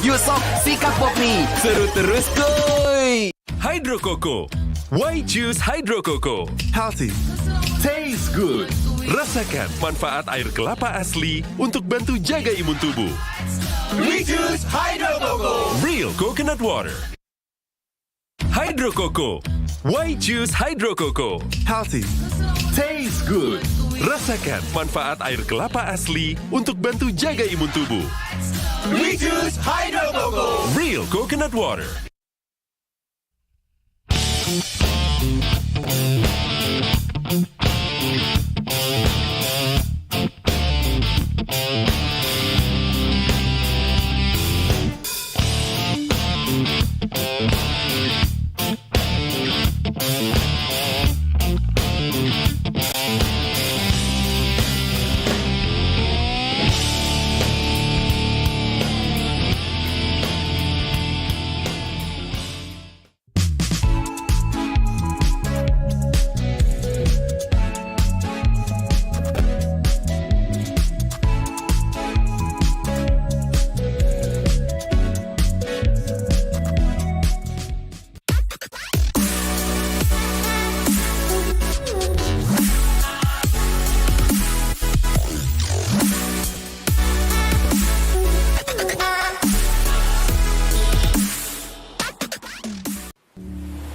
Yuk sob, sikat Bob nih. Seru terus kuy. Hydro Coco. Why choose Hydro Coco? Healthy. Taste good. Rasakan manfaat air kelapa asli untuk bantu jaga imun tubuh. We choose Hydro Coco. Real coconut water. Hydro Coco. Why choose Hydro Coco? Healthy. Taste good. Rasakan manfaat air kelapa asli untuk bantu jaga imun tubuh. We choose Hydro Coco. Real coconut water.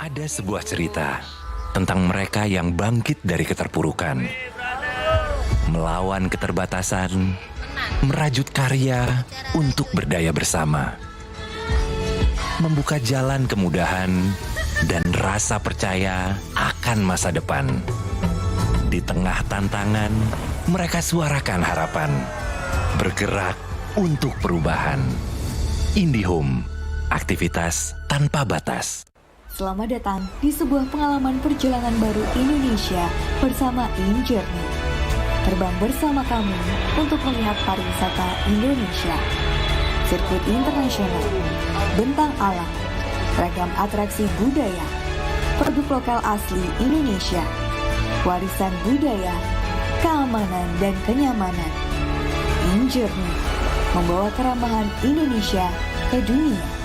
Ada sebuah cerita tentang mereka yang bangkit dari keterpurukan, melawan keterbatasan, merajut karya untuk berdaya bersama, membuka jalan kemudahan dan rasa percaya akan masa depan. Di tengah tantangan, mereka suarakan harapan, bergerak untuk perubahan. IndiHome, aktivitas tanpa batas. Selamat datang di sebuah pengalaman perjalanan baru Indonesia bersama InJourney. Terbang bersama kami untuk melihat pariwisata Indonesia. Sirkuit internasional, bentang alam, ragam atraksi budaya, produk lokal asli Indonesia, warisan budaya, keamanan dan kenyamanan. InJourney membawa keramahan Indonesia ke dunia.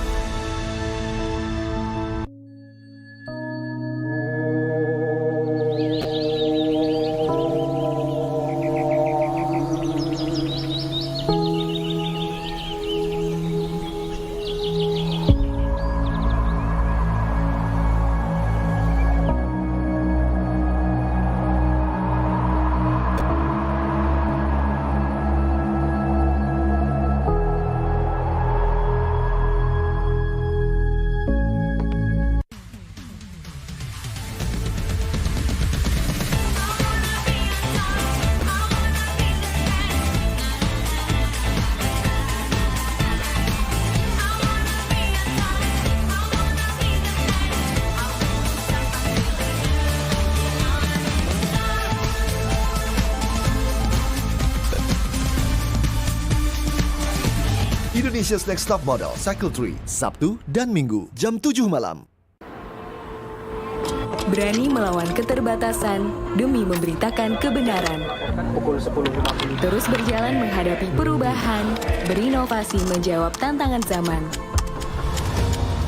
Indonesia's Next Top Model Cycle 3, Sabtu dan Minggu, jam 7 malam. Berani melawan keterbatasan demi memberitakan kebenaran. Terus berjalan menghadapi perubahan, berinovasi menjawab tantangan zaman.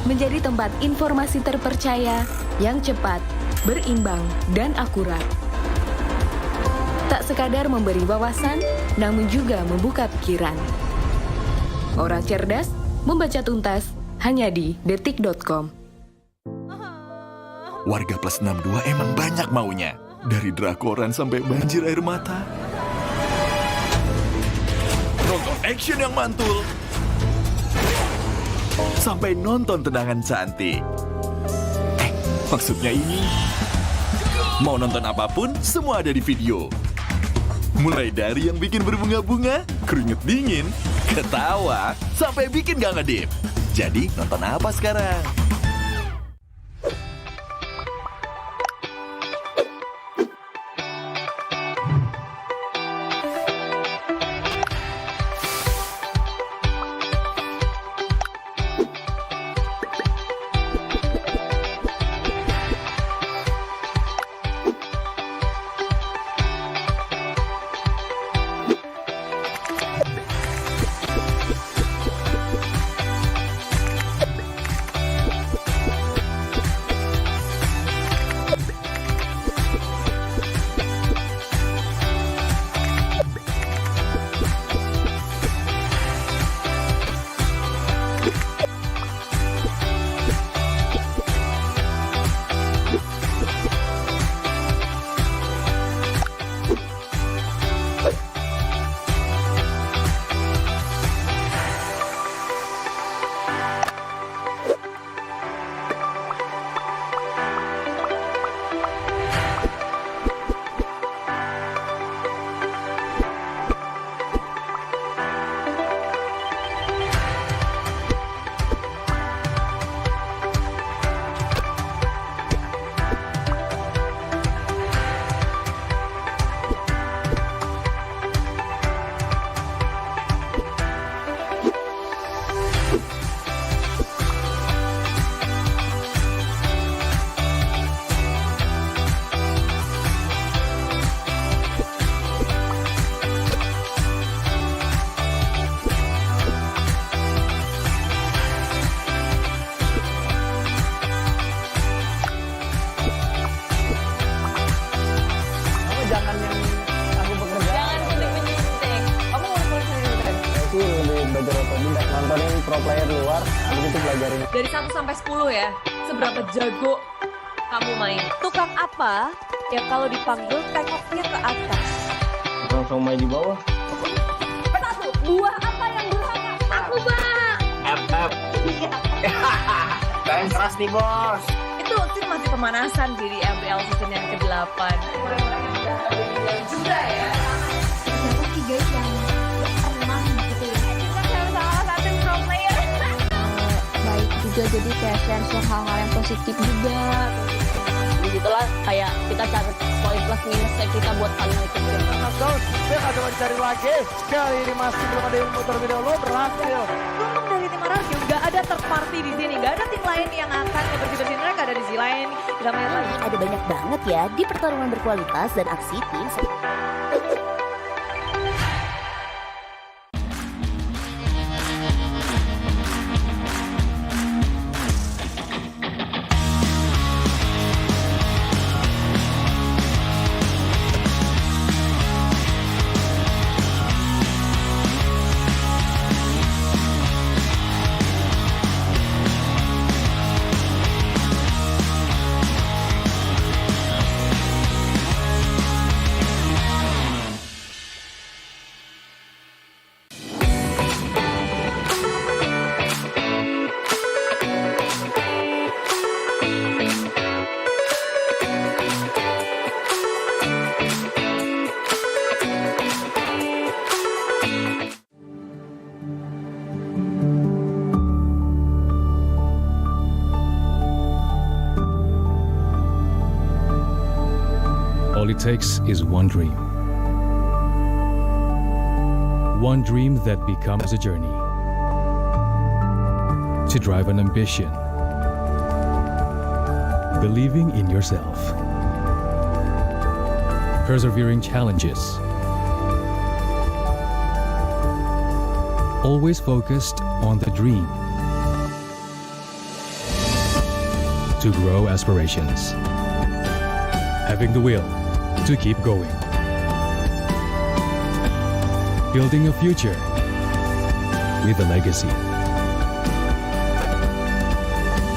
Menjadi tempat informasi terpercaya yang cepat, berimbang, dan akurat. Tak sekadar memberi wawasan, namun juga membuka pikiran. Orang cerdas membaca tuntas hanya di detik.com. Warga plus 62 emang banyak maunya. Dari drakoran sampai banjir air mata. Nonton action yang mantul. Sampai nonton tendangan cantik. Maksudnya ini. Mau nonton apapun, semua ada di video. Mulai dari yang bikin berbunga-bunga, keringet dingin, ketawa, sampai bikin gak ngedip. Jadi nonton apa sekarang? pro player di luar, habis itu belajarin. Dari 1 sampai 10 ya, seberapa jago kamu main? Tukang apa yang kalau dipanggil tengoknya ke atas? Tukang somai di bawah. 1. Buah apa yang durhaka? Aku bang. FF. Pengen keras nih bos. Itu tim masih pemanasan di MPL season yang ke-8. Juga ya. Siapa sih guys yang pernah gitu ya? Kita salah satu pro player. Baik juga, jadi kayak share hal-hal yang positif juga. Disitulah kayak kita cari poin plus minusnya kita buat final itu. Knockdown, dia nggak coba dicari lagi. Kali ini masih belum ada yang muter video lo berhasil. Untung dari tim Arabia nggak ada third party di sini, nggak ada tim lain yang akan bersih-bersih, mereka ada di sisi lain. Kita main lagi. Ada banyak banget ya di pertarungan berkualitas dan aksi tim. All it takes is one dream. One dream that becomes a journey. To drive an ambition. Believing in yourself. Persevering challenges. Always focused on the dream. To grow aspirations. Having the will to keep going. Building a future with a legacy.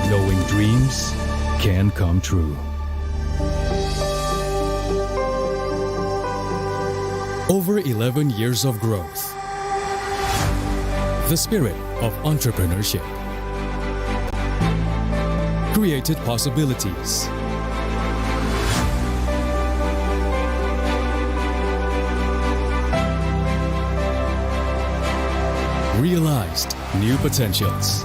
Knowing dreams can come true. Over 11 years of growth. The spirit of entrepreneurship. Created possibilities. Realized new potentials.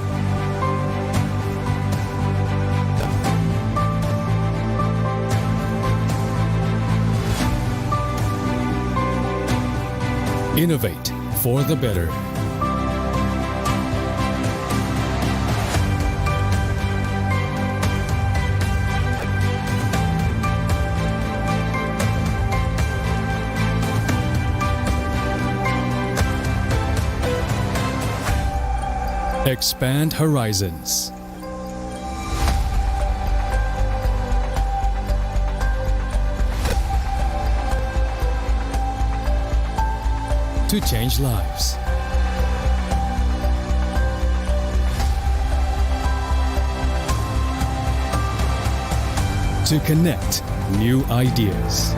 Innovate for the better. Expand horizons. To change lives. To connect new ideas.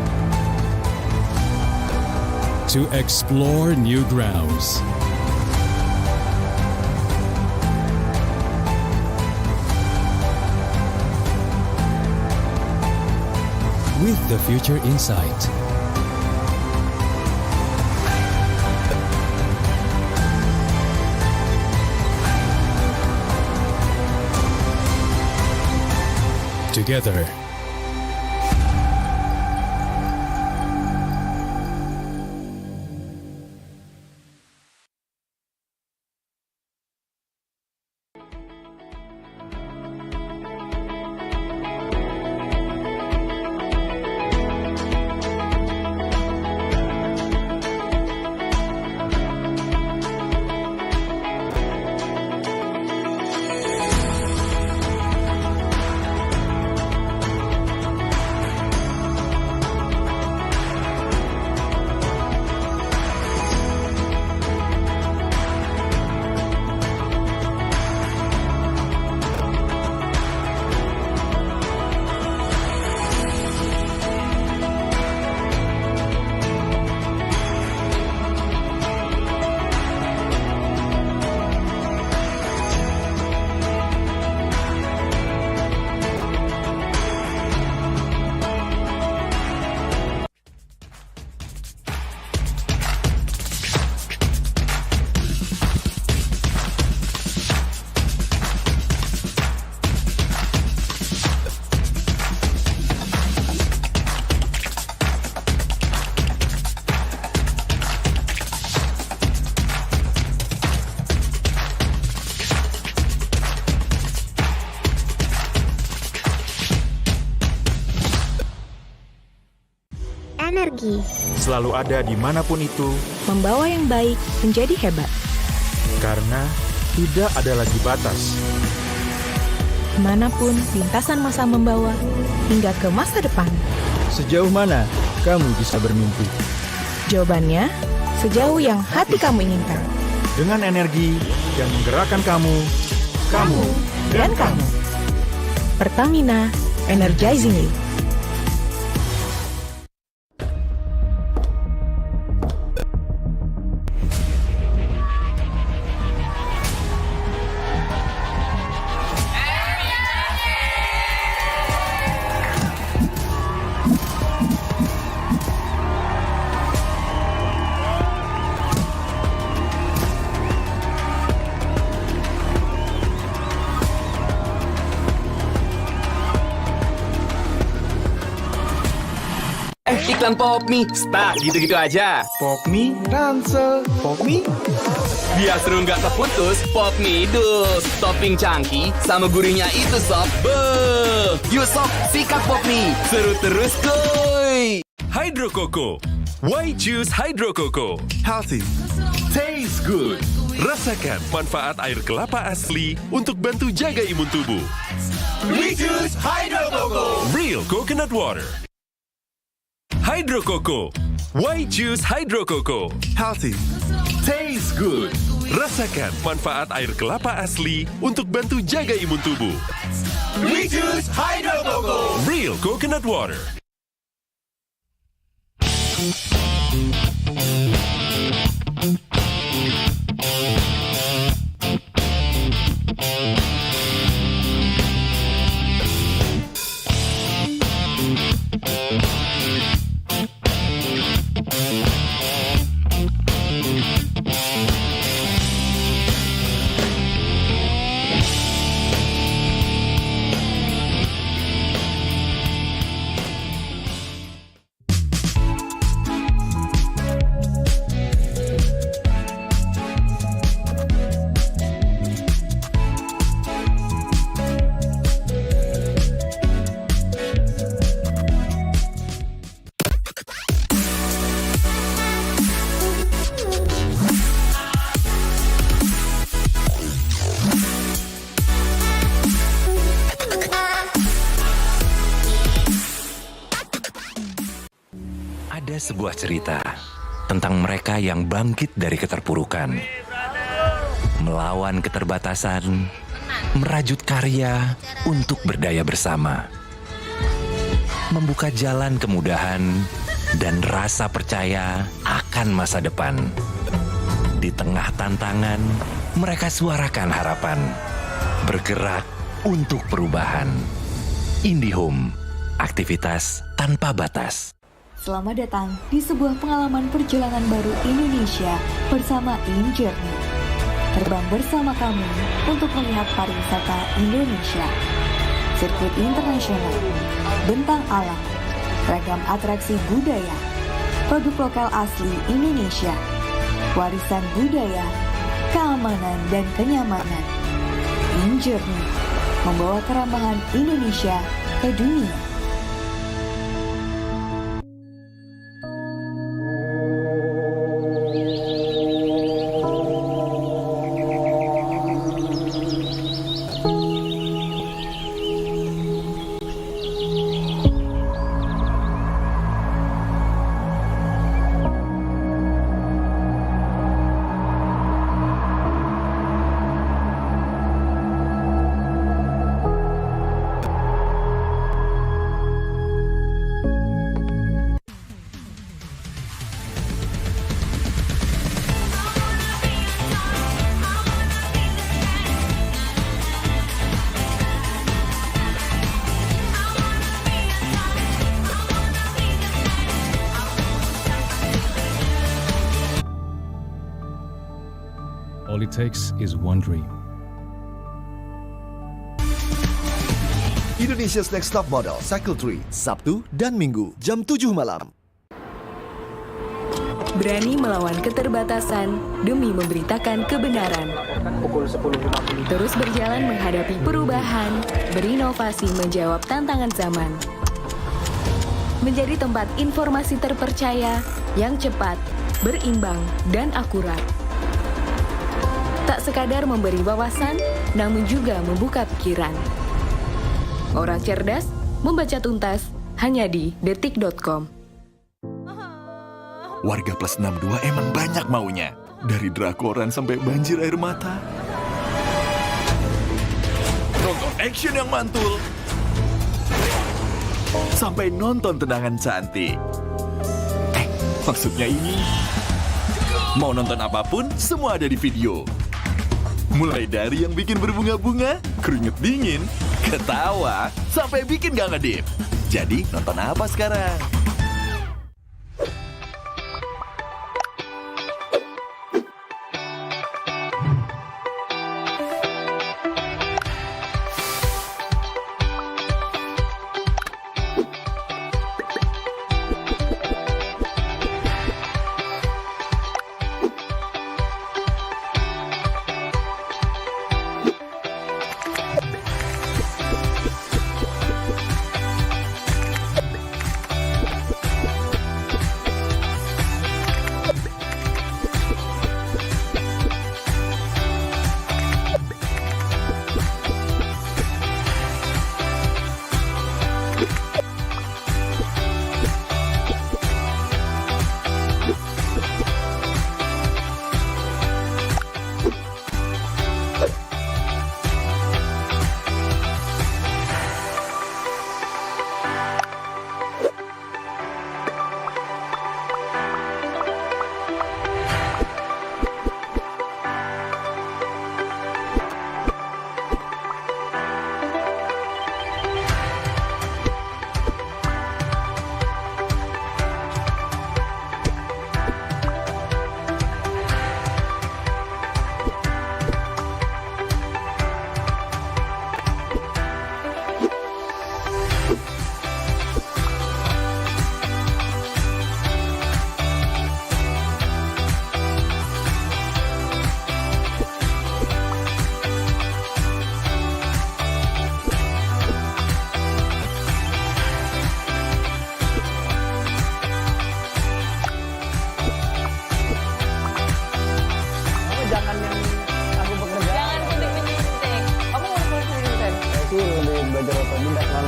To explore new grounds. With the future in sight. Together. energi. Selalu ada dimanapun itu, membawa yang baik menjadi hebat. karena tidak ada lagi batas. Kemanapun lintasan masa membawa, hingga ke masa depan. Sejauh mana kamu bisa bermimpi? Jawabannya, sejauh yang hati kamu inginkan. Dengan energi yang menggerakkan kamu dan kamu. Pertamina, energizing you. Iklan pop mie, stuck gitu-gitu aja. Pop mie, ransel, pop mie. Biar seru nggak terputus, pop mie dus. Topping cangki sama gurihnya itu sob. Beuh. Yuk sob, sikat pop mie. Seru terus kuy. Hydro Coco. Why choose Hydro Coco? Healthy, taste good. Rasakan manfaat air kelapa asli untuk bantu jaga imun tubuh. We choose Hydro Coco. Real coconut water. Hydro Coco. Why choose Hydro Coco? Healthy, taste good. Rasakan manfaat air kelapa asli untuk bantu jaga imun tubuh. We choose Hydro Coco. Real coconut water. Ada sebuah cerita tentang mereka yang bangkit dari keterpurukan, melawan keterbatasan, merajut karya untuk berdaya bersama, membuka jalan kemudahan dan rasa percaya akan masa depan. Di tengah tantangan, mereka suarakan harapan, bergerak untuk perubahan. IndiHome, aktivitas tanpa batas. Selamat datang di sebuah pengalaman perjalanan baru Indonesia bersama InJourney. Terbang bersama kami untuk melihat pariwisata Indonesia. Sirkuit internasional, bentang alam, ragam atraksi budaya, produk lokal asli Indonesia, warisan budaya, keamanan dan kenyamanan. InJourney membawa keramahan Indonesia ke dunia. All it takes is one dream. Indonesia's Next Top Model Cycle 3, Sabtu dan Minggu, jam 7 malam. Berani melawan keterbatasan demi memberitakan kebenaran. Terus berjalan menghadapi perubahan, berinovasi menjawab tantangan zaman. menjadi tempat informasi terpercaya yang cepat, berimbang, dan akurat. Tak sekadar memberi wawasan, namun juga membuka pikiran. Orang cerdas membaca tuntas hanya di detik.com. Warga plus 62 emang banyak maunya. Dari drakoran sampai banjir air mata. Nonton action yang mantul. Sampai nonton tendangan cantik. Maksudnya ini, mau nonton apapun, semua ada di video. Mulai dari yang bikin berbunga-bunga, keringet dingin, ketawa, sampai bikin gak ngedip. Jadi, nonton apa sekarang?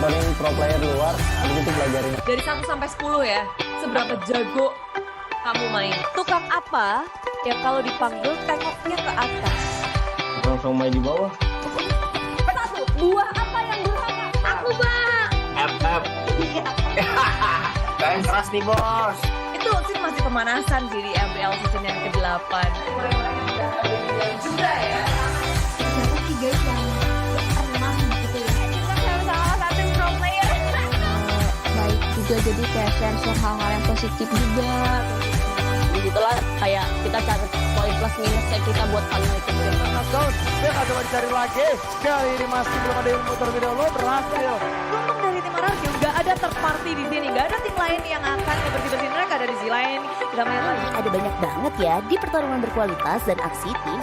Nontonin pro player luar, habis itu pelajarin. Dari 1 sampai 10 ya, seberapa jago kamu main? Tukang apa yang kalau dipanggil tengoknya ke atas? Tukang somai di bawah. Satu, buah apa yang durhaka? Aku bang. FF. Kalian keras nih bos. Itu sih masih pemanasan sih di MPL season yang ke-8. Juga ya. Siapa sih guys yang pernah gitu ya? Kita harus salah satu pro player. Baik juga, jadi kayak share hal-hal yang positif juga. Begitulah kayak kita cari poin plus minusnya kita buat final itu. Knockdown, dia nggak coba dicari lagi. Kali ini masih belum ada yang muter video lo, berhasil. Untung dari tim Ararjo nggak ada third party di sini, nggak ada tim lain yang akan bersih-bersihin mereka dari sisi lain. Kita main lagi. Ada banyak banget ya di pertarungan berkualitas dan aksi tim.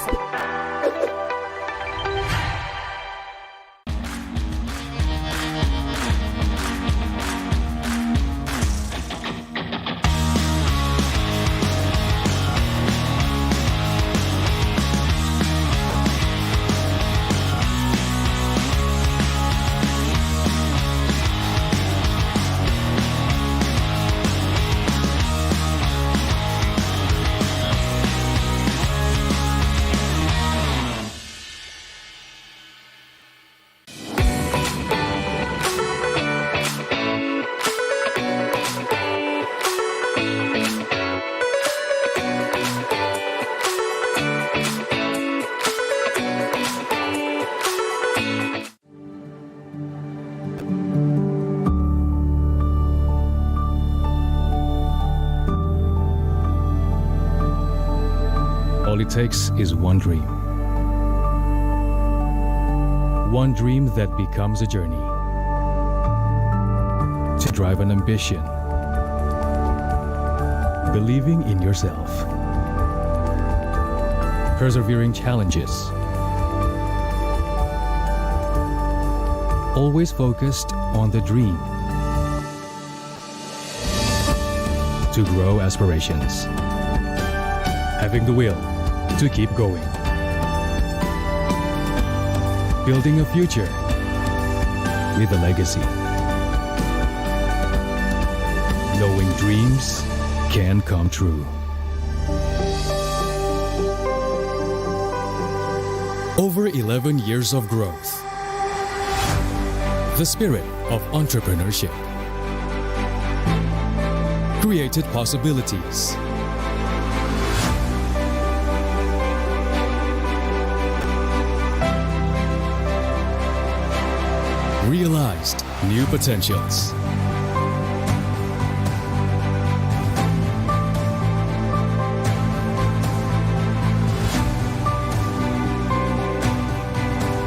All it takes is one dream. One dream that becomes a journey. To drive an ambition. Believing in yourself. Persevering challenges. Always focused on the dream. to grow aspirations. Having the will to keep going. Building a future with a legacy. Knowing dreams can come true. Over 11 years of growth. The spirit of entrepreneurship created possibilities. Realized new potentials.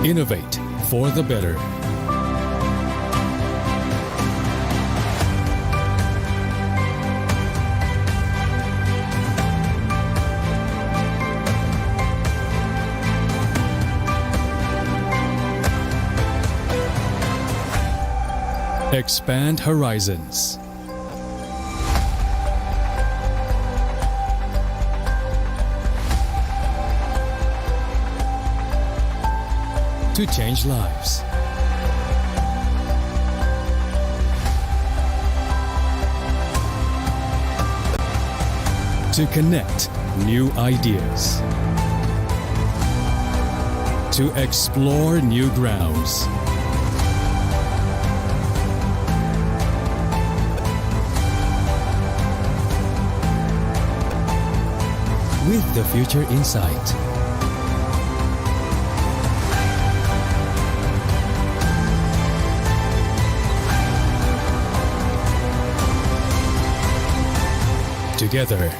Innovate for the better. Expand horizons. To change lives. To connect new ideas. To explore new grounds. With the future in sight. Together.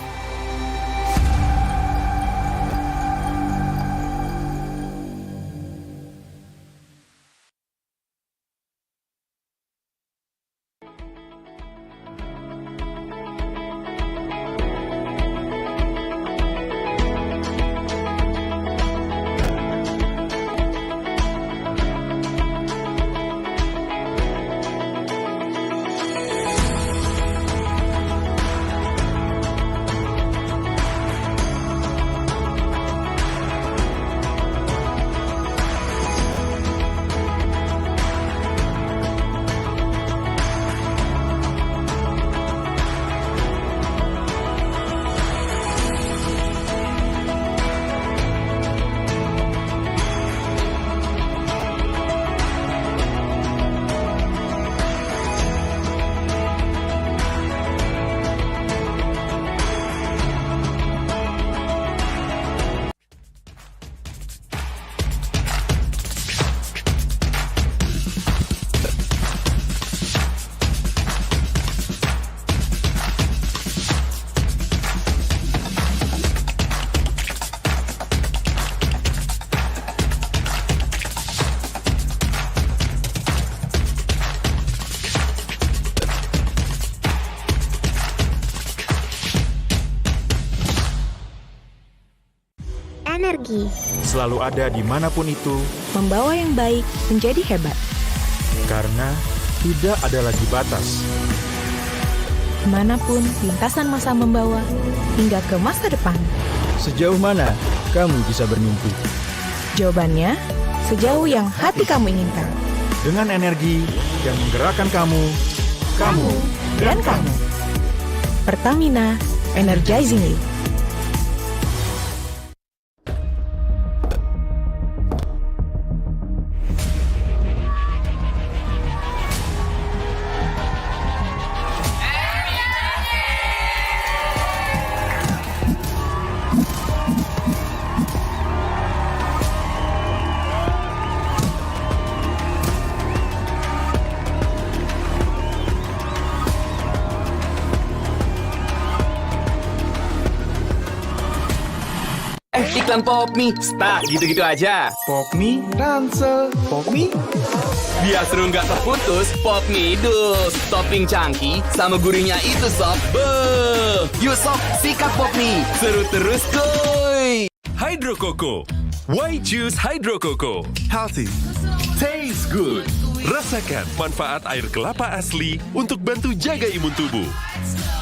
Energi. Selalu ada dimanapun itu. Membawa yang baik menjadi hebat. Karena tidak ada lagi batas. Kemanapun lintasan masa membawa, hingga ke masa depan. Sejauh mana kamu bisa bermimpi? Jawabannya, sejauh yang hati kamu inginkan. Dengan energi yang menggerakkan kamu dan kamu. Pertamina, energizing you. Iklan Pop Mie, start gitu-gitu aja. Pop Mie, Ransel, Pop Mie. Biar seru nggak terputus, Pop Mie dus. Topping cangki sama gurihnya itu sob. Beuh. Yuk sob, sikat Pop Mie. Seru terus kuy. Hydro Coco. Why choose Hydro Coco? Healthy. Taste good. Rasakan manfaat air kelapa asli untuk bantu jaga imun tubuh.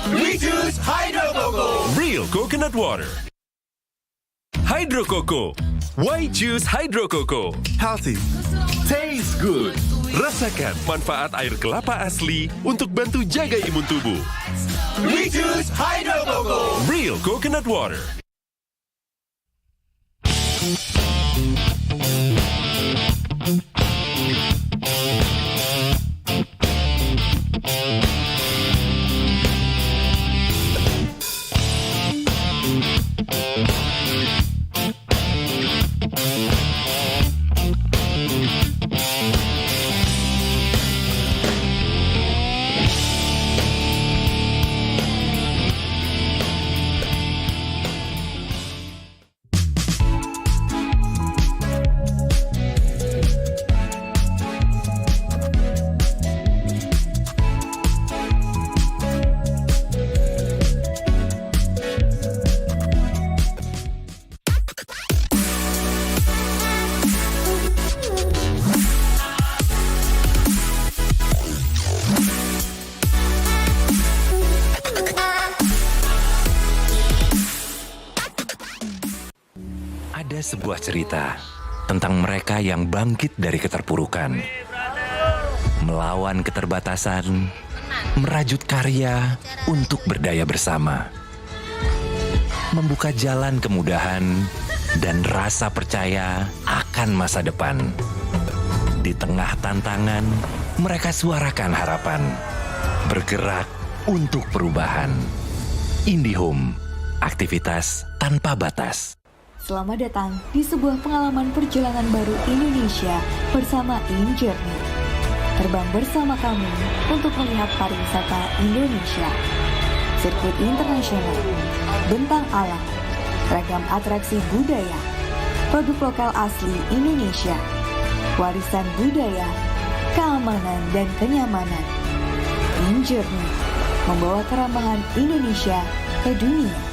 We choose Hydro Coco. Real coconut water. Hydro Coco. Why choose Hydro Coco? Healthy. Tastes good. Rasakan manfaat air kelapa asli untuk bantu jaga imun tubuh. We choose Hydro Coco. Real coconut water. Ada sebuah cerita tentang mereka yang bangkit dari keterpurukan, melawan keterbatasan, merajut karya untuk berdaya bersama, membuka jalan kemudahan dan rasa percaya akan masa depan. Di tengah tantangan, mereka suarakan harapan, bergerak untuk perubahan. IndiHome, aktivitas tanpa batas. Selamat datang di sebuah pengalaman perjalanan baru Indonesia bersama InJourney. Terbang bersama kami untuk melihat pariwisata Indonesia. Sirkuit internasional, bentang alam, ragam atraksi budaya, produk lokal asli Indonesia, warisan budaya, keamanan dan kenyamanan. InJourney membawa keramahan Indonesia ke dunia.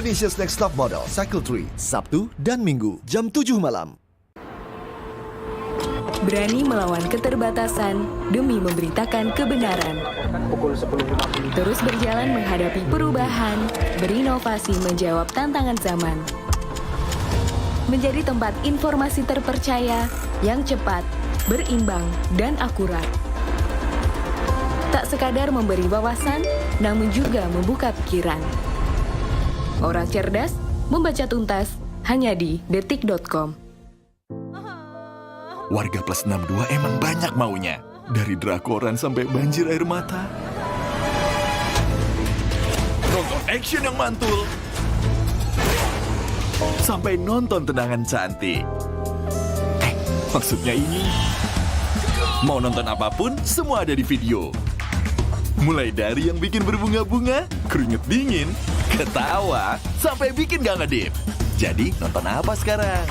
Indonesia's Next Top Model Cycle 3, Sabtu dan Minggu, jam 7 malam. Berani melawan keterbatasan demi memberitakan kebenaran. Terus berjalan menghadapi perubahan, berinovasi menjawab tantangan zaman. Menjadi tempat informasi terpercaya yang cepat, berimbang, dan akurat. Tak sekadar memberi wawasan, namun juga membuka pikiran. Orang cerdas membaca tuntas hanya di detik.com. Warga plus 62 emang banyak maunya. Dari drakoran sampai banjir air mata. Nonton action yang mantul. Sampai nonton tendangan cantik. Maksudnya ini. Mau nonton apapun, semua ada di video. Mulai dari yang bikin berbunga-bunga, keringet dingin, ketawa, sampai bikin gak ngedip. Jadi nonton apa sekarang?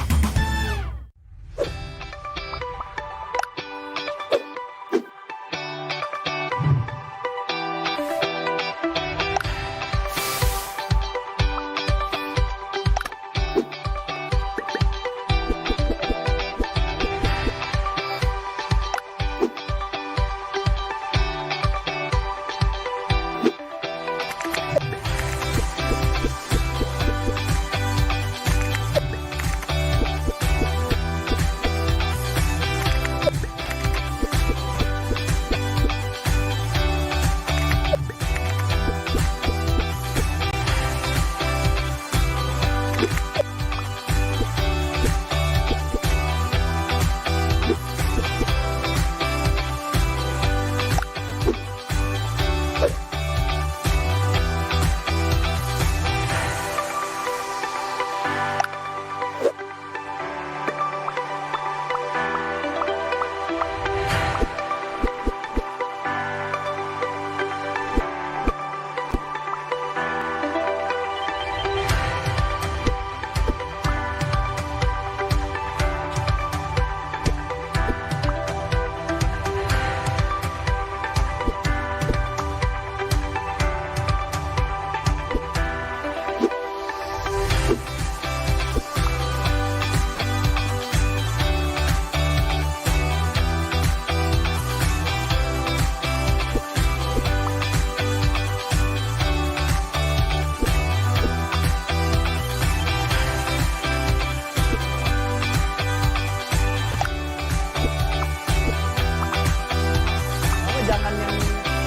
jangan yang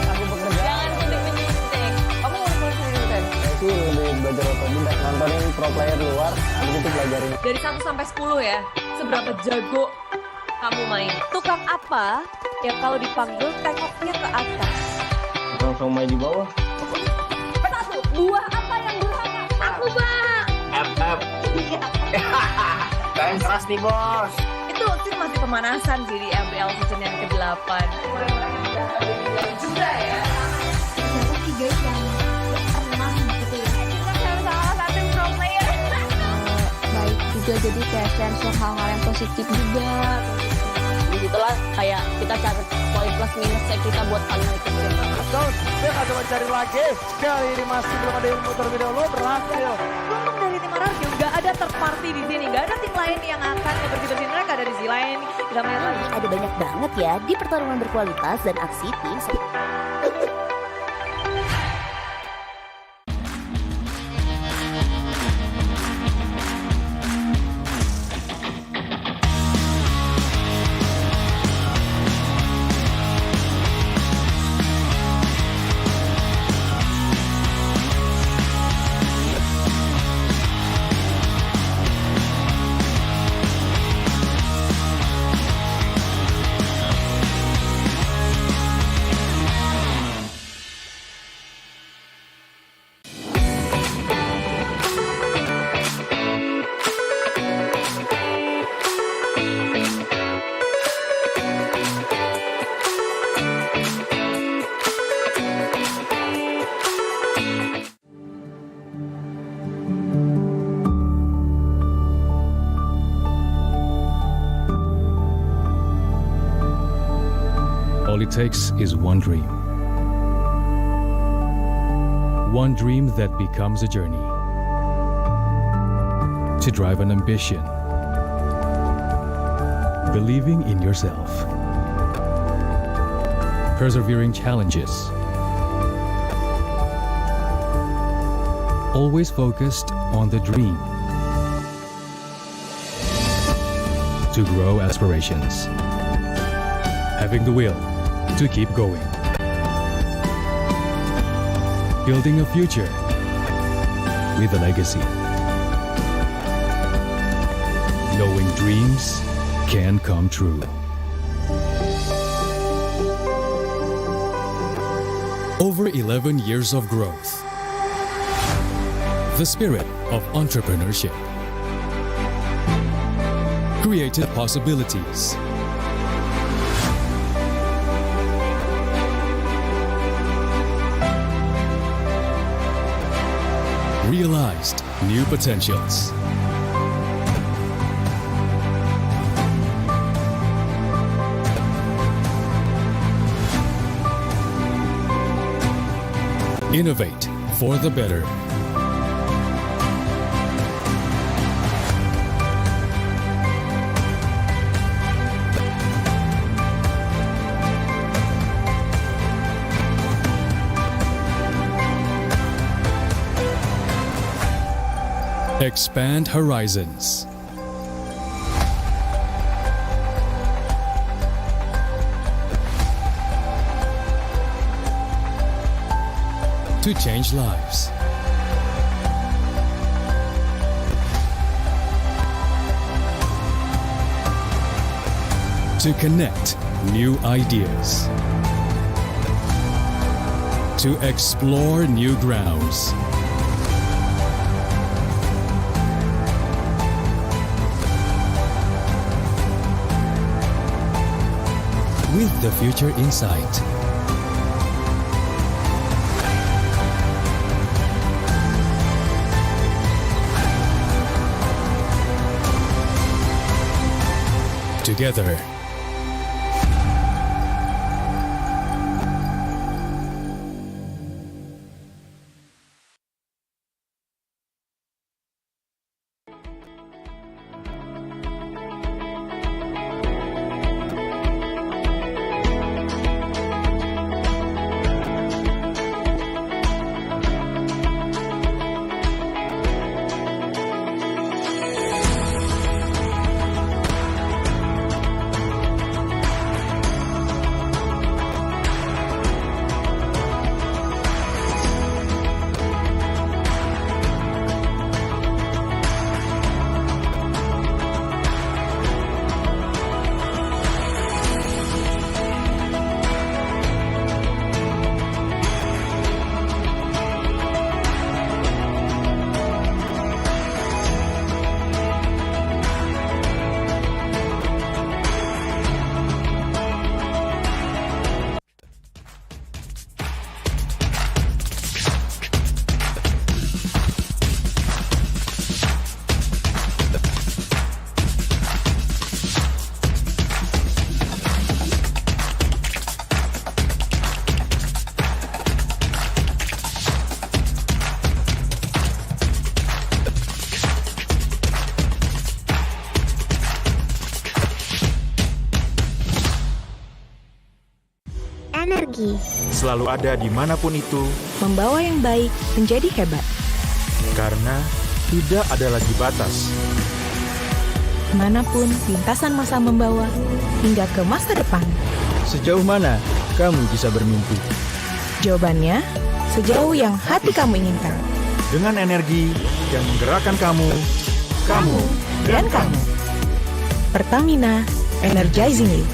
aku bekerja. Jangan menyuntik. Kamu ngulik-ngulik sendiri, Sen? Saya sih lebih belajar otodidak, nontonin pro player luar, habis itu pelajarin. Dari 1 sampai 10 ya, seberapa jago kamu main? Tukang apa yang kalau dipanggil tengoknya ke atas? Tukang somai di bawah. 1. Buah apa yang durhaka? Aku, Bang. FF. Thanks. Keras nih, bos. Itu sih masih pemanasan sih di MPL season yang ke-8. Juga ya. Siapa sih guys yang pernah gitu ya? Kita salah satu pro player. Baik juga, jadi kayak share hal-hal yang positif juga. Disitulah kayak kita cari poin plus minusnya kita buat final itu. Betul, dia nggak coba cari lagi. Kali ini masih belum ada yang muter video lo, berhasil. Untung dari tim Ararjo nggak ada third party di sini, nggak ada tim lain yang akan bersih-bersihin mereka dari sisi lain. Nggak main lagi. Ada banyak banget ya di pertarungan berkualitas dan aksi tim. All it takes is one dream. One dream that becomes a journey. To drive an ambition. Believing in yourself. Persevering challenges. Always focused on the dream. To grow aspirations. Having the will to keep going. Building a future with a legacy. Knowing dreams can come true. Over 11 years of growth. The spirit of entrepreneurship. Created possibilities. Realized new potentials. Innovate for the better. Expand horizons. To change lives. To connect new ideas. To explore new grounds. With the future in sight. Together. energi. Selalu ada dimanapun itu, Membawa yang baik menjadi hebat. karena tidak ada lagi batas. Manapun lintasan masa membawa, hingga ke masa depan. Sejauh mana kamu bisa bermimpi? Jawabannya, sejauh yang hati kamu inginkan. Dengan energi yang menggerakkan kamu, Dan kamu. Pertamina, energizing you.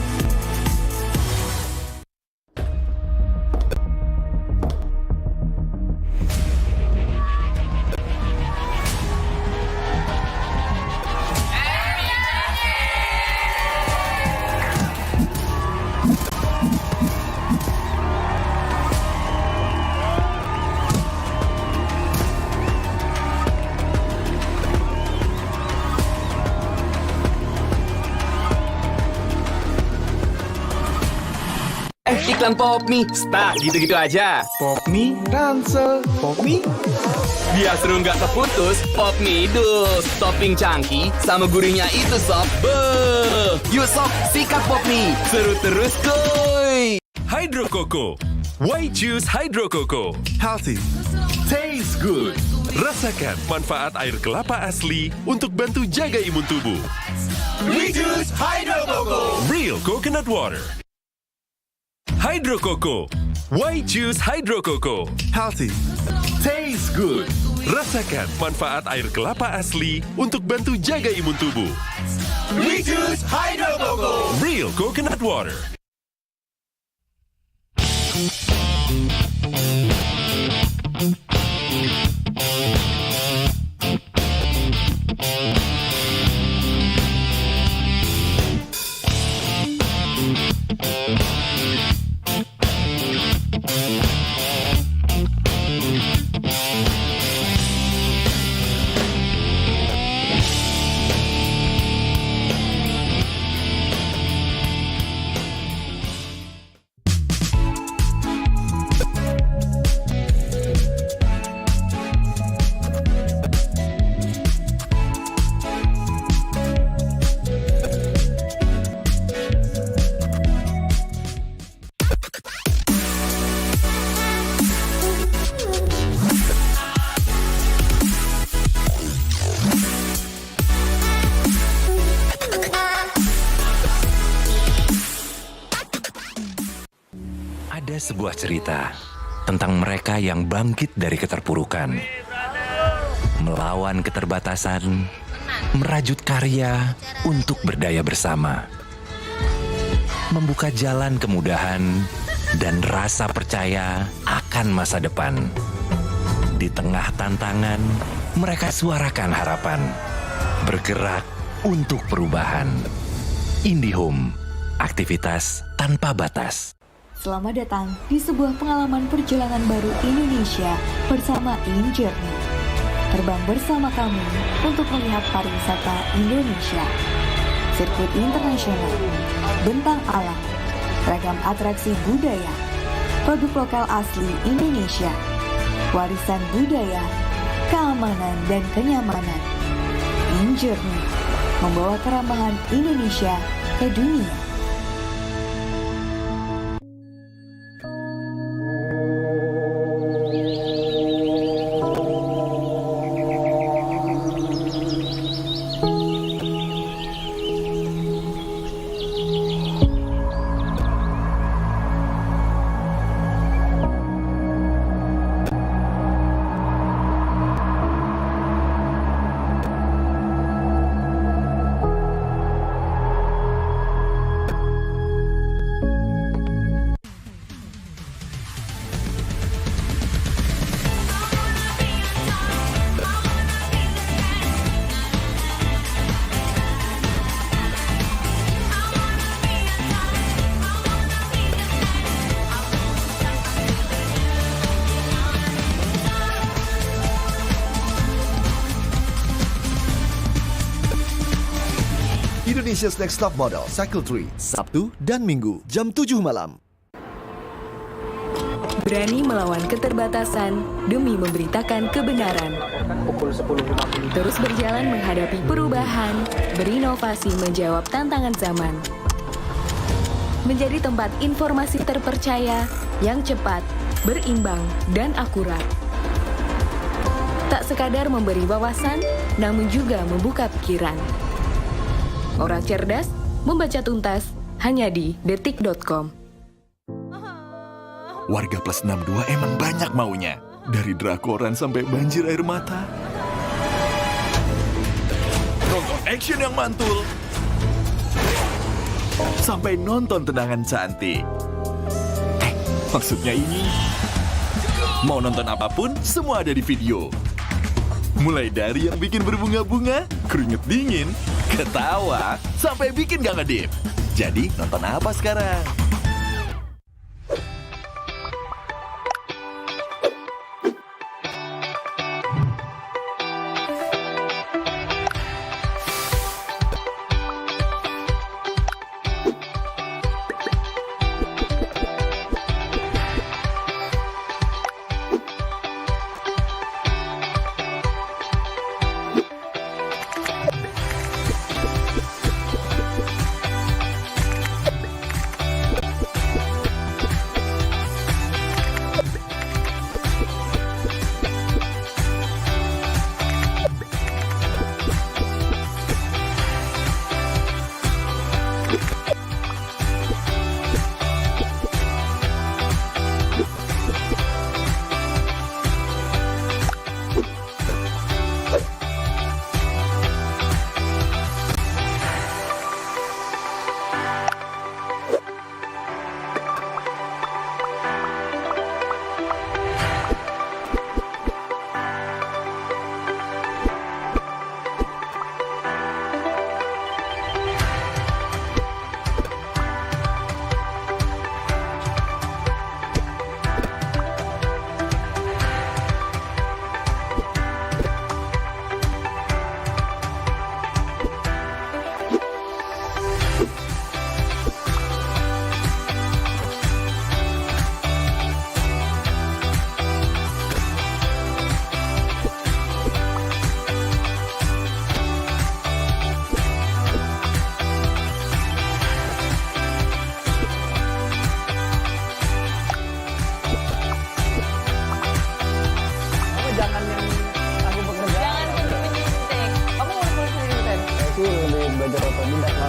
Iklan Popmi, start gitu-gitu aja. Popmi, ransel, Popmi. Biar seru nggak terputus, Popmi dus. Topping cangki sama gurihnya itu sob. Beuh. Yuk sob, sikat Popmi. Seru terus kuy. Hydro Coco. Why choose Hydro Coco? Healthy. Taste good. Rasakan manfaat air kelapa asli untuk bantu jaga imun tubuh. We choose Hydro Coco. Real coconut water. Hydro Coco. Why choose Hydro Coco? Healthy. Taste good. Rasakan manfaat air kelapa asli untuk bantu jaga imun tubuh. We choose Hydro Coco. Real coconut water. Ada sebuah cerita tentang mereka yang bangkit dari keterpurukan, melawan keterbatasan, merajut karya untuk berdaya bersama, membuka jalan kemudahan dan rasa percaya akan masa depan. Di tengah tantangan, mereka suarakan harapan, bergerak untuk perubahan. IndiHome, aktivitas tanpa batas. Selamat datang di sebuah pengalaman perjalanan baru Indonesia bersama InJourney. Terbang bersama kami untuk melihat pariwisata Indonesia. Sirkuit internasional, bentang alam, ragam atraksi budaya, produk lokal asli Indonesia, warisan budaya, keamanan dan kenyamanan. InJourney membawa keramahan Indonesia ke dunia. Indonesia's Next Top Model Cycle 3, Sabtu dan Minggu, jam 7 malam. Berani melawan keterbatasan demi memberitakan kebenaran. Terus berjalan menghadapi perubahan, berinovasi menjawab tantangan zaman. menjadi tempat informasi terpercaya yang cepat, berimbang, dan akurat. Tak sekadar memberi wawasan, namun juga membuka pikiran. Orang cerdas, membaca tuntas, hanya di detik.com. Warga plus 62 emang banyak maunya. Dari drakoran sampai banjir air mata. Nonton action yang mantul. Sampai nonton tendangan cantik. Maksudnya ini, mau nonton apapun, semua ada di video. Mulai dari yang bikin berbunga-bunga, keringet dingin, ketawa, sampai bikin gak ngedip. Jadi nonton apa sekarang?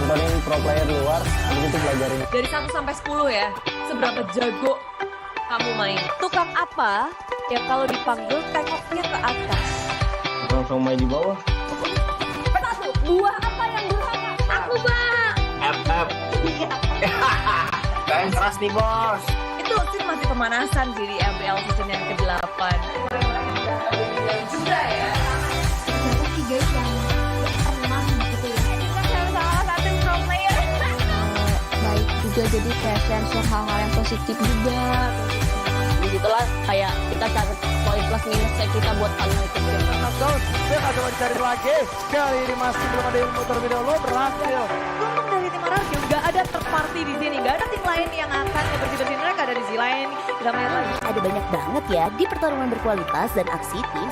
Nontonin pro player luar, habis itu pelajarin. Dari 1 sampai 10 ya, seberapa jago kamu main? Tukang apa yang kalau dipanggil tengoknya ke atas? Tukang somai di bawah. Satu, buah apa yang durhaka? Aku bang. FF. Kalian keras nih bos. Itu sih masih pemanasan sih di MPL season yang ke-8. Juga ya. Siapa sih guys yang pernah gitu ya? Salah satu pro player. Baik juga, jadi kayak share hal-hal yang positif juga. Begitulah kayak kita cari poin plus minusnya kita buat kalian itu. Knockdown, dia nggak coba dicari lagi. Kali ini masih belum ada yang muter video lo berhasil. Ngomong dari tim Ararkio, nggak ada third party di sini, nggak ada tim lain yang akan ngebersih-bersihin mereka dari sisi lain. Kita main lagi. Ada banyak banget ya di pertarungan berkualitas dan aksi tim.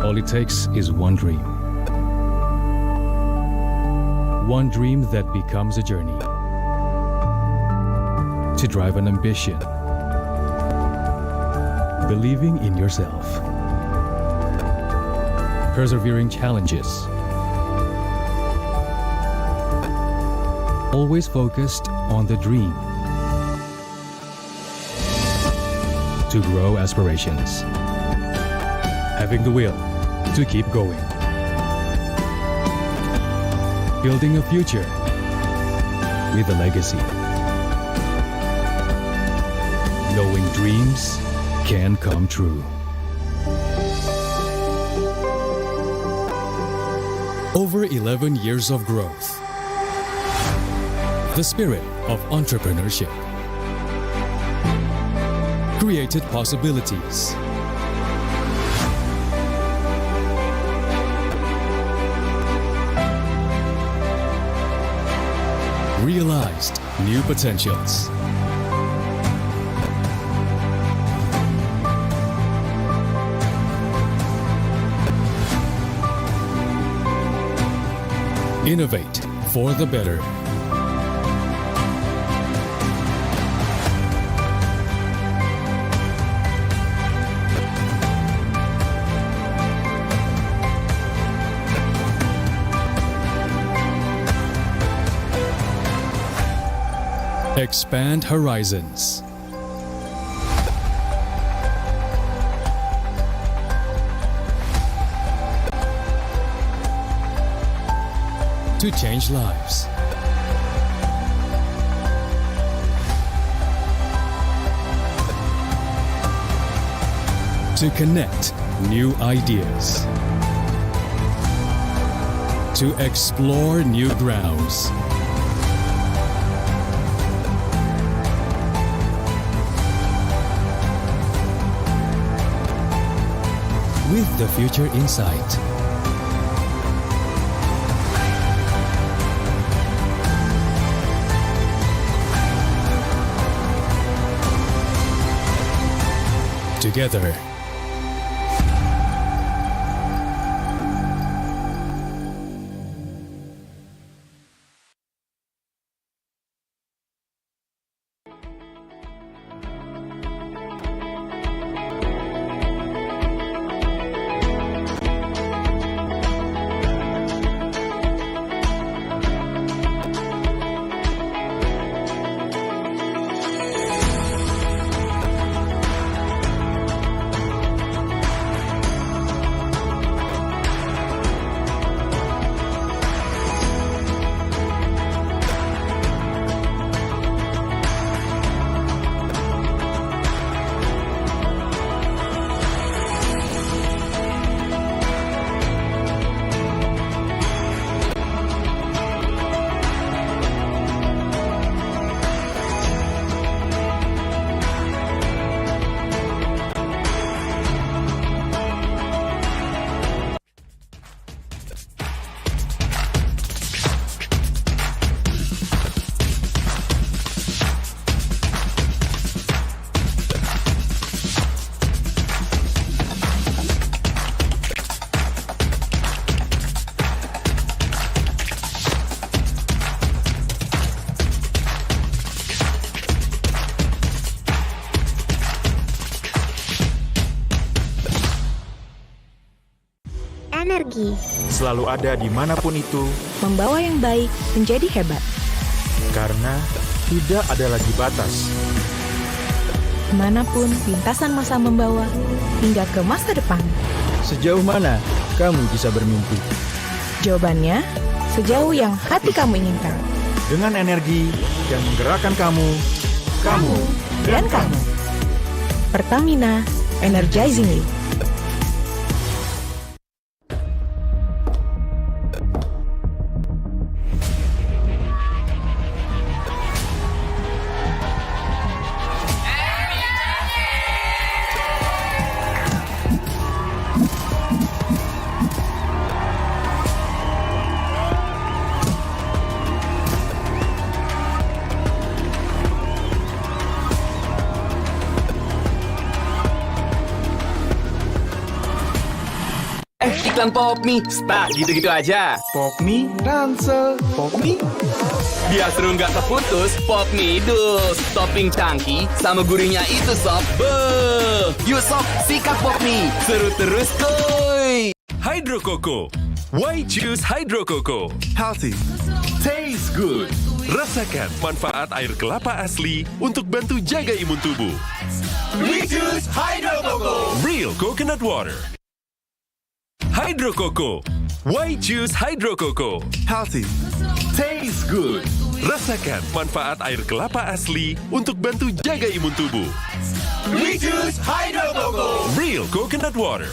All it takes is one dream. One dream that becomes a journey. To drive an ambition. Believing in yourself. Persevering challenges. Always focused on the dream. to grow aspirations. Having the will to keep going. Building a future with a legacy. Knowing dreams can come true. Over 11 years of growth. The spirit of entrepreneurship. Created possibilities. Realized new potentials. Innovate for the better. Expand horizons. To change lives. To connect new ideas. To explore new grounds. With the future insight. Together. Energi. Selalu ada dimanapun itu. Membawa yang baik menjadi hebat. Karena tidak ada lagi batas. Kemanapun lintasan masa membawa, hingga ke masa depan. Sejauh mana kamu bisa bermimpi? Jawabannya, sejauh yang hati kamu inginkan. Dengan energi yang menggerakkan kamu, dan kamu. Pertamina, energizing you. Iklan Popmi, start gitu-gitu aja. Popmi, Ransel, Popmi. Biar seru nggak terputus, Popmi dus. Topping cangki sama gurihnya itu sob. Beuh. Yuk sob, sikat Popmi. Seru terus kuy. Hydro Coco. Why choose Hydro Coco? Healthy, taste good. Rasakan manfaat air kelapa asli untuk bantu jaga imun tubuh. We choose Hydro Coco. Real coconut water. Hydro Coco. Why choose Hydro Coco? Healthy. Taste good. Rasakan manfaat air kelapa asli untuk bantu jaga imun tubuh. We choose Hydro Coco. Real coconut water.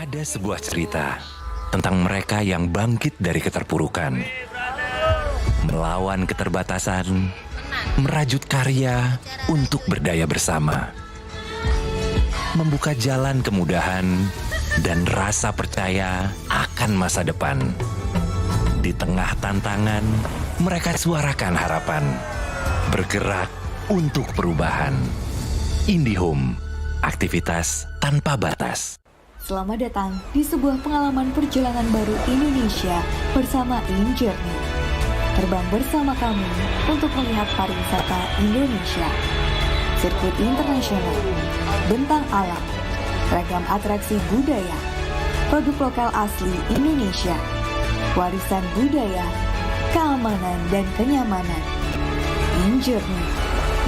Ada sebuah cerita tentang mereka yang bangkit dari keterpurukan, melawan keterbatasan, merajut karya untuk berdaya bersama, membuka jalan kemudahan dan rasa percaya akan masa depan. Di tengah tantangan, mereka suarakan harapan, bergerak untuk perubahan. IndiHome, aktivitas tanpa batas. Selamat datang di sebuah pengalaman perjalanan baru Indonesia bersama InJourney. Terbang bersama kami untuk melihat pariwisata Indonesia. Sirkuit internasional, bentang alam, ragam atraksi budaya, produk lokal asli Indonesia, warisan budaya, keamanan dan kenyamanan. InJourney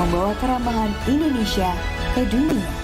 membawa keramahan Indonesia ke dunia.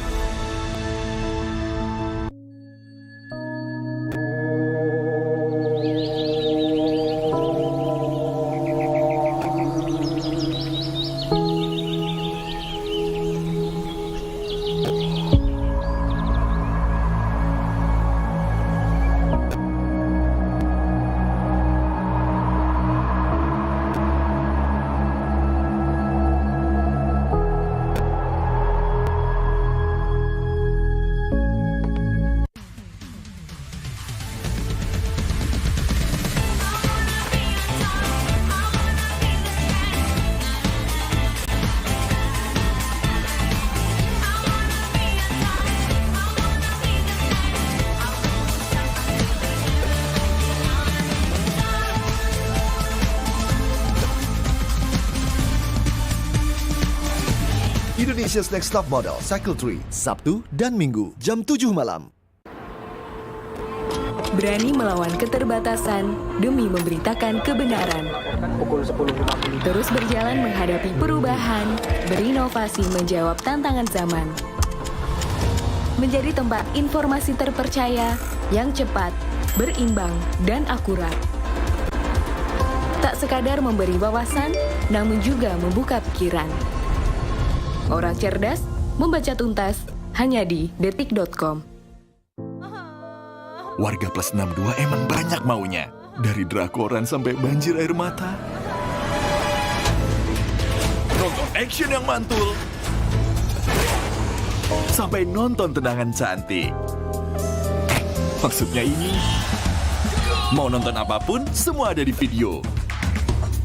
Indonesia's Next Top Model Cycle 3, Sabtu dan Minggu, jam 7 malam. Berani melawan keterbatasan demi memberitakan kebenaran. Terus berjalan menghadapi perubahan, berinovasi menjawab tantangan zaman. Menjadi tempat informasi terpercaya yang cepat, berimbang, dan akurat. Tak sekadar memberi wawasan, namun juga membuka pikiran. Orang cerdas membaca tuntas hanya di detik.com. Warga plus 62 emang banyak maunya. Dari drakoran sampai banjir air mata. Nonton action yang mantul. Sampai nonton tendangan cantik. Maksudnya ini, mau nonton apapun, semua ada di video.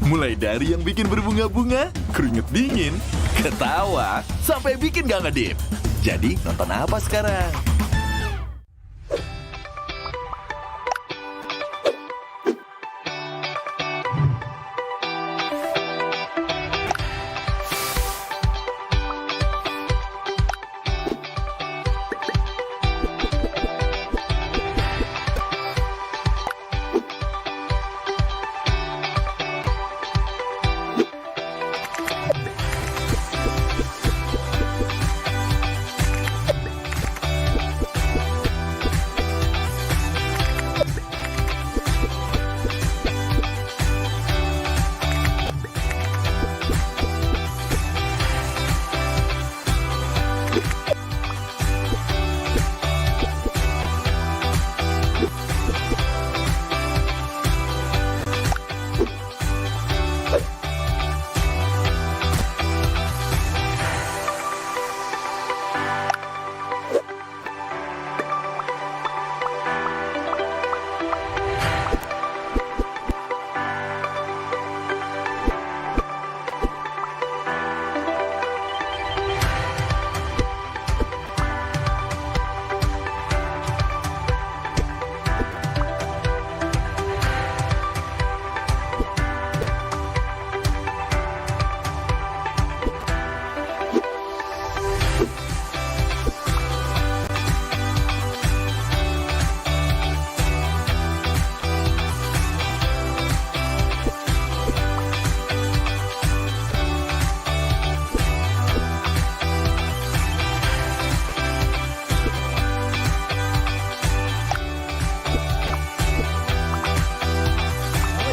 Mulai dari yang bikin berbunga-bunga, keringet dingin, ketawa, sampai bikin gak ngedip. Jadi nonton apa sekarang?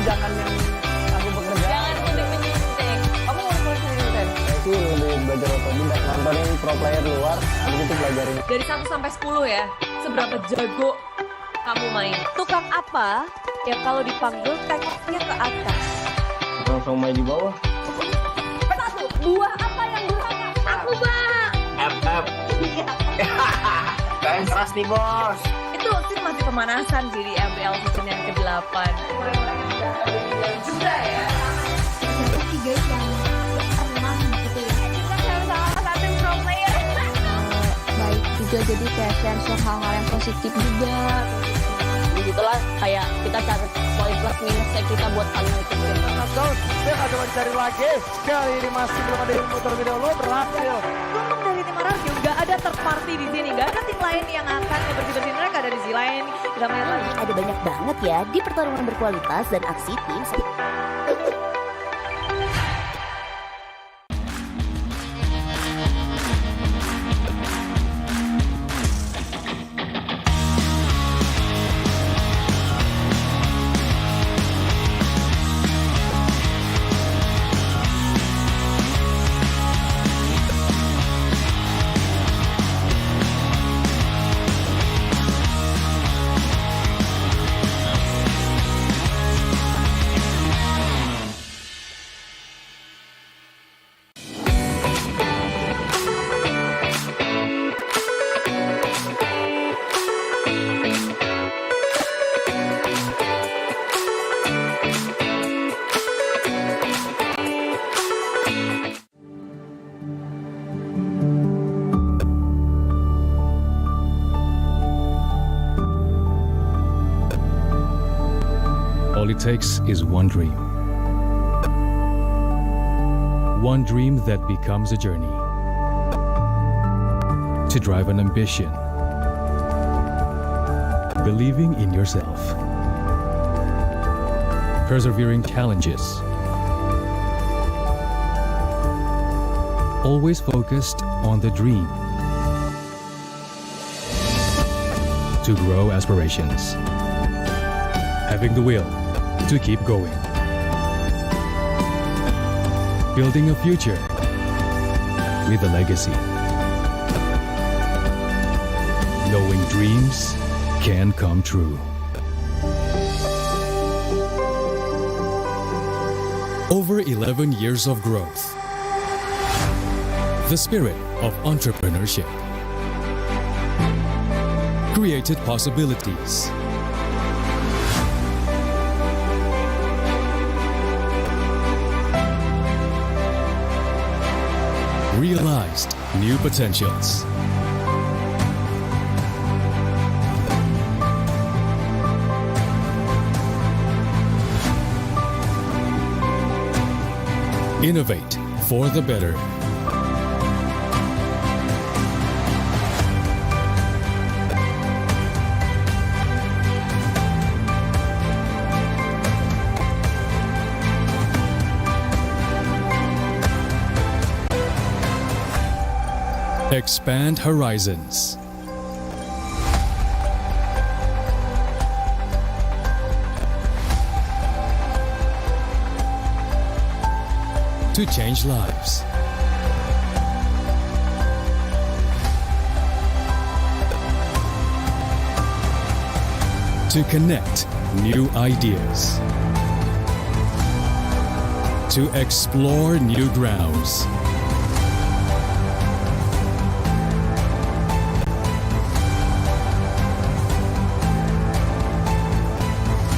Jangan yang aku bekerja. Jangan menyuntik. Kamu mau sendiri, Sen? Saya sih lebih belajar otodidak, nontonin pro player luar, habis itu pelajarin. Dari 1 sampai 10 ya, seberapa jago kamu main? Tukang apa yang kalau dipanggil tengoknya ke atas? Langsung main di bawah. Satu, buah apa yang durhaka? Aku, Bang. FF. Kalian keras nih, Bos. Itu sih masih pemanasan sih di MPL season yang ke-8. Juga ya. Tiga yang pernah gitu ya. Kita harus salah satu pro player. Baik juga jadi kayak share hal-hal yang positif juga. Begitulah kayak kita cari poin plus minusnya kita buat saling ngikutin. Knockdown, dia akan coba cari lagi. Kali ini masih belum ada yang muter video lo berhasil. Untung dari tim Ararjo nggak ada third party di sini, nggak ada tim lain yang akan bersih-bersih mereka dari sisi lain. Kita main lagi. Ada banyak banget ya di pertarungan berkualitas dan aksi tim. All it takes is one dream. One dream that becomes a journey. To drive an ambition. Believing in yourself. Persevering challenges. Always focused on the dream. To grow aspirations. Having the will to keep going. Building a future with a legacy. Knowing dreams can come true. Over 11 years of growth. The spirit of entrepreneurship. Created possibilities. Realized new potentials. Innovate for the better. Expand horizons. To change lives. To connect new ideas. To explore new grounds.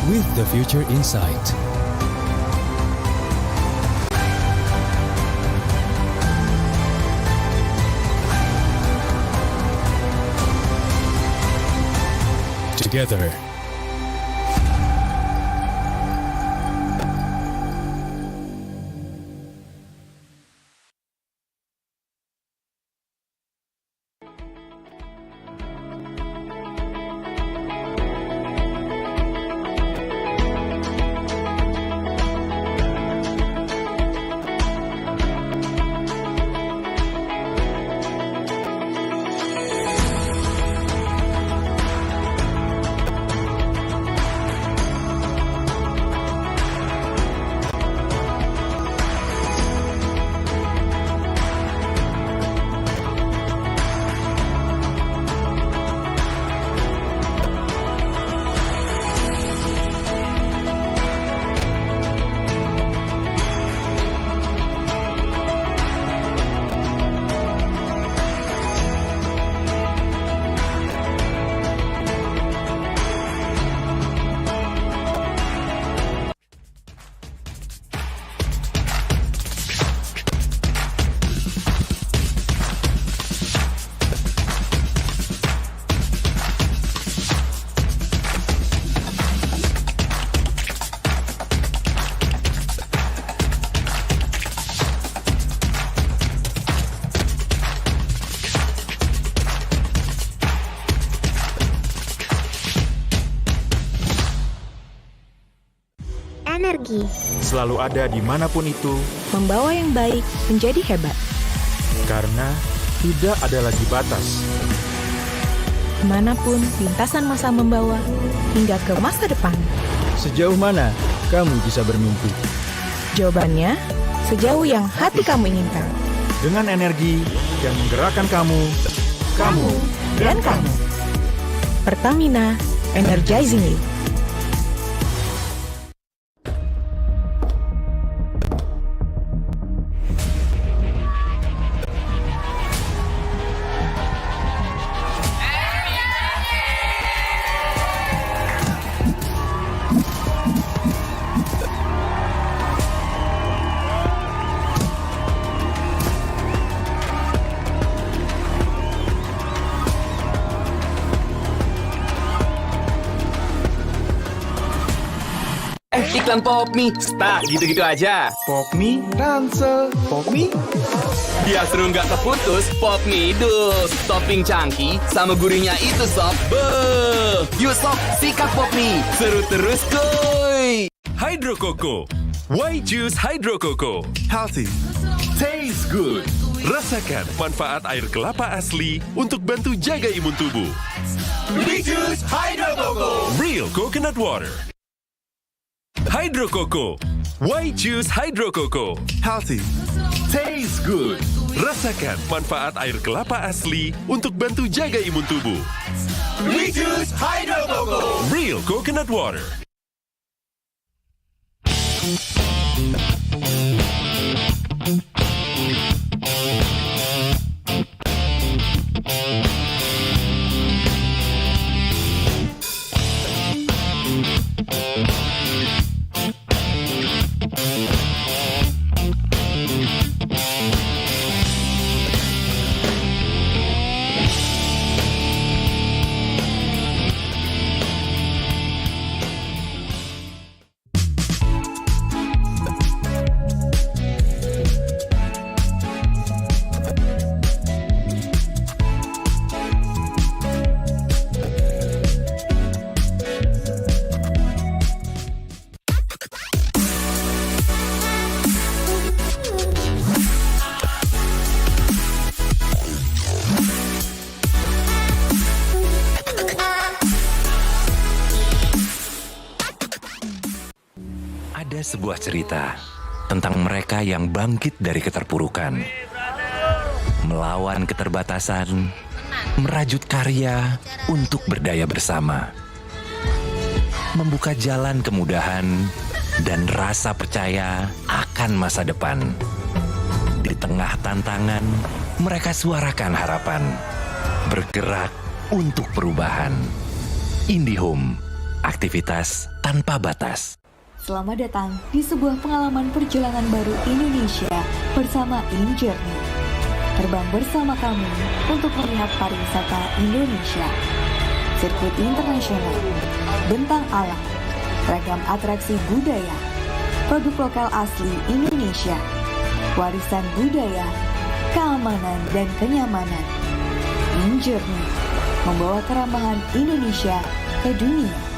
With the future in sight. Together, energi. Selalu ada dimanapun itu, Membawa yang baik menjadi hebat. karena tidak ada lagi batas. Kemanapun lintasan masa membawa, hingga ke masa depan. Sejauh mana kamu bisa bermimpi? Jawabannya, sejauh yang hati kamu inginkan. Dengan energi yang menggerakkan kamu Dan kamu. Pertamina, energizing you. Iklan pop mie, stuck gitu-gitu aja. Pop mie, ransel, pop mie. Biar seru nggak keputus, pop mie dus. Topping cangki sama gurihnya itu sob. Beuh. Yuk sob, sikat pop mie. Seru terus kuy. Hydro Coco. Why choose Hydro Coco? Healthy. Taste good. Rasakan manfaat air kelapa asli untuk bantu jaga imun tubuh. We choose Hydro Coco. Real coconut water. Hydro Coco. Why choose Hydro Coco? Healthy. Taste good. Rasakan manfaat air kelapa asli untuk bantu jaga imun tubuh. We choose Hydro Coco. Real coconut water. Ada sebuah cerita tentang mereka yang bangkit dari keterpurukan, melawan keterbatasan, merajut karya untuk berdaya bersama, membuka jalan kemudahan dan rasa percaya akan masa depan. Di tengah tantangan, mereka suarakan harapan, bergerak untuk perubahan. IndiHome, aktivitas tanpa batas. Selamat datang di sebuah pengalaman perjalanan baru Indonesia bersama InJourney. Terbang bersama kami untuk melihat pariwisata Indonesia. Sirkuit internasional, bentang alam, ragam atraksi budaya, produk lokal asli Indonesia, warisan budaya, keamanan dan kenyamanan. InJourney membawa keramahan Indonesia ke dunia.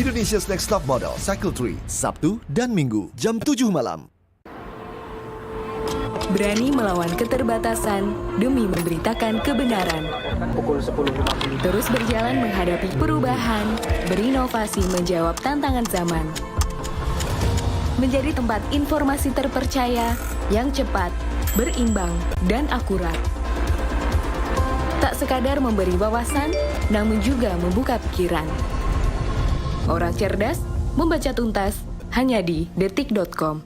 Indonesia's Next Top Model Cycle 3, Sabtu dan Minggu, jam 7 malam. Berani melawan keterbatasan demi memberitakan kebenaran. Terus berjalan menghadapi perubahan, berinovasi menjawab tantangan zaman. menjadi tempat informasi terpercaya yang cepat, berimbang, dan akurat. Tak sekadar memberi wawasan, namun juga membuka pikiran. Orang cerdas membaca tuntas hanya di detik.com.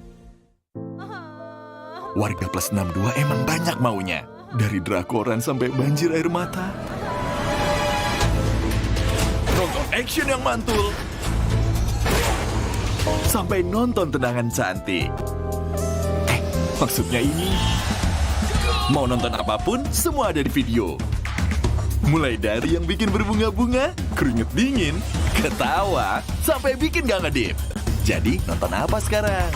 Warga plus 62 emang banyak maunya. Dari drakoran sampai banjir air mata. Nonton action yang mantul. Sampai nonton tendangan cantik. Maksudnya ini, mau nonton apapun, semua ada di video. Mulai dari yang bikin berbunga-bunga, keringet dingin, ketawa, sampai bikin gak ngedip. Jadi nonton apa sekarang?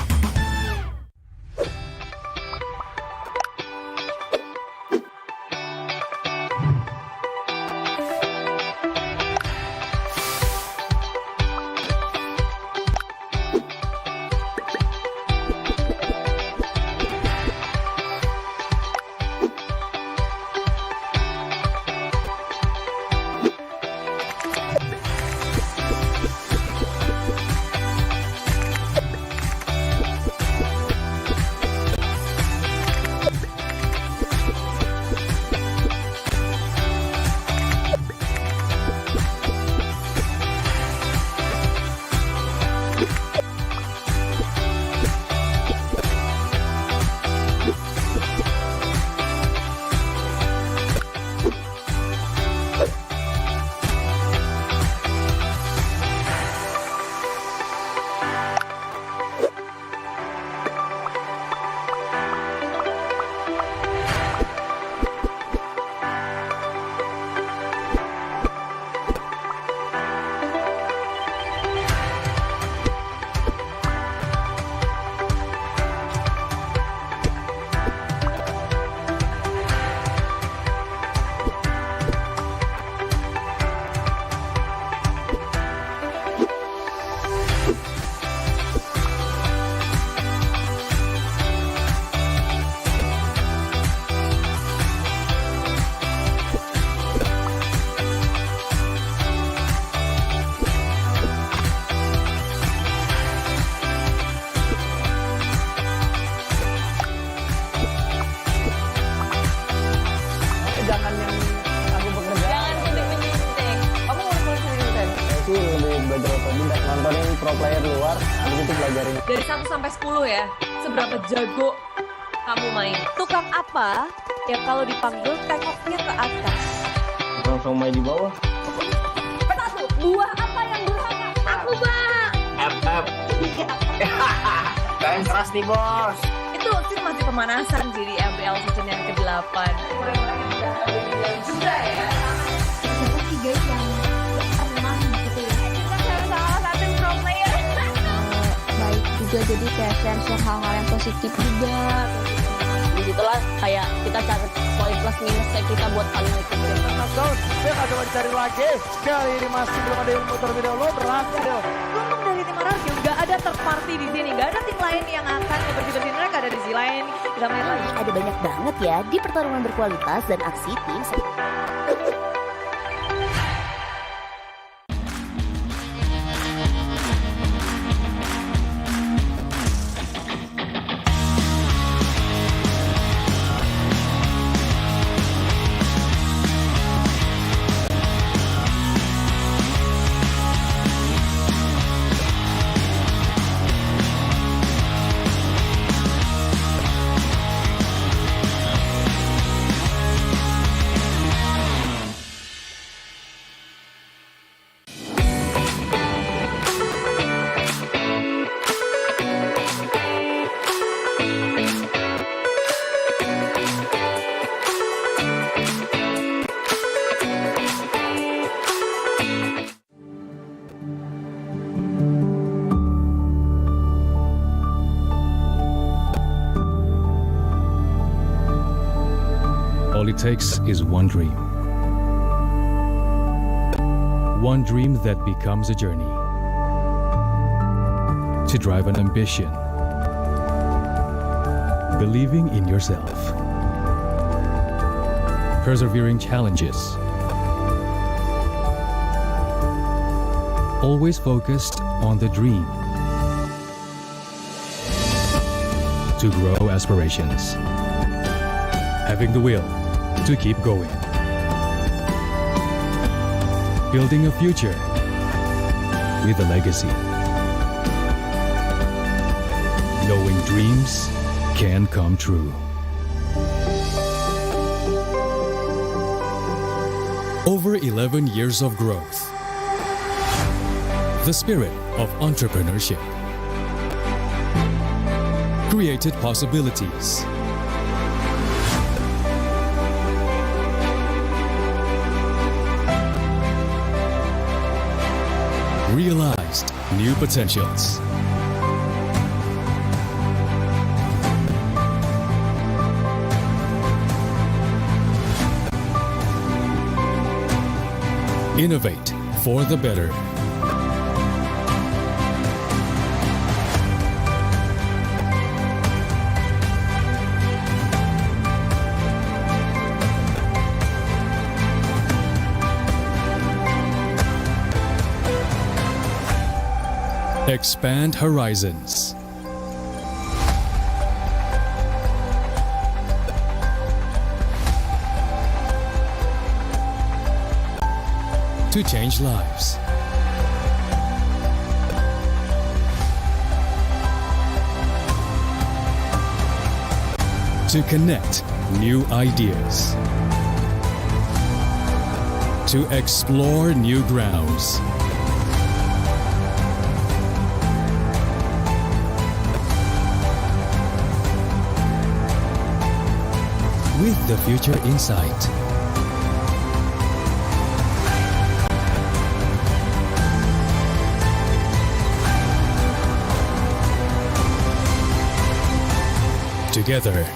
Nontonin pro player luar, habis itu pelajarin. Dari 1 sampai 10 ya, seberapa jago kamu main? Tukang apa yang kalau dipanggil tengoknya ke atas? Langsung main di bawah. Satu, buah apa yang durhaka? Aku, Bang. FF. Kalian keras nih, Bos. Itu sih masih pemanasan sih di MPL season yang ke-8. Juga ya. Siapa sih guys yang pernah gitu ya? Kita harus salah satu pro player. Baik juga, jadi kayak share hal-hal yang positif juga. Disitulah kayak kita cari poin plus minusnya kita buat saling ngikutin. Knockdown, dia nggak coba dicari lagi. Kali ini masih belum ada yang muter video lo, berhasil. Untung dari tim Ararkio nggak ada third party di sini, nggak ada tim lain yang akan bersih-bersih, mereka ada di sisi lain. Kita main lagi. Ada banyak banget ya di pertarungan berkualitas dan aksi tim. All it takes is one dream. One dream that becomes a journey. To drive an ambition. Believing in yourself. Persevering challenges. Always focused on the dream. to grow aspirations. Having the will to keep going. Building a future with a legacy. Knowing dreams can come true. Over 11 years of growth. The spirit of entrepreneurship created possibilities. Realized new potentials. Innovate for the better. Expand horizons. To change lives. To connect new ideas. To explore new grounds. With the future in sight. Together.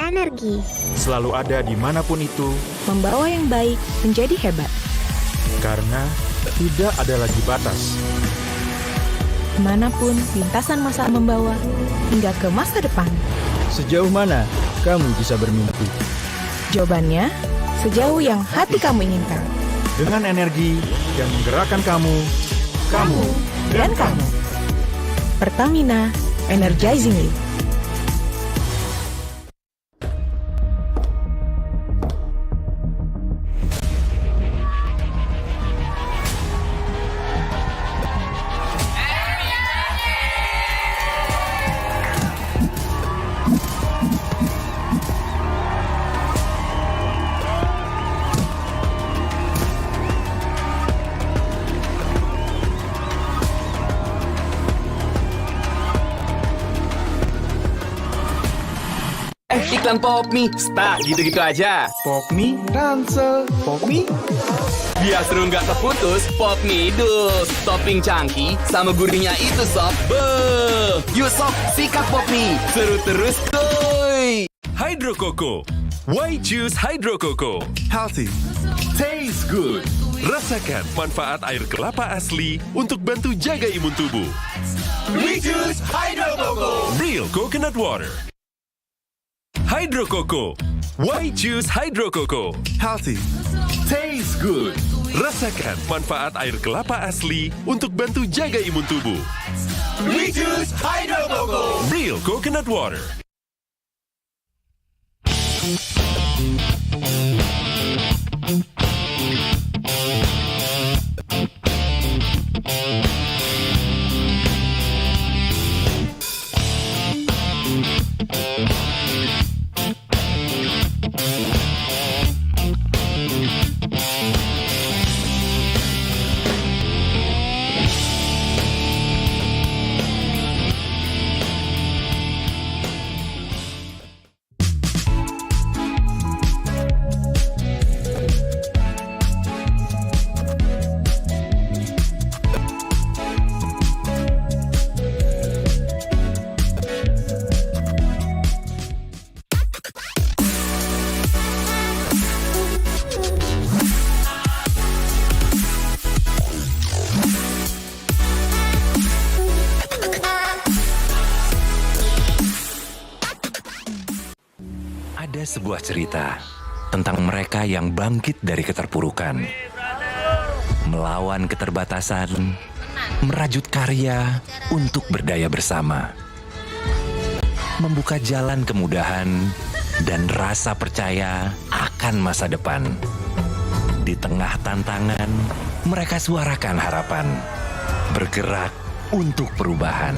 Energi. Selalu ada dimanapun itu. Membawa yang baik menjadi hebat. Karena tidak ada lagi batas. Kemanapun lintasan masa membawa, hingga ke masa depan. Sejauh mana kamu bisa bermimpi? Jawabannya, sejauh yang hati kamu inginkan. Dengan energi yang menggerakkan kamu, dan kamu. Pertamina, energizing you. Iklan Pop Mie, start gitu-gitu aja. Pop Mie, Ransel, Pop Mie. Biar seru nggak terputus, Pop Mie dus. Topping cangki sama gurihnya itu sob. Beuh. Yuk sob, sikat Pop Mie. Seru terus kuy. Hydro Coco. Why choose Hydro Coco? Healthy, taste good. Rasakan manfaat air kelapa asli untuk bantu jaga imun tubuh. We choose Hydro Coco. Real coconut water. Hydro Coco. Why choose Hydro Coco? Healthy. Taste good. Rasakan manfaat air kelapa asli untuk bantu jaga imun tubuh. We choose Hydro Coco. Real coconut water. Ada sebuah cerita tentang mereka yang bangkit dari keterpurukan, melawan keterbatasan, merajut karya untuk berdaya bersama, membuka jalan kemudahan dan rasa percaya akan masa depan. Di tengah tantangan, mereka suarakan harapan, bergerak untuk perubahan.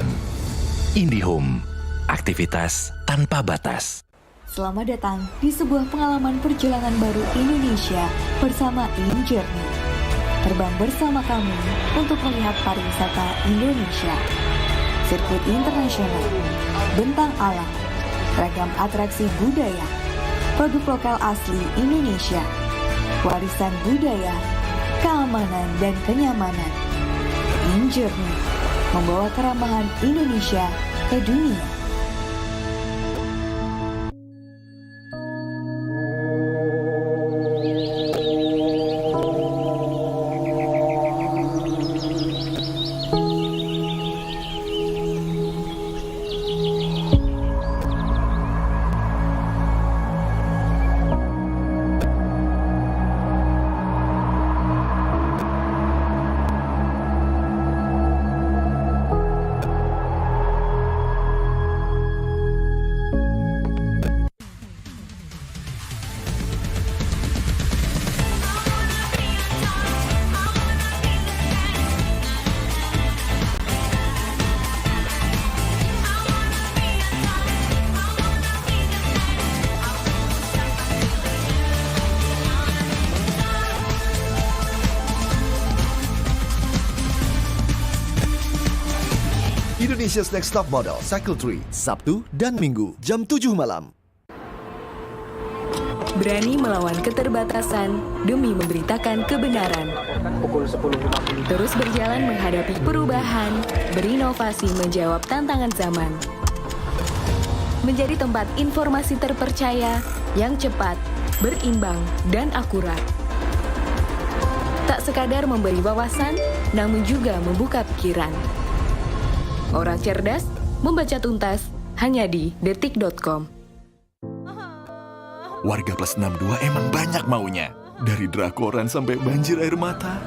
IndiHome, aktivitas tanpa batas. Selamat datang di sebuah pengalaman perjalanan baru Indonesia bersama InJourney. Terbang bersama kami untuk melihat pariwisata Indonesia. Sirkuit internasional, bentang alam, ragam atraksi budaya, produk lokal asli Indonesia, warisan budaya, keamanan dan kenyamanan. InJourney membawa keramahan Indonesia ke dunia. Indonesia's Next Top Model Cycle 3, Sabtu dan Minggu, jam 7 malam. Berani melawan keterbatasan demi memberitakan kebenaran. Terus berjalan menghadapi perubahan, berinovasi menjawab tantangan zaman. Menjadi tempat informasi terpercaya yang cepat, berimbang, dan akurat. Tak sekadar memberi wawasan, namun juga membuka pikiran. Orang cerdas membaca tuntas hanya di detik.com. Warga plus 62 emang banyak maunya. Dari drakoran sampai banjir air mata.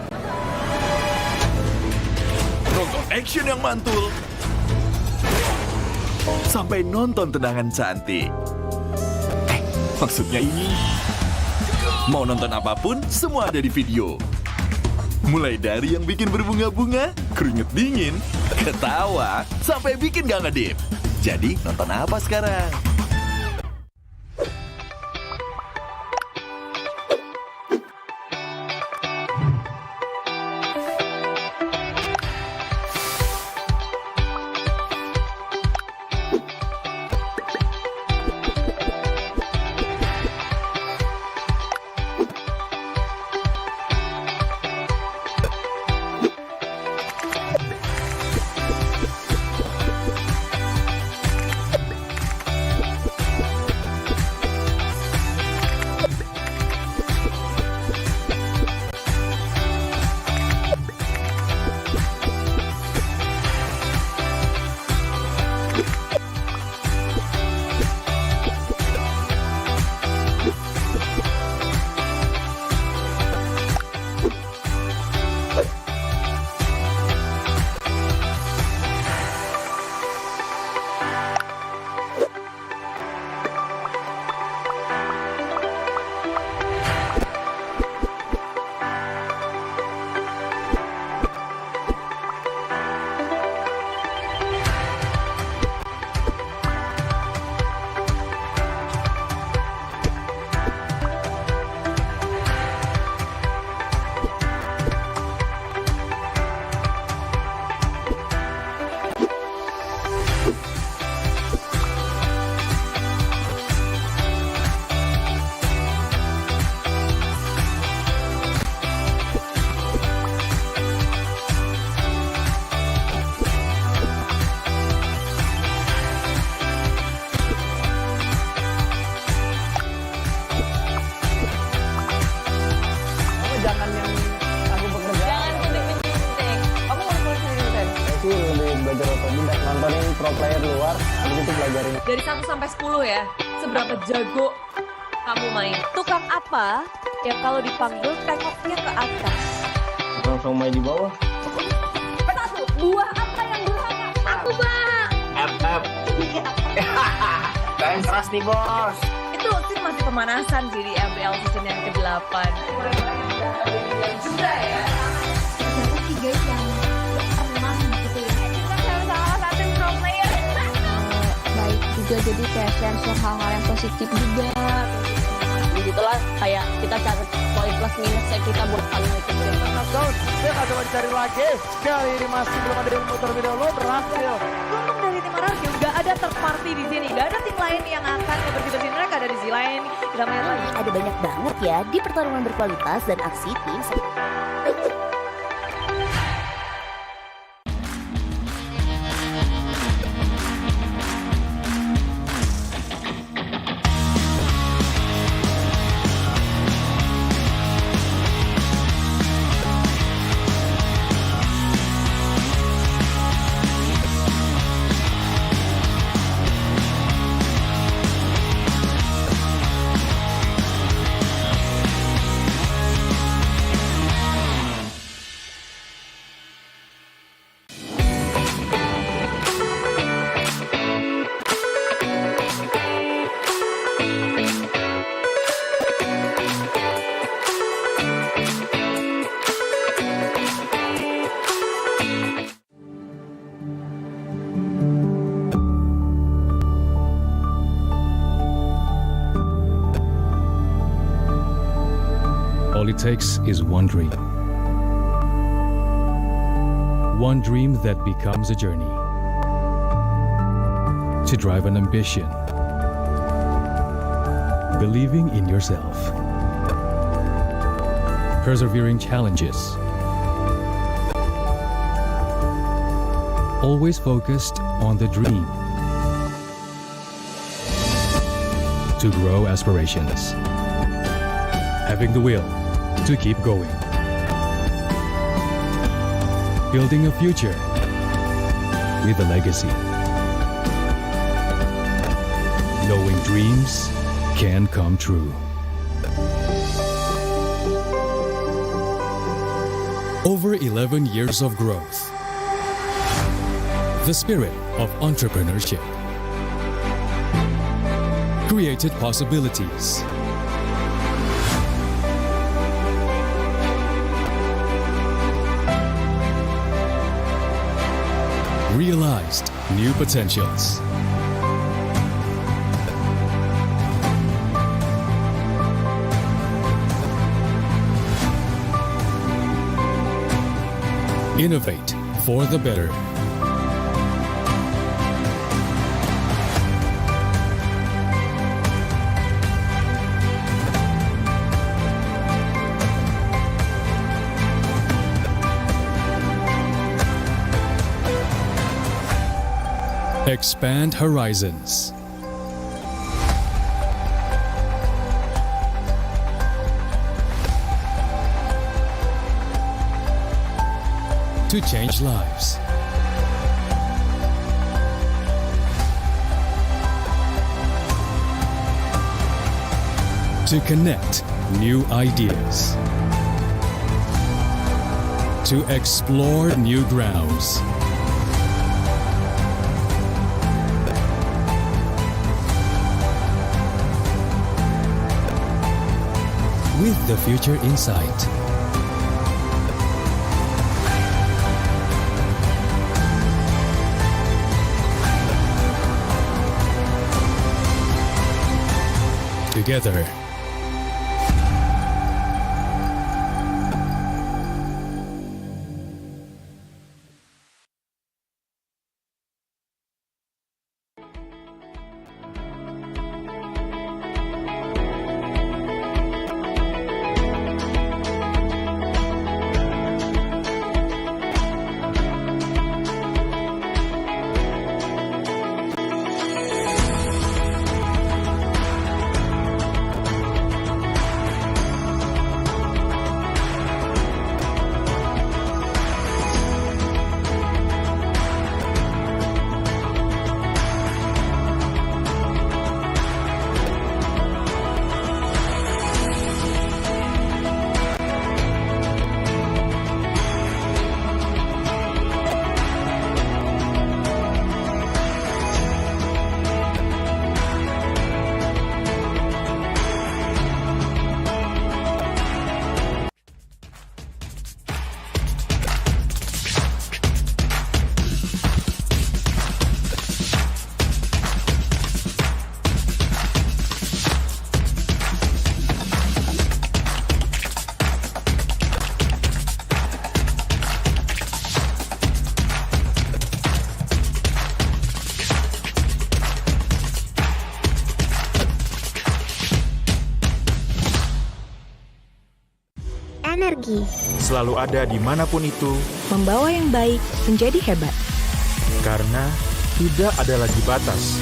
Nonton action yang mantul. Sampai nonton tendangan cantik. Maksudnya ini. Mau nonton apapun, semua ada di video. Mulai dari yang bikin berbunga-bunga, keringet dingin, ketawa, sampai bikin gak ngedip. Jadi nonton apa sekarang? kebanyakan yang aku bekerja. Jangan penting-penting. Kamu ngulik-ngulik sendiri, Ben? Saya sih lebih belajar otodidak, nontonin pro player luar, habis itu pelajarin. Dari 1 sampai 10 ya, seberapa jago kamu main? Tukang apa yang kalau dipanggil tengoknya ke atas? Tukang somai di bawah. Satu, buah apa yang durhaka? Aku, Bang. FF. Kalian keras nih, bos. Itu sih masih pemanasan sih di MPL season yang ke-8. Juga ya. Siapa sih guys yang pernah gitu ya? Kita salah satu pro player. Baik juga, jadi kayak share hal-hal yang positif juga. Begitulah kayak kita cari poin plus minusnya kita buat saling ngikutin. Knockdown, dia kagak mencari lagi. Kali ini masih belum ada yang muter video lo berhasil. Untung dari tim Ararki udah ada third party di sini. Gak ada tim lain yang akan ngebersih-bersihin mereka dari sisi lain. Kita main lagi. Ada banyak banget ya di pertarungan berkualitas dan aksi tim. All it takes is one dream. One dream that becomes a journey. To drive an ambition. Believing in yourself. Persevering challenges. Always focused on the dream. To grow aspirations. Having the will to keep going. Building a future with a legacy. Knowing dreams can come true. Over 11 years of growth. The spirit of entrepreneurship. Created possibilities. Realized new potentials. Innovate for the better. Expand horizons. To change lives. To connect new ideas. To explore new grounds. With the future in sight. Together. lagi. Selalu ada dimanapun itu, Membawa yang baik menjadi hebat. karena tidak ada lagi batas.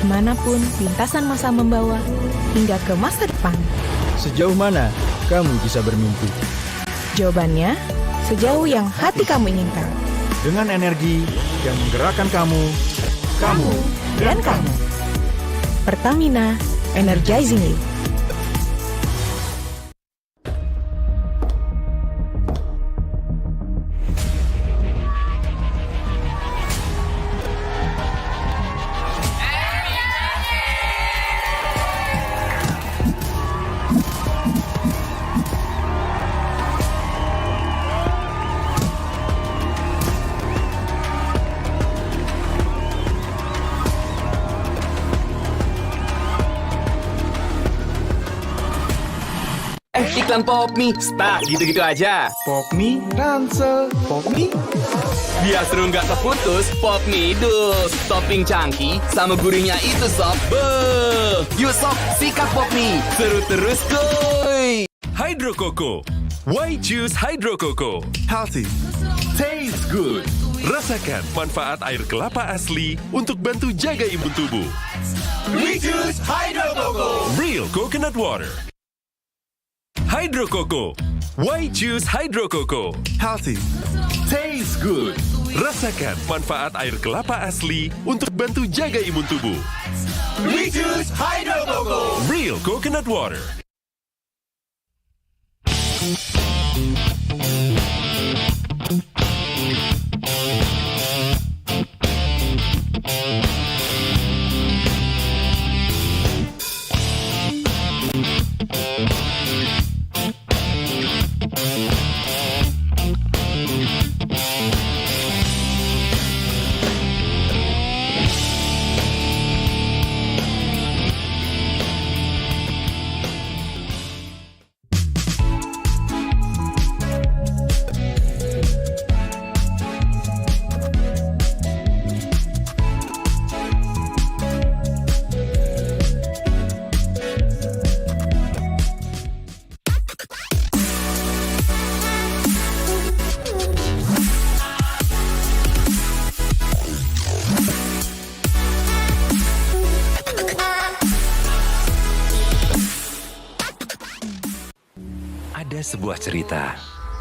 Kemanapun lintasan masa membawa, hingga ke masa depan. Sejauh mana kamu bisa bermimpi? Jawabannya, sejauh yang hati kamu inginkan. Dengan energi yang menggerakkan kamu, Dan kamu. Pertamina, energizing you. Iklan Popmi, start gitu-gitu aja. Popmi, Ransel, Popmi. Biar seru nggak terputus, Popmi dus. Topping cangki sama gurihnya itu sob. Beuh. Yuk sob, sikat Popmi. Seru terus kuy. Hydro Coco. Why choose Hydro Coco? Healthy. Taste good. Rasakan manfaat air kelapa asli untuk bantu jaga imun tubuh. We choose Hydro Coco. Real coconut water. Hydro Coco. Why choose Hydro Coco? Healthy. Taste good. Rasakan manfaat air kelapa asli untuk bantu jaga imun tubuh. We choose Hydro Coco. Real coconut water. Ada sebuah cerita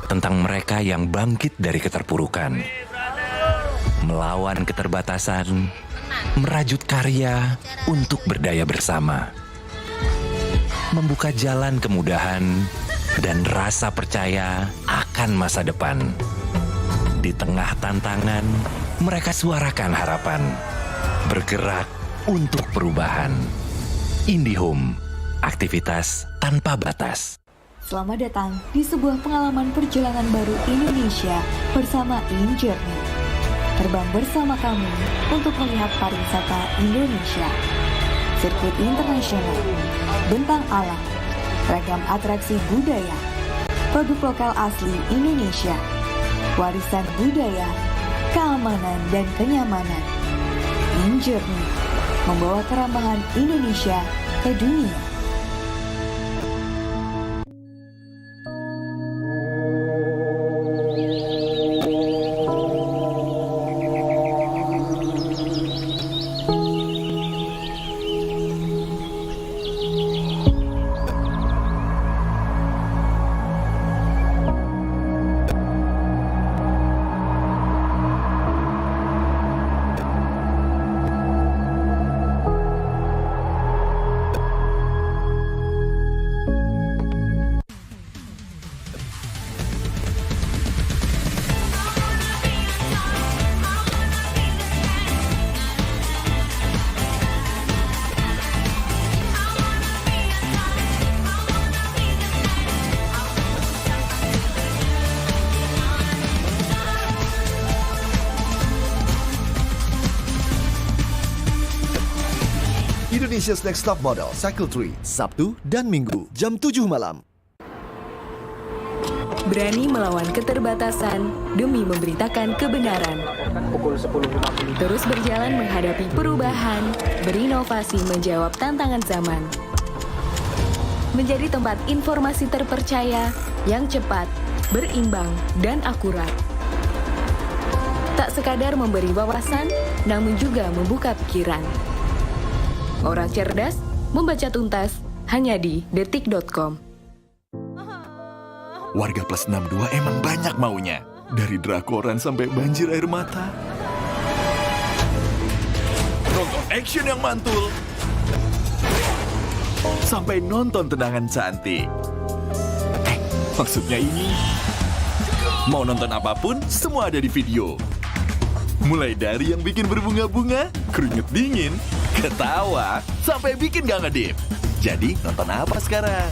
tentang mereka yang bangkit dari keterpurukan, melawan keterbatasan, merajut karya untuk berdaya bersama, membuka jalan kemudahan dan rasa percaya akan masa depan. Di tengah tantangan, mereka suarakan harapan, bergerak untuk perubahan. IndiHome, aktivitas tanpa batas. Selamat datang di sebuah pengalaman perjalanan baru Indonesia bersama InJourney. Terbang bersama kami untuk melihat pariwisata Indonesia. Sirkuit internasional, bentang alam, ragam atraksi budaya, produk lokal asli Indonesia, warisan budaya, keamanan dan kenyamanan. InJourney membawa keramahan Indonesia ke dunia. Indonesia's Next Top Model Cycle 3, Sabtu dan Minggu, jam 7 malam. Berani melawan keterbatasan demi memberitakan kebenaran. Terus berjalan menghadapi perubahan, berinovasi menjawab tantangan zaman. menjadi tempat informasi terpercaya yang cepat, berimbang, dan akurat. Tak sekadar memberi wawasan, namun juga membuka pikiran. Orang cerdas membaca tuntas hanya di detik.com. Warga plus 62 emang banyak maunya. Dari drakoran sampai banjir air mata. Nonton action yang mantul. Sampai nonton tendangan cantik. Maksudnya ini, mau nonton apapun, semua ada di video. Mulai dari yang bikin berbunga-bunga, keringet dingin, ketawa, sampai bikin gak ngedip. Jadi, nonton apa sekarang?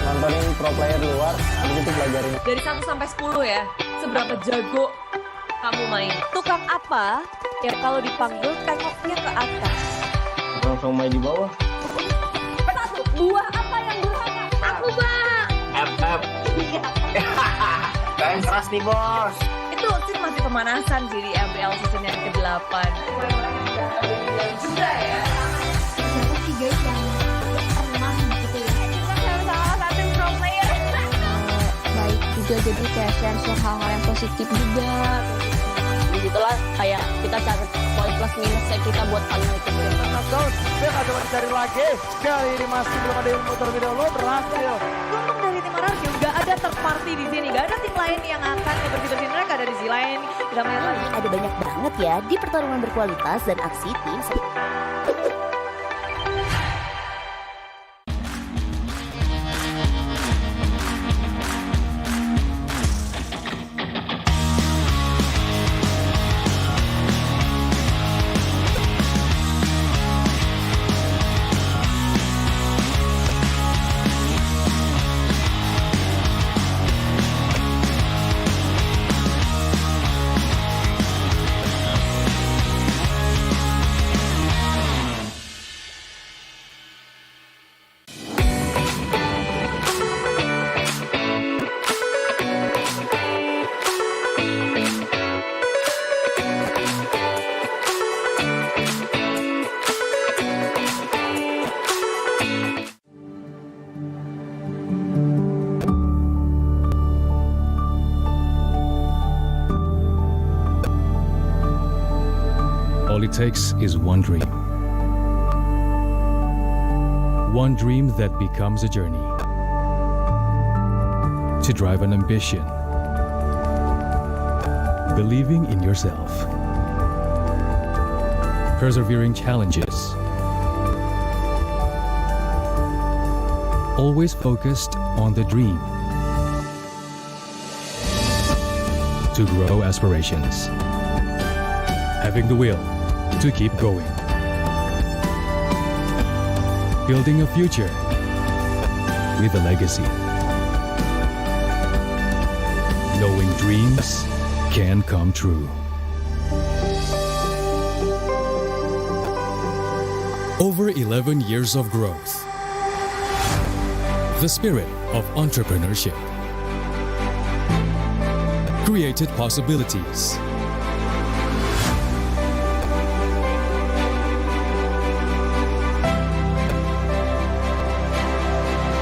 Nontonin pro player luar, habis itu pelajarin. Dari 1 sampai 10 ya, seberapa jago kamu main? Tukang apa yang kalau dipanggil tengoknya ke atas? Langsung main di bawah. Satu, buah apa yang durhaka? Aku, Bang. FF. Kayak keras nih, Bos. Itu sih masih pemanasan sih di MPL season yang ke-8. Juga ya. Siapa sih guys yang pernah gitu ya? Salah satu pro player. Baik juga, jadi kayak share hal-hal yang positif juga. Begitulah kayak kita cari poin plus minusnya kita buat paling itu. Knockdown, dia nggak coba dicari lagi. Kali ini masih belum ada yang muter video lo berhasil. Untung dari tim Anarchy nggak ada third party di sini, nggak ada tim lain yang akan bersih-bersih, mereka ada di sisi lain. Kita main lagi. Ada banyak banget ya di pertarungan berkualitas dan aksi tim. All it takes is one dream. One dream that becomes a journey. To drive an ambition. Believing in yourself. Persevering challenges. Always focused on the dream. to grow aspirations. Having the will to keep going. Building a future with a legacy. Knowing dreams can come true. Over 11 years of growth. The spirit of entrepreneurship created possibilities.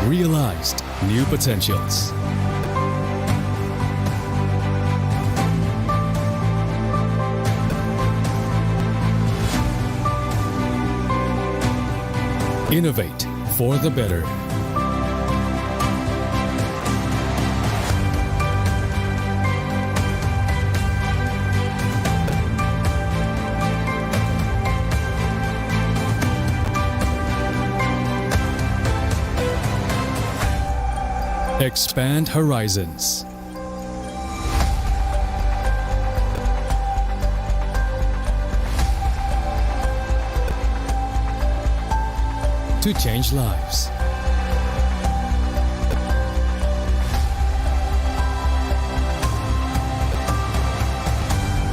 Realized new potentials. Innovate for the better. Expand horizons. To change lives.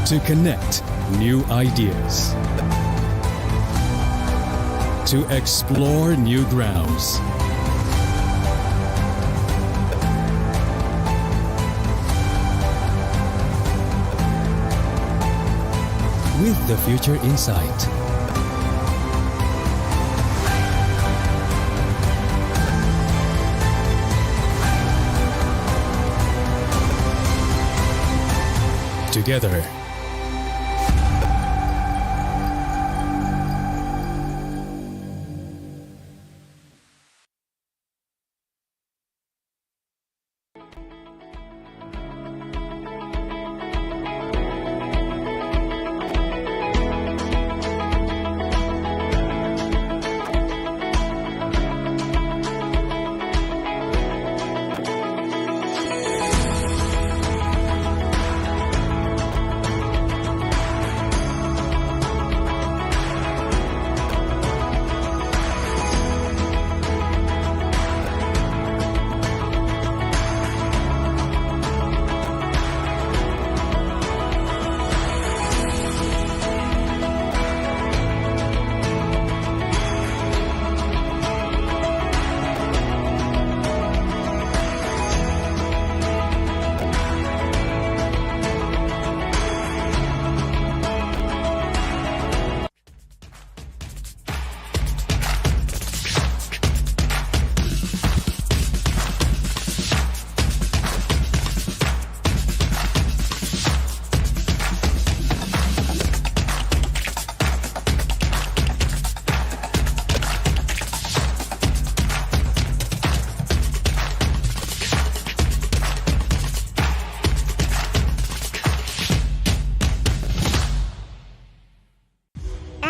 To connect new ideas. To explore new grounds. With the future in sight. Together.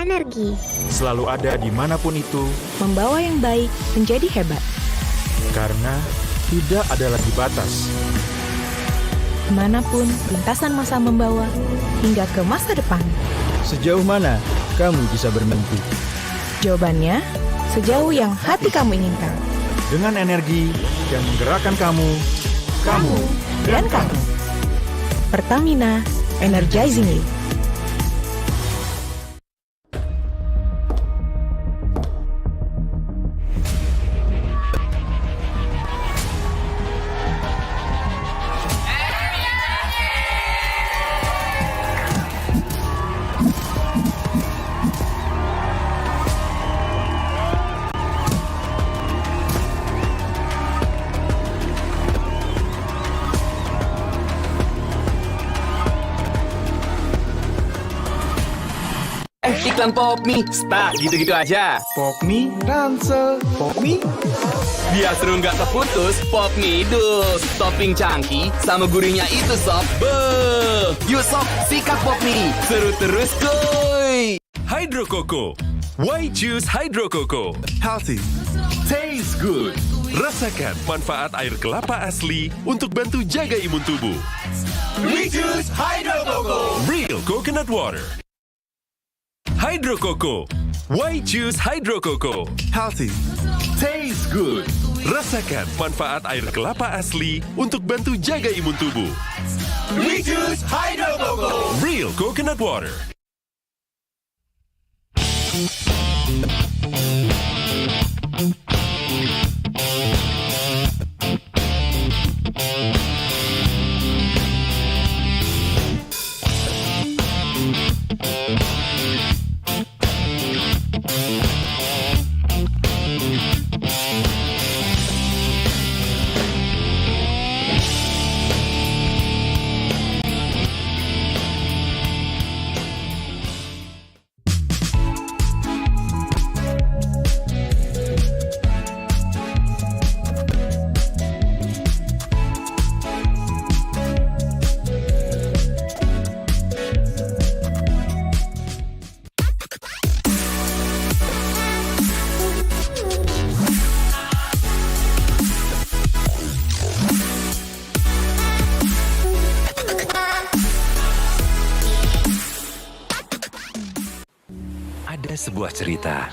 Energi. Selalu ada dimanapun itu. Membawa yang baik menjadi hebat. Karena tidak ada lagi batas. Kemanapun lintasan masa membawa, hingga ke masa depan. Sejauh mana kamu bisa bermimpi? Jawabannya, sejauh yang hati kamu inginkan. Dengan energi yang menggerakkan kamu, dan kamu. Pertamina, energizing you. Iklan Popmi, start gitu-gitu aja. Popmi, ransel, Popmi. Biar seru nggak terputus, Popmi dus. Topping cangki sama gurihnya itu sob. Beuh. Yuk sob, sikat Popmi. Seru terus kuy. Hydro Coco. Why choose Hydro Coco? Healthy. Taste good. Rasakan manfaat air kelapa asli untuk bantu jaga imun tubuh. We choose Hydro Coco. Real coconut water. Hydro Coco. Why choose Hydro Coco? Healthy. Taste good. Rasakan manfaat air kelapa asli untuk bantu jaga imun tubuh. We choose Hydro Coco. Real coconut water. Ada sebuah cerita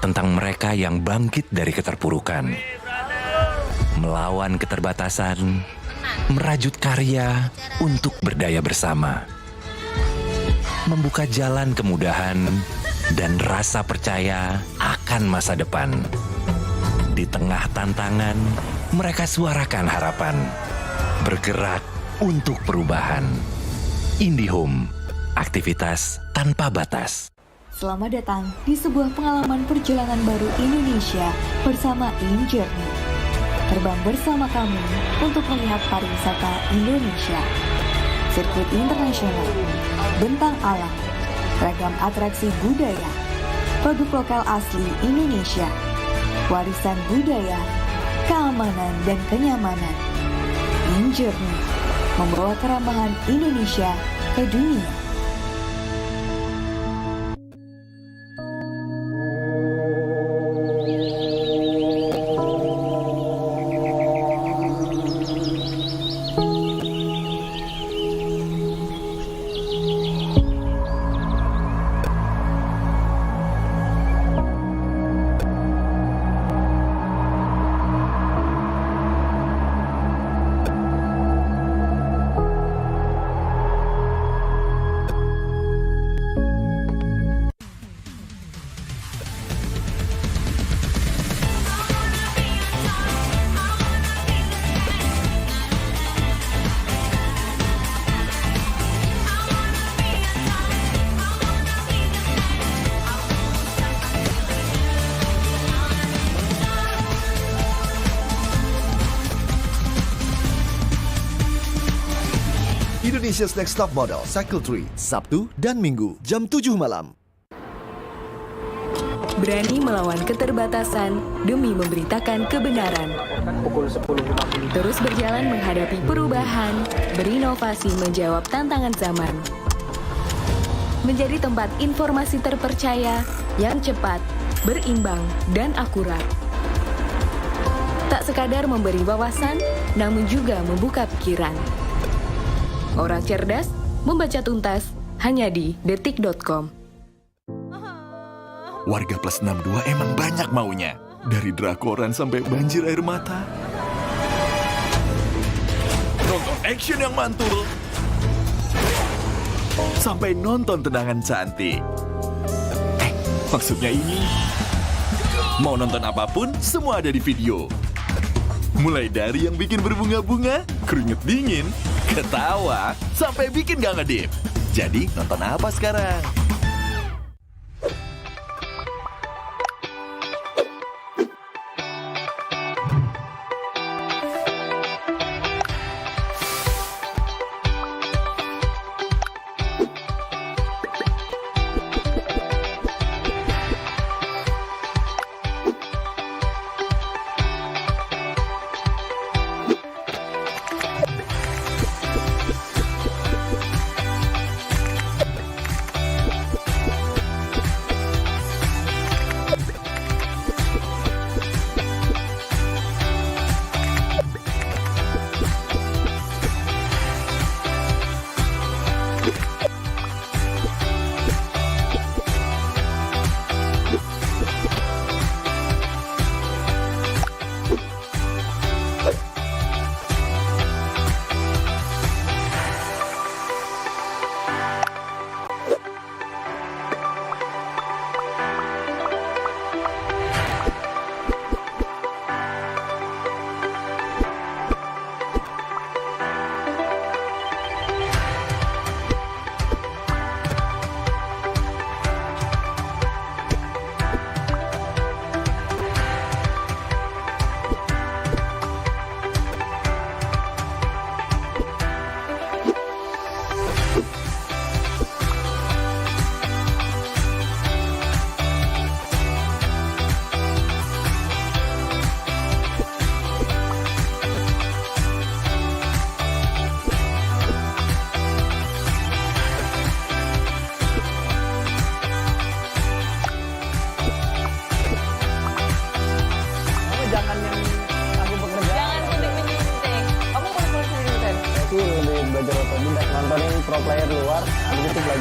tentang mereka yang bangkit dari keterpurukan, melawan keterbatasan, merajut karya untuk berdaya bersama, membuka jalan kemudahan dan rasa percaya akan masa depan. Di tengah tantangan, mereka suarakan harapan, bergerak untuk perubahan. IndiHome, aktivitas tanpa batas. Selamat datang di sebuah pengalaman perjalanan baru Indonesia bersama InJourney. Terbang bersama kami untuk melihat pariwisata Indonesia. Sirkuit internasional, bentang alam, ragam atraksi budaya, produk lokal asli Indonesia, warisan budaya, keamanan dan kenyamanan. InJourney membawa keramahan Indonesia ke dunia. Indonesia's Next Top Model Cycle 3, Sabtu dan Minggu, jam 7 malam. Berani melawan keterbatasan demi memberitakan kebenaran. Terus berjalan menghadapi perubahan, berinovasi menjawab tantangan zaman. Menjadi tempat informasi terpercaya yang cepat, berimbang, dan akurat. Tak sekadar memberi wawasan, namun juga membuka pikiran. Orang cerdas membaca tuntas hanya di detik.com. Warga plus 62 emang banyak maunya. Dari drakoran sampai banjir air mata. Nonton action yang mantul. Sampai nonton tendangan cantik. Maksudnya ini. Mau nonton apapun, semua ada di video. Mulai dari yang bikin berbunga-bunga, keringet dingin, ketawa, sampai bikin gak ngedip. Jadi nonton apa sekarang?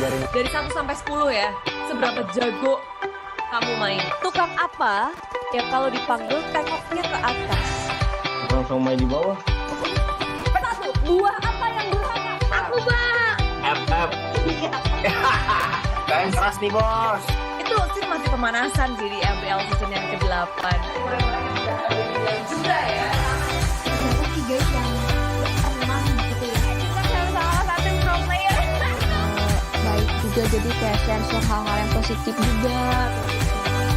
ngajarin. Dari 1 sampai 10 ya, seberapa jago kamu main? Tukang apa yang kalau dipanggil tengoknya ke atas? Langsung main di bawah. 1. Buah apa yang durhaka? Aku, Mbak. FF. Kain keras nih, Bos. Itu sih masih pemanasan sih di MPL season yang ke-8. Juga ya. Ternyata sih guys yang pernah gitu ya. Kita salah satu pro player. Baik juga, jadi kayak share hal-hal yang positif juga.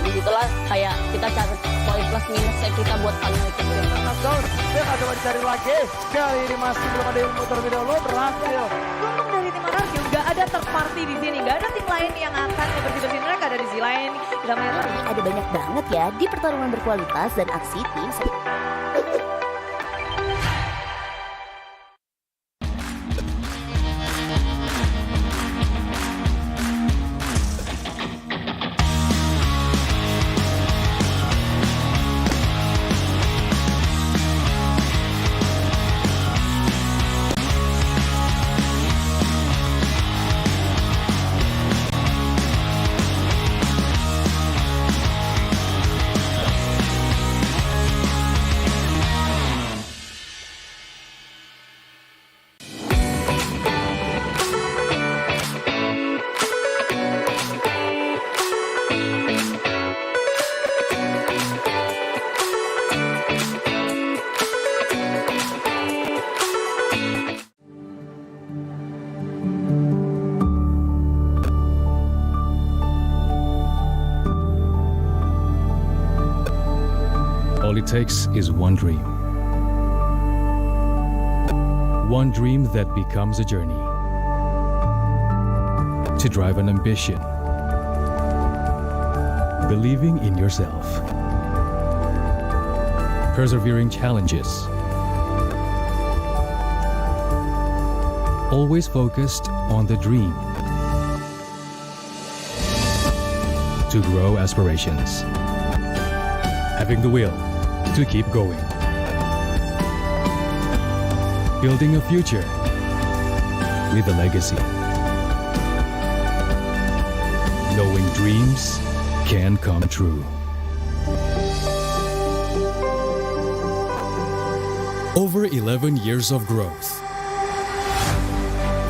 Disitulah kayak kita cari poin plus minusnya kita buat saling ngikutin. Knockdown, dia nggak coba dicari lagi. Kali ini masih belum ada yang muter video lo, berhasil. Untung dari tim Anarchy nggak ada third party di sini, nggak ada tim lain yang akan bersih-bersih, mereka ada di sisi lain. Tidak main lagi. Ada banyak banget ya di pertarungan berkualitas dan aksi tim. All it takes is one dream. One dream that becomes a journey. To drive an ambition. Believing in yourself. Persevering challenges. Always focused on the dream. To grow aspirations. Having the will to keep going. Building a future with a legacy. Knowing dreams can come true. Over 11 years of growth.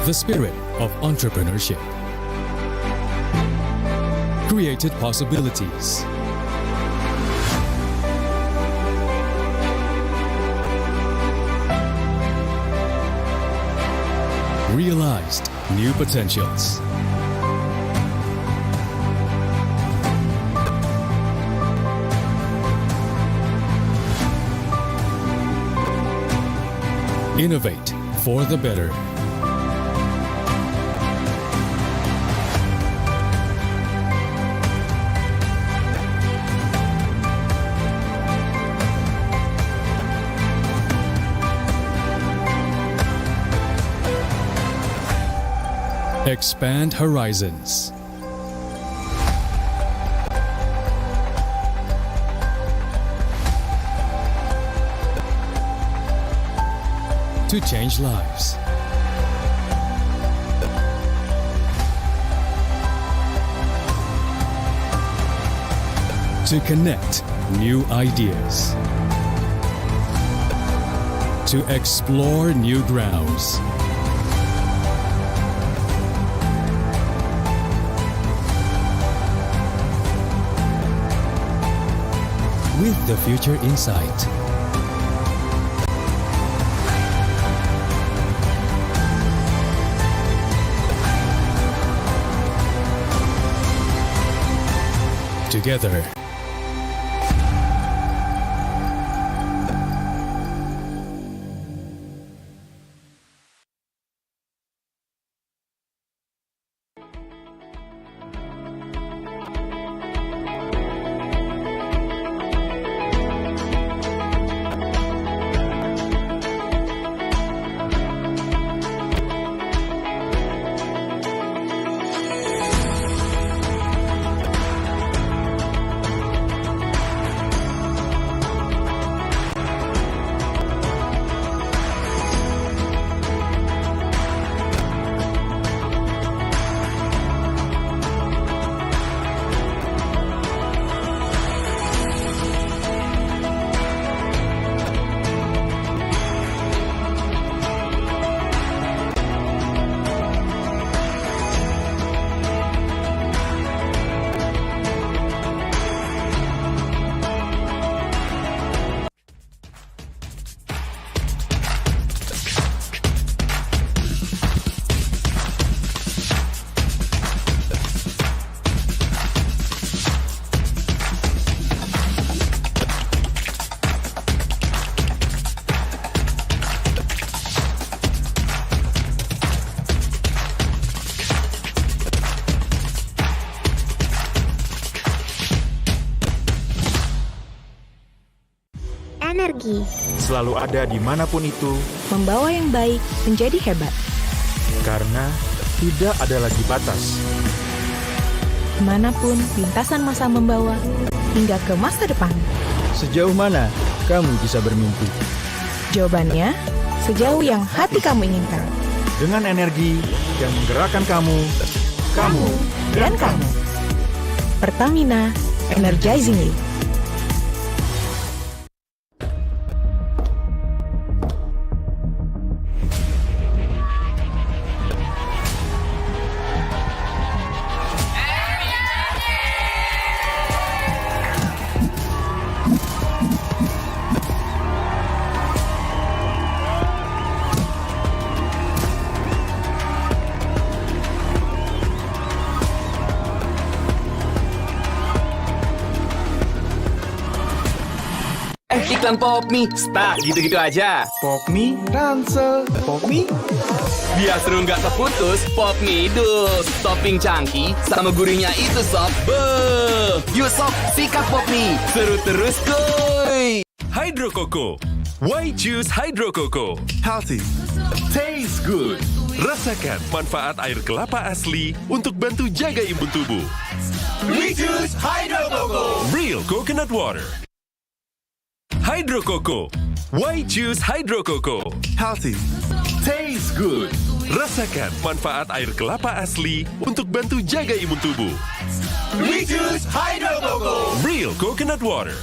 The spirit of entrepreneurship. Created possibilities. Realized new potentials. Innovate for the better. Expand horizons. To change lives. To connect new ideas. To explore new grounds. With the future in sight. Together. energi. Selalu ada dimanapun itu, Membawa yang baik menjadi hebat. karena tidak ada lagi batas. Kemanapun lintasan masa membawa, hingga ke masa depan. Sejauh mana kamu bisa bermimpi? Jawabannya, sejauh yang hati kamu inginkan. Dengan energi yang menggerakkan kamu Dan kamu. Pertamina, energizing you. Iklan Pop Mie, start gitu-gitu aja. Pop Mie, Ransel, Pop Mie. Biar seru nggak terputus, Pop Mie dus. Topping cangki sama gurihnya itu sob. Beuh. Yuk sob, sikat Pop Mie. Seru terus kuy. Hydro Coco. Why choose Hydro Coco? Healthy. Taste good. Rasakan manfaat air kelapa asli untuk bantu jaga imun tubuh. We choose Hydro Coco. Real coconut water. Hydro Coco. Why choose Hydro Coco? Healthy. Taste good. Rasakan manfaat air kelapa asli untuk bantu jaga imun tubuh. We choose Hydro Coco. Real coconut water.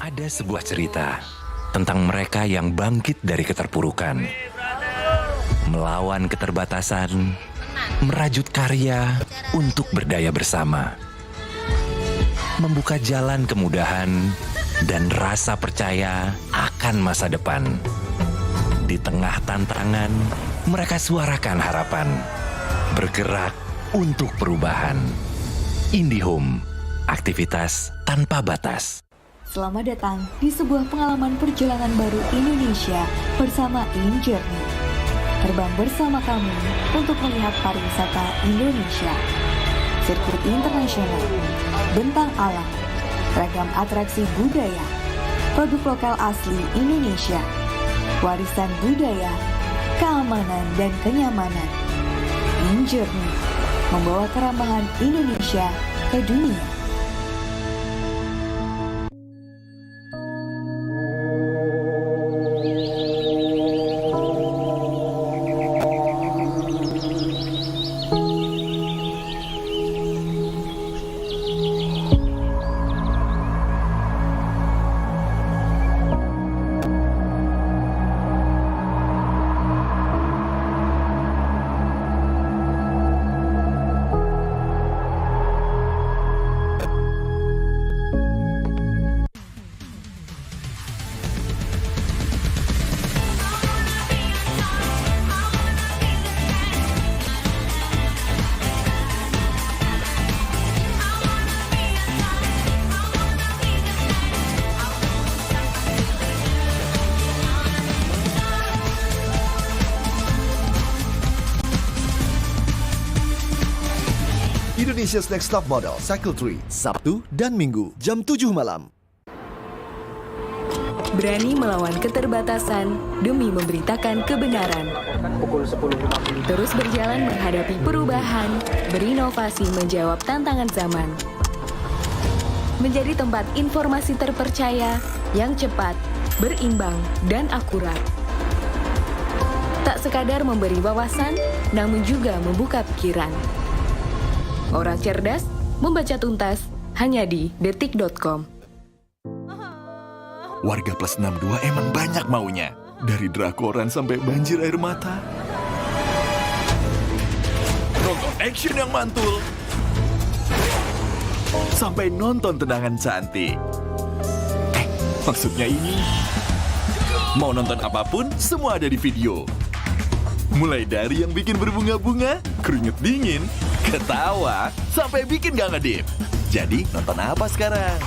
Ada sebuah cerita tentang mereka yang bangkit dari keterpurukan, melawan keterbatasan, merajut karya untuk berdaya bersama, membuka jalan kemudahan dan rasa percaya akan masa depan. Di tengah tantangan, mereka suarakan harapan, bergerak untuk perubahan. IndiHome, aktivitas tanpa batas. Selamat datang di sebuah pengalaman perjalanan baru Indonesia bersama InJourney. Terbang bersama kami untuk melihat pariwisata Indonesia. Sirkuit internasional, bentang alam, ragam atraksi budaya, produk lokal asli Indonesia, warisan budaya, keamanan dan kenyamanan. InJourney membawa keramahan Indonesia ke dunia. Indonesia's Next Top Model Cycle 3, Sabtu dan Minggu, jam 7 malam. Berani melawan keterbatasan demi memberitakan kebenaran. Pukul 10.50. Terus berjalan menghadapi perubahan, berinovasi menjawab tantangan zaman. menjadi tempat informasi terpercaya yang cepat, berimbang, dan akurat. Tak sekadar memberi wawasan, namun juga membuka pikiran. Orang cerdas membaca tuntas hanya di detik.com. Warga plus 62 emang banyak maunya. Dari drakoran sampai banjir air mata. Nonton action yang mantul. Sampai nonton tendangan cantik. Maksudnya ini. Mau nonton apapun, semua ada di video. Mulai dari yang bikin berbunga-bunga, keringet dingin, ketawa, sampai bikin gak ngedip. Jadi nonton apa sekarang?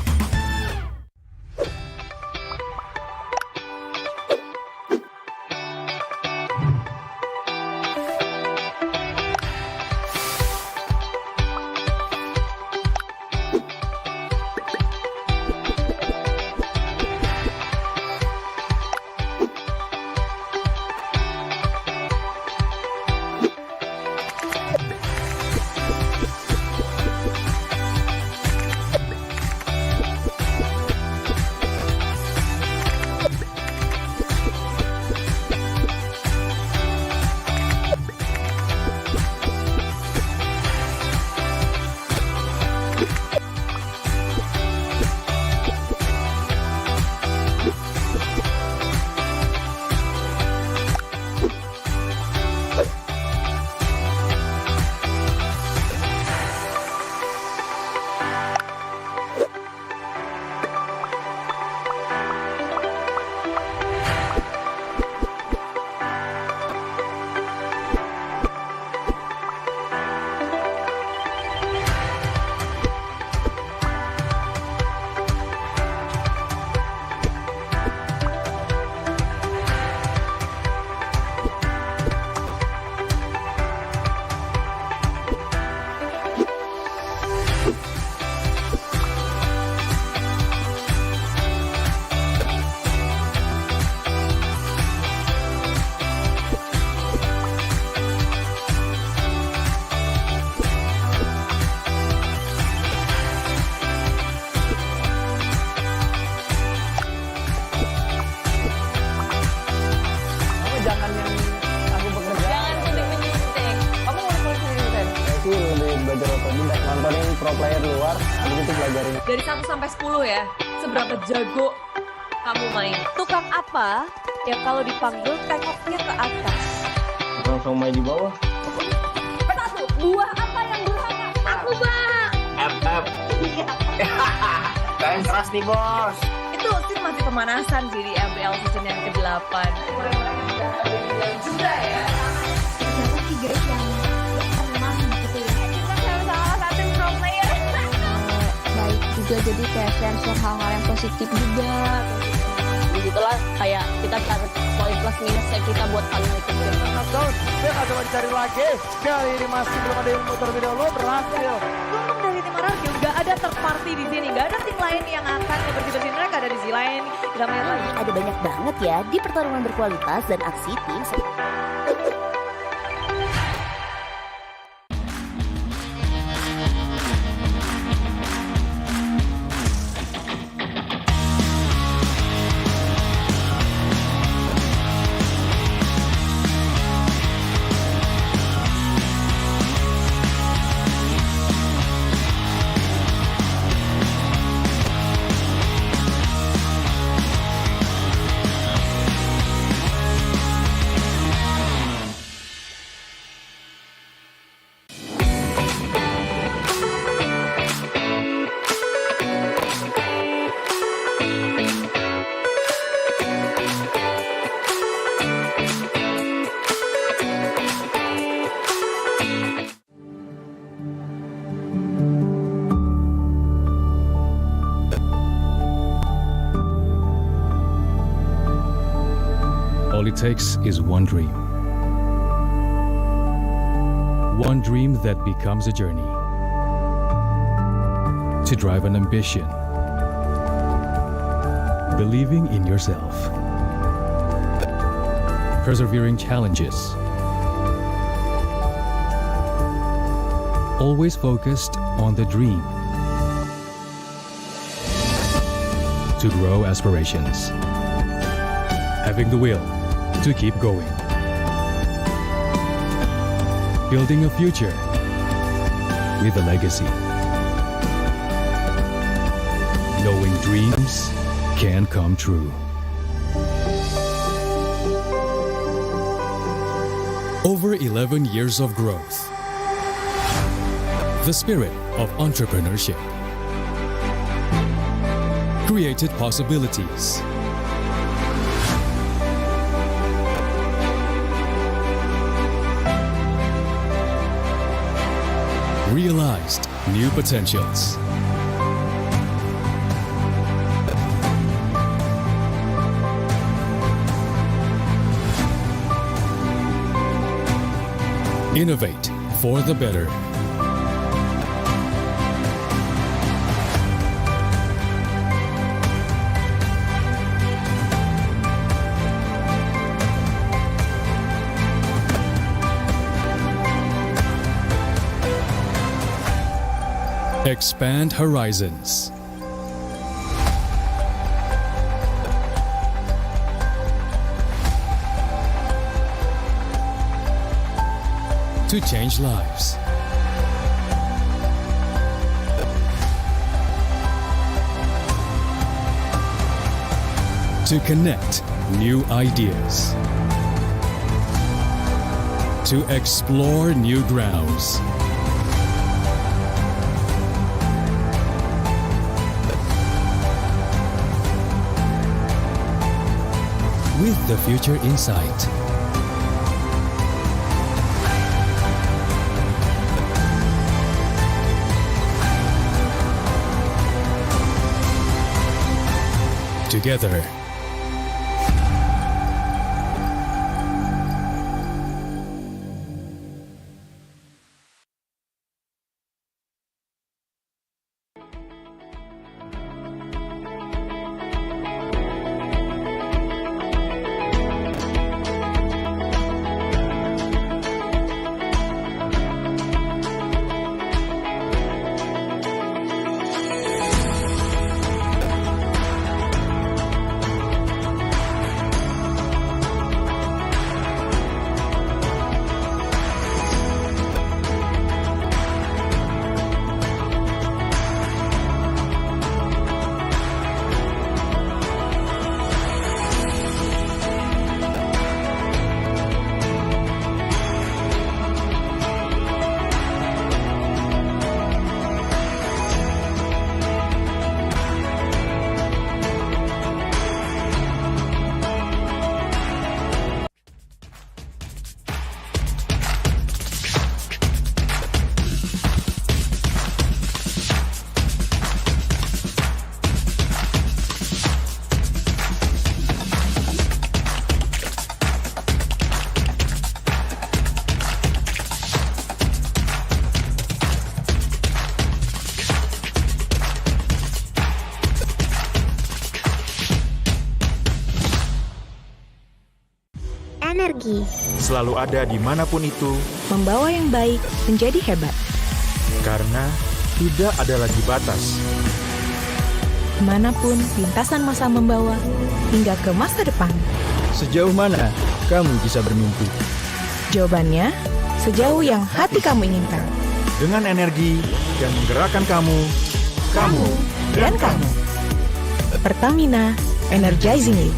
Nontonin pro player luar, habis itu pelajarin. Dari 1 sampai 10 ya, seberapa jago kamu main? Tukang apa yang kalau dipanggil tengoknya ke atas? Tukang somai di bawah. Satu, buah apa yang durhaka? Aku bang. FF. Kain keras nih bos. Itu sih masih pemanasan sih di MPL season yang ke-8. Juga ya. Siapa sih guys yang pernah gitu ya? Kita salah satu pro player. Baik juga, jadi kayak share hal-hal yang positif juga. Begitulah kayak kita cari poin plus minusnya kita buat kalian itu. Knockdown, dia nggak coba dicari lagi. Kali ini masih belum ada yang muter video lo berhasil. Untung dari tim Ararjo nggak ada third party di sini, nggak ada tim lain yang akan ngebersih-bersihin mereka. Ada di sisi lain, kita main lagi. Ada banyak banget ya di pertarungan berkualitas dan aksi tim. All it takes is one dream. One dream that becomes a journey. To drive an ambition. Believing in yourself. Persevering challenges. Always focused on the dream. to grow aspirations. Having the will to keep going. Building a future with a legacy. Knowing dreams can come true. Over 11 years of growth. The spirit of entrepreneurship. Created possibilities. Realized new potentials. Innovate for the better. Expand horizons. To change lives. To connect new ideas. To explore new grounds. With the future in sight. Together. Energi. Selalu ada dimanapun itu. Membawa yang baik menjadi hebat. Karena tidak ada lagi batas. Kemanapun lintasan masa membawa, hingga ke masa depan. Sejauh mana kamu bisa bermimpi? Jawabannya, sejauh yang hati kamu inginkan. Dengan energi yang menggerakkan kamu dan kamu. Pertamina, energizing you.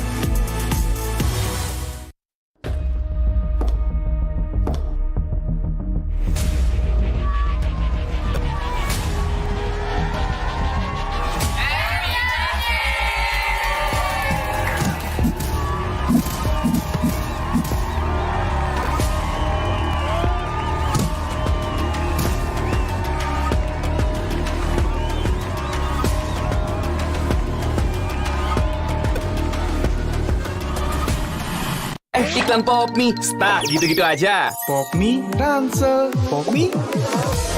Iklan Pop Mie, stuck gitu-gitu aja. Pop Mie, Ransel, Pop Mie.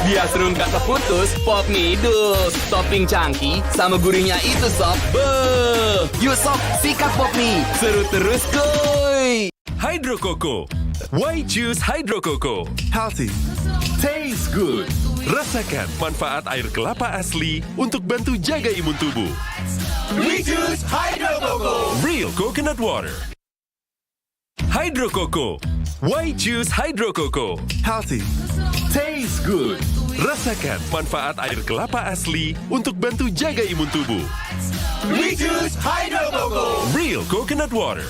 Biar seru nggak terputus, Pop Mie dus. Topping cangki sama gurihnya itu sob. Beuh. Yuk sob, sikat Pop Mie. Seru terus kuy. Hydro Coco. Why choose Hydro Coco? Healthy, taste good. Rasakan manfaat air kelapa asli untuk bantu jaga imun tubuh. We choose Hydro Coco. Real coconut water. Hydro Coco. Why choose Hydro Coco? Healthy. Tastes good. Rasakan manfaat air kelapa asli untuk bantu jaga imun tubuh. We choose Hydro Coco. Real coconut water.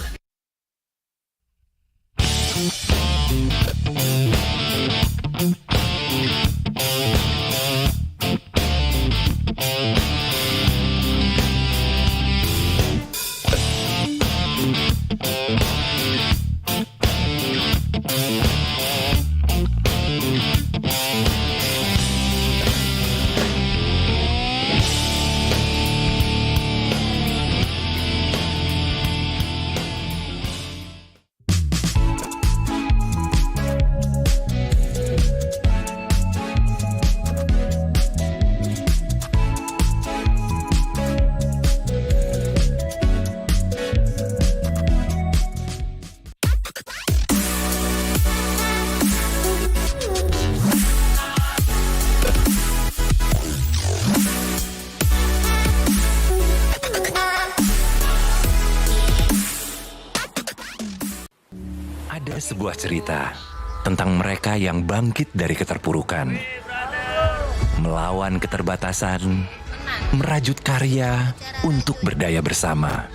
Ada sebuah cerita tentang mereka yang bangkit dari keterpurukan, melawan keterbatasan, merajut karya untuk berdaya bersama,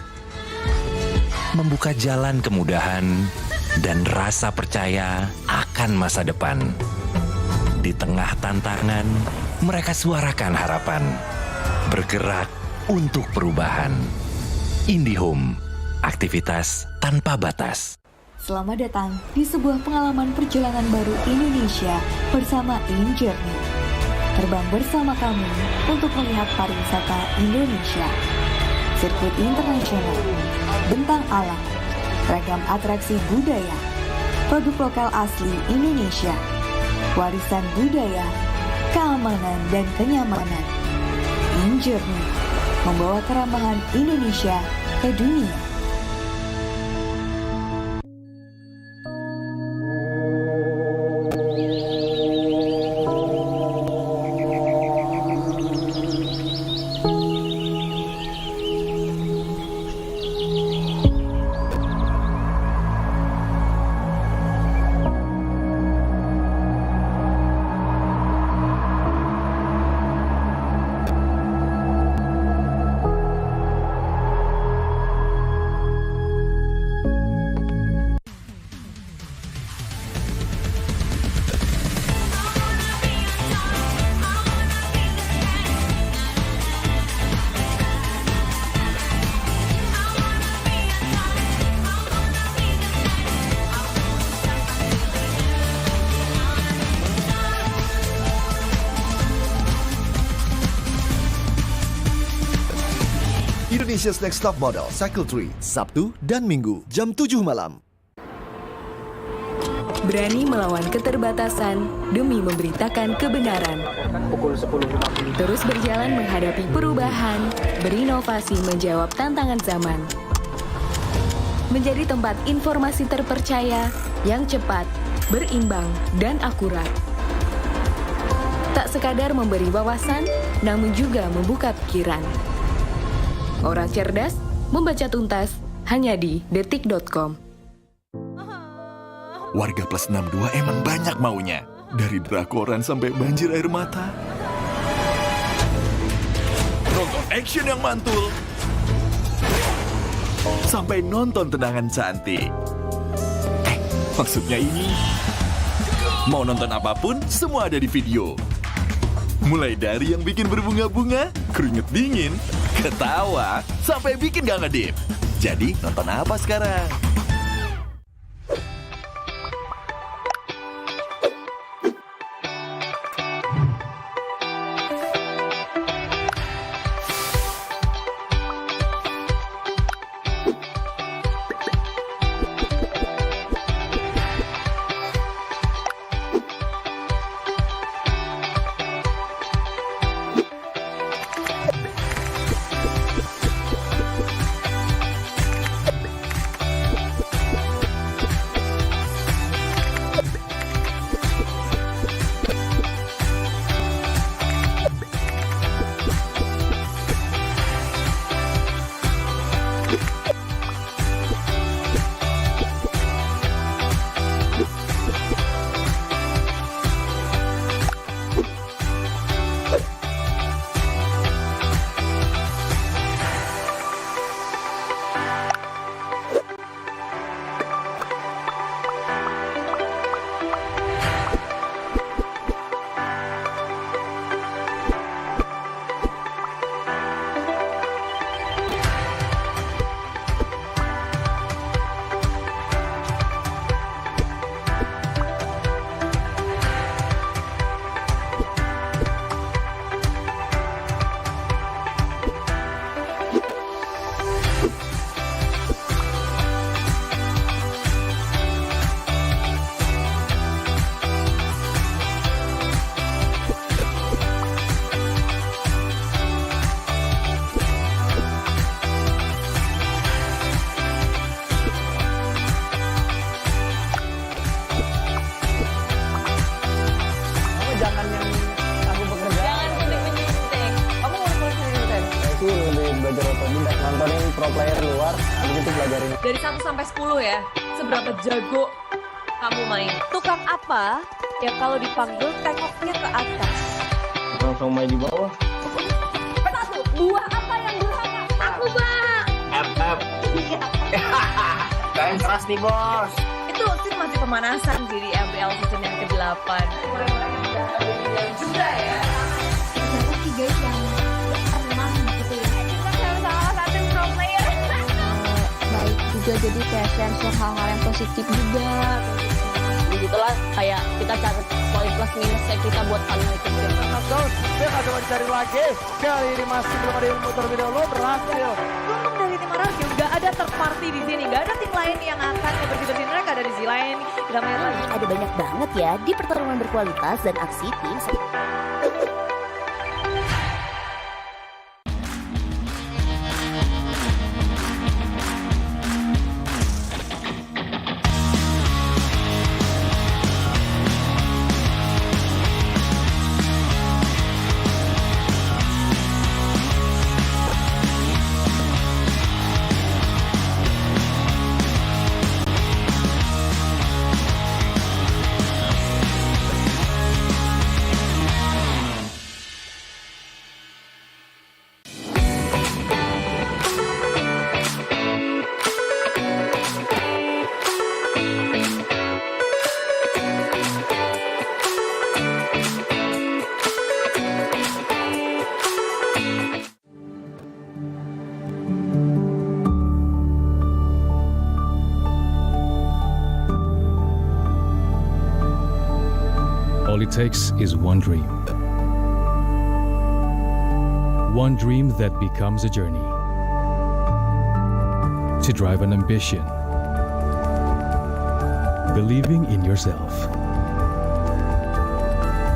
membuka jalan kemudahan dan rasa percaya akan masa depan. Di tengah tantangan, mereka suarakan harapan, bergerak untuk perubahan. IndiHome, aktivitas tanpa batas. Selamat datang di sebuah pengalaman perjalanan baru Indonesia bersama InJourney. Terbang bersama kami untuk melihat pariwisata Indonesia. Sirkuit internasional, bentang alam, ragam atraksi budaya, produk lokal asli Indonesia, warisan budaya, keamanan dan kenyamanan. InJourney membawa keramahan Indonesia ke dunia. Indonesia's Next Top Model Cycle 3, Sabtu dan Minggu, jam 7 malam. Berani melawan keterbatasan demi memberitakan kebenaran. Terus berjalan menghadapi perubahan, berinovasi menjawab tantangan zaman. Menjadi tempat informasi terpercaya yang cepat, berimbang, dan akurat. Tak sekadar memberi wawasan, namun juga membuka pikiran. Orang cerdas membaca tuntas hanya di detik.com. Warga plus 62 emang banyak maunya. Dari drakoran sampai banjir air mata. Nonton action yang mantul. Sampai nonton tendangan cantik. Maksudnya ini. Mau nonton apapun, semua ada di video. Mulai dari yang bikin berbunga-bunga, keringet dingin, ketawa, sampai bikin gak ngedip. Jadi nonton apa sekarang? pro player luar, habis itu belajarin. Dari 1 sampai 10 ya, seberapa jago kamu main? Tukang apa yang kalau dipanggil tengoknya ke atas? Langsung main di bawah. Satu, buah apa yang durhaka? Aku, Bang. FF. Kain keras nih, Bos. Itu masih pemanasan sih di MPL season yang ke-8. Juga ya. Siapa sih guys yang pernah gitu ya? Salah satu pro player. Baik juga, jadi kayak share hal-hal yang positif juga. Begitulah kayak kita cari poin plus minusnya kita buat saling ngikutin. Knockdown, dia nggak coba dicari lagi. Kali ini masih belum ada yang muter terlebih dahulu, berhasil. Untung dari tim Aragio nggak ada third party di sini, nggak ada tim lain yang akan bersih-bersih, mereka ada di sisi lain. Kita main lagi. Ada banyak banget ya di pertarungan berkualitas dan aksi tim. All it takes is one dream. One dream that becomes a journey. To drive an ambition. Believing in yourself.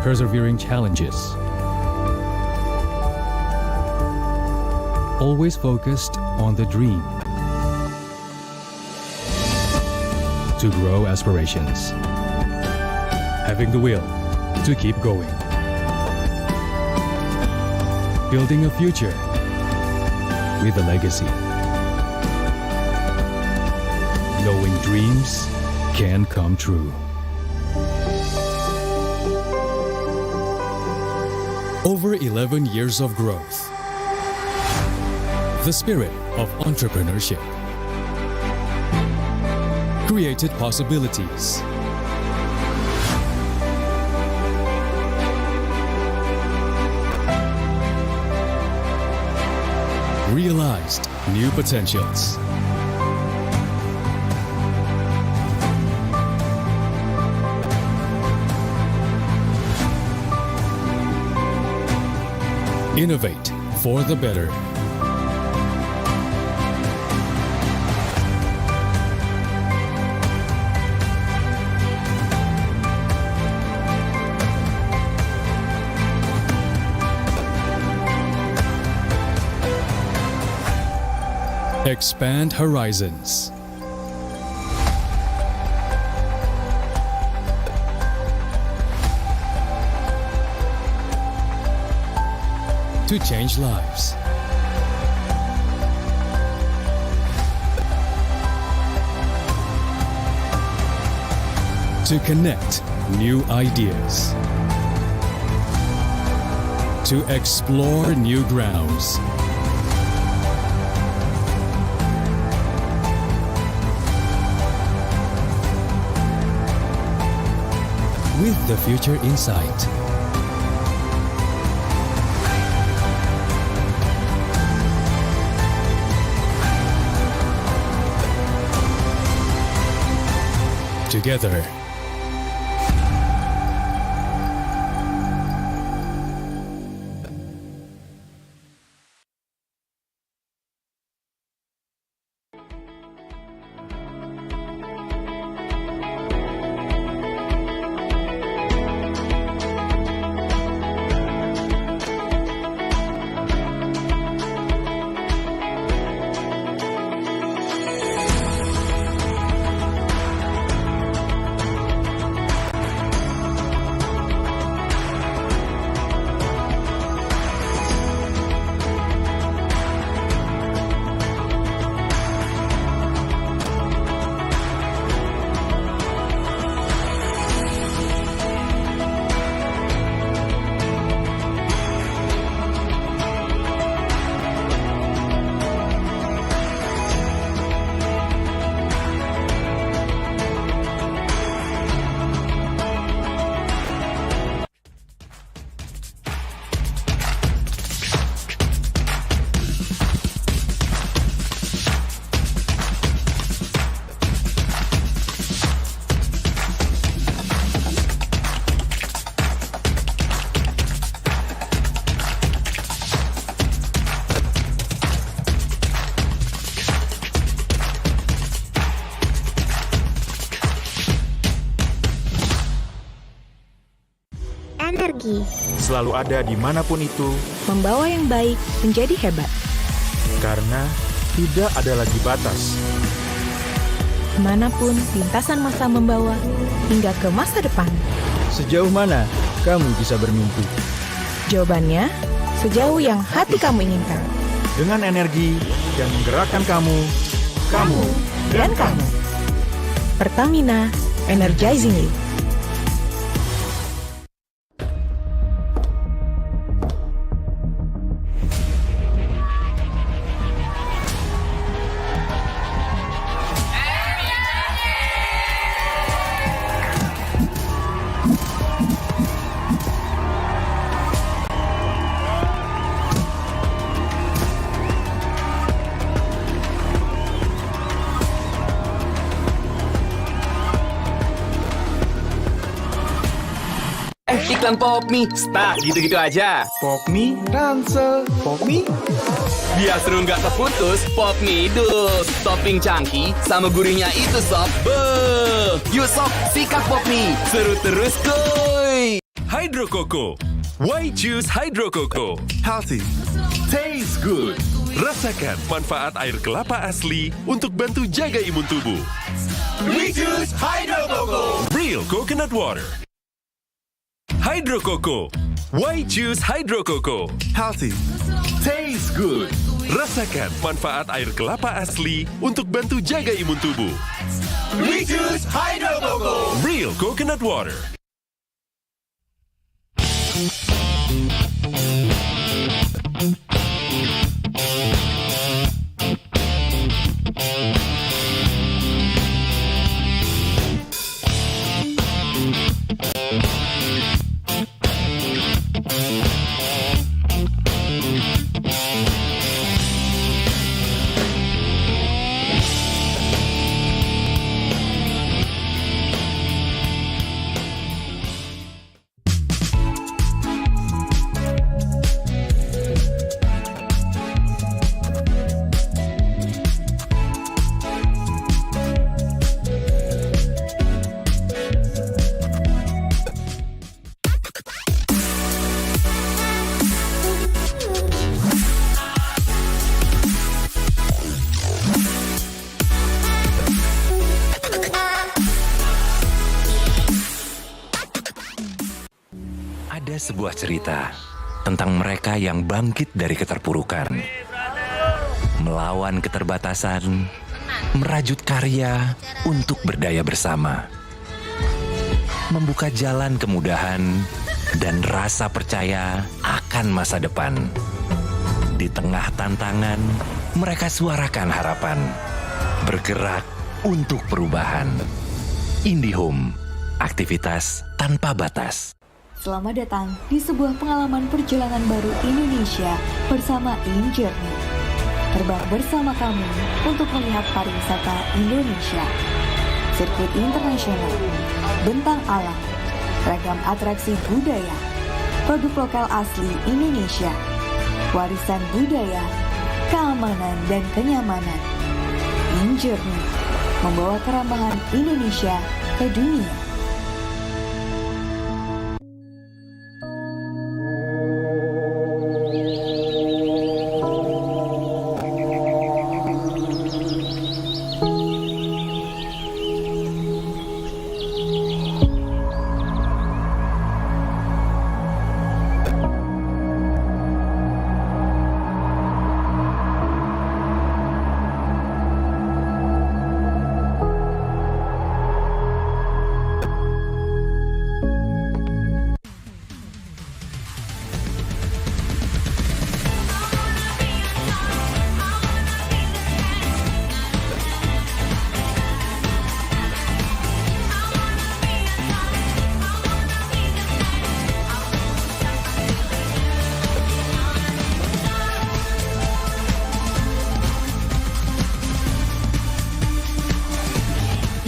Persevering challenges. Always focused on the dream. To grow aspirations. Having the will to keep going. Building a future with a legacy. Knowing dreams can come true. Over 11 years of growth. The spirit of entrepreneurship. Created possibilities. Realized new potentials. Innovate for the better. Expand horizons. To change lives. To connect new ideas. To explore new grounds. With the future in sight. Together. selalu ada dimanapun itu, membawa yang baik menjadi hebat. karena tidak ada lagi batas. Kemanapun lintasan masa membawa, hingga ke masa depan. Sejauh mana kamu bisa bermimpi? Jawabannya, sejauh yang hati kamu inginkan. Dengan energi yang menggerakkan kamu dan kamu. Pertamina, energizing you. Iklan Popmi, stuck gitu-gitu aja. Popmi, Ransel, Popmi. Biar seru nggak terputus, Popmi dus. Topping cangki sama gurihnya itu sob. Beuh. Yuk sob, sikat Popmi. Seru terus kuy. Hydro Coco. Why choose Hydro Coco? Healthy. Taste good. Rasakan manfaat air kelapa asli untuk bantu jaga imun tubuh. We choose Hydro Coco. Real coconut water. Hydro Coco. Why choose Hydro Coco? Healthy. Taste good. Rasakan manfaat air kelapa asli untuk bantu jaga imun tubuh. We choose Hydro Coco. Real coconut water. Ada sebuah cerita tentang mereka yang bangkit dari keterpurukan, melawan keterbatasan, merajut karya untuk berdaya bersama, membuka jalan kemudahan dan rasa percaya akan masa depan. Di tengah tantangan, mereka suarakan harapan, bergerak untuk perubahan. IndiHome, aktivitas tanpa batas. Selamat datang di sebuah pengalaman perjalanan baru Indonesia bersama InJourney. Terbang bersama kami untuk melihat pariwisata Indonesia. Sirkuit internasional, bentang alam, ragam atraksi budaya, produk lokal asli Indonesia, warisan budaya, keamanan dan kenyamanan. InJourney membawa keramahan Indonesia ke dunia.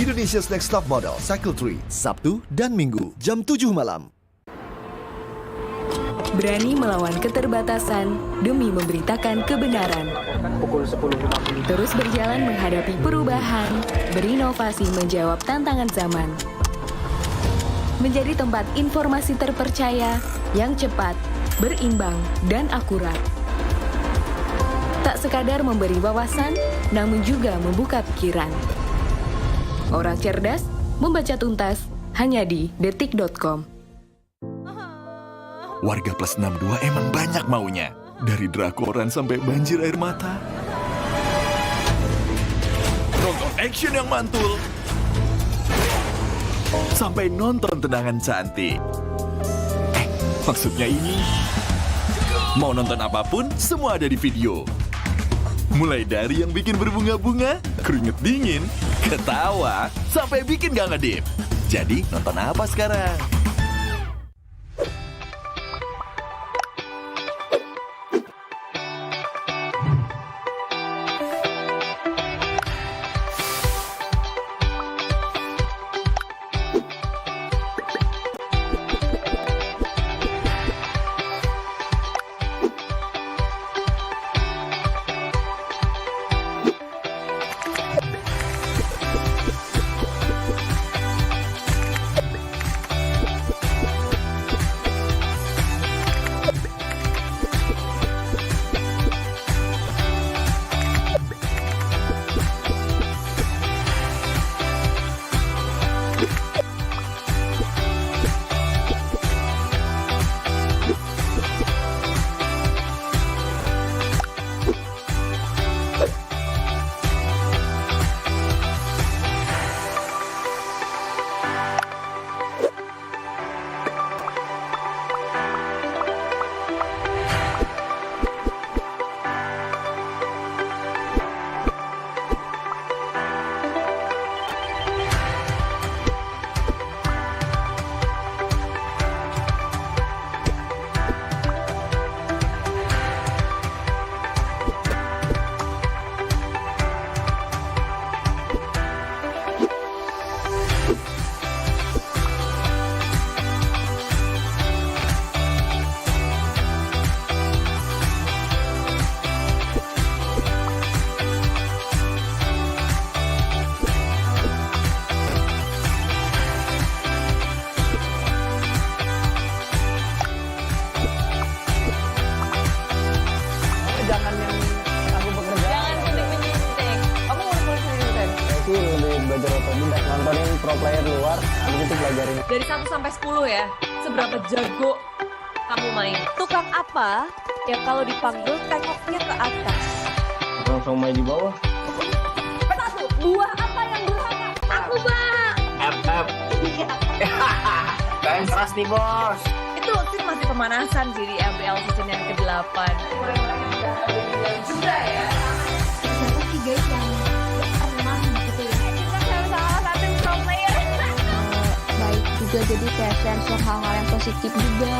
Indonesia's Next Top Model Cycle 3, Sabtu dan Minggu, jam 7 malam. Berani melawan keterbatasan demi memberitakan kebenaran. Terus berjalan menghadapi perubahan, berinovasi menjawab tantangan zaman. menjadi tempat informasi terpercaya yang cepat, berimbang, dan akurat. Tak sekadar memberi wawasan, namun juga membuka pikiran. Orang cerdas membaca tuntas hanya di detik.com. Warga plus 62 emang banyak maunya. Dari drakoran sampai banjir air mata. Nonton action yang mantul. Sampai nonton tendangan cantik. Maksudnya ini, mau nonton apapun, semua ada di video. Mulai dari yang bikin berbunga-bunga, keringet dingin, ketawa, sampai bikin gak ngedip. Jadi, nonton apa sekarang? Nontonin pro player luar, habis itu pelajarin. Dari 1 sampai 10 ya, seberapa jago kamu main? Tukang apa yang kalau dipanggil tengoknya ke atas? Langsung main di bawah. Satu, buah apa yang durhaka? Aku, Bang. FF. Kalian keras nih, Bos. Itu masih pemanasan sih di MPL season yang ke-8. Juga ya. Siapa sih guys yang pernah gitu ya? Salah satu pro player. Baik juga, jadi kayak share hal-hal yang positif juga.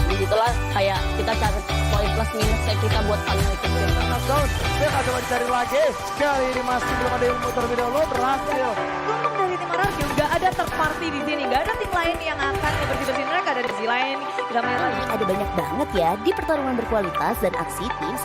Begitulah kayak kita cari poin plus minusnya kita buat paling itu. Knockdown, dia nggak coba dicari lagi. Kali ini masih belum ada yang muter video lo berhasil. Untung dari tim Anarkium nggak ada third party di sini, nggak ada tim lain yang akan bersih-bersih mereka dari sisi lain. Kita main lagi. Ada banyak banget ya di pertarungan berkualitas dan aksi tim.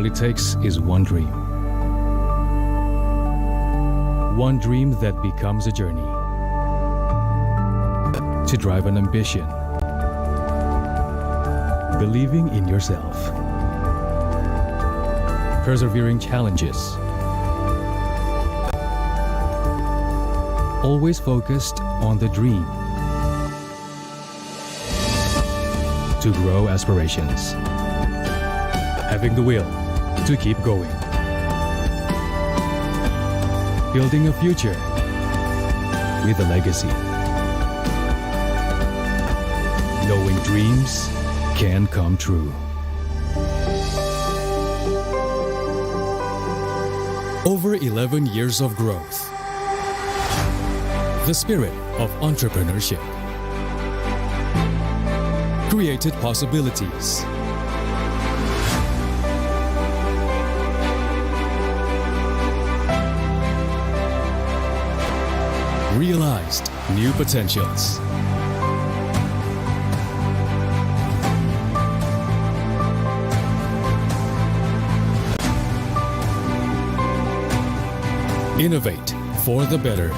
All it takes is one dream. One dream that becomes a journey. To drive an ambition. Believing in yourself. Persevering challenges. Always focused on the dream. to grow aspirations. Having the will to keep going. Building a future with a legacy. Knowing dreams can come true. Over 11 years of growth. The spirit of entrepreneurship. Created possibilities. Realized new potentials. Innovate for the better.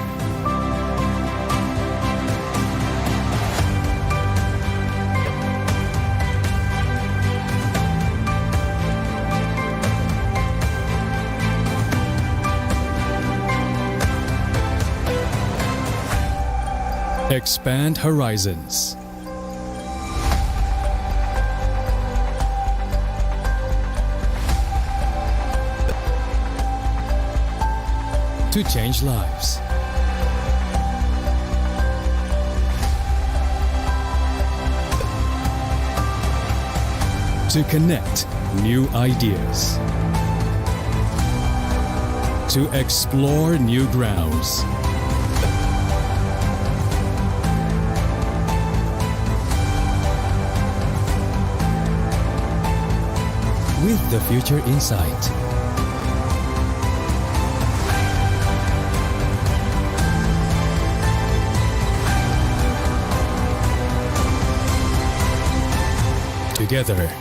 Expand horizons. To change lives. To connect new ideas. To explore new grounds. With the future insight. Together.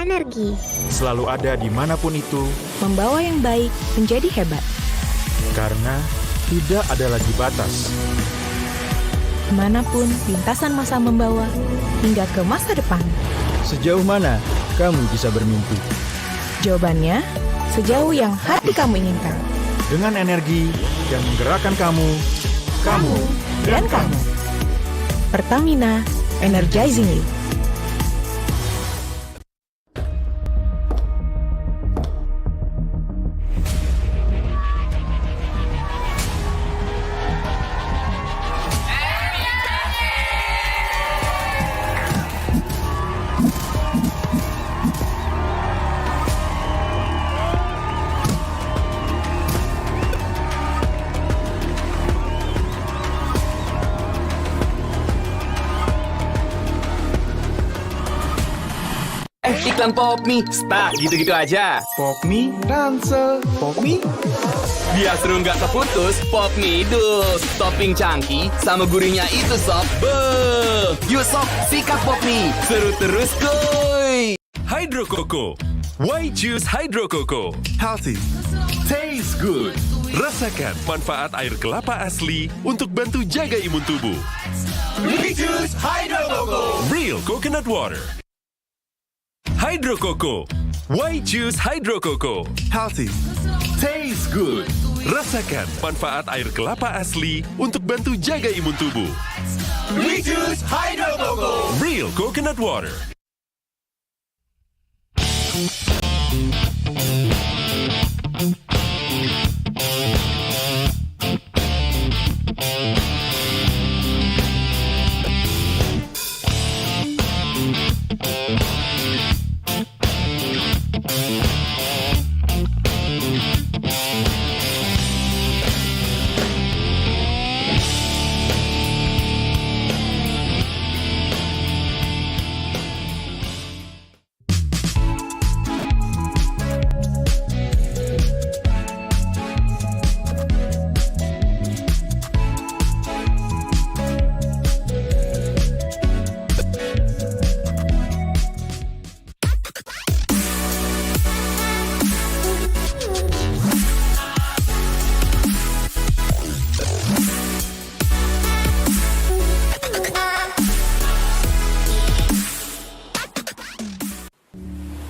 Energi. Selalu ada dimanapun itu. Membawa yang baik menjadi hebat. Karena tidak ada lagi batas. Kemanapun lintasan masa membawa, hingga ke masa depan. Sejauh mana kamu bisa bermimpi? Jawabannya, sejauh yang hati kamu inginkan. Dengan energi yang menggerakkan kamu, dan kamu. Pertamina, energizing you. Iklan pop mie, stuck gitu-gitu aja. Pop mie, ransel, pop mie. Biar seru nggak terputus, pop mie dus. Topping cangki sama gurihnya itu sob. Beuh. Yuk sob, sikat pop mie. Seru terus kuy. Hydro Coco. Why choose Hydro Coco? Healthy, taste good. Rasakan manfaat air kelapa asli untuk bantu jaga imun tubuh. We choose Hydro Coco. Real coconut water. Hydro Coco. Why choose Hydro Coco? Healthy. Taste good. Rasakan manfaat air kelapa asli untuk bantu jaga imun tubuh. We choose Hydro Coco. Real coconut water.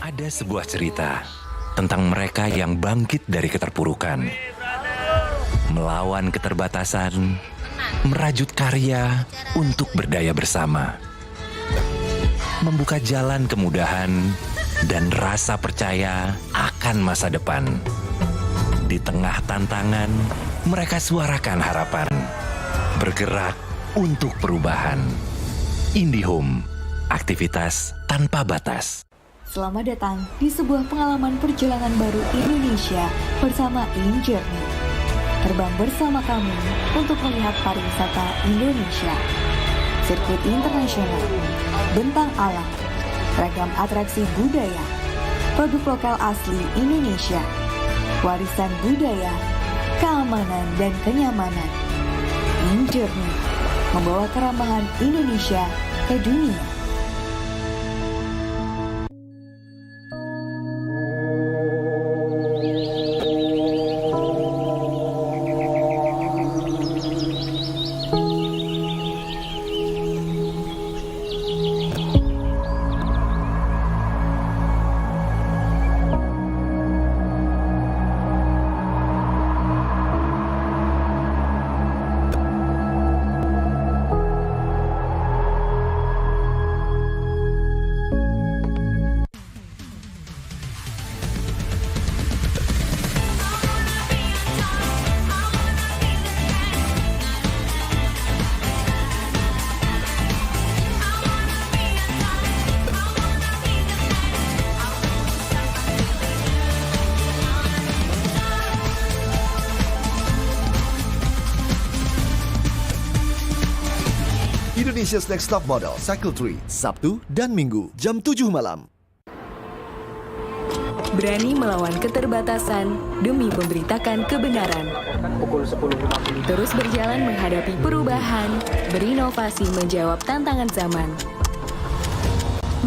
Ada sebuah cerita tentang mereka yang bangkit dari keterpurukan, melawan keterbatasan, merajut karya untuk berdaya bersama, membuka jalan kemudahan dan rasa percaya akan masa depan. Di tengah tantangan, mereka suarakan harapan, bergerak untuk perubahan. IndiHome, aktivitas tanpa batas. Selamat datang di sebuah pengalaman perjalanan baru Indonesia bersama InJourney. Terbang bersama kami untuk melihat pariwisata Indonesia. Sirkuit internasional, bentang alam, ragam atraksi budaya, produk lokal asli Indonesia, warisan budaya, keamanan dan kenyamanan. InJourney membawa keramahan Indonesia ke dunia. Indonesia's Next Top Model Cycle 3, Sabtu dan Minggu, jam 7 malam. Berani melawan keterbatasan demi memberitakan kebenaran. Terus berjalan menghadapi perubahan, berinovasi menjawab tantangan zaman.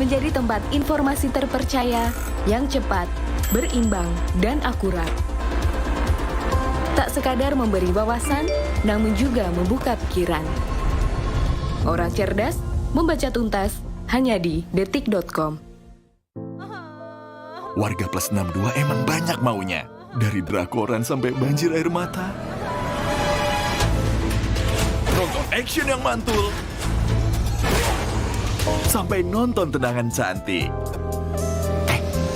Menjadi tempat informasi terpercaya yang cepat, berimbang, dan akurat. Tak sekadar memberi wawasan, namun juga membuka pikiran. Orang cerdas membaca tuntas hanya di detik.com. Warga plus 62 emang banyak maunya. Dari drakoran sampai banjir air mata. Nonton action yang mantul. Sampai nonton tendangan cantik.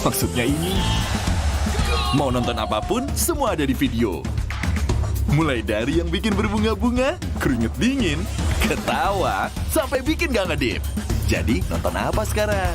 Maksudnya ini. Mau nonton apapun, semua ada di video. Mulai dari yang bikin berbunga-bunga, keringet dingin, ketawa, sampai bikin gak ngedip. Jadi nonton apa sekarang?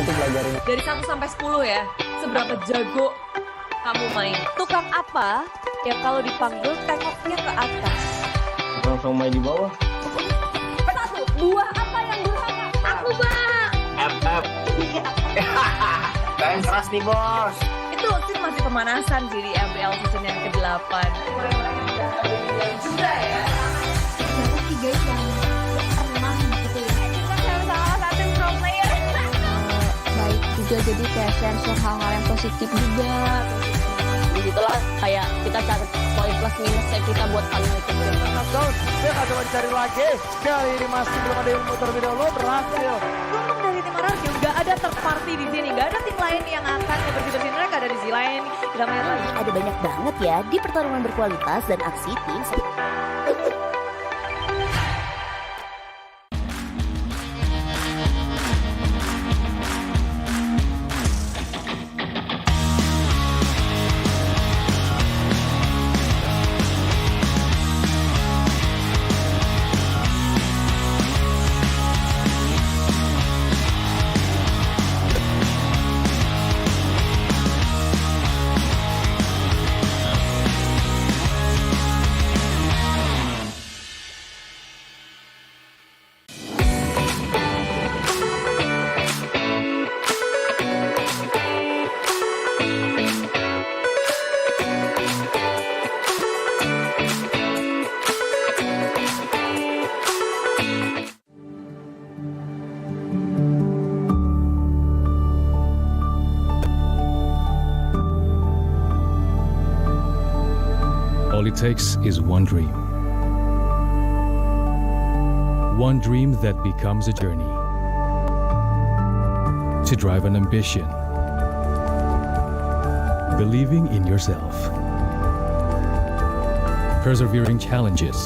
itu belajarin. Dari 1 sampai 10 ya, seberapa jago kamu main? Tukang apa yang kalau dipanggil tengoknya ke atas? Langsung main di bawah. Satu, buah apa yang durhaka? Aku bang. FF. Kalian keras nih bos. Itu masih pemanasan sih di MPL season yang ke-8. Juga ya. Siapa sih guys yang pernah gitu ya? Salah satu pro player. Baik juga, jadi kayak share hal-hal yang positif juga. Begitulah kayak kita cari poin plus minusnya kita buat saling ngikutin. Knockdown, dia nggak coba dicari lagi. Kali ini masih belum ada yang muter video lo berhasil. Untung dari tim Ararjo nggak ada third party di sini, nggak ada tim lain yang akan bersih-bersih, mereka ada di sisi lain. Kita melihat lagi. Ada banyak banget ya di pertarungan berkualitas dan aksi tim. All it takes is one dream. One dream that becomes a journey. To drive an ambition. Believing in yourself. Persevering challenges.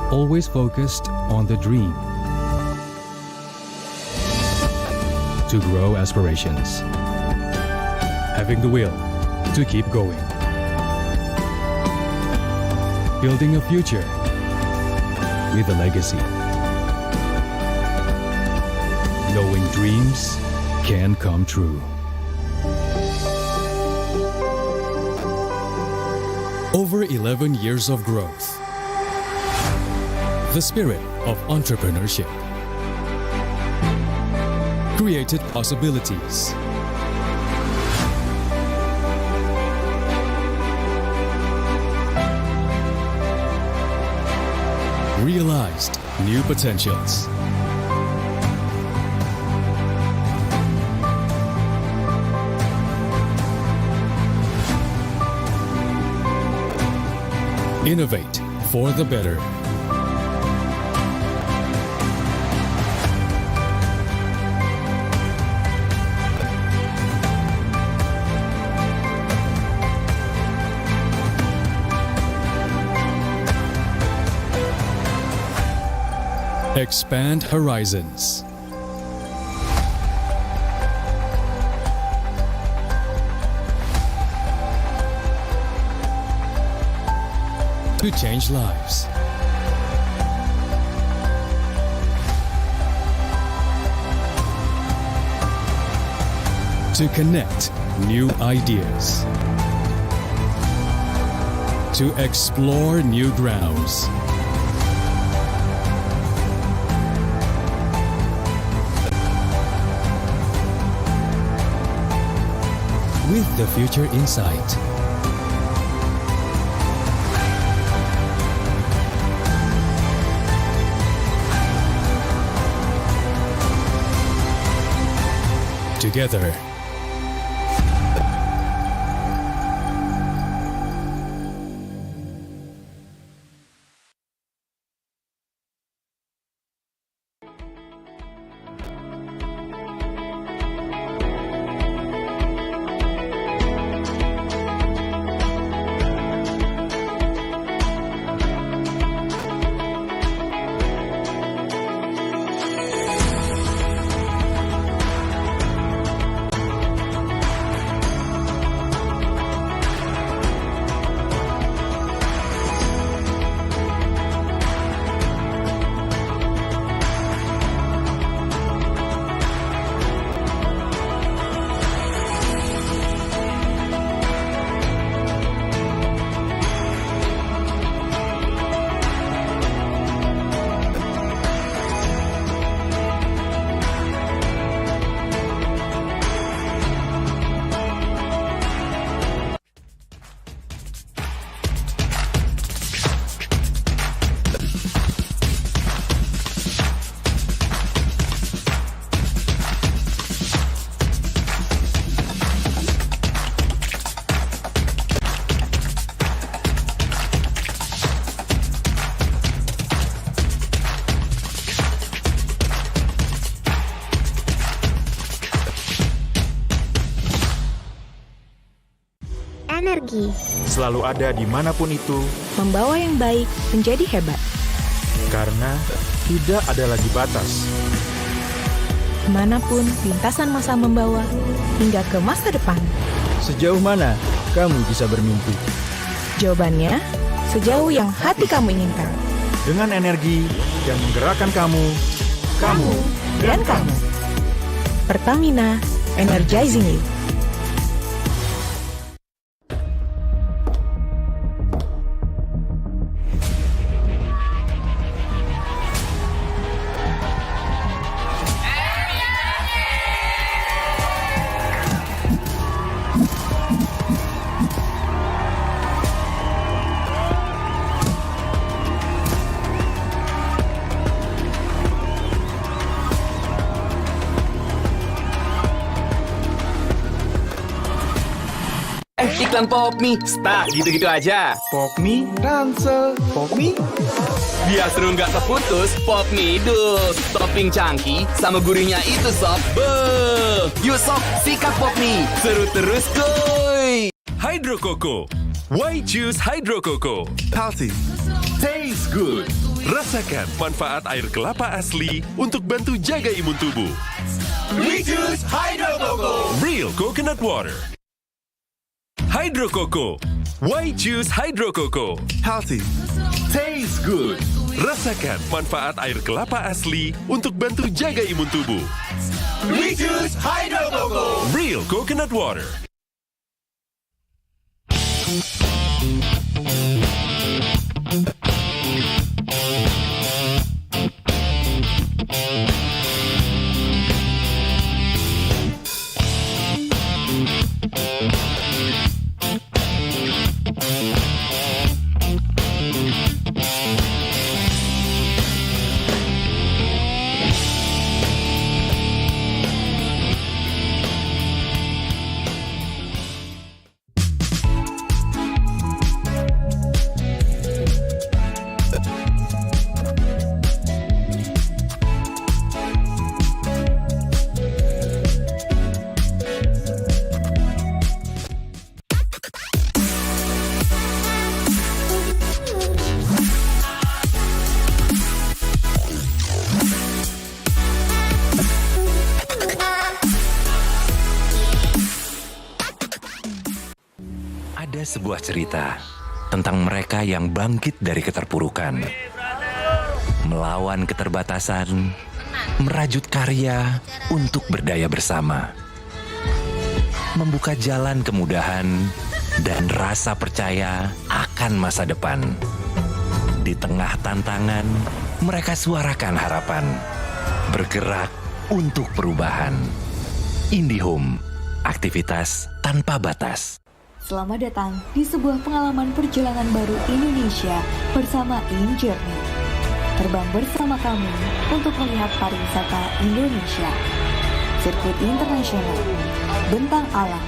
Always focused on the dream. To grow aspirations. Having the will to keep going. Building a future with a legacy. Knowing dreams can come true. Over 11 years of growth. The spirit of entrepreneurship. Created possibilities. Realized new potentials. Innovate for the better. Expand horizons. To change lives. To connect new ideas. To explore new grounds. With the future in sight. Together. energi. Selalu ada dimanapun itu, Membawa yang baik menjadi hebat. karena tidak ada lagi batas. Kemanapun lintasan masa membawa, hingga ke masa depan. Sejauh mana kamu bisa bermimpi? Jawabannya, sejauh yang hati kamu inginkan. Dengan energi yang menggerakkan kamu Dan kamu. Pertamina, energizing you. Iklan Popmi, start gitu-gitu aja. Popmi, Ransel, Popmi. Biar seru nggak terputus, Popmi dus. Topping cangki sama gurihnya itu sob. Beuh. Yuk sob, sikat Popmi. Seru terus kuy. Hydro Coco. Why choose Hydro Coco? Healthy. Taste good. Rasakan manfaat air kelapa asli untuk bantu jaga imun tubuh. We choose Hydro Coco. Real coconut water. Hydro Coco. Why choose Hydro Coco? Healthy. Taste good. Rasakan manfaat air kelapa asli untuk bantu jaga imun tubuh. We choose Hydro Coco. Real coconut water. Ada sebuah cerita tentang mereka yang bangkit dari keterpurukan, melawan keterbatasan, merajut karya untuk berdaya bersama, membuka jalan kemudahan dan rasa percaya akan masa depan. Di tengah tantangan, mereka suarakan harapan, bergerak untuk perubahan. IndiHome, aktivitas tanpa batas. Selamat datang di sebuah pengalaman perjalanan baru Indonesia bersama InJourney. Terbang bersama kami untuk melihat pariwisata Indonesia. Sirkuit internasional, bentang alam,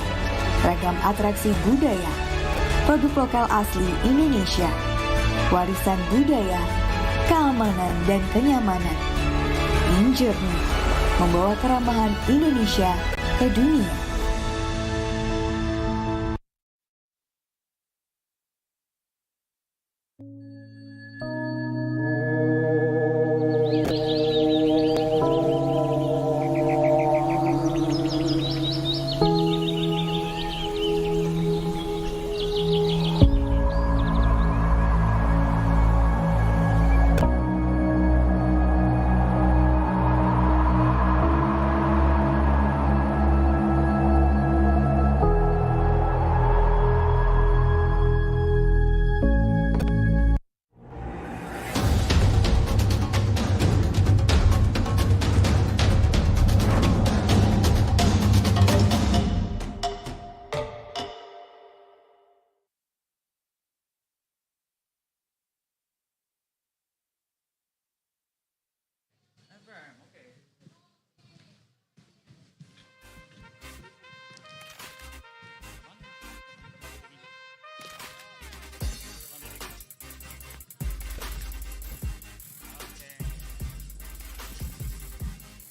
ragam atraksi budaya, produk lokal asli Indonesia, warisan budaya, keamanan dan kenyamanan. InJourney membawa keramahan Indonesia ke dunia.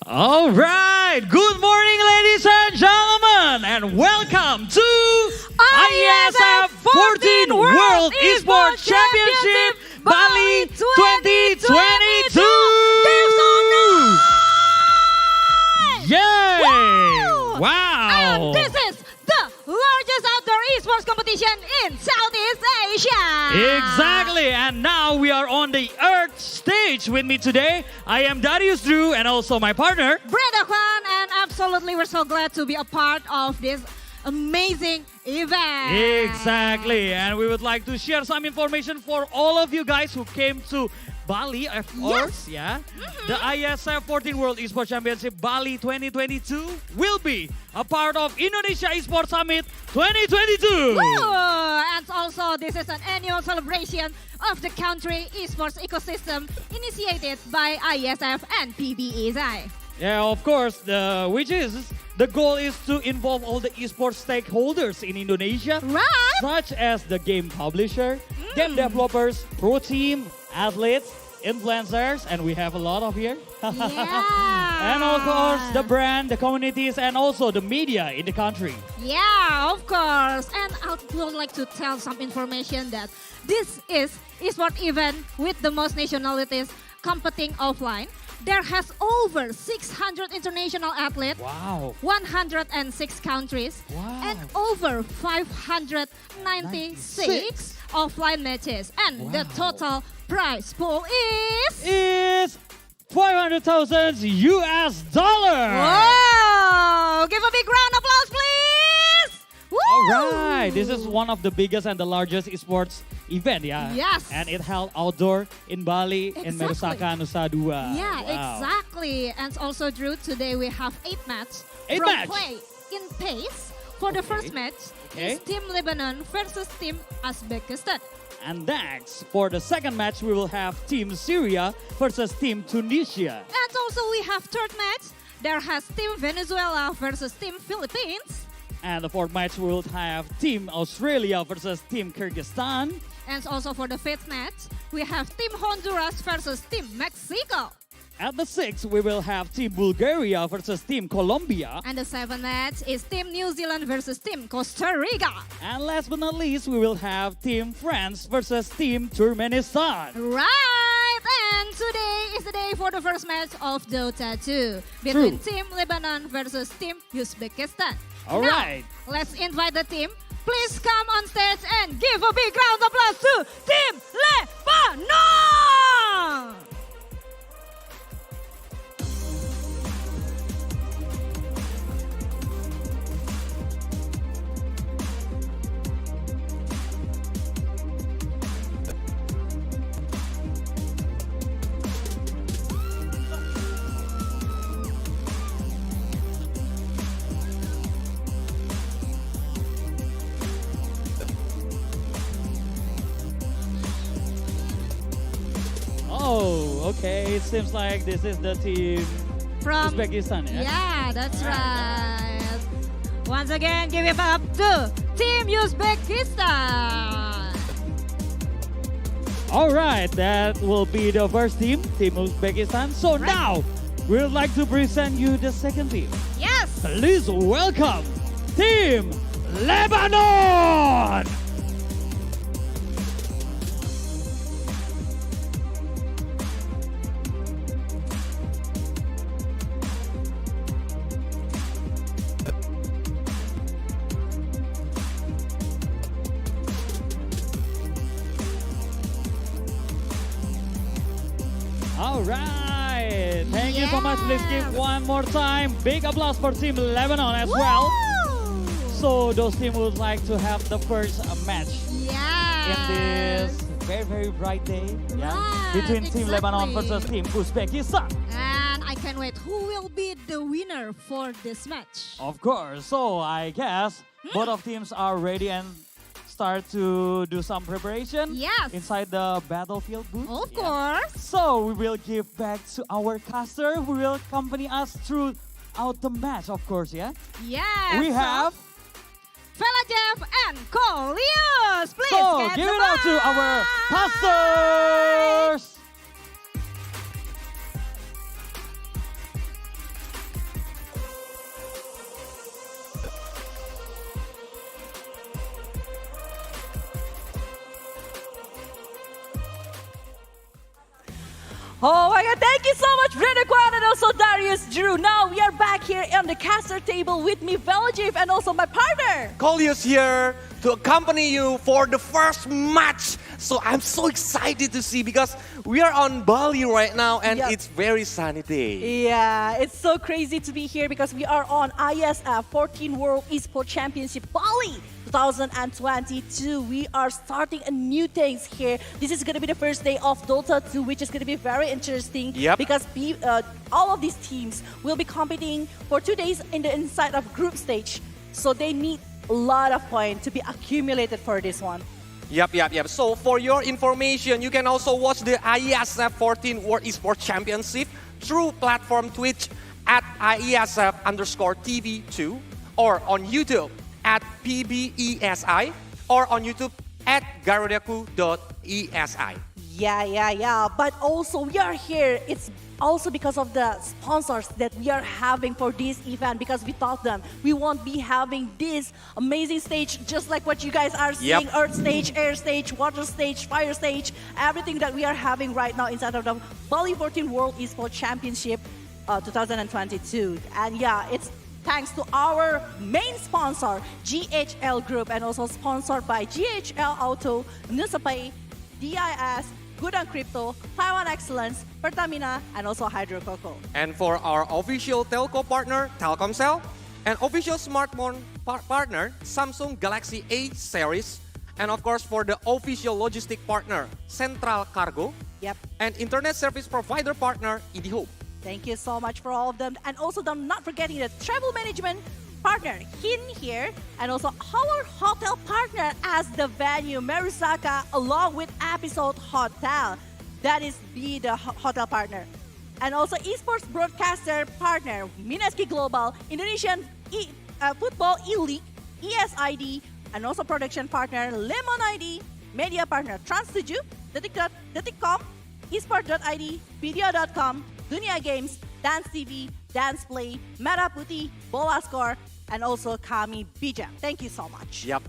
All right, good morning ladies and gentlemen and welcome to IESF 14 World Esports Championship Bali 2022. Yay! Woo! Wow! And this is the largest outdoor esports competition in Southeast Asia. Exactly, and now we are on the Earth stage. With me today, I am Darius Drew and also my partner, Brenda Kwan, and absolutely we're so glad to be a part of this amazing event. Exactly, and we would like to share some information for all of you guys who came to Bali, of course, yeah. The IESF 14 World Esports Championship Bali 2022 will be a part of Indonesia Esports Summit 2022. Woo! And also, this is an annual celebration of the country esports ecosystem initiated by IESF and PBESI. Yeah, of course, the goal is to involve all the esports stakeholders in Indonesia, right? Such as the game publisher, game developers, pro team, athletes, influencers, and we have a lot of here. Yeah. And of course, the brand, the communities, and also the media in the country. Yeah, of course. And I would like to tell some information that this is esports event with the most nationalities competing offline. There has over 600 international athletes, wow, 106 countries, wow, and over 596 offline matches. And wow, the total prize pool is $500,000 US. Wow! Give a big round of applause, please! Woo! All right, this is one of the biggest and the largest esports event, yeah. Yes. And it held outdoor in Bali, in Merusaka, Nusa Dua. Yeah, Wow. exactly. And also, Drew, today we have 8 matches Eight from match. play in pace. For the first match is Team Lebanon versus Team Uzbekistan. And next, for the second match, we will have Team Syria versus Team Tunisia. And also we have third match. There has Team Venezuela versus Team Philippines. And the fourth match, we will have Team Australia versus Team Kyrgyzstan. And also for the fifth match, we have Team Honduras versus Team Mexico. At the sixth, we will have Team Bulgaria versus Team Colombia. And the seventh match is Team New Zealand versus Team Costa Rica. And last but not least, we will have Team France versus Team Turkmenistan. Right! And today is the day for the first match of DOTA 2 between Team Lebanon versus Team Uzbekistan. All now, right. Let's invite the team. Please come on stage and give a big round of applause to Team Lebanon! Oh, okay. It seems like this is the team From Uzbekistan, yeah? Yeah, that's right. Once again, give it up to Team Uzbekistan. All right, that will be the first team, Team Uzbekistan. So now, we would like to present you the second team. Yes! Please welcome Team Lebanon! All right. Thank you so much. Please give one more time. Big applause for Team Lebanon as well. So those teams would like to have the first match in this very, very bright day. Between Team Lebanon versus Team Uzbekistan. And I can't wait. Who will be the winner for this match? Of course. So I guess both of teams are ready and start to do some preparation inside the battlefield booth. Of course. So we will give back to our caster who will accompany us throughout the match, of course, yeah? Yes. We have Felajev and Colius. Please so get give the it up to our casters. Oh my God, thank you so much, Brenda Kwan and also Darius Drew. Now we are back here on the caster table with me, Velajiv, and also my partner. Coleus here to accompany you for the first match. So I'm so excited to see because we are on Bali right now and it's very sunny day. Yeah, it's so crazy to be here because we are on IESF 14 World Esports Championship Bali 2022. We are starting a new things here. This is going to be the first day of Dota 2, which is going to be very interesting because all of these teams will be competing for 2 days in the inside of group stage. So they need a lot of points to be accumulated for this one. Yep. So for your information, you can also watch the IESF 14 World Esports Championship through platform Twitch at IESF_TV2 or on YouTube at PBESI or on YouTube at garudaku.esi. Yeah. But also we are here. It's also because of the sponsors that we are having for this event because we thought them we won't be having this amazing stage just like what you guys are seeing. Earth stage, air stage, water stage, fire stage, everything that we are having right now inside of the Bali 14 World Esports Championship 2022. And yeah, it's thanks to our main sponsor, GHL Group, and also sponsored by GHL Auto, Nusapay, DIS, Good on Crypto, Taiwan Excellence, Pertamina, and also Hydro Coco. And for our official telco partner, Telkomsel, and official smartphone partner, Samsung Galaxy A series, and of course for the official logistic partner, Central Cargo, and internet service provider partner, IndiHome. Thank you so much for all of them. And also not forgetting the travel management partner, Hin here, and also our hotel partner as the venue, Merusaka, along with Episode Hotel. That is the hotel partner. And also esports broadcaster partner, Mineski Global, Indonesian Football E-League, ESID, and also production partner, Lemon ID, media partner, Trans7, Detik.com, Esport.id, Video.com, Dunia Games, Dance TV, Dance Play, Merah Putih, Bola Score, and also Kami Bija. Thank you so much. Yep.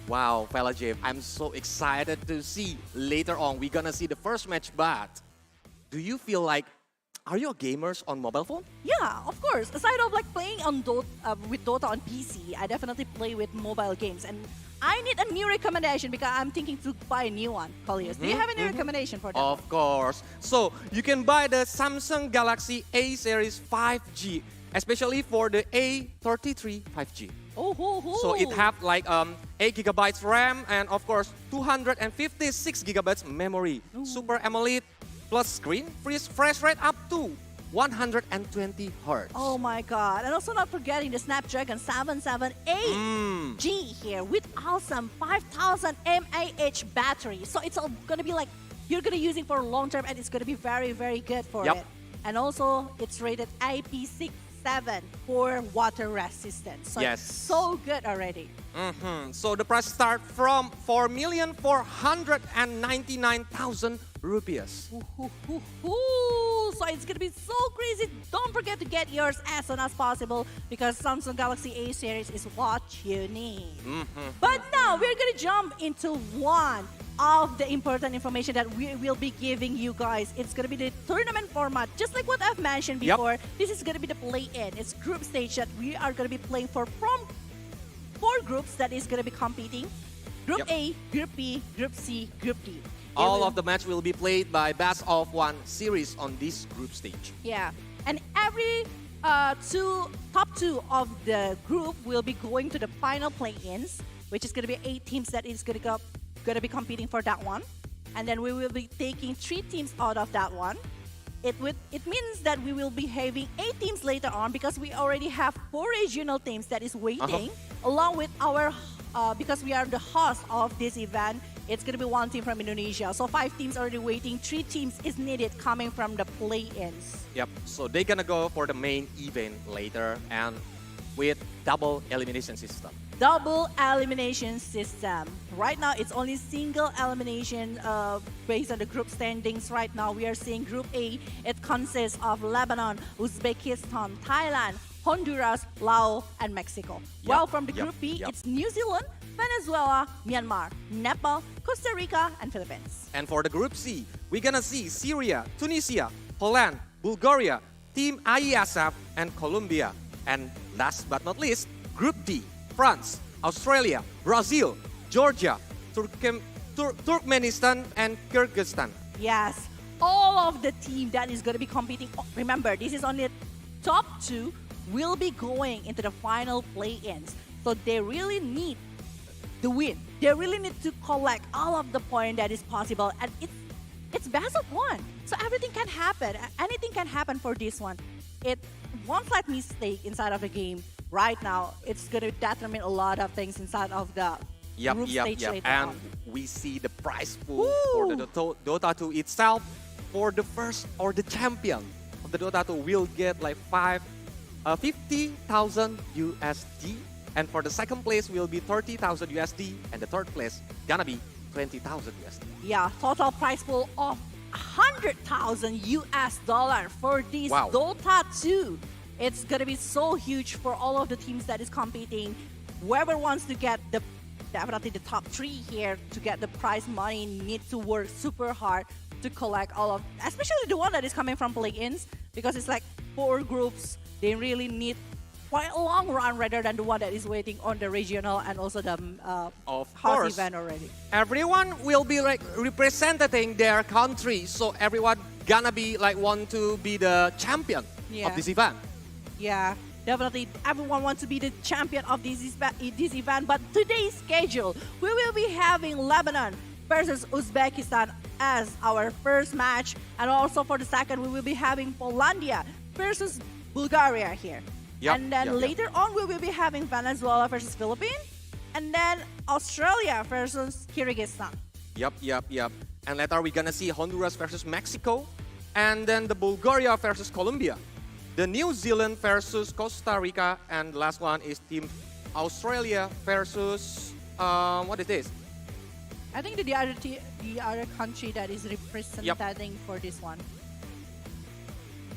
Wow, Velajiv, I'm so excited to see later on. We're gonna see the first match, but do you feel like, are you gamers on mobile phone? Yeah, of course. Aside of like playing on with Dota on PC, I definitely play with mobile games. And I need a new recommendation because I'm thinking to buy a new one. Coleus, do you have any recommendation for that? Of course. So you can buy the Samsung Galaxy A series 5G, especially for the A33 5G. So it have like 8 gigabytes RAM and of course 256 gigabytes memory. Super AMOLED plus screen, refresh rate up to 120 Hz. Oh my God. And also not forgetting the Snapdragon 778G here with awesome 5000 mAh battery. So it's going to be like, you're going to use it for long term and it's going to be very, very good for it. And also it's rated IP67 for water resistance. So it's so good already. So the price start from 4,499,000 rupees. So it's gonna be so crazy. Don't forget to get yours as soon as possible because Samsung Galaxy A series is what you need. But now we're gonna jump into one of the important information that we will be giving you guys. It's gonna be the tournament format, just like what I've mentioned before. This is gonna be the play-in. It's group stage that we are gonna be playing for from 4 groups that is gonna be competing. Group A, Group B, Group C, Group D. All of the match will be played by best of 1 series on this group stage. Yeah, and every top 2 of the group will be going to the final play-ins, which is going to be 8 teams that is going to be competing for that one. And then we will be taking 3 teams out of that one. It means that we will be having 8 teams later on because we already have 4 regional teams that is waiting along with our, because we are the host of this event, it's going to be 1 team from Indonesia. So 5 teams already waiting, 3 teams is needed coming from the play-ins. So they're going to go for the main event later and with double elimination system. Double elimination system. Right now, it's only single elimination based on the group standings. Right now, we are seeing Group A. It consists of Lebanon, Uzbekistan, Thailand, Honduras, Laos, and Mexico. While from the Group B, it's New Zealand, Venezuela, Myanmar, Nepal, Costa Rica, and Philippines. And for the Group C, we're gonna see Syria, Tunisia, Poland, Bulgaria, Team IESF, and Colombia. And last but not least, Group D, France, Australia, Brazil, Georgia, Turkmenistan, and Kyrgyzstan. Yes, all of the team that is going to be competing. Remember, this is only top 2 will be going into the final play-ins. So they really need the win. They really need to collect all of the points that is possible. And it's best of 1. So everything can happen. Anything can happen for this one. One slight mistake inside of the game right now, it's going to determine a lot of things inside of the group stage later And on. we see the prize pool for the Dota 2 itself. For the first or the champion of the Dota 2 will get like 50,000 USD. And for the second place will be 30,000 USD. And the third place gonna be 20,000 USD. Yeah, total prize pool of 100,000 US dollar for this Dota 2. It's gonna be so huge for all of the teams that is competing. Whoever wants to get definitely the top 3 here to get the prize money need to work super hard to collect all of, especially the one that is coming from play-ins, because it's like 4 groups. They really need quite a long run rather than the one that is waiting on the regional and also the house event already. Everyone will be like representing their country, so everyone gonna be like want to be the champion of this event. Yeah, definitely everyone wants to be the champion of this event. But today's schedule, we will be having Lebanon versus Uzbekistan as our first match, and also for the second we will be having Polandia versus Bulgaria here. And then later on we will be having Venezuela versus Philippines, and then Australia versus Kyrgyzstan. Yep. And later we're gonna see Honduras versus Mexico, and then the Bulgaria versus Colombia, the New Zealand versus Costa Rica, and the last one is Team Australia versus what is this? I think the other country that is representing for this one.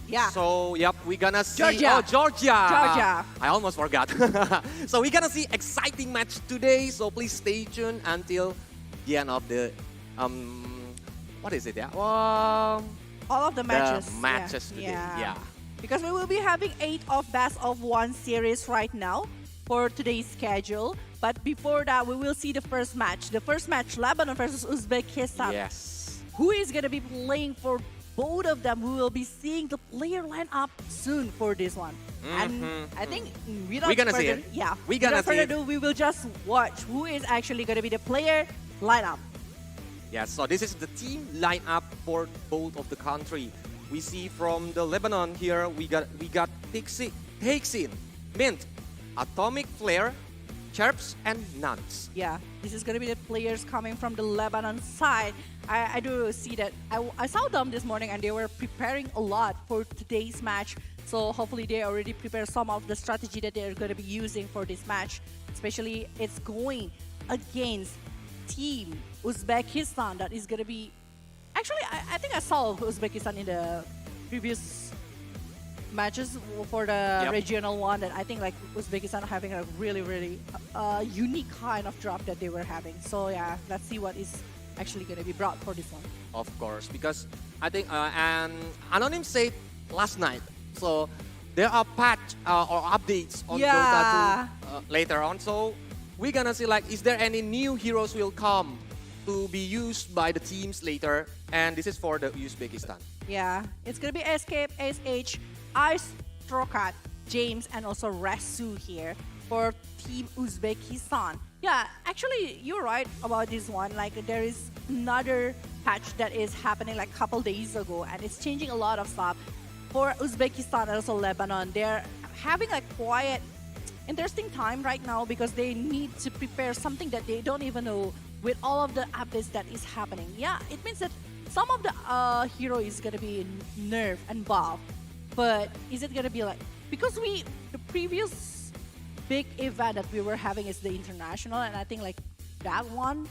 Yeah. So, we're gonna see... Georgia. Oh, Georgia. Georgia. I almost forgot. So, we're gonna see exciting match today. So, please stay tuned until the end of the... what is it? All of the matches. The matches today. Yeah. Because we will be having 8 of best of 1 series right now for today's schedule. But before that, we will see the first match. The first match, Lebanon versus Uzbekistan. Yes. Who is going to be playing for both of them? We will be seeing the player lineup soon for this one. And I think without further ado, we will just watch who is actually going to be the player lineup. Yeah, so this is the team lineup for both of the country. We see from the Lebanon here, we got Taksin, Mint, Atomic Flare, Chirps, and Nuns. Yeah, this is going to be the players coming from the Lebanon side. I do see that. I saw them this morning and they were preparing a lot for today's match. So hopefully they already prepared some of the strategy that they're going to be using for this match. Especially it's going against Team Uzbekistan that is going to be... Actually, I think I saw Uzbekistan in the previous matches for the regional one, that I think like Uzbekistan having a really unique kind of drop that they were having. So yeah, let's see what is actually going to be brought for this one. Of course, because I think and Anonym said last night, so there are patch or updates on Dota 2 later on. So we're gonna see like, is there any new heroes will come to be used by the teams later, and this is for the Uzbekistan. Yeah, it's gonna be Escape, SH, Ice, Trokat, James, and also Rasu here for Team Uzbekistan. Yeah, actually, you're right about this one. Like, there is another patch that is happening like a couple days ago, and it's changing a lot of stuff. For Uzbekistan and also Lebanon, they're having a quiet, interesting time right now because they need to prepare something that they don't even know with all of the updates that is happening. Yeah, it means that some of the hero is gonna be nerfed and buffed, but is it gonna be like, because the previous big event that we were having is the international, and I think like that one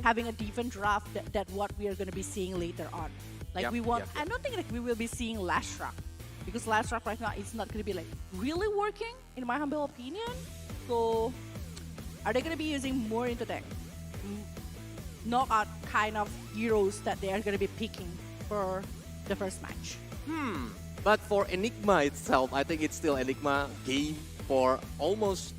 having a different draft that what we are gonna be seeing later on. Like I don't think like we will be seeing Last Rock, because Last Rock right now is not gonna be like really working in my humble opinion. So are they gonna be using more into tech? knockout kind of heroes that they are going to be picking for the first match. But for Enigma itself, I think it's still Enigma game for almost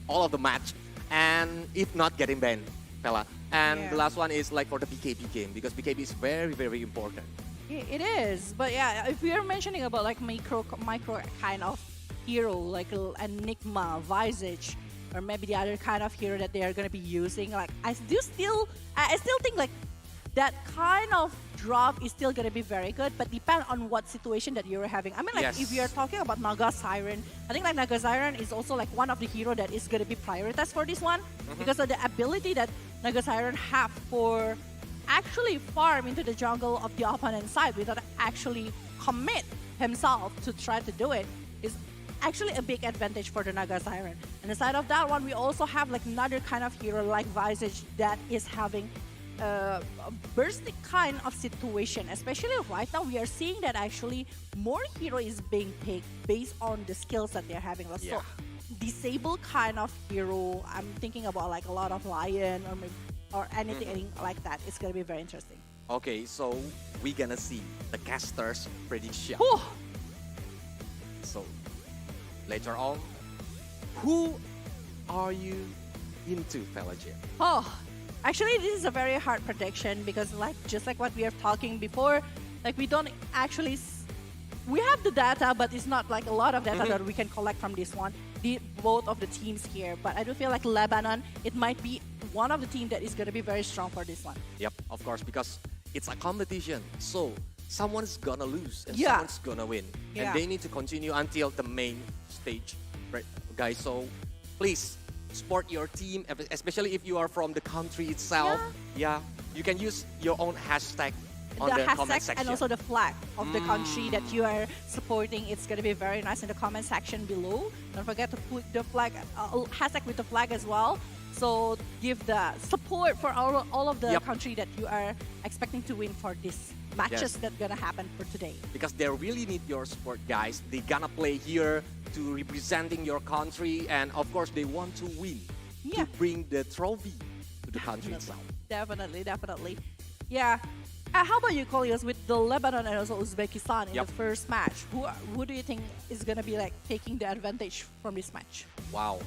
all of the match, and if not getting banned, fella. And the last one is like for the BKB game, because BKB is very, very important. It is, but yeah, if we are mentioning about like micro kind of hero, like Enigma, Visage, or maybe the other kind of hero that they are going to be using, like I still think like that kind of drop is still going to be very good, but depend on what situation that you're having. I mean, like if you're talking about Naga Siren, I think like Naga Siren is also like one of the hero that is going to be prioritized for this one, because of the ability that Naga Siren have for actually farm into the jungle of the opponent side without actually commit himself to try to do it is actually a big advantage for the Naga Siren. And aside of that one, we also have like another kind of hero like Visage that is having a bursting kind of situation. Especially right now, we are seeing that actually more hero is being picked based on the skills that they're having. So disable kind of hero, I'm thinking about like a lot of Lion or anything like that. It's gonna be very interesting. Okay, so we're gonna see the casters prediction. So later on, who are you into, fella Jim? Actually, this is a very hard prediction because like just like what we are talking before, like we don't actually we have the data, but it's not like a lot of data that we can collect from this one, both of the teams here. But I do feel like Lebanon, it might be one of the teams that is going to be very strong for this one. Yep, of course, because it's a competition. So someone's gonna lose and someone's gonna win. And they need to continue until the main stage, right, guys? So please support your team, especially if you are from the country itself. You can use your own hashtag on the comment section. And also the flag of the country that you are supporting. It's going to be very nice in the comment section below. Don't forget to put the flag, hashtag with the flag as well. So give the support for all of the country that you are expecting to win for this matches that gonna happen for today. Because they really need your support, guys. They gonna play here to representing your country, and of course they want to win to bring the trophy to the country itself. Definitely. Yeah. How about you, Kolios, with the Lebanon and also Uzbekistan in the first match? Who do you think is gonna be like taking the advantage from this match? Wow.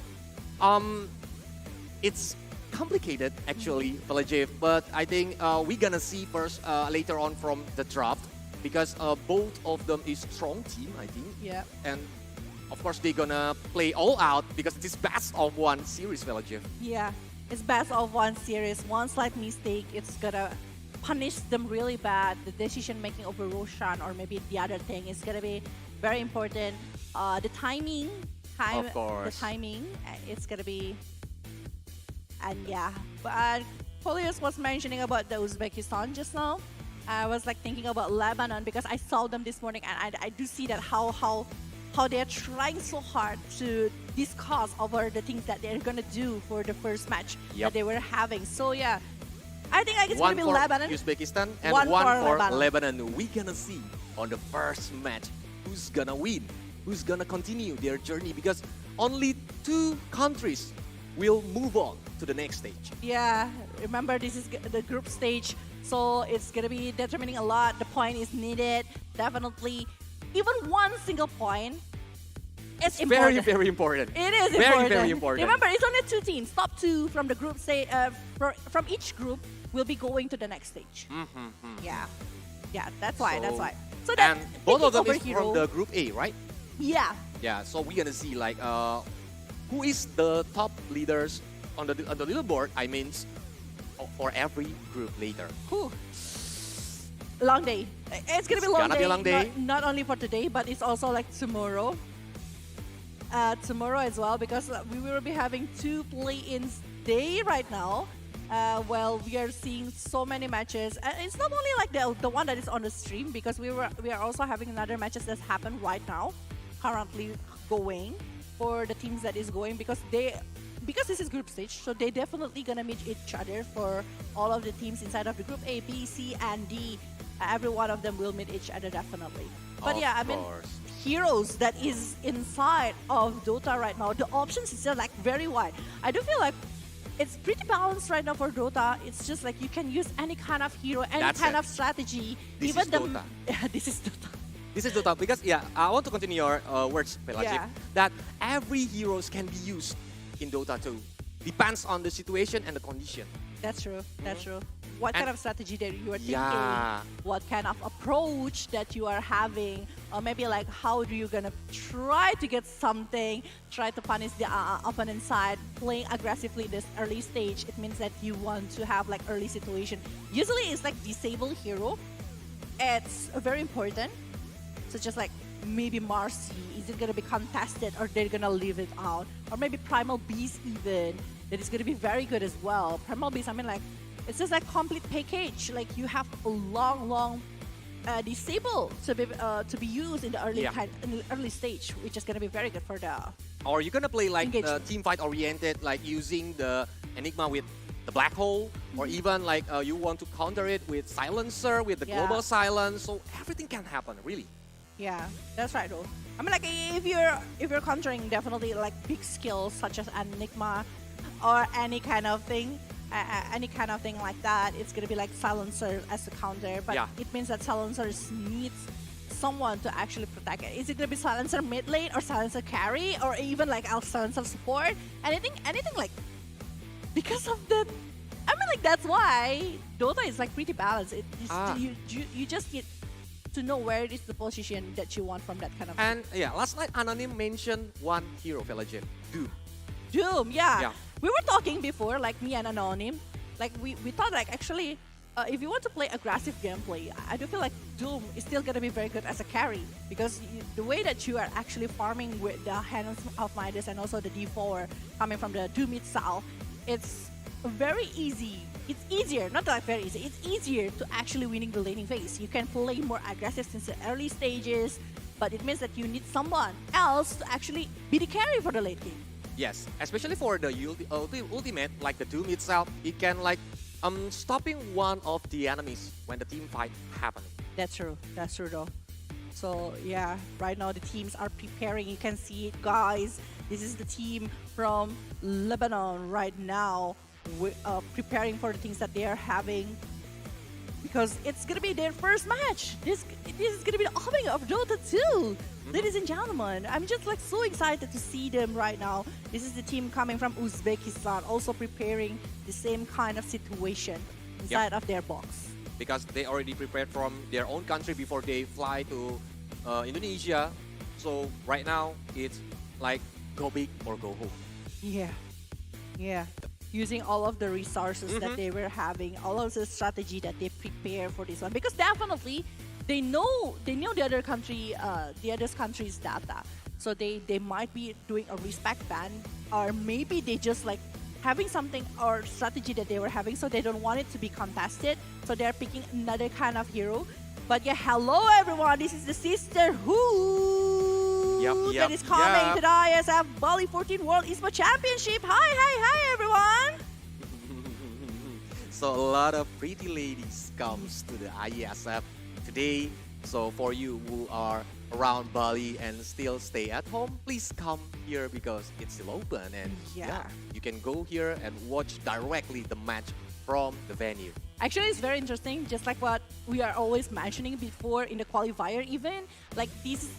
It's complicated actually, Pelajev, but I think we're gonna see first later on from the draft, because both of them is strong team, I think. Yeah. And of course they're gonna play all out because it is best of one series, Pelajev. Yeah, it's best of one series. One slight mistake, it's gonna punish them really bad. The decision making over Roshan or maybe the other thing is gonna be very important. The timing, of course. The timing, it's gonna be. And yeah, but Polius was mentioning about the Uzbekistan just now. I was like thinking about Lebanon because I saw them this morning, and I do see that how they're trying so hard to discuss over the things that they're gonna do for the first match that they were having. So yeah, I think it's gonna be Lebanon, Uzbekistan, and one for Lebanon. We're gonna see on the first match who's gonna win, who's gonna continue their journey, because only 2 countries will move on to the next stage. Yeah, remember this is the group stage, so it's gonna be determining a lot. The point is needed, definitely. Even one single point is important. Very important. It is important. Very important. Remember, it's only 2 teams. Top 2 from the group stage, from each group will be going to the next stage. Yeah, that's why. So and both of them is from the group A, right? Yeah. Yeah. So we're gonna see like who is the top leaders on the leaderboard, I mean, for every group later. Long day. It's gonna be long day. Be a long day. Not only for today, but it's also like tomorrow. Tomorrow as well, because we will be having 2 play-ins day right now. Well, we are seeing so many matches. And it's not only like the one that is on the stream, because we are also having another matches that happen right now, currently going for the teams that is going, because this is group stage, so they definitely gonna meet each other for all of the teams inside of the group A, B, C, and D. Every one of them will meet each other definitely. But yeah, I mean, heroes that is inside of Dota right now, the options is just like very wide. I do feel like it's pretty balanced right now for Dota. It's just like you can use any kind of hero, any kind of strategy. This even is Dota. This is Dota. This is Dota because I want to continue your words, Pelagic, Yeah. that every heroes can be used in Dota 2. Depends on the situation and the condition. That's true. That's true. What kind of strategy that you are thinking? Yeah. What kind of approach that you are having? Or maybe like how do you gonna try to get something, try to punish the opponent side, playing aggressively this early stage. It means that you want to have like early situation. Usually it's like disable hero. It's very important. So just like maybe Marcy, is it gonna be contested or they're gonna leave it out? Or maybe Primal Beast even, that is gonna be very good as well. Primal Beast, I mean like, it's just like complete package. Like you have a long disable to be used in the early stage, which is gonna be very good for the. Or you're gonna play like engagement. team fight oriented, like using the Enigma with the black hole, or even like you want to counter it with silencer, with the global silence. So everything can happen, really. Yeah, that's right though. I mean like if you're countering definitely like big skills such as Enigma or any kind of thing like that, it's gonna be like silencer as a counter, but it means that silencers needs someone to actually protect it. Is it gonna be silencer mid lane or silencer carry or even like silencer support? Anything like, because of the, I mean like that's why Dota is like pretty balanced. You just need to know where it is the position that you want from that kind of. And last night Anonym mentioned one hero, Pelagic, Doom. Yeah. We were talking before, like me and Anonym, like we thought like actually, if you want to play aggressive gameplay, I do feel like Doom is still gonna be very good as a carry because the way that you are actually farming with the Hands of Midas and also the D4 coming from the Doom itself, it's very easy. It's easier, not like very easy, it's easier to actually winning the laning phase. You can play more aggressive since the early stages, but it means that you need someone else to actually be the carry for the late game. Yes, especially for the ultimate, like the Doom itself, it can like stopping one of the enemies when the team fight happening. That's true though. So yeah, right now the teams are preparing. You can see it, guys. This is the team from Lebanon right now, preparing for the things that they are having. Because it's gonna be their first match. This is gonna be the opening of Dota 2. Ladies and gentlemen, I'm just like so excited to see them right now. This is the team coming from Uzbekistan, also preparing the same kind of situation inside of their box. Because they already prepared from their own country before they fly to Indonesia. So right now, it's like go big or go home. Yeah. Using all of the resources that they were having, all of the strategy that they prepare for this one, because definitely they know the other country's data, so they might be doing a respect ban, or maybe they just like having something or strategy that they were having, so they don't want it to be contested, so they're picking another kind of hero. But yeah, hello everyone, this is the Sisterhood that is coming to the IESF Bali 14 World Esports Championship. Hi everyone. So a lot of pretty ladies comes to the IESF today. So for you who are around Bali and still stay at home, please come here because it's still open, and you can go here and watch directly the match from the venue. Actually, it's very interesting, just like what we are always mentioning before in the qualifier even. Like this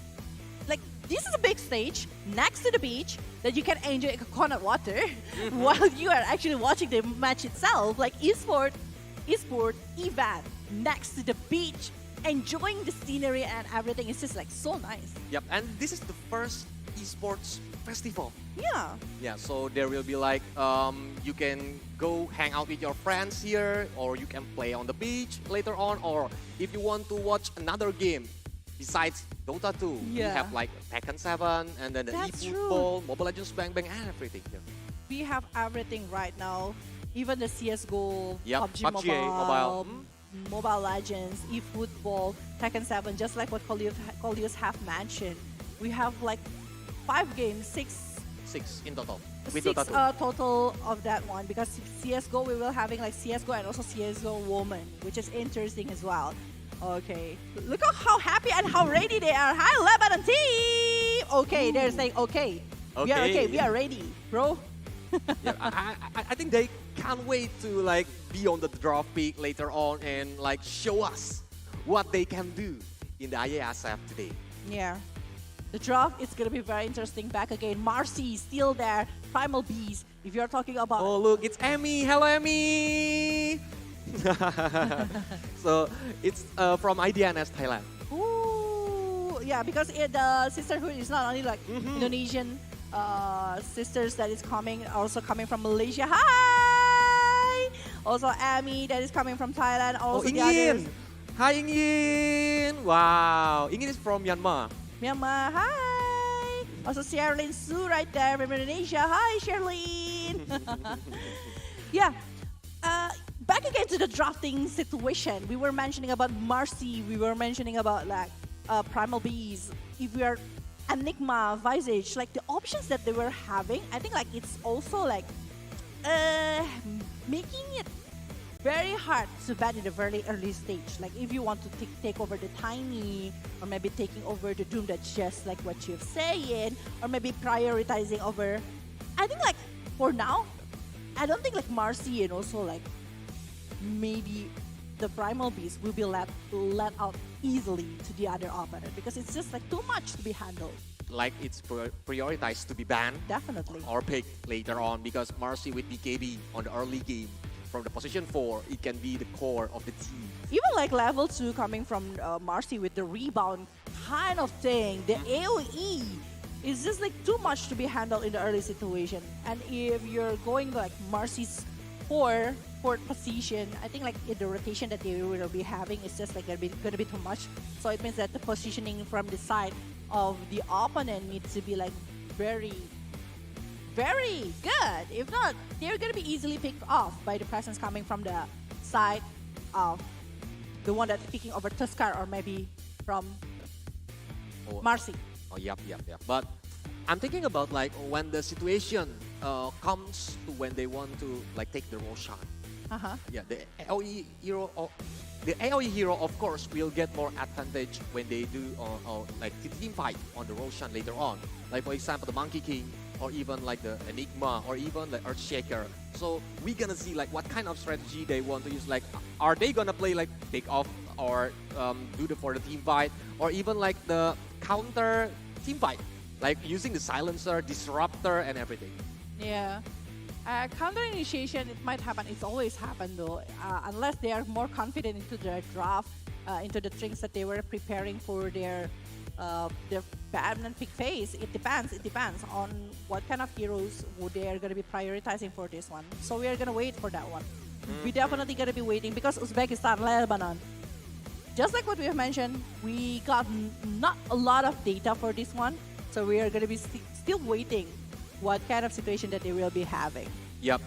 is a big stage next to the beach that you can enjoy coconut water while you are actually watching the match itself. Like Esports event next to the beach, enjoying the scenery and everything. It's just like so nice. Yep, and this is the first esports festival. Yeah, so there will be like you can go hang out with your friends here, or you can play on the beach later on, or if you want to watch another game besides Dota 2, we have like Tekken 7 and then the eFootball, Mobile Legends Bang Bang, and everything. We have everything right now, even the CSGO, PUBG Mobile. Mobile Legends, eFootball, Tekken 7, just like what Colius have mentioned. We have like 5 games, 6 in total. With Dota 2. Total of that one, because CSGO we will having like CSGO and also CSGO Woman, which is interesting as well. Okay, look at how happy and how ready they are. Hi Lebanon team! Okay, they're saying okay. We are ready, bro. Yeah, I think they can't wait to like be on the draft pick later on and like show us what they can do in the IESF today. Yeah. The draft is going to be very interesting. Back again. Marcy still there. Primal Beast. If you're talking about... Oh, look, it's Emmy. Hello, Emmy. So it's from IDNS Thailand. Ooh, yeah, because the sisterhood is not only like Indonesian sisters that is coming, also coming from Malaysia. Hi! Also Amy that is coming from Thailand. Also the others. Hi, Ingin. Wow, Ingin is from Myanmar. Myanmar, hi! Also Sherlyn Su right there from Indonesia. Hi, Sherlyn! Yeah. Back again to the drafting situation. We were mentioning about Marcy. We were mentioning about like Primal Bees. If we are Enigma, Visage, like the options that they were having, I think like it's also like making it very hard to bat in the very early stage. Like if you want to take over the Tiny, or maybe taking over the Doom, that's just like what you're saying, or maybe prioritizing over. I think like for now, I don't think like Marcy and also like maybe the Primal Beast will be let out easily to the other opponent because it's just like too much to be handled. Like it's prioritized to be banned. Definitely. Or picked later on because Marcy with BKB on the early game from the position 4, it can be the core of the team. Even like level 2 coming from Marcy with the rebound kind of thing, the AoE is just like too much to be handled in the early situation. And if you're going like Marcy's fourth position, I think like the rotation that they will be having is just like gonna be too much. So it means that the positioning from the side of the opponent needs to be like very, very good. If not, they're gonna be easily picked off by the presence coming from the side of the one that's picking over Tuskar or maybe from Marcy. Oh, yep. But I'm thinking about like when the situation comes to when they want to like take the Roshan. Yeah, the AoE hero, of course, will get more advantage when they do like the team fight on the Roshan later on. Like for example, the Monkey King, or even like the Enigma, or even the Earthshaker. So we're gonna see like what kind of strategy they want to use. Like, are they gonna play like take off or do for the team fight, or even like the counter team fight, like using the silencer, disruptor, and everything. Yeah. Counter initiation, it might happen. It's always happened though, unless they are more confident into their draft, into the things that they were preparing for their ban and pick phase. It depends on what kind of heroes they are going to be prioritizing for this one. So we are going to wait for that one. We definitely going to be waiting because Uzbekistan, Lebanon. Just like what we have mentioned, we got not a lot of data for this one. So we are going to be still waiting what kind of situation that they will be having. Yep.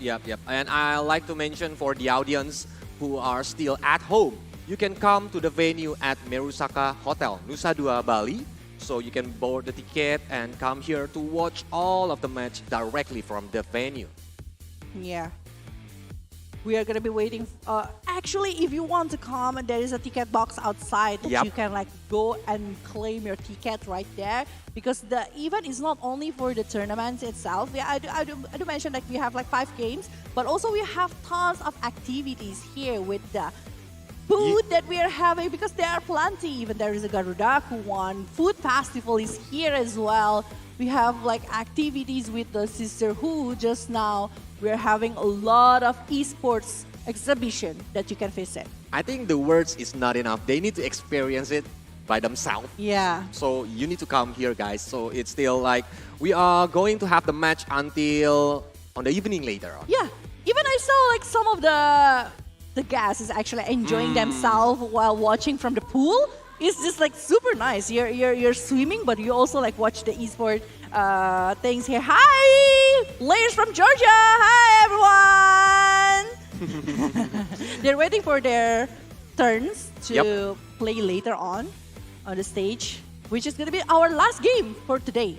And I like to mention for the audience who are still at home, you can come to the venue at Merusaka Hotel, Nusa Dua, Bali. So you can board the ticket and come here to watch all of the match directly from the venue. Yeah. We are going to be waiting. Actually, if you want to come, there is a ticket box outside that you can like go and claim your ticket right there. Because the event is not only for the tournaments itself. Yeah, I do mention like we have like 5 games, but also we have tons of activities here with the food that we are having because there are plenty. Even there is a Garudaku one. Food festival is here as well. We have like activities with the Sisterhood just now. We're having a lot of esports exhibition that you can visit. I think the words is not enough. They need to experience it by themselves. Yeah. So you need to come here, guys. So it's still like we are going to have the match until on the evening later on. Yeah. Even I saw like some of the guys is actually enjoying themselves while watching from the pool. It's just like super nice. You're swimming, but you also like watch the esport things here. Hi, players from Georgia. Hi, everyone. They're waiting for their turns to play later on the stage, which is gonna be our last game for today.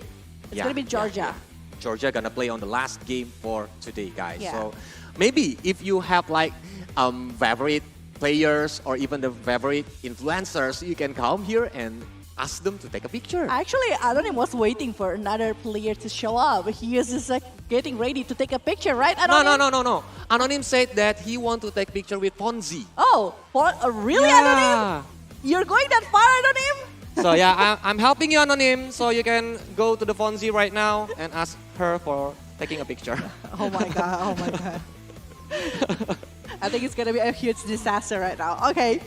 It's gonna be Georgia. Georgia gonna play on the last game for today, guys. Yeah. So maybe if you have like favorite players or even the favorite influencers, you can come here and ask them to take a picture. Actually, Anonym was waiting for another player to show up. He is just like getting ready to take a picture, right, Anonym? No. Anonym said that he want to take picture with Fonzie. Oh, really, Anonym? You're going that far, Anonym? So yeah, I'm helping you, Anonym. So you can go to the Fonzie right now and ask her for taking a picture. Oh my god. I think it's gonna be a huge disaster right now. Okay.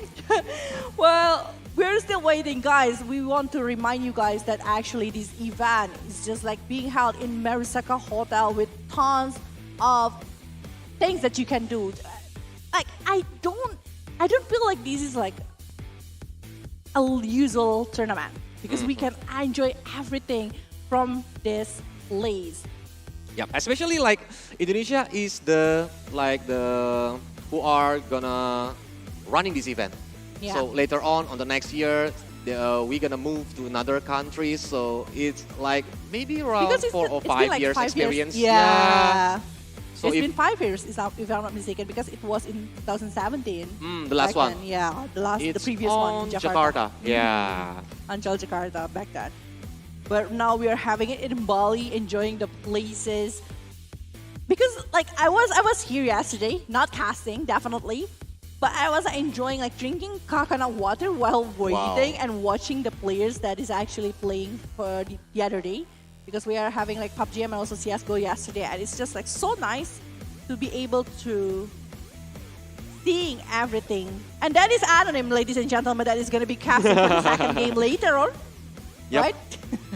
Well, we're still waiting, guys. We want to remind you guys that actually this event is just like being held in Marusaka Hotel with tons of things that you can do. Like I don't feel like this is like a usual tournament because we can enjoy everything from this place. Yep, especially like Indonesia is the who are gonna running this event. Yeah. So later on the next year, we're gonna move to another country. So it's like maybe around 4 or 5 years experience. Yeah. So it's been 5 years, if I'm not mistaken, because it was in 2017. The last one. Then. Yeah, the previous on one in Jakarta. Yeah. Until Jakarta back then. But now we are having it in Bali, enjoying the places. Because like I was here yesterday, not casting, definitely. But I was enjoying like drinking coconut water while waiting and watching the players that is actually playing for the other day. Because we are having like PUBG and also CSGO yesterday. And it's just like so nice to be able to seeing everything. And that is Anonym, ladies and gentlemen, that is going to be casting for the second game later on. Yep. Right?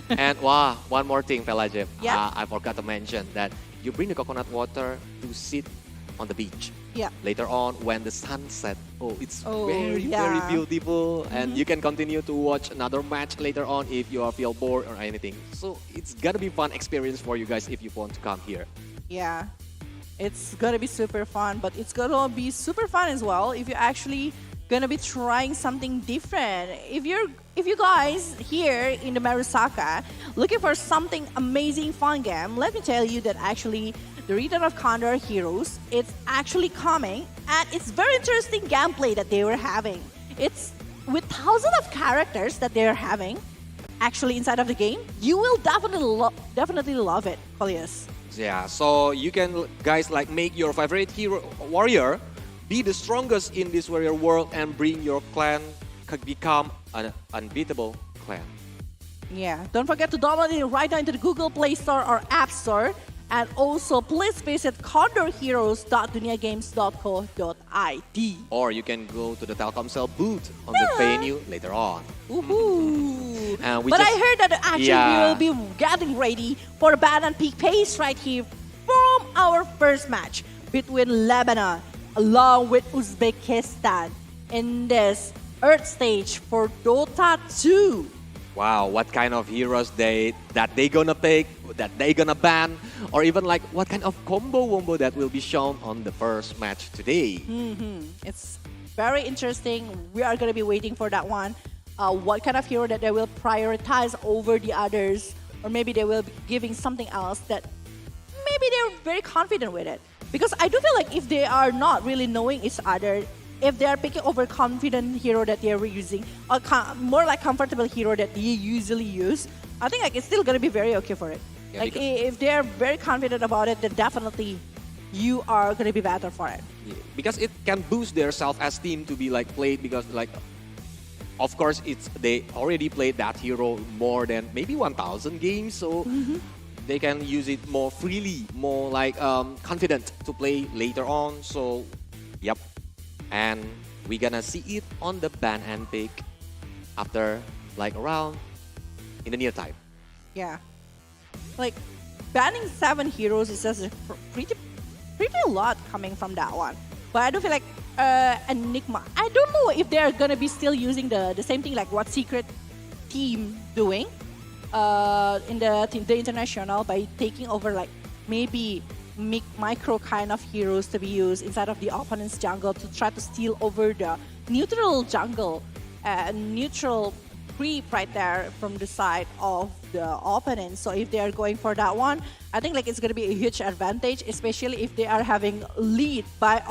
And wow, one more thing, Pelajep. Yeah. I forgot to mention that you bring the coconut water to sit on the beach. Yeah. Later on, when the sun set, it's very yeah. beautiful. And you can continue to watch another match later on if you feel bored or anything. So it's gonna be fun experience for you guys if you want to come here. Yeah. It's gonna be super fun, but it's gonna be super fun as well if you're actually gonna be trying something different. If you guys here in the Marusaka looking for something amazing fun game, let me tell you that actually the Return of Condor Heroes, it's actually coming, and it's very interesting gameplay that they were having. It's with thousands of characters that they're having actually inside of the game. You will definitely love it, Kolias. Yeah, so you can guys like make your favorite hero warrior be the strongest in this warrior world and bring your clan become an unbeatable clan. Yeah, don't forget to download it right now into the Google Play Store or App Store. And also, please visit condorheroes.duniagames.co.id. Or you can go to the Telkomsel booth on the venue later on. Woohoo! But I heard that actually we will be getting ready for a ban and peak pace right here from our first match between Lebanon along with Uzbekistan in this Earth stage for Dota 2. Wow, what kind of heroes they gonna pick, that they gonna ban, or even like what kind of combo that will be shown on the first match today. It's very interesting. We are gonna be waiting for that one. What kind of hero that they will prioritize over the others, or maybe they will be giving something else that maybe they're very confident with it. Because I do feel like if they are not really knowing each other, if they are picking overconfident hero that they are using, or more like comfortable hero that they usually use, I think like it's still gonna be very okay for it. Yeah, like if they are very confident about it, then definitely you are gonna be better for it. Yeah, because it can boost their self-esteem to be like played, because like of course they already played that hero more than maybe 1,000 games, so they can use it more freely, more like confident to play later on. So yep. And we're gonna see it on the ban and pick after like around in the near time. Yeah. Like banning 7 heroes is just pretty a lot coming from that one. But I do feel like Enigma, I don't know if they're gonna be still using the same thing like what Secret team doing in the international by taking over like maybe micro kind of heroes to be used inside of the opponent's jungle to try to steal over the neutral jungle and neutral creep right there from the side of the opponent. So if they are going for that one, I think like it's going to be a huge advantage, especially if they are having lead by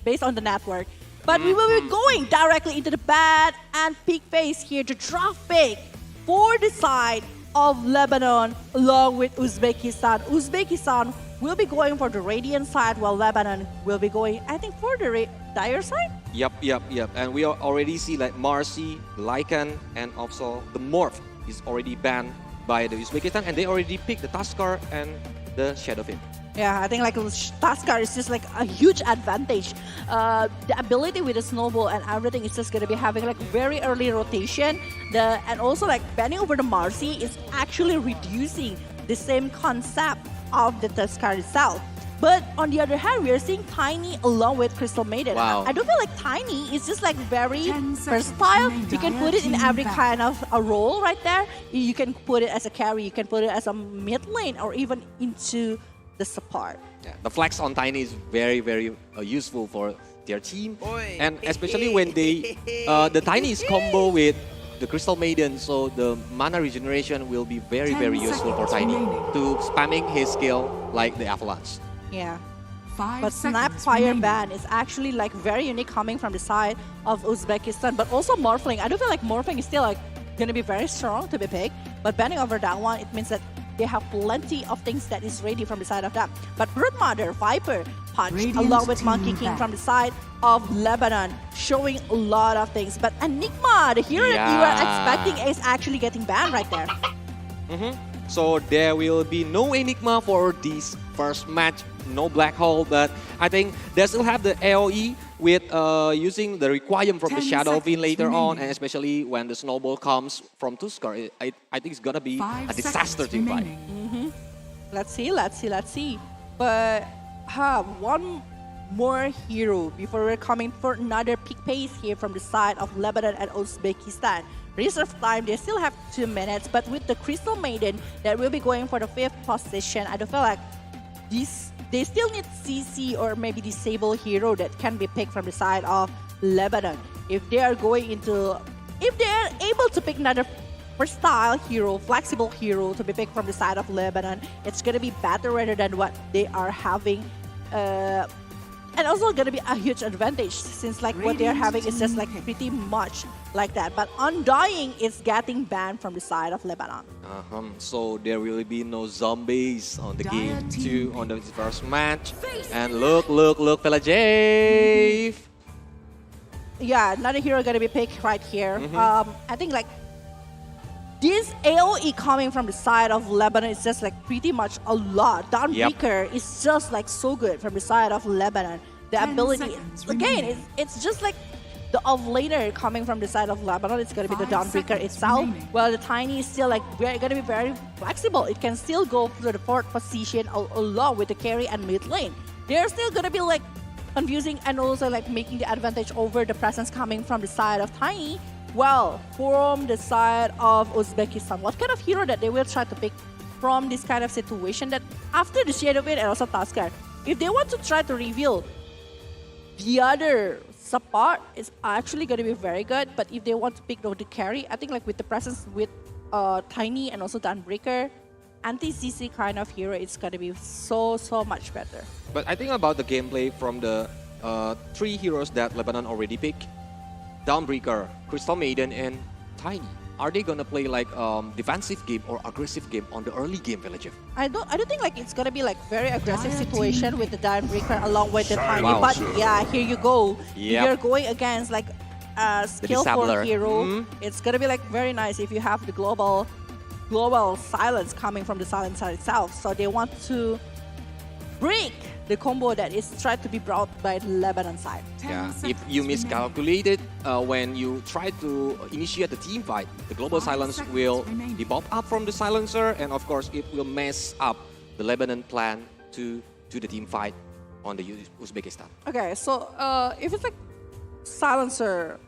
based on the network. But we will be going directly into the bad and pick phase here to draft pick for the side of Lebanon along with Uzbekistan. Uzbekistan will be going for the Radiant side while Lebanon will be going, I think, for the Dire side? Yep. And we already see like Marcy, Lycan, and also the Morph is already banned by the Uzbekistan, and they already picked the Tuskar and the Shadowfin. Yeah, I think like Tuskar is just like a huge advantage. The ability with the snowball and everything is just gonna be having like very early rotation. And also like banning over the Marcy is actually reducing the same concept of the Tuskar itself. But on the other hand, we are seeing Tiny along with Crystal Maiden. Wow. I don't feel like Tiny is just like very versatile. You can put it in every kind of a role right there. You can put it as a carry, you can put it as a mid lane, or even into the support. Yeah, the flex on Tiny is very useful for their team, and especially when they the Tiny is combo with the Crystal Maiden, so the mana regeneration will be very useful for Tiny to spamming his skill like the Avalanche. Yeah. But Snapfire ban is actually like very unique coming from the side of Uzbekistan, but also Morphling. I do feel like Morphling is still like gonna be very strong to be picked, but banning over that one, it means that they have plenty of things that is ready from the side of them. But Broodmother, Viper, Punch, along with Monkey King from the side of Lebanon, showing a lot of things. But Enigma, the hero that you are expecting, is actually getting banned right there. So there will be no Enigma for this first match, no Black Hole, but I think they still have the AoE with using the requirement from the Shadowfin later on, and especially when the Snowball comes from Tuskar. I think it's gonna be a disaster team fight. Let's see. But one more hero before we're coming for another pick pace here from the side of Lebanon and Uzbekistan. Reserve time, they still have 2 minutes, but with the Crystal Maiden that will be going for the 5th position, I do feel like they still need CC or maybe Disable hero that can be picked from the side of Lebanon. If they are able to pick another versatile hero, flexible hero to be picked from the side of Lebanon, it's gonna be better rather than what they are having. And also gonna be a huge advantage since like what they're having is just like pretty much like that. But Undying is getting banned from the side of Lebanon. So there will be no zombies on the game 2 on the first match. And look, Pelajave. Yeah, another hero gonna be picked right here. I think like this AoE coming from the side of Lebanon is just like pretty much a lot. Dawnbreaker is just like so good from the side of Lebanon. The ability, again, it's just like the offlaner coming from the side of Lebanon. It's gonna be the Dawnbreaker itself. Well, the Tiny is still like gonna be very flexible. It can still go to the 4th position along with the carry and mid lane. They're still gonna be like confusing and also like making the advantage over the presence coming from the side of Tiny. Well, from the side of Uzbekistan, what kind of hero that they will try to pick from this kind of situation that after the Shadowfin and also Tuskar, if they want to try to reveal the other support, is actually going to be very good. But if they want to pick the carry, I think like with the presence with Tiny and also Dawnbreaker, anti-CC kind of hero, it's going to be so much better. But I think about the gameplay from the 3 heroes that Lebanon already picked. Dawnbreaker, Crystal Maiden, and Tiny. Are they gonna play like defensive game or aggressive game on the early game, Villager? I don't think like it's gonna be like very aggressive situation with the Dawnbreaker along with the Tiny. Wow. But yeah, here you go. You're going against like a skillful hero. It's gonna be like very nice if you have the global silence coming from the silencer itself. So they want to break the combo that is tried to be brought by the Lebanon side. Yeah, if you miscalculated when you try to initiate the team fight, the global silence will be popped up from the silencer, and of course it will mess up the Lebanon plan to the team fight on the Uzbekistan. Okay, so if it's like silencer,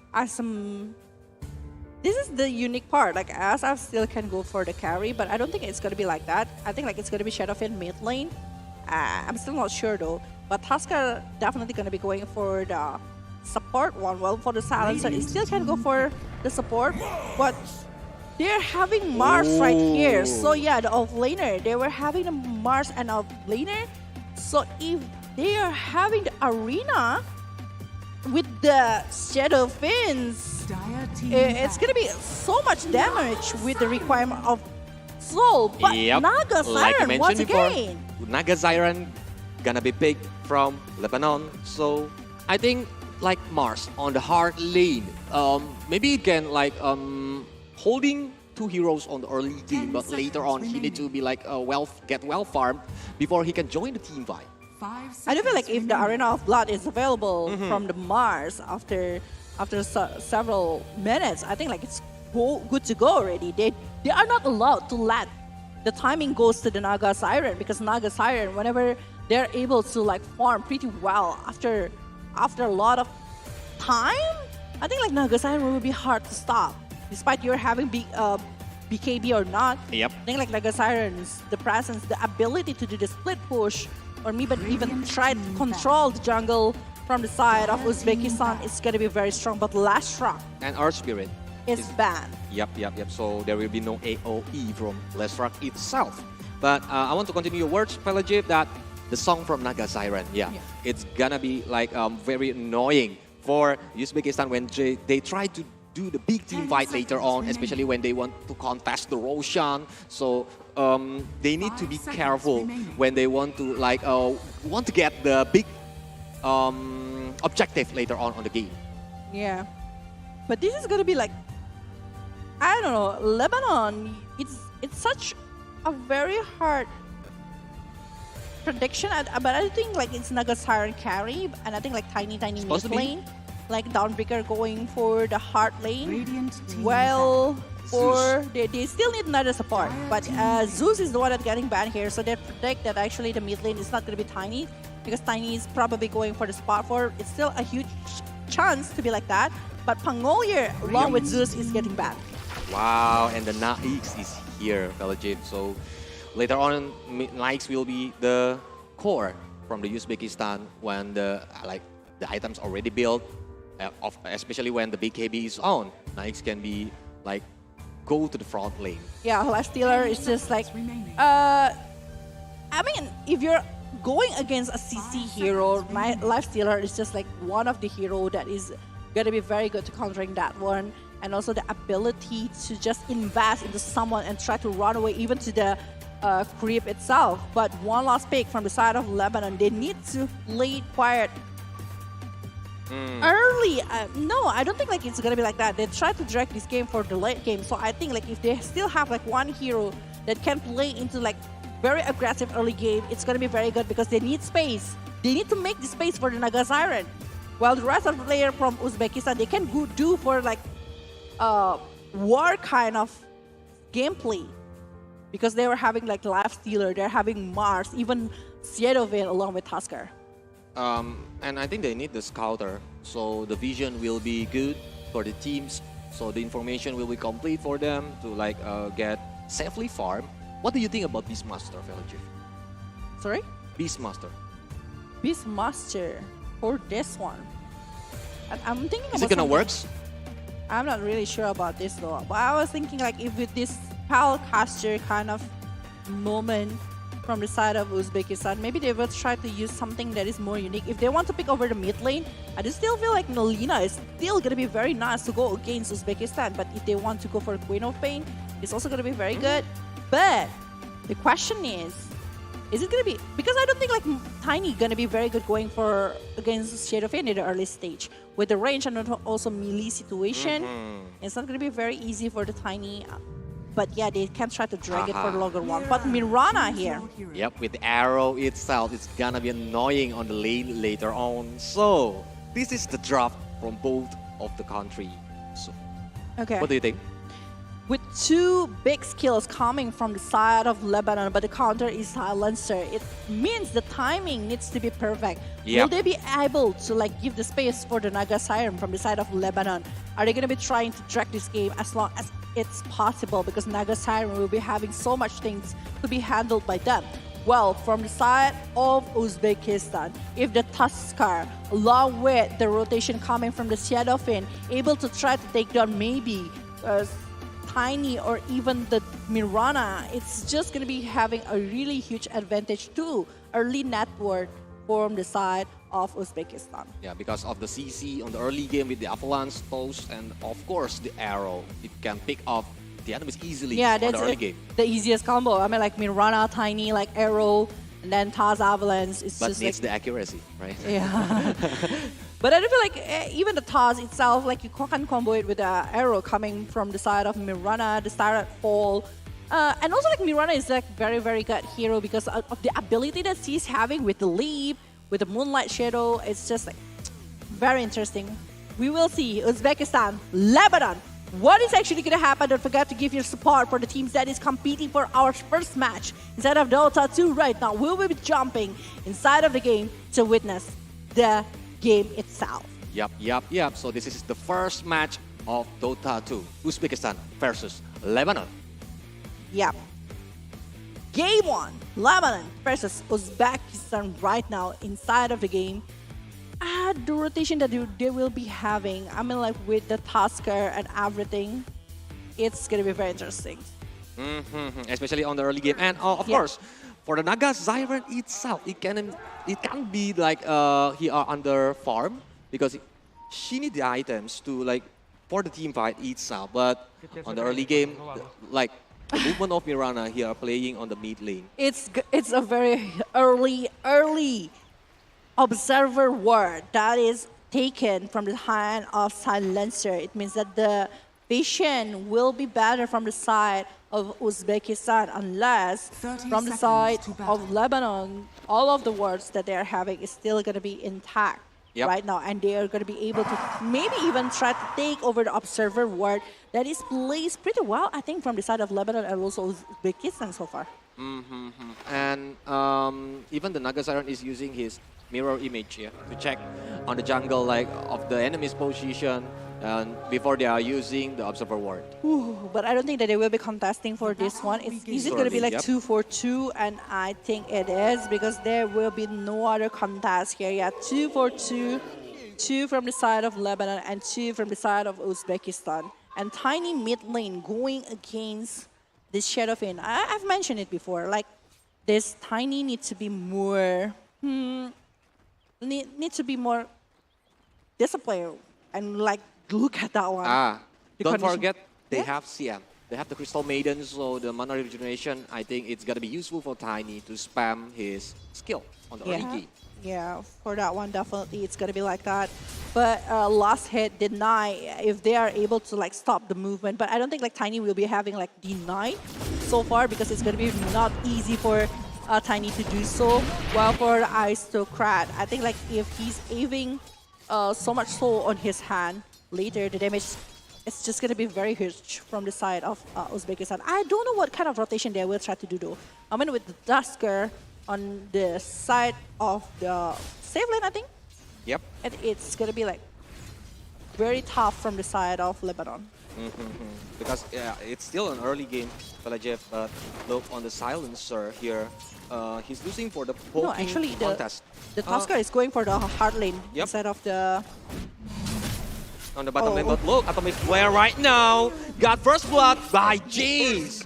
this is the unique part. Like IESF still can go for the carry, but I don't think it's gonna be like that. I think like it's gonna be Shadowfin mid lane. I'm still not sure though, but Tuskar definitely going to be going for the support one. Well, for the silencer, it still can go for the support, but they're having Mars right here. So yeah, the offlaner, they were having the Mars and offlaner. So if they are having the arena, with the Shadow Fins, it's gonna be so much damage with the requirement of Soul. But Naga like I Siren mentioned once before, again. Naga Siren gonna be picked from Lebanon. So I think like Mars on the hard lane, maybe it can like holding two heroes on the early game, but later on he need to be like get well farmed before he can join the team fight. I do feel like if the Arena of Blood is available from the Mars after several minutes, I think like it's good to go already. They are not allowed to let the timing goes to the Naga Siren, because Naga Siren, whenever they're able to like farm pretty well after a lot of time, I think like Naga Siren will be hard to stop, despite you're having BKB or not. Yep. I think like Naga Siren's the presence, the ability to do the split push, or maybe even try to control the jungle from the side of Uzbekistan is going to be very strong. But Last Rock And Earth Spirit is banned. Yep. So there will be no AOE from Lesrak itself. But I want to continue your words, Pelagip, that the song from Naga Siren, it's gonna be like very annoying for Uzbekistan when they try to do the big team fight later on, especially when they want to contest the Roshan. So they need to be careful when they want to like want to get the big objective later on the game. Yeah, but this is gonna be like, I don't know, Lebanon. It's such a very hard prediction, but I think like it's Naga Siren carry, and I think like tiny mid lane, like Downbreaker going for the hard lane. Well, or they still need another support, but Zeus is the one that's getting banned here, so they predict that actually the mid lane is not going to be Tiny, because Tiny is probably going for the spot for. It's still a huge chance to be like that, but Pangolier along with Zeus is getting banned. Wow, and the Naix is here, Pelagip. So later on, Naix will be the core from the Uzbekistan when the items already built, especially when the BKB is on. Naix can be like go to the front lane. Yeah, Lifestealer is just like, I mean, if you're going against a CC hero, my Lifestealer is just like one of the hero that is gonna be very good to countering that one, and also the ability to just invest into someone and try to run away even to the creep itself. But one last pick from the side of Lebanon, they need to play it quiet early. No, I don't think like it's gonna be like that. They try to drag this game for the late game, so I think like if they still have like one hero that can play into like very aggressive early game, it's gonna be very good, because they need space. They need to make the space for the Naga Siren, while the rest of the player from Uzbekistan, they can do for like war kind of gameplay, because they were having like Lifestealer, they're having Mars, even Shadowvale along with Tusker. And I think they need the scouter, so the vision will be good for the teams, so the information will be complete for them to like get safely farm. What do you think about Beastmaster, Pelagip? Sorry? Beastmaster. Beastmaster for this one. I'm thinking Is about it gonna something. work? I'm not really sure about this though, but I was thinking like if with this Spellcaster kind of moment from the side of Uzbekistan, maybe they will try to use something that is more unique. If they want to pick over the mid lane, I just still feel like Nolina is still going to be very nice to go against Uzbekistan. But if they want to go for Queen of Pain, it's also going to be very good. But the question is it going to be, because I don't think like Tiny going to be very good going for against Shade of Pain in the early stage. With the range and also melee situation, it's not going to be very easy for the Tiny. But yeah, they can try to drag it for the longer one. But Mirana here. Yep, with the arrow itself, it's gonna be annoying on the lane later on. So, this is the draft from both of the country. So, okay. What do you think? With two big skills coming from the side of Lebanon, but the counter is Silencer, it means the timing needs to be perfect. Yep. Will they be able to like give the space for the Naga Siren from the side of Lebanon? Are they going to be trying to drag this game as long as it's possible, because Naga Siren will be having so much things to be handled by them? Well, from the side of Uzbekistan, if the Tusker, along with the rotation coming from the Shadowfin, able to try to take down maybe Tiny or even the Mirana, it's just going to be having a really huge advantage to early network from the side of Uzbekistan. Yeah, because of the CC on the early game with the avalanche, toast, and of course the arrow. It can pick off the enemies easily Yeah, on the that's early game. the easiest combo. I mean, like Mirana, Tiny, like arrow, and then Taz Avalanche. It's But just needs like, the accuracy, right? yeah. But I don't feel like even the Taz itself, like you can combo it with the arrow coming from the side of Mirana, the Starlight Fall. And also like Mirana is like very, very good hero because of the ability that she's having with the leap, with the Moonlight Shadow. It's just like very interesting. We will see Uzbekistan, Lebanon. What is actually going to happen? Don't forget to give your support for the teams that is competing for our first match inside of Dota 2 right now. We will be jumping inside of the game to witness the game itself. Yep. So this is the first match of Dota 2. Uzbekistan versus Lebanon. Yep. Game 1, Lebanon versus Uzbekistan right now inside of the game. The rotation that they will be having, I mean like with the Tusker and everything, it's going to be very interesting. Especially on the early game. And of course, for the Naga Zyron itself, it can be like he are under farm because she need the items to like for the team fight itself. But on the early game, like the movement of Mirana here playing on the mid lane. It's a very early observer word that is taken from the hand of Silencer. It means that the vision will be better from the side of Uzbekistan unless from the side of Lebanon, all of the words that they're having is still going to be intact right now. And they are going to be able to maybe even try to take over the observer word that is placed pretty well, I think, from the side of Lebanon and also Uzbekistan so far. And even the Naga Siren is using his mirror image here to check on the jungle like of the enemy's position and before they are using the observer ward. But I don't think that they will be contesting for this one. Is it going to be like 2-4-2? And I think it is because there will be no other contest here. Yeah, 2-4-2, 2 from the side of Lebanon and 2 from the side of Uzbekistan. And Tiny mid lane going against this Shadowfin. I've mentioned it before. Like this Tiny needs to be more need to be more disciplined and like look at that one. Don't forget they have CM. They have the Crystal Maiden, so the mana regeneration, I think it's gonna be useful for Tiny to spam his skill on the early game. Yeah, for that one, definitely it's gonna be like that. But last hit, deny, if they are able to like stop the movement. But I don't think like Tiny will be having like deny so far because it's gonna be not easy for Tiny to do so. While for the Aristocrat, I think like if he's aiming so much soul on his hand, later the damage it's just gonna be very huge from the side of Uzbekistan. I don't know what kind of rotation they will try to do though. I mean with the Dusker on the side of the safe lane, I think. Yep. And it's gonna be like very tough from the side of Lebanon. Because it's still an early game, Balajev, but look on the silencer here. He's losing for the poking No, actually contest. the Tusker is going for the hard lane instead of the... On the bottom lane, but look, Atomic Flare right now got first blood by James.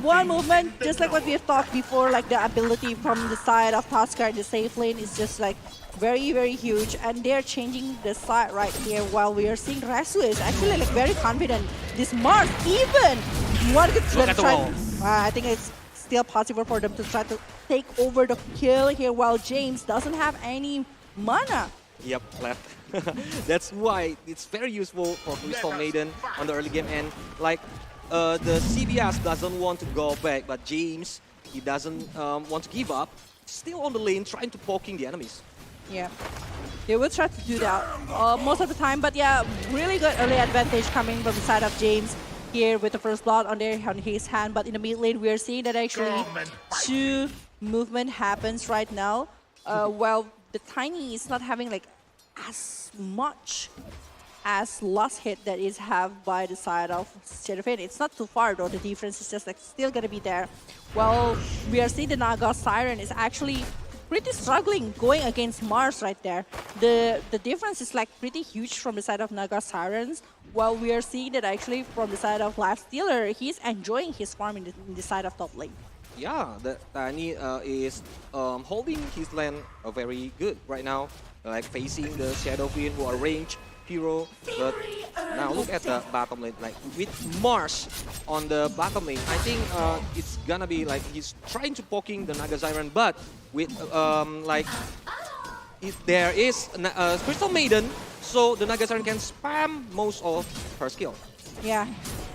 One movement, just like what we have talked before, like the ability from the side of Tusker in the safe lane is just like very, very huge. And they're changing the side right here while we are seeing Resu is actually like very confident. This Mars even one could try. I think it's still possible for them to try to take over the kill here while James doesn't have any mana. Yep, left. That's why it's very useful for Crystal Maiden on the early game. And like the CBS doesn't want to go back, but James, he doesn't want to give up. Still on the lane, trying to poking the enemies. Yeah, they will try to do that most of the time. But yeah, really good early advantage coming from the side of James here with the first blood on his hand. But in the mid lane, we are seeing that actually 2 movement happens right now. While the Tiny is not having like as much as last hit that is have by the side of Shadowfin. It's not too far though, the difference is just like still gonna be there. Well, we are seeing the Naga Siren is actually pretty struggling going against Mars right there. The difference is like pretty huge from the side of Naga Sirens, while we are seeing that actually from the side of Lifestealer, he's enjoying his farm in the side of top lane. yeah, the Tiny is holding his lane very good right now, like facing the Shadow Queen who are range hero. But now look at the bottom lane, like with Mars on the bottom lane, I think it's gonna be like he's trying to poking the Naga Siren, but with like if there is Crystal Maiden, so the Naga Siren can spam most of her skill. Yeah.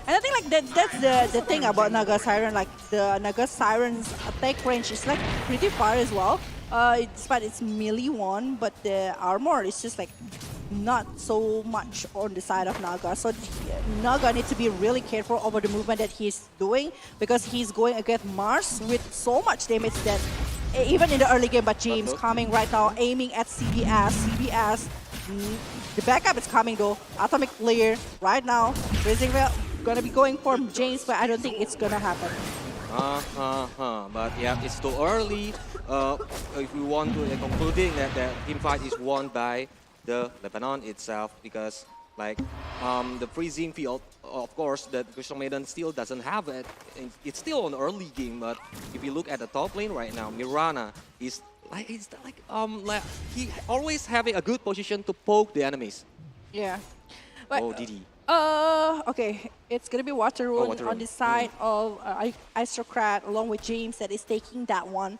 And I think like that's the thing about Naga Siren, like the Naga Siren's attack range is like pretty far as well. Despite it's melee one, but the armor is just like not so much on the side of Naga. So Naga needs to be really careful over the movement that he's doing because he's going against Mars with so much damage that even in the early game, but James coming right now, aiming at CBS, the backup is coming though, Atomic Flare right now, Raising Veil gonna be going for James, but I don't think it's gonna happen. But yeah, it's too early. If we want to concluding that the team fight is won by the Lebanon itself, because like the freezing field, of course, the Crystal Maiden still doesn't have it. It's still an early game, but if you look at the top lane right now, Mirana is like he always having a good position to poke the enemies. Yeah. But, oh, Didi. Okay, it's gonna be Water Rune on the side of Aristocrat along with James that is taking that one.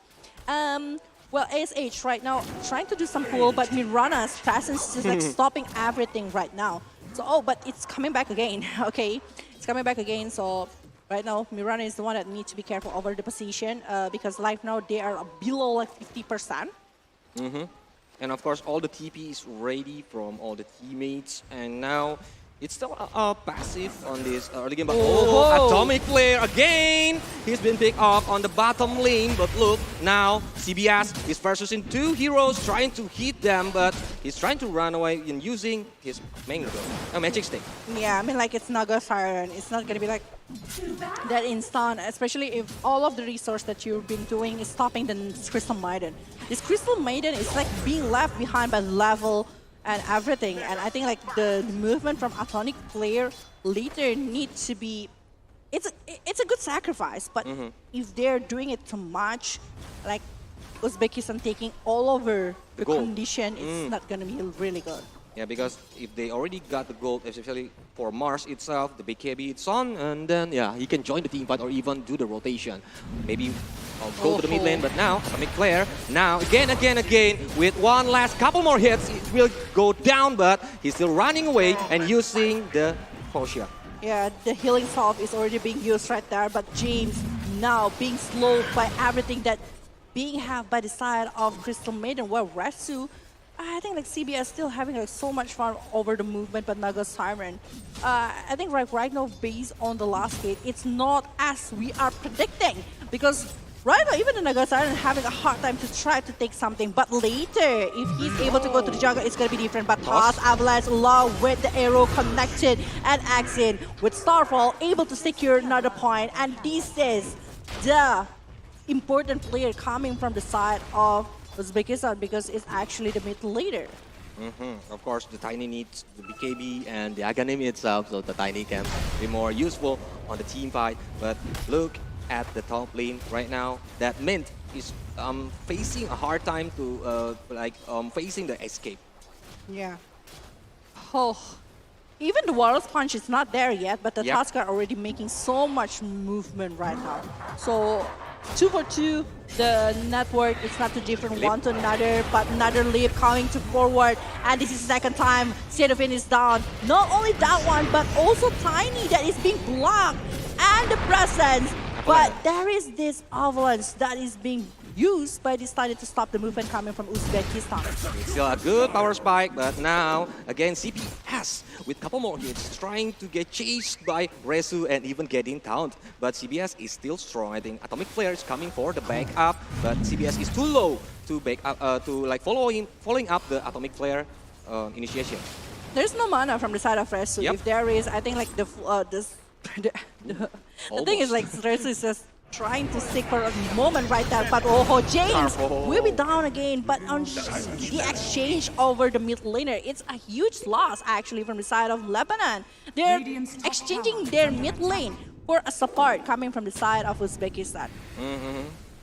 Well, ASH right now trying to do some pull, but Mirana's presence is like stopping everything right now. So, but it's coming back again, okay? It's coming back again, so right now Mirana is the one that needs to be careful over the position because right now they are below like 50%. And of course, all the TP is ready from all the teammates, and now it's still passive on this early game, but Atomic Flare again! He's been picked off on the bottom lane, but look, now CBS is versus in two heroes trying to hit them, but he's trying to run away in using his magic stick. Yeah, I mean like it's Naga Siren, it's not gonna be like that instant, especially if all of the resource that you've been doing is stopping the Crystal Maiden. This Crystal Maiden is like being left behind by level and everything, and I think like the movement from Atomic Flare later needs to be, it's a good sacrifice, but if they're doing it too much, like Uzbekistan taking all over the condition, it's not gonna be really good. Yeah, because if they already got the gold, especially for Mars itself, the BKB it's on, and then yeah, he can join the team fight or even do the rotation. Maybe I'll go to the mid lane, but now Atomic Flare, now again, with one last couple more hits, it will go down, but he's still running away and using the potion. Yeah, the healing salve is already being used right there, but James now being slowed by everything that being had by the side of Crystal Maiden, while Resu, I think like CBS still having like so much fun over the movement, but Naga Siren, I think right now based on the last hit, it's not as we are predicting, because right now even the Naga Siren having a hard time to try to take something, but later if he's able to go to the jungle, it's gonna be different. But Toss Avalanche along with the arrow connected and Axin with Starfall able to secure another point, and this is the important player coming from the side of Uzbekistan because it's actually the mid laner. Of course, the Tiny needs the BKB and the Aghanim itself, so the Tiny can be more useful on the team fight. But look at the top lane right now. That Mint is facing a hard time to facing the escape. Yeah. Oh, even the Warlord's Punch is not there yet, but the Tusk are already making so much movement right now. So 2 for 2, the network is not too different one to another, but another leap coming to forward, and this is the second time Shadowfin is down. Not only that one, but also Tiny that is being blocked, and the presence. But there is this avalanche that is being used by this Tiny to stop the movement coming from Uzbekistan. It's still a good power spike, but now again CBS with a couple more hits trying to get chased by Resu and even getting taunted. But CBS is still strong. I think Atomic Flare is coming for the backup, but CBS is too low to back up following up the Atomic Flare initiation. There's no mana from the side of Resu. If there is, I think like the thing is like Resu is just trying to stick for a moment right there, but James will be down again. But on the exchange over the mid laner, it's a huge loss actually from the side of Lebanon. They're exchanging their mid lane for a support coming from the side of Uzbekistan.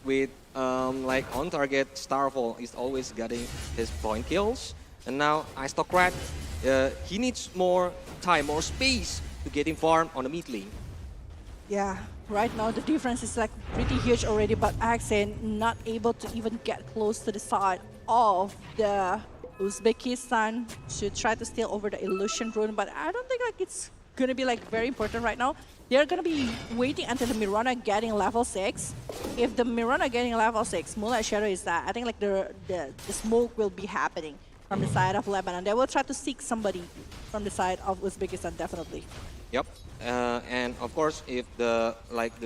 With like on target, Starfall is always getting his point kills. And now Aristocrat, he needs more time, more space to get him farm on the mid lane. Yeah, right now the difference is like pretty huge already, but Axen not able to even get close to the side of the Uzbekistan to try to steal over the Illusion Rune, but I don't think like it's gonna be like very important right now. They're gonna be waiting until the Mirana getting level 6. If the Mirana getting level 6, Moonlight Shadow is that, I think like the smoke will be happening from the side of Lebanon. They will try to seek somebody from the side of Uzbekistan, definitely. Yep, and of course, if the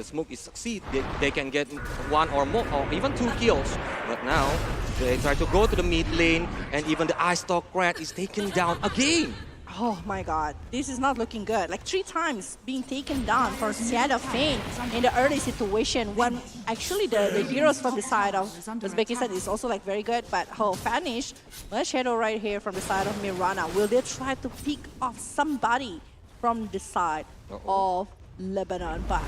smoke is succeed, they can get 1 or more, or even 2 kills. But now they try to go to the mid lane, and even the Aristocrat is taken down again. Oh my god, this is not looking good. Like 3 times being taken down for Shadow Feint in the early situation when actually the heroes from the side of Uzbekistan is also like very good, but Vanish, Shadow right here from the side of Mirana. Will they try to pick off somebody from the side of Lebanon? But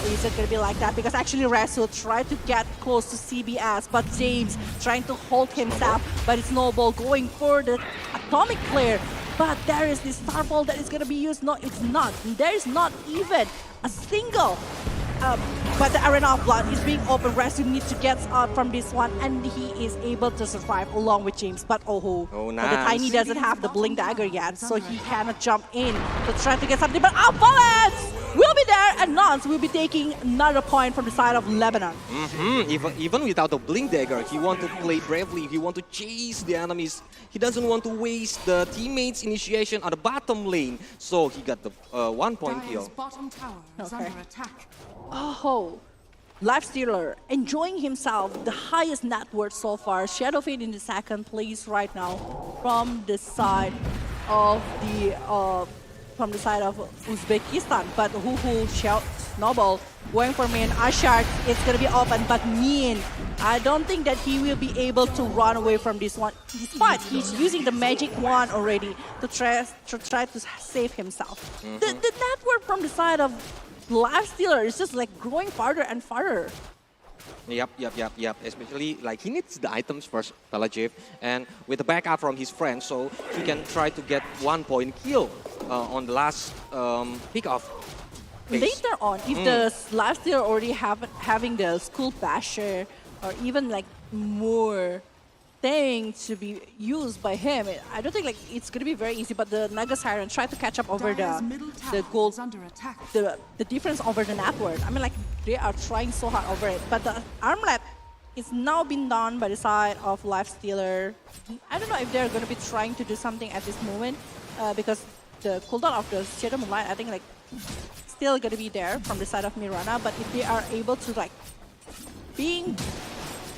is it going to be like that? Because actually Rasul tried to get close to CBS, but James trying to hold himself, but it's Snowball going for the Atomic Flare. But there is this Starfall that is going to be used. No, it's not. There is not even a single. But the Arena of Blood is being open. Rasul needs to get out from this one, and he is able to survive along with James. But nice. The Tiny doesn't have the Blink Dagger yet, so he cannot jump in to try to get something. But Avalanche will be there, and Nance will be taking another point from the side of Lebanon. Even without the Blink Dagger, he wants to play bravely. He wants to chase the enemies. He doesn't want to waste the teammates' initiation on the bottom lane. So he got the 1 point kill. Okay. Lifestealer enjoying himself the highest net worth so far. Shadow Feint in the second place right now from the side of Uzbekistan. But Snowball going for Min. Ashard, it's gonna be open, but Min, I don't think that he will be able to run away from this one. Despite he's using the magic wand already to try to save himself. The network from the side of Lifestealer is just like growing farther and farther. Yep. Especially like he needs the items first, Pelagiv, and with the backup from his friends, so he can try to get 1 point kill on the last pick-off. Later on, if the Lifestealer already having the Skull Basher or even like more things to be used by him, I don't think like it's gonna be very easy. But the Naga Siren try to catch up over the gold, the difference over the network. I mean, like they are trying so hard over it. But the armlet is now been done by the side of Lifestealer. I don't know if they're gonna be trying to do something at this moment because the cooldown of the Shadow Moonlight, I think like still gonna be there from the side of Mirana. But if they are able to like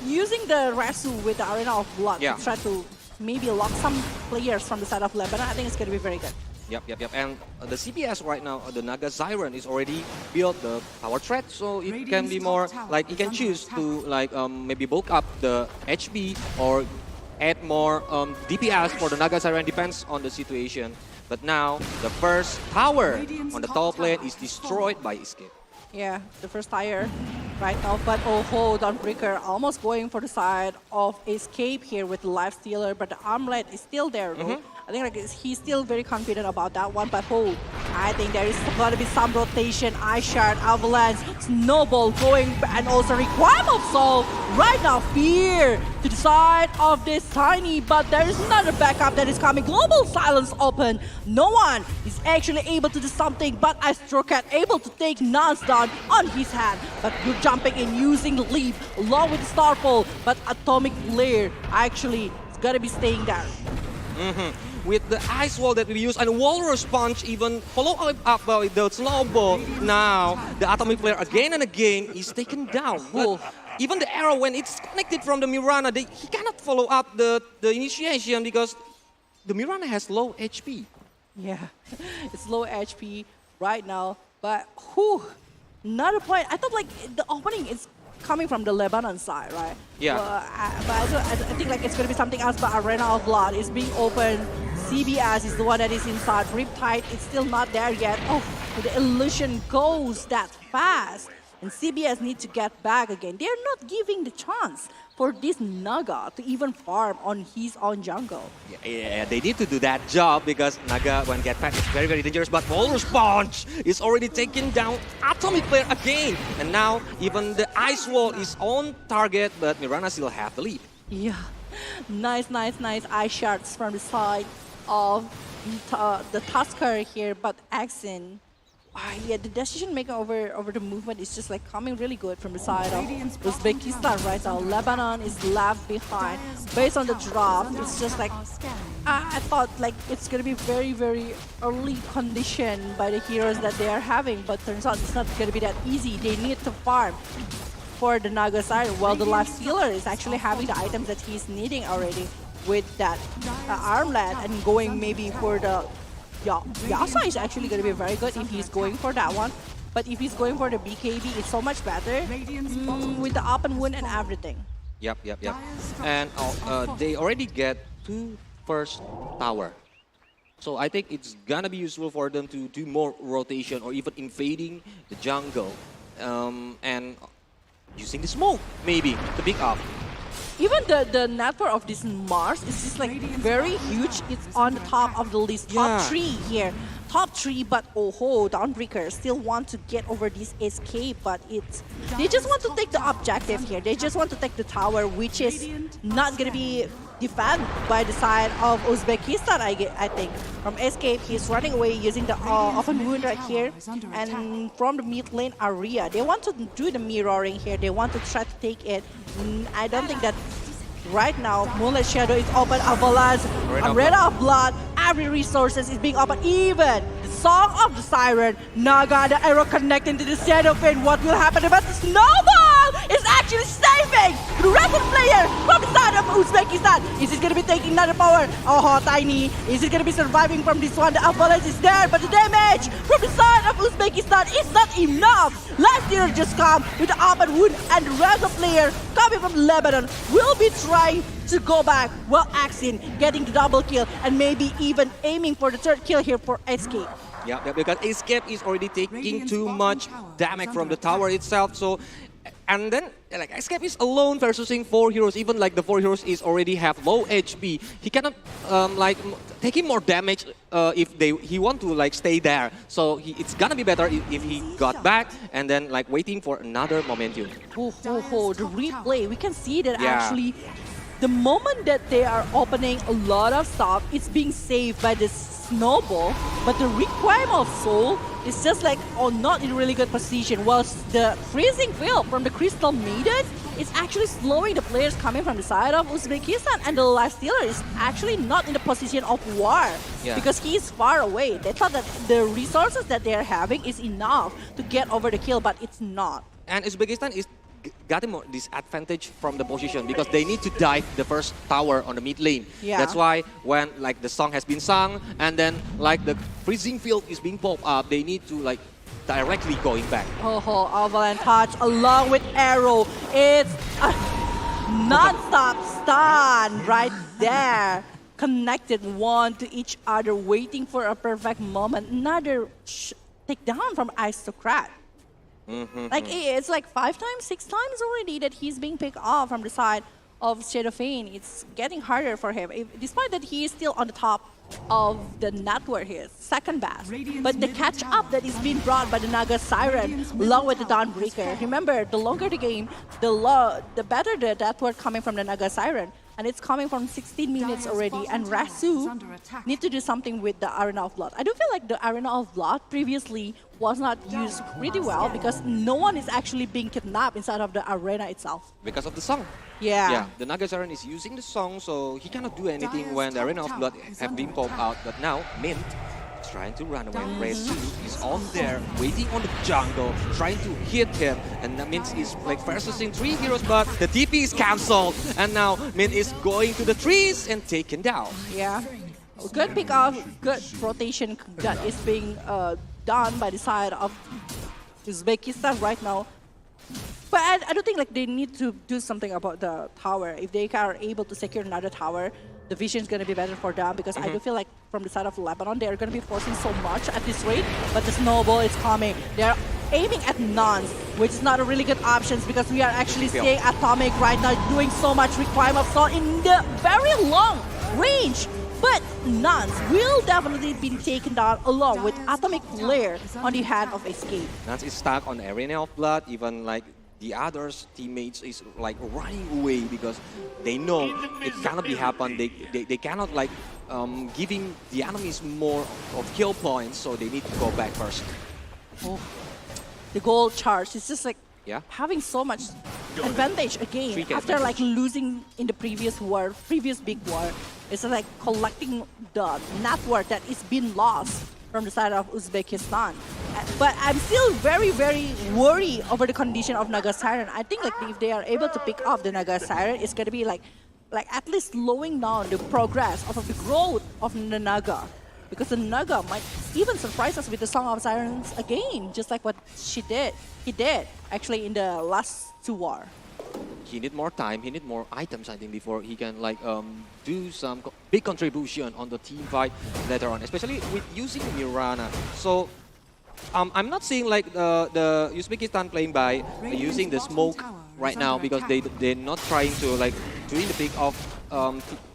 using the Rasu with the Arena of Blood to try to maybe lock some players from the side of Lebanon, I think it's going to be very good. Yep. And the CPS right now, the Naga Siren is already built the power threat, so it can be more like you can choose to like maybe bulk up the HP or add more DPS for the Naga Siren, depends on the situation. But now the first tower on the top lane is destroyed by Escape. Yeah, the first tire right now, but Dawnbreaker almost going for the side of Escape here with the Lifestealer, but the armlet is still there though. I think like he's still very confident about that one, but I think there is going to be some rotation. Ishard, Avalanche, Snowball going, and also Requiem of Soul. Right now, Fear to the side of this Tiny, but there is another backup that is coming. Global Silence open. No one is actually able to do something, but Astrocat able to take Nance down on his hand. But good jumping in using the leap along with the Starfall, but Atomic Flare actually is going to be staying there. With the ice wall that we use and Walrus Punch even follow up by the Snowball. Now the Atomic Flare again and again is taken down. Even the arrow, when it's connected from the Mirana, he cannot follow up the initiation because the Mirana has low HP. Yeah, it's low HP right now. But another point. I thought like the opening is coming from the Lebanon side, right? Yeah. But I think like it's going to be something else. But Arena of Blood is being open. CBS is the one that is inside. Riptide is still not there yet. The illusion goes that fast. And CBS need to get back again. They're not giving the chance for this Naga to even farm on his own jungle. Yeah, they need to do that job because Naga, when get back, is very, very dangerous. But Walrus Punch is already taking down Atomic Player again. And now even the Ice Wall is on target, but Mirana still have the lead. Yeah, nice ice shards from the side of the Tusker here, but Axin. Yeah, the decision making over the movement is just like coming really good from the side of Uzbekistan right now. Lebanon is left behind. Based on the drop, it's just like I thought like it's gonna be very, very early condition by the heroes that they are having, but turns out it's not gonna be that easy. They need to farm for the Naga side, while the Life Stealer is actually having the items that he's needing already with that armlet and going maybe for the Yasa is actually going to be very good if he's going for that one. But if he's going for the BKB, it's so much better with the open wound and everything. Yep. And they already get 2 first tower. So I think it's going to be useful for them to do more rotation or even invading the jungle. And using the smoke, maybe, to pick up. Even the network of this Mars is just like very huge. It's on the top of the list. Top 3 here. Top 3, but Dawnbreaker still want to get over this escape, but they just want to take the objective here. They just want to take the tower, which is not gonna be defended by the side of Uzbekistan, I think. From escape, he's running away using the open wound right here. And from the mid lane area, they want to do the mirroring here. They want to try to take it. I don't think that right now, Moonlight Shadow is open, Avalanche, Arena of Blood, every resources is being open, even the Song of the Siren, Naga, the arrow connecting to the Shadow Fin. What will happen about the Snowball is actually saving the rest of the player from the side of Uzbekistan. Is it going to be taking another power? Oh, Tiny. Is it going to be surviving from this one? The Avalanche is there, but the damage from the side of Uzbekistan is not enough. Last year just come with the open wound, and the rest of the player coming from Lebanon will be trying to go back, while Axin getting the double kill and maybe even aiming for the 3rd kill here for Escape. Yeah, because Escape is already taking too much damage from the tower itself. So, and then like Escape is alone versus 4 heroes. Even like the 4 heroes is already have low HP. He cannot like taking more damage if he want to like stay there. So it's gonna be better if he got back and then like waiting for another momentum. The replay, we can see that actually the moment that they are opening a lot of stuff, it's being saved by the Snowball, but the Requiem of Soul is just like not in really good position, whilst the Freezing Field from the Crystal Maiden is actually slowing the players coming from the side of Uzbekistan, and the Life Stealer is actually not in the position of war because he is far away. They thought that the resources that they are having is enough to get over the kill, but it's not. And Uzbekistan is getting more disadvantage from the position because they need to dive the first tower on the mid lane. That's why when like the song has been sung and then like the freezing field is being popped up, they need to like directly going back. Avalanche touch along with arrow. It's a non-stop stun right there. Connected one to each other, waiting for a perfect moment. Another takedown from Aristocrat. Like it's like 5 times, 6 times already that he's being picked off from the side of Shadowfane. It's getting harder for him, despite that he is still on the top of the network here, 2nd best. But the catch up that is being brought by the Naga Siren along with the Dawnbreaker. Remember, the longer the game, the better the network coming from the Naga Siren. And it's coming from 16 minutes already, and Rasu need to do something with the Arena of Blood. I do feel like the Arena of Blood previously was not used pretty well because no one is actually being kidnapped inside of the arena itself. Because of the song. Yeah, the Naga Siren is using the song, so he cannot do anything when the Arena of Blood have been popped out. But now, Mint is trying to run away. Resu is on there, waiting on the jungle, trying to hit him. And Mint is like versus 3 heroes, but the TP is cancelled. And now Mint is going to the trees and taken down. Yeah, good pick off, good rotation that is being done by the side of Uzbekistan right now. But I don't think like they need to do something about the tower. If they are able to secure another tower, the vision is going to be better for them because I do feel like from the side of Lebanon, they are going to be forcing so much at this rate, but the snowball is coming. They are aiming at nuns, which is not a really good option because we are actually seeing Atomic right now doing so much requirement of Sol in the very long range. But nuns will definitely be taken down along with Atomic Flare on the hand of Escape. Nuns is stuck on the Arena of Blood, even like the others teammates is like running away because they know it cannot be happen. They cannot like giving the enemies more of kill points, so they need to go back first. Oh, the gold charge is just like having so much advantage again after like losing in the previous war, previous big war. It's like collecting the network that is being lost from the side of Uzbekistan. But I'm still very, very worried over the condition of Naga Siren. I think like if they are able to pick up the Naga Siren, it's gonna be like at least slowing down the progress of the growth of the Naga. Because the Naga might even surprise us with the Song of Sirens again, just like what he did actually in the last 2 war. He need more time, he need more items, I think, before he can like do some big contribution on the team fight later on, especially with using Mirana. So I'm not seeing like the Uzbekistan playing by using the smoke right now because they're not trying to like doing the pick of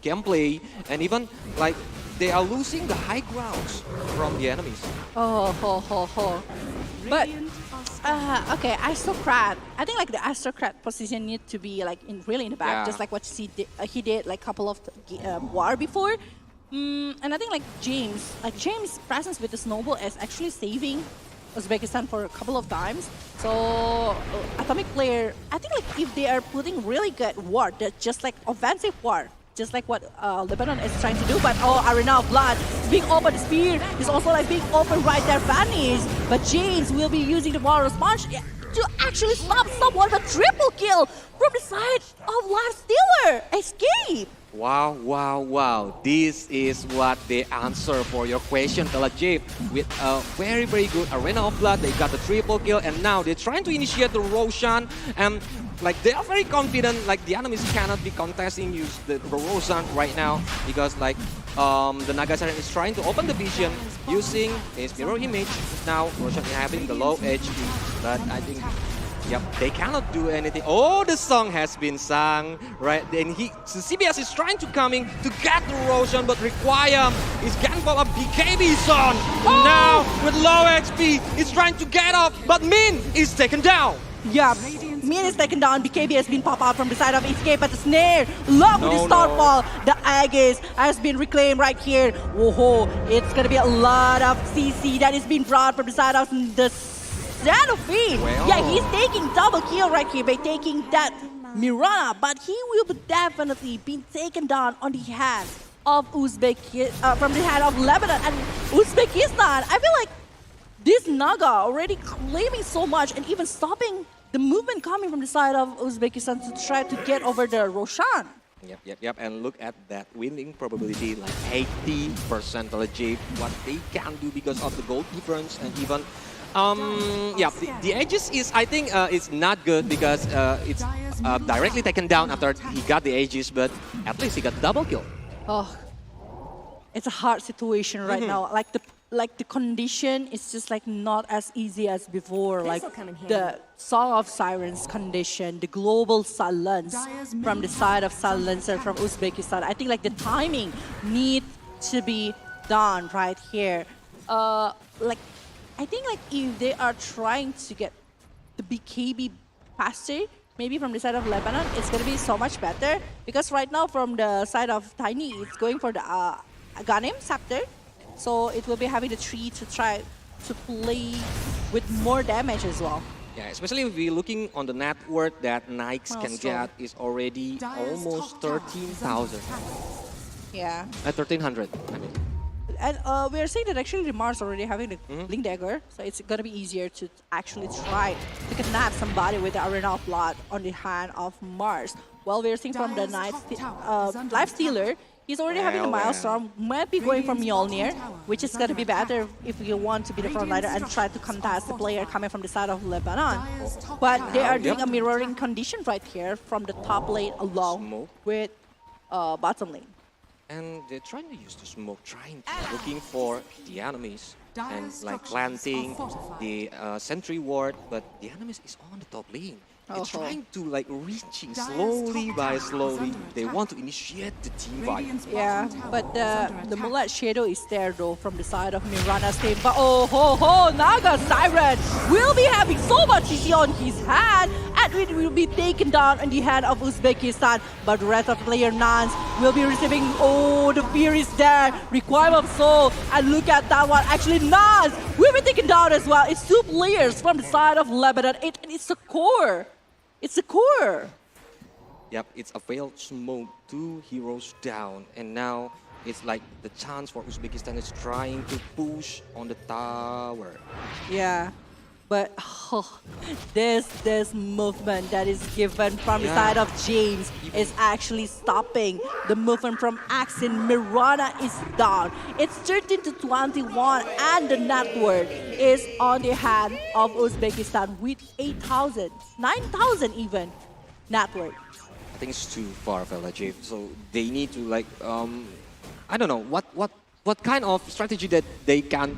gameplay, and even like they are losing the high grounds from the enemies. But okay, Aristocrat. I think like the Aristocrat position need to be like really in the back, just like what he did like couple of war before. And I think like James' presence with the snowball is actually saving Uzbekistan for a couple of times. So Atomic Player, I think like if they are putting really good war, that's just like offensive war, just like what Lebanon is trying to do. But Arena of Blood is being open. The spear is also like being open right there, Vanish. But James will be using the Walrus Punch to actually stop someone. But triple kill from the side of Lifestealer. Escape. Wow. This is what the answer for your question, Telajib. With a very, very good Arena of Blood, they got the triple kill, and now they're trying to initiate the Roshan, and like they are very confident, like the enemies cannot be contesting use the Roshan right now, because like the Naga Siren is trying to open the vision using his mirror image. Now Roshan is having the low HP, but I think they cannot do anything. Oh, the song has been sung, right? Then the CBS is trying to coming to get the Roshan, but require is getting called up. BKB son. Now with low HP, he's trying to get up, but Min is taken down. Yeah, Min is taken down. BKB has been popped out from the side of Escape, but the snare, along with the Starfall, the Aegis has been reclaimed right here. Whoa, it's gonna be a lot of CC that is being brought from the side of the Xenophene. Yeah, he's taking double kill right here by taking that Mirana, but he will definitely be taken down on the hand of Uzbekistan, from the hand of Lebanon and Uzbekistan. I feel like this Naga already claiming so much and even stopping the movement coming from the side of Uzbekistan to try to get over the Roshan. Yep. And look at that winning probability, like 80% legit. What they can do because of the gold difference, and even the Aegis is, I think, it's not good because it's directly taken down after he got the Aegis, but at least he got double kill. Oh, it's a hard situation right now. Like the condition is just like not as easy as before. Like the Song of Sirens condition, the global silence from the side of Silencer from Uzbekistan. I think like the timing needs to be done right here. I think like if they are trying to get the BKB faster, maybe from the side of Lebanon, it's going to be so much better. Because right now from the side of Tiny, it's going for the Ghanem Scepter. So it will be having the tree to try to play with more damage as well. Yeah, especially if we're looking on the net worth that Nikes can get is already almost 13,000. Yeah. 1,300, I mean. And we are saying that actually the Mars already having the Blink Dagger, so it's going to be easier to actually try to kidnap somebody with the Arena of Blood on the hand of Mars. While we're seeing from the Lifestealer, He's already having a milestone. Might be going for Mjolnir, which is going to be better if you want to be the frontliner and try to contest the player coming from the side of Lebanon. But they are doing a mirroring condition right here from the top lane along with bottom lane. And they're trying to use the smoke, looking for the enemies and like planting the sentry ward, but the enemies is on the top lane. They're trying to like reaching slowly by slowly. They want to initiate the team fight. Yeah, but the Moonlight Shadow is there though from the side of Mirana's team. But oh ho ho, Naga Siren will be having so much CC on his hand, and it will be taken down in the hand of Uzbekistan. But the rest of the player Nans will be receiving, the fear is there, Requiem of Soul, and look at that one. Actually, Nans will be taken down as well. It's 2 players from the side of Lebanon. It's a core. It's a core. Yep, it's a failed smoke, 2 heroes down, and now it's like the chance for Uzbekistan is trying to push on the tower. Yeah, but this movement that is given from the side of James is actually stopping the movement from Axin. Mirana is down. It's 13-21, and the network is on the hand of Uzbekistan with 8,000, 9,000 even network. I think it's too far, Felajev. So they need to like, I don't know what kind of strategy that they can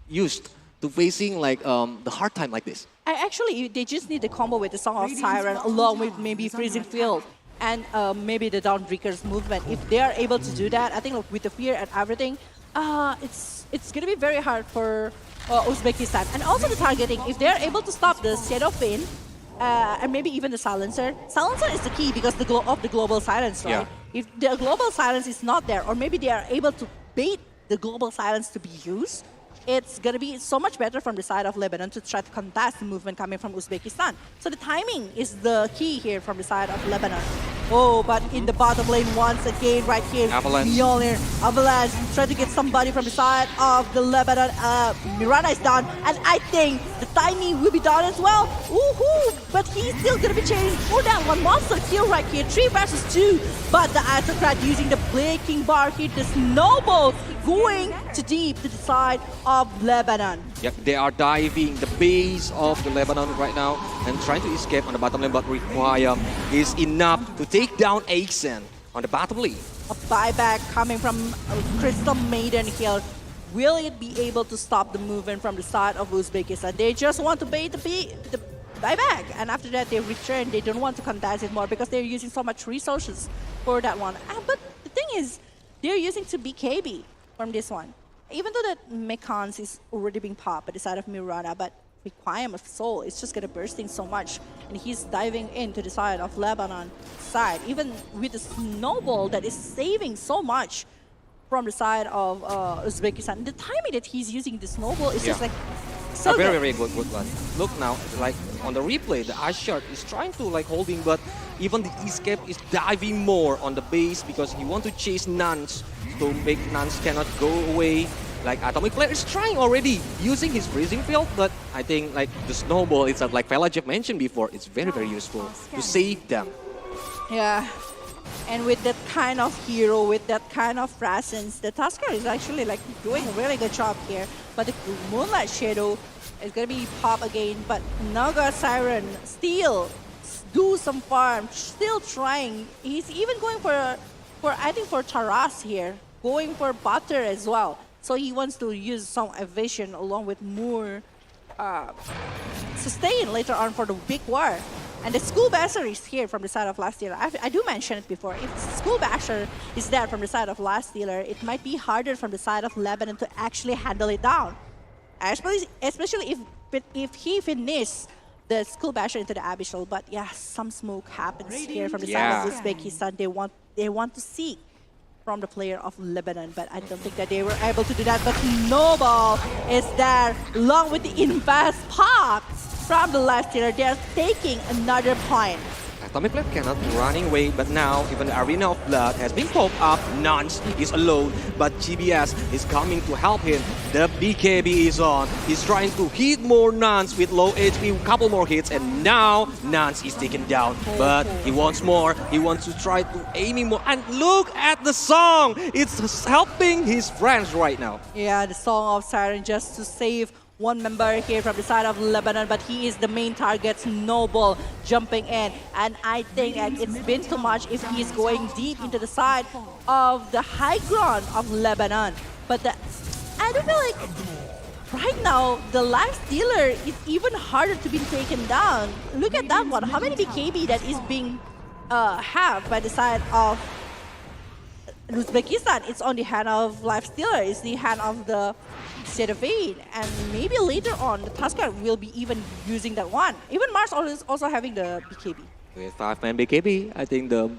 use to facing like the hard time like this. Actually, they just need the combo with the Song of Siren along with maybe Freezing Field and maybe the Dawnbreaker's movement. If they are able to do that, I think with the fear and everything, it's going to be very hard for Uzbekistan. And also the targeting, if they are able to stop the Shadow Fin, and maybe even the Silencer. Silencer is the key because of the Global Silence, right? Yeah. If the Global Silence is not there, or maybe they are able to bait the Global Silence to be used, it's going to be so much better from the side of Lebanon to try to contest the movement coming from Uzbekistan. So the timing is the key here from the side of Lebanon. Oh, but in the bottom lane once again, right here, Mjolnir, Avalanche, try to get somebody from the side of the Lebanon. Mirana is down, and I think the Tiny will be down as well. Woohoo! But he's still going to be chasing for that one monster kill right here, 3 versus 2. But the Aristocrat using the Breaking Bar hit, the Snowball going to deep to the side of Lebanon. Yep, they are diving the base of the Lebanon right now and trying to escape on the bottom lane, but Requiem is enough to take down Axen on the bottom lane. A buyback coming from Crystal Maiden here. Will it be able to stop the movement from the side of Uzbekistan? They just want to bait the buyback, and after that they return. They don't want to contest it more because they're using so much resources for that one. But the thing is, they're using to BKB from this one. Even though that Mekons is already being popped at the side of Mirana, but Requiem of Soul is just gonna bursting so much, and he's diving into the side of Lebanon side, even with the Snowball that is saving so much from the side of Uzbekistan. The timing that he's using the Snowball is just like so very good one. Look now, like on the replay, the Asher is trying to like holding, but even the Escape is diving more on the base because he want to chase Nance to make Nance cannot go away. Like Atomic Flare is trying already using his Freezing Field, but I think like the Snowball itself, like Felajev mentioned before, it's very useful to save them. Yeah. And with that kind of hero, with that kind of presence, the Tusker is actually like doing a really good job here. But the Moonlight Shadow is gonna be pop again. But Naga Siren still do some farm, still trying. He's even going for I think for Taras here, going for Butter as well. So he wants to use some evasion along with more sustain later on for the big war. And the School Basher is here from the side of Last Dealer. I do mention it before. If School Basher is there from the side of Last Dealer, it might be harder from the side of Lebanon to actually handle it down. Especially if he finishes the School Basher into the Abyssal. But yeah, some smoke happens here from the side of Uzbekistan. They want to seek from the player of Lebanon, but I don't think that they were able to do that. But Snowball is there along with the invest pop from the Last Dealer. They're taking another point. Atomic Flare cannot running away, but now even the Arena of Blood has been popped up. Nance is alone, but GBS is coming to help him. The BKB is on. He's trying to hit more Nance with low HP, couple more hits, and now Nance is taken down. But he wants more. He wants to try to aim more. And look at the song. It's helping his friends right now. Yeah, the Song of Siren just to save one member here from the side of Lebanon, but he is the main target, Noble, jumping in. And I think it's been too much if he's going deep into the side of the high ground of Lebanon. But I don't feel like right now the life stealer is even harder to be taken down. Look at that one. How many BKB that is being have by the side of Uzbekistan? It's on the hand of life stealer. It's the hand of the State of Fate, and maybe later on the Tusker will be even using that one. Even Mars is also having the BKB. With 5-man BKB, I think the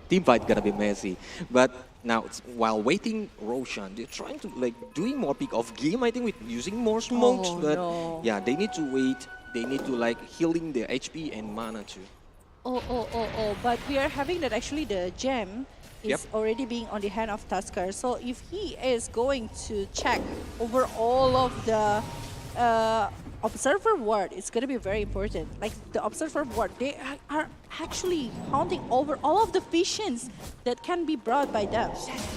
team fight gonna be messy. But now, while waiting Roshan, they're trying to like doing more pick off game, I think, with using more smokes. But yeah, they need to wait. They need to like healing their HP and mana too. But we are having that actually the gem is Yep. already being on the hand of Tusker. So if he is going to check over all of the observer ward, it's going to be very important. Like the observer ward, they are actually counting over all of the visions that can be brought by them.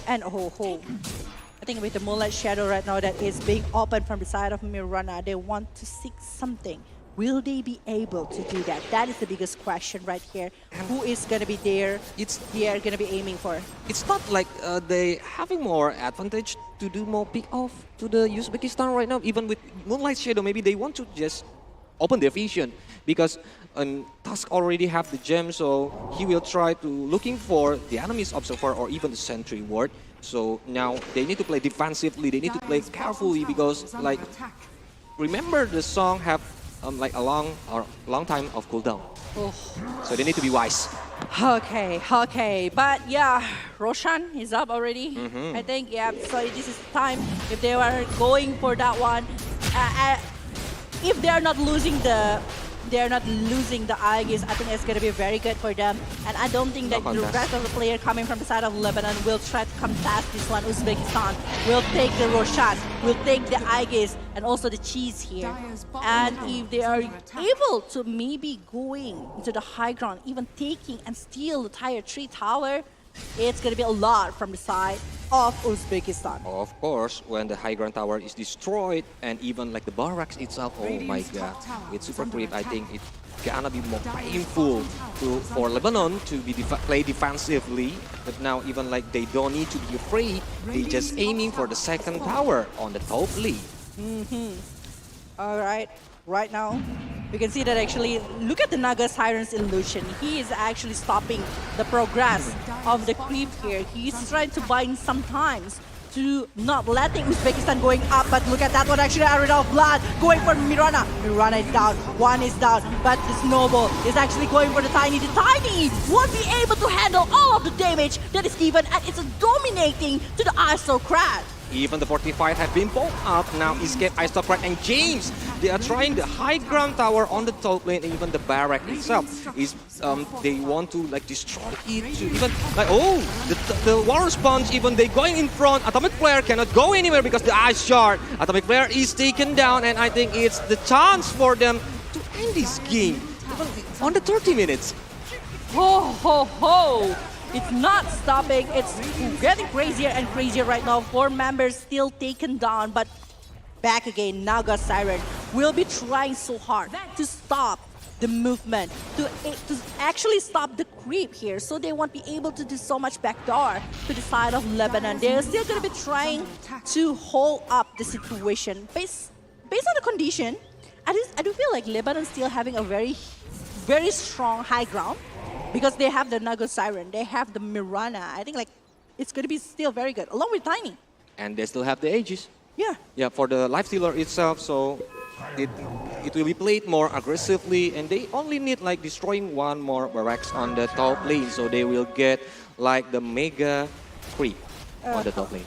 And I think with the Moonlight Shadow right now that is being opened from the side of Mirana, they want to seek something. Will they be able to do that? That is the biggest question right here. Who is going to be there? They are going to be aiming for. It's not like they having more advantage to do more pick off to the Uzbekistan right now. Even with Moonlight Shadow, maybe they want to just open their vision because Tusk already have the gem, so he will try to looking for the enemy's observer or even the sentry ward. So now they need to play defensively. They need to play carefully because like remember the song have like a long time of cooldown. So they need to be wise. Okay. But yeah, Roshan is up already. I think, yeah, so this is time if they are going for that one. If they are not losing the Aegis, I think it's going to be very good for them. And I don't think that the rest of the player coming from the side of Lebanon will try to contest this one. Uzbekistan will take the Roshan, will take the Aegis, and also the cheese here. And if they are able to maybe going into the high ground, even taking and steal the Tier 3 tower, it's going to be a lot from the side of Uzbekistan. Of course, when the high ground tower is destroyed and even like the barracks itself, oh my god, with super creep, I think it's gonna be more painful for Lebanon to be play defensively. But now even like they don't need to be afraid, they just aiming for the second tower on the top lane. All right. Right now, we can see that actually, look at the Naga Siren's illusion. He is actually stopping the progress of the creep here. He's trying to bind sometimes to not letting Uzbekistan going up. But look at that one, actually, Arena of Blood going for Mirana. Mirana is down, one is down, but the Snowball is actually going for the Tiny. The Tiny won't be able to handle all of the damage that is given, and it's dominating to the Aristocrat. Even the 45 have been pulled up. Now Escape, Aristocrat, and James. They are trying the high ground tower on the top lane, and even the barrack itself is. They want to like destroy it. To even like the Water Sponge. Even they going in front. Atomic Flare cannot go anywhere because the Ice Shard. Atomic Flare is taken down, and I think it's the chance for them to end this game on the 30 minutes. It's not stopping. It's getting crazier and crazier right now. 4 members still taken down, but back again, Naga Siren will be trying so hard to stop the movement, to actually stop the creep here, so they won't be able to do so much backdoor to the side of Lebanon. They're still going to be trying to hold up the situation. Based on the condition, I do feel like Lebanon still having a very, very strong high ground. Because they have the Naga Siren, they have the Mirana. I think like it's going to be still very good, along with Tiny. And they still have the Aegis. Yeah, for the Life Stealer itself, so it will be played more aggressively, and they only need like destroying one more barracks on the top lane, so they will get like the mega creep on the top lane.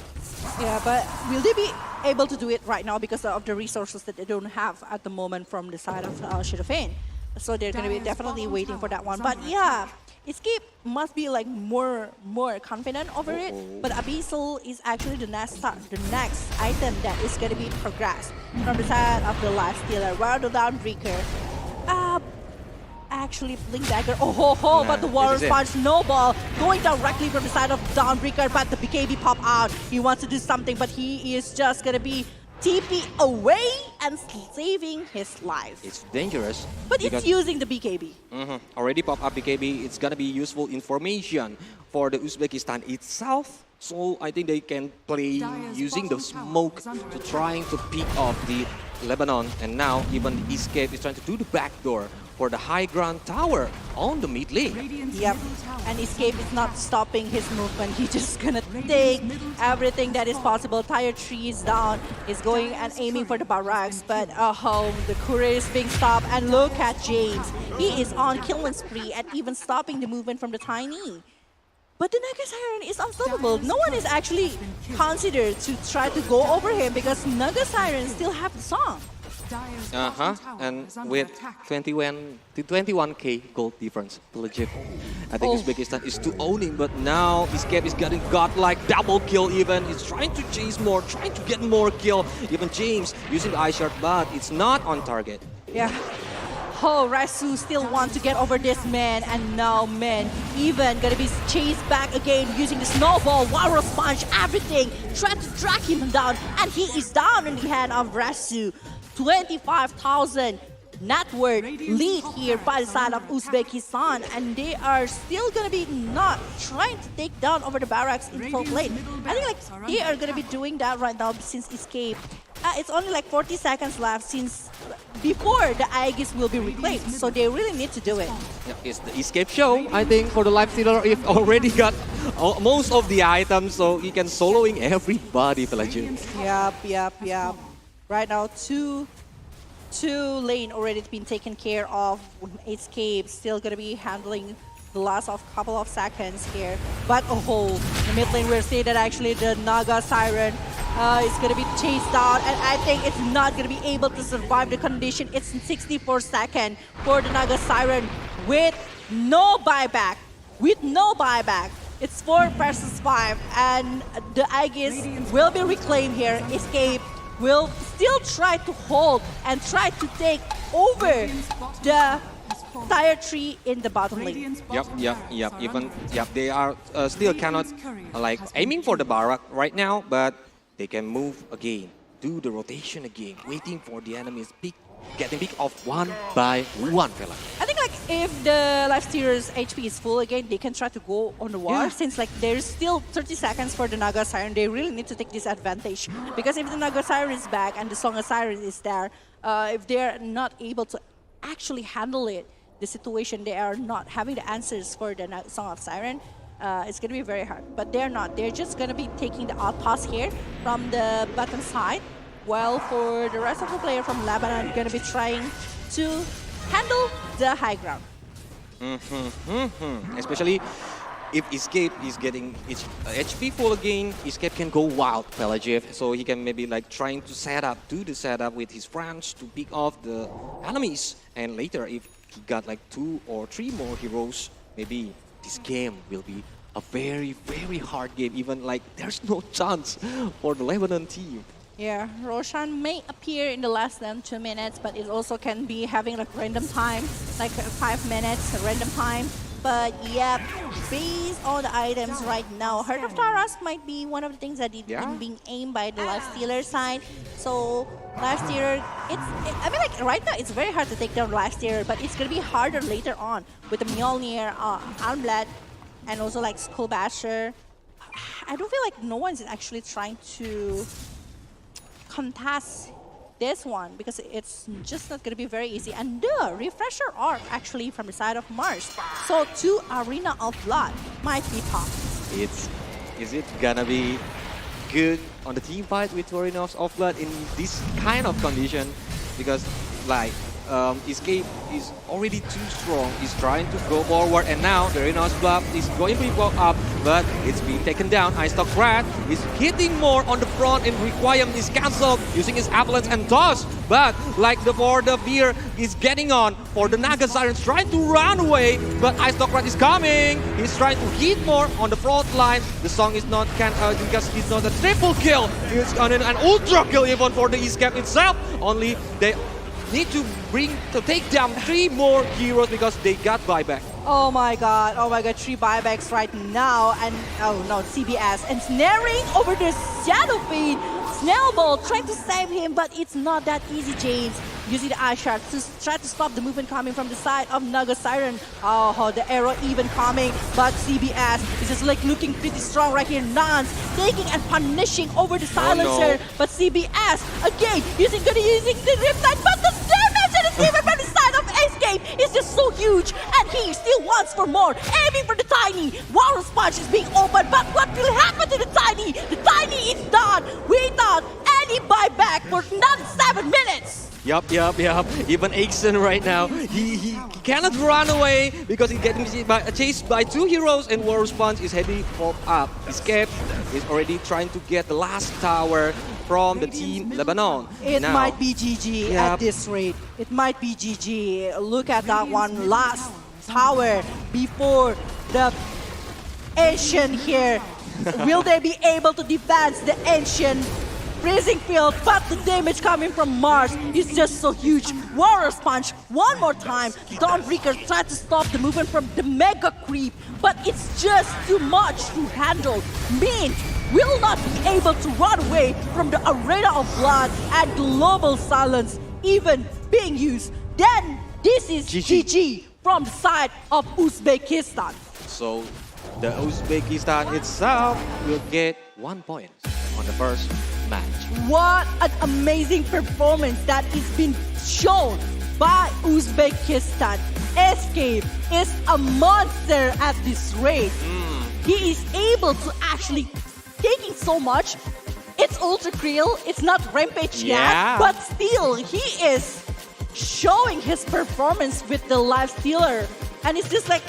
Yeah, but will they be able to do it right now because of the resources that they don't have at the moment from the side of Shadowfane? So they're going to be definitely waiting for that one. But yeah, Escape must be like more confident over it. But Abyssal is actually the next item that is going to be progressed from the side of the Life Stealer. While the Dawnbreaker, actually Blink Dagger, but the Warrior Sponge Snowball going directly from the side of Dawnbreaker, but the BKB pop out. He wants to do something, but he is just going to be TP away and saving his life. It's dangerous. But it's using the BKB. Already pop up BKB. It's gonna be useful information for the Uzbekistan itself. So I think they can play using the smoke to trying to pick off the Lebanon. And now even the Escape is trying to do the backdoor for the high ground tower on the mid lane. Yep, and Escape is not stopping his movement. He's just gonna take everything that is possible. Tire 3 is down. He's going and aiming for the barracks, but the courier is being stopped. And look at James. He is on killing spree and even stopping the movement from the Tiny. But the Naga Siren is unstoppable. No one is actually considered to try to go over him because Naga Siren still have the song. And with 21k gold difference, legit. I think Uzbekistan is still owning, but now Escape is getting godlike double kill even. He's trying to chase more, trying to get more kill. Even James using the Ice Shard, but it's not on target. Yeah. Rasu still wants to get over this man, and now man even gonna be chased back again using the snowball, Warrior Sponge, everything, trying to drag him down, and he is down in the hand of Rasu. 25,000 net worth lead here by the side of Uzbekistan, and they are still gonna be not trying to take down over the barracks in top lane. I think like they are gonna be doing that right now since Escape. It's only like 40 seconds left since before the Aegis will be reclaimed, so they really need to do it. It's the Escape show, I think, for the Life Stealer. If already got most of the items, so he can soloing everybody, Pelagio. Yep. Right now, two lane already been taken care of. Escape still gonna be handling the last of couple of seconds here. But the mid lane we're seeing that actually the Naga Siren is gonna be chased down, and I think it's not gonna be able to survive the condition. It's 64 seconds for the Naga Siren with no buyback. It's 4 versus 5, and the Aegis will be reclaimed here. Escape will still try to hold and try to take over the Tier 3 in the bottom lane. Yep. They are still cannot aiming for the Barak right now, but they can move again, do the rotation again, waiting for the enemies getting picked off one by one, fella. I think like if the Life Stealer's HP is full again, they can try to go on the war. Since like there's still 30 seconds for the Naga Siren, they really need to take this advantage. Because if the Naga Siren is back and the Song of Siren is there, if they're not able to actually handle it, the situation, they are not having the answers for the Song of Siren, it's going to be very hard. But they're not. They're just going to be taking the outpost here from the bottom side. While for the rest of the player from Lebanon, going to be trying to handle the high ground. Especially if Escape is getting its HP full again, Escape can go wild, Pelagiv. So he can maybe like trying to do the setup with his friends to pick off the enemies. And later, if he got like 2 or 3 more heroes, maybe this game will be a very, very hard game. Even like there's no chance for the Lebanon team. Yeah, Roshan may appear in the less than 2 minutes, but it also can be having like random time, like 5 minutes, random time. But yeah, based on the items right now, Heart of Taras might be one of the things that is being aimed by the Life Stealer side. So Life Stealer, I mean like right now it's very hard to take down Life Stealer, but it's gonna be harder later on with the Mjolnir, Armblad, and also like Skull Basher. I don't feel like no one's actually trying to contest this one because it's just not going to be very easy. And the refresher arc actually from the side of Mars. So 2 Arena of Blood might be popped. Is it gonna be good on the team fight with Arena of Blood in this kind of condition? Because like Escape is already too strong. He's trying to go forward, and now the Arena of Blood is going to go up but it's being taken down. Aristocrat is hitting more on the front and requirement is cancelled using his avalanche and toss. But like the Beer is getting on for the Naga Sirens trying to run away, but Aristocrat is coming. He's trying to hit more on the front line. The song is not because he's not a triple kill. He's on an ultra kill even for the Escape itself. Only they need to take down 3 more heroes because they got buyback. Oh my god, 3 buybacks right now, and oh no, CBS ensnaring over the Shadow Fiend. Snellball trying to save him, but it's not that easy, James. Using the Ice Shard to try to stop the movement coming from the side of Naga Siren. Oh, the arrow even coming, but CBS is just like looking pretty strong right here. Nance taking and punishing over the silencer, but CBS again using the Riptide, but the damage that is given from the side of Escape is just so huge, and he still wants for more, aiming for the Tiny. Walrus Punch is being opened, but what will happen to the Tiny? The Tiny is done without any buyback for another 7 minutes. Yup. Even Aixen right now, he cannot run away because he's getting chased by 2 heroes, and Walrus Punch is heading up. Escape is already trying to get the last tower from the team Lebanon. It might be GG at this rate. It might be GG. Look at that one last tower before the Ancient here. Will they be able to defend the Ancient freezing field? But the damage coming from Mars is just so huge. Walrus Punch one more time. Dawnbreaker tried to stop the movement from the Mega Creep, but it's just too much to handle. Mean will not be able to run away from the Arena of Blood and Global Silence even being used. Then this is GG from the side of Uzbekistan. So the Uzbekistan itself will get 1 point on the first match. What an amazing performance that is being shown by Uzbekistan. Escape is a monster at this rate. He is able to actually taking so much. It's Ultra Creel, it's not Rampage yet, but still he is showing his performance with the Life Stealer. And it's just like,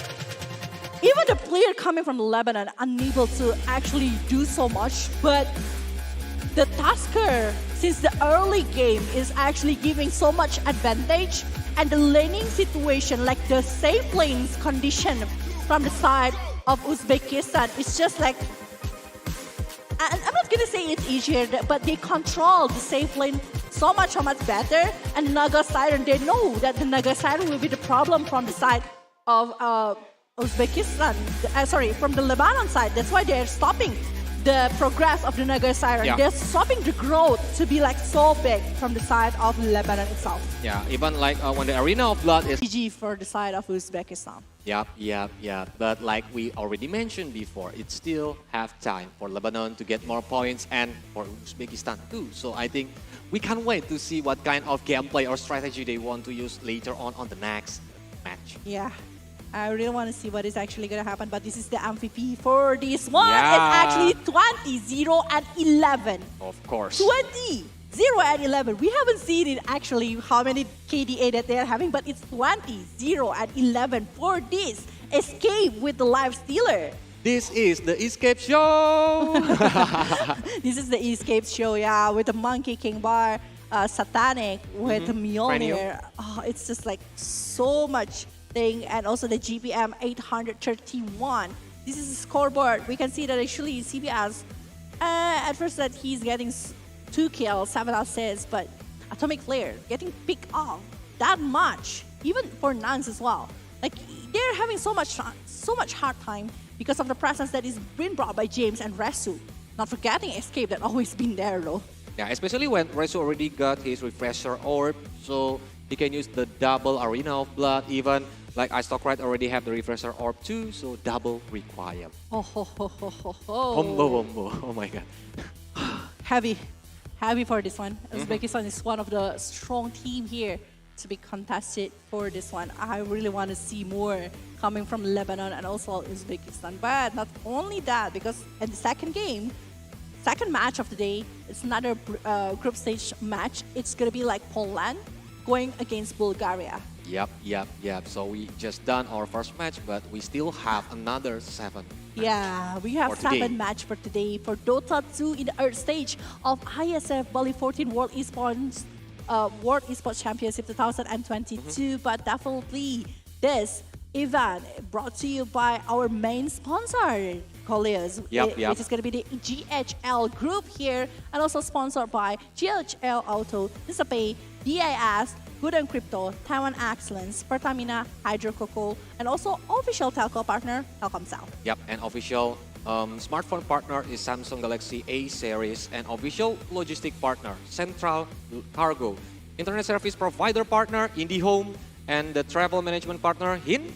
even the player coming from Lebanon unable to actually do so much, but the Tusker, since the early game, is actually giving so much advantage, and the laning situation, like the safe lanes condition from the side of Uzbekistan, is just like, I'm not gonna say it's easier, but they control the safe lane so much better, and Naga Siren, they know that the Naga Siren will be the problem from the side of Uzbekistan, from the Lebanon side. That's why they're stopping the progress of the Naga Siren. They're stopping the growth to be like so big from the side of Lebanon itself. Yeah, even like when the Arena of Blood is GG for the side of Uzbekistan. Yep. But like we already mentioned before, it still have time for Lebanon to get more points and for Uzbekistan too. So I think we can't wait to see what kind of gameplay or strategy they want to use later on the next match. Yeah. I really want to see what is actually going to happen, but this is the MVP for this one. It's actually 20-0-11. Of course. 20-0-11. We haven't seen it actually how many KDA that they are having, but it's 20-0-11 for this Escape with the Life Stealer. This is the Escape Show. This is the Escape Show, yeah, with the Monkey King Bar, Satanic, with the Mjolnir. Oh, it's just like so much thing, and also the GPM 831. This is the scoreboard. We can see that actually CBS at first that he's getting 2 kills, 7 assists, but Atomic Flare getting picked off that much, even for Nance as well. Like they're having so much hard time because of the presence that is being brought by James and Resu. Not forgetting Escape that always been there though. Yeah, especially when Resu already got his refresher orb, so he can use the double Arena of Blood. Even like Aristocrat already have the refresher orb too, so double required. Combo. Oh my god. Heavy for this one. Uzbekistan is one of the strong team here to be contested for this one. I really want to see more coming from Lebanon and also Uzbekistan. But not only that, because in the second match of the day, it's another group stage match. It's gonna be like Poland going against Bulgaria. Yep. So we just done our first match, but we still have another 7. Yeah, we have 7 match for today for Dota 2 in the earth stage of IESF Bali 14 World Esports Championship 2022. But definitely this event brought to you by our main sponsor, Coleus, which is going to be the GHL group here, and also sponsored by GHL Auto, Nisapay, DIS, Good and Crypto, Taiwan Excellence, Pertamina, Hydro Coco, and also official telco partner, Telkomsel. Yep, and official smartphone partner is Samsung Galaxy A series, and official logistic partner, Central Cargo. Internet service provider partner, IndiHome, and the travel management partner, HIN.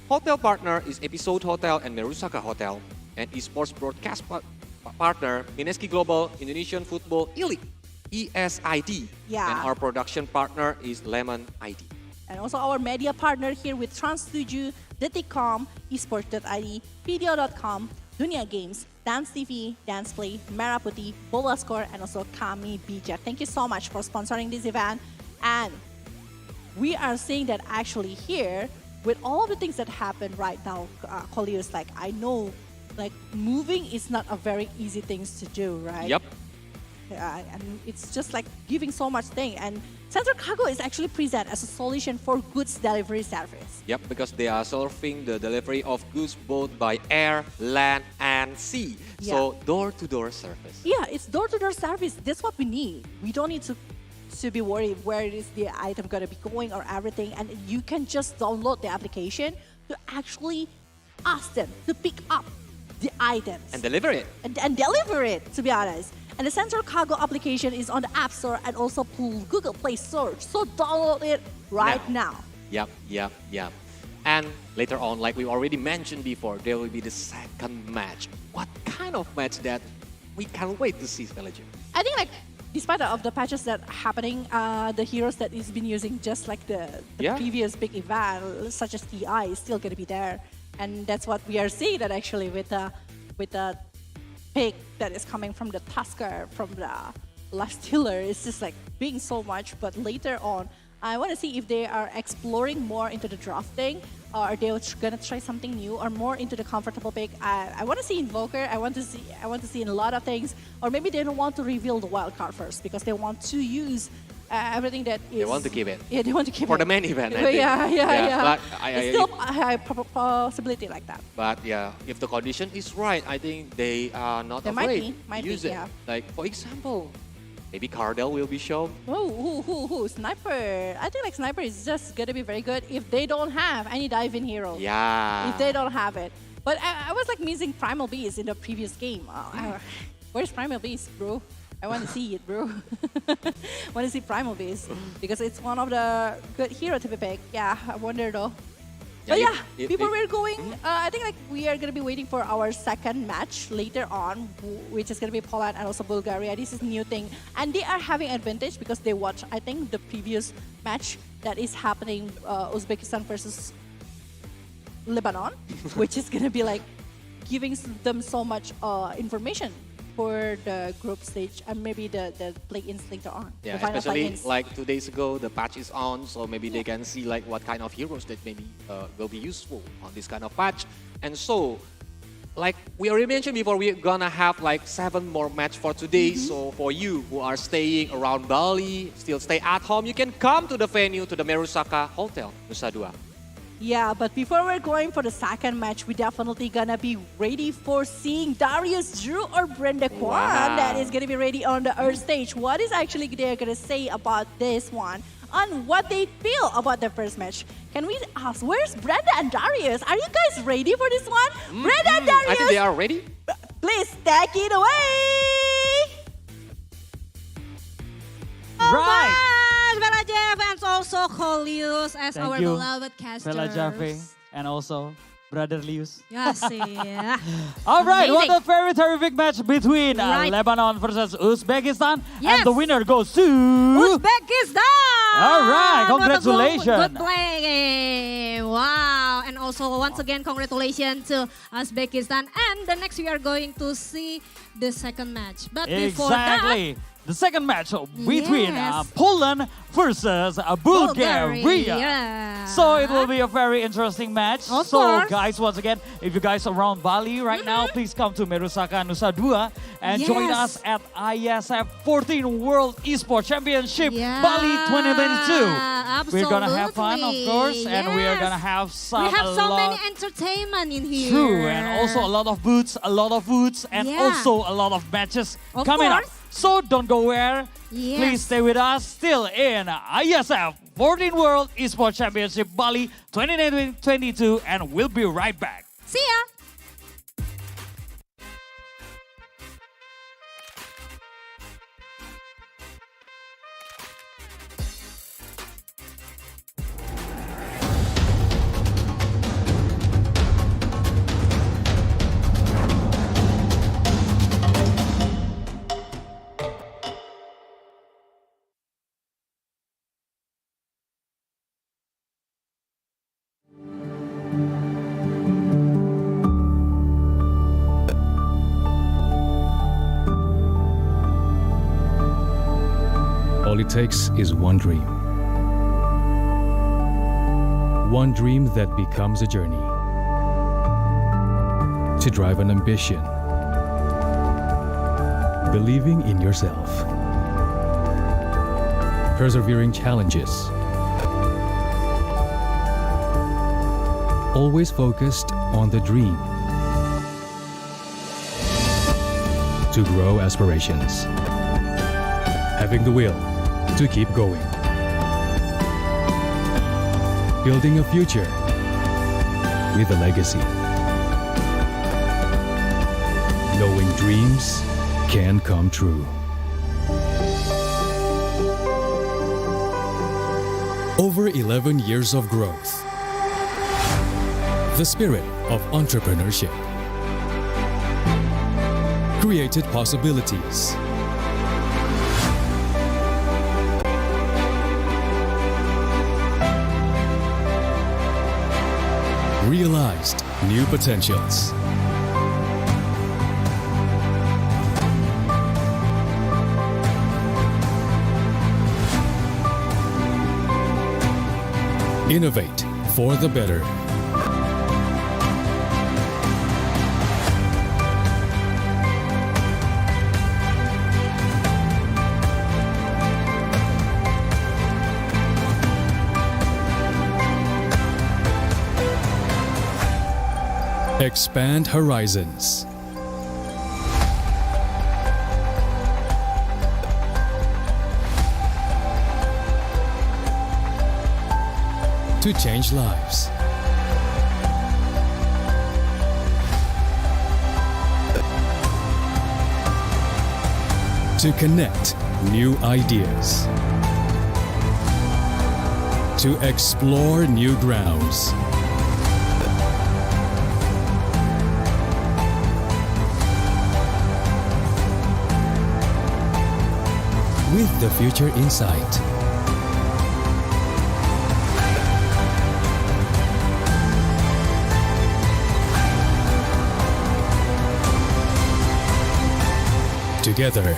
Hotel partner is Episode Hotel and Merusaka Hotel. And esports broadcast partner, Mineski Global, Indonesian Football Elite, ESID. Yeah. And our production partner is Lemon ID. And also our media partner here with Trans7, Detikcom, Esports.id, Video.com, Dunia Games, Dance TV, Dance Play, Merah Putih, Bola Score, and also Kami Bijak. Thank you so much for sponsoring this event. And we are seeing that actually here, with all of the things that happen right now, Coleus, like I know, like moving is not a very easy thing to do, right? Yep. And it's just like giving so much thing. And Central Cargo is actually present as a solution for goods delivery service. Yep, because they are serving the delivery of goods both by air, land, and sea. Yeah. So door-to-door service. Yeah, it's door-to-door service. That's what we need. We don't need to be worried where is the item going to be going or everything. And you can just download the application to actually ask them to pick up the items. And deliver it. And deliver it, to be honest. And the Central Cargo application is on the App Store and also Google Play Store. So download it right now. Yep. And later on, like we already mentioned before, there will be the second match. What kind of match that we can't wait to see, Villager? I think like, despite of the patches that are happening, the heroes that is been using just like the previous big event, such as TI, is still going to be there. And that's what we are seeing that actually with the pick that is coming from the Tusker, from the Lifestealer. It's just like being so much. But later on, I want to see if they are exploring more into the drafting, or are they going to try something new, or more into the comfortable pick. I want to see Invoker. I want to see in a lot of things. Or maybe they don't want to reveal the wild card first because they want to use everything that is... They want to keep it. Yeah, they want to keep it. For the main event, I think. Yeah. But it's still a high possibility like that. But yeah, if the condition is right, I think they are not afraid to use it. Like, for example, maybe Cardell will be shown. Oh, Sniper. I think like Sniper is just going to be very good if they don't have any dive-in hero. Yeah. If they don't have it. But I was like missing Primal Beast in the previous game. Where's Primal Beast, bro? I want to see it, bro. I want to see Primal Beast because it's one of the good hero to be picked. Yeah, I wonder though. But yeah, before we're going, I think like we are going to be waiting for our second match later on, which is going to be Poland and also Bulgaria. This is a new thing. And they are having advantage because they watch, I think, the previous match that is happening, Uzbekistan versus Lebanon, which is going to be like giving them so much information for the group stage and maybe the play-ins later on. Yeah, especially like 2 days ago, the patch is on, so maybe they can see like what kind of heroes that maybe will be useful on this kind of patch. And so, like we already mentioned before, we're gonna have like 7 more match for today. So for you who are staying around Bali, still stay at home, you can come to the venue, to the Merusaka Hotel, Nusa Dua. Yeah, but before we're going for the second match, we definitely gonna be ready for seeing Darius Drew or Brenda Kwan that is gonna be ready on the Earth stage. What is actually they're gonna say about this one and what they feel about the first match? Can we ask, where's Brenda and Darius? Are you guys ready for this one? Brenda and Darius! I think they are ready. Please take it away! Bella Jeff and also Coleus as Thank our you, beloved casters. Bella Jaffe and also Brother Lius. Yes, yeah. All right, Amazing. what a very terrific match between Lebanon versus Uzbekistan. Yes. And the winner goes to... Uzbekistan! All right, congratulations. Good play. Wow. And also once again congratulations to Uzbekistan. And the next we are going to see the second match. But before that, the second match between Poland versus Bulgaria. So it will be a very interesting match. Of so course. guys, once again, if you guys are around Bali right now, please come to Merusaka Nusa Dua and join us at IESF 14 World Esports Championship Bali 2022. We're gonna have fun, of course, and we are gonna have some. We have so many entertainment in here. True, and also a lot of booths, and also a lot of matches coming up. So don't go where. Please stay with us still in IESF 14 World Esports Championship Bali 2022, and we'll be right back. See ya. All it takes is one dream. One dream that becomes a journey. To drive an ambition. Believing in yourself. Persevering challenges. Always focused on the dream. To grow aspirations. Having the will to keep going. Building a future with a legacy. Knowing dreams can come true. Over 11 years of growth. The spirit of entrepreneurship. Created possibilities. Realized new potentials. Innovate for the better. Expand horizons. To change lives. To connect new ideas. To explore new grounds. With the future in sight. Together.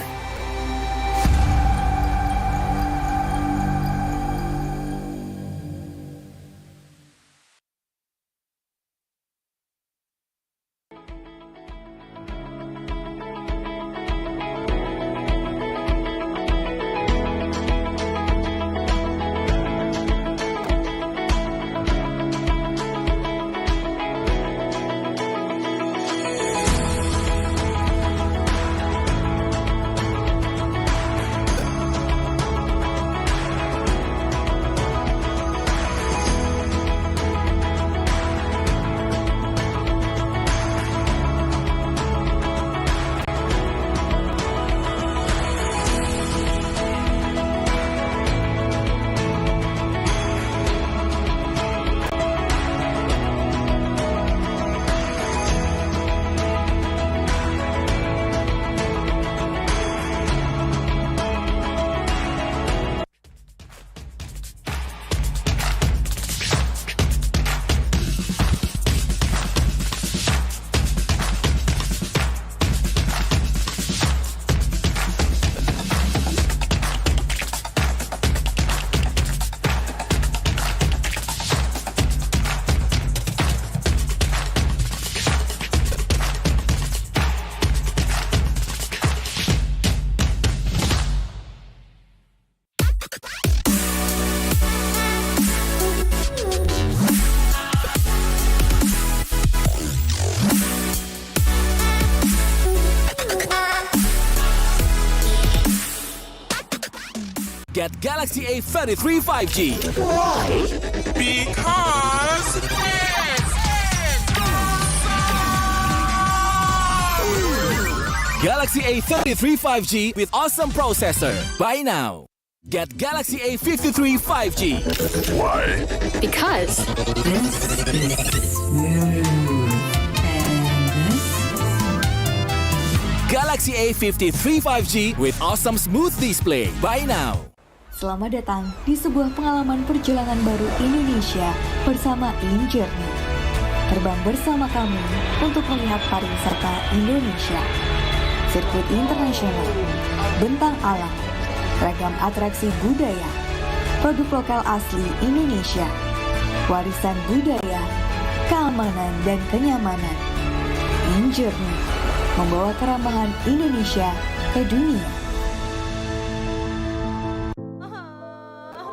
Get Galaxy A33 5G. Why? Because Galaxy A33 5G with awesome processor. Buy now. Get Galaxy A53 5G. Why? Because this is smooth. Galaxy A53 5G with awesome smooth display. Buy now. Selamat datang di sebuah pengalaman perjalanan baru Indonesia bersama InJourney. Terbang bersama kami untuk melihat pariwisata Indonesia. Sirkuit internasional, bentang alam, ragam atraksi budaya, produk lokal asli Indonesia, warisan budaya, keamanan dan kenyamanan. InJourney membawa keramahan Indonesia ke dunia.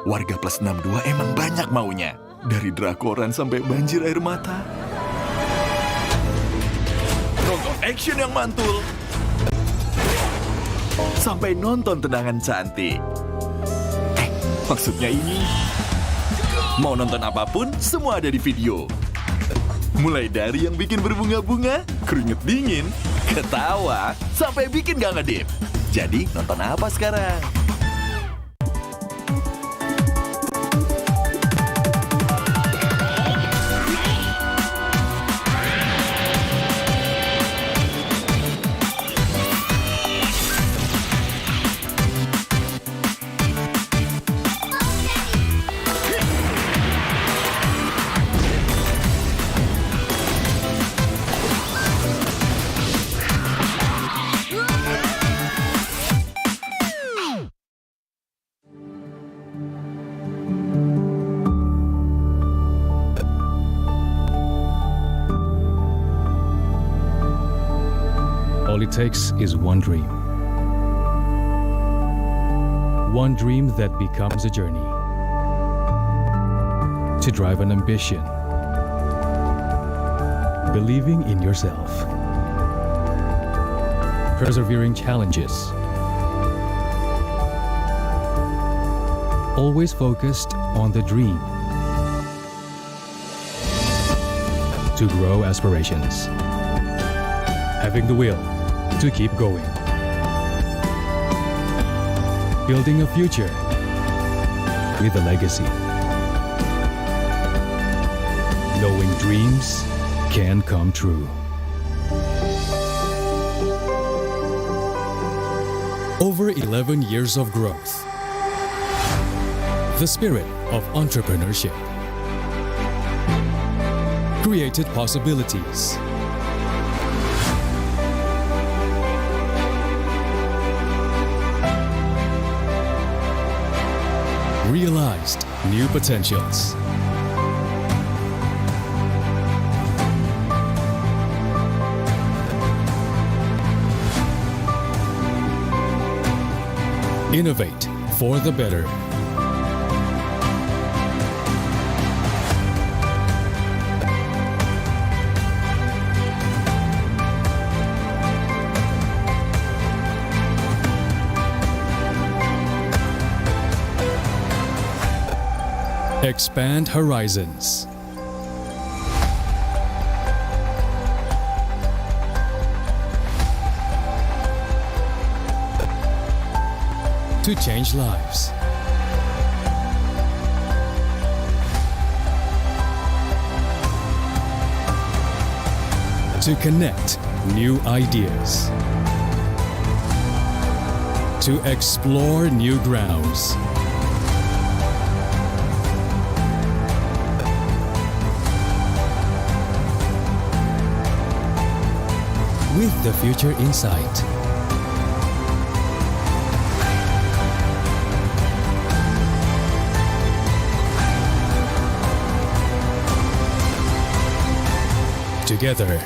Warga plus 62 emang banyak maunya. Dari drakoran sampai banjir air mata. Nonton action yang mantul. Sampai nonton tendangan cantik. Maksudnya ini. Mau nonton apapun, semua ada di video. Mulai dari yang bikin berbunga-bunga, keringet dingin, ketawa, sampai bikin gak ngedip. Jadi nonton apa sekarang? All it takes is one dream. One dream that becomes a journey. To drive an ambition. Believing in yourself. Persevering challenges. Always focused on the dream. To grow aspirations. Having the will to keep going. Building a future with a legacy. Knowing dreams can come true. Over 11 years of growth. The spirit of entrepreneurship. Created possibilities. Realized new potentials. Innovate for the better. Expand horizons. To change lives. To connect new ideas. To explore new grounds. With the future in sight. Together.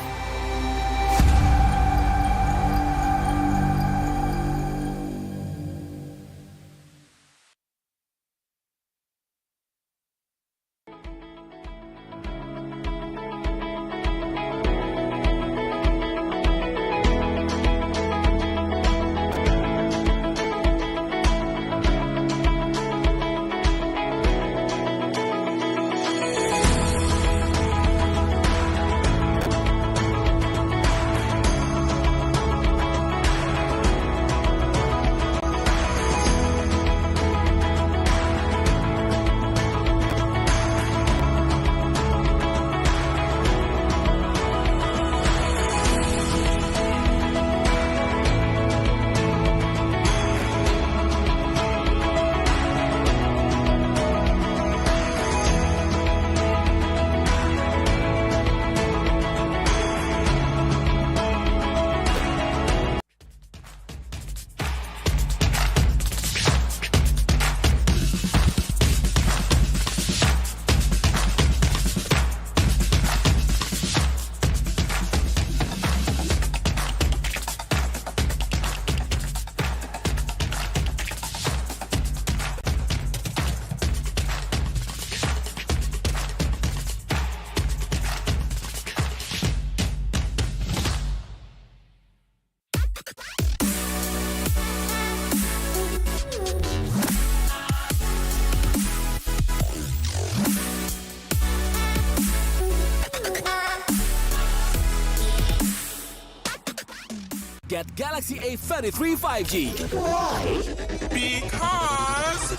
Get Galaxy A33 5G. Why? Because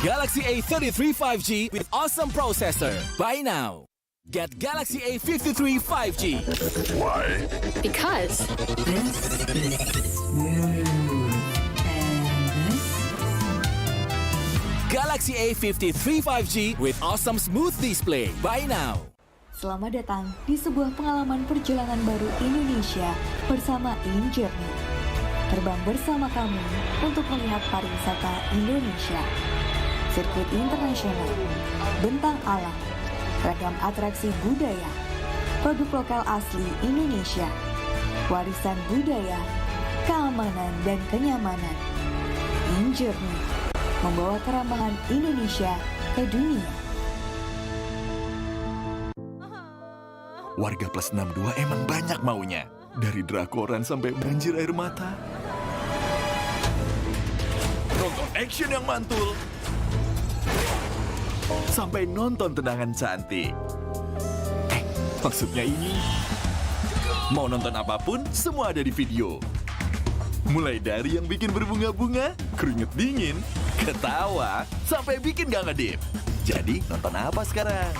Galaxy A33 5G with awesome processor. Buy now. Get Galaxy A53 5G. Why? Because this is smooth. Galaxy A53 5G with awesome smooth display. Buy now. Selamat datang di sebuah pengalaman perjalanan baru Indonesia bersama InJourney. Terbang bersama kami untuk melihat pariwisata Indonesia. Sirkuit internasional, bentang alam, ragam atraksi budaya, produk lokal asli Indonesia, warisan budaya, keamanan dan kenyamanan. InJourney membawa keramahan Indonesia ke dunia. Warga plus 62 emang banyak maunya. Dari drakoran sampai banjir air mata. Nonton action yang mantul. Sampai nonton tendangan cantik. Maksudnya ini. Mau nonton apapun, semua ada di video. Mulai dari yang bikin berbunga-bunga, keringet dingin, ketawa, sampai bikin gak ngedip. Jadi nonton apa sekarang?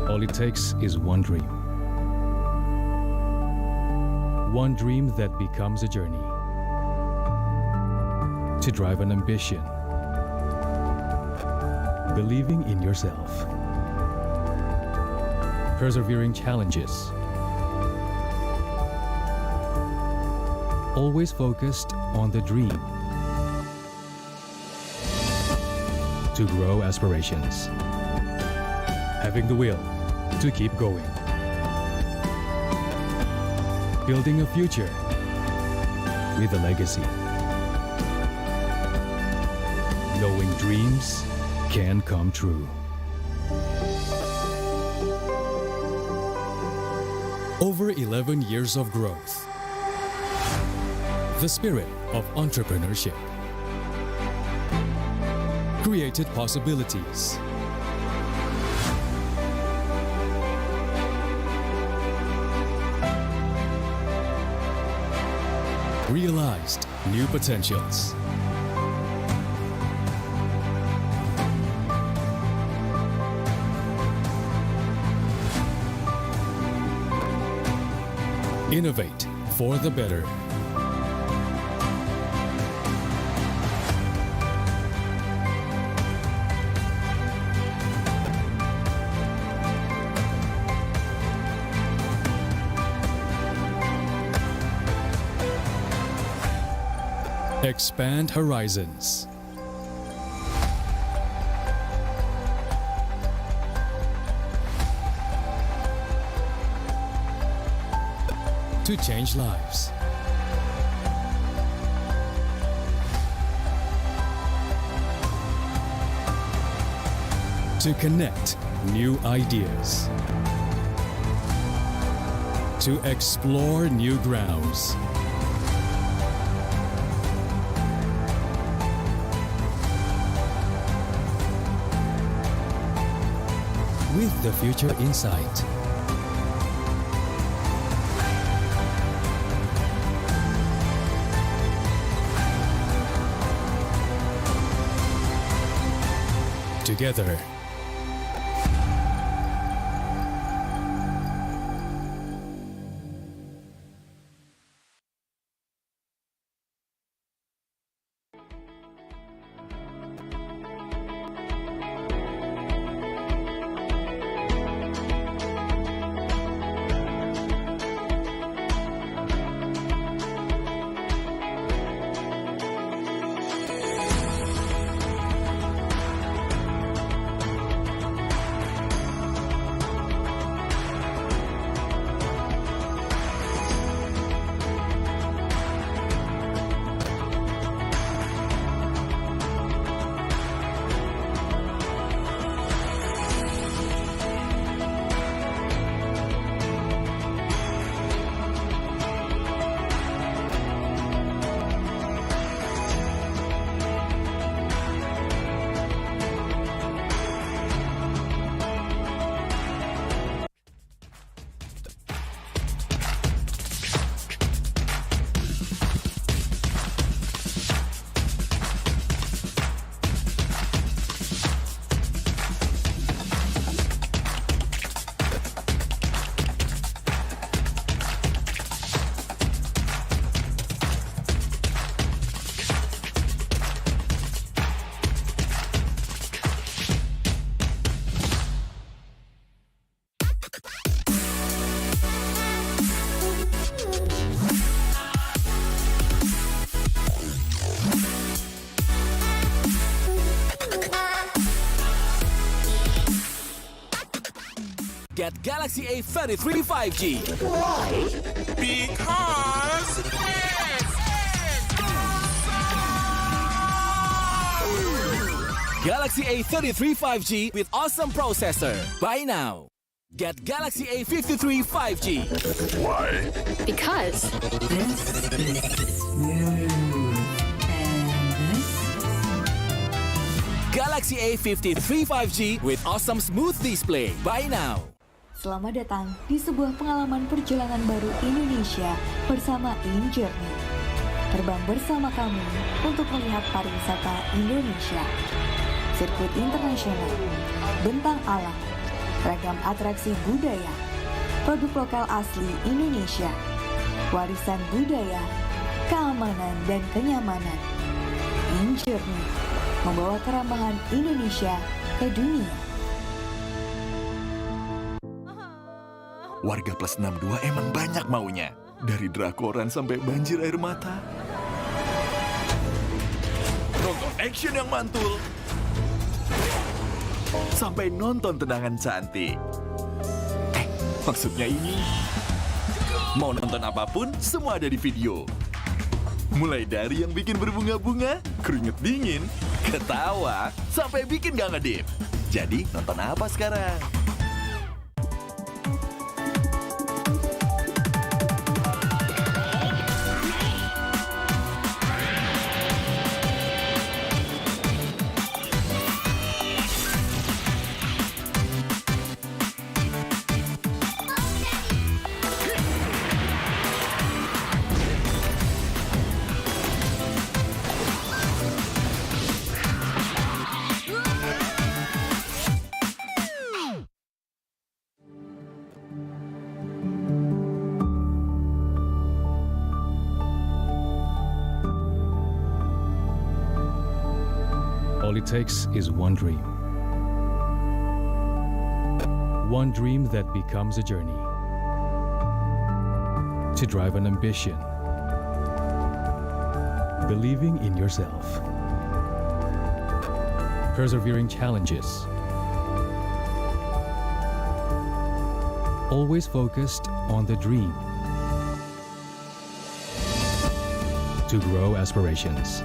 All it takes is one dream. One dream that becomes a journey. To drive an ambition. Believing in yourself. Persevering challenges. Always focused on the dream. To grow aspirations. Having the will to keep going. Building a future with a legacy. Knowing dreams can come true. Over 11 years of growth. The spirit of entrepreneurship. Created possibilities. Realized new potentials. Innovate for the better. Expand horizons. To change lives. To connect new ideas. To explore new grounds. With the future in sight. Together. Get Galaxy A33 5G. Why? Because Galaxy A33 5G with awesome processor. Buy now. Get Galaxy A53 5G. Why? Because Galaxy A53 5G with awesome smooth display. Buy now. Selamat datang di sebuah pengalaman perjalanan baru Indonesia bersama InJourney. Terbang bersama kami untuk melihat pariwisata Indonesia. Sirkuit internasional, bentang alam, ragam atraksi budaya, produk lokal asli Indonesia, warisan budaya, keamanan dan kenyamanan. InJourney membawa kerambahan Indonesia ke dunia. Warga plus 62 emang banyak maunya. Dari drakoran sampai banjir air mata. Nonton action yang mantul. Sampai nonton tendangan cantik. Maksudnya ini. Mau nonton apapun, semua ada di video. Mulai dari yang bikin berbunga-bunga, keringet dingin, ketawa, sampai bikin gak ngedip. Jadi nonton apa sekarang? All it takes is one dream. One dream that becomes a journey. To drive an ambition. Believing in yourself. Persevering challenges. Always focused on the dream. To grow aspirations.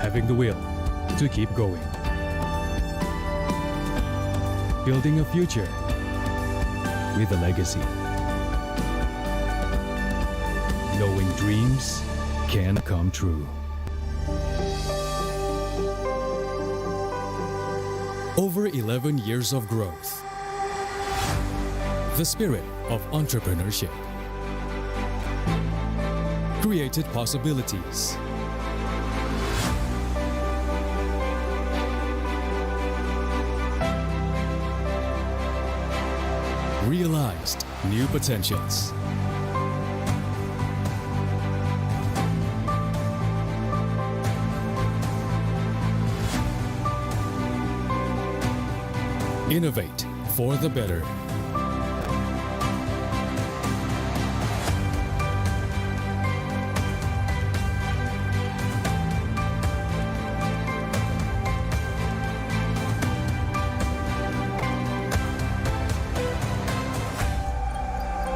Having the will to keep going. Building a future with a legacy. Knowing dreams can come true. Over 11 years of growth. The spirit of entrepreneurship. Created possibilities. Realized new potentials. Innovate for the better.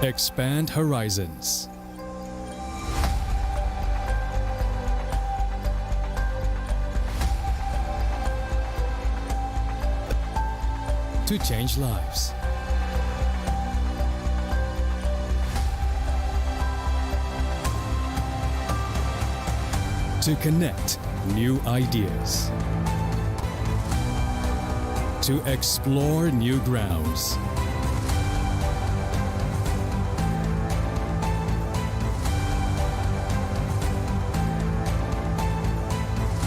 Expand horizons. To change lives. To connect new ideas. To explore new grounds.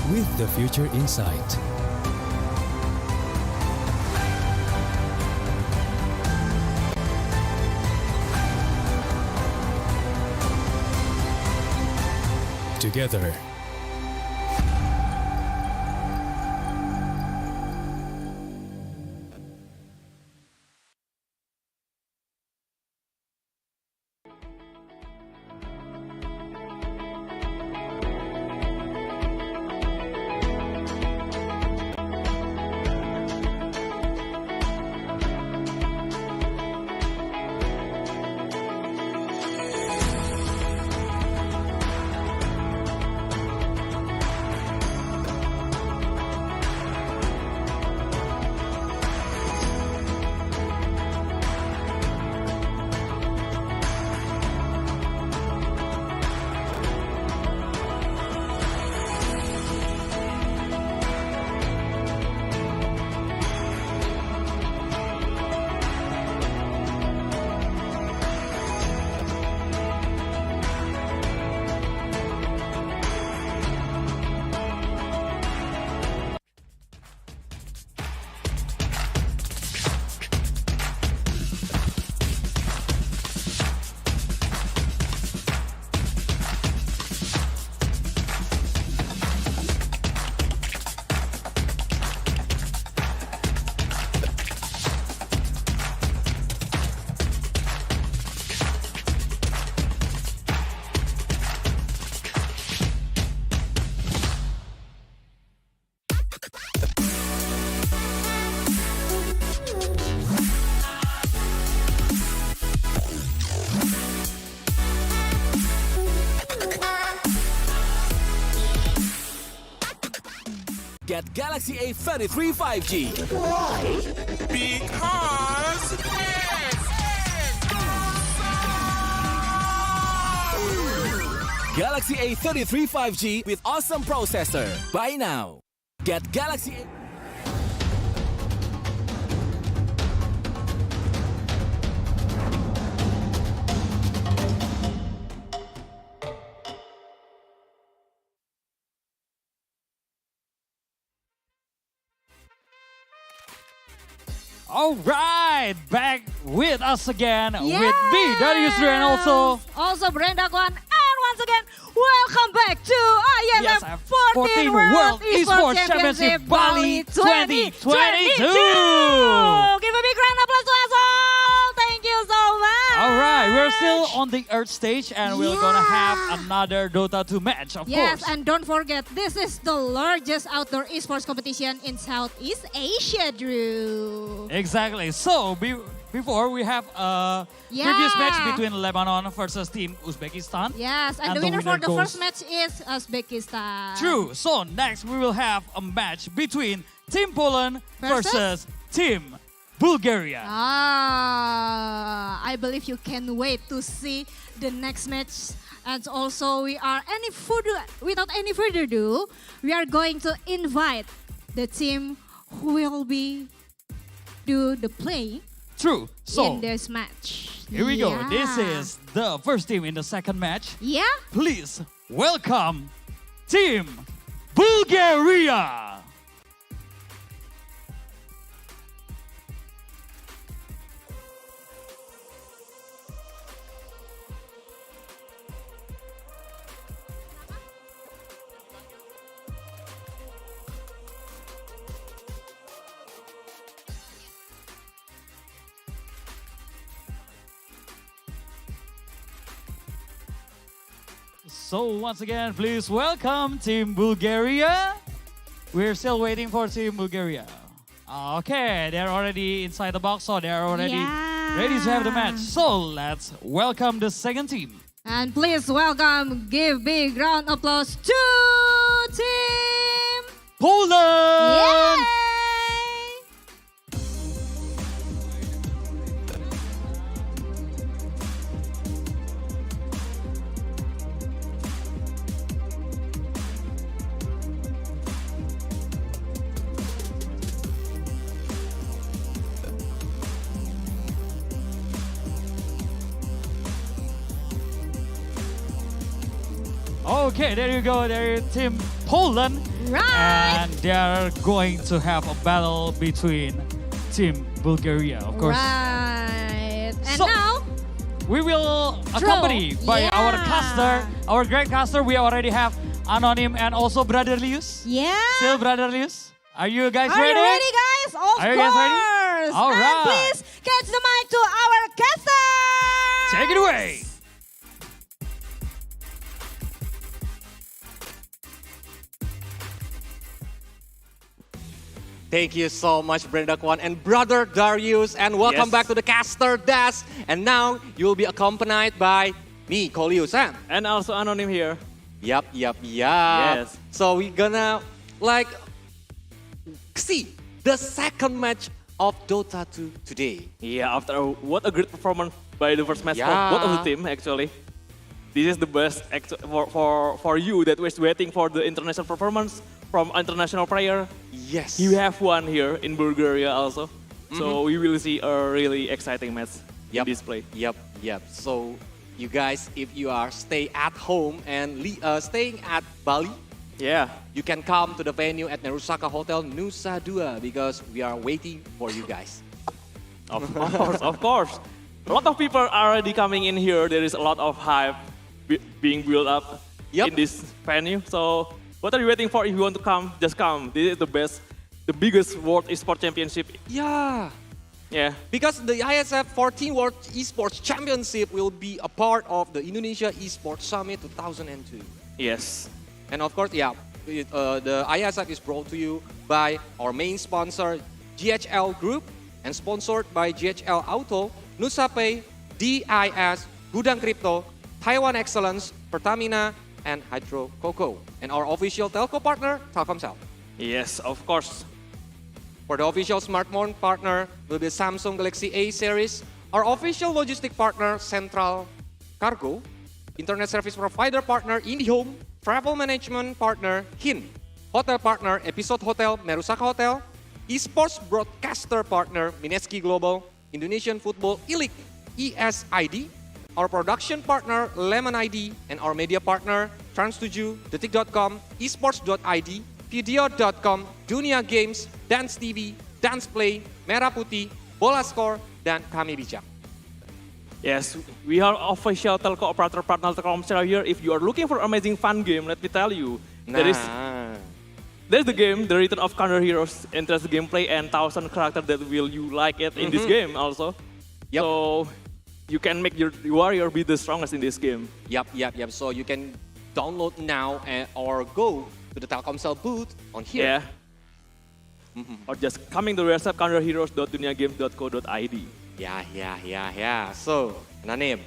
With the future in sight. Together. Get Galaxy A33 5G. Why? Because Galaxy A33 5G with awesome processor. Buy now. Get Galaxy A... All right, back with us again with me, Darius and also Brenda Kwan, and once again, welcome back to IESF 14 World Esports Championship Bali 2022. Give a big round of applause to us all. Thank you so much. All right, we're still on the Earth stage and we're gonna have another Dota 2 match, of Yes, course. and don't forget, this is the largest outdoor esports competition in Southeast Asia, Drew. Exactly. So before we have a previous match between Lebanon versus Team Uzbekistan. Yes, and the winner for the first match is Uzbekistan. True. So next we will have a match between Team Poland versus Team Bulgaria. I believe you can wait to see the next match. And also without any further ado, we are going to invite the team who will be do the play in this match. Here we go. This is the first team in the second match. Yeah. Please welcome Team Bulgaria. So once again, please welcome Team Bulgaria. We're still waiting for Team Bulgaria. Okay, they're already inside the box, so they're already ready to have the match. So let's welcome the second team. And please welcome, give big round of applause to Team Poland! Yay! Okay, there you go. There is Team Poland. Right. And they are going to have a battle between Team Bulgaria, of course. Right. And So, now, we will accompany by our caster, our great caster. We already have Anonym and also Brother Lius. Yeah. Still Brother Lius. Are you guys are ready? you ready, guys? Of Are you course. guys ready? All And right. please catch the mic to our caster. Take it away. Thank you so much, Brenda Kwan and Brother Darius, and welcome back to the caster desk. And now you will be accompanied by me, Kolius, and also Anonym here. Yep. Yes. So we're gonna see the second match of Dota 2 today. Yeah, after what a great performance by the first match of both of the team, actually. This is the best for you that was waiting for the international performance from international player. Yes. You have one here in Bulgaria also. So we will see a really exciting match in this play. Yep. So you guys, if you are stay at home and staying at Bali, you can come to the venue at Nerusaka Hotel Nusa Dua because we are waiting for you guys. Of course. A lot of people are already coming in here. There is a lot of hype being built up in this venue. So what are you waiting for? If you want to come, just come. This is the biggest World Esports Championship. Yeah. Because the IESF 14 World Esports Championship will be a part of the Indonesia Esports Summit 2002. Yes. And of course, the IESF is brought to you by our main sponsor, GHL Group, and sponsored by GHL Auto, Nusapay, DIS, Gudang Crypto, Taiwan Excellence, Pertamina, and Hydro Coco. And our official telco partner, Telkomsel. Yes, of course. For the official smartphone partner will be Samsung Galaxy A series. Our official logistic partner, Central Cargo. Internet service provider partner, IndiHome. Travel management partner, HIN. Hotel partner, Episode Hotel, Merusaka Hotel. Esports broadcaster partner, Mineski Global. Indonesian Football Elite, ESID. Our production partner, Lemon ID. And our media partner, Trans7, Detik.com, Esports.id, Video.com, Dunia Games, Dance TV, Dance Play, Merah Putih, Bola Score, dan Kami Bijak. Yes, we are official telco operator partner Telkomsel here. If you are looking for amazing fun game, let me tell you, there's the game, The Return of Condor Heroes, interesting gameplay and 1,000 characters that will you like it in this game also. Yep. So you can make your warrior be the strongest in this game. Yep. So you can download now or go to the Telkomsel booth on here. Yeah. Or just coming to the website condorheroes.duniagames.co.id. Yeah. So, Nanim,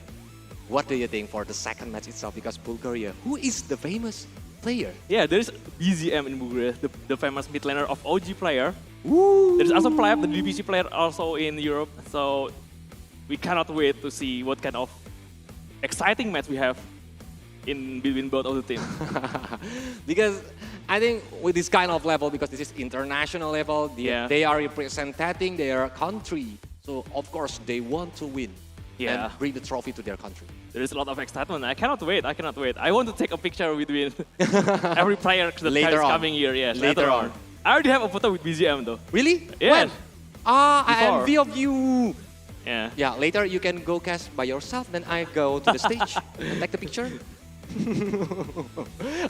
what do you think for the second match itself? Because Bulgaria, who is the famous player? Yeah, there's BZM in Bulgaria, the famous mid laner of OG player. Woo! There's also Pleb, the DPC player also in Europe. So we cannot wait to see what kind of exciting match we have in between both of the teams. Because I think with this kind of level, because this is international level, they are representing their country. So of course they want to win and bring the trophy to their country. There is a lot of excitement. I cannot wait. I want to take a picture between every player that is coming here. Yes, later on. I already have a photo with BGM though. Really? Yes. When? I envy of you. Yeah. Yeah, later you can go cast by yourself, then I go to the stage and take the picture.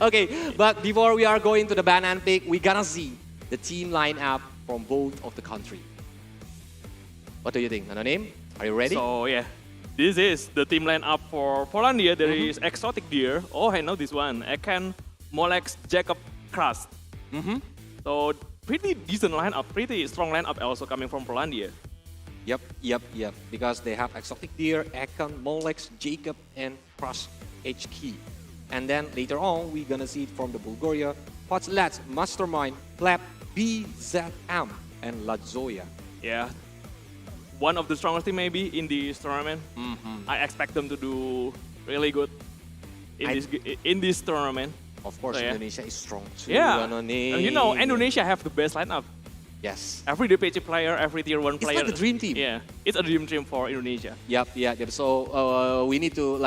Okay, but before we are going to the banana pick, we gonna see the team lineup from both of the country. What do you think, Anonim? Are you ready? So yeah, this is the team lineup for Polandia. There is Exotic Deer. Oh, I know this one. Eken, Molex, Jacob, Krust. So pretty decent lineup, pretty strong lineup also coming from Polandia. Yep. Because they have Exotic Deer, Eken, Molex, Jacob, and Krust HK. And then later on, we're gonna see it from the Bulgaria. Potslat, Mastermind, Pleb, BZM, and Ladzoya. Yeah. One of the strongest team maybe in this tournament. I expect them to do really good in this tournament. Of course, so, Indonesia is strong too. Yeah, and you know, Indonesia have the best lineup. Yes. Every DPC player, every tier 1 player. It's like the dream team. Yeah, it's a dream team for Indonesia. Yep. So we need to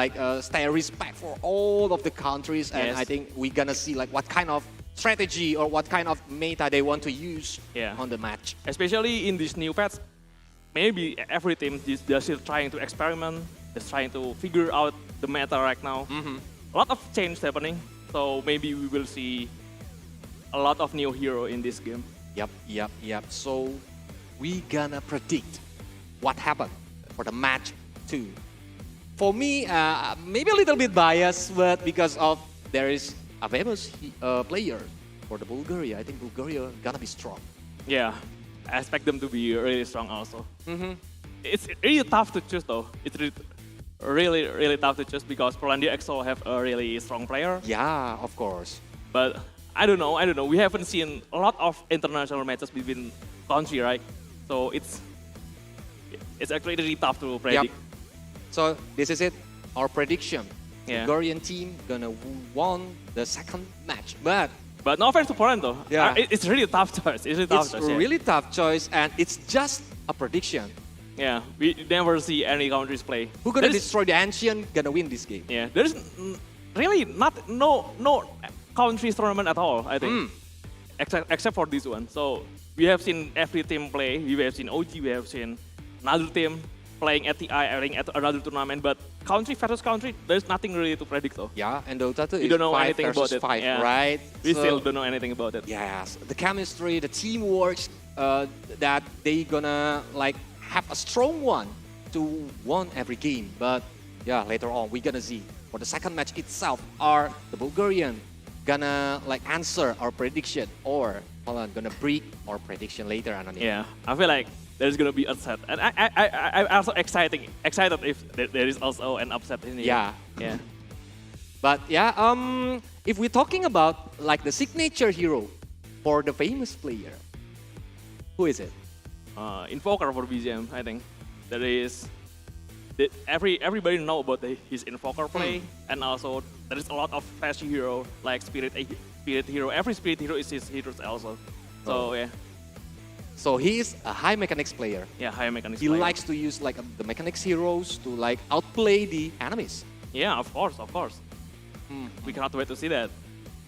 stay respect for all of the countries, and I think we're gonna see what kind of strategy or what kind of meta they want to use on the match. Especially in these new patch. Maybe every team is just still trying to experiment, just trying to figure out the meta right now. A lot of change happening, so maybe we will see a lot of new hero in this game. Yep. So we gonna predict what happened for the match 2. For me, maybe a little bit biased, but because of there is a famous player for the Bulgaria, I think Bulgaria gonna be strong. Yeah. I expect them to be really strong also. It's really tough to choose though. It's really tough to choose because Polandia EXO have a really strong player. Yeah, of course. But I don't know. We haven't seen a lot of international matches between country, right? So it's actually really tough to predict. So this is it, our prediction. Yeah. Bulgarian team gonna won the second match, But no offense to Poland though. Yeah. It's really tough choice. It's really tough choice, and it's just a prediction. Yeah, we never see any countries play. Who gonna destroy the ancient gonna win this game? Yeah, there's really no countries tournament at all, I think. Except for this one. So we have seen every team play. We have seen OG, we have seen another team playing at another tournament, but country versus country, there's nothing really to predict though. Yeah, and DOTA too. We don't know anything about it. 5, right? We still don't know anything about it. Yes, the chemistry, the teamwork, that they gonna have a strong one to win every game. But yeah, later on we're gonna see for the second match itself, are the Bulgarian gonna answer our prediction, or Poland gonna break our prediction later? Yeah, I feel like there's gonna be upset, and I'm also excited if there is also an upset in here. Yeah. But yeah, if we're talking about the signature hero for the famous player. Who is it? Invoker for BGM, I think. There is everybody know about his Invoker play, and also there is a lot of flashy hero like Spirit Hero. Every Spirit Hero is his heroes also. So yeah. So he is a high mechanics player. Yeah, high mechanics He player. likes to use like the mechanics heroes to like outplay the enemies. Yeah, of course. We cannot wait to see that.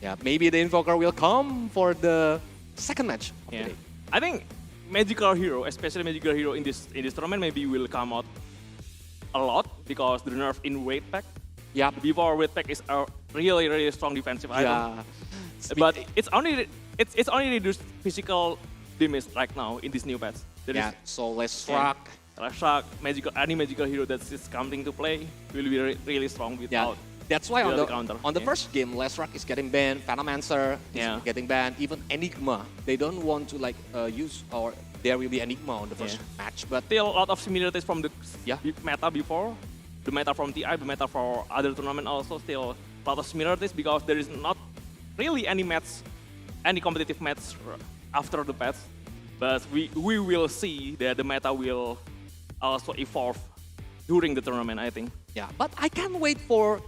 Yeah, maybe the Invoker will come for the second match of the day. I think Magical Hero, especially Magical Hero in this tournament, maybe will come out a lot because the nerf in weight pack. Yeah. Before weight pack is a really strong defensive item. But it's only reduced physical damage right now in this new patch. So less shock. Any magical hero that is coming to play will be really strong without. That's why on the Yeah. first game, Lesrak is getting banned, Phenomancer is getting banned, even Enigma. They don't want to like use, or there will be Enigma on the first match. But still a lot of similarities from the meta before. The meta from TI, the meta for other tournament also still a lot of similarities because there is not really any competitive match after the patch. But we will see that the meta will also evolve during the tournament, I think. Yeah, but I can't wait for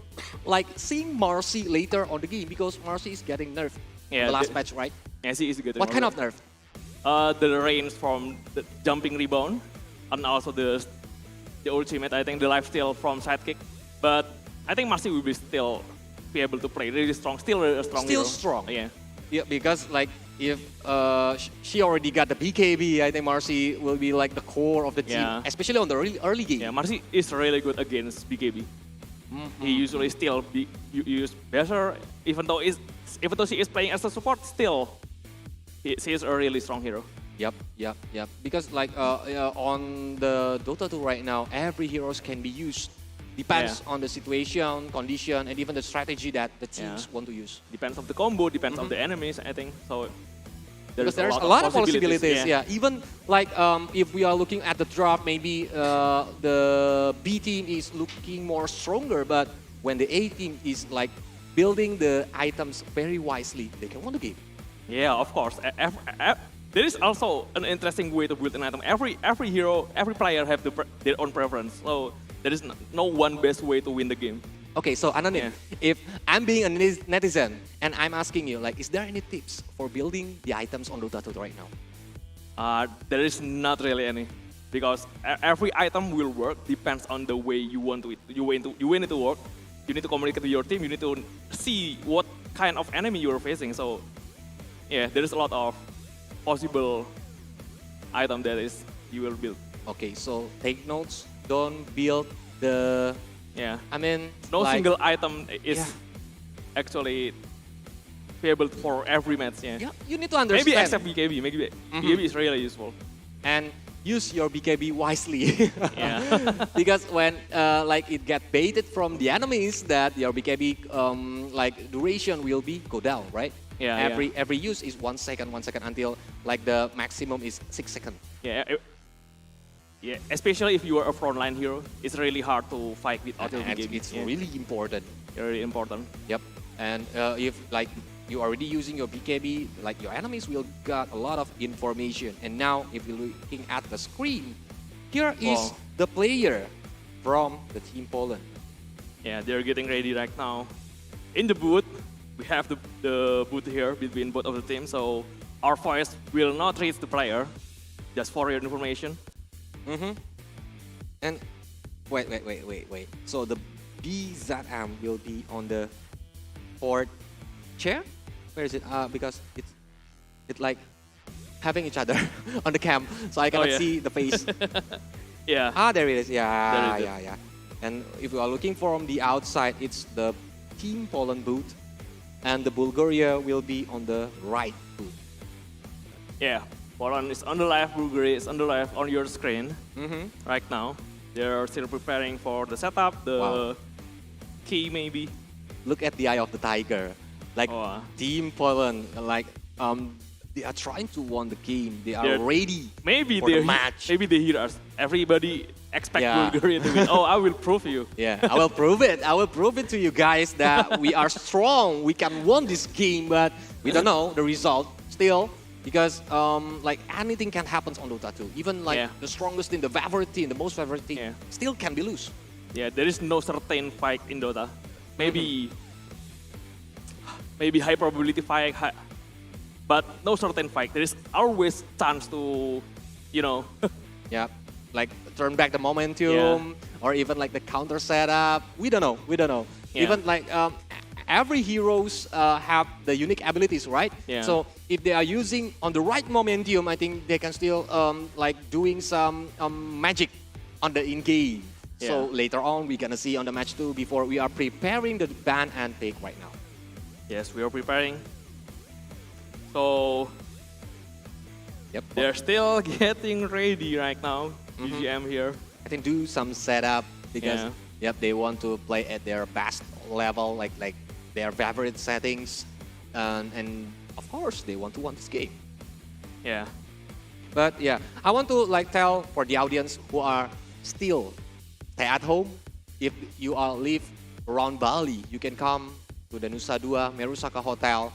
like seeing Marcy later on the game because Marcy is getting nerfed in the last match, right? Yeah, she is getting What kind of nerf? The range from the jumping rebound and also the ultimate, I think the lifesteal from sidekick. But I think Marcy will still be able to play really strong, still a strong hero. Strong. Yeah. Yeah, because like if she already got the BKB, I think Marcy will be like the core of the team, especially on the early game. Yeah, Marcy is really good against BKB. He usually still use better, even though she is playing as a support, still she is a really strong hero. Yep. Because like on the Dota 2 right now, every heroes can be used. Depends on the situation, condition, and even the strategy that the teams want to use. Depends on the combo, depends on the enemies, I think. So because there's a lot of possibilities. Yeah. Even like if we are looking at the drop, maybe the B team is looking more stronger, but when the A team is like building the items very wisely, they can win the game. Yeah, of course. There is also an interesting way to build an item. Every hero, every player have their own preference. So there is no one best way to win the game. Okay, so Anonym, if I'm being a netizen and I'm asking you, like, is there any tips for building the items on Dota 2 right now? There is not really any, because every item will work depends on the way you want it to work. You need to communicate with your team. You need to see what kind of enemy you are facing. So yeah, there is a lot of possible item that you will build. Okay, so take notes. Don't build the. I mean, no single item is actually playable for every match. Yeah, you need to understand. Maybe except BKB. Maybe BKB is really useful. And use your BKB wisely. Because when like it get baited from the enemies, that your BKB like duration will go down, right? Every use is 1 second until like the maximum is 6 seconds. Yeah, especially if you are a frontline hero, it's really hard to fight without your BKB. It's really important. Really important. Yep. And if like you're already using your BKB, like your enemies will get a lot of information. And now if you're looking at the screen, here is the player from the Team Poland. Yeah, they're getting ready right now. In the booth, we have the booth here between both of the teams, so our voice will not reach the player, just for your information. And wait. So the BZM will be on the fourth chair? Where is it? Because it's like having each other on the cam, so I cannot see the face. There it is. Yeah. And if you are looking from the outside, it's the Team Poland booth, and the Bulgaria will be on the right booth. Yeah. Poland is on the left, Bulgaria is on the left on your screen right now. They're still preparing for the setup, the key maybe. Look at the eye of the tiger. Like Team Poland, like they are trying to win the game. They are ready for the match. Maybe they hear us. Everybody expect Bulgaria to win. I will prove you. Yeah, I will prove it. I will prove it to you guys that we are strong. We can win this game, but we don't know the result. still, because like anything can happen on Dota 2. Even like the strongest team, the favorite team, the most favorite team, still can be lose. Yeah, there is no certain fight in Dota. Maybe maybe high probability fight, but no certain fight. There is always chance to, you know. Yeah, like turn back the momentum, or even like the counter setup. We don't know. We don't know. Yeah. Even like every heroes have the unique abilities, right? Yeah. So if they are using on the right momentum, I think they can still like doing some magic on the in-game. Yeah. So later on, we're gonna see on the match 2 before we are preparing the ban and pick right now. Yes, we are preparing. So they're still getting ready right now. BGM here. I think do some setup because they want to play at their best level, like their favorite settings, and of course they want to win this game. Yeah. But yeah, I want to like tell for the audience who are still stay at home. If you are live around Bali, you can come to the Nusa Dua Merusaka Hotel,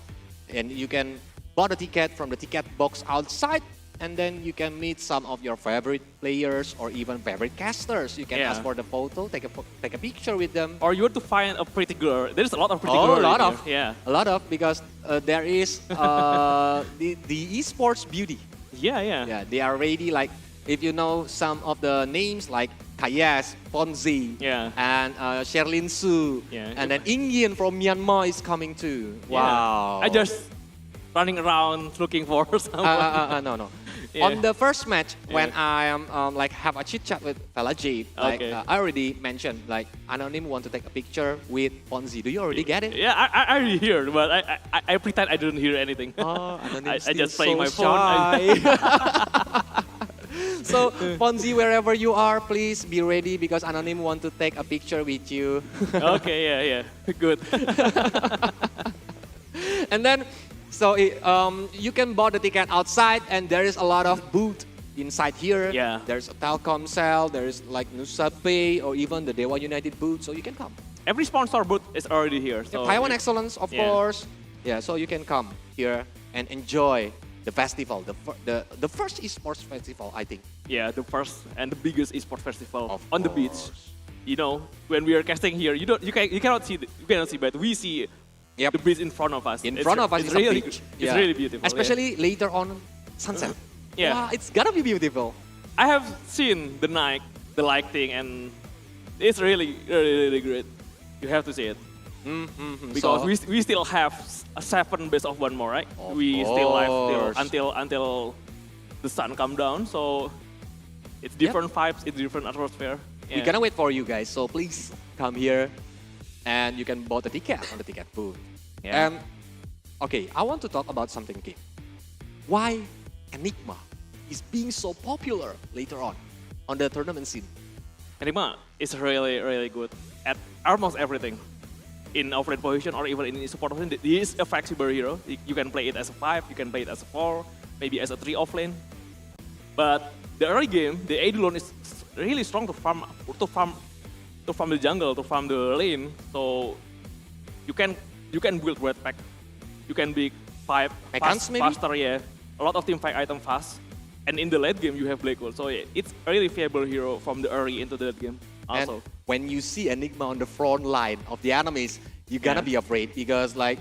and you can buy a ticket from the ticket box outside. And then you can meet some of your favorite players or even favorite casters. You can ask for the photo, take a picture with them. Or you want to find a pretty girl. There's a lot of pretty Oh, girls. a lot of. Yeah. A lot of, because there is the esports beauty. Yeah. Yeah, they are ready. Like, if you know some of the names like Kayas, Ponzi, and Sherlin Su, and then Ingyin from Myanmar is coming too. Wow. I just running around looking for someone. No. On the first match, when I am like have a chit chat with Fella J, like I already mentioned, like Anonym want to take a picture with Ponzi. Do you already get it? Yeah, I already hear, but I pretend I didn't hear anything. Oh, I just so playing my shy. phone. So Ponzi, wherever you are, please be ready because Anonym want to take a picture with you. Okay, yeah, good. And then, so you can buy the ticket outside, and there is a lot of booth inside here. Yeah. There's a Telkomsel, there's like Nusa Pay, or even the Dewa United booth, so you can come. Every sponsor booth is already here. So Taiwan Excellence, of course. Yeah, so you can come here and enjoy the festival, the first esports festival, I think. Yeah, the first and the biggest esports festival on the beach. You know, when we are casting here, you cannot see but we see the beach in front of us. In front of us is really a beach. It's really beautiful. Especially later on sunset. Yeah. Wow, it's gotta be beautiful. I have seen the lighting, and it's really great. You have to see it. Because we still have a 7 best of 1 more, right? We still live until the sun come down, so it's different vibes, it's different atmosphere. We're gonna wait for you guys, so please come here and you can buy the ticket on the ticket booth. Yeah. Okay, I want to talk about something, Kim. Why Enigma is being so popular later on the tournament scene? Enigma is really good at almost everything. In offlane position or even in support position, he is a flexible hero. You can play it as a 5, you can play it as a 4, maybe as a 3 offlane. But the early game, the Eidolon is really strong to farm the jungle, to farm the lane. So you can build red pack. You can be 5 faster, yeah. A lot of team fight item fast. And in the late game, you have Black Hole. So yeah, it's a really viable hero from the early into the late game. Also. And when you see Enigma on the front line of the enemies, you're gonna be afraid because like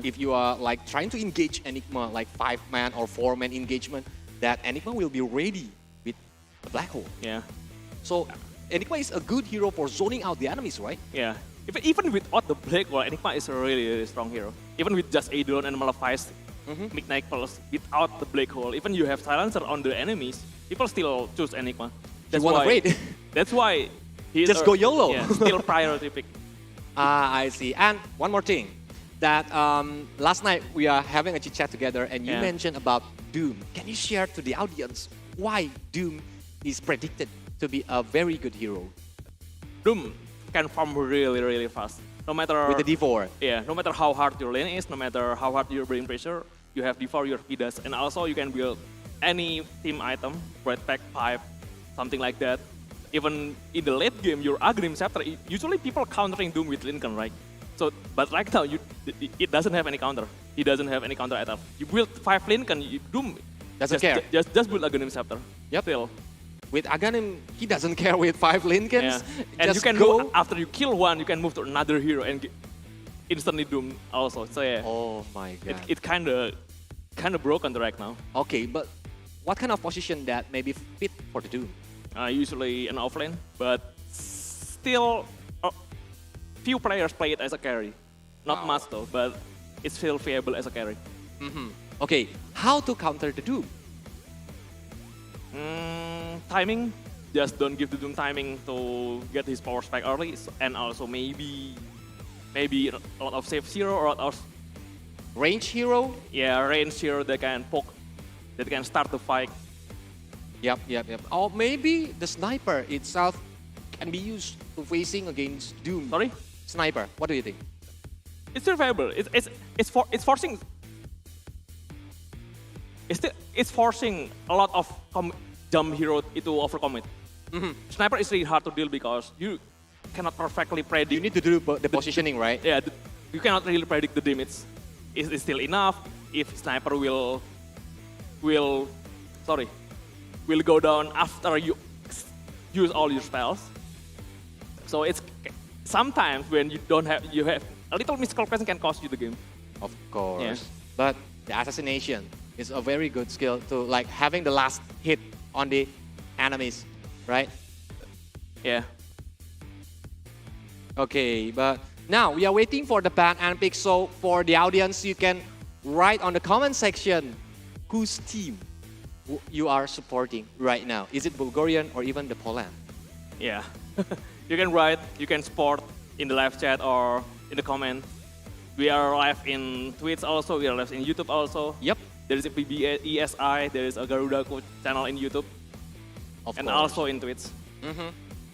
if you are like trying to engage Enigma like 5-man or 4-man engagement, that Enigma will be ready with the Black Hole. Yeah. So Enigma is a good hero for zoning out the enemies, right? Yeah. Even without the Black Hole, Enigma is a really strong hero. Even with just Eidolon and Malefice, Midnight Pulse, without the Black Hole, even you have Silencer on the enemies, people still choose Enigma. That's why. That's why he is just go YOLO. Yeah, still priority pick. I see. And one more thing, that last night we are having a chit chat together, and you mentioned about Doom. Can you share to the audience why Doom is predicted to be a very good hero? Doom can farm really fast. No matter with the D4. Yeah, no matter how hard your lane is, no matter how hard your brain pressure, you have D4, your Vidas, and also you can build any team item, red pack, pipe, something like that. Even in the late game, your Agrim Scepter, usually people countering Doom with Lincoln, right? So, but right now, it doesn't have any counter. he doesn't have any counter attack. You build 5 Lincoln, you Doom Doesn't care. Just build Aghanim Scepter. Yep. Still. With Aghanim, he doesn't care with 5 Lincolns. And Just you can go. move, after you kill one, you can move to another hero and instantly Doom also. So yeah. Oh my god. It kind of broken the right now. Okay, but what kind of position that may be fit for the Doom? Usually an offlane, but still few players play it as a carry. Not much though, but it's still viable as a carry. Okay, how to counter the Doom? Timing. Just don't give the Doom timing to get his power spike early, and also maybe a lot of save zero or a lot of range hero. Yeah, range hero that can poke, that can start the fight. Yep. Or maybe the sniper itself can be used to facing against Doom. Sorry? Sniper. What do you think? It's still viable. It's forcing. It's forcing a lot of jump hero to overcommit. Sniper is really hard to deal because you cannot perfectly predict. You need to do the positioning, right? Yeah, you cannot really predict the damage. Is it still enough? If sniper will go down after you use all your spells. So it's sometimes when you have a little miscalculation can cost you the game. Of course. Yeah. But the assassination is a very good skill to like having the last hit on the enemies, right? Yeah. Okay, but now we are waiting for the ban and pick. So for the audience, you can write on the comment section whose team you are supporting right now. Is it Bulgarian or even the Poland? Yeah. You can write, you can support in the live chat or in the comment. We are live in Twitch also, we are live in YouTube also. Yep. There is a PBESI, there is a Garuda channel in YouTube. Of and course. also in Twitch.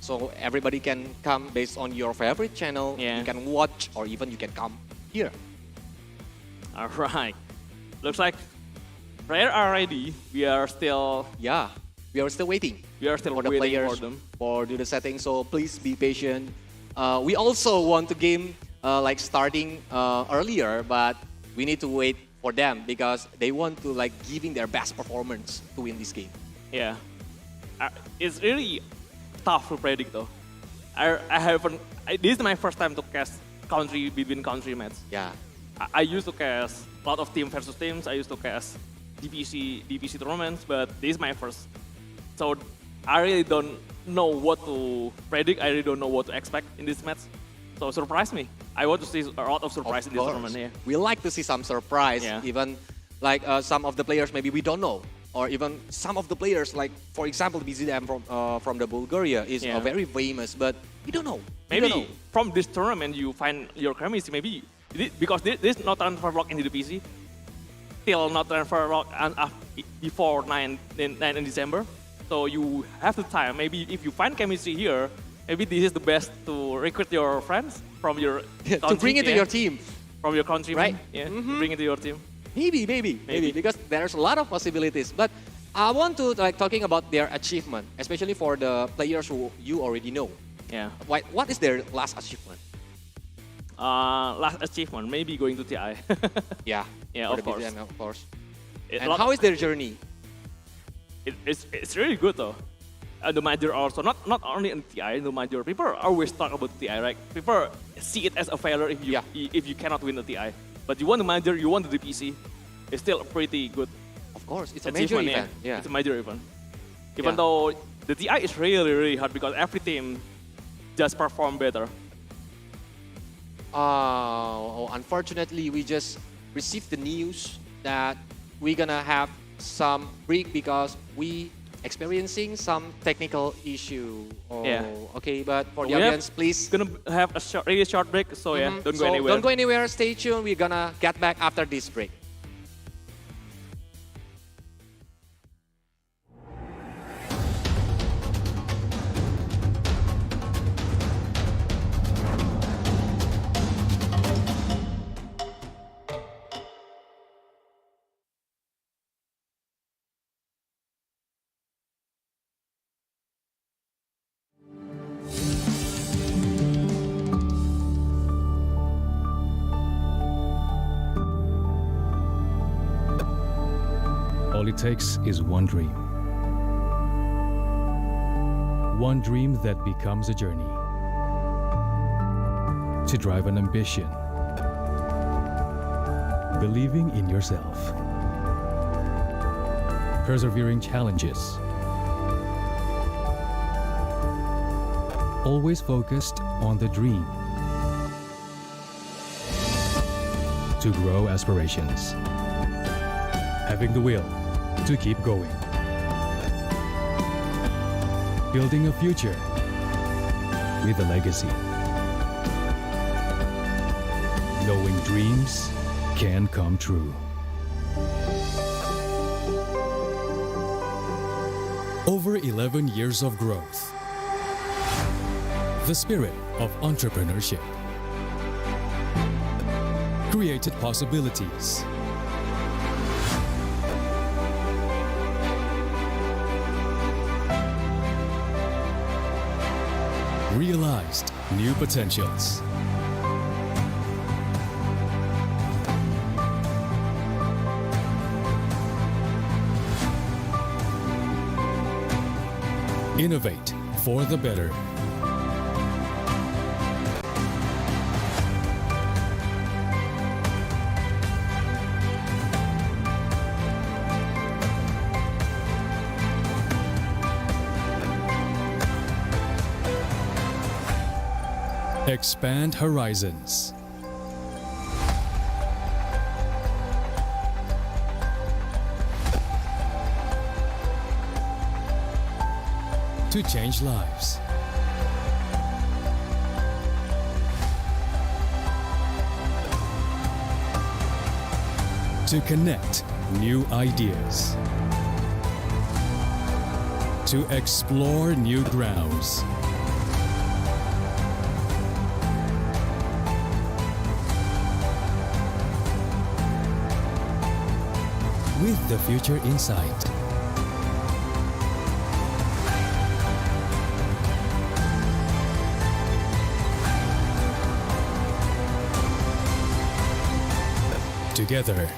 So everybody can come based on your favorite channel. Yeah. You can watch or even you can come here. All right. Looks like players are ready. We are still... Yeah, we are still waiting. We are still for the waiting players for them. for do the settings. So please be patient. We also want the game like starting earlier, but we need to wait for them because they want to like giving their best performance to win this game. Yeah. It's really tough to predict though. This is my first time to cast between country match. Yeah. I used to cast a lot of team versus teams. I used to cast DPC tournaments, but this is my first. So I really don't know what to predict. I really don't know what to expect in this match. So surprise me. I want to see a lot of surprise in this tournament. Yeah. We like to see some surprise. Yeah. Even like some of the players maybe we don't know. Or even some of the players, like for example, BZM from the Bulgaria is very famous, but we don't know. Maybe from this tournament you find your chemistry. Maybe because there's no transfer block into the PC, still not transfer block before 9 in December. So you have the time. Maybe if you find chemistry here, maybe this is the best to recruit your friends from your country, to bring it to your team, from your country, right? Yeah, to bring it to your team. Maybe, because there's a lot of possibilities. But I want to like talking about their achievement, especially for the players who you already know. Yeah. What is their last achievement? Last achievement, maybe going to TI. Yeah. Yeah, for of the course. BZM, of course. And how is their journey? It's really good though. The major also, not only in TI, the major people always talk about TI, right? People see it as a failure if you cannot win the TI. But you want the major, you want the DPC, it's still a pretty good. Of course, it's a major event. Yeah. It's a major event. Even though the TI is really, really hard because every team just perform better. Unfortunately, we just received the news that we're gonna have some break because we experiencing some technical issue. Okay, but for the audience, please. Gonna have a really short break, so yeah, don't go anywhere. Don't go anywhere, stay tuned. We're gonna get back after this break. All it takes is one dream. One dream that becomes a journey. To drive an ambition. Believing in yourself. Persevering challenges. Always focused on the dream. To grow aspirations. Having the will to keep going. Building a future with a legacy. Knowing dreams can come true. Over 11 years of growth. The spirit of entrepreneurship created possibilities. Realized new potentials. Innovate for the better. Expand horizons. To change lives. To connect new ideas. To explore new grounds. With the future in sight. Together.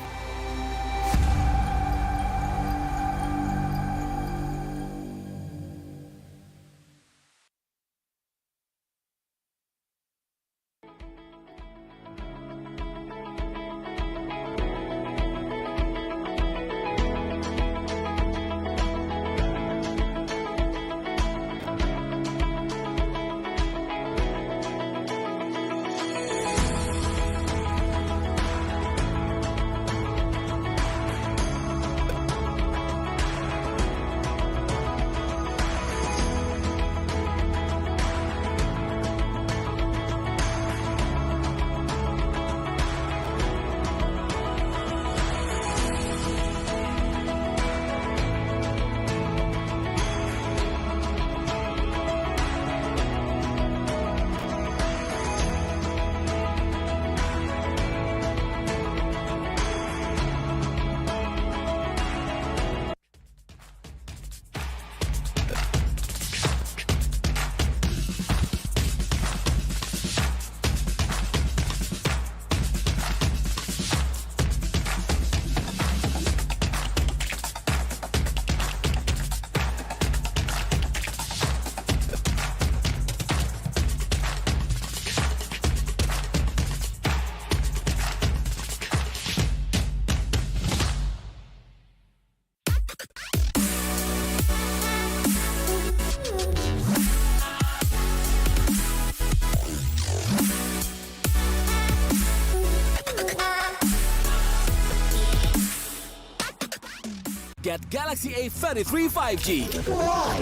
Get Galaxy A33 5G. Why?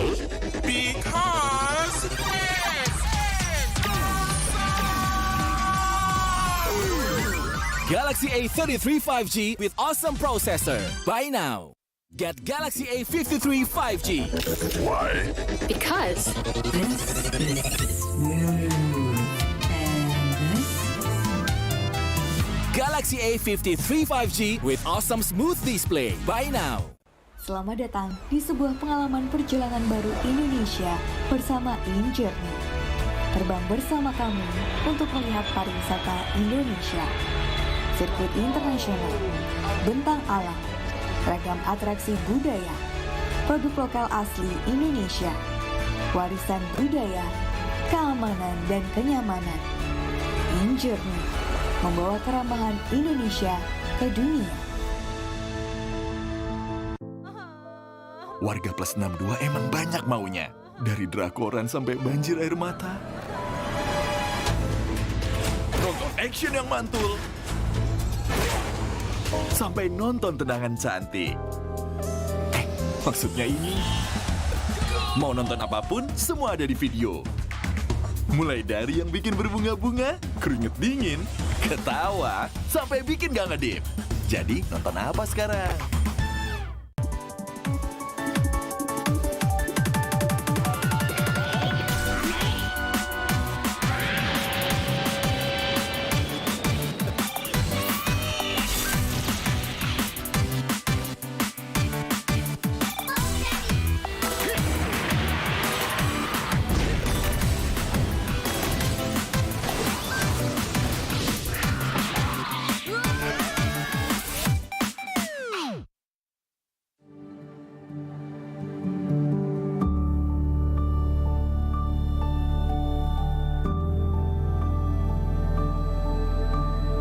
Because Galaxy A33 5G with awesome processor. Buy now. Get Galaxy A53 5G. Why? Because this is smooth. Galaxy A53 5G with awesome smooth display. Buy now. Selamat datang di sebuah pengalaman perjalanan baru Indonesia bersama InJourney. Terbang bersama kami untuk melihat pariwisata Indonesia. Sirkuit internasional, bentang alam, ragam atraksi budaya, produk lokal asli Indonesia, warisan budaya, keamanan dan kenyamanan. In Journey membawa keramahan Indonesia ke dunia. Warga plus 62 emang banyak maunya. Dari drakoran sampai banjir air mata. Nonton action yang mantul. Sampai nonton tendangan cantik. Maksudnya ini, mau nonton apapun, semua ada di video. Mulai dari yang bikin berbunga-bunga, keringet dingin, ketawa, sampai bikin gak ngedip. Jadi nonton apa sekarang?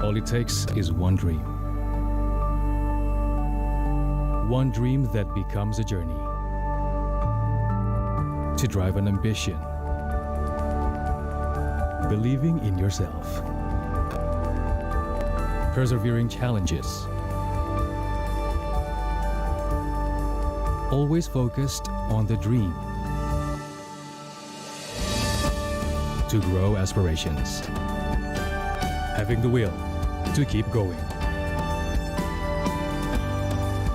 All it takes is one dream. One dream that becomes a journey. To drive an ambition. Believing in yourself. Persevering challenges. Always focused on the dream. To grow aspirations. Having the will to keep going.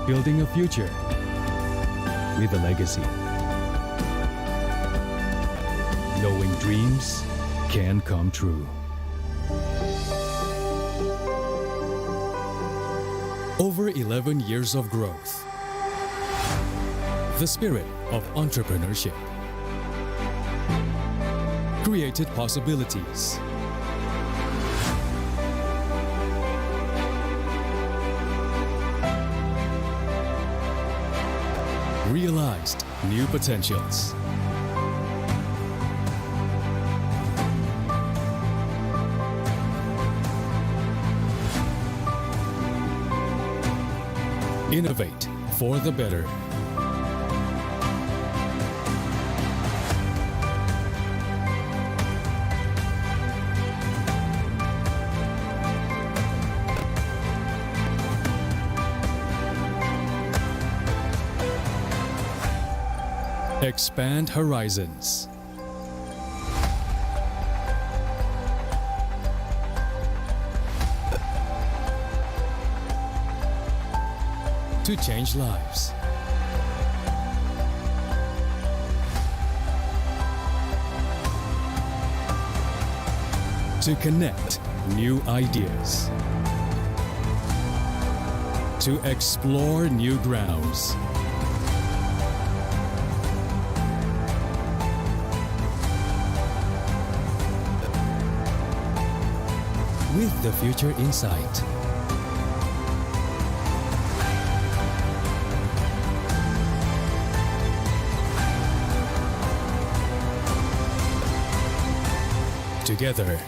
Building a future with a legacy. Knowing dreams can come true. Over 11 years of growth. The spirit of entrepreneurship. Created possibilities. Realized new potentials. Innovate for the better. Expand horizons. To change lives. To connect new ideas. To explore new grounds. With the future in sight. Together.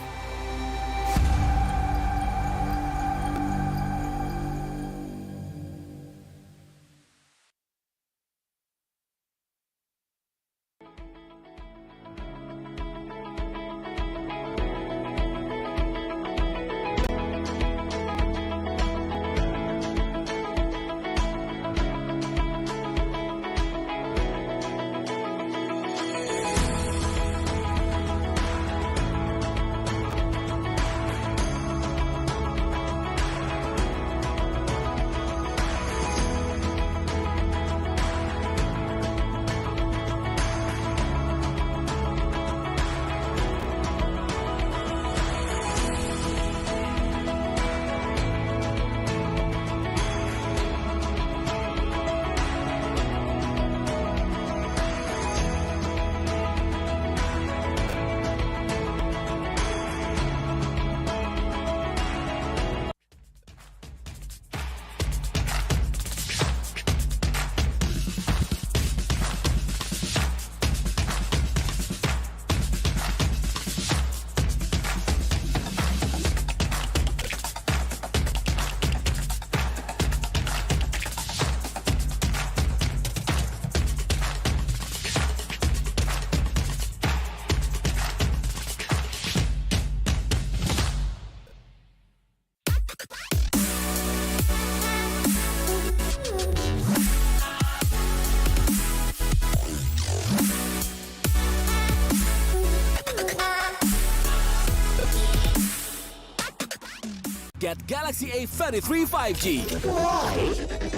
Get Galaxy A33 5G. Why?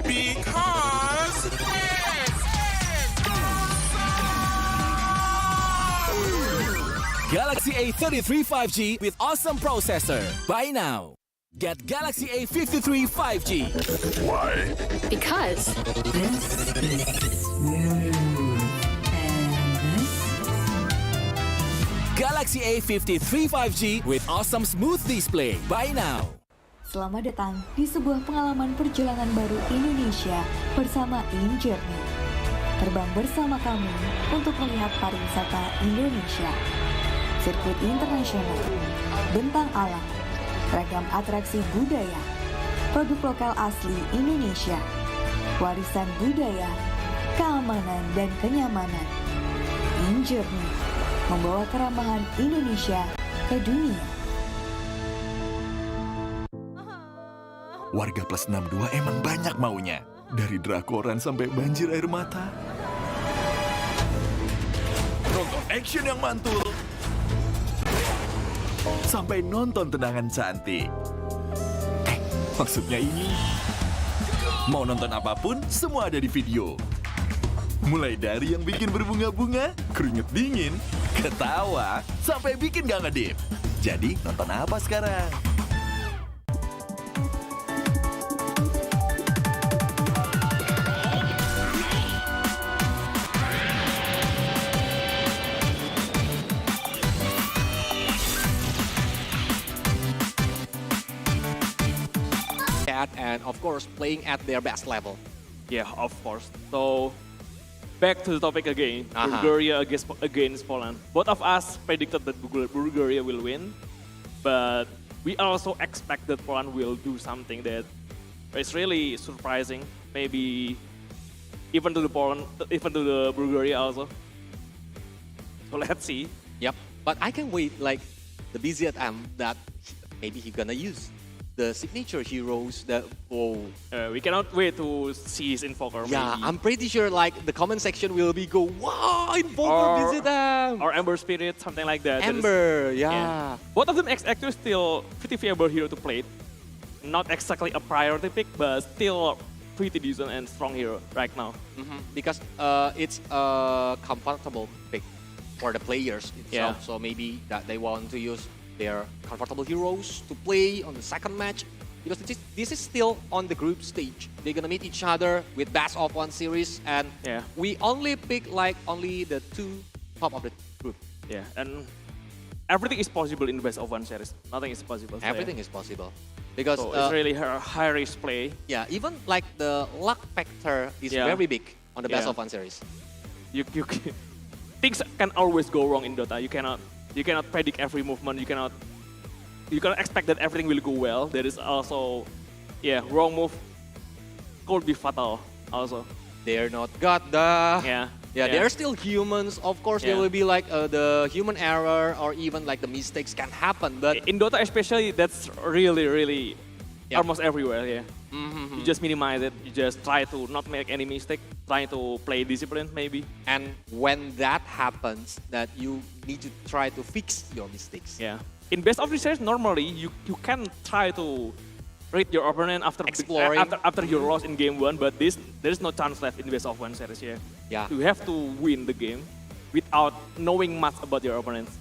Because Galaxy A33 5G with awesome processor. Buy now. Get Galaxy A53 5G. Why? Because Galaxy A53 5G with awesome smooth display. Buy now. Selamat datang di sebuah pengalaman perjalanan baru Indonesia bersama InJourney. Terbang bersama kami untuk melihat pariwisata Indonesia. Sirkuit internasional, bentang alam, ragam atraksi budaya, produk lokal asli Indonesia, warisan budaya, keamanan dan kenyamanan. InJourney membawa keramahan Indonesia ke dunia. Warga plus 62 emang banyak maunya. Dari drakoran sampai banjir air mata. Nonton action yang mantul. Sampai nonton tendangan cantik. Maksudnya ini. Mau nonton apapun, semua ada di video. Mulai dari yang bikin berbunga-bunga, keringet dingin, ketawa, sampai bikin gak ngedip. Jadi nonton apa sekarang? And of course playing at their best level. Yeah, of course. So back to the topic again. Bulgaria against Poland. Both of us predicted that Bulgaria will win, but we also expect that Poland will do something that is really surprising. Maybe even to the Bulgaria also. So let's see. Yep. But I can wait like the BZM that maybe he's gonna use. The signature heroes that we cannot wait to see his Invoker. Yeah, maybe. I'm pretty sure like the comment section will be go, wow, Invoker visit them. Or Ember Spirit, something like that. Ember, yeah. Both of them actually still pretty favorable hero to play. Not exactly a priority pick, but still pretty decent and strong hero right now. Because it's a comfortable pick for the players itself. So maybe that they want to use their comfortable heroes to play on the second match, because this is still on the group stage. They're gonna meet each other with best of 1 series, and we only pick like only the 2 top of the group. Yeah, and everything is possible in the best of 1 series. Nothing is possible. Everything is possible because it's really a high risk play. Yeah, even like the luck factor is very big on the best of 1 series. You things can always go wrong in Dota. You cannot predict every movement. You cannot expect that everything will go well. There is also, wrong move could be fatal also. They're not God, duh. Yeah, they're still humans. Of course, there will be like the human error or even like the mistakes can happen. But in Dota especially, that's really almost everywhere. Yeah, you just minimize it. You just try to not make any mistake. Try to play discipline maybe. And when that happens, that you need to try to fix your mistakes. Yeah. In best of the series, normally you can try to read your opponent after exploring after you lost in game 1, but there is no chance left in best of 1 series here. Yeah. You have to win the game without knowing much about your opponents.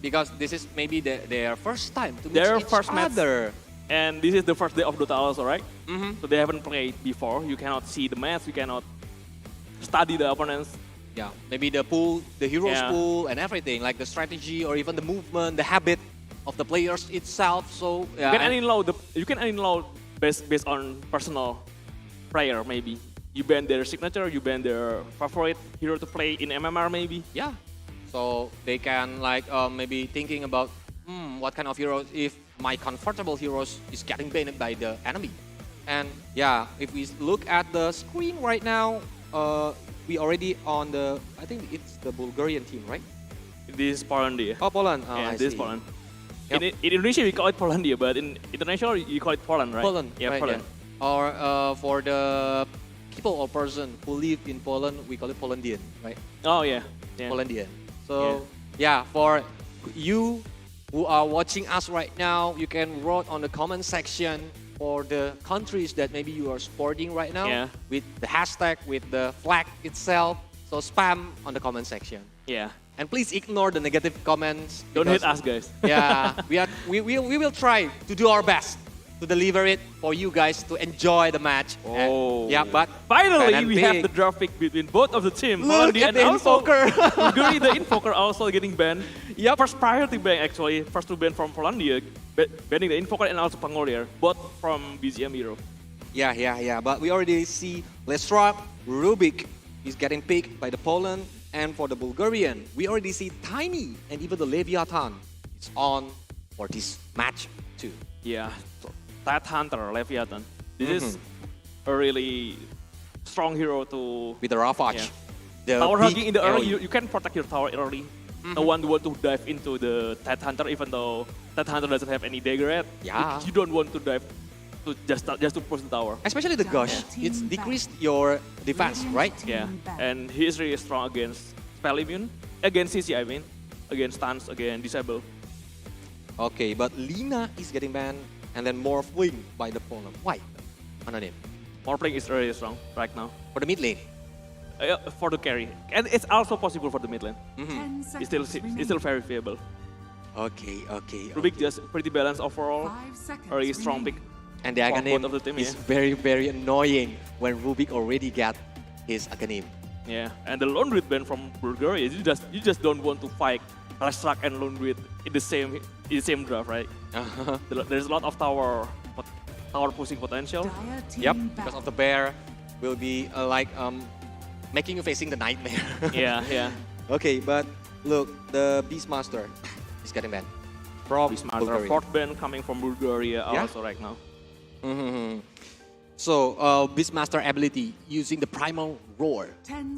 Because this is maybe their first time to meet each Match. other. And this is the first day of Dota also, right? So they haven't played before. You cannot see the match. You cannot study the opponents. Yeah, maybe the pool, the heroes pool and everything, like the strategy or even the movement, the habit of the players itself. So you can unload based on personal player maybe. You ban their signature, you ban their favorite hero to play in MMR maybe. Yeah. So they can like maybe thinking about what kind of heroes if my comfortable heroes is getting banned by the enemy. And yeah, if we look at the screen right now, we already on the, I think it's the Bulgarian team, right? This is Polandia. Oh, Poland. Oh, yeah, I this is see. Poland. Yep. In Indonesia, we call it Polandia, but in international, you call it Poland, right? Poland. Yeah, right, Poland. Yeah. Or for the people or person who live in Poland, we call it Polandian, right? Oh, yeah. Polandian. So, yeah, for you who are watching us right now, you can write on the comment section for the countries that maybe you are supporting right now with the hashtag, with the flag itself. So spam on the comment section. Yeah. And please ignore the negative comments. Don't hate us, guys. Yeah, we will try to do our best to deliver it for you guys to enjoy the match. Oh. Yeah, but finally we have the draft pick between both of the teams. Look at the Invoker. Hungary, the Invoker also getting banned. Yeah, first priority ban actually. First to ban from Polandia, banning the Invoker and also Pangolier, both from BGM Hero. Yeah. But we already see Lestrap, Rubik is getting picked by the Poland. And for the Bulgarian, we already see Tiny and even the Leviathan is on for this match too. Yeah, so Tide Hunter, Leviathan. This is a really strong hero to... With the Ravage. Yeah. Tower hugging in the early, you can protect your tower early. No one want to dive into the Tide Hunter even though Tide Hunter doesn't have any dagger yet. Yeah. You don't want to dive to just to push the tower. Especially the Gush. It's decreased your defense, right? Yeah, and he is really strong against spell immune, against CC I mean, against stuns, against disable. Okay, but Lina is getting banned and then Morphling by the Poland. Why? Anonym. Morphling is really strong right now. For the mid lane? For the carry. And it's also possible for the mid lane. It's still very viable. Okay. Rubik just pretty balanced overall. A really strong pick. And the Aghanim is very, very annoying when Rubik already got his Aghanim. Yeah, and the Lone Druid ban from Bulgaria, you just don't want to fight Lashrak and Lone Druid in the same draft, right? There's a lot of tower pushing potential. Yep, because of the bear will be making you facing the nightmare. Yeah. Okay, but look, the Beastmaster is getting banned from Beastmaster, Bulgaria. Fourth ban coming from Bulgaria also right now. So Beastmaster ability using the Primal Roar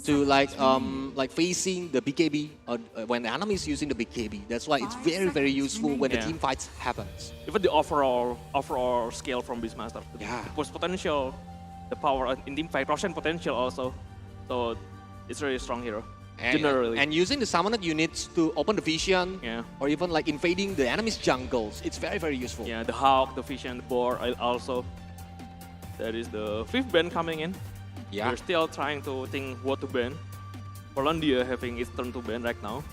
to facing the BKB when the enemy is using the BKB. That's why it's very, very useful when the team fights happens. Even the overall scale from Beastmaster. The push potential, the power in team fight, Russian potential also. So it's a really strong hero. Generally. And using the summoned units to open the vision or even like invading the enemy's jungles, it's very, very useful. Yeah, the Hawk, the vision, the Boar also. That is the fifth ban coming in. Yeah. We're still trying to think what to ban. Polandia having its turn to ban right now.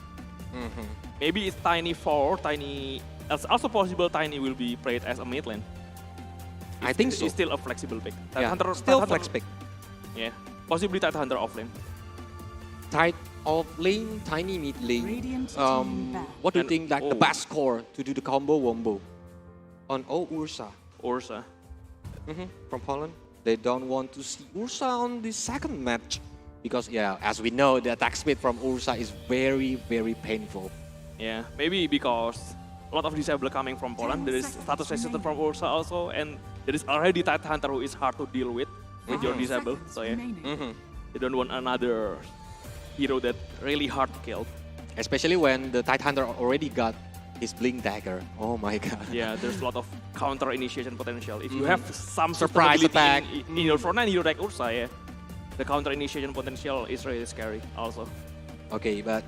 Maybe it's Tiny 4, Tiny... It's also possible Tiny will be played as a mid lane. I think so. It's still a flexible pick. Still flex pick. Yeah, possibly Tide Hunter off lane. Tide off lane, Tiny mid lane. What do you think the best core to do the combo wombo? On Ursa. From Poland. They don't want to see Ursa on the second match because, as we know, the attack speed from Ursa is very, very painful. Yeah, maybe because a lot of disable coming from Poland. There is status resistance from Ursa also, and there is already Tide Hunter who is hard to deal with your disable. So yeah, they don't want another hero that really hard to kill. Especially when the Tide Hunter already got his Blink Dagger. Oh my god. Yeah, there's a lot of counter initiation potential. If you have some surprise attack in your front line, you like Ursa, the counter initiation potential is really scary also. Okay, but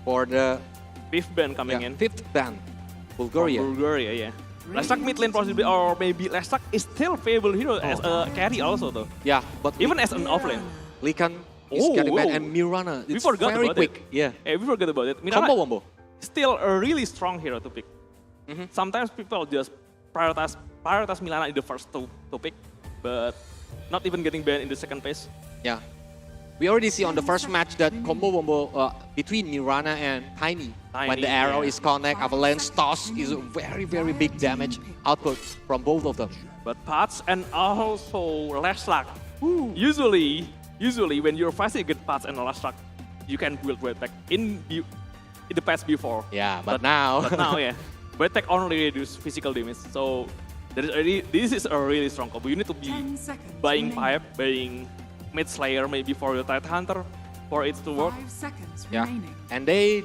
for the fifth ban coming in. Fifth ban, Bulgaria. From Bulgaria, yeah. Lashrak mid lane possibly, or maybe Lashrak is still playable hero as a carry also though. Yeah, but even as an off lane. Likan is getting banned and Mirana. It's we forgot very about quick. It. Yeah, we forgot about it. Mirana combo wombo. Still a really strong hero to pick. Sometimes people just prioritize Milana in the first to pick, but not even getting banned in the second phase. Yeah. We already see on the first match that combo wombo between Mirana and Tiny. When the arrow is connect, avalanche toss is a very, very big damage output from both of them. But Pats and also Lashrak. Usually when you're fighting against Pats and Lashrak, you can build right back in the past before. Yeah, but now... But tech only reduce physical damage. So this is a really strong combo. You need to be buying pipe, buying mid slayer maybe for your Tide Hunter for it to work. And they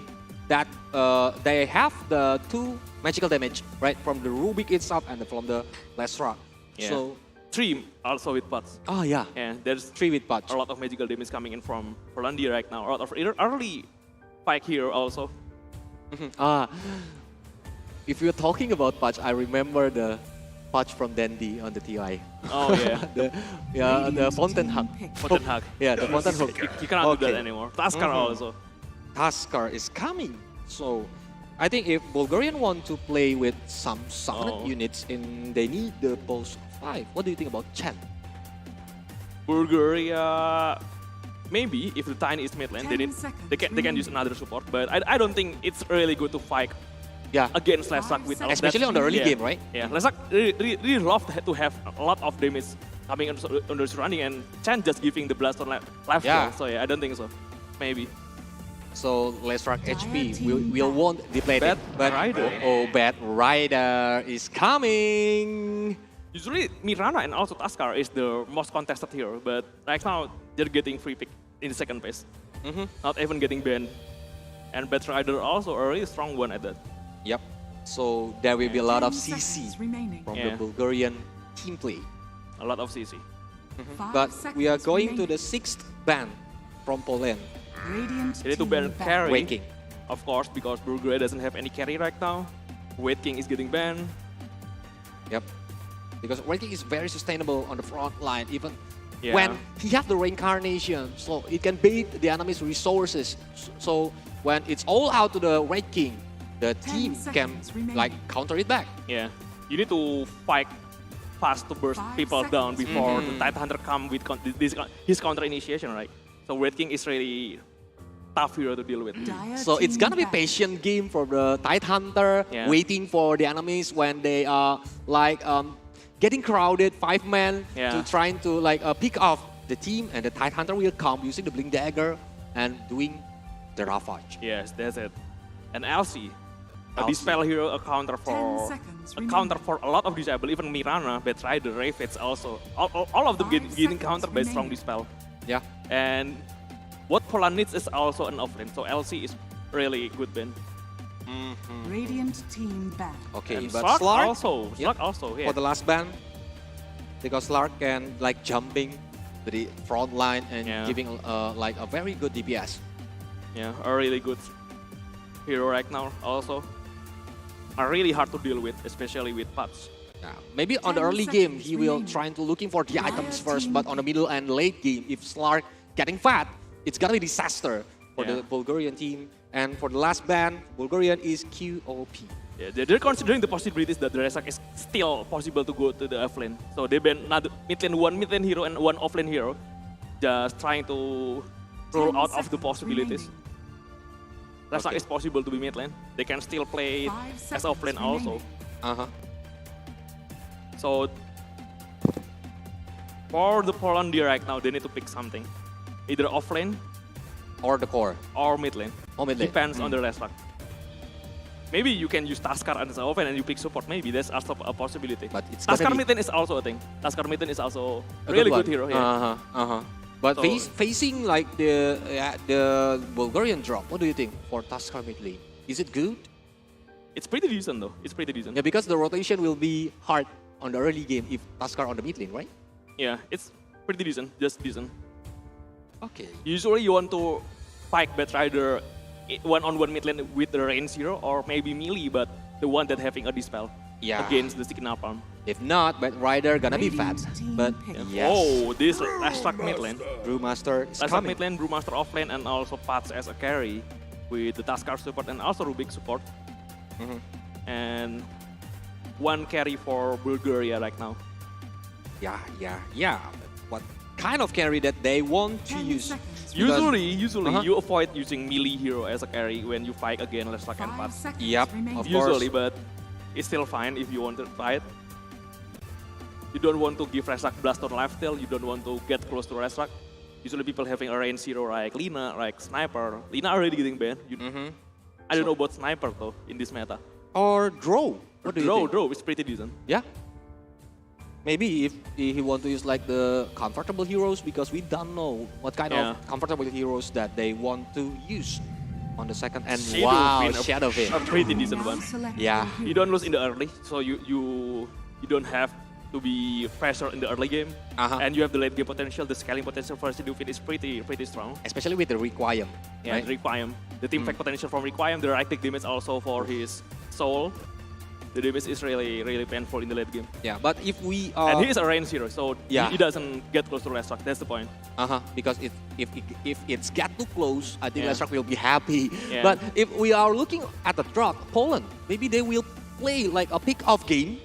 have the 2 magical damage, right? From the Rubik itself and from the Lesra. Yeah. So 3 also with pots. Oh yeah. Yeah, there's 3 with pots. A lot of magical damage coming in from Polandia right now. A lot of early spike here also. if you're talking about patch, I remember the patch from Dandy on the TI. Oh yeah. the Fountain Hug. Fountain Hug. Yeah, the Fountain Hug. You cannot do that anymore. Taskar also. Taskar is coming. So I think if Bulgarian want to play with some summoned units, they need the pulse 5. What do you think about Chen? Bulgaria, maybe if the Tiny is mid lane, they can use another support. But I don't think it's really good to fight against Lesak with especially on the early game, right? Yeah, Lesak really love to have a lot of damage coming under surrounding, and Chen just giving the blast on left. So yeah, I don't think so. Maybe. So Lesak HP will want the play Bad but Rider. Bad Rider is coming. Usually Mirana and also Taskar is the most contested hero, but right now they're getting free pick in the second phase. Not even getting banned. And Bad Rider also a really strong one at that. Yep. So there will be a lot of CC from the Bulgarian team play. A lot of CC. But we are going to the 6th ban from Poland. They need to ban carry, Wait King. of course, because Bulgaria doesn't have any carry right now. Wait King is getting banned. Yep. Because Wait King is very sustainable on the front line, even when he has the reincarnation, so it can bait the enemy's resources. So when it's all out to the Wait King, the team can like counter it back. Yeah, you need to fight fast to burst people down before the Tide Hunter come with his counter initiation, right? So Wait King is really tough hero to deal with. So it's gonna be patient game for the Tide Hunter, waiting for the enemies when they are like getting crowded, 5 men, to trying to like pick off the team, and the Tide Hunter will come using the Blink Dagger and doing the Ravage. Yes, that's it. And Elsie, a dispel hero, a counter for a lot of disable, even Mirana, Bad Rider, Ravage also. All of them getting counter based from dispel. Yeah. And what Poland needs is also an offlane, so Elsie is really good ban. Radiant team back. Okay, and but Slark Slark also, for the last ban, because Slark can like jumping to the front line and giving like a very good DPS. Yeah, a really good hero right now also. Are really hard to deal with, especially with Pats. Yeah, maybe on the early game he will try to looking for the items first, but on the middle and late game, if Slark getting fat, it's gonna be disaster for the Bulgarian team. And for the last ban, Bulgarian is QOP. Yeah, they're considering the possibilities that the Resak is still possible to go to the offlane. So they ban one mid lane hero and one offlane hero, just trying to rule out of the possibilities. Resak is possible to be mid lane. They can still play as offlane also. So for the Poland right now, they need to pick something, either offlane or the core or mid lane. Depends on the Resak. Maybe you can use Taskar as an offlane and you pick support. Maybe that's also a possibility. But it's Taskar mid lane is also a thing. Taskar mid lane is also a really good hero. Yeah. But so, facing like the Bulgarian drop, what do you think for Taskar mid lane? Is it good? It's pretty decent though. It's pretty decent. Yeah, because the rotation will be hard on the early game if Taskar on the mid lane, right? Yeah, it's pretty decent. Just decent. Okay. Usually you want to fight Bad Rider one-on-one mid lane with the range hero or maybe melee, but the one that having a dispel against the Signal Palm. If not, Bad Rider gonna be fat. But yes. Oh, this Resak mid lane. Brewmaster is Resak mid lane, Brewmaster off lane, and also Pats as a carry with the Taskar support and also Rubik support. And one carry for Bulgaria right now. Yeah. What kind of carry that they want to use? Usually you avoid using melee hero as a carry when you fight against Resak and Pats. Yep, of usually, course. But it's still fine if you want to fight. You don't want to give Resak blast on lifesteal. You don't want to get close to Resak. Usually people having a range hero like Lina, like Sniper. Lina already getting banned. I don't know about Sniper though in this meta. Or Drow. What do you think? Drow is pretty decent. Yeah. Maybe if he want to use like the comfortable heroes, because we don't know what kind of comfortable heroes that they want to use on the second. And Shadowfin, a pretty decent one. Yeah. You don't lose in the early, so you don't have to be pressure in the early game, and you have the late game potential. The scaling potential for Shadowfin is pretty strong. Especially with the Requiem. Yeah, right? Requiem. The team fight potential from Requiem. The right click damage also for his soul. the damage is really, really painful in the late game. Yeah, but if we and he is a range hero, so yeah. he doesn't get close to Lestrak. That's the point. Because if it's get too close, I think Yeah. Lestrak will be happy. Yeah. But if we are looking at the drop, Poland, maybe they will play like a pick-off game.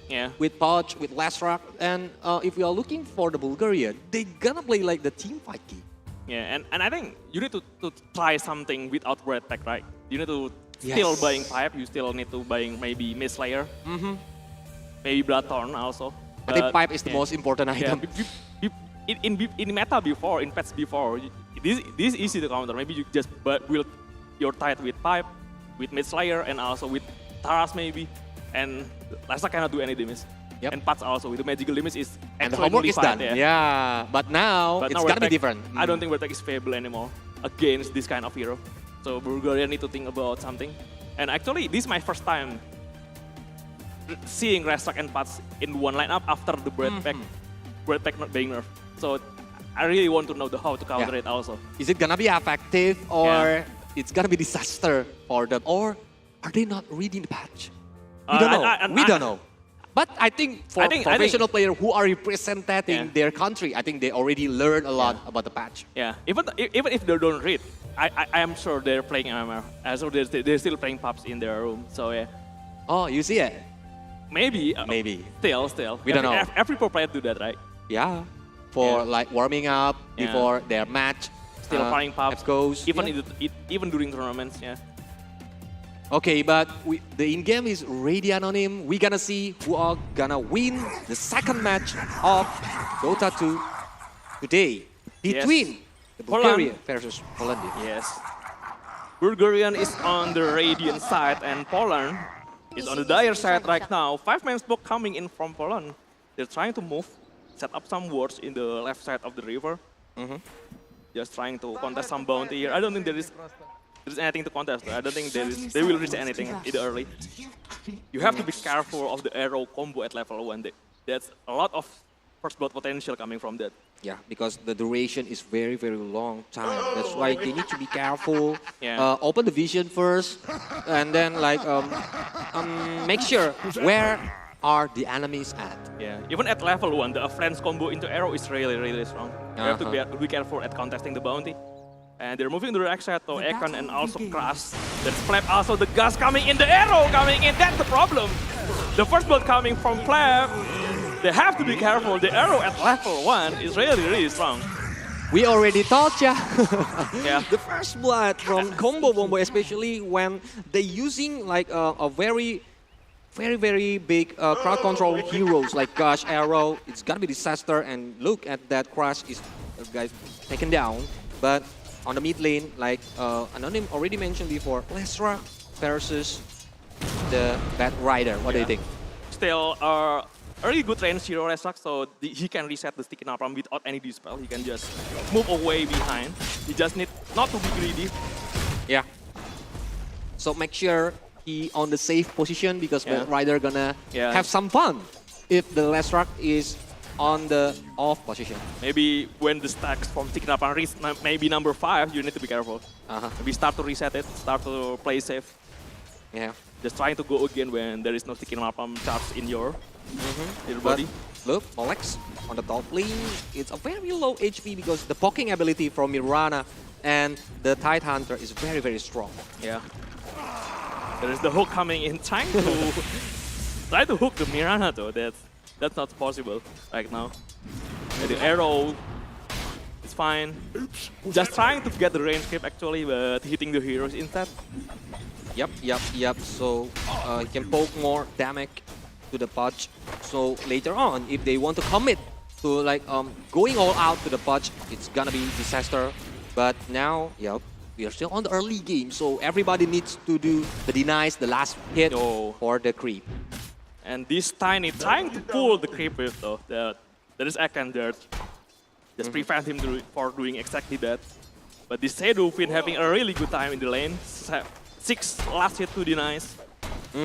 Yeah. With Podge, with Lestrak, and if we are looking for the Bulgarian, they gonna play like the team fight game. Yeah, and I think you need to try something without red tech, right? You need to still buying pipe. You still need to buying maybe Mist Slayer, maybe Bloodthorn also. I think pipe is the most important item. In meta before, in patch before, this is easy to counter. Maybe you just build your tide with pipe, with Mist Slayer, and also with Taras maybe, and Lestrak cannot do any damage. And Pats also with the magical damage is And the homework is done. Yeah, but now it's gonna be different. I don't think Red Tech is favorable anymore against this kind of hero. So Bulgaria need to think about something. And actually, this is my first time seeing Lestrak and Pats in one lineup after the Red Tech not being nerfed. So I really want to know how to counter it also. Is it gonna be effective or it's gonna be disaster for them? Or are they not reading the patch? We don't know. We don't know. But I think for professional players who are representing their country, I think they already learned a lot about the patch. Yeah, even if they don't read, I am sure they're playing MMR. So they're still playing PUBs in their room. So yeah. Oh, you see it? Maybe. Maybe. Still. We don't know. Every pro player do that, right? Yeah. For like warming up before their match. Still playing PUBs. Goes. Even during tournaments, yeah. Okay, but the in-game is already anonym. We're gonna see who are gonna win the second match of Dota 2 today between the Bulgaria versus Poland. Yes. Bulgarian is on the Radiant side and Poland is on the Dire side right now. 5-man smoke coming in from Poland. They're trying to move, set up some wards in the left side of the river. Just trying to contest some bounty here. I don't think there's anything to contest. I don't think they will reach anything either early. You have to be careful of the arrow combo at level 1. That's a lot of first blood potential coming from that. Yeah, because the duration is very, very long time. That's why they need to be careful. Open the vision first, and then like make sure where are the enemies at. Yeah, even at level 1, the flange combo into arrow is really, really strong. You have to be careful at contesting the bounty. And they're moving to the right side, so Ekon and also Crash. There's Flap, also the gas coming in, the arrow coming in, that's the problem. The first blood coming from Flap. They have to be careful, the arrow at level 1 is really, really strong. We already thought, Yeah. The first blood from Combo Bombo, especially when they're using like a very big crowd control heroes like Gush, Arrow. It's gonna be disaster, and look at that Crash is guys taken down. But on the mid lane, like Anonym already mentioned before, Lestrak versus the Bad Rider. What do you think? Still a really good range hero Lestrak, so he can reset the sticky napalm without any dispel. He can just move away behind. He just need not to be greedy. Yeah. So make sure he on the safe position because Bad Rider gonna have some fun if the Lestrak is on the off position. Maybe when the stacks from sticky napalm reach maybe number 5, you need to be careful. Maybe start to reset it, start to play safe. Yeah. Just trying to go again when there is no sticky napalm charge in your body. Look, Molex on the top lane, it's a very low HP because the poking ability from Mirana and the Tide Hunter is very, very strong. Yeah. There is the hook coming in, trying to try to hook the Mirana though. That's not possible right now. And the arrow is fine. Just trying to get the range creep actually, but hitting the heroes instead. Yep. So he can poke more damage to the Pudge. So later on, if they want to commit to like going all out to the Pudge, it's gonna be disaster. But now, we are still on the early game, so everybody needs to do the denies, the last hit for the creep. And this Tiny trying to pull the creep with though. There is Akan there. Just prevent him for doing exactly that. But this Sedufin having a really good time in the lane. 6 last hit to denies.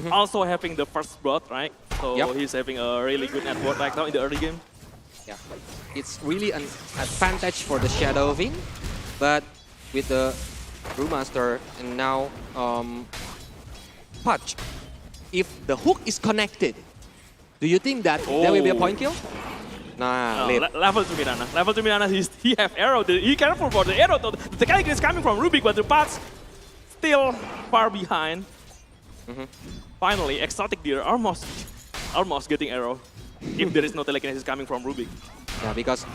Also having the first blood, right? So he's having a really good network right now in the early game. Yeah, it's really an advantage for the Shadowing, but with the Brewmaster and now Pudge if the hook is connected, do you think that there will be a point kill? Nah, level 2 Mirana. Level 2 Mirana, he have arrow. He careful for the arrow. The Kalik is coming from Rubik, but the paths still far behind. Finally, Exotic Deer almost getting arrow. If there is no telekinesis coming from Rubik. Yeah, because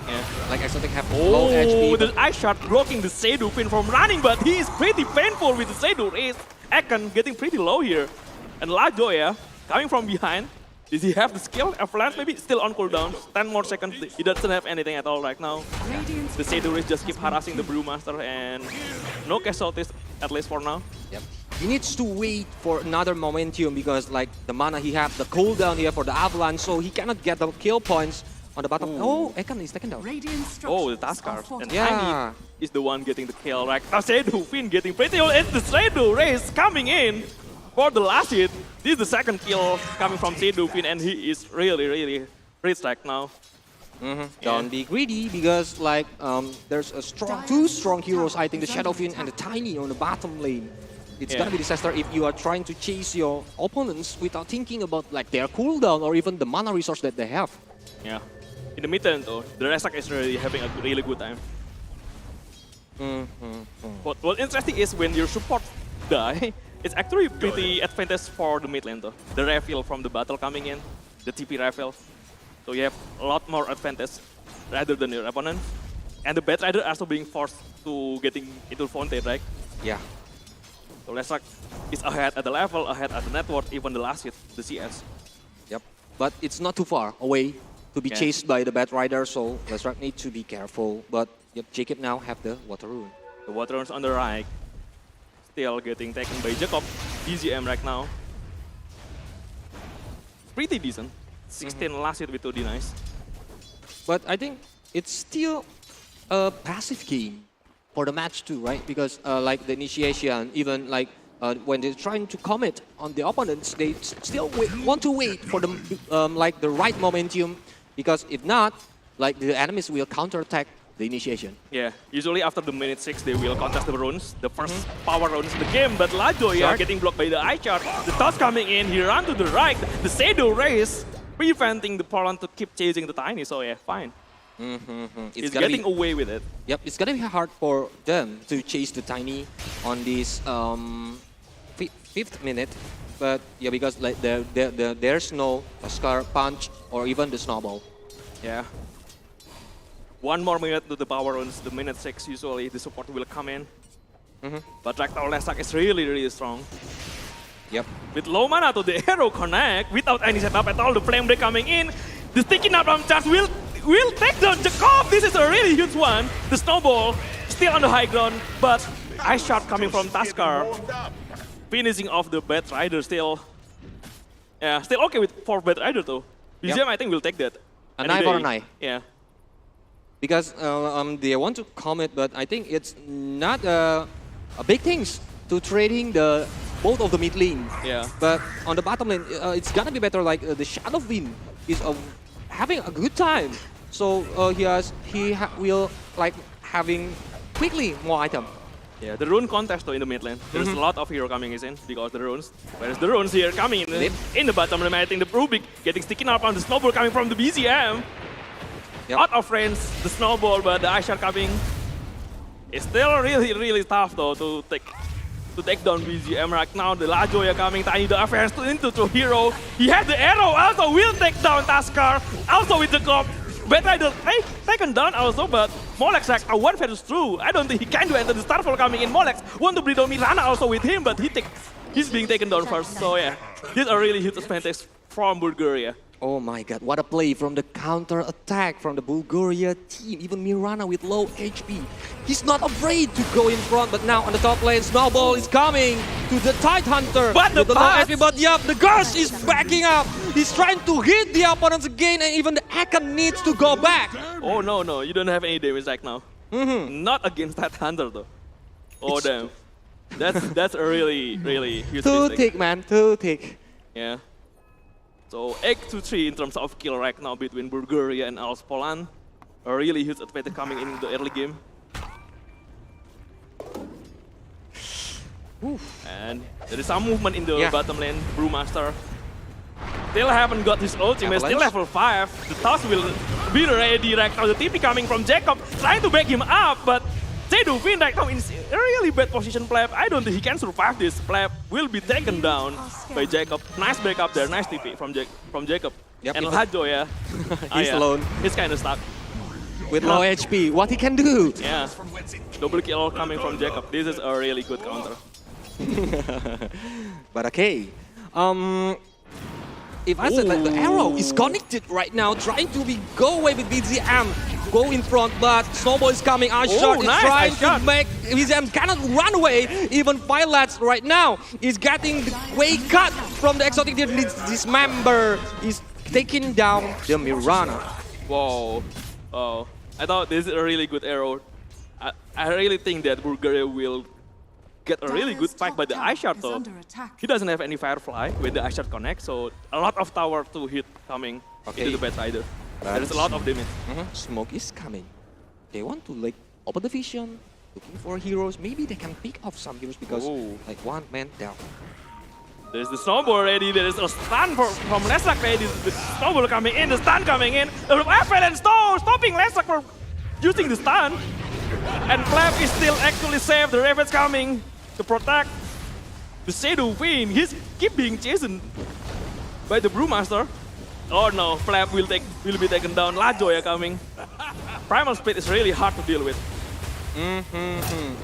like Exotic have low HP. The ice shot blocking the Sedu Fin from running, but he is pretty painful with the Sedu race. Ekon getting pretty low here. And Lajoya coming from behind. Does he have the skill? Avalanche maybe still on cooldown. 10 more seconds. He doesn't have anything at all right now. The Sedu race just keep harassing the Brewmaster and no casualties at least for now. Yep. He needs to wait for another momentum because like the mana he have, the cooldown here for the Avalanche, so he cannot get the kill points on the bottom. Oh, Ekon is taken down. Oh, the Taskar. And Tiny is the one getting the kill right now. Sedu Fin getting pretty old. It's the Sedu race coming in for the last hit. This is the second kill coming from Sedu Fin and he is really rich right now. Don't be greedy because like there's a two strong heroes, I think the Shadow Fin and the Tiny on the bottom lane. It's gonna be disaster if you are trying to chase your opponents without thinking about like their cooldown or even the mana resource that they have. Yeah. In the mid lane though, the Resak is really having a really good time. What's interesting is when your support die, it's actually pretty advantage for the mid lane though. The refill from the battle coming in, the TP refill. So you have a lot more advantage rather than your opponent. And the Bat Rider also being forced to getting into Fonte, right? Yeah. So Resak is ahead at the level, ahead at the net worth, even the last hit, the CS. Yep, but it's not too far away to be chased by the Bat Rider, so Resak need to be careful. But yep, Jacob now have the Water Rune. The Water Rune's on the right. Still getting taken by Jacob. BGM right now. Pretty decent. 16 last hit with 2 denies. But I think it's still a passive game for the match too, right? Because like the initiation, even like when they're trying to commit on the opponents, they still want to wait for the like the right momentum. Because if not, like the enemies will counterattack the initiation. Yeah, usually after the minute 6 they will contest the runes, the first power runes in the game. But Lajoya getting blocked by the Ice Shard. The toss coming in, he run to the right. The Sedu race preventing the Poland to keep chasing the Tiny. So yeah, fine. He's getting away with it. Yep, it's gonna be hard for them to chase the Tiny on this 5th minute. But yeah, because like there's no Scar Punch or even the Snowball. Yeah. 1 more minute to the power runs, the minute 6 usually the support will come in. But right now Resak is really strong. Yep. With low mana to the arrow connect, without any setup at all, the flame break coming in. The sticky from charge will take down Jacob. This is a really huge one. The Snowball still on the high ground, but Ice Shot coming from Taskar. Finishing off the Bat Rider still. Yeah, still okay for Bat Rider though. BGM I think will take that. An eye for an eye. Yeah. Because they want to commit, but I think it's not a big things to trading both of the mid lane. Yeah. But on the bottom lane, it's gonna be better. Like the Shadow Fin is having a good time, so he will like having quickly more item. Yeah, the rune contest though in the mid lane. There's a lot of hero coming in because the runes. Whereas the runes here coming in the bottom lane. I think the Rubik getting sticking up on the Snowball coming from the BZM. Out of range, the Snowball, but the Ice Shard coming. It's still really tough though to take down BGM right now. The Lajoya coming, Tiny the affairs into hero. He has the arrow, also will take down Taskar. Also with the Jacob. Bat Rider taken down also, but Molex like a 1 versus 2. I don't think he can do it. The Starfall coming in. Molex want to bring down Mirana also with him, but he's being taken down first. So yeah, this is a really huge advantage from Bulgaria. Oh my god, what a play from the counter-attack from the Bulgaria team. Even Mirana with low HP. He's not afraid to go in front, but now on the top lane, Snowball is coming to the Tide Hunter. But the HP, but yep, the Ghost is backing up. He's trying to hit the opponents again, and even the Ekon needs to go back. Oh no, you don't have any damage right now. Not against that Hunter though. Oh damn. That's a really huge too mistake. thick, man, too thick. Yeah. So 8-3 in terms of kill right now between Bulgaria and ALS Poland. A really huge advantage coming in the early game. And there is some movement in the bottom lane. Brewmaster still haven't got his ultimate, still level 5. The toss will be ready right now. The TP coming from Jacob, trying to back him up, but Zedufin right now in a really bad position, Pleb. I don't think he can survive this. Pleb will be taken down by Jacob. Nice backup there, nice TP from Jacob. Yep, and Lajo, he's alone. He's kind of stuck. With low HP, what he can do? Yeah, double kill coming from Jacob. This is a really good counter. But okay. If I said like the arrow is connected right now, trying to go away with BZM, go in front, but Snowball is coming. Shot is trying to make BZM cannot run away. Even Violet right now is getting the way cut from the exotic. This member is taking down the Mirana. Whoa. Oh, I thought this is a really good arrow. I really think that Bulgaria will get a really good fight by the Ice Shard though. He doesn't have any Firefly with the Ice Shard connect, so a lot of tower to hit coming into the Bad Rider. There is a lot of damage. Smoke is coming. They want to like open the vision, looking for heroes. Maybe they can pick off some heroes because like one man down. There's the snowball ready, there is a stun from Leszak ready, the snowball coming in, the stun coming in, and stopping Leszak from using the stun. And Pleb is still actually safe, the Raven's coming to protect the Zedufin. He's keep being chased by the Brewmaster. Oh no, Pleb will be taken down. Lajoya coming. Primal Speed is really hard to deal with.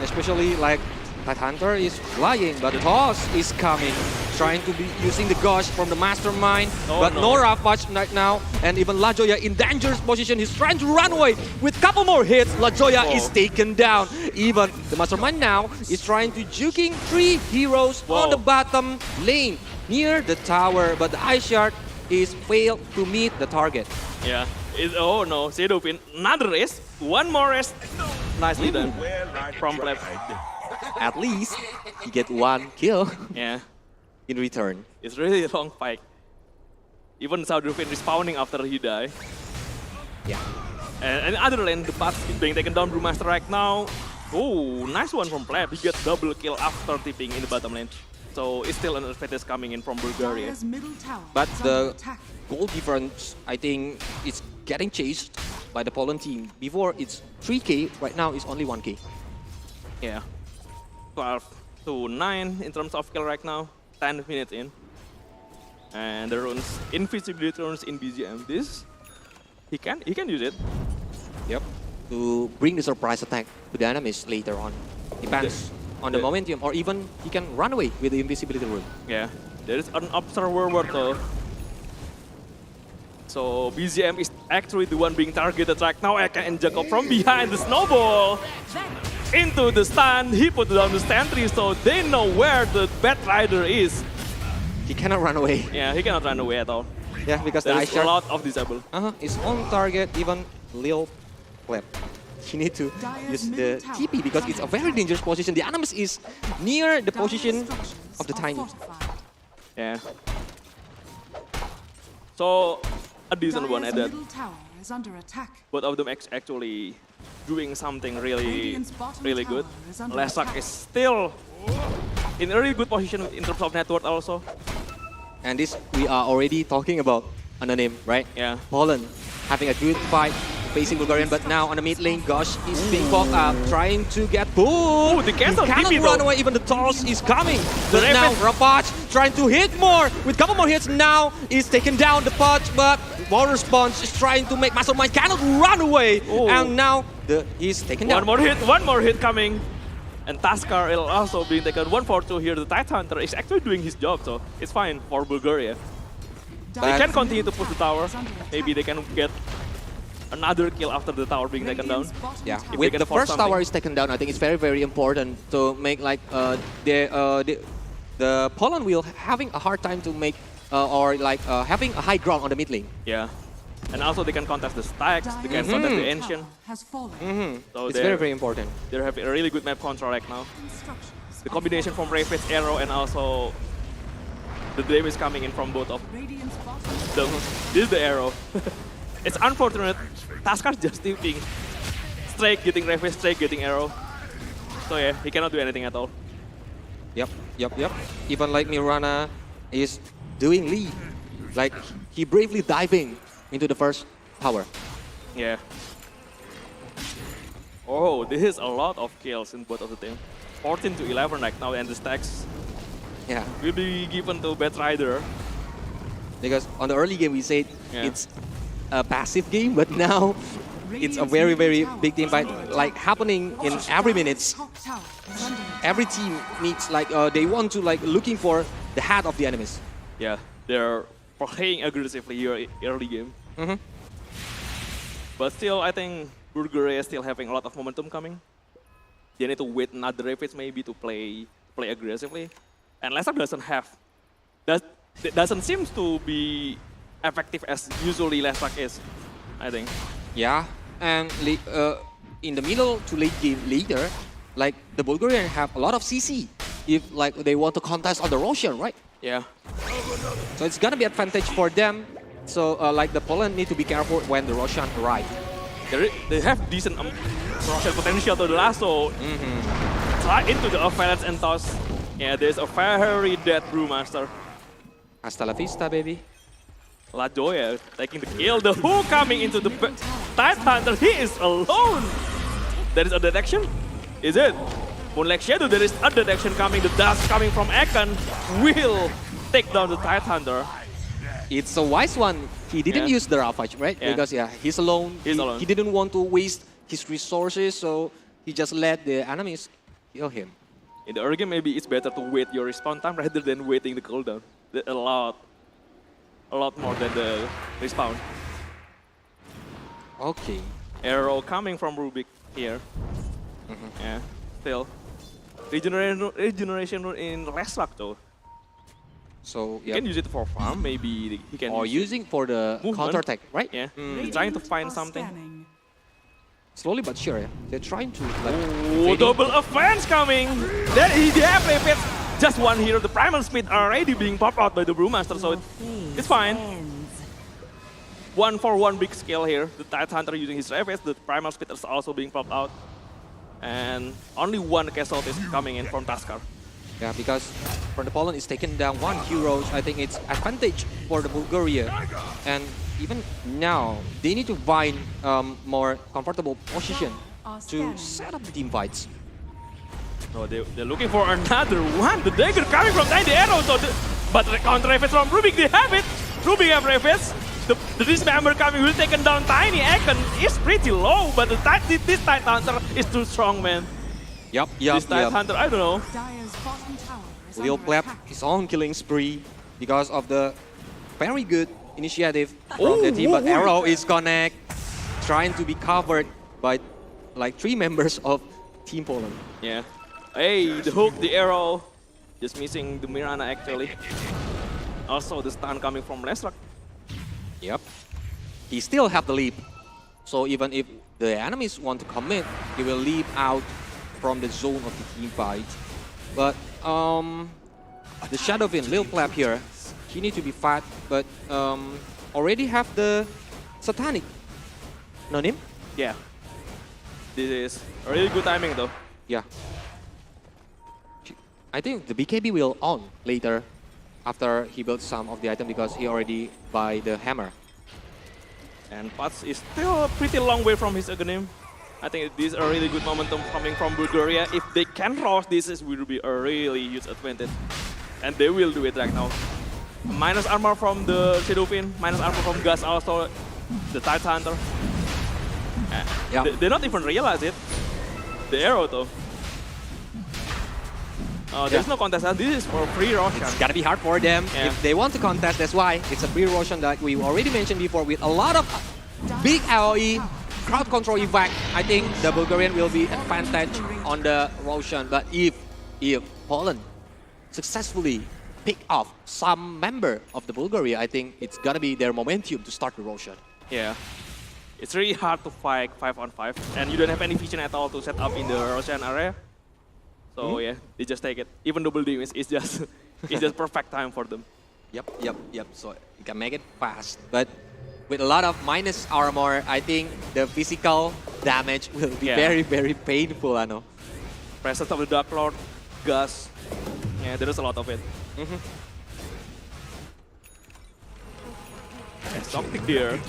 Especially like Tide Hunter is flying, but Toss is coming, trying to be using the Gush from the Mastermind, but no Ravage right now, and even Lajoya in dangerous position. He's trying to run away with a couple more hits. Lajoya is taken down. Even the Mastermind now is trying to juking 3 heroes on the bottom lane near the tower, but the Ice Shard is failed to meet the target. Yeah. Oh no, Zedufin, another race, one more race. Nicely done from Pleb. At least he get 1 kill. Yeah. In return. It's really a long fight. Even Zedufin respawning after he died. Yeah. And other lane, the path is being taken down. Brewmaster right now. Oh, nice one from Pleb. He gets double kill after tipping in the bottom lane. So it's still an advantage coming in from Bulgaria. But the goal difference, I think, is getting chased by the Poland team. Before it's 3k, right now it's only 1k. Yeah. 12 to 9 in terms of kill right now. 10 minutes in. And the runes, invisibility runes in BGM. This, he can use it. Yep. To bring the surprise attack to the enemies later on. Depends on the momentum, or even he can run away with the invisibility rune. Yeah. There is an observer word though. So BGM is actually the one being targeted right now. Eka and Jacob from behind the snowball. Into the stun, he put down the sentry, so they know where the Bad Rider is. He cannot run away. Yeah, he cannot run away at all. Yeah, because there the is a lot of disable. It's on target, even Lil Pleb. He need to use the TP because it's a very dangerous position. The Animus is near the position of the Tiny. Yeah. So, a decent one at that. Both of them actually doing something really good. Leszak is still in a really good position in terms of network also. And this, we are already talking about on the name, right? Yeah. Poland having a good fight facing Bulgarian, but now on the mid lane, Gosh is being popped up, trying to get pulled. Oh, the cancel cannot run away, even the Taurus is coming. But now Ravage trying to hit more, with a couple more hits now, is taken down the pot, but Water Sponge is trying to make Mastermind cannot run away. And now he's taken down. One more hit coming. And Taskar will also being taken 1-4-2 here. The Tide Hunter is actually doing his job, so it's fine for Bulgaria. They can continue to push the tower. Maybe they can get another kill after the tower being taken down. Yeah, with the first tower is taken down, I think it's very, very important to make like the Poland will having a hard time to make or like having a high ground on the mid lane. Yeah, and also they can contest the stacks, they can contest the ancient. So it's very, very important. They're having a really good map control right now. The combination from Ravage Arrow and also the damage coming in from both of them. This is the arrow. It's unfortunate. Taskar's just tipping. Straight getting Ravage, straight getting arrow. So yeah, he cannot do anything at all. Yep. Even like Mirana is doing lead. Like he bravely diving into the first tower. Yeah. Oh, this is a lot of kills in both of the team. 14 to 11 right now, and the stacks will be given to Batrider. Because on the early game we said it's a passive game, but now it's a very, very big team fight, like happening in every minute. Every team needs like they want to like looking for the head of the enemies. Yeah, they're playing aggressively here early game. But still, I think Bulgaria is still having a lot of momentum coming. They need to wait another phase maybe to play aggressively, and Leicester doesn't seem to be effective as usually Leicester is, I think. Yeah, and in the middle to late game later, like the Bulgarians have a lot of CC if like they want to contest on the Russian, right? Yeah. So it's gonna be advantage for them. So like the Poland need to be careful when the Russian arrive. They have decent Russian potential to the last, so try into the offense and toss. Yeah, there's a very dead Brewmaster. Hasta la vista, baby. La Joya taking the kill. The Who coming into the Tide Hunter. He is alone. There is a detection. Is it? Moonlight Shadow, there is a detection coming. The dust coming from Ekon will take down the Tide Hunter. It's a wise one. He didn't use the Ravage, right? Because he's alone. He didn't want to waste his resources, so he just let the enemies kill him. In the early game, maybe it's better to wait your respawn time rather than waiting the cooldown. A lot more than the respawn. Okay. Arrow coming from Rubik here. Yeah, still. Regeneration in less luck though. So you can use it for farm, maybe he can. Or using for the counter attack, right? Yeah, he's trying to find something. Slowly but sure, they're trying to. Like, oh, double offense coming! Then he have Rapid. Just one hero, the Primal Speed already being popped out by the Brewmaster, so it's fine. 1-for-1 big scale here. The Tide Hunter using his Rapid, the Primal Speed is also being popped out. And only one casualty is coming in from Taskar. Yeah, because for the Poland is taken down one hero, I think it's advantage for the Bulgaria. And even now, they need to find more comfortable position to set up the team fights. So they're looking for another one. The dagger coming from Tiny Arrow. So but the counter Rapid from Rubik, they have it. Rubik have Rapids. The dismember coming will take down Tiny. Ekon is pretty low, but this Tide Hunter is too strong, man. This Tide Hunter, I don't know. Lil Pleb his own killing spree because of the very good initiative from the team, but Arrow is connect, trying to be covered by like 3 members of Team Poland. Yeah. Hey, the hook, the arrow, just missing the Mirana actually. Also the stun coming from Lesrak. Yep. He still have the leap. So even if the enemies want to commit, he will leap out from the zone of the team fight. But the Shadowfin, Lil Pleb here, he need to be fat, but already have the Satanic. No name? Yeah. This is a really good timing though. Yeah. I think the BKB will on later after he builds some of the item because he already buy the hammer. And Pats is still a pretty long way from his Aghanim. I think this is a really good momentum coming from Bulgaria. If they can cross this, will be a really huge advantage. And they will do it right now. Minus armor from the Shadowfin, minus armor from Gus also, the Tide Hunter. They not even realize it. The arrow though. There's no contest, this is for free Roshan. It's gotta be hard for them if they want to contest, that's why. It's a free Roshan that we already mentioned before with a lot of big AoE, crowd control effect. I think the Bulgarian will be advantage on the Roshan, but if Poland successfully pick off some member of the Bulgaria, I think it's gonna be their momentum to start the Roshan. Yeah. It's really hard to fight 5-on-5, and you don't have any vision at all to set up in the Roshan area. So yeah, they just take it. Even double damage is just perfect time for them. Yep. So you can make it fast, but with a lot of minus armor, I think the physical damage will be very, very painful. I know. Presence of the Dark Lord, Gus, Yeah, there is a lot of it. Something here.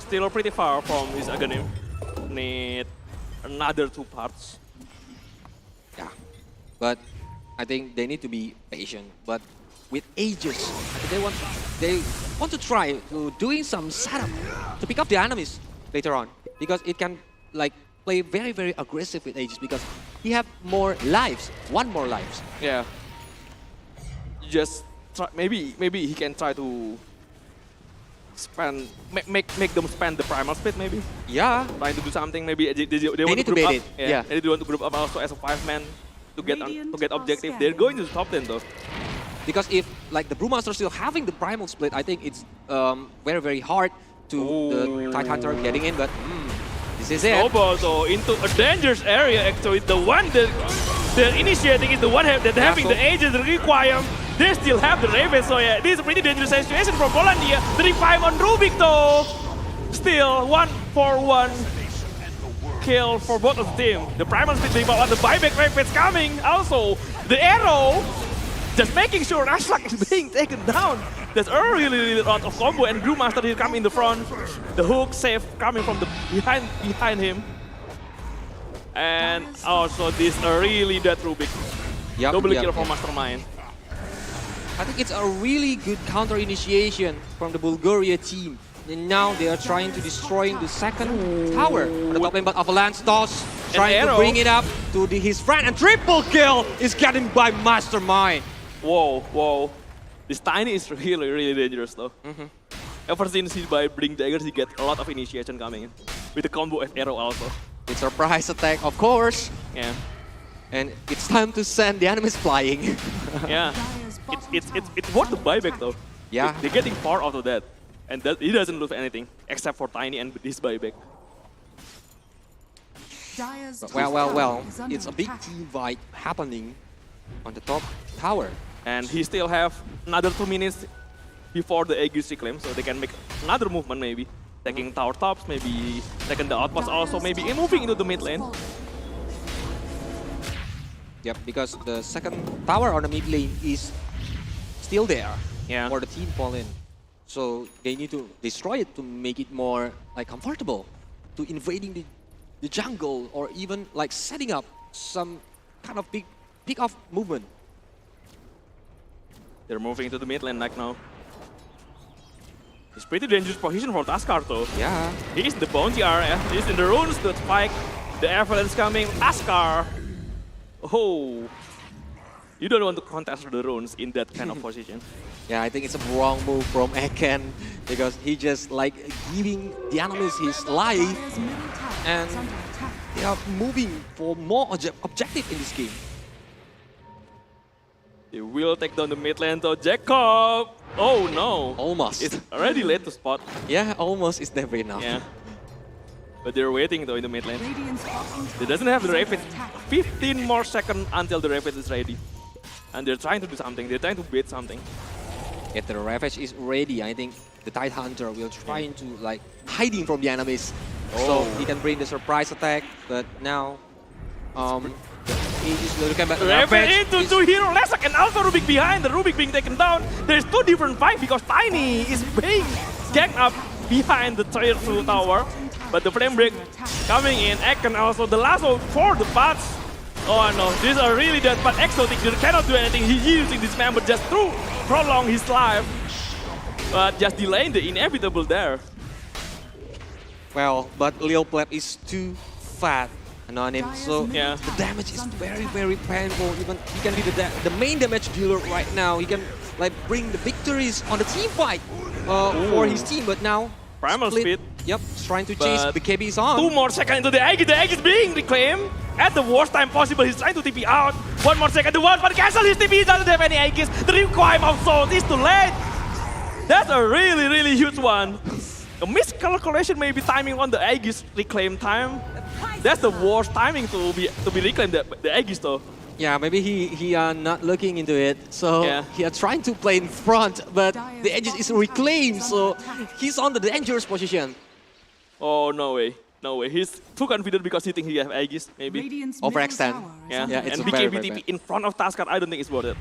Still pretty far from his Aghanim. Need another 2 parts. Yeah, but I think they need to be patient. But with Aegis, they want to try to doing some setup to pick up the enemies later on, because it can like play very, very aggressive with Aegis because he have more lives, 1 more lives. Yeah. Just try, maybe he can try to spend make them spend the primal speed maybe. Yeah. Trying to do something. Maybe they want need to to group bait up. it. Yeah. They want to group up also as a 5-man to get objective. They're going to the top 10 though. Because if like the Brewmaster still having the primal split, I think it's very, very hard to the Tide Hunter getting in. But this is it. Snowball though into a dangerous area. Actually, the one that they're initiating is the one that having the Aegis require. They still have the Raven, so yeah, this is a pretty dangerous situation from Polandia. The revive on Rubik though. Still 1-for-1 kill for both of the team. The primal speed revive on the buyback Raven's coming. Also, the arrow just making sure Ashlock is being taken down. There's a really lot of combo and Brewmaster here coming in the front. The hook safe coming from the behind him. And also this really dead Rubik. Double kill for Mastermind. I think it's a really good counter initiation from the Bulgaria team. And now they are trying to destroy the second tower on the top lane, but Avalanche toss trying to bring it up to his friend, and triple kill is getting by Mastermind. Whoa. This Tiny is really dangerous though. Ever since he by Bring Daggers, he get a lot of initiation coming in. With the combo of arrow also. With surprise attack, of course. Yeah. And it's time to send the enemies flying. Yeah. It's worth the buyback though. Yeah. They're getting far out of that. And that he doesn't lose anything except for Tiny and this buyback. Well, it's a big team fight happening on the top tower. And he still have another 2 minutes before the Aegis reclaim, so they can make another movement maybe. Taking tower tops, maybe taking the outpost also, maybe moving into the mid lane. Yep, because the second tower on the mid lane is still there for the team fall in. So they need to destroy it to make it more like comfortable to invading the jungle, or even like setting up some kind of big pick-off movement. They're moving into the mid lane right now. It's pretty dangerous position for Taskar though. Yeah. He's in the bounty area, he's in the runes, the spike, the avalanche coming, Taskar. Oh. You don't want to contest the runes in that kind of position. Yeah, I think it's a wrong move from Eken, because he just like giving the enemies his life, and they are moving for more objective in this game. They will take down the mid lane though. Jacob! Oh no! Almost. It's already late to spot. Yeah, almost is never enough. Yeah. But they're waiting though in the mid lane. They doesn't have the Rapid. 15 more seconds until the Rapid is ready. And they're trying to do something. They're trying to beat something. If the Ravage is ready, I think the Tide Hunter will try to like hiding from the enemies, so he can bring the surprise attack. But now, Aegis will come back. Ravage into 2 hero Lesak and also Rubik behind. The Rubik being taken down. There's 2 different fights because Tiny is being ganked up behind the tier 2 tower. But the frame break coming in. Eken also the last one for the bats. Oh no, these are really dead, but Exotic cannot do anything. He's using this member just to prolong his life, but just delaying the inevitable there. Well, but Lil Pleb is too fat on him, so the damage is very, very painful. Even he can be the main damage dealer right now. He can like bring the victories on the team fight for his team, but now Primal speed. Yep, trying to chase the KB's on. 2 more seconds into the Aegis. The Aegis being reclaimed at the worst time possible. He's trying to TP out. 1 more second. The one, but cancel his TP. He doesn't have any Aegis. The requirement of Souls is too late. That's a really huge one. A miscalculation, maybe timing on the Aegis reclaim time. That's the worst timing to be reclaimed the Aegis though. Yeah, maybe he are not looking into it, so he are trying to play in front, but the Aegis is reclaimed, so he's on the dangerous position. Oh, no way. No way. He's too confident because he thinks he has Aegis, maybe. Overextend. Yeah, it's and very, BKB TP in front of Taskar, I don't think it's worth it.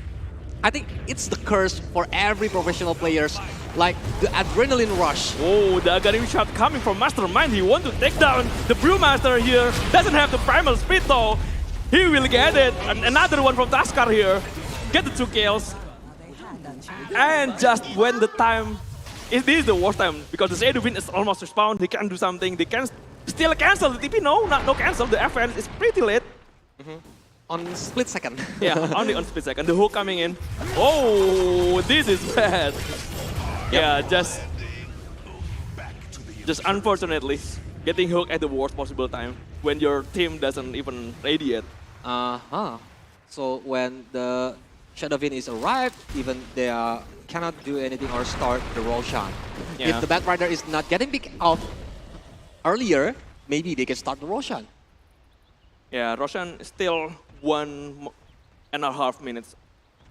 I think it's the curse for every professional players, like the adrenaline rush. Oh, the Aghanim shot coming from Mastermind. He wants to take down the Brewmaster here. Doesn't have the primal speed though. He will get it. And another one from Taskar here. Get the 2 kills. And just when the time, this is the worst time because the Zeduvin is almost respawned. They can do something. They can still cancel the TP. No cancel. The FN is pretty late. On split second. Yeah, only on split second. The hook coming in. Oh, this is bad. Yeah, just unfortunately getting hooked at the worst possible time when your team doesn't even ready yet. So when the Shadowvin is arrived, even they cannot do anything or start the Roshan. Yeah. If the Bad Rider is not getting picked out earlier, maybe they can start the Roshan. Yeah, Roshan is still 1.5 minutes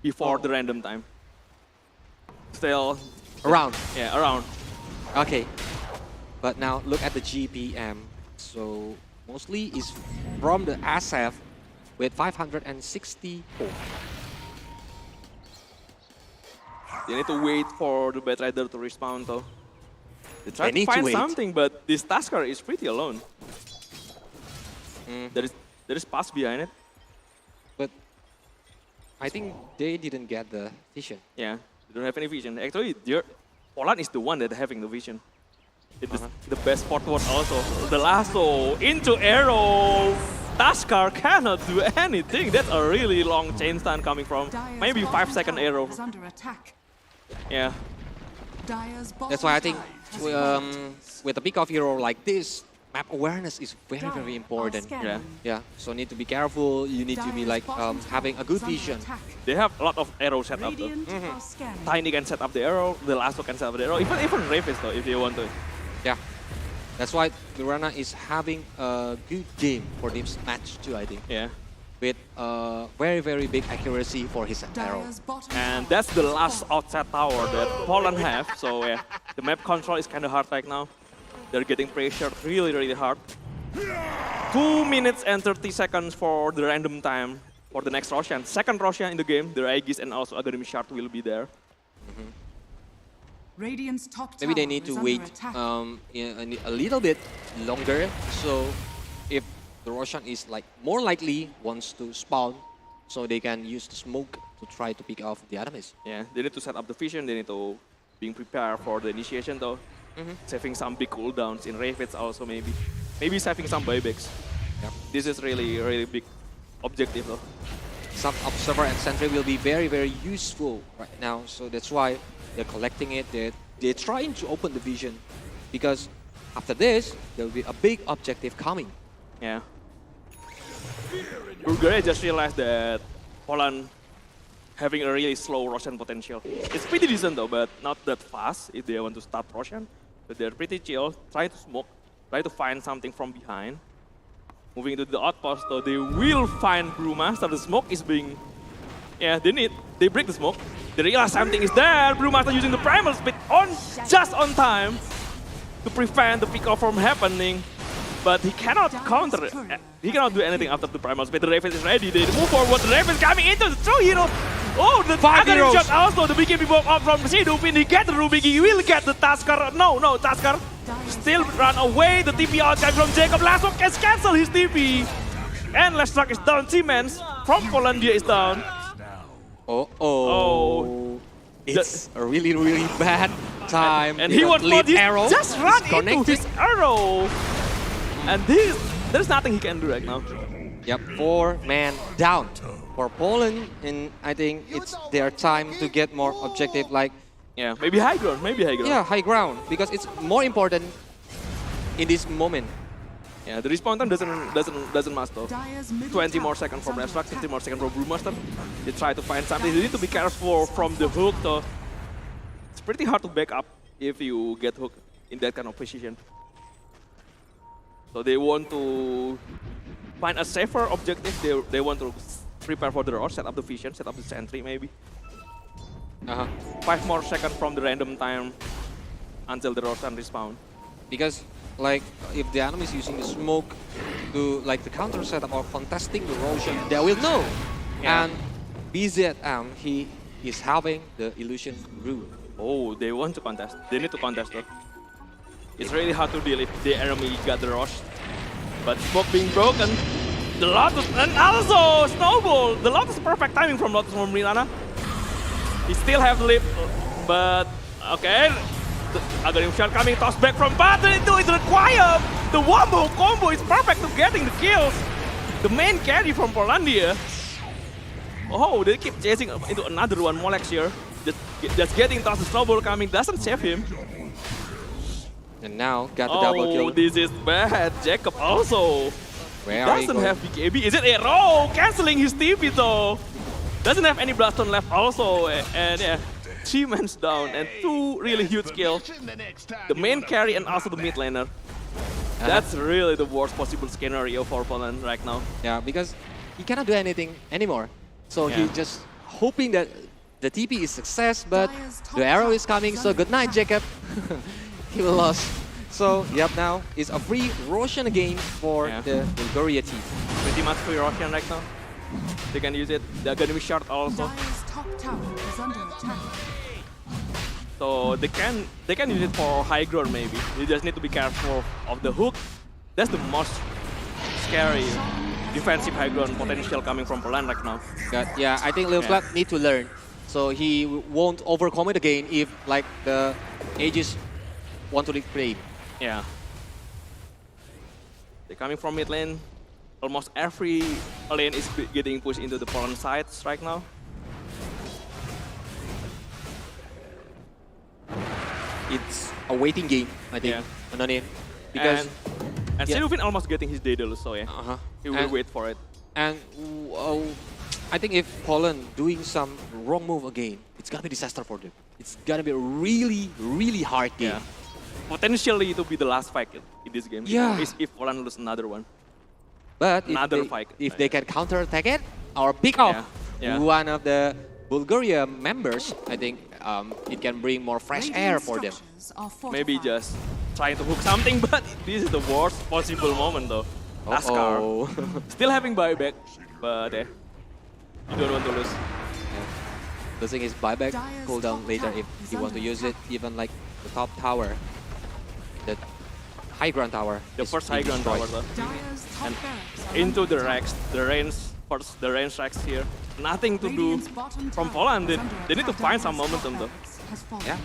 before the random time. Still around. Yeah, around. Okay, but now look at the GPM. So mostly is from the IESF with 564. They need to wait for the Bad Rider to respawn though. They try They to need to find wait. something, but this Taskar is pretty alone. There is pass behind it. But I think they didn't get the vision. Yeah, they don't have any vision. Actually, Poland is the one that having the vision. It is the best forward also. The lasso into arrow. Taskar cannot do anything. That's a really long chain stun coming from maybe 5-second arrow. Yeah. That's why I think with a pick off hero like this, map awareness is very, very important. Yeah. So need to be careful. You need to be like having a good vision. They have a lot of arrows set up though. Tiny can set up the arrow. The lasso can set up the arrow. Even Ravis though, if they want to. Yeah. That's why Mirana is having a good game for this match too, I think. Yeah. With very, very big accuracy for his arrow. And that's the last outside tower that Poland have. So yeah, the map control is kind of hard right now. They're getting pressured really, really hard. 2 minutes and 30 seconds for the random time for the next Roshan. Second Roshan in the game. The Aegis and also Aghanim Shard will be there. Radiant's top Maybe they tower need is to under wait attack. a little bit longer. So if the Roshan is like more likely wants to spawn, so they can use the smoke to try to pick off the enemies. Yeah, they need to set up the vision. They need to being prepared for the initiation though. Saving some big cooldowns in Ravens also maybe. Maybe saving some buybacks. Yep. This is really, really big objective though. Some Observer and Sentry will be very, very useful right now. So that's why they're collecting it. They're trying to open the vision. Because after this, there will be a big objective coming. Yeah. Bulgaria just realized that Poland having a really slow Roshan potential. It's pretty decent though, but not that fast if they want to start Roshan. But they're pretty chill, try to smoke, try to find something from behind. Moving into the outpost though, they will find Brewmaster. The smoke is being... Yeah, they break the smoke. They realize something is there. Brewmaster using the primal speed just on time to prevent the pick-off from happening. But he cannot counter it. He cannot do anything after the primal speed. The Raven is ready. They move forward. The Raven is coming into the true hero. Oh, the Aghanim shot also. The BKB block up from Zeduvin. He get the Rubik. He will get the Taskar. No, Taskar still run away. The TP out coming from Jacob. Lasso can cancel his TP. And Lestrak is down. Siemens from Polandia is down. It's a really, really bad time. And he wants for this. Arrow. Just run into his arrow. And there's nothing he can do right now. Yep, 4 man down for Poland, and I think it's their time to get more objective, like maybe high ground, Yeah, high ground, because it's more important in this moment. Yeah, the respawn time doesn't matter. 20 more seconds from Lestrak, 50 more seconds from Brewmaster. They try to find something. They need to be careful from the hook though. It's pretty hard to back up if you get hooked in that kind of position. So they want to find a safer objective. They want to prepare for the rush, set up the vision, set up the sentry maybe. 5 more seconds from the random time until the rush and respawn. Because like if the enemy is using the smoke to like the counter setup or contesting the Roshan, they will know. And BZM, he is having the illusion rule. Oh, they want to contest. They need to contest though. It's really hard to deal if the enemy got the rush. But smoke being broken. The Lotus and also Snowball. The Lotus perfect timing from Lotus from Mirana. He still have the lead, but okay. The Aghanim shot coming, toss back from Battle into it require. The wombo combo is perfect to getting the kills. The main carry from Polandia. Oh, they keep chasing into another one. Molex here. Just getting tossed. The Snowball coming doesn't save him. And now got the double kill. Oh, this is bad. Jacob also. Where doesn't have BKB. Is it Arrow? Canceling his TP though. Doesn't have any Blaston left also. And yeah, 3 men down and 2 really huge kills. The main carry and also the mid laner. That's really the worst possible scenario for Poland right now. Yeah, because he cannot do anything anymore. So he's just hoping that the TP is success, but the arrow is coming. So good night, Jacob. He will lose. So, yep, now it's a free Roshan game for the Bulgaria team. Pretty much free Roshan right now. They can use it. They're gonna be short also. So they can use it for high ground maybe. You just need to be careful of the hook. That's the most scary defensive high ground potential coming from Poland right now. Yeah, I think Lil Flat need to learn. So he won't overcommit again if like the Aegis want to play. Yeah. They're coming from mid lane. Almost every lane is getting pushed into the Poland sides right now. It's a waiting game, I think, Anani. Because and Silvin almost getting his Daedalus, so yeah. He will wait for it. And I think if Poland doing some wrong move again, it's gonna be disaster for them. It's gonna be a really, really hard game. Potentially it will be the last fight in this game. Yeah. If Poland loses another one. But if they can counter-attack it or pick off one of the Bulgaria members, I think it can bring more fresh air for them. Maybe just trying to hook something, but this is the worst possible moment though. Laskar still having buyback, but you don't want to lose. The thing is buyback cooldown later if you want to use it, even like the top tower, the high ground tower. The first high ground tower though. And into the Rex, the range Rex here. Nothing to do from Poland. They need to find some momentum though. Yeah.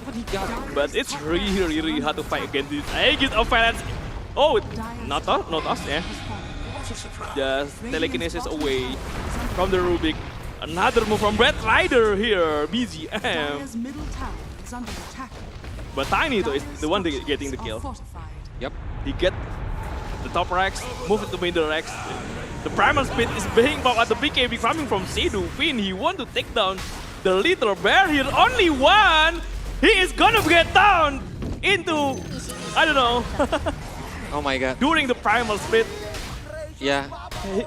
But he got it. But it's really, really hard to fight against this Aegis offense. Oh, not us, yeah. Just telekinesis away from the Rubik. Another move from Red Rider here, BGM. But Tiny though is the one getting the kill. Yep. He get the top Rex, move it to middle Rex. The primal speed is being popped at the BKB coming from Sedu. Finn, he want to take down the little bear here. Only one! He is gonna get down into, I don't know. Oh my god. During the primal split. Yeah. He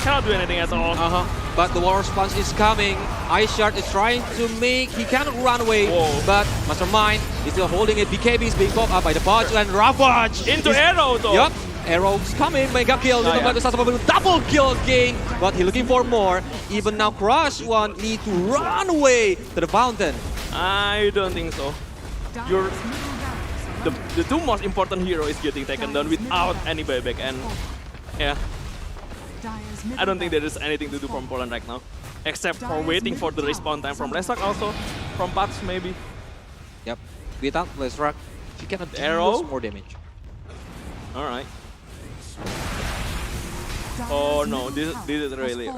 cannot do anything at all. But the war response is coming. Ice Shard is trying to make, he cannot run away. But Mastermind is still holding it. BKB is being popped up by the Podge and Ravage. Into Arrow though. Yup. Arrow's coming, mega kill. Double kill again. But he's looking for more. Even now Crush one need to run away to the fountain. I don't think so. The two most important hero is getting taken down without any buyback, and yeah, I don't think there is anything to do from Poland right now, except for waiting for the respawn time from Lesak also, from Pats maybe. Yep, without Lesak, he cannot Arrow more damage. All right. Oh no, this is really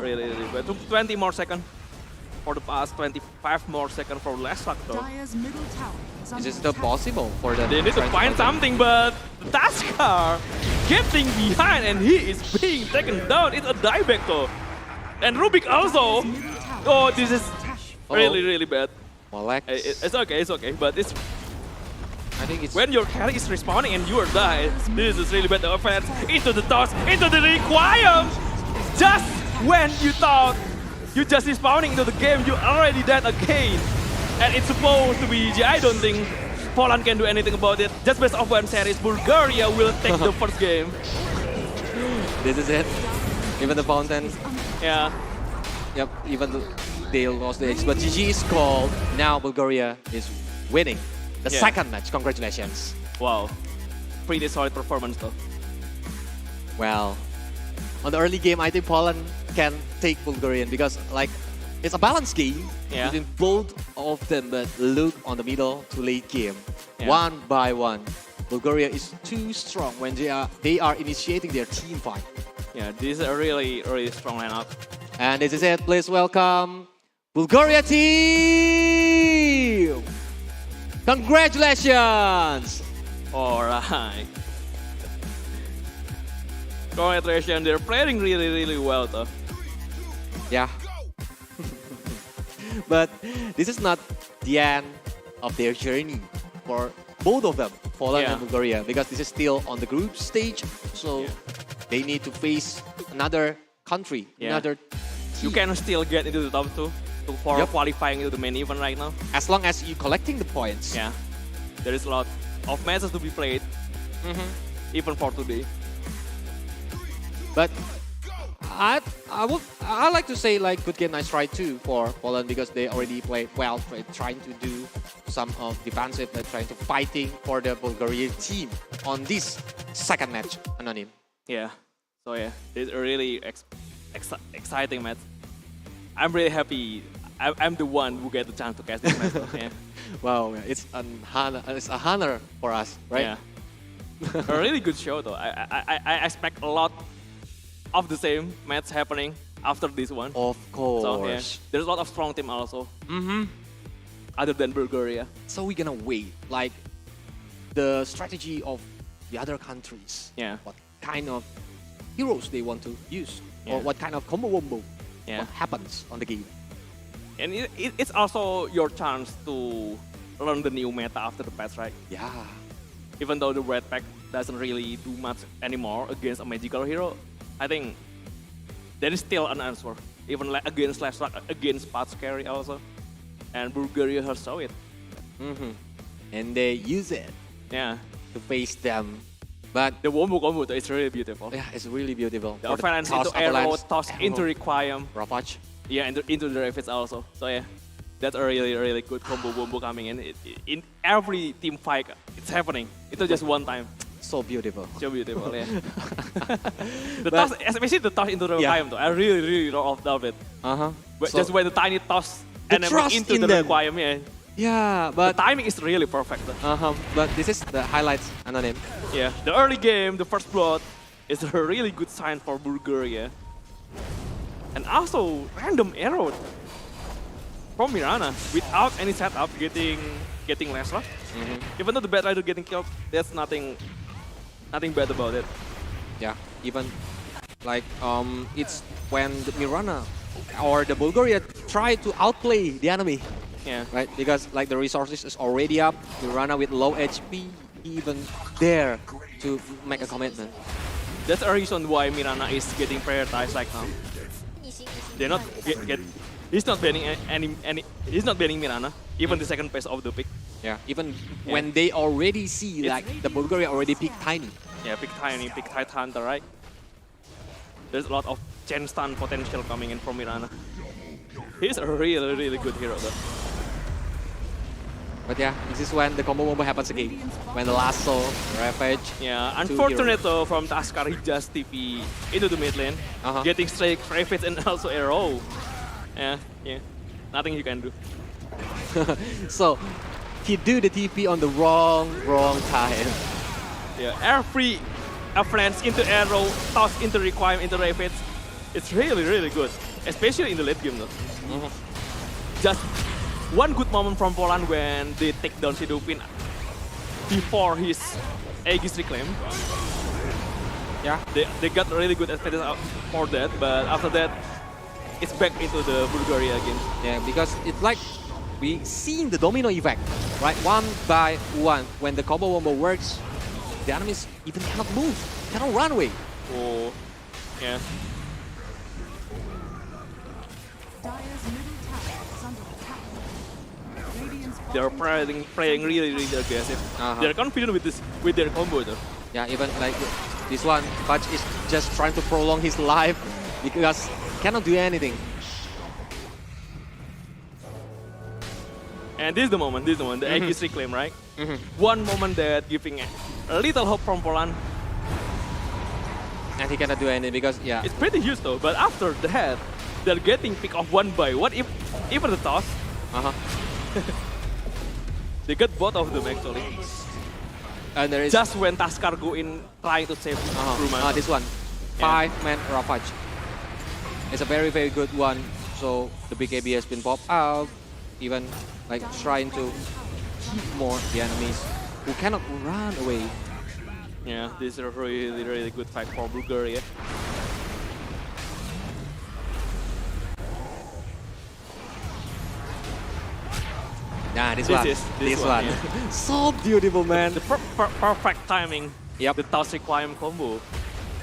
bad. 20 more seconds. For the past 25 more seconds for Lesak though. Is it still possible for the... They need to find something, but Taskar getting behind and he is being taken down. It's a dieback though. And Rubik also. Oh, this is really bad. It's okay, but it's... I think it's... When your carry is respawning and you are died, this is really bad. The offense into the toss, into the requiem. Just when you thought you just respawning into the game, you already dead again. And it's supposed to be easy. I don't think Poland can do anything about it. Just based off one series, Bulgaria will take the first game. This is it. Even the fountain. Yeah. Yep, even they lost the edge. But GG is called. Now Bulgaria is winning the second match. Congratulations. Wow. Pretty solid performance though. Well, on the early game, I think Poland can take Bulgarian because like it's a balanced game between both of them. But look on the middle to late game, one by one, Bulgaria is too strong when they are initiating their team fight. Yeah, this is a really strong lineup. And this is it. Please welcome Bulgaria team. Congratulations. All right. Congratulations, they're playing really well though. Yeah. But this is not the end of their journey for both of them, Poland and Bulgaria, because this is still on the group stage. So they need to face another country, another team. You can still get into the top 2 for qualifying into the main event right now. As long as you're collecting the points. Yeah. There is a lot of matches to be played, even for today. But I like to say like good game, nice try too for Poland because they already played well, trying to do some defensive, trying to fighting for the Bulgarian team on this second match, Anonym. Yeah, so yeah, it's a really exciting match. I'm really happy. I'm the one who get the chance to catch this match. Yeah. Wow, it's a honor for us, right? Yeah. A really good show though. I expect a lot of the same match happening after this one. Of course. So yeah, there's a lot of strong team also. Other than Bulgaria. So we're gonna wait, like the strategy of the other countries. Yeah. What kind of heroes they want to use, or what kind of combo wombo. What happens on the game. And it's also your chance to learn the new meta after the patch, right? Yeah. Even though the red pack doesn't really do much anymore against a magical hero, I think there is still an answer. Even like against Lashrak, against Path Carry also. And Bulgaria has saw it. And they use it to face them. But the wombo combo is really beautiful. Yeah, it's really beautiful. The offense into arrow, toss into Requiem. Ravage. Yeah, and into the Rapids also. So yeah, that's a really good combo wombo coming in. In every team fight, it's happening. It's not just one time. So beautiful. So beautiful, yeah. The toss, especially the toss into the Requiem though, I really love it. But So just when the tiny toss the enemy trust into in the them. Requiem, Yeah, but the timing is really perfect. But this is the highlights, Anonym. Yeah, the early game, the first blood, is a really good sign for Bulgaria. And also, random arrow from Mirana without any setup getting Lashrak. Even though the Bad Rider getting killed, there's nothing bad about it. Yeah, even like it's when the Mirana or the Bulgaria try to outplay the enemy. Yeah. Right, because like the resources is already up. Mirana with low HP, even dare to make a commitment. That's a reason why Mirana is getting prioritized right now. They're not he's not banning he's not banning Mirana, even the second phase of the pick. Yeah, even when they already see like the Bulgaria already picked Tiny. Yeah, pick Tiny, pick Tight Hunter, right? There's a lot of chain stun potential coming in from Mirana. He's a really good hero though. But yeah, this is when the combo wombo happens again. When the lasso, Ravage. Yeah, unfortunate though from Taskar, he just TP into the mid lane, getting straight Ravage and also arrow. Yeah, nothing you can do. So he do the TP on the wrong time. Yeah, every avalanche into arrow, toss into Requiem, into Ravage. It's really good, especially in the late game though. Just one good moment from Poland when they take down Sidupin before his Aegis reclaim. Yeah, they got really good experience for that, but after that, it's back into the Bulgaria again. Yeah, because it's like we seen the domino effect, right? One by one, when the combo wombo works, the enemies even cannot move, cannot run away. Oh, yeah. They're playing really aggressive. They're confident with their combo though. Yeah, even like this one, Fudge is just trying to prolong his life because cannot do anything. And this is the moment, the Aegis reclaim, right? One moment that giving a little hope from Poland. And he cannot do anything because, yeah. It's pretty huge though, but after that, they're getting picked off one by one. If even the toss, they got both of them actually. And there is just when Taskar go in trying to save Bruma. This one, 5-man Ravage. It's a very, very good one. So the BKB has been popped out, even like trying to keep more the enemies who cannot run away. Yeah, this is a really, really good fight for Bulgaria. Nah, this one. Yeah. So beautiful, man. The perfect timing. Yep. The toss requiem combo.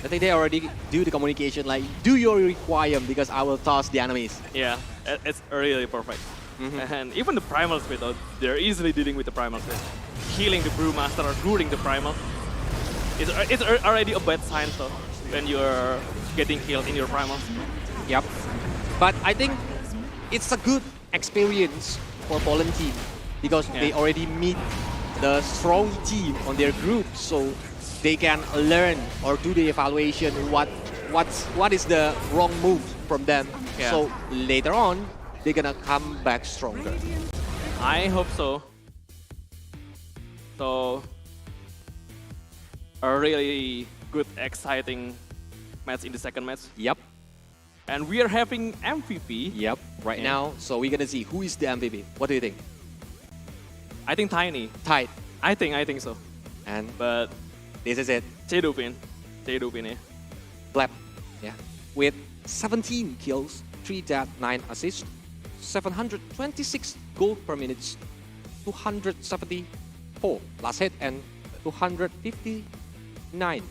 I think they already do the communication like, do your requiem because I will toss the enemies. Yeah, it's really perfect. And even the primal split, though, they're easily dealing with the primal split. Healing the Brewmaster during the primal. It's already a bad sign, so when you're getting killed in your primal. Yep. But I think it's a good experience for Poland team because they already meet the strong team on their group, so they can learn or do the evaluation what is the wrong move from them. Yeah. So later on, they're gonna come back stronger. I hope so. So a really good, exciting match in the second match. Yep. And we are having MVP. Yep. Right now, so we're gonna see who is the MVP. What do you think? I think Tiny. Tight. I think so. But this is it. Cedupin, yeah. Blap, yeah. With 17 kills, 3 deaths, 9 assists, 726 gold per minute, 274 last hit, and 259.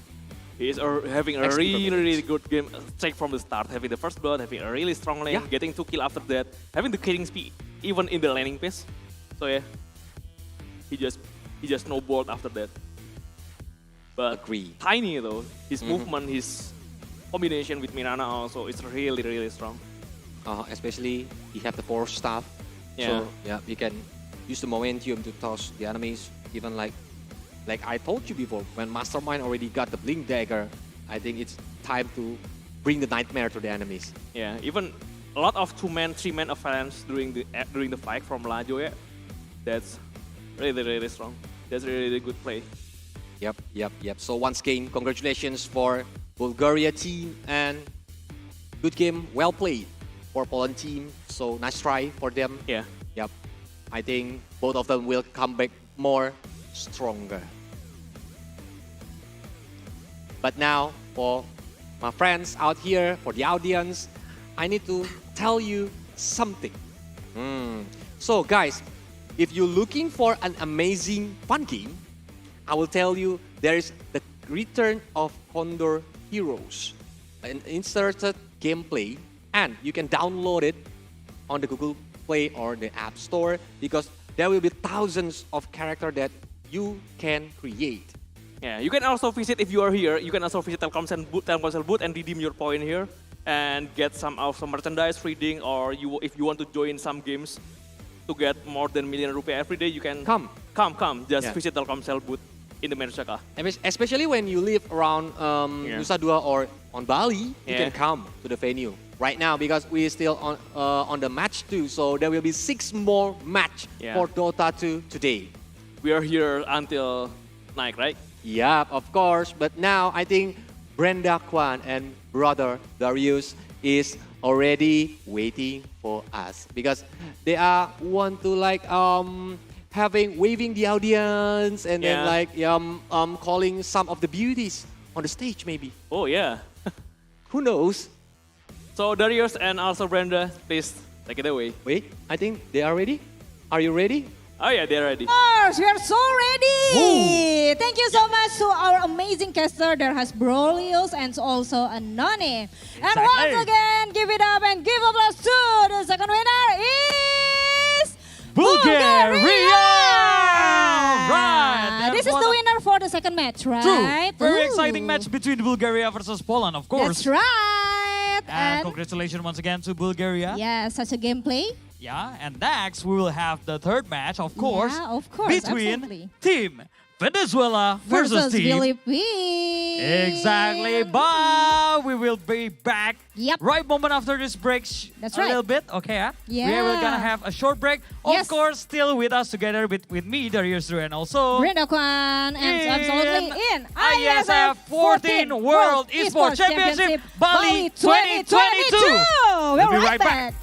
He's having a really good game straight from the start, having the first blood, having a really strong lane, getting 2 kills after that, having the killing speed even in the laning phase. So yeah, he just snowballed after that. But Tiny though, his movement, his combination with Mirana also is really, really strong. Especially he have the force staff. Yeah. So yeah, you can use the momentum to toss the enemies. Even like I told you before, when Mastermind already got the Blink Dagger, I think it's time to bring the Nightmare to the enemies. Yeah, even a lot of 2-man, 3-man offense during the fight from Lajo, yeah. That's really, really strong. That's really, really good play. Yep. So once again, congratulations for Bulgaria team and good game, well played for Poland team. So nice try for them. Yeah. Yep. I think both of them will come back more stronger. But now, for my friends out here, for the audience, I need to tell you something. So guys, if you're looking for an amazing fun game, I will tell you there is the Return of Condor Heroes, an inserted gameplay, and you can download it on the Google Play or the App Store because there will be thousands of characters that you can create. Yeah, you can also visit, if you are here, you can also visit Telkomsel booth and redeem your point here and get some merchandise reading, or if you want to join some games to get more than million rupiah every day, you can come. Just visit Telkomsel booth in the Mersaka. Especially when you live around Nusa Dua or on Bali, you can come to the venue right now because we're still on the match 2. So there will be 6 more match for Dota 2 today. We are here until night, right? Yeah, of course. But now I think Brenda Kwan and brother Darius is already waiting for us because they want to like waving the audience and then like calling some of the beauties on the stage maybe. Oh yeah. Who knows? So Darius and also Brenda, please take it away. Wait, I think they are ready. Are you ready? Oh yeah, they're ready. Of course, we are so ready. Ooh. Thank you so much to our amazing caster. There has Brolius and also Anoni. And once again, give it up and give applause to the second winner is Bulgaria! Right. This is the winner for the second match, right? True. Very exciting match between Bulgaria versus Poland, of course. That's right. And congratulations once again to Bulgaria. Yeah, such a gameplay. Yeah, and next we will have the third match, of course, between absolutely. Team Venezuela versus Team Philippines. Exactly, but we will be back right moment after this break. That's a right. little bit, okay? Yeah. We are gonna have a short break. Of course, still with us together with me, Darius Ru, and also Brenda Kwan, and absolutely in IESF 14 World Esports Championship Bali 2022. We'll be right back.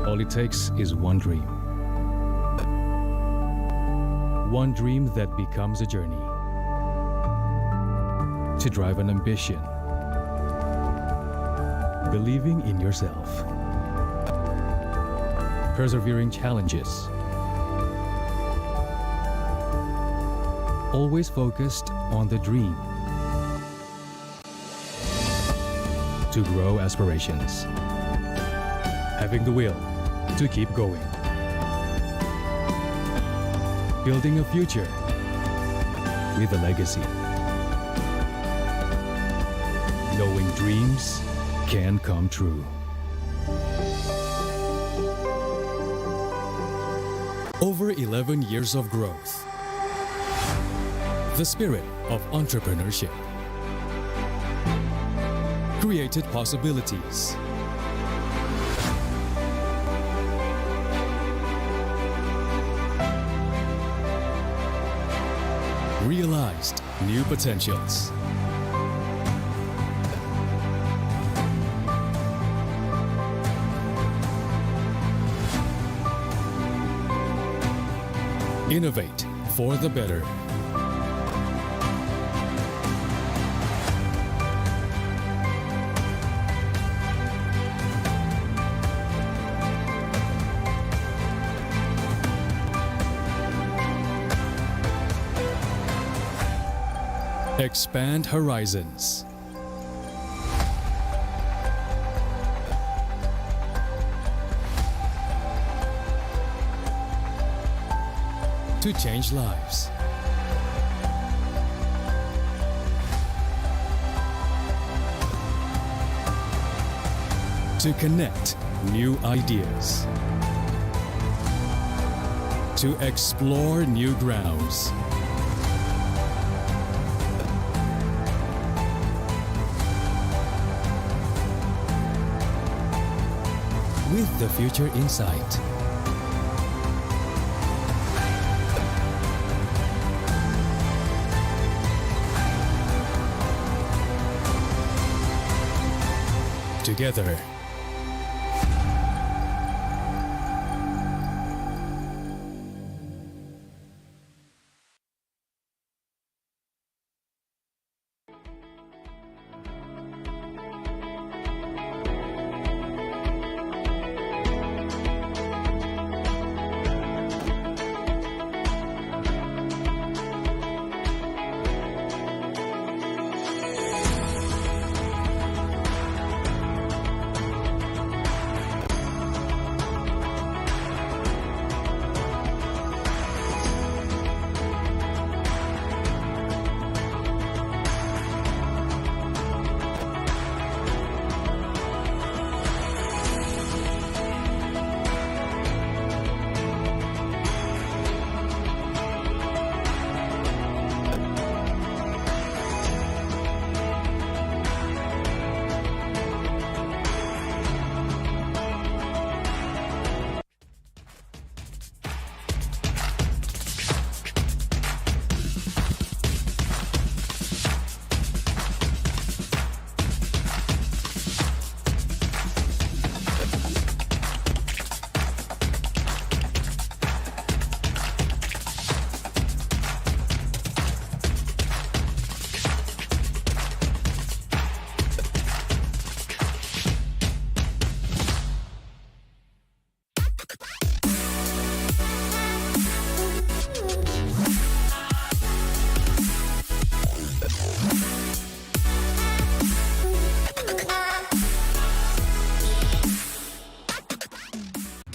All it takes is one dream. One dream that becomes a journey. To drive an ambition. Believing in yourself. Persevering challenges. Always focused on the dream. To grow aspirations. Having the will to keep going. Building a future with a legacy. Knowing dreams can come true. Over 11 years of growth. The spirit of entrepreneurship. Created possibilities. Realized new potentials. Innovate for the better. Expand horizons. To change lives. To connect new ideas. To explore new grounds. With the future in sight. Together.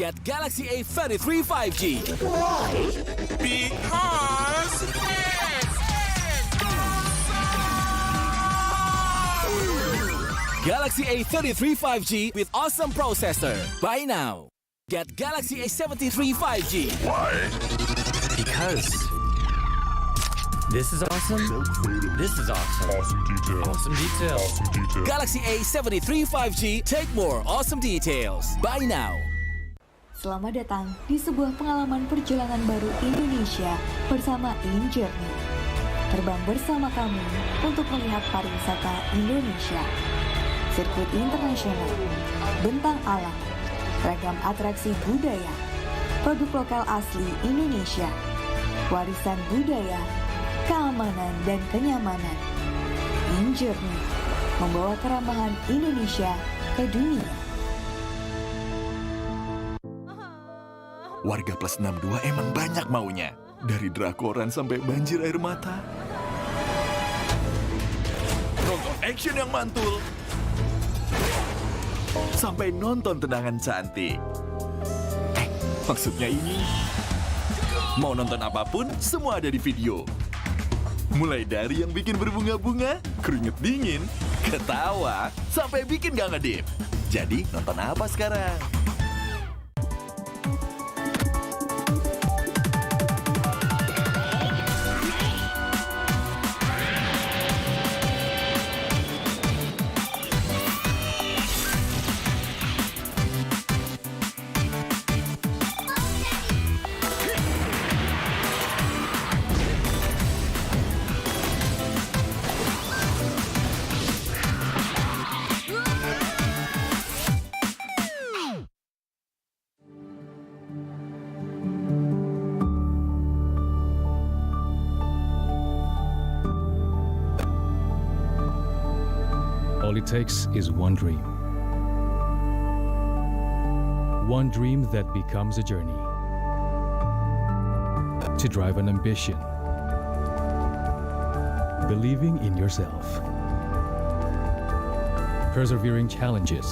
Get Galaxy A33 5G. Why? Because Galaxy A33 5G with awesome processor. Buy now. Get Galaxy A73 5G. Why? Because this is awesome. This is awesome. Awesome details. Awesome details. Awesome details. Galaxy A73 5G. Take more awesome details. Buy now. Selamat datang di sebuah pengalaman perjalanan baru Indonesia bersama InJourney. Terbang bersama kami untuk melihat pariwisata Indonesia. Sirkuit internasional, bentang alam, ragam atraksi budaya, produk lokal asli Indonesia, warisan budaya, keamanan dan kenyamanan. InJourney membawa kerambahan Indonesia ke dunia. Warga plus 62 emang banyak maunya. Dari drakoran sampai banjir air mata. Nonton action yang mantul. Sampai nonton tendangan cantik. Maksudnya ini. Mau nonton apapun, semua ada di video. Mulai dari yang bikin berbunga-bunga, keringet dingin, ketawa, sampai bikin gak ngedip. Jadi nonton apa sekarang? All it takes is one dream. One dream that becomes a journey. To drive an ambition. Believing in yourself. Persevering challenges.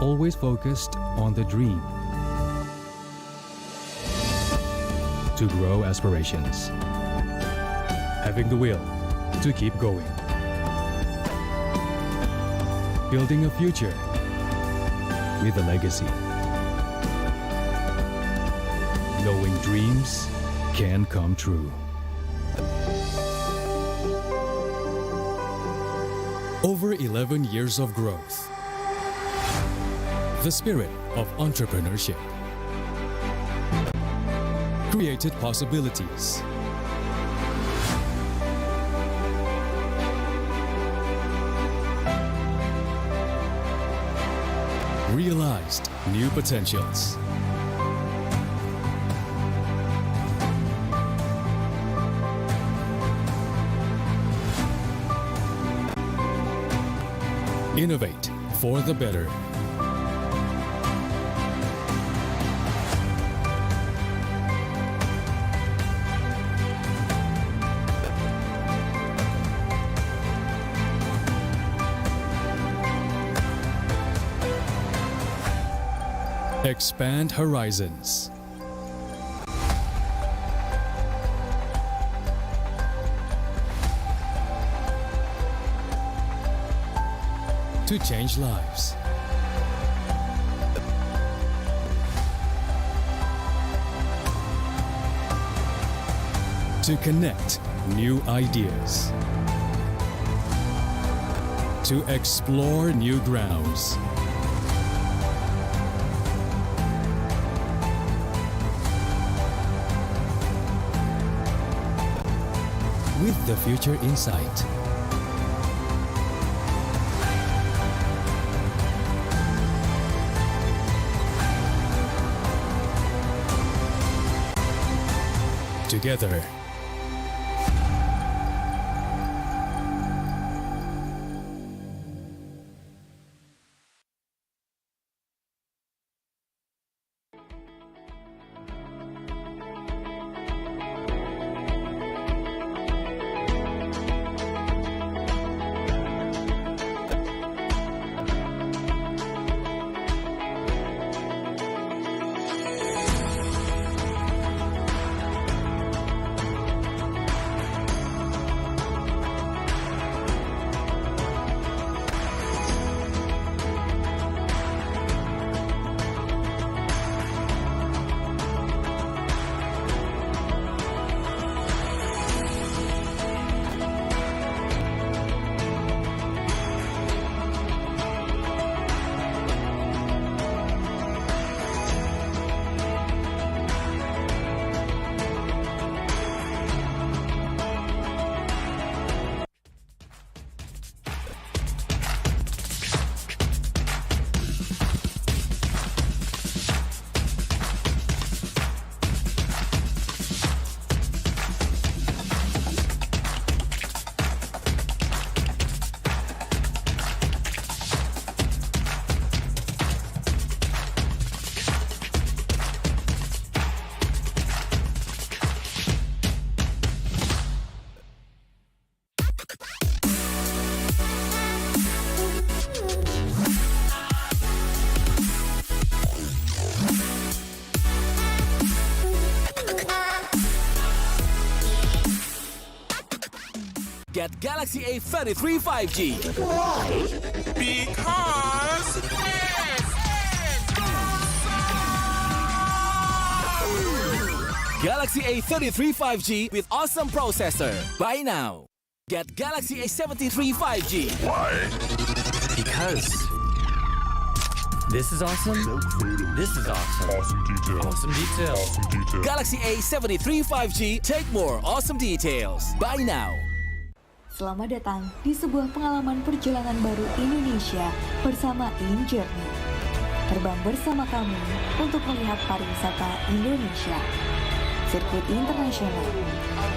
Always focused on the dream. To grow aspirations. Having the will to keep going. Building a future with a legacy. Knowing dreams can come true. Over 11 years of growth. The spirit of entrepreneurship. Created possibilities. Realized new potentials. Innovate for the better. Expand horizons. To change lives. To connect new ideas. To explore new grounds. With the future in sight. Together. Get Galaxy A33 5G. Because Galaxy A33 5G with awesome processor. Buy now. Get Galaxy A73 5G. Why? Because this is awesome. This is awesome. Awesome details. Awesome details. Awesome details. Galaxy A73 5G. Take more awesome details. Buy now. Selamat datang di sebuah pengalaman perjalanan baru Indonesia bersama InJourney. Terbang bersama kami untuk melihat pariwisata Indonesia. Sirkuit internasional,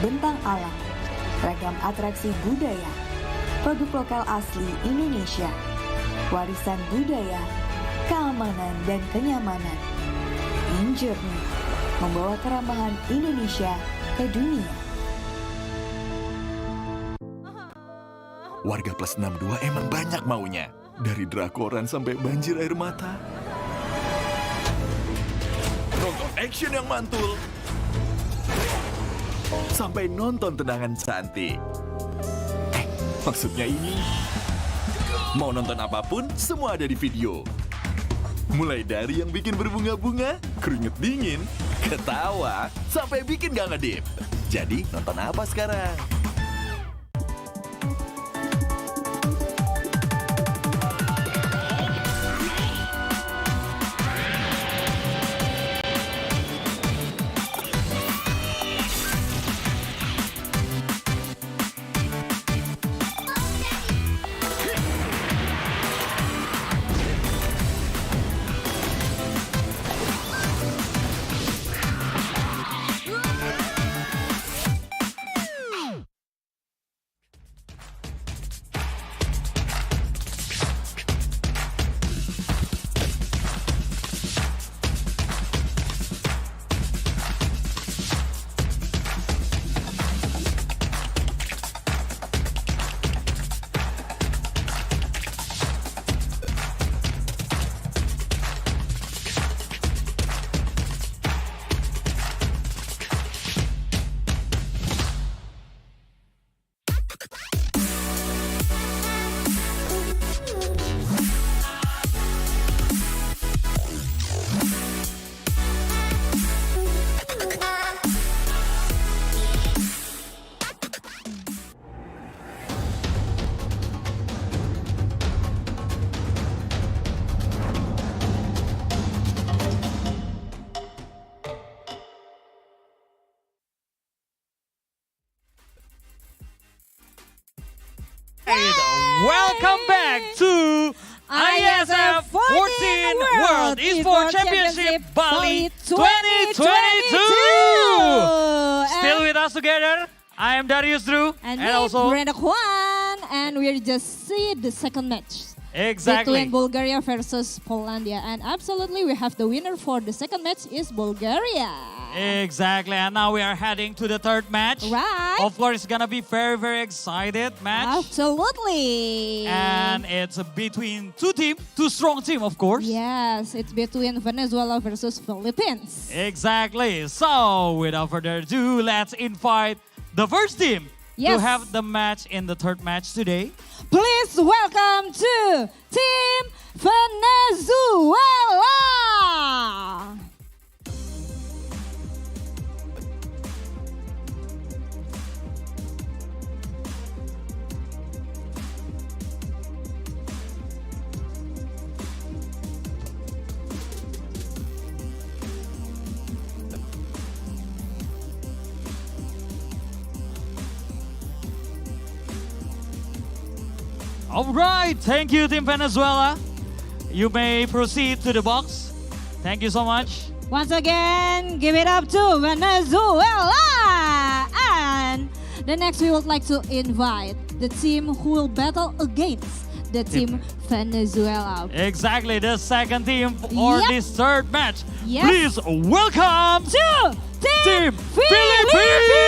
bentang alam, ragam atraksi budaya, produk lokal asli Indonesia, warisan budaya, keamanan dan kenyamanan. InJourney membawa kerambahan Indonesia ke dunia. Warga plus 62 emang banyak maunya. Dari drakoran sampai banjir air mata. Nonton action yang mantul. Sampai nonton tendangan cantik. Maksudnya ini. Mau nonton apapun, semua ada di video. Mulai dari yang bikin berbunga-bunga, keringet dingin, ketawa, sampai bikin gak ngedip. Jadi nonton apa sekarang? Welcome back to IESF 14 World Esports Championship Bali 2022. Still with us together, I am Darius Drew And also Brenda Kwan, and we just see the second match. Exactly. Between Bulgaria versus Polandia. And absolutely, we have the winner for the second match is Bulgaria. Exactly, and now we are heading to the third match. Right. Of course, it's gonna be very, very excited match. Absolutely. And it's between two strong team, of course. Yes, it's between Venezuela versus Philippines. Exactly. So, without further ado, let's invite the first team to have the match in the third match today. Please welcome to Team Venezuela. All right, thank you, Team Venezuela. You may proceed to the box. Thank you so much. Once again, give it up to Venezuela. And the next we would like to invite the team who will battle against the team Venezuela. Exactly, the second team for this third match. Yes. Please welcome to Team Philippines.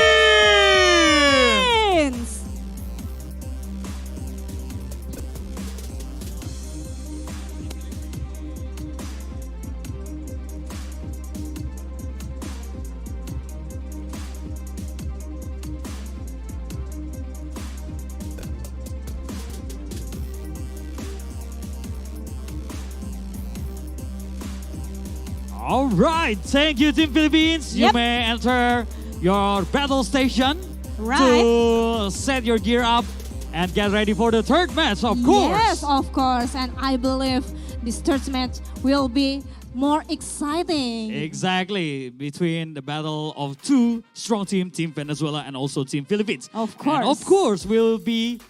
All right, thank you, Team Philippines. You may enter your battle station to set your gear up and get ready for the third match, of course. Yes, of course. And I believe this third match will be more exciting. Exactly, between the battle of two strong teams, Team Venezuela and also Team Philippines. Of course. And of course, we'll be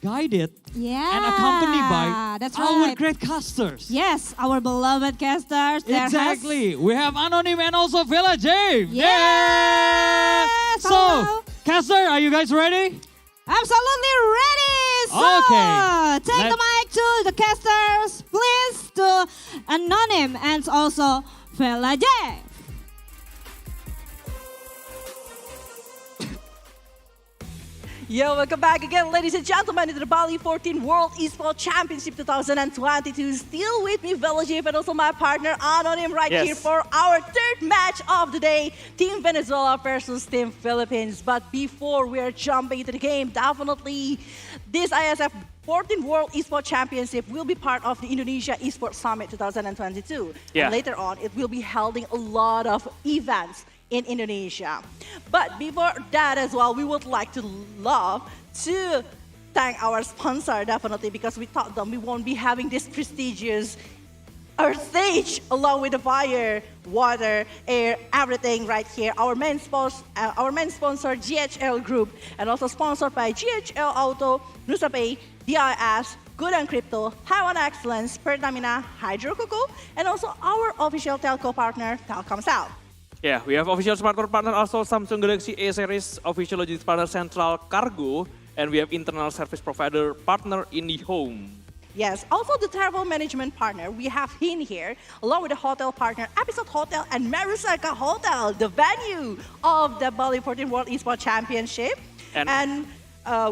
guided and accompanied by our great casters. Yes, our beloved casters. Exactly. We have Anonym and also Villa James. Yes! So, caster, are you guys ready? Absolutely ready. So, take the mic to the casters, please, to Anonym and also Villa James. Yo, welcome back again, ladies and gentlemen, to the Bali 14 World Esports Championship 2022. Still with me, Velajip, and also my partner, Anonym, here for our third match of the day, Team Venezuela versus Team Philippines. But before we are jumping into the game, definitely this IESF 14 World Esports Championship will be part of the Indonesia Esports Summit 2022. Yeah. And later on, it will be holding a lot of events in Indonesia. But before that as well, we would like to love to thank our sponsor, definitely, because without them, we won't be having this prestigious Earth stage along with the fire, water, air, everything right here. Our main sponsor, GHL Group, and also sponsored by GHL Auto, NusaPay, DIS, Good and Crypto, Taiwan Excellence, Pertamina, Hydro Coco, and also our official telco partner, Telkomsel. Yeah, we have official smartphone partner also Samsung Galaxy A series, official logistics partner Central Cargo, and we have internal service provider partner IndiHome. Yes, also the travel management partner, we have him here, along with the hotel partner, Episode Hotel and Marusaka Hotel, the venue of the Bali 14 World Esports Championship. And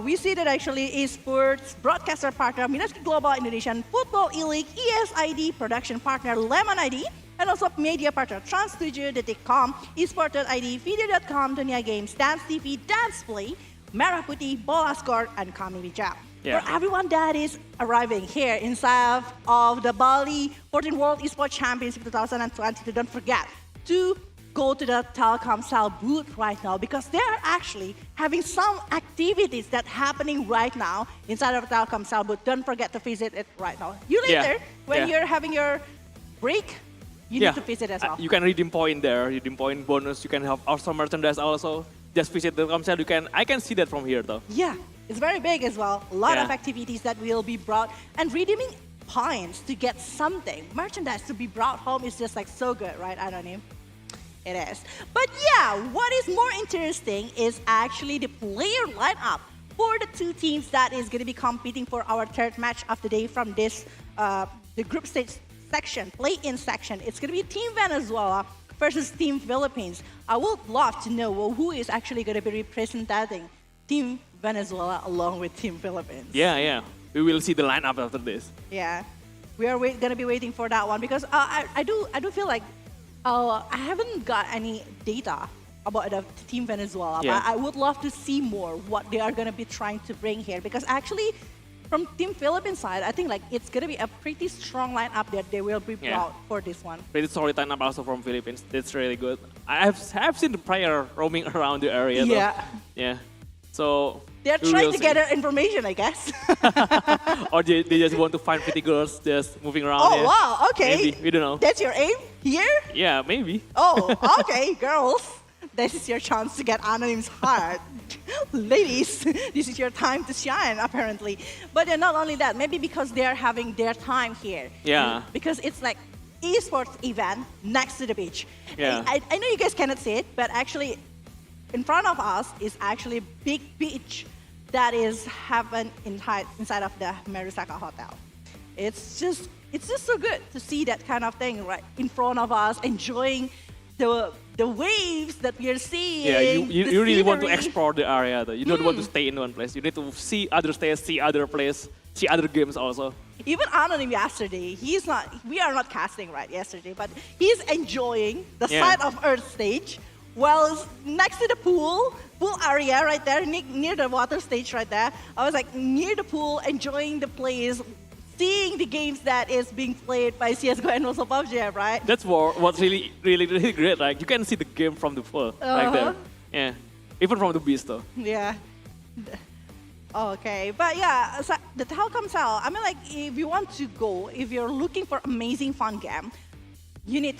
we see that actually Esports broadcaster partner, Minaski Global Indonesian Football E-League, ESID production partner, Lemon ID, and also media partner, Trans7, Detik.com, Esports.id, Video.com, Dunia Games, Dance TV, Dance Play, Merah Putih, Bola Score, and Kami Bijak. For everyone that is arriving here inside of the Bali 14 World Esports Championship 2022, don't forget to go to the Telkomsel booth right now because they're actually having some activities that happening right now inside of the Telkomsel booth. Don't forget to visit it right now. You later, when you're having your break, you need to visit as well. You can redeem point there, redeem point bonus. You can have awesome merchandise also. Just visit the Telkomsel. I can see that from here though. Yeah, it's very big as well. A lot of activities that will be brought and redeeming points to get something, merchandise to be brought home is just like so good, right, Anonym? It is. But yeah, what is more interesting is actually the player lineup for the two teams that is going to be competing for our third match of the day from this, the group stage section, play-in section. It's going to be Team Venezuela versus Team Philippines. I would love to know who is actually going to be representing Team Venezuela along with Team Philippines. Yeah. We will see the lineup after this. Yeah, we are going to be waiting for that one because I do feel like I haven't got any data about the Team Venezuela, but I would love to see more what they are going to be trying to bring here because actually from Team Philippines side, I think like it's going to be a pretty strong lineup that they will be brought for this one. Pretty solid lineup also from Philippines. That's really good. I have seen the player roaming around the area. Yeah. So they're trying to gather information, I guess. Or they just want to find pretty girls just moving around. Oh, wow. Okay. Maybe. We don't know. That's your aim here? Yeah, maybe. Oh, okay, girls. This is your chance to get Anonym's heart. Ladies, this is your time to shine, apparently. But not only that, maybe because they're having their time here. Yeah. Because it's like esports event next to the beach. Yeah. I know you guys cannot see it, but actually in front of us is actually a big beach that is happening inside of the Marusaka Hotel. It's just so good to see that kind of thing right in front of us, enjoying the waves that we are seeing. Yeah, you really want to explore the area though. You don't want to stay in one place. You need to see other states, see other places, see other games also. Even Anonym yesterday, we are not casting right yesterday, but he's enjoying the side of Earth stage while next to the pool area right there, near the water stage right there. I was like near the pool, enjoying the place, seeing the games that is being played by CSGO and also PUBG, right? That's what's really great. Like you can see the game from the full, like that. Yeah, even from the beast though. Yeah. Okay, but yeah, so the Telkom Cell, I mean, like, if you want to go, if you're looking for amazing fun game, you need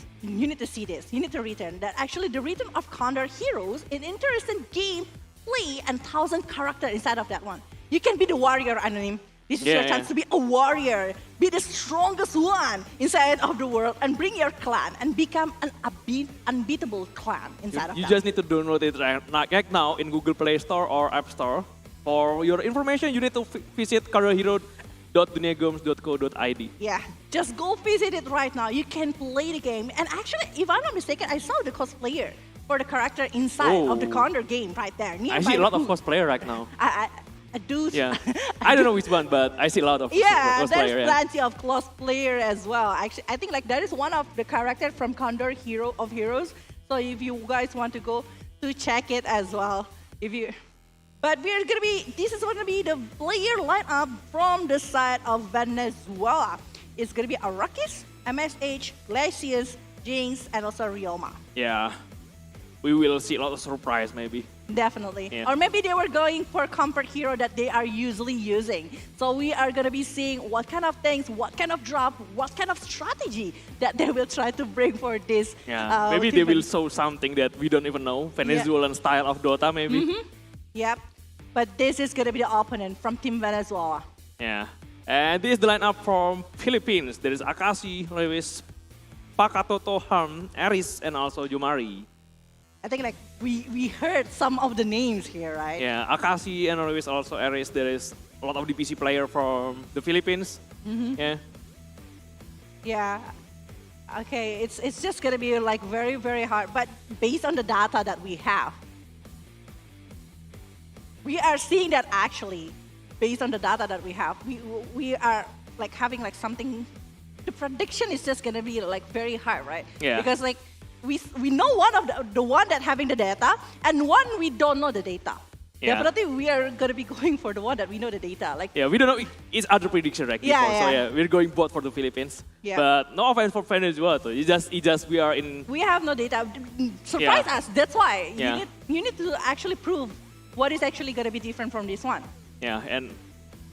to see this. You need to return that. Actually, the return of Condor Heroes, an interesting game, play, and 1,000 characters inside of that one. You can be the warrior, Anonym. This is your chance to be a warrior, be the strongest one inside of the world, and bring your clan and become an unbeatable clan inside of that. You just need to download it right now in Google Play Store or App Store. For your information, you need to visit careerhero.duniagames.co.id. Yeah, just go visit it right now. You can play the game. And actually, if I'm not mistaken, I saw the cosplayer for the character inside of the Condor game right there. I see a lot of cosplayer right now. I do. Yeah, I don't know which one, but I see a lot of cosplayer. There's plenty of cosplayer as well. Actually, I think like that is one of the characters from Condor Hero of Heroes. So if you guys want to go to check it as well, But this is gonna be the player lineup from the side of Venezuela. It's gonna be Arrakis, MSH, Glacius, Jinx, and also Ryoma. Yeah, we will see a lot of surprise maybe. Definitely. Yeah. Or maybe they were going for comfort hero that they are usually using. So we are gonna be seeing what kind of things, what kind of drop, what kind of strategy that they will try to bring for this. Yeah, maybe they will show something that we don't even know. Venezuelan style of Dota maybe. Yep. But this is going to be the opponent from Team Venezuela. Yeah. And this is the lineup from Philippines. There is Akashi, Lewis, Pakatoto, Harm, Aris, and also Jumari. I think like we heard some of the names here, right? Yeah, Akashi and Lewis, also Aris. There is a lot of DPC player from the Philippines. Yeah. Yeah. Okay, it's just going to be like very, very hard. But based on the data that we have, we are seeing that actually, based on the data that we have, we are like having like something. The prediction is just gonna be like very high, right? Yeah. Because like we know one of the one that having the data, and one we don't know the data. Yeah. Definitely, we are gonna be going for the one that we know the data. Like we don't know. It's other prediction, right? So we're going both for the Philippines. Yeah. But no offense for Venezuela, though. It's just we are in. We have no data. Surprise us. That's why you need to actually prove what is actually going to be different from this one. Yeah, and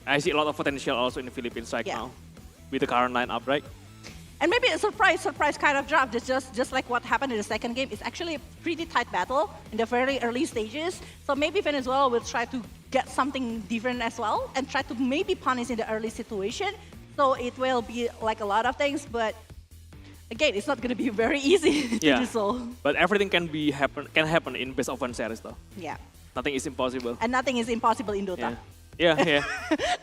I see a lot of potential also in the Philippines right now with the current lineup, right? And maybe a surprise kind of draft. It's just like what happened in the second game. It's actually a pretty tight battle in the very early stages. So maybe Venezuela will try to get something different as well and try to maybe punish in the early situation. So it will be like a lot of things, but again, it's not going to be very easy to do so. But everything can happen in best of one series though. Yeah. Nothing is impossible. And nothing is impossible in Dota. Yeah.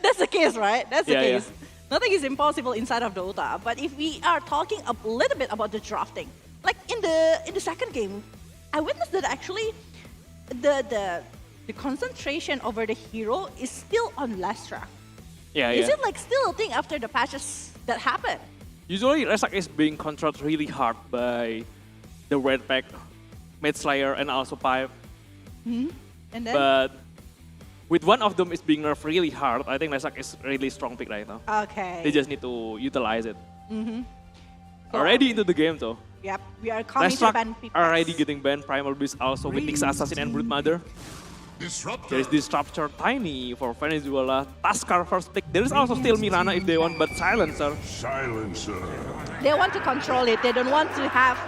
That's the case, right? That's the case. Yeah. Nothing is impossible inside of Dota. But if we are talking a little bit about the drafting, like in the second game, I witnessed that actually the concentration over the hero is still on Lestra. Is it like still a thing after the patches that happened? Usually, Resak is being controlled really hard by the Red Pack, Mid Slayer, and also Pipe. And then? But with one of them is being nerfed really hard, I think Resak is really strong pick right now. Okay. They just need to utilize it. Already into the game though. Yep, we are coming to ban people. Already getting banned. Primal Beast also with Nyx Assassin and Broodmother. There is Disruptor Tiny for Venezuela. Taskar first pick. There is also still Mirana if they want, but Silencer. They want to control it. They don't want to have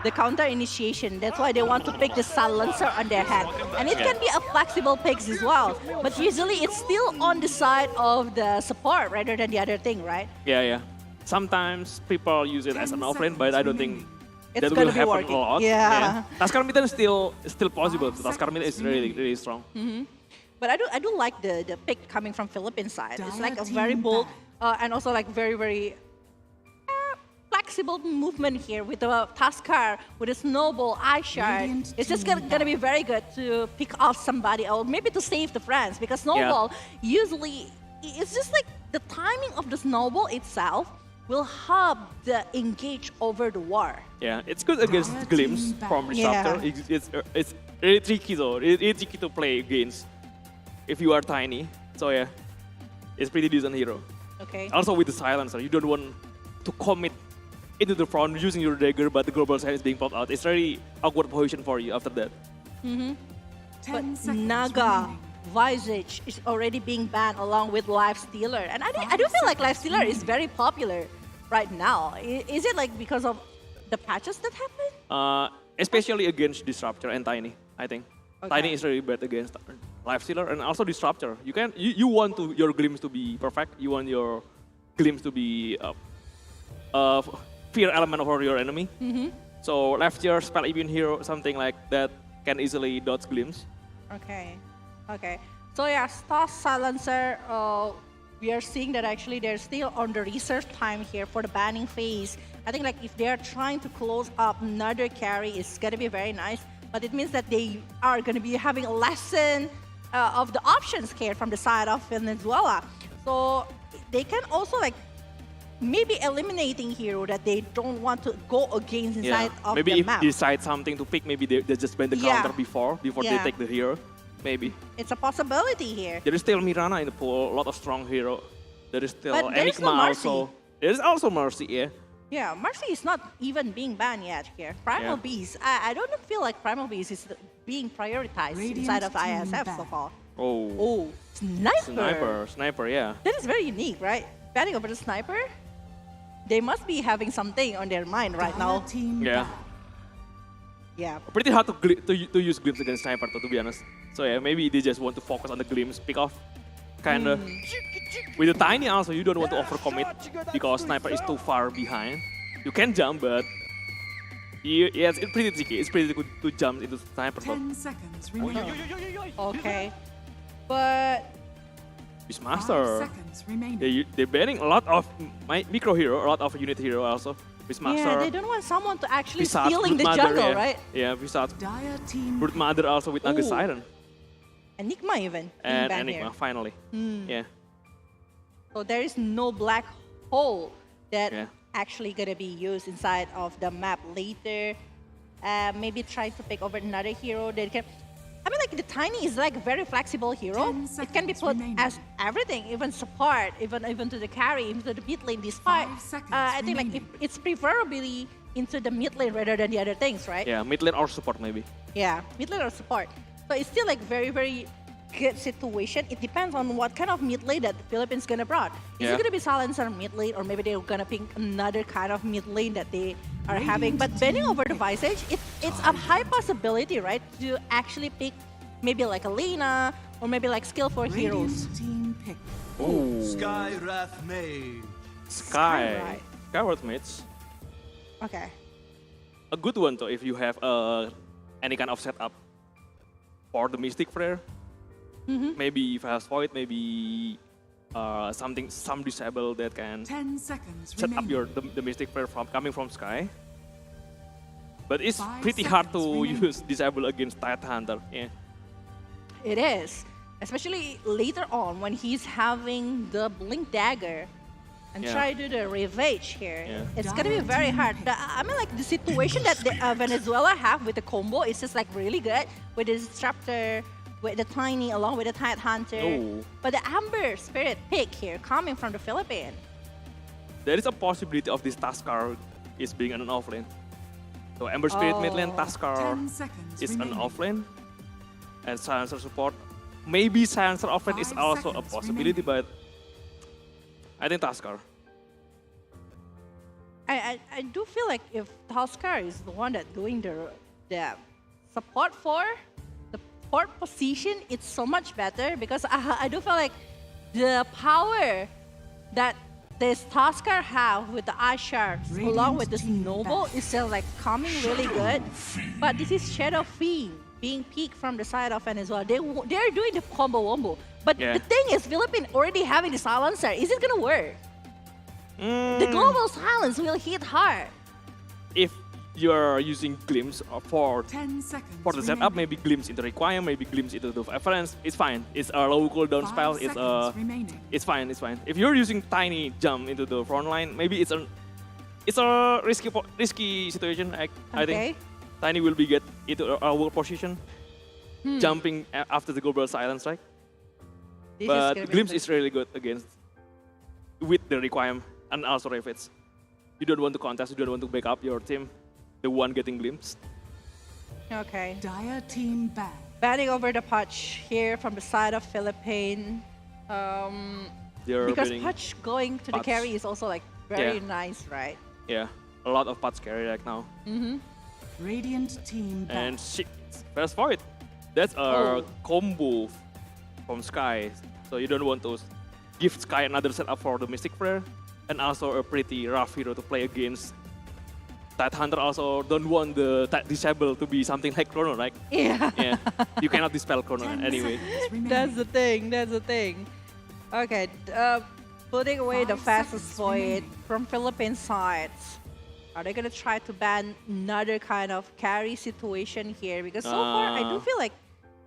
the counter initiation. That's why they want to pick the Silencer on their hand. And it can be a flexible pick as well. But usually it's still on the side of the support rather than the other thing, right? Yeah. Sometimes people use it as an offlane, but I don't think it's that will happen working. a lot. Yeah. Taskar Mitten is still possible. Taskar Mitten is really strong. But I do like the pick coming from Philippine side. It's like a very bold and also like very flexible movement here with the Taskar, with a Snowball, Eyeshard. It's just gonna be very good to pick off somebody or maybe to save the friends because Snowball usually, it's just like the timing of the Snowball itself will help the engage over the war. Yeah, it's good against Glimpse from Disruptor. It's really tricky though. It's really tricky to play against if you are tiny. So yeah, it's pretty decent hero. Okay. Also with the silencer, you don't want to commit into the front using your dagger, but the global silence is being popped out. It's very awkward position for you after that. But Naga Visage is already being banned along with Life Stealer. And I do feel like Life Stealer is very popular right now. Is it like because of the patches that happened? Especially against Disruptor and Tiny, I think. Tiny is really bad against Life Stealer and also Disruptor. You want your glimpse to be perfect. You want your glimpse to be fear element over your enemy. So left your spell immune hero, something like that, can easily dodge glimpse. Okay. So yeah, Star Silencer, we are seeing that actually they're still on the research time here for the banning phase. I think like if they're trying to close up another carry, it's gonna be very nice. But it means that they are gonna be having a lesson of the options here from the side of Venezuela. So they can also like maybe eliminating hero that they don't want to go against inside of maybe the if map. they decide something to pick, maybe they just ban the counter before they take the hero. Maybe. It's a possibility here. There is still Mirana in the pool, a lot of strong hero. There is still But there is Enigma no Mercy. also. There is also Mercy, yeah. Yeah, Mercy is not even being banned yet here. Primal Beast, I don't feel like Primal Beast is being prioritized inside of ISF so far. Oh, Sniper, yeah. That is very unique, right? Banning over the Sniper? They must be having something on their mind right now. Yeah. Pretty hard to use Glimpse against Sniper, to be honest. So yeah, maybe they just want to focus on the Glimpse pick off. Kinda. With the Tiny also, you don't want to overcommit because Sniper is too far behind. You can jump, but it's pretty tricky. It's pretty good to jump into Sniper. 10 seconds remaining. Okay. But Beastmaster. 5 seconds remaining. They're banning a lot of micro hero, a lot of unit hero also. Beastmaster. Yeah, they don't want someone to actually Visage, stealing the Brood jungle, Mother, right? Yeah, Visage. Brood Mother also with Naga Siren. Enigma even. And being banned Enigma, here. finally. Yeah. So there is no black hole that actually gonna be used inside of the map later. Maybe try to pick over another hero that can. I mean, like the Tiny is like a very flexible hero. It can be put as everything, even support, even to the carry, even to the mid lane. Despite, I think like it's preferably into the mid lane rather than the other things, right? Yeah, mid lane or support maybe. Yeah, mid lane or support. So it's still like very, very good situation. It depends on what kind of mid lane that the Philippines gonna brought. Is it gonna be Silencer mid lane, or maybe they're gonna pick another kind of mid lane that they are having? But banning over the Visage, it's a high possibility, right, to actually pick maybe like a Lena or maybe like skill 4 heroes. Team pick. Oh. Sky Wrath Mage. Sky Wrath Mage. Okay. A good one though if you have any kind of setup for the Mystic Flare. Maybe Fast Void, maybe some disable that can 10 seconds set up the Mystic Flare coming from Sky. But it's pretty hard to use disable against Tidehunter. Yeah. It is, especially later on when he's having the Blink Dagger and try to do the Ravage here. It's gonna be very hard. I mean, like the situation that Venezuela have with the combo is just like really good with the Disruptor, with the Tiny, along with the Tidehunter. But the Amber Spirit pick here coming from the Philippines. There is a possibility of this Tuskar is being an offlane. So Amber Spirit mid lane, Tuskar is an offlane. And Silencer support. Maybe Silencer offlane is also a possibility, but I think Tuskar. I do feel like if Tuskar is the one that doing the support for the support position, it's so much better because I do feel like the power that this Tuskar have with the Eye Sharks along with this Noble is still like coming really good. But this is Shadow Fiend being peaked from the side of Venezuela. They're doing the combo wombo. But the thing is, Philippines already having the Silencer. Is it gonna work? The global silence will hit hard. If you're using Glimpse for the setup, maybe Glimpse into Require, maybe Glimpse into the Reference, it's fine. It's a low cooldown spell. It's fine. If you're using Tiny jump into the front line, maybe it's a risky situation. I think Tiny will be get into a world position, jumping after the global silence, right? But Glimpse is really good against with the requiem and also refits. You don't want to contest, you don't want to back up your team, the one getting glimpsed. Okay. Dire team ban. Banning over the Pudge here from the side of Philippine. Because Pudge going to the carry is also like very nice, right? Yeah, a lot of Pudge carry right now. Radiant team ban. And shit, fast forward. That's a combo from Sky. So you don't want to give Sky another setup for the Mystic Flare. And also a pretty rough hero to play against. Tidehunter also don't want the disable to be something like Chrono, right? Yeah. You cannot dispel Chrono anyway. That's the thing. Okay, putting away the fastest void from Philippine sides. Are they gonna try to ban another kind of carry situation here? Because so far I do feel like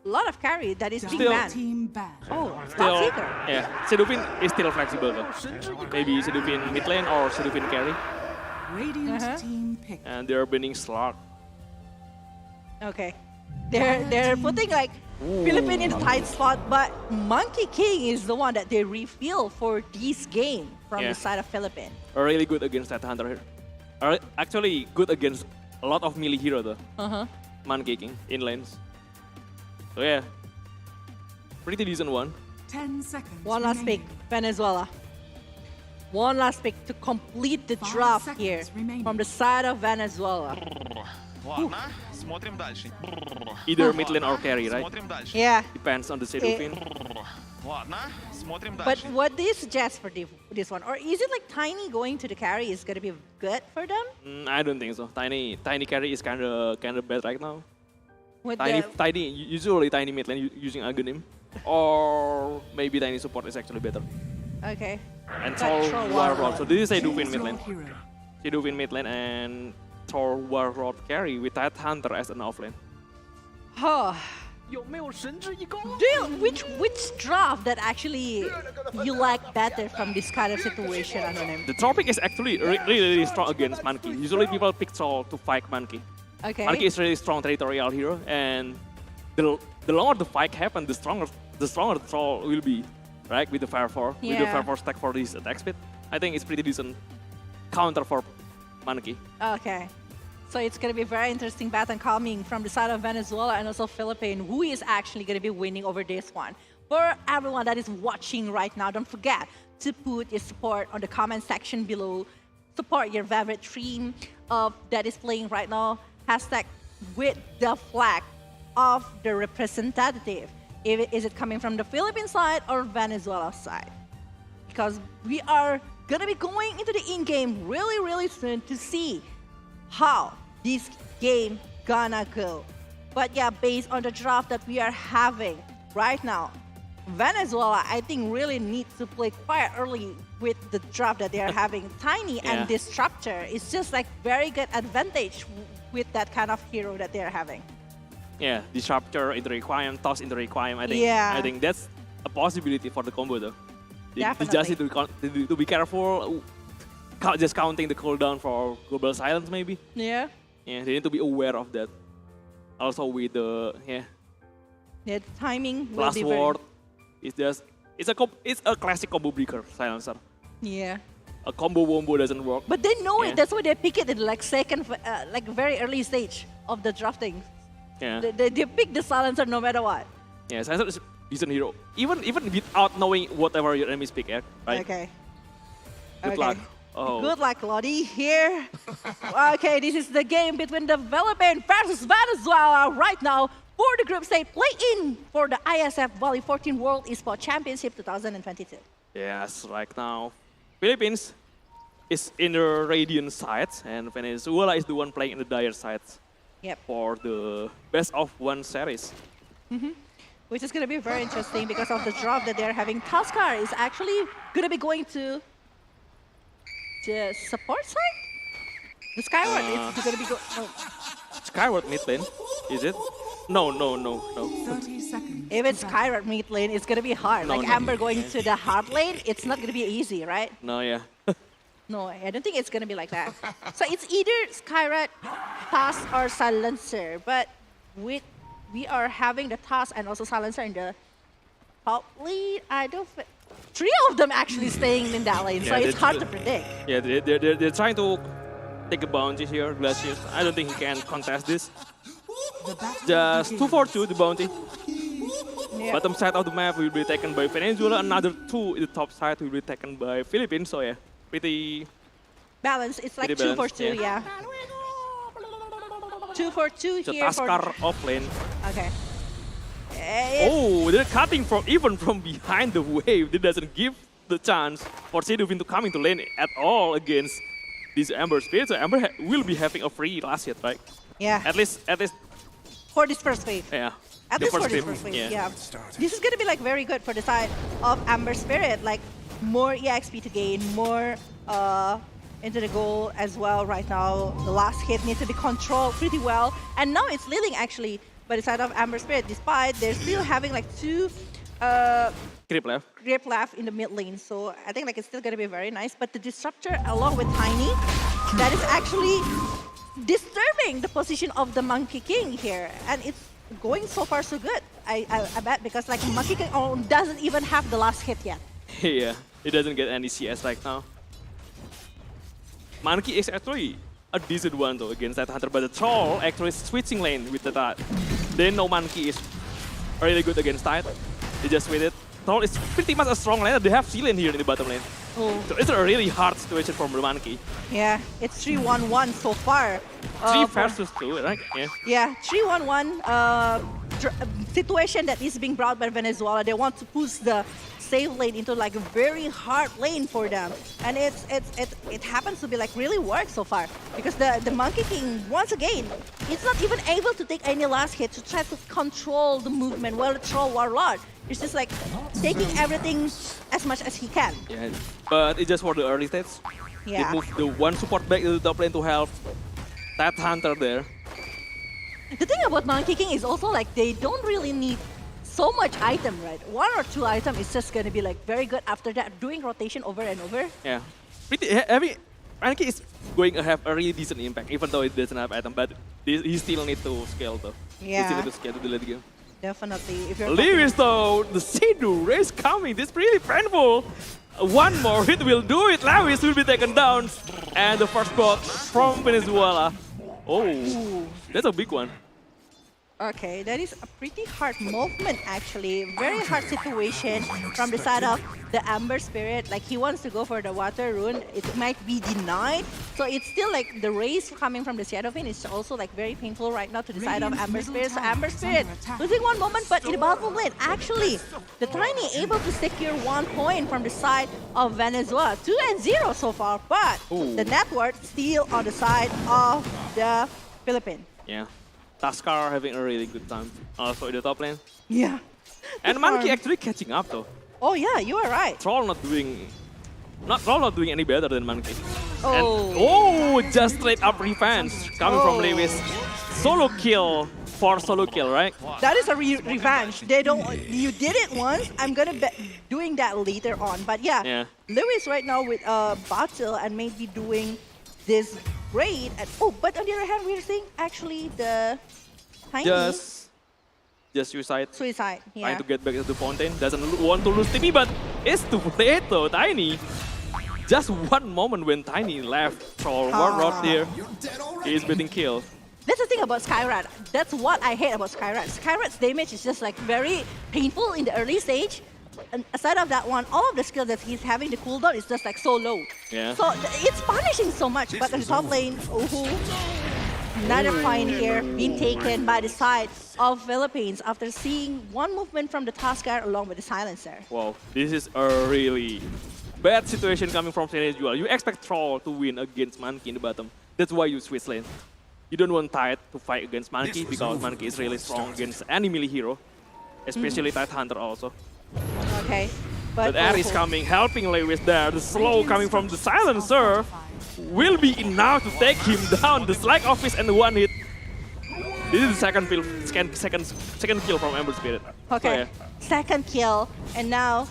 a lot of carry that is being banned. Oh, Still, Seeker. yeah, Sedupin is still flexible though. Maybe Sedupin mid lane or Sedupin carry. Radiant team pick. And they're banning Slark. Okay. They're putting like Philippine in a tight spot, but Monkey King is the one that they reveal for this game from the side of Philippine. Really good against Tidehunter here. Actually good against a lot of melee hero though. Monkey King in lanes. So yeah, pretty decent one. 10 seconds. One last pick, Venezuela. One last pick to complete the draft here from the side of Venezuela. Either mid lane or carry, right? Yeah. Depends on the Sedupin. But what do you suggest for this one? Or is it like Tiny going to the carry is going to be good for them? I don't think so. Tiny carry is kind of bad right now. Usually Tiny mid lane using Aghanim. Or maybe Tiny support is actually better. Okay. And Thor Warlord. So this is Sedupin mid lane. Sedupin mid lane and Thor Warlord carry with Tidehunter as an offlane. Which draft that actually you like better from this kind of situation, Anonym? The Tropic is actually really strong against Monkey. Usually people pick Troll to fight Monkey. Okay. Monkey is really strong territorial hero, and the longer the fight happens, the stronger the Troll will be, right? With the Fire 4, with the Fire 4 stack for this attack speed. I think it's pretty decent counter for Monkey. Okay. So it's going to be a very interesting battle coming from the side of Venezuela and also Philippines, who is actually going to be winning over this one. For everyone that is watching right now, don't forget to put your support on the comment section below. Support your favorite team that is playing right now. Hashtag with the flag of the representative. Is it coming from the Philippine side or Venezuela side? Because we are going to be going into the in-game really soon to see how this game gonna go. But yeah, based on the draft that we are having right now, Venezuela, I think, really needs to play quite early with the draft that they are having. Tiny and Disruptor is just like very good advantage with that kind of hero that they are having. Yeah, Disruptor into Requiem, Toss into Requiem. I think that's a possibility for the combo though. Definitely. You just need to be careful. Just counting the cooldown for Global Silence maybe. Yeah. Yeah, they need to be aware of that. Also with the the timing will last be word. It's a classic combo breaker silencer. Yeah. A combo wombo doesn't work. But they know it. That's why they pick it in like second, like very early stage of the drafting. Yeah. They pick the silencer no matter what. Yeah, silencer is a decent hero. Even without knowing whatever your enemies pick, right? Okay. Good luck. Oh. Good luck, Lodi, here. Okay, this is the game between the Philippines versus Venezuela right now for the group stage play-in for the IESF Bali 14 World Esports Championship 2022. Yes, right now, Philippines is in the Radiant side, and Venezuela is the one playing in the Dire side. Yep. For the best of one series. Which is going to be very interesting because of the draft that they're having. Tuskar is actually going to be going to the support side? The Skyward is going to be Skyward mid lane, is it? No. 30 seconds. If it's Skyward mid lane, it's going to be hard. No, like Amber going to the hard lane, it's not going to be easy, right? No, yeah. No, I don't think it's going to be like that. So it's either Skyward, Task, or Silencer. But we are having the Task and also Silencer in the top lead. three of them actually staying in that lane, so Yeah, it's hard to predict. Yeah, they're trying to take a bounty here, Glacius. I don't think he can contest this. Just 2-4-2 the bounty. Yeah. Bottom side of the map will be taken by Venezuela. Another 2 in the top side will be taken by Philippines. So yeah, pretty Balanced. It's like pretty 2 for balanced, 2, yeah. 2 for 2 So here for... Taskar off lane. Okay. Oh, they're cutting even from behind the wave. It doesn't give the chance for Seduvin to come into lane at all against this Amber Spirit. So Amber will be having a free last hit, right? Yeah. At least. For this first wave. Yeah. At least for this first wave, yeah. This is going to be like very good for the side of Amber Spirit. Like more EXP to gain, more into the goal as well right now. The last hit needs to be controlled pretty well. And now it's Liling actually by the side of Amber Spirit, despite they're still having like 2 creep left in the mid lane. So I think like it's still going to be very nice. But the Disruptor along with Tiny, that is actually disturbing the position of the Monkey King here. And it's going so far so good, I bet, because like Monkey King doesn't even have the last hit yet. Yeah, he doesn't get any CS right now. Monkey is actually a decent one though against that Hunter, but the Troll actually switching lane with the Tide. They know Monkey is really good against Tide. They just waited. Troll is pretty much a strong laner. They have C-lane here in the bottom lane. Oh. So it's a really hard situation for the Monkey. Yeah, it's 3-1-1 so far. 3 versus 2, right? Yeah. Yeah, 3-1-1 situation that is being brought by Venezuela. They want to push the save lane into like a very hard lane for them, and it happens to be like really work so far because the Monkey King once again it's not even able to take any last hit to try to control the movement while the Troll Warlord is just like taking everything as much as he can. Yeah, but it's just for the early stage. Yeah. They move the one support back to the top lane to help that Hunter there. The thing about Monkey King is also like they don't really need so much item, right? 1 or 2 item is just gonna be like very good after that, doing rotation over and over. Yeah, Monkey is going to have a really decent impact, even though it doesn't have item, but he still need to scale though. Yeah. He still need to scale to the late game. Definitely. If you're Lewis though, the Sedu race coming, this is really painful. One more hit will do it, Lewis will be taken down. And the first blood from Venezuela. Oh, that's a big one. Okay, that is a pretty hard movement actually. Very hard situation from the side of the Amber Spirit. Like he wants to go for the water rune. It might be denied. So it's still like the race coming from the Shadowfin is also like very painful right now to the side of Amber Spirit. So Amber Spirit losing one moment, but in the bottom lane, actually, the Tiny able to secure 1 point from the side of Venezuela. 2-0 so far, but the net worth still on the side of the Philippines. Yeah. Taskar having a really good time also in the top lane. Yeah. And Monkey actually catching up though. Oh yeah, you are right. Troll not doing any better than Monkey. Oh. And just straight up revenge coming from Lewis. Solo kill for solo kill, right? That is a revenge. They don't. You did it once. I'm gonna be doing that later on. But yeah. Lewis right now with Battle and maybe doing this raid. And, but on the other hand, we're seeing actually the Tiny. Just suicide. Suicide, yeah. Trying to get back to the fountain. Doesn't want to lose TP, but it's too late though. Tiny. Just one moment when Tiny left Troll Warlord here. He's getting killed. That's the thing about Skyrat. That's what I hate about Skyrat. Skyrat's damage is just like very painful in the early stage. And aside of that one, all of the skills that he's having, the cooldown is just like so low. Yeah. So it's punishing so much. But on the top lane, another point here being taken by the side of Philippines after seeing one movement from the Taskar along with the Silencer. Wow, this is a really bad situation coming from Venezuela. You expect Troll to win against Monkey in the bottom. That's why you switch lane. You don't want Tide to fight against Monkey because Monkey is really strong against any melee hero, especially Tide Hunter also. Okay. But Air is coming, helping Lewis there. The slow coming from the Silencer will be enough to take him down. The Slack Office and the one hit. This is the second kill from Amber Spirit. Okay, so, yeah. Second kill. And now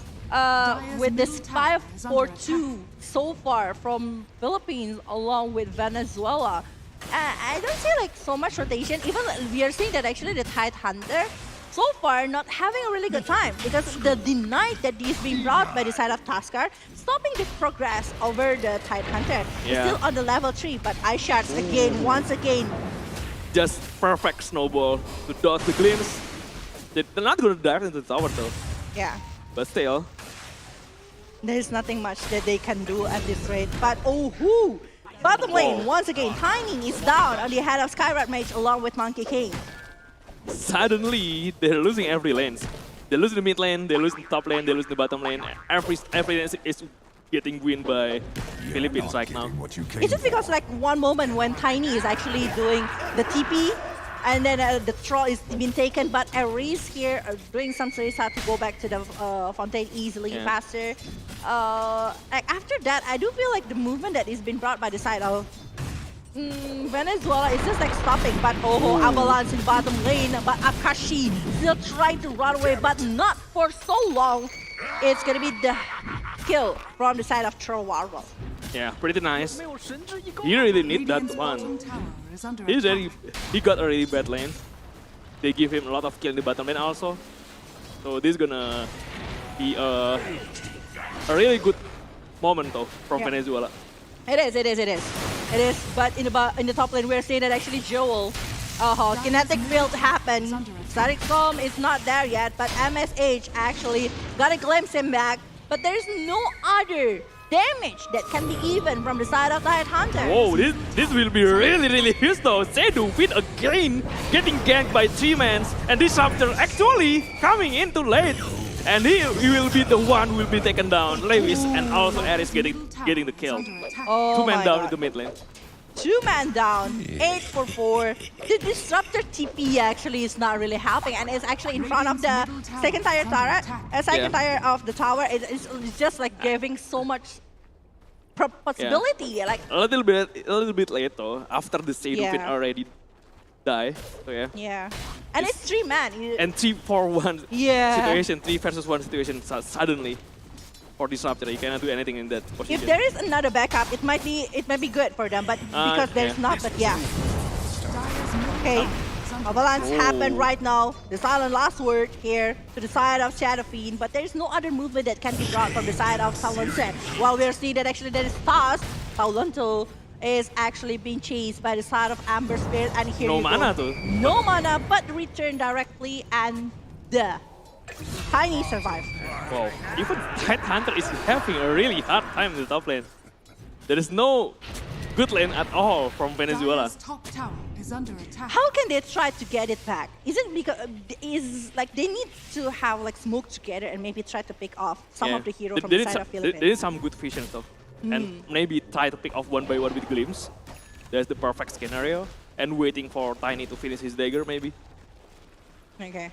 with this 5-4-2 so far from Philippines along with Venezuela. I don't see like so much rotation. Even we are seeing that actually the Tide Hunter so far not having a really good time because the deny that is being brought by the side of Taskar, stopping the progress over the Tidehunter. He's still on the level 3, but Ice Shards again, once again. Just perfect snowball to dodge the glimpse. They're not going to dive into the tower though. Yeah. But still. There's nothing much that they can do at this rate. But oh, bottom lane, once again, Tiny is down on the head of Skyward Mage along with Monkey King. Suddenly, they're losing every lane. They're losing the mid lane, they're losing the top lane, they're losing the bottom lane. Every lane is getting win by Philippines right now. It's just because like one moment when Tiny is actually doing the TP, and then the troll is being taken, but Ares here doing some Ceresa to go back to the Fontaine easily, faster. Like after that, I do feel like the movement that is being brought by the side of Venezuela is just like stopping, but Avalanche in bottom lane, but Akashi still trying to run away, but not for so long. It's gonna be the kill from the side of Troll Warble. Yeah, pretty nice. He really need that one. He got a really bad lane. They give him a lot of kill in the bottom lane also. So this is gonna be a really good moment though from Venezuela. It is. But in the top lane, we're seeing that actually Joel, kinetic build happened. Static Storm is not there yet, but MSH actually got a glimpse him back. But there's no other damage that can be even from the side of the Tidehunter. Whoa, this will be really huge though. Sedu with again getting ganked by 3-mans, and Disruptor actually coming into late. And he will be the one who will be taken down. Lewis and also Ares getting the kill. 2-man down in the mid lane. 2-man down, 8 for 4. The Disruptor TP actually is not really helping, and it's actually in front of the second tier turret. Second tier of the tower. It's just like giving so much possibility. Like a little bit late though. After the Sedu can already die. So yeah. And it's 3-man. And 3-4-1 situation, 3 versus 1 situation suddenly. For Disruptor, you cannot do anything in that position. If there is another backup, it might be good for them, but because there's not, but Okay, Avalanche happened right now. The silent last word here to the side of Shadow Fiend, but there's no other movement that can be brought from the side of Talonset. While we're seeing that actually there is Taz, Talonto is actually being chased by the side of Amber Spirit, and here no mana too. No mana, but return directly, and the Tiny survived. Wow, even Tidehunter is having a really hard time in the top lane. There is no good lane at all from Venezuela. How can they try to get it back? Is it because like they need to have like smoke together and maybe try to pick off some of the heroes from the side of Philippines? There is some good vision stuff. And maybe try to pick off one by one with glimpse. There's the perfect scenario. And waiting for Tiny to finish his dagger maybe. Okay.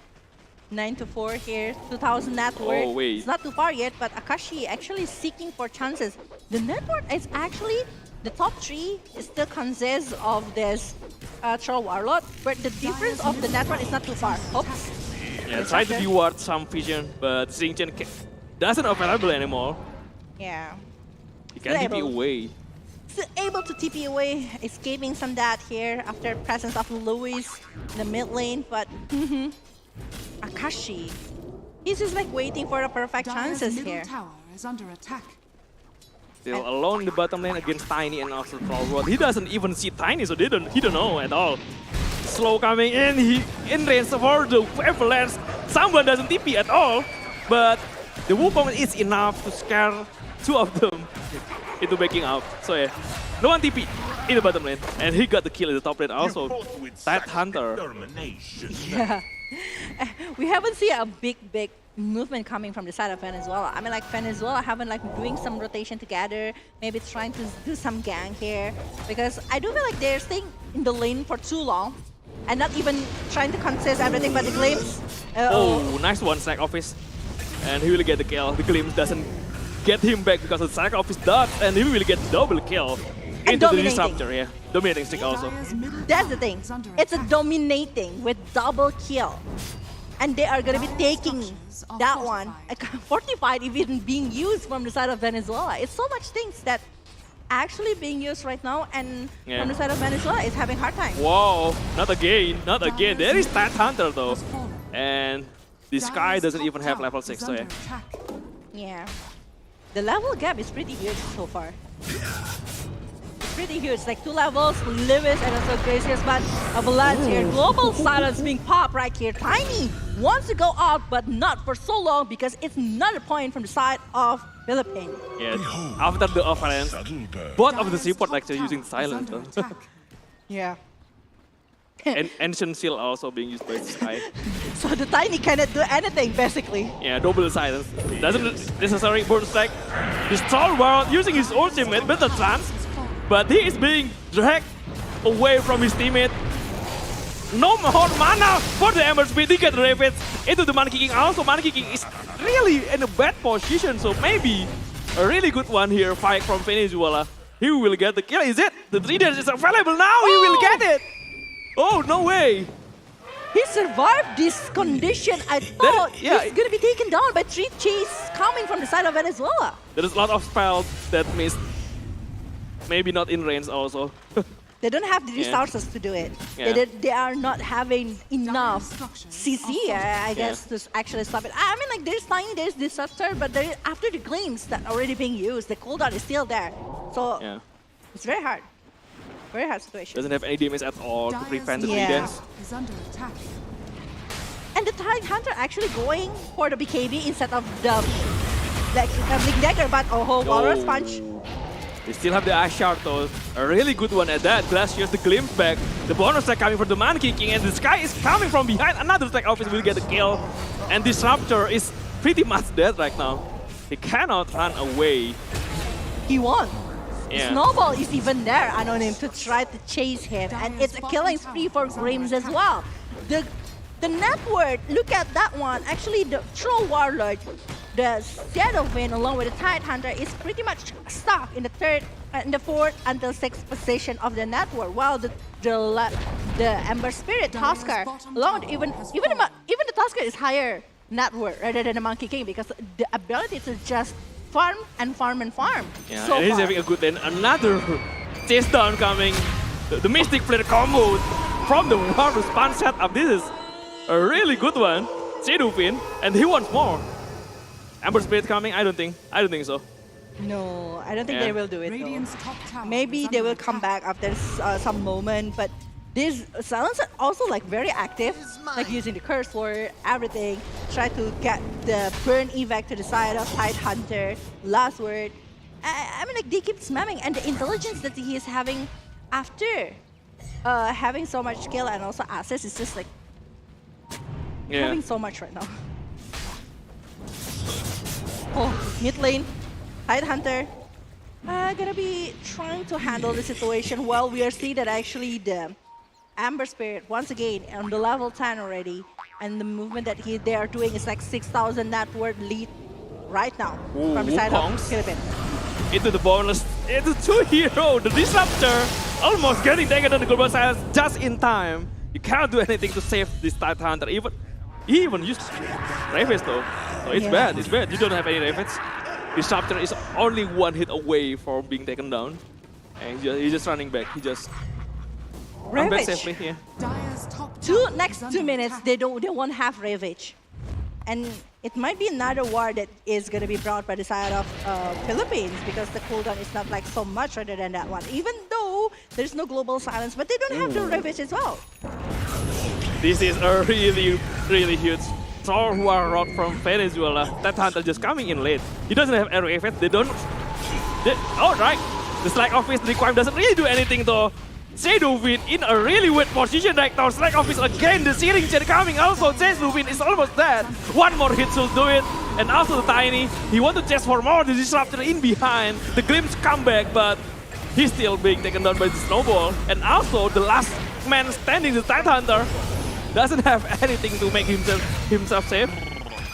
9 to 4 here, 2,000 net worth. Oh, wait. It's not too far yet, but Akashi actually seeking for chances. The net worth is actually, the top 3 still consists of this Troll Warlord, but the difference of the net worth is not too far. Oops. Yeah, try to reward some vision, but Xingchen doesn't available anymore. Yeah. He can TP away. Still able to TP away, escaping some that here after presence of Louis in the mid lane, but Akashi, he's just like waiting for the perfect chances here. Still alone in the bottom lane against Tiny and also Trollworld. He doesn't even see Tiny, so he don't know at all. Slow coming in, he in range for the Avalanche. Someone doesn't TP at all, but the Wukong is enough to scare 2 of them into backing up. So yeah, no one TP in the bottom lane, and he got the kill in the top lane also. Tidehunter. Yeah. We haven't seen a big movement coming from the side of Venezuela. I mean, like Venezuela haven't like doing some rotation together, maybe trying to do some gang here, because I do feel like they're staying in the lane for too long and not even trying to contest everything but the glimpse. Oh, nice one, Snack Office. And he will get the kill. The glimpse doesn't get him back because the Snack Office does, and he will get double kill. And into the Disruptor, dominating stick also. That's the thing. It's a dominating with double kill. And they are going to be taking that one. Fortified even being used from the side of Venezuela. It's so much things that actually being used right now, and from the side of Venezuela is having hard time. Whoa, not again, not again. There is Tidehunter though. And the Sky doesn't even have level 6, so yeah. Yeah. The level gap is pretty huge so far. Pretty huge, like 2 levels, Lewis and also Gracious, but Avalanche here. Global silence being popped right here. Tiny wants to go out, but not for so long because it's not a point from the side of Philippines. Yeah, after the offense, both of the support actually using silence. Yeah. And Ancient Shield also being used by Sky. So the Tiny cannot do anything, basically. Yeah, double silence. Doesn't necessarily burn stack. The Stalwart using his ultimate, better chance. But he is being dragged away from his teammate. No more mana for the Ember Speed. He gets Ravage into the Monkey King. Also, Monkey King is really in a bad position. So maybe a really good one here. Fight from Venezuela. He will get the kill. Is it? The 3 days is available now. He will get it. Oh, no way. He survived this condition. I thought he's going to be taken down by 3 chase coming from the side of Venezuela. There is a lot of spells that missed. Maybe not in range also. They don't have the resources to do it. Yeah. They are not having enough CC, I guess, to actually stop it. I mean, like, there's Tiny, there's Disruptor, but after the glimpse that already being used, the cooldown is still there. So it's very hard. Very hard situation. Doesn't have any damage at all to prevent the 3 dance. And the Tide Hunter actually going for the BKB instead of the Blink Dagger, but Walrus Punch. They still have the Ice Shard though. A really good one at that. Glaciers the glimpse back. The bonus stack coming from the Monkey King, and the Sky is coming from behind. Another stack office will get the kill. And Disruptor is pretty much dead right now. He cannot run away. He won. Yeah. Snowball is even there, Anonym, to try to chase him. And it's a killing spree for Grims as well. The network, look at that one. Actually, the Troll Warlord, the Shadow Wind, along with the Tide Hunter, is pretty much stuck in the 4th until 6th position of the network. While the Ember Spirit Tusker, along with even the Tusker is higher network rather than the Monkey King because the ability to just farm and farm and farm. Yeah, so and he's having a good then. Another chase down coming. The Mystic Flare combo from the War Response setup. This is a really good one. Shadowfin, and he wants more. Ember Spirit coming? I don't think so. No, I don't think they will do it though. Maybe they will come back after some moment, but this Silence are also like very active, like using the Curse Word, everything. Try to get the burn evac to the side of Tide Hunter, last word. I mean, like, they keep spamming, and the intelligence that he is having after having so much skill and also access is just like having so much right now. Oh, mid lane, Tide Hunter gonna be trying to handle the situation while we are seeing that actually the Ember Spirit once again on the level 10 already, and the movement that they are doing is like 6,000 net worth lead right now from the side of Philippines. Into the bonus, it's a 2-hero, the Disruptor almost getting taken on the global silence just in time. You cannot do anything to save this Tide Hunter. He even used Ravage though. So it's bad, it's bad. You don't have any Ravage. Disruptor is only 1 hit away from being taken down. And he's just running back. He just Ravage. Safely, Next 2 minutes, they won't have Ravage. And it might be another war that is going to be brought by the side of Philippines because the cooldown is not like so much rather than that one. Even though there's no global silence, but they don't have the Ravage as well. This is a really, really huge Troll Warlord from Venezuela. That Hunter just coming in late. He doesn't have arrow effect. Alright. The Slack Office requirement doesn't really do anything though. Shadowfin in a really weird position right now. Slack Office again, the Searing Chain coming also. Shadowfin is almost dead. 1 more hit should do it. And also the Tiny, he wants to chase for more. The Disruptor in behind. The Glimpse come back, but he's still being taken down by the Snowball. And also the last man standing, the Tide Hunter, doesn't have anything to make himself safe.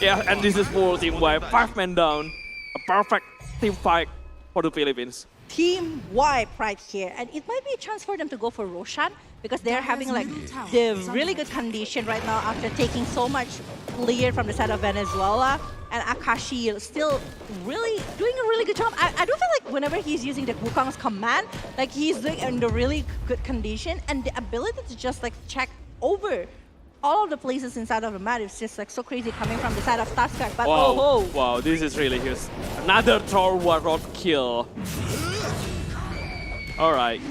Yeah, and this is full team wipe. 5 men down. A perfect team fight for the Philippines. Team wipe right here, and it might be a chance for them to go for Roshan because they're having like the really good condition right now after taking so much clear from the side of Venezuela, and Akashi still really doing a really good job. I do feel like whenever he's using the Wukong's command, like he's doing in the really good condition and the ability to just like check over all of the places inside of the map. It's just like so crazy coming from the side of Tusker. But Wow. oh, Wow, this is really huge. Another Troll Warlord kill. All right.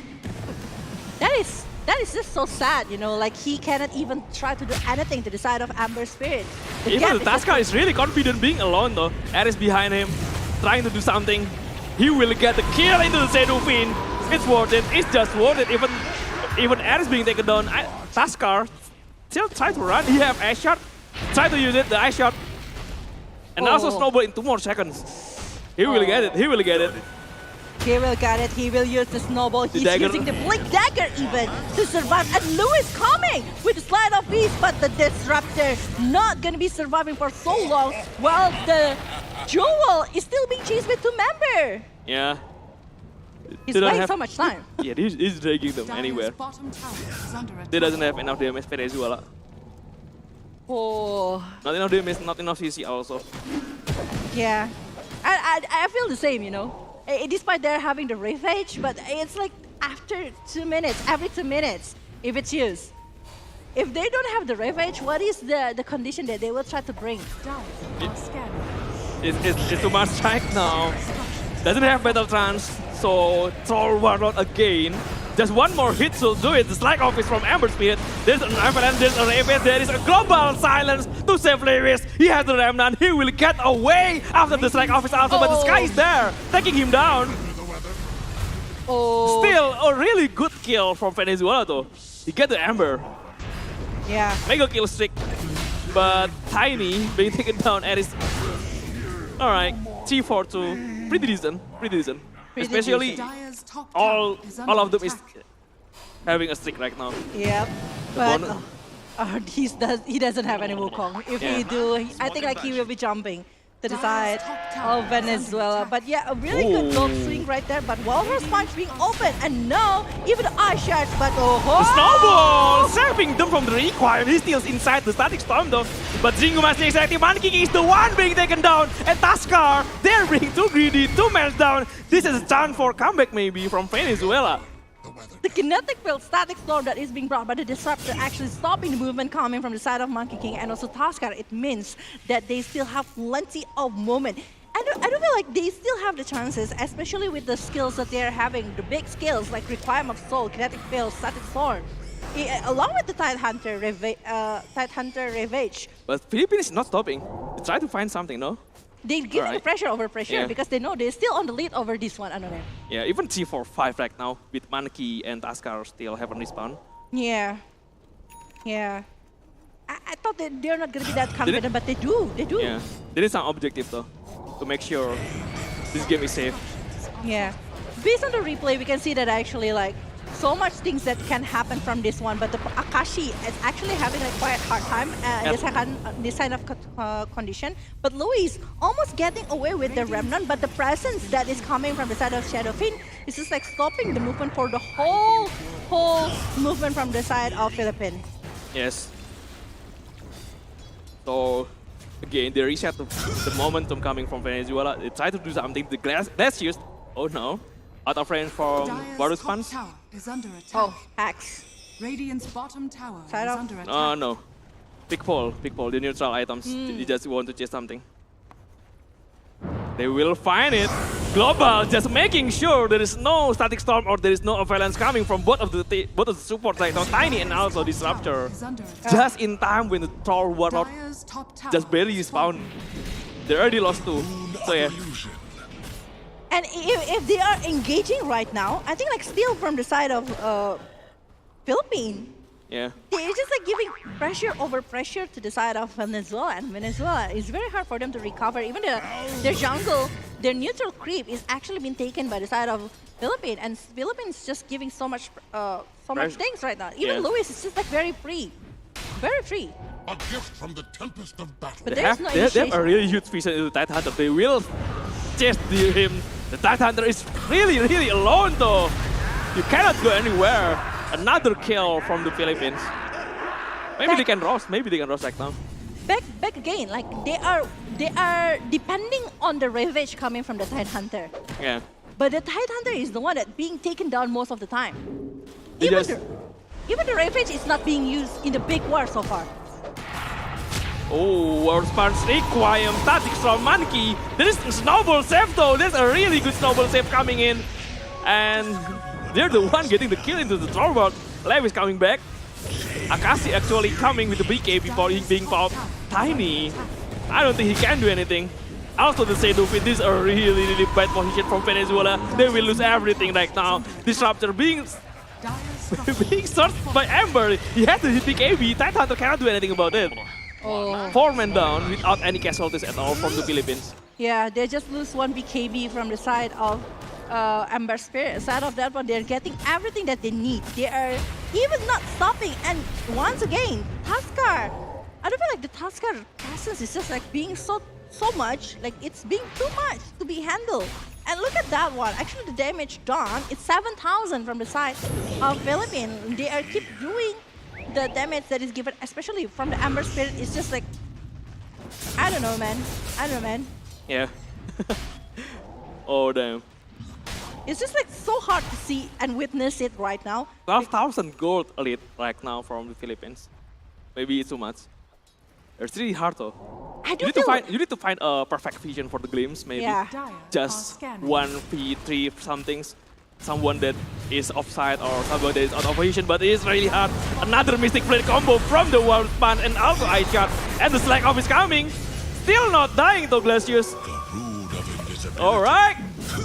that is just so sad, you know. Like he cannot even try to do anything to the side of Amber Spirit. The Even gap the Tusker is really confident being alone though. Ares behind him, trying to do something. He will get the kill into the Shadow Fiend. It's worth it. It's just worth it. Even Ares being taken down. Tusker still try to run. He have ice shot. Try to use it. The ice shot. And also snowball in 2 more seconds. He will get it. He will get it. He will get it. He will use the snowball. He's using the blink dagger even to survive. And Lewis coming with the slide of beast, but the disruptor not gonna be surviving for so long. While the jewel is still being chased with 2 members. Yeah. He's wasting so much time. Yeah, he's dragging them anywhere. They doesn't have enough damage Venezuela. Oh. Not enough damage, not enough CC also. Yeah. I feel the same, you know. Despite they're having the ravage, but it's like after 2 minutes, every 2 minutes, if it's used. If they don't have the ravage, what is the condition that they will try to bring? It's too much strike now. Doesn't have battle trance, so Troll Warlord again. Just 1 more hit should do it. The Slack Office from Amber Spirit. There's an Avalanche, there's a Ravage, there is a global silence to save Lewis. He has the Remnant, he will get away after the Slack Office also, but the Sky is there, taking him down. Still a really good kill from Venezuela though. He get the Amber. Yeah. Mega kill streak. But Tiny being taken down at his... Alright, T4-2. Pretty decent, pretty decent. Especially all of them is having a streak right now. Yep, but he doesn't have any Wukong. If he do, I think like he will be jumping to the side of Venezuela. But yeah, a really good gold swing right there. But Walrus Punch being open, and now even the Ice Shards. But the snowball saving them from the recoil. He's still inside the static storm though. But Jingu Master exactly. Monkey King is the one being taken down, and Tusker, they're being too greedy, 2 men down. This is a chance for comeback maybe from Venezuela. The kinetic field static storm that is being brought by the disruptor actually stopping the movement coming from the side of Monkey King and also Tusker. It means that they still have plenty of movement. I don't feel like they still have the chances, especially with the skills that they're having, the big skills like Requiem of Soul, Kinetic Field, Static Storm, along with the Tidehunter Ravage. But Philippines is not stopping. They try to find something, no? They're giving pressure over pressure because they know they're still on the lead over this one. I don't know. Yeah, even T4-5 right now with Monkey and Tusker still haven't respawned. Yeah. Yeah. I thought that they're not going to be that confident, but they do. They do. Yeah. There is some objective though to make sure this game is safe. Yeah. Based on the replay, we can see that actually like so much things that can happen from this one, but the Akashi is actually having a quite hard time this kind of condition. But Louis almost getting away with the Remnant, but the presence that is coming from the side of Shadow Fiend is just like stopping the movement for the whole movement from the side of Philippines. Yes. So again, they reset the momentum coming from Venezuela. They try to do something. The glass used. Oh no. Out of range from Varus Punch. Oh, hacks. Radiant's bottom tower is under attack. Oh no. Big pull, the neutral items. They just want to chase something. They will find it. Global just making sure there is no static storm or there is no avalanche coming from both of the support right now, Tiny and also Disruptor. Just in time when the Troll Warlord just barely spawned. They already lost 2. So yeah. And if they are engaging right now, I think like still from the side of Philippines, yeah, they're just like giving pressure over pressure to the side of Venezuela, and Venezuela is very hard for them to recover. Even their jungle, their neutral creep is actually being taken by the side of Philippines, and Philippines just giving so much things right now. Even Lewis is just like very free. A gift from the tempest of battle. But they have a really huge vision into Tidehunter. They will chase him. The Tidehunter is really alone though. You cannot go anywhere. Another kill from the Philippines. Maybe they can roast. Right now. Back again. Like they are depending on the ravage coming from the Tidehunter. Yeah. But the Tidehunter is the one that being taken down most of the time. Even the ravage is not being used in the big war so far. Oh, our Spartan require static from Monkey. There is a snowball save though. There's a really good snowball save coming in. And they're the one getting the kill into the troll world. Lev is coming back. Akashi actually coming with the BK before he being popped. Tiny. I don't think he can do anything. Also the Shadow Fit, this is a really bad position from Venezuela. They will lose everything right now. Disruptor being shot by Ember. He had to hit BKB. Tidehunter cannot do anything about it. Oh. 4 men down without any casualties at all from the Philippines. Yeah, they just lose 1 BKB from the side of Ember Spirit. Aside of that one, they're getting everything that they need. They are even not stopping. And once again, Tuskar. I don't feel like the Tuskar presence is just like being so much, like it's being too much to be handled. And look at that one. Actually, the damage done, it's 7,000 from the side of Philippines. They are keep doing the damage that is given, especially from the Ember Spirit. It's just like, I don't know, man. Yeah. Oh, damn. It's just like so hard to see and witness it right now. 12,000 gold elite right now from the Philippines. Maybe it's too much. It's really hard though. You need to find a perfect vision for the glimpse, maybe. Yeah. Just 1v3 somethings. Someone that is offside or someone that is out of position, but it is really hard. Another Mystic Blade combo from the World Span and also Ice Guard. And the Slack Off is coming. Still not dying though, Glacius. Alright.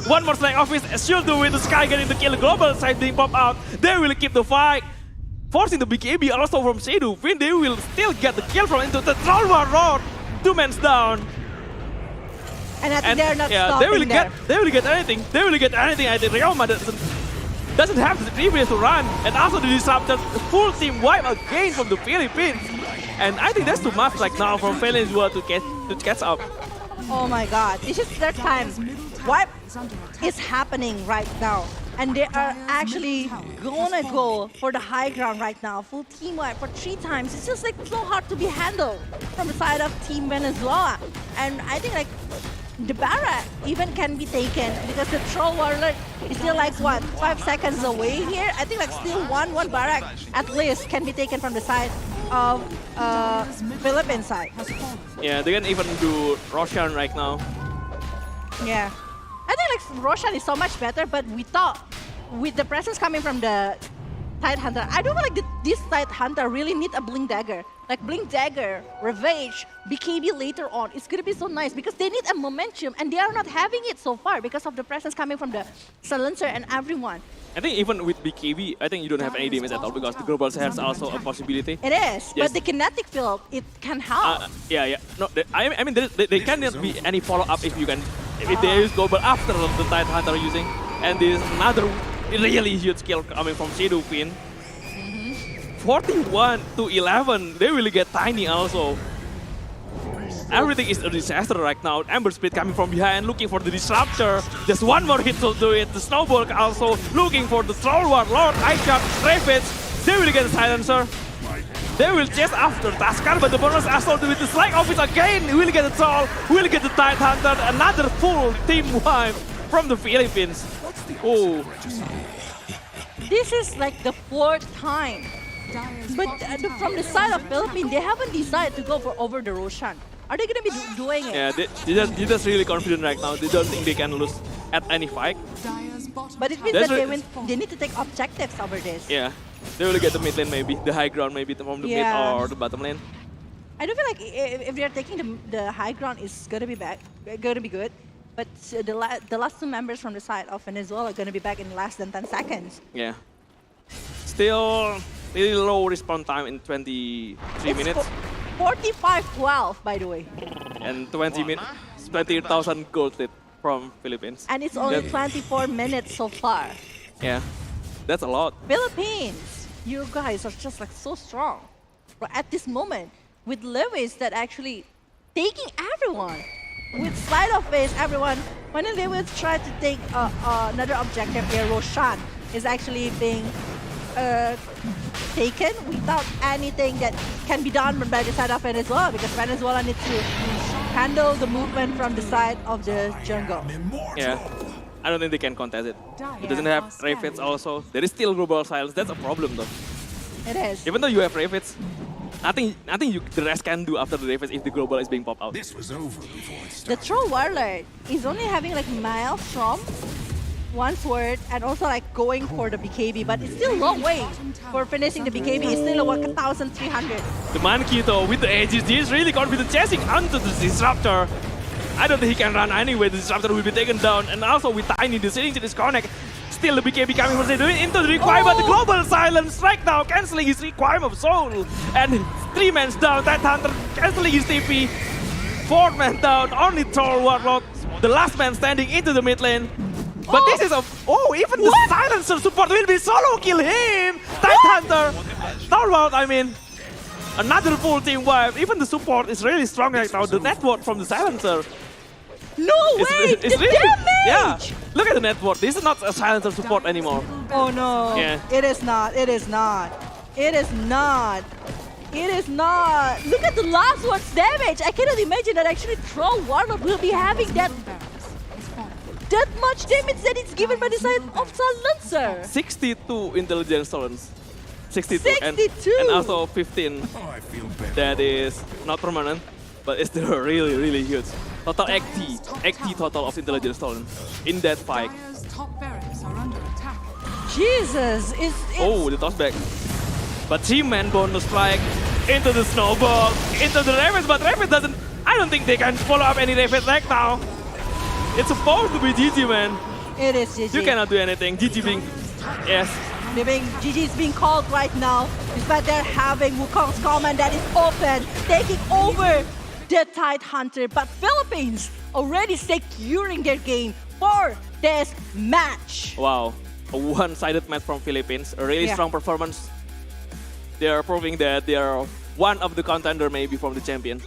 One more Slack Off is should do with the Sky getting the kill. Global side being popped out. They will keep the fight. Forcing the BKB also from Shadow Fin. They will still get the kill from into the Troll War Road. 2 men down. And I think they're not stopping they will get anything. They will get anything. I think Ryoma doesn't have the DPS to run. And also the Disruptor full team wipe again from the Philippines. And I think that's too much like now from Venezuela to catch up. Oh my god, it's just their time. Wipe is happening right now. And they are actually gonna go for the high ground right now. Full team wipe for 3 times. It's just like so hard to be handled from the side of Team Venezuela. And I think like the Barrack even can be taken because the Troll Warlord is still like what, 5 seconds away here? I think like still one Barrack at least can be taken from the side of Philippines side. Yeah, they can even do Roshan right now. Yeah. I think like Roshan is so much better, but we thought with the presence coming from the Tidehunter, I don't feel like this Tidehunter really need a Blink Dagger. Like Blink Dagger, Ravage, BKB later on, it's gonna be so nice because they need a momentum and they are not having it so far because of the presence coming from the Silencer and everyone. I think even with BKB, I think you don't have any damage at all because the global share is also a possibility. It is, but the kinetic field, it can help. Yeah. No, I mean, there cannot be any follow-up if you can, if they use global after the Tidehunter using. And there's another really huge skill coming from Shadow Fin. 41 to 11, they will get Tiny also. Everything is a disaster right now. Ember Spirit coming from behind, looking for the Disruptor. Just one more hit to do it. The Snowball also looking for the Troll War Lord, Ice Guard, Ravage. They will get the Silencer. They will chase after Tuskar, but the bonus assault with the Slack Office again. Will get the Troll, will get the Tidehunter. Another full team wipe from the Philippines. Oh. This is like the 4th time. But from the side of Philippines, they haven't decided to go for over the Roshan. Are they going to be doing it? Yeah, they're just really confident right now. They don't think they can lose at any fight. But it means that they need to take objectives over this. Yeah, they will get the mid lane maybe, the high ground maybe from the mid or the bottom lane. I don't feel like if they're taking the high ground, it's going to be good. But the last 2 members from the side of Venezuela are going to be back in less than 10 seconds. Yeah. Still really low respawn time in 23 minutes. 45-12, by the way. And 20,000 gold hit from Philippines. And it's only 24 minutes so far. Yeah, that's a lot. Philippines, you guys are just like so strong. But at this moment, with Lewis that actually taking everyone. With sleight of face, everyone, when Lewis tried to take another objective here, Roshan is actually being taken without anything that can be done by the side of Venezuela because Venezuela needs to handle the movement from the side of the jungle. Yeah, I don't think they can contest it. It doesn't have Ravage also. There is still global silence. That's a problem though. It is. Even though you have Ravage, Nothing the rest can do after the Ravens if the global is being popped out. This was over before it The Troll Warlord is only having like Maelstrom, one sword, and also like going for the BKB, but it's still a long way for finishing the BKB. It's still a 1,300. The Monkey though, with the edges, he is really confident chasing onto the Disruptor. I don't think he can run anyway. The Disruptor will be taken down, and also with Tiny, the sitting to disconnect. Still the BKB coming from Zedwin into the requirement. The global silence strike now, cancelling his requirement of soul. And 3 men down, that Hunter cancelling his TP. 4 men down, only Troll Warlock. The last man standing into the mid lane. But this is a... Oh, even the silencer support will be solo kill him! Tight Hunter! Troll Warlock, I mean. Another full team wipe. Even the support is really strong right now. The network from the silencer. No way! It's the really, damage! Yeah, look at the network. This is not a silencer support anymore. Oh no! Yeah. It is not. It is not. It is not. It is not. Look at the last one's damage. I cannot imagine that actually Troll Warlock will be having that much damage that it's given by the side of silencer. 62 intelligence tolerance. 62. 62. And also 15. That is not permanent, but it's still really, really huge. Total 80 total of intelligence tolerance in that fight. Jesus, it's oh, the tossback. But 3-man bonus strike into the snowball, into the Ravens, but Ravens doesn't. I don't think they can follow up any Ravens right now. It's supposed to be GG, man. It is GG. You cannot do anything. GG being, yes. GG is being called right now, despite they're having Wukong's command that is open, taking over the Tide Hunter, but Philippines already securing their game for this match. Wow, a one-sided match from Philippines, a really strong performance. They are proving that they are one of the contender maybe from the champion.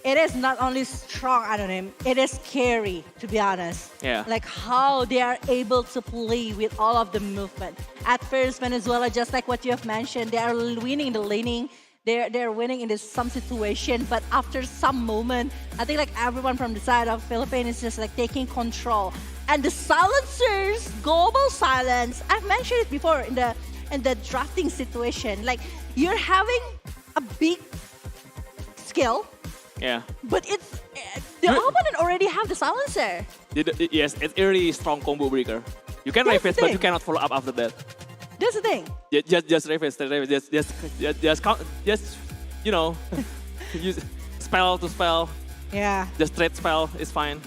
It is not only strong, Anonym, it is scary, to be honest. Yeah. Like how they are able to play with all of the movement. At first, Venezuela, just like what you have mentioned, they are winning the laning. They're winning in some situation, but after some moment, I think like everyone from the side of Philippines is just like taking control. And the silencers, global silence, I've mentioned it before in the drafting situation. Like you're having a big skill, yeah, but it's the opponent already have the silencer. Yes, it's a really strong combo breaker. You can Ravens, but you cannot follow up after that. That's the thing. Just Ravens, just you know, use spell to spell. Yeah. Just trade spell is fine.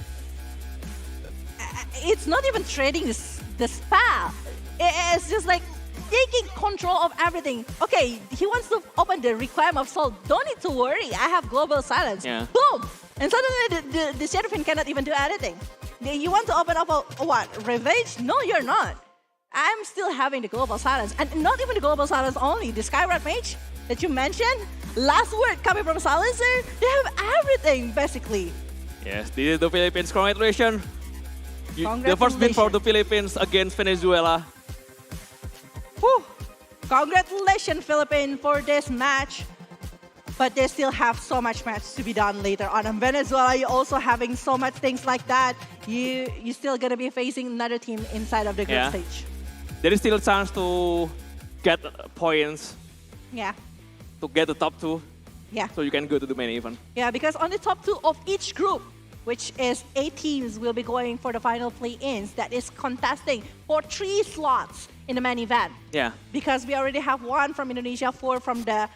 It's not even trading the spell. It's just like taking control of everything. Okay, he wants to open the requirement of soul. Don't need to worry. I have global silence. Yeah. Boom! And suddenly the Seraphine cannot even do anything. You want to open up a what? Revenge? No, you're not. I'm still having the global silence. And not even the global silence only. The Skyward Mage that you mentioned, last word coming from Silencer, they have everything basically. Yes, this is the Philippines. Congratulations. The first win for the Philippines against Venezuela. Whew. Congratulations, Philippines, for this match. But they still have so much match to be done later on. And Venezuela, you're also having so much things like that. You're still going to be facing another team inside of the group stage. There is still a chance to get points. Yeah. To get the top 2. Yeah. So you can go to the main event. Yeah, because on the top 2 of each group, which is 8 teams, will be going for the final play-ins that is contesting for 3 slots in the main event. Yeah. Because we already have 1 from Indonesia, 4 from the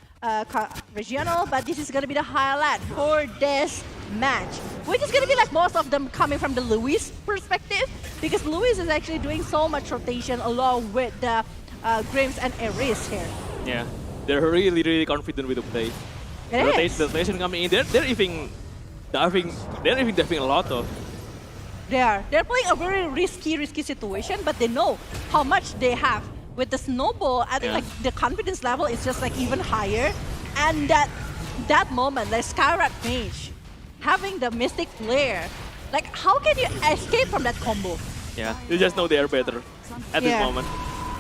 regional, but this is going to be the highlight for this match, which is going to be like most of them coming from the Luis perspective, because Luis is actually doing so much rotation along with the Grims and Eris here. Yeah, they're really, really confident with the play. The rotation coming in, they're even diving a lot though. They're playing a very risky situation, but they know how much they have. With the snowball, I think like the confidence level is just like even higher. And that moment, like Skyward Mage, having the Mystic Flare, like how can you escape from that combo? Yeah, you just know they are better at this moment.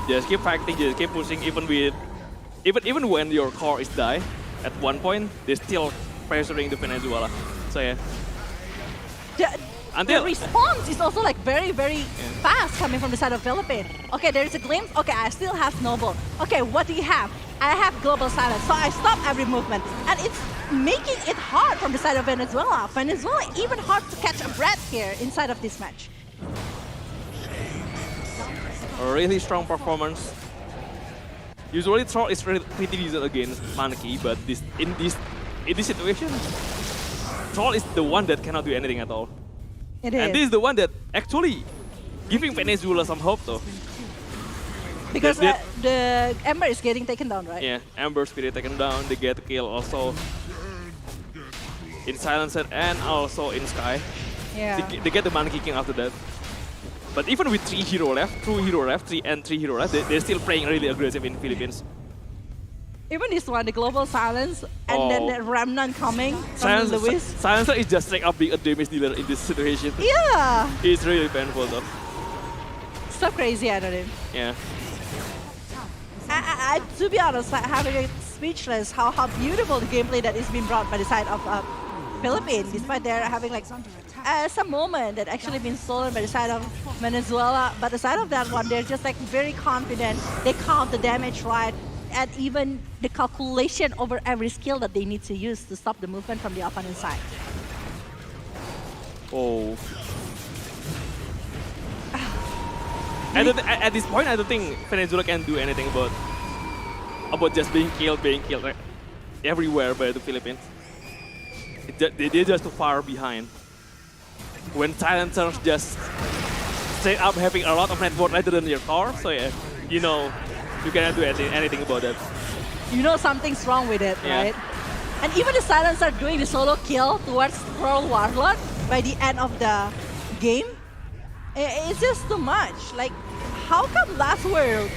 Just keep fighting, just keep pushing, even when your core is die, at one point, they're still pressuring the Venezuela. So yeah. The response is also like very, very fast coming from the side of Philippines. Okay, there is a glimpse. Okay, I still have Snowball. Okay, what do you have? I have global silence, so I stop every movement. And it's making it hard from the side of Venezuela. Venezuela even hard to catch a breath here inside of this match. A really strong performance. Usually Troll is pretty decent against Monkey, but in this situation, Troll is the one that cannot do anything at all. It and is. this is the one that actually giving Venezuela some hope though. Because the Ember is getting taken down, right? Yeah, Ember Spirit taken down, they get kill also in Silencer and also in Sky. Yeah. They get the Monkey King after that. But even with 3 hero left, 3 hero left, they're still playing really aggressive in Philippines. Even this one, the global silence, and then the Remnant coming from Lewis. Silencer is just straight up being a damage dealer in this situation. Yeah. It's really painful though. So crazy out of him. Yeah. I, to be honest, having a speechless how beautiful the gameplay that is being brought by the side of Philippines, despite they're having like some moment that actually been stolen by the side of Venezuela. But aside of that one, they're just like very confident. They count the damage right, and even the calculation over every skill that they need to use to stop the movement from the opponent side. Oh. At this point, I don't think Venezuela can do anything about just being killed right? Everywhere by the Philippines. They're just too far behind. When Silencers just straight up having a lot of network rather than your core, so yeah, you know, you cannot do anything about that. You know something's wrong with it, Yeah. right? And even the Silencer doing the solo kill towards Pearl Warlord by the end of the game, it's just too much. Like, how come Last Word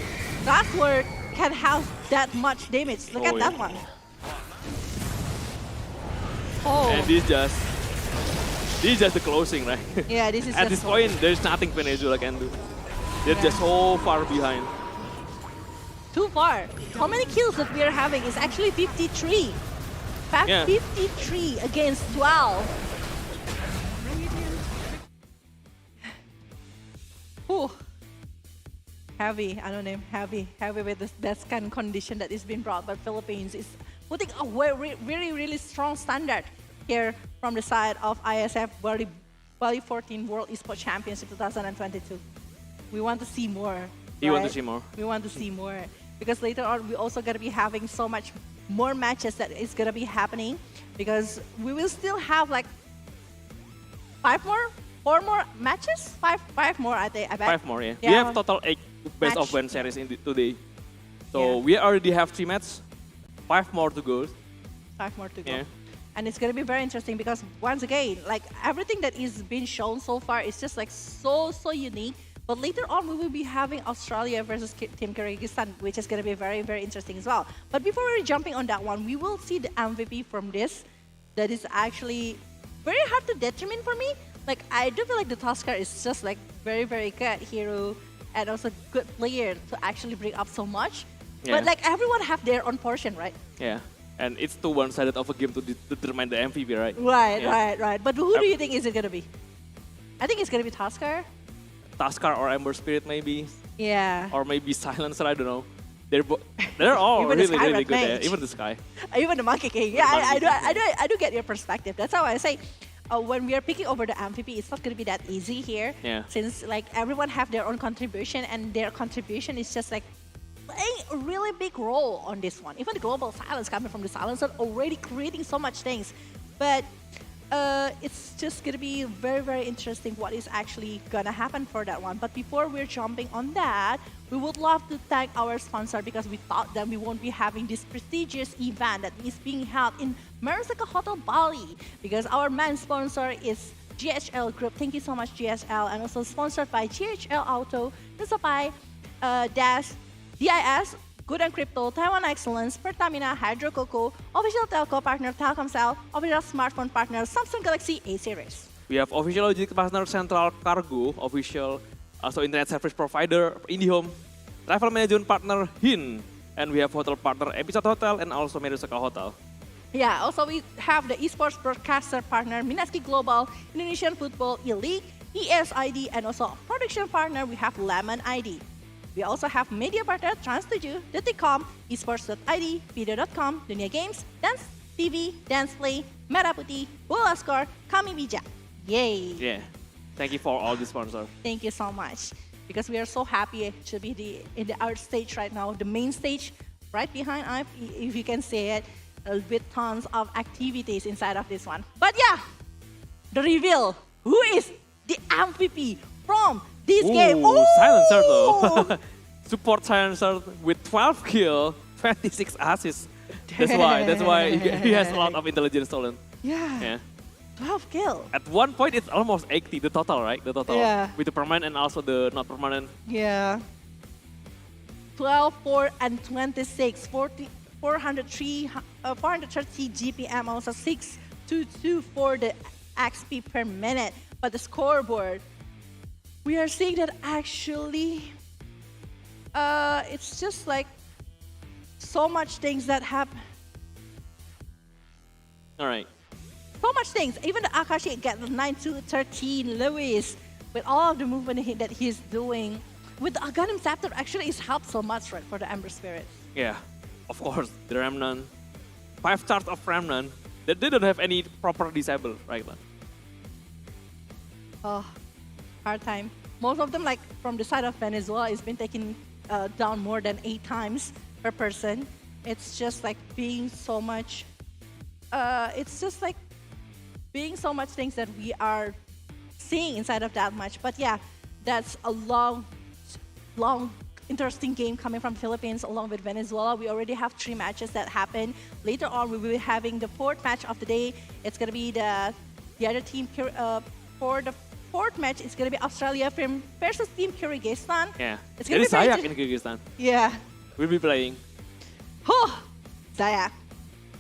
can have that much damage? Look at that one. Oh. And this is just the closing, right? Yeah, this is At just this point, there's nothing Venezuela can do. They're just so far behind. too far. How many kills that we are having is actually 53. Yeah. 53 against 12. Ooh. Heavy, I don't know, heavy with that kind of condition that is being brought by Philippines is putting a really strong standard here from the side of IESF Bali 14 World Esports Championship 2022. We want to see more. You want to right? see more? We want to see more. Because later on, we're also going to be having so much more matches that is going to be happening. Because we will still have like 4 more matches? Five more, I think. I bet. 5 more, yeah. Yeah. We have total 8 best of 1 series today. So we already have 3 matches. 5 more to go. 5 more to go. Yeah. And it's going to be very interesting because once again, like everything that is being shown so far is just like so unique. But later on, we will be having Australia versus Team Kyrgyzstan, which is going to be very interesting as well. But before we're jumping on that one, we will see the MVP from this. That is actually very hard to determine for me. Like, I do feel like the Tusker is just like very good hero and also good player to actually bring up so much. Yeah. But like everyone have their own portion, right? Yeah. And it's too one-sided of a game to determine the MVP, right? Right. But who do you think is it going to be? I think it's going to be Tusker. Tusker or Ember Spirit maybe. Yeah. Or maybe Silencer, I don't know. They're all Even the really Sky good. Red Yeah. Mage. Even the Sky. Even the Monkey King. Yeah, I do get your perspective. That's how I say when we are picking over the MVP, it's not going to be that easy here. Yeah. Since like everyone have their own contribution and their contribution is just like playing a really big role on this one. Even the global silence coming from the silencer already creating so much things. But it's just going to be very interesting what is actually going to happen for that one. But before we're jumping on that, we would love to thank our sponsor because we thought that we won't be having this prestigious event that is being held in Marusaka Hotel Bali because our main sponsor is GHL Group. Thank you so much, GHL. And also sponsored by GHL Auto, Nusapai, Dash, DIS, Good and Crypto, Taiwan Excellence, Pertamina, Hydro Coco, official telco partner Telkomsel, official smartphone partner Samsung Galaxy A series. We have official logistics partner Central Cargo, official also internet service provider IndiHome, travel management partner HIN, and we have hotel partner Episode Hotel and also Marusaka Hotel. Yeah, also we have the esports broadcaster partner Minaski Global, Indonesian Football E-League, ESID, and also production partner we have Lemon ID. We also have media partner Trans7, Detikcom, Esports.id, Video.com, Dunia Games, Dance TV, Dance Play, Merah Putih, Bola Score, Kami Bijak. Yay! Yeah. Thank you for all the sponsors. Thank you so much. Because we are so happy to be in the art stage right now, the main stage right behind us, if you can say it, with tons of activities inside of this one. But yeah, the reveal. Who is the MVP from this game? Ooh, Silencer though. Support Silencer with 12 kills, 26 assists. That's why he has a lot of intelligence talent. Yeah. 12 kills. At one point, it's almost 80, the total, right? The total. Yeah. With the permanent and also the not permanent. Yeah. 12, 4, and 26. 430 GPM, also 622 for the XP per minute. But the scoreboard, we are seeing that actually, it's just like so much things that happen. All right. So much things. Even the Akashi get the 9-2-13 Lewis with all of the movement that he's doing. With the Aghanim Scepter, actually, it's helped so much, right, for the Ember Spirit. Yeah, of course. The Remnant, 5 stars of Remnant, they didn't have any proper disable, right? Oh, hard time. Most of them, like from the side of Venezuela, it's been taken down more than 8 times per person. It's just like being so much. It's just like being so much things that we are seeing inside of that match. But yeah, that's a long, interesting game coming from Philippines along with Venezuela. We already have 3 matches that happen. Later on, we will be having the 4th match of the day. It's gonna be the other team for the 4th match. It's gonna be Australia versus Team Kyrgyzstan. Yeah, it's gonna be Zayak in Kyrgyzstan. Yeah, we'll be playing. Zayak.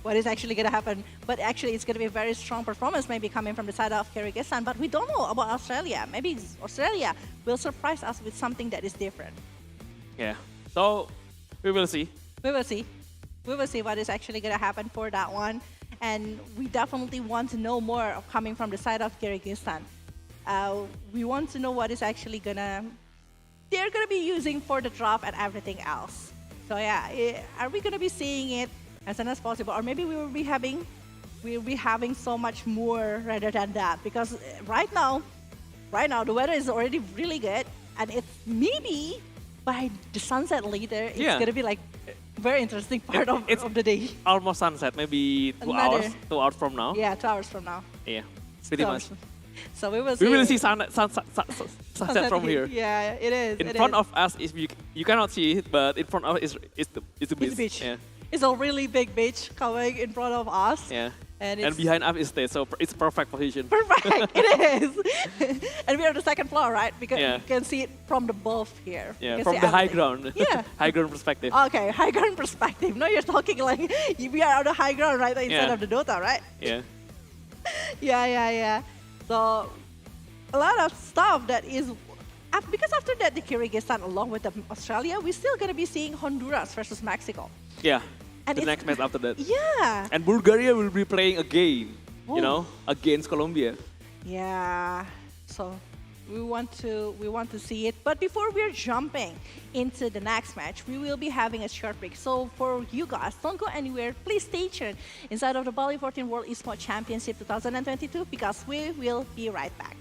What is actually going to happen? But actually, it's going to be a very strong performance maybe coming from the side of Kyrgyzstan. But we don't know about Australia. Maybe Australia will surprise us with something that is different. Yeah, so we will see. We will see. We will see what is actually going to happen for that one. And we definitely want to know more of coming from the side of Kyrgyzstan. We want to know what is actually they're going to be using for the drop and everything else. So yeah, are we going to be seeing it as soon as possible, or maybe we'll be having so much more rather than that? Because right now the weather is already really good, and it's maybe by the sunset later, it's gonna be like very interesting part of the day. Almost sunset, maybe 2 hours from now. Yeah, 2 hours from now. Yeah, pretty much. So we will see. We will see sunset from here. Yeah, it is. In front of us, is you cannot see it, but in front of us is the beach. Yeah. It's a really big beach coming in front of us. Yeah. And behind us is stage, so it's perfect position. Perfect, it is. And we are on the 2nd floor, right? Because you can see it from the above here. Yeah, from the high ground. Yeah. High ground perspective. Okay, high ground perspective. No, you're talking like we are on the high ground right inside of the Dota, right? Yeah. Yeah. So a lot of stuff that is. Because after that, the Kyrgyzstan along with Australia, we're still going to be seeing Honduras versus Mexico. Yeah, and the next match after that. Yeah. And Bulgaria will be playing again, against Colombia. Yeah, so we want to see it. But before we're jumping into the next match, we will be having a short break. So for you guys, don't go anywhere. Please stay tuned inside of the Bali 14 World Esports Championship 2022 because we will be right back.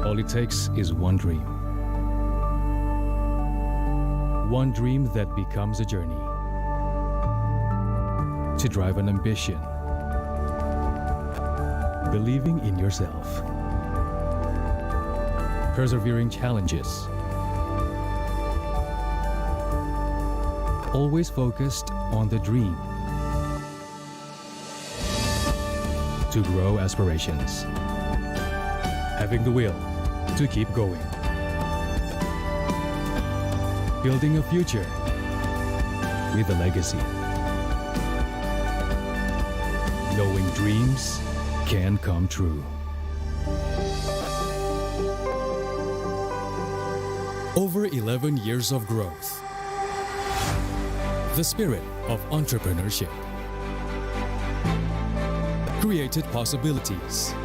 All it takes is one dream. One dream that becomes a journey. to drive an ambition. Believing in yourself. Persevering challenges. Always focused on the dream. To grow aspirations. Having the will to keep going. Building a future with a legacy. Knowing dreams can come true. Over 11 years of growth. The spirit of entrepreneurship. Created possibilities.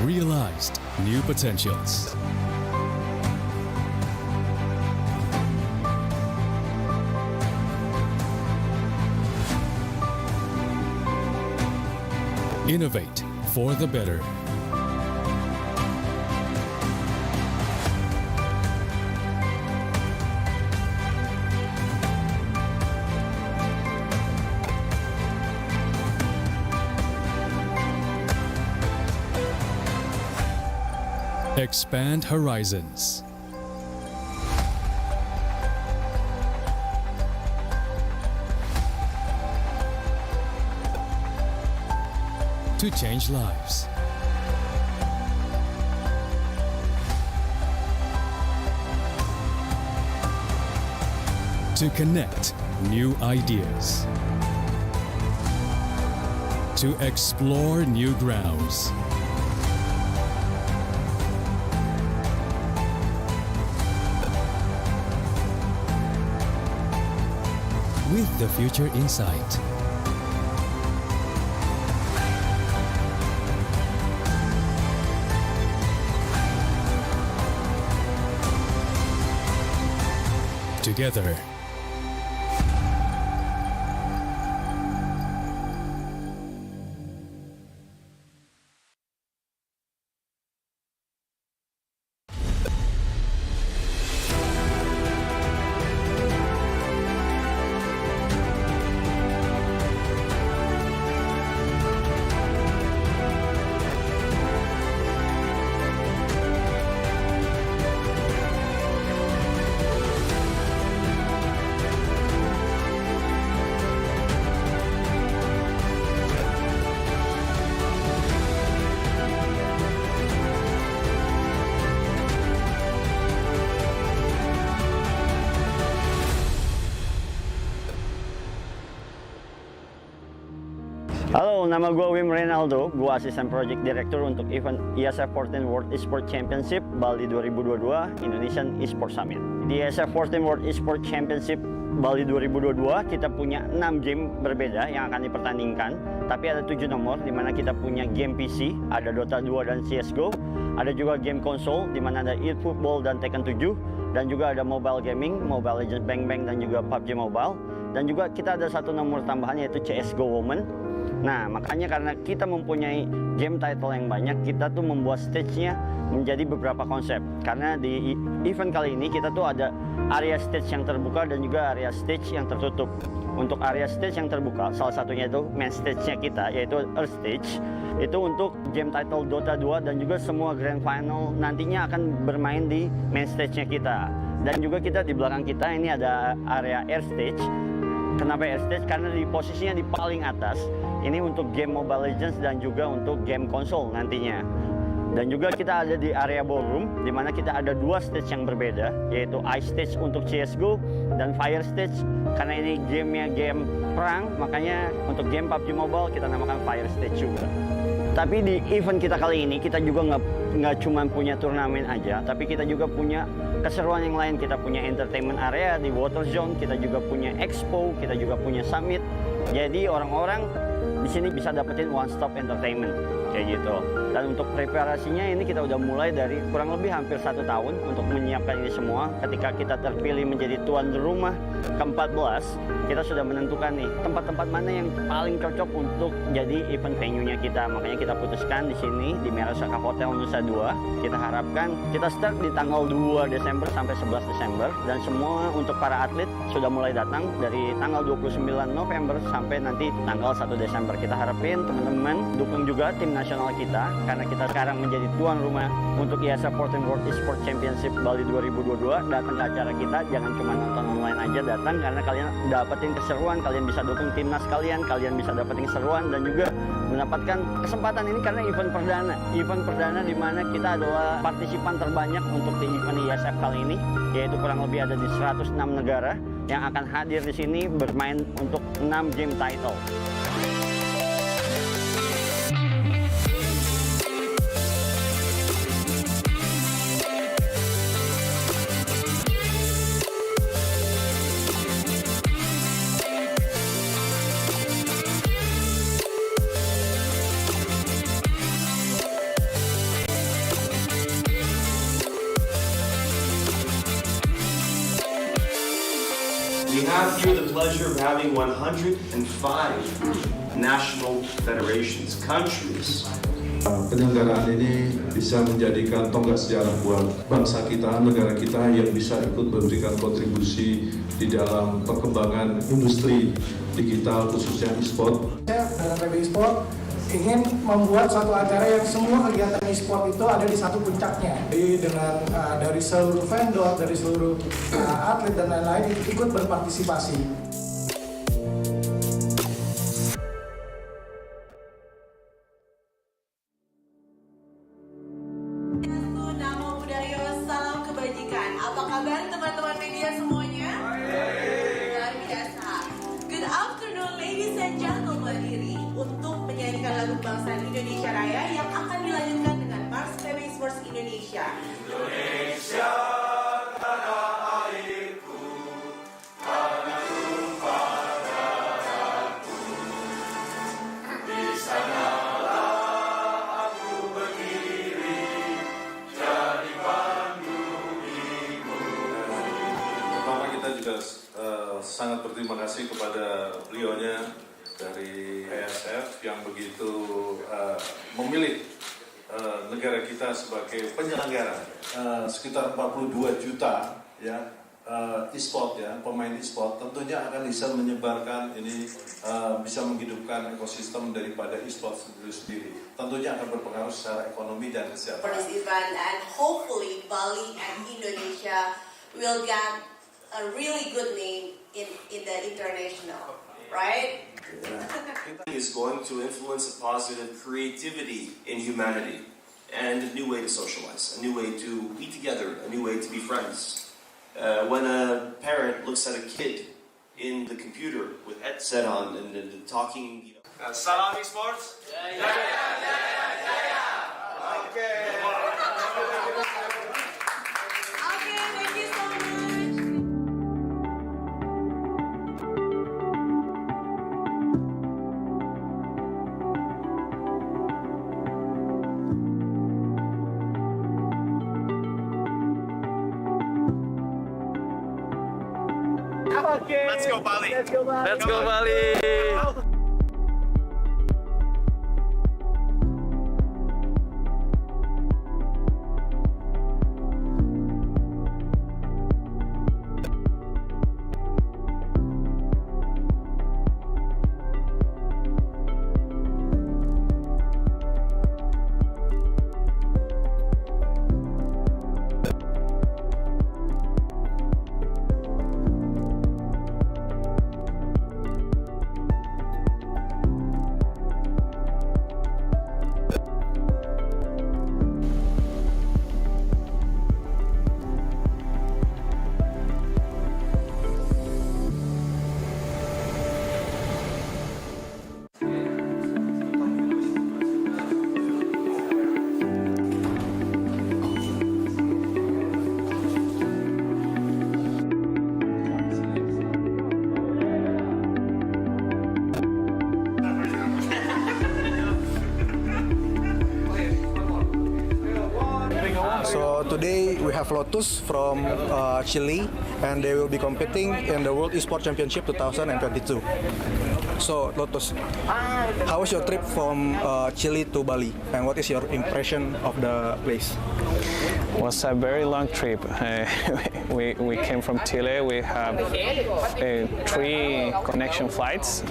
Realized new potentials. Innovate for the better. Expand horizons. To change lives. To connect new ideas. To explore new grounds. With the future in sight. Together. Halo, nama gue Wim Renaldo, gue asisten project director untuk event IESF 14 World Esports Championship Bali 2022 Indonesian Esports Summit. Di IESF 14 World Esports Championship Bali 2022 kita punya 6 game berbeda yang akan dipertandingkan, tapi ada 7 nomor di mana kita punya game PC, ada Dota 2 dan CSGO, ada juga game konsol di mana ada eFootball dan Tekken 7, dan juga ada mobile gaming, Mobile Legends Bang Bang dan juga PUBG Mobile, dan juga kita ada satu nomor tambahan yaitu CSGO Women. Nah, makanya karena kita mempunyai game title yang banyak, kita tuh membuat stage-nya menjadi beberapa konsep. Karena di event kali ini kita tuh ada area stage yang terbuka dan juga area stage yang tertutup. Untuk area stage yang terbuka, salah satunya itu main stage-nya kita, yaitu Earth Stage. Itu untuk game title Dota 2 dan juga semua Grand Final nantinya akan bermain di main stage-nya kita. Dan juga kita di belakang kita ini ada area Air Stage. Kenapa Air Stage? Karena di posisinya di paling atas. Ini untuk game Mobile Legends dan juga untuk game konsol nantinya. Dan juga kita ada di area ballroom, di mana kita ada 2 stage yang berbeda, yaitu Ice Stage untuk CSGO dan Fire Stage. Karena ini gamenya game perang, makanya untuk game PUBG Mobile kita namakan Fire Stage juga. Tapi di event kita kali ini, kita juga nggak cuma punya turnamen aja, tapi kita juga punya keseruan yang lain. Kita punya entertainment area di Water Zone, kita juga punya expo, kita juga punya summit. Jadi orang-orang di sini bisa dapetin one stop entertainment kayak gitu. Dan untuk preparasinya ini kita udah mulai dari kurang lebih hampir 1 tahun untuk menyiapkan ini semua. Ketika kita terpilih menjadi tuan rumah ke-14, kita sudah menentukan nih tempat-tempat mana yang paling cocok untuk jadi event venue-nya kita. Makanya kita putuskan di sini di Merasaka Hotel Nusa Dua. Kita harapkan kita start di tanggal 2 Desember sampai 11 Desember dan semua untuk para atlet sudah mulai datang dari tanggal 29 November sampai nanti tanggal 1 Desember. Kita harapin teman-teman dukung juga tim nasional kita karena kita sekarang menjadi tuan rumah untuk IESF World Esports Championship Bali 2022. Datang ke acara kita, jangan cuma nonton online aja, datang karena kalian dapetin keseruan, kalian bisa dukung timnas kalian bisa dapetin keseruan dan juga mendapatkan kesempatan ini karena event perdana di mana kita adalah partisipan terbanyak untuk di event IESF kali ini, yaitu kurang lebih ada di 106 negara yang akan hadir di sini bermain untuk 6 game title. We have here the pleasure of having 105 national federations, countries. Penyelenggaraan ini bisa menjadikan tonggak sejarah buat bangsa kita, negara kita yang bisa ikut memberikan kontribusi di dalam perkembangan industri digital khususnya e-sport. Dalam PB e-sport ingin membuat suatu acara yang semua kegiatan e-sport itu ada di satu puncaknya. Jadi dengan dari seluruh vendor, dari seluruh atlet dan lain-lain ikut berpartisipasi. Namo Buddhaya, salam kebajikan. Apa kabar teman-teman media semuanya? Luar biasa. Good afternoon ladies and gentlemen, diri untuk menyanyikan lagu kebangsaan Indonesia Raya yang akan dilanjutkan dengan Mars PB Esports Indonesia. Indonesia tanah airku, tanah tumpah darahku. Di sanalah aku berdiri, jadi pandu ibu. Pertama kita juga sangat berterima kasih kepada beliaunya dari IESF yang begitu memilih negara kita sebagai penyelenggara. Sekitar 42 juta ya e-sport ya, pemain e-sport tentunya akan bisa menyebarkan ini, bisa menghidupkan ekosistem daripada e-sport sendiri. Tentunya akan berpengaruh secara ekonomi dan kesehatan. For this event, and hopefully Bali and Indonesia will get a really good name in the international, right? Is going to influence a positive creativity in humanity and a new way to socialize, a new way to be together, a new way to be friends. When a parent looks at a kid in the computer with headset on and talking, Salam Esports. Okay. Let's go Bali. Let's go Bali. Let's go Bali. today we have Lotus from Chile, and they will be competing in the World Esports Championship 2022. So Lotus, how was your trip from Chile to Bali, and what is your impression of the place? Was a very long trip. We came from Chile. We have 3 connection flights: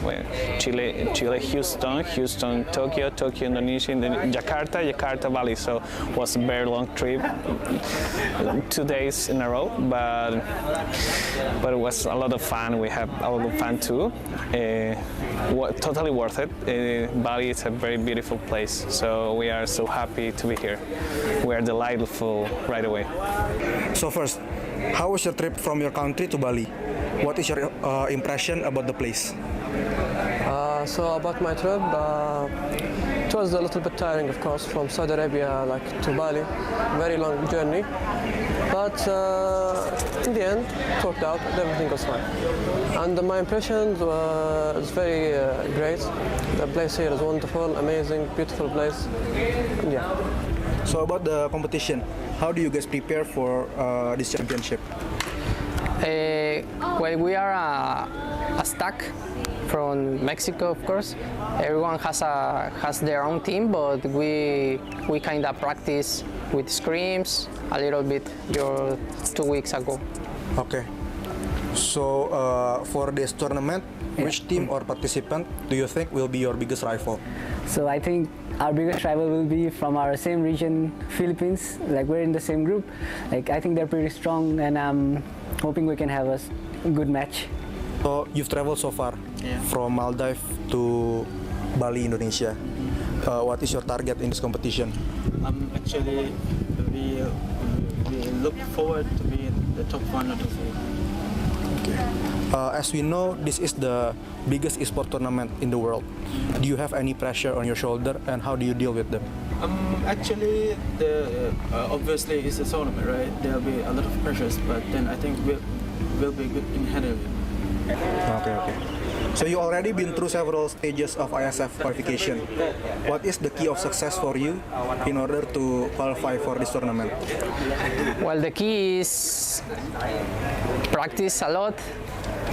Chile, Houston, Tokyo, Indonesia, and then Jakarta, Bali. So it was a very long trip, 2 days in a row. But it was a lot of fun. We have a lot of fun too. Totally worth it. Bali is a very beautiful place. So we are so happy to be here. We are delightful right away. So first, how was your trip from your country to Bali? What is your impression about the place? So about my trip, it was a little bit tiring, of course, from Saudi Arabia to Bali. Very long journey, but in the end, it worked out. Everything was fine, and my impression was very great. The place here is wonderful, amazing, beautiful place. Yeah. So about the competition, how do you guys prepare for this championship? Well, we are a stack from Mexico, of course. Everyone has their own team, but we kind of practice with scrims a little bit 2 weeks ago. Okay. So for this tournament, which team or participant do you think will be your biggest rival? So I think our biggest rival will be from our same region, Philippines. We're in the same group. I think they're pretty strong, and I'm hoping we can have a good match. So you've traveled so far from Maldives to Bali, Indonesia. What is your target in this competition? Actually, we look forward to be in the top 1 or 2. Okay. As we know, this is the biggest esports tournament in the world. Do you have any pressure on your shoulder, and how do you deal with them? Actually, obviously it's a tournament, right? There'll be a lot of pressures, but then I think we'll be good in handling it. Okay. So you already been through several stages of IESF qualification. What is the key of success for you in order to qualify for this tournament? Well, the key is practice a lot,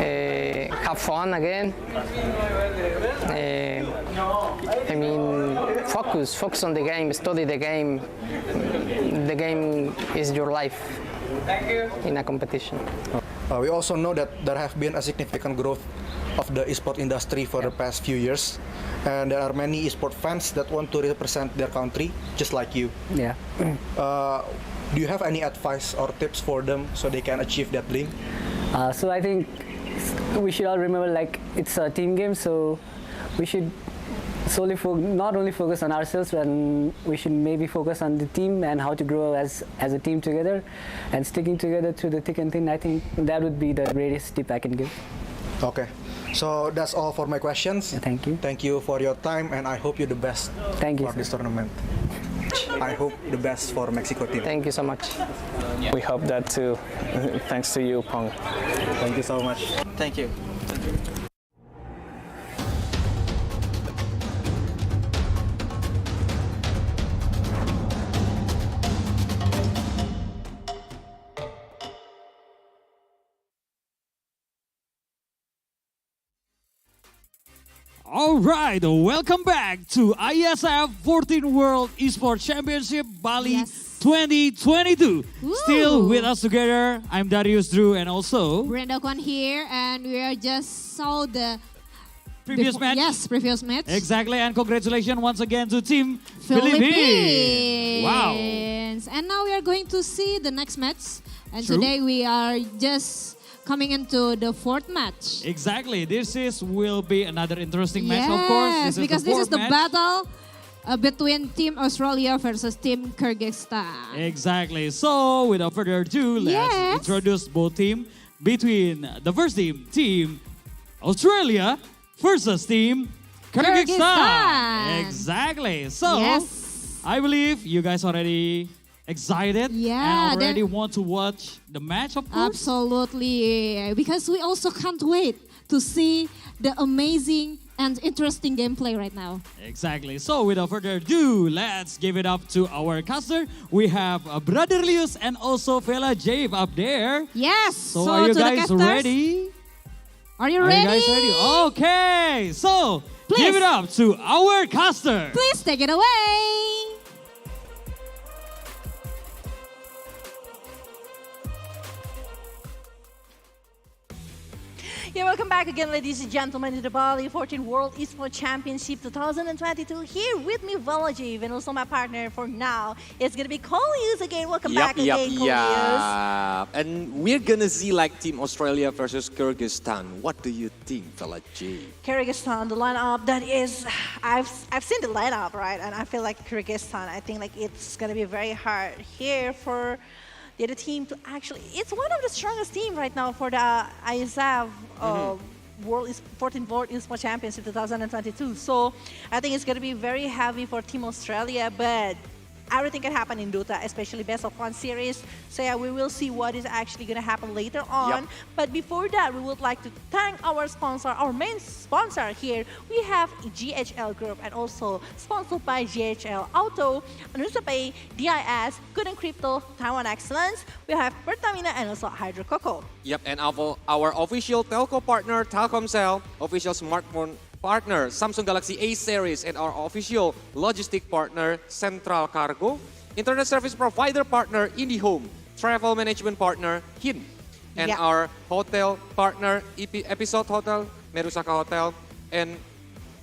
have fun again. Focus on the game, study the game. The game is your life in a competition. We also know that there have been a significant growth of the esports industry for the past few years, and there are many esports fans that want to represent their country, just like you. Yeah. Do you have any advice or tips for them so they can achieve that dream? So I think we should all remember, it's a team game, so we should solely not only focus on ourselves, but we should maybe focus on the team and how to grow as a team together, and sticking together through the thick and thin. I think that would be the greatest tip I can give. Okay, so that's all for my questions. Thank you. Thank you for your time, and I hope you the best. Thank you for this tournament. I hope the best for Mexico team. Thank you so much. We hope that too. Thanks to you, Pong. Thank you so much. Thank you. All right, welcome back to IESF 14 World Esports Championship Bali 2022. Still with us together, I'm Darius Drew and also Brenda Kwan here, and we are just saw the previous match. Yes, previous match. Exactly, and congratulations once again to Team Philippines. Wow. And now we are going to see the next match. And True. today we are just coming into the 4th match. Exactly, this will be another interesting match, Yes, of course. because this is the battle between Team Australia versus Team Kyrgyzstan. Exactly. So, without further ado, let's introduce both teams. Between the first team, Team Australia versus Team Kyrgyzstan. Exactly. So, I believe you guys already excited and already want to watch the match, of course. Absolutely, because we also can't wait to see the amazing and interesting gameplay right now. Exactly. So without further ado, let's give it up to our caster. We have Brother Lius and also Vela Jave up there. Yes. So are you to the guys casters, ready? Are you Are ready? you guys ready? Okay. So Please. give it up to our caster. Please take it away. Yeah, welcome back again, ladies and gentlemen, to the Bali 14 World Esports Championship 2022. Here with me, Velajiv, and also my partner for now. It's gonna be Colius again. Welcome back again, Colius. And we're gonna see like Team Australia versus Kyrgyzstan. What do you think, Velajiv? Kyrgyzstan, the lineup that is, I've seen the lineup, right? And I feel like Kyrgyzstan, I think like it's gonna be very hard here for the other team to actually, it's one of the strongest team right now for the IESF World 14 World Esports Championship 2022. So I think it's going to be very heavy for Team Australia, but everything can happen in DOTA, especially best of one series. So yeah, we will see what is actually going to happen later on. Yep. But before that, we would like to thank our sponsor, our main sponsor here. We have GHL Group and also sponsored by GHL Auto, Anusapay, DIS, Good and Crypto, Taiwan Excellence. We have Pertamina and also Hydro Coco. Yep, and our official telco partner, Telkomsel, official smartphone partner, Samsung Galaxy A series, and our official logistic partner, Central Cargo, internet service provider partner, IndiHome, travel management partner, HIN, and our hotel partner, Episode Hotel, Merusaka Hotel, and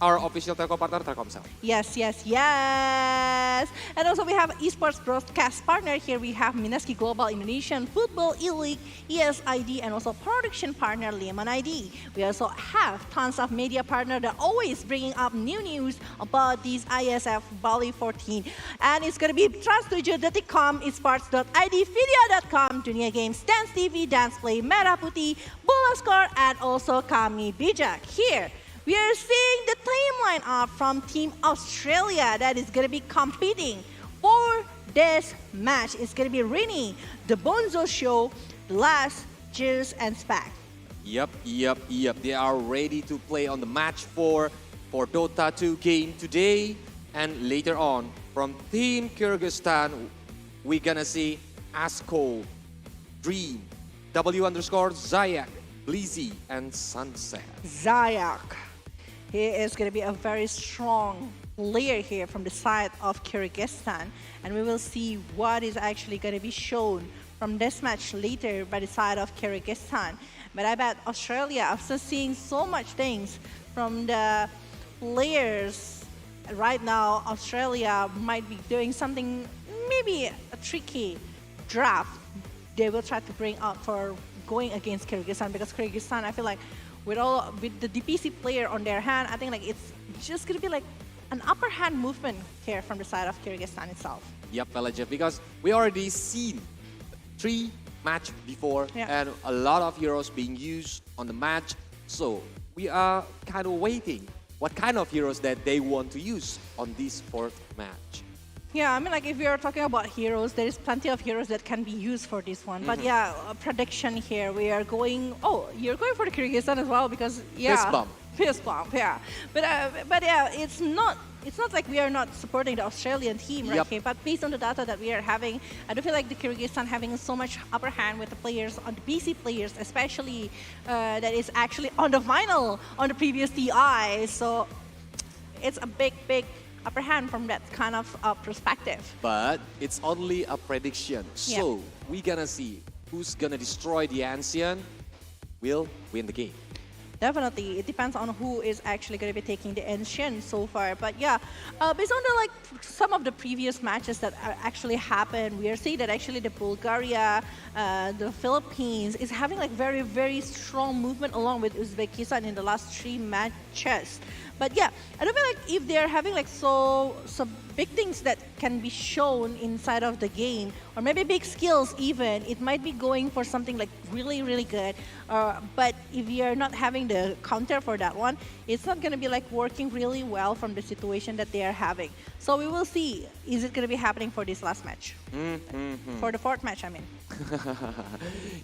our official telco partner, Telkomsel. Yes, yes, yes. And also we have esports broadcast partner here. We have Minaski Global Indonesian Football E-League, ESID, and also production partner, Lehman ID. We also have tons of media partner that always bringing up new news about these IESF Bali 14. And it's going to be Trans7.com, esports.id, video.com, Dunia Games, Dance TV, Dance Play, Merah Putih, Bola Score, and also Kami Bijak. Here, we are seeing the team lineup from Team Australia that is going to be competing for this match. It's going to be Rini, the Bonzo Show, The Last, Juice, and Spac. Yep. They are ready to play on the match for Dota 2 game today. And later on, from Team Kyrgyzstan, we're gonna see Asko, Dream, W_Zayak, Blizzy, and Sunset. Zayak. He is going to be a very strong player here from the side of Kyrgyzstan. And we will see what is actually going to be shown from this match later by the side of Kyrgyzstan. But I bet Australia, after seeing so much things from the players right now, Australia might be doing something, maybe a tricky draft they will try to bring up for going against Kyrgyzstan, because Kyrgyzstan, I feel like with the DPC player on their hand, I think like it's just gonna be like an upper hand movement here from the side of Kyrgyzstan itself. Yep, Velajev, because we already seen 3 match before and a lot of heroes being used on the match. So we are kind of waiting what kind of heroes that they want to use on this 4th match. Yeah, I mean, like if you're talking about heroes, there is plenty of heroes that can be used for this one. But yeah, a prediction here, we are going. Oh, you're going for the Kyrgyzstan as well because fist bump, yeah. But yeah, it's not like we are not supporting the Australian team right here. But based on the data that we are having, I do feel like the Kyrgyzstan having so much upper hand with the players, on the PC players, especially that is actually on the final on the previous TI. So it's a big upper hand from that kind of perspective. But it's only a prediction. So we're gonna see who's gonna destroy the Ancient will win the game. Definitely, it depends on who is actually going to be taking the Ancient so far. But yeah, based on the some of the previous matches that actually happened, we are seeing that actually the Bulgaria, the Philippines is having like very strong movement along with Uzbekistan in the last 3 matches. But yeah, I don't feel like if they're having like some big things that can be shown inside of the game, or maybe big skills even, it might be going for something like really good. But if you're not having the counter for that one, it's not going to be like working really well from the situation that they are having. So we will see, is it going to be happening for this last match? For the 4th match, I mean.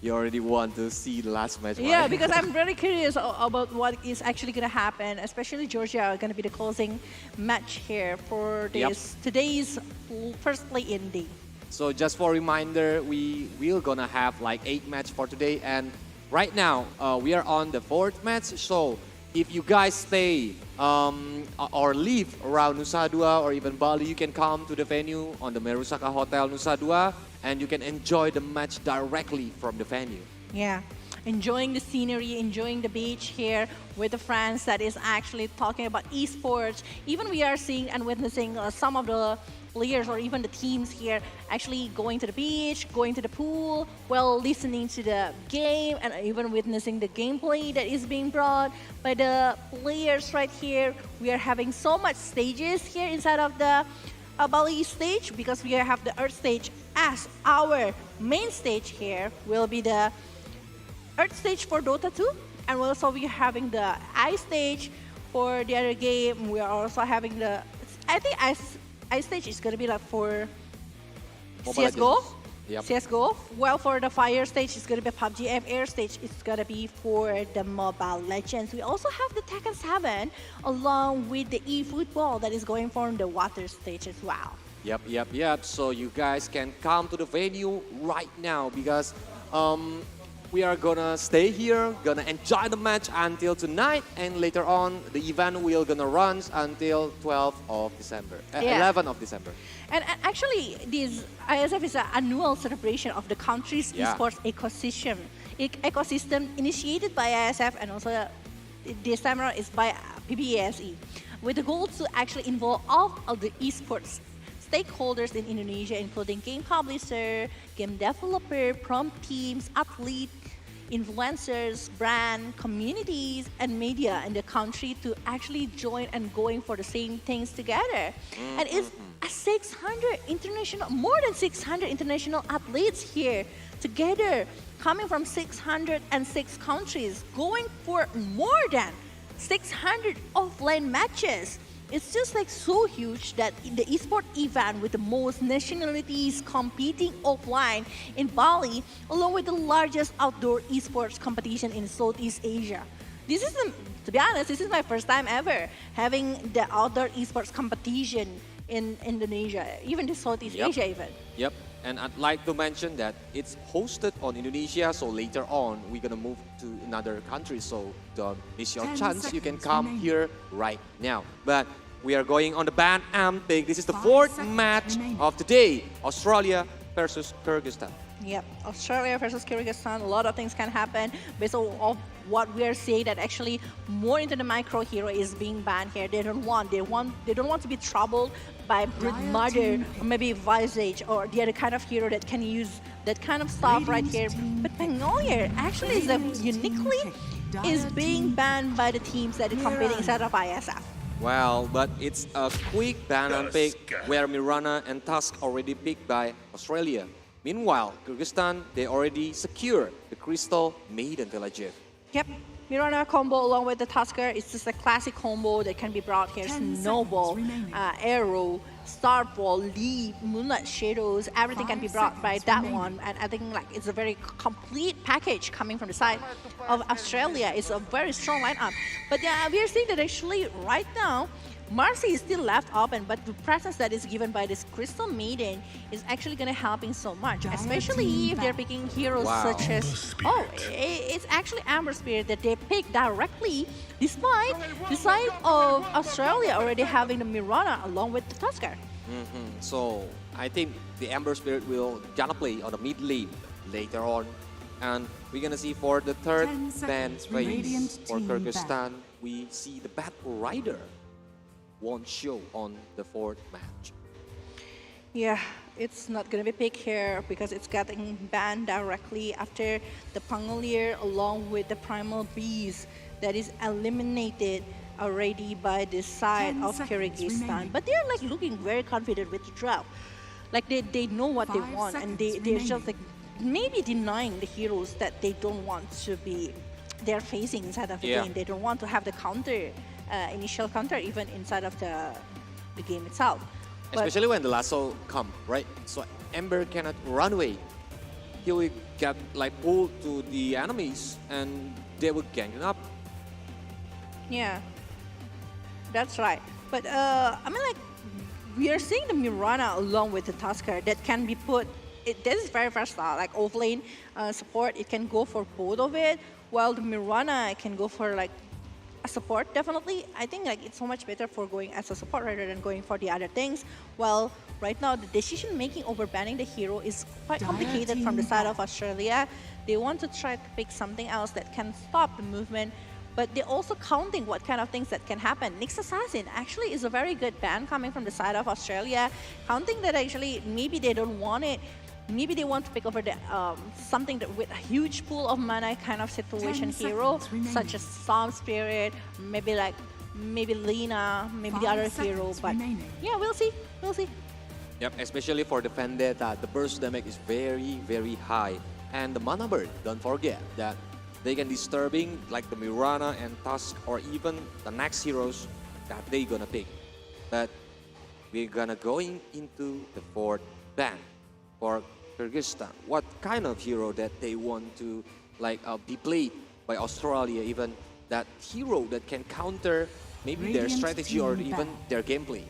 You already want to see the last match, Yeah, right? because I'm very curious about what is actually going to happen, especially Georgia are going to be the closing match here for this today's first play-in day. So just for a reminder, we will gonna have like 8 matches for today, and right now we are on the 4th match. So if you guys stay or live around Nusa Dua or even Bali, you can come to the venue on the Merusaka Hotel Nusa Dua, and you can enjoy the match directly from the venue. Yeah, enjoying the scenery, enjoying the beach here with the friends that is actually talking about esports. Even we are seeing and witnessing some of the players or even the teams here actually going to the beach, going to the pool, while listening to the game and even witnessing the gameplay that is being brought by the players right here. We are having so much stages here inside of the Bali stage, because we have the Earth stage as our main stage here will be the Earth stage for Dota 2, and we'll also be having the Ice stage for the other game. We are also having the, I think Ice stage is going to be like for Mobile CSGO. Legends. Yep. CSGO. Well, for the Fire stage, it's going to be PUBG, and Air stage is going to be for the Mobile Legends. We also have the Tekken 7 along with the eFootball that is going for the Water stage as well. Yep. So you guys can come to the venue right now, because we are gonna stay here, gonna enjoy the match until tonight, and later on the event will gonna run until 12th of December, 11th of December. And actually, this IESF is an annual celebration of the country's esports ecosystem initiated by IESF, and also this time around is by PBASE, with the goal to actually involve all of the esports stakeholders in Indonesia, including game publisher, game developer, prom teams, athletes, influencers, brand, communities, and media in the country to actually join and going for the same things together. And it's more than 600 international athletes here together, coming from 606 countries, going for more than 600 offline matches. It's just like so huge that in the esports event with the most nationalities competing offline in Bali, along with the largest outdoor esports competition in Southeast Asia. This is, to be honest, this is my first time ever having the outdoor esports competition in Indonesia, even the Southeast Asia even. Yep, and I'd like to mention that it's hosted on Indonesia, so later on we're gonna move to another country, so don't miss your chance. You can come here right now. But we are going on the ban and pick. This is the 4th match of the day, Australia versus Kyrgyzstan. Yep, Australia versus Kyrgyzstan, a lot of things can happen based on what we are seeing, that actually more into the micro hero is being banned here. They don't want to be troubled by Brute Mother or maybe Visage or the other kind of hero that can use that kind of stuff right here. But Pangolier actually is uniquely is being banned by the teams that are competing inside of ISF. Well, but it's a quick ban and pick where Mirana and Tusk already picked by Australia. Meanwhile, Kyrgyzstan, they already secure the Crystal Maiden Villager. Yep, Mirana combo along with the Tusker. It's just a classic combo that can be brought here. Snowball, Arrow, Starball, Leap, Moonlight Shadows, everything can be brought by that one. And I think like it's a very complete package coming from the side of Australia. It's a very strong lineup. But yeah, we are seeing that actually right now, Marcy is still left open, but the presence that is given by this Crystal Maiden is actually going to helping so much, especially if they're picking heroes such as, it's actually Amber Spirit that they pick directly, despite the side of Australia already having the Mirana along with the Tusker. So I think the Amber Spirit will gonna play on the mid lane later on, and we're gonna see for the 3rd ban phase for Kyrgyzstan, we see the Battle Rider won't show on the 4th match. Yeah, it's not going to be picked here because it's getting banned directly after the Pangolier along with the Primal Beast that is eliminated already by the side of Kyrgyzstan. But they're like looking very confident with the draw. Like they know what they want, and they're just like maybe denying the heroes that they don't want to be, they're facing inside of the game. They don't want to have the counter. Initial counter even inside of the game itself. Especially when the lasso come, right? So Ember cannot run away he will get like pulled to the enemies and they will gang it up. Yeah, that's right. But I mean, like, we are seeing the Mirana along with the Tusker that can be put. This is very versatile. Like offlane support, it can go for both of it. While the Mirana can go for like a support, definitely. I think like it's so much better for going as a support rather than going for the other things. Well, right now the decision making over banning the hero is quite complicated from the side of Australia. They want to try to pick something else that can stop the movement, but they're also counting what kind of things that can happen. Nyx Assassin actually is a very good ban coming from the side of Australia, counting that actually maybe they don't want it. Maybe they want to pick over the something that with a huge pool of mana kind of situation hero, such as Storm Spirit, maybe Lina, maybe the other hero. But yeah, we'll see. We'll see. Yep, especially for the Vendetta, the burst damage is very, very high. And the mana burn, don't forget that they can disturbing like the Mirana and Tusk or even the next heroes that they gonna pick. But we're gonna going into the fourth ban for Kyrgyzstan. What kind of hero that they want to like be played by Australia, even that hero that can counter maybe their strategy or even their gameplay.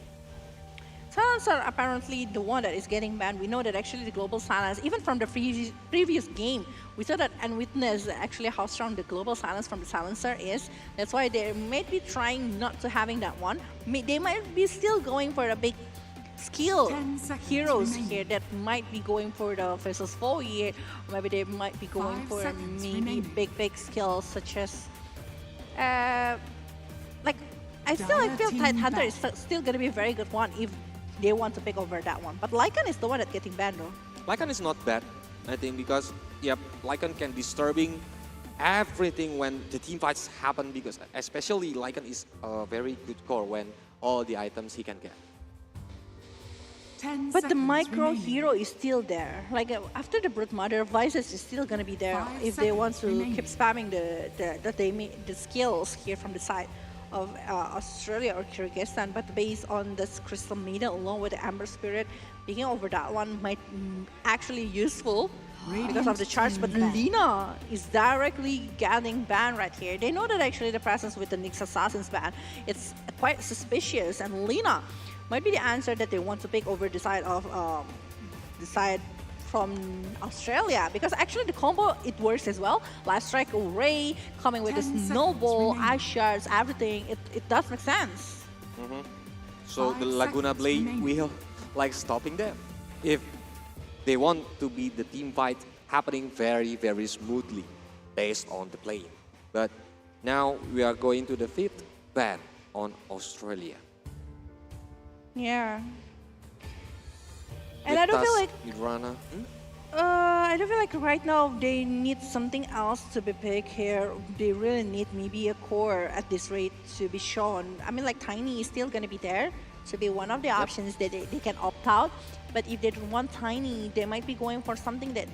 Silence are apparently the one that is getting banned. We know that actually the global silence, even from the previous game, we saw that and witnessed actually how strong the global silence from the silencer is. That's why they might be trying not to having that one. They might be still going for a big skill heroes here that might be going for the versus 4 year. Maybe they might be going for maybe big skills such as like I feel Tidehunter is still gonna be a very good one if they want to pick over that one. But Lycan is the one that's getting banned though. Lycan is not bad, I think, because yep, Lycan can disturbing everything when the team fights happen, because especially Lycan is a very good core when all the items he can get. But the micro hero is still there. Like after the Brute Mother, Vices is still gonna be there if they want to keep spamming the skills here from the side of Australia or Kyrgyzstan. But based on this Crystal Maiden along with the Amber Spirit, picking over that one might actually useful because of the charge. But Lina is directly getting banned right here. They know that actually the presence with the Nyx Assassin's ban, it's quite suspicious, and Lina might be the answer that they want to pick over the side of from Australia, because actually the combo it works as well. Last Strike Ray coming with the Snowball, Ice Shards, everything. It does make sense. So the Laguna Blade will like stopping them if they want to be the team fight happening very, very smoothly based on the play. But now we are going to the fifth ban on Australia. Yeah. And I don't feel like Mirana. I don't feel like right now they need something else to be picked here. They really need maybe a core at this rate to be shown. I mean, like Tiny is still gonna be there to be one of the options that they can opt out. But if they don't want Tiny, they might be going for something that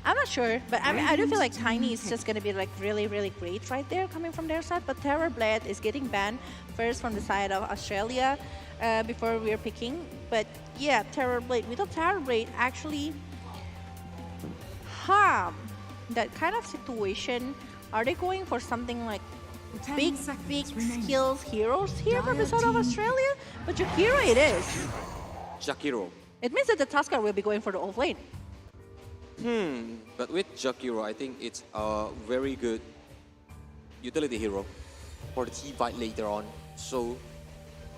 I'm not sure. But I mean, I do feel like Tiny is just gonna be like really, really great right there coming from their side. But Terrorblade is getting banned first from the side of Australia. Before we're picking, but yeah, Terrorblade. Without Terrorblade, actually, that kind of situation. Are they going for something like big skills heroes here from the side of Australia? But Jakiro it is. Jakiro. It means that the Tusker will be going for the offlane. But with Jakiro, I think it's a very good utility hero for the team fight later on. So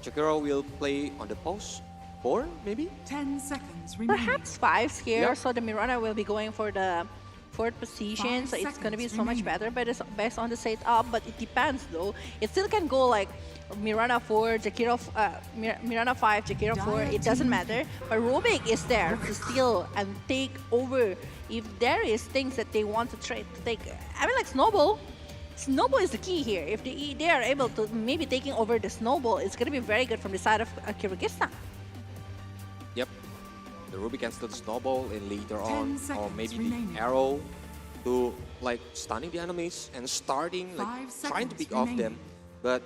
Jakiro will play on the post 4, maybe? 10 seconds remaining. Perhaps 5s here, so the Mirana will be going for the 4th position, so it's going to be so much better based on the setup, but it depends though. It still can go like Mirana 4, Jakiro, Mirana 5, Jakiro 4, it doesn't matter. But Rubik is there to steal and take over if there is things that they want to try to take. I mean, like Snowball. Snowball is the key here. If they are able to maybe taking over the Snowball, it's going to be very good from the side of Kyrgyzstan. Yep. The Ruby can still Snowball and later on, or maybe the Arrow to like stunning the enemies and starting like trying to pick off them. But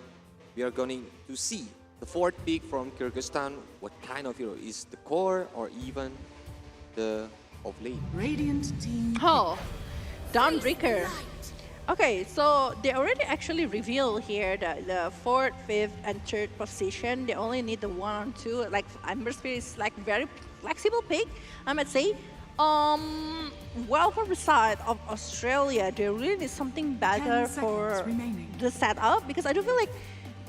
we are going to see the 4th pick from Kyrgyzstan. What kind of hero is the core or even the of lane. Radiant team. Oh, Dawnbreaker. Okay, so they already actually revealed here the 4th, 5th, and 3rd position. They only need the 1 and 2. Like Amber Spirit is like very flexible pick, I might say. Well, from the side of Australia, they really need something better for the setup, because I do feel like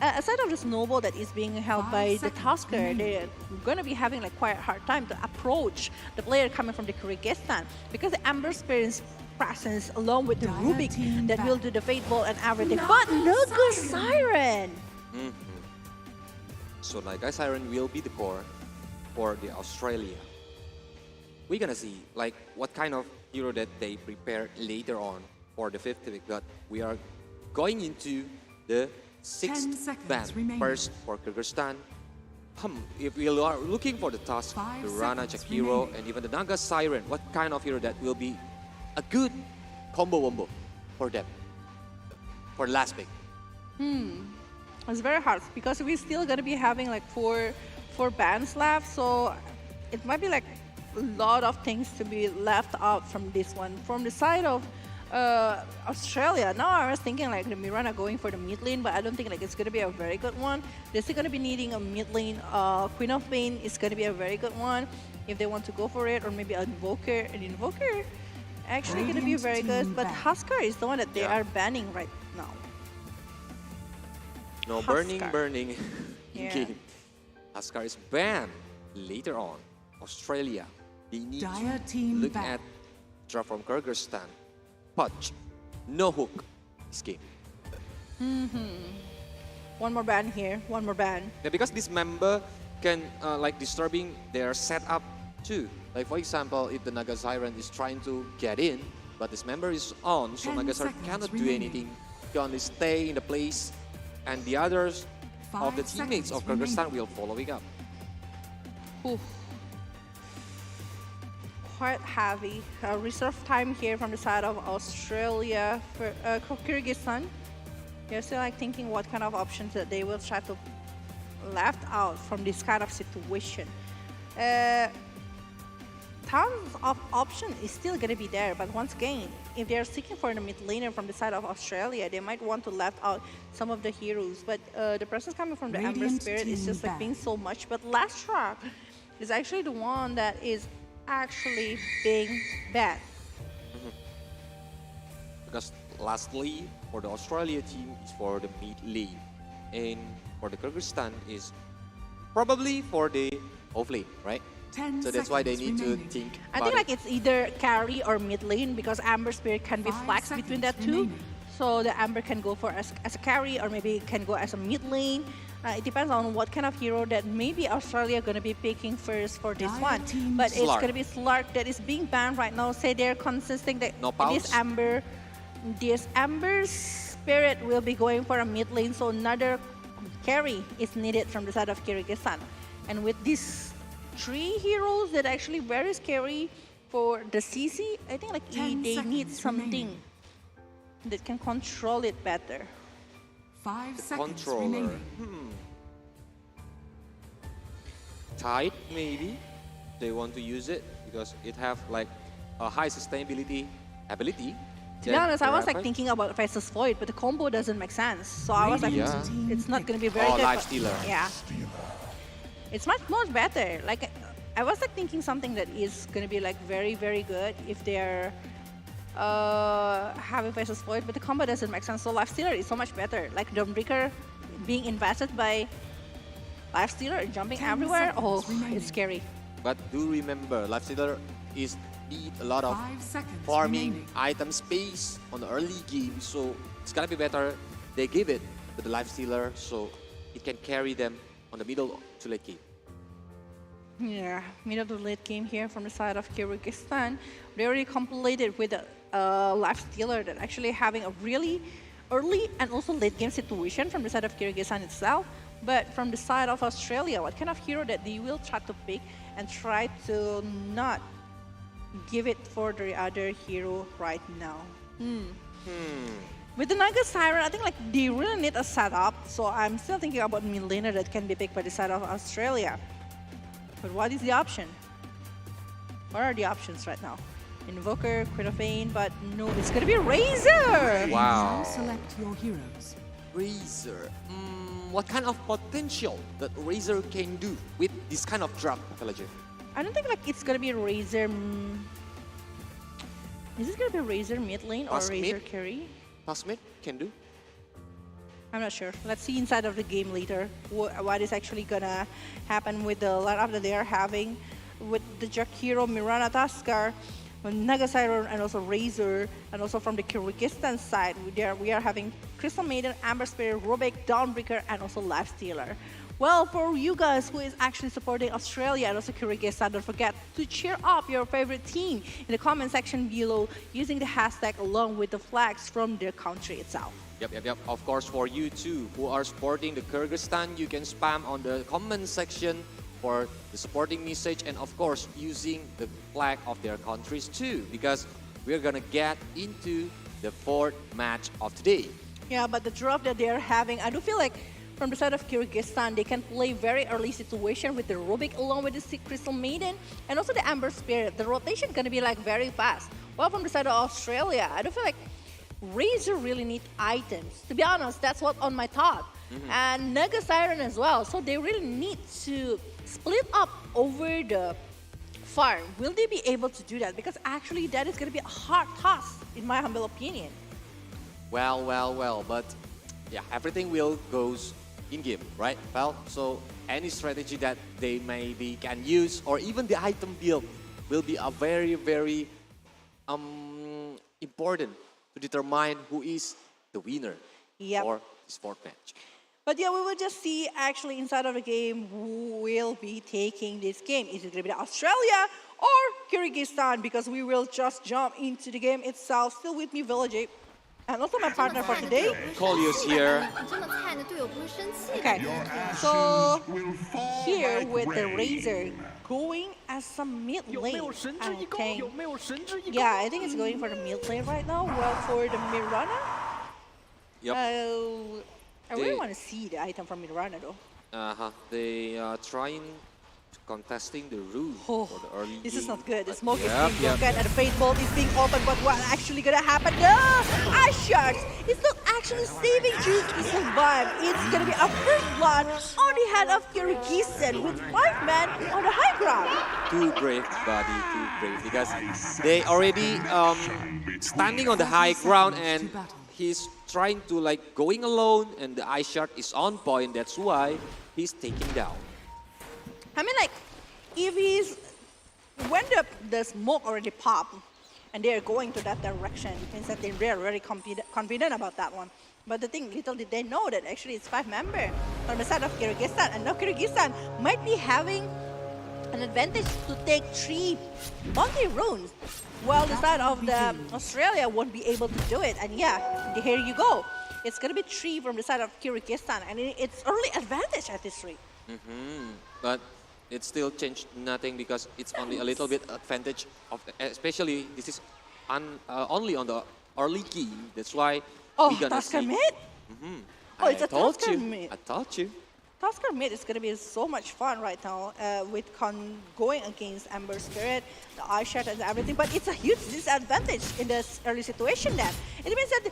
aside of the snowball that is being held by the Tusker, they're going to be having like quite a hard time to approach the player coming from the Kyrgyzstan, because the Amber Spirit's presence along with the Rubik that will do the Fate Ball and everything, but no good Siren. So Naga Siren will be the core for the Australia. We're gonna see like what kind of hero that they prepare later on for the 5th pick, but we are going into the 6th band. First for Kyrgyzstan. If we are looking for the task, the Rana, Jack Hero, and even the Naga Siren, what kind of hero that will be a good combo wombo for them for the last pick? It's very hard because we're still gonna be having like four bands left, so it might be like a lot of things to be left out from this one. From the side of Australia, now I was thinking like the Mirana going for the mid lane, but I don't think like it's gonna be a very good one. They're still gonna be needing a mid lane. Queen of Pain is gonna be a very good one if they want to go for it, or maybe an Invoker. An Invoker actually gonna be very good, but Huskar is the one that they are banning right now. No Huskar. burning Yeah. game. Huskar is banned later on. Australia, they need Dire to team look back. at draw from Kyrgyzstan. Punch, no hook this game. One more ban here, one more ban. Yeah, because this member can like disturbing their setup too. Like for example, if the Naga Siren is trying to get in, but this member is on, so 10 Naga Siren seconds cannot do remaining. anything. He only stay in the place, and the others of the 5 teammates of seconds Kyrgyzstan remaining. will following up. Oof. Quite heavy. Reserve time here from the side of Australia for Kyrgyzstan. They're still like thinking what kind of options that they will try to left out from this kind of situation. Tons of option is still gonna be there, but once again, if they're seeking for the mid laner from the side of Australia, they might want to left out some of the heroes. But the presence coming from the Amber Radiant Spirit is team just like back. being so much. But last track is actually the one that is actually being bad. Because lastly, for the Australia team is for the mid lane, and for the Kyrgyzstan is probably for the off lane, right? 10 So that's why they need seconds to remaining. think I about think it. like it's either carry or mid lane, because Amber Spirit can be 5 flexed between that seconds two. remaining. So the Amber can go for as a carry, or maybe it can go as a mid lane. It depends on what kind of hero that maybe Australia gonna be picking first for this Dire one. team But it's Slark. gonna be Slark that is being banned right now. Say they're consisting that No this pulse. Amber Spirit will be going for a mid lane, so another carry is needed from the side of Kyrgyzstan. And with these 3 heroes that actually very scary for the CC, I think like 10 they need seconds something remaining. that can control it better. 5 The seconds controller. remaining. Tide maybe they want to use it because it have like a high sustainability ability. To be honest, I was like thinking about Festus Void, but the combo doesn't make sense. So I was like, Yeah. it's not gonna be very Oh, good. Life but- Stealer. Yeah. It's much better. Like I was like thinking something that is gonna be like very good if they're having Festus Void, but the combo doesn't make sense. So Life Stealer is so much better. Like Dawnbreaker being invested by Life Stealer and jumping 10 everywhere. Oh, seconds remaining. Mm. it's scary. But do remember, Life Stealer is need a lot of 5 seconds farming remaining. item space on the early game, so it's gonna be better they give it to the Life Stealer so it can carry them on the middle to late game. Yeah, middle to late game here from the side of Kyrgyzstan. They already completed with a Life Stealer that actually having a really early and also late game situation from the side of Kyrgyzstan itself. But from the side of Australia, what kind of hero that they will try to pick and try to not give it for the other hero right now? With the Naga Siren, I think like they really need a setup. So I'm still thinking about mid laner that can be picked by the side of Australia. But what is the option? What are the options right now? Invoker, Queen of Pain, but no, it's gonna be Razor! Wow. Select your heroes. Razor. What kind of potential that Razor can do with this kind of drop, Legend? I don't think like it's gonna be Razor. Is this gonna be Razor mid lane or Pass Razor mid? carry? Pass mid can do. I'm not sure. Let's see inside of the game later what is actually gonna happen with the lineup that they are having with the Jack Hero, Mirana, Tuskar, Naga Siren, and also Razor, and also from the Kyrgyzstan side, we are having Crystal Maiden, Amber Spirit, Robek, Dawnbreaker, and also Lifestealer. Well, for you guys who is actually supporting Australia and also Kyrgyzstan, don't forget to cheer up your favorite team in the comment section below using the hashtag along with the flags from their country itself. Yep. Of course, for you too, who are supporting the Kyrgyzstan, you can spam on the comment section for the supporting message, and of course, using the flag of their countries too, because we're gonna get into the fourth match of today. Yeah, but the drop that they're having, I do feel like from the side of Kyrgyzstan, they can play very early situation with the Rubik along with the Crystal Maiden and also the Amber Spirit. The rotation gonna be like very fast. While from the side of Australia, I do feel like Razor really need items. To be honest, that's what on my thought. And Naga Siren as well. So they really need to split up over the farm. Will they be able to do that? Because actually that is gonna be a hard task in my humble opinion. Well, but yeah, everything will goes in-game, right? Well, so any strategy that they maybe can use, or even the item build, will be a very, very important to determine who is the winner for this fourth match. But yeah, we will just see actually inside of the game who will be taking this game. Is it going to be Australia or Kyrgyzstan? Because we will just jump into the game itself. Still with me, Village. And also my partner for today. Coleus here. Okay, so here with the Razor going as some mid lane, I think. Yeah, I think it's going for the mid lane right now. Well, for the Mirana, I really want to see the item from Mirana though. They are trying contesting the rune for the early This game. is not good. The smoke is being broken and the Fate Bolt is being opened, but what actually gonna happen? No! Ice Shards! It's not actually saving Juice to survive. It's gonna be a first blood on the hand of Kyrgyzstan with 5 men on the high ground. Too brave, buddy, too brave. Because they already standing on the high ground and he's trying to like going alone and the Ice Shard is on point. That's why he's taking down. I mean, like, if when the smoke already popped and they're going to that direction, it means that they're very confident about that one. But the thing, little did they know that actually it's 5 members on the side of Kyrgyzstan, and now Kyrgyzstan might be having an advantage to take 3 bounty runes, while the side of the Australia won't be able to do it. And yeah, here you go. It's gonna be 3 from the side of Kyrgyzstan, and it's early advantage at this 3. But it still changed nothing because it's only a little bit advantage of, especially this is only on the early game. That's why we're gonna see. Tuskar mid? Oh, it's a Tuskar mid. I told you. Tuskar mid is going to be so much fun right now with going against Amber Spirit, the Ice Shard and everything, but it's a huge disadvantage in this early situation then. It means that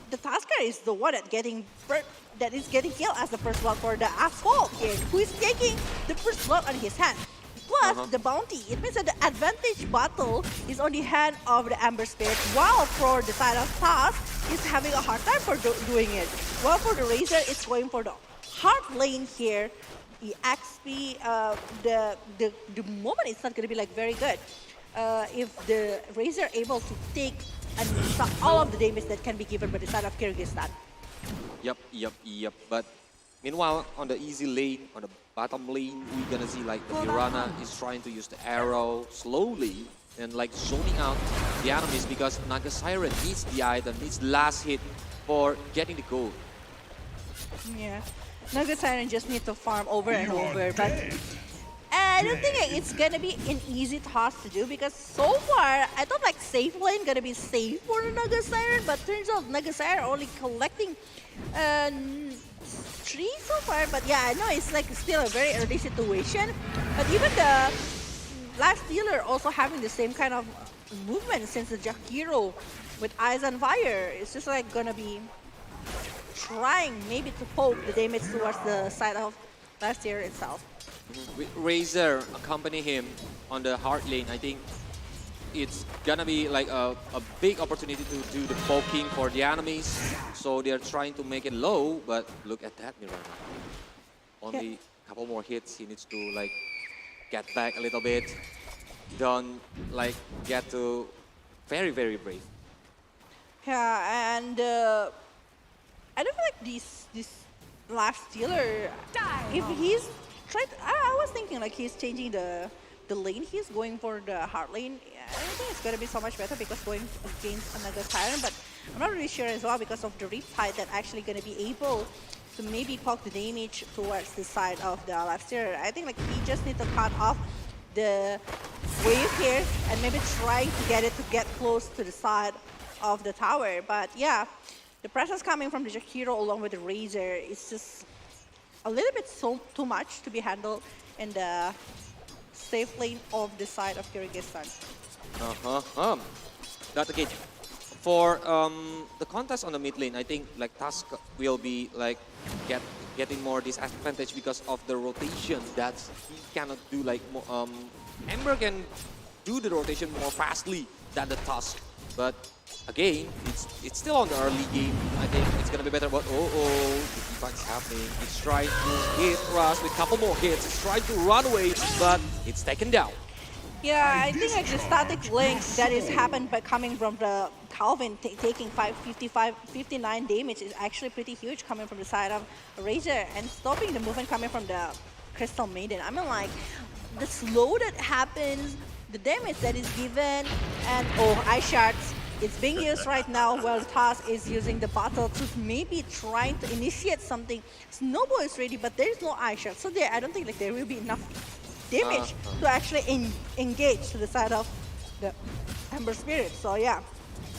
the Tuskar is the one that is getting killed as the first blood for the Asphalt here, who is taking the first blood on his hand. Plus the bounty. It means that the advantage battle is on the hand of the Amber Spirit, while for the side of Tusk is having a hard time for doing it. While for the Razor, it's going for the hard lane here. The XP, the moment it's not going to be like very good. If the Razor able to take all of the damage that can be given by the side of Kyrgyzstan. Yep. But meanwhile, on the easy lane, on the bottom lane, we're gonna see like the Mirana is trying to use the arrow slowly and like zoning out the enemies because Naga Siren needs the item, needs the last hit for getting the gold. Yeah, Naga Siren just need to farm over and over, but I don't think it's gonna be an easy task to do because so far I thought like safe lane gonna be safe for the Naga Siren, but turns out Naga Siren only collecting 3 so far. But yeah, I know it's like still a very early situation. But even Last Stealer also having the same kind of movement since the Jakiro with Eyes on Fire. It's just like gonna be trying maybe to poke the damage towards the side of Last Stealer itself. With Razor accompany him on the hard lane, I think it's gonna be like a big opportunity to do the poking for the enemies. So they're trying to make it low, but look at that Mirana. Only a couple more hits, he needs to like get back a little bit. Don't like get to very, very brave. Yeah, and I don't feel like this Last Stealer, if he's trying, I was thinking like he's changing the lane. He's going for the hard lane. I don't think it's gonna be so much better because going against another Tyrant, but I'm not really sure as well because of the Riptide that actually gonna be able to maybe poke the damage towards the side of the Last Stealer. I think like he just need to cut off the wave here and maybe trying to get it to get close to the side of the tower. But yeah, the presence coming from the Jakiro along with the Razor is just a little bit too much to be handled in the safe lane of the side of Kyrgyzstan. That again. For the contest on the mid lane, I think like Tusk will be like getting more disadvantage because of the rotation that he cannot do. Like Ember can do the rotation more fastly than the Tusk, but again, it's still on the early game. I think it's gonna be better. But the defense happening. It's trying to hit Rush with a couple more hits. It's trying to run away, but it's taken down. Yeah, I think like the static link that is happened by coming from the Calvin taking 59 damage is actually pretty huge coming from the side of Razor and stopping the movement coming from the Crystal Maiden. I mean like the slow that happens, the damage that is given, and Ice Shards is being used right now while Taz is using the battle to maybe trying to initiate something. Snowball is ready, but there is no Ice Shard, so I don't think like there will be enough damage to actually engage to the side of the Ember Spirit. So yeah,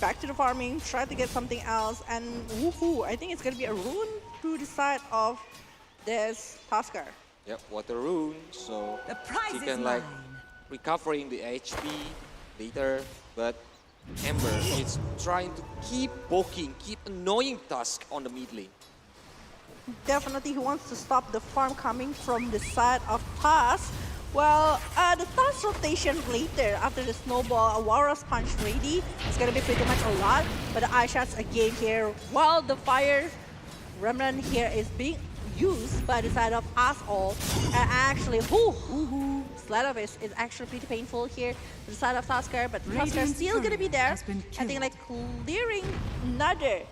back to the farming, try to get something else, and woohoo, I think it's gonna be a rune to the side of this Tusker. Yep, water rune, so he can like recovering the HP later, but Ember is trying to keep poking, keep annoying Tusk on the mid lane. Definitely he wants to stop the farm coming from the side of Tusk. Well, the Tusk rotation later after the snowball, a Walrus Punch ready, it's gonna be pretty much a lot, but the Ice Shots again here, while the Fire Remnant here is being used by the side of us all, and actually, Sladovis is actually pretty painful here to the side of Tusker, but Tusker still gonna be there. I think like clearing another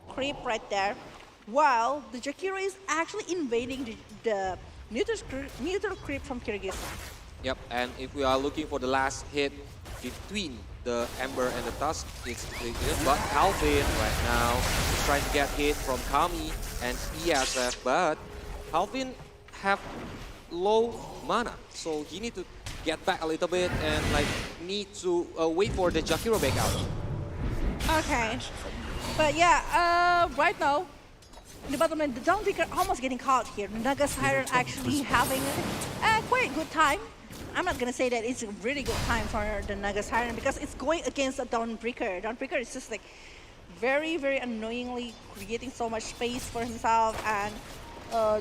creep right there, while the Jakiro is actually invading the neutral creep from Kyrgyzstan. Yep, and if we are looking for the last hit between the Ember and the Tusk, it's but Calvin right now is trying to get hit from Kami and IESF, but Calvin have low mana, so he need to get back a little bit and like need to wait for the Jakiro back out. Okay, but yeah, right now in the bottom lane, the Dawnbreaker almost getting caught here. Naga Siren actually having a quite good time. I'm not gonna say that it's a really good time for the Naga Siren because it's going against the Dawnbreaker. Dawnbreaker is just like very, very annoyingly creating so much space for himself, and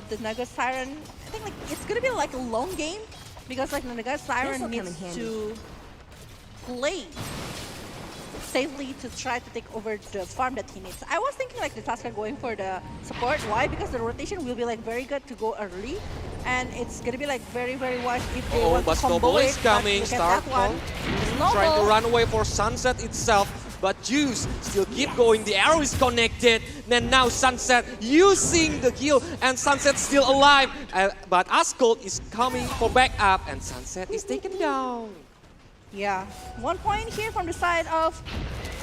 the Naga Siren, I think like it's gonna be like a long game because like the Naga Siren needs to play safely to try to take over the farm that he needs. I was thinking like the Tusker going for the support. Why? Because the rotation will be like very good to go early, and it's gonna be like very, very wise if they want to combo Snowball it. is coming, Starfall trying to run away for Sunset itself, but Juice still keep going, the arrow is connected, then now Sunset using the kill, and Sunset still alive, but Ascot is coming for backup, and Sunset is taken down. Yeah, 1 point here from the side of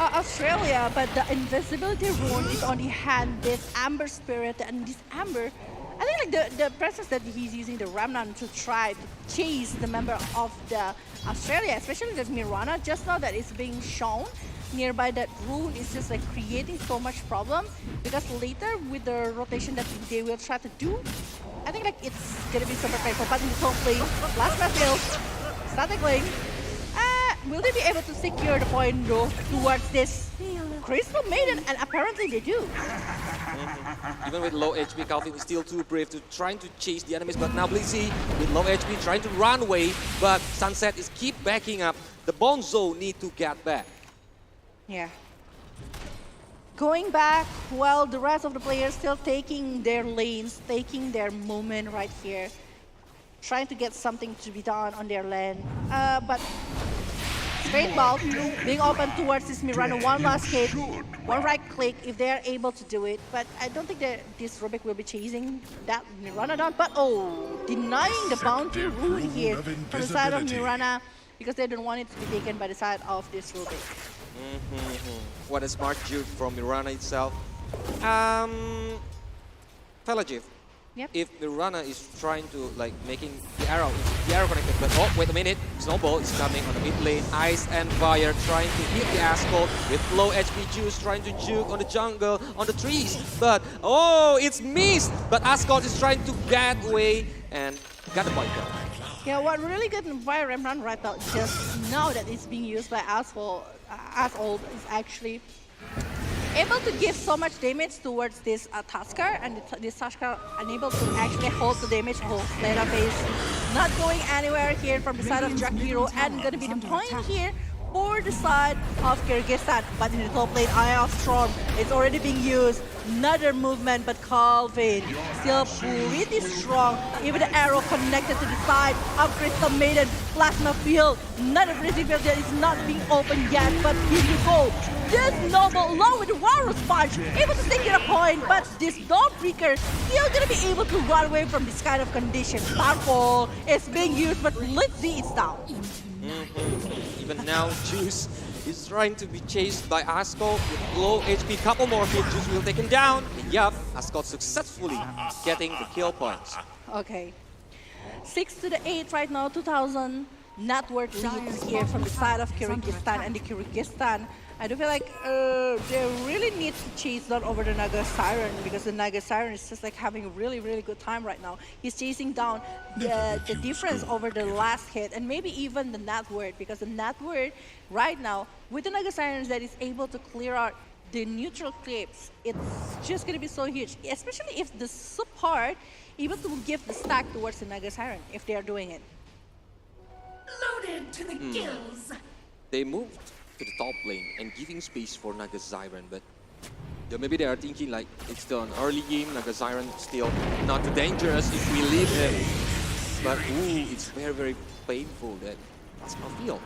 Australia, but the invisibility rune is on the hand, this Amber Spirit, and this Amber, I think like the presence that he's using the Remnant to try to chase the member of the Australia, especially the Mirana, just now that it's being shown nearby that rune is just like creating so much problem, because later with the rotation that they will try to do, I think like it's gonna be super painful, but in the top lane, last Brazil, Static Link. Will they be able to secure the point though towards this Crystal Maiden? And apparently they do. Even with low HP, Calvin is still too brave to trying to chase the enemies. But now Blizzy with low HP trying to run away. But Sunset is keep backing up. The Bonzo need to get back. Yeah. Going back, while the rest of the players still taking their lanes, taking their moment right here, trying to get something to be done on their lane. But straight ball being open towards this Mirana. One last hit, one right click if they are able to do it. But I don't think that this Rubik will be chasing that Mirana down. But denying the bounty rune here from the side of Mirana because they don't want it to be taken by the side of this Rubik. What a smart juke from Mirana itself. Felajif. Yep. If Mirana is trying to like making the arrow connected, but oh wait a minute, Snowball is coming on the mid lane. Ice and Fire trying to hit the Ascot with low HP Juice trying to juke on the jungle, on the trees, but it's missed. But Ascot is trying to get away and got the point though. Yeah, what really good via Remnant right now, just now that it's being used by Asphalt is actually able to give so much damage towards this Tusker, and this Tusker unable to actually hold the damage. Sleda face not going anywhere here from the side of Jack Hero, and gonna be the point here for the side of Kyrgyzstan. But in the top lane, Eye of Storm, it's already being used. Another movement, but Calvin still pretty strong. Even the arrow connected to the side of Crystal Maiden. Plasma Field, another Blissey Field that is not being opened yet, but here you go. This Noble along with the Walrus Punch, able to take it a point, but this Dawnbreaker still gonna be able to run away from this kind of condition. Starfall is being used, but Litzy is down. Even now, Juice is trying to be chased by Ascot with low HP. Couple more hits, Juice will take him down. Yup, Ascot successfully getting the kill points. Okay. 6-8 right now, 2,000 net worth leads here from the side of Kyrgyzstan. And the Kyrgyzstan, I do feel like they really need to chase down over the Naga Siren, because the Naga Siren is just like having a really, really good time right now. He's chasing down the difference over the last hit, and maybe even the net worth, because the net worth right now with the Naga Sirens that is able to clear out the neutral creeps, it's just going to be so huge, especially if the support able to give the stack towards the Naga Siren if they are doing it. Loaded to the gills. They moved to the top lane and giving space for Naga Siren, but maybe they are thinking like it's still an early game. Naga Siren still not too dangerous if we leave him. But it's very, very painful that that's not feel.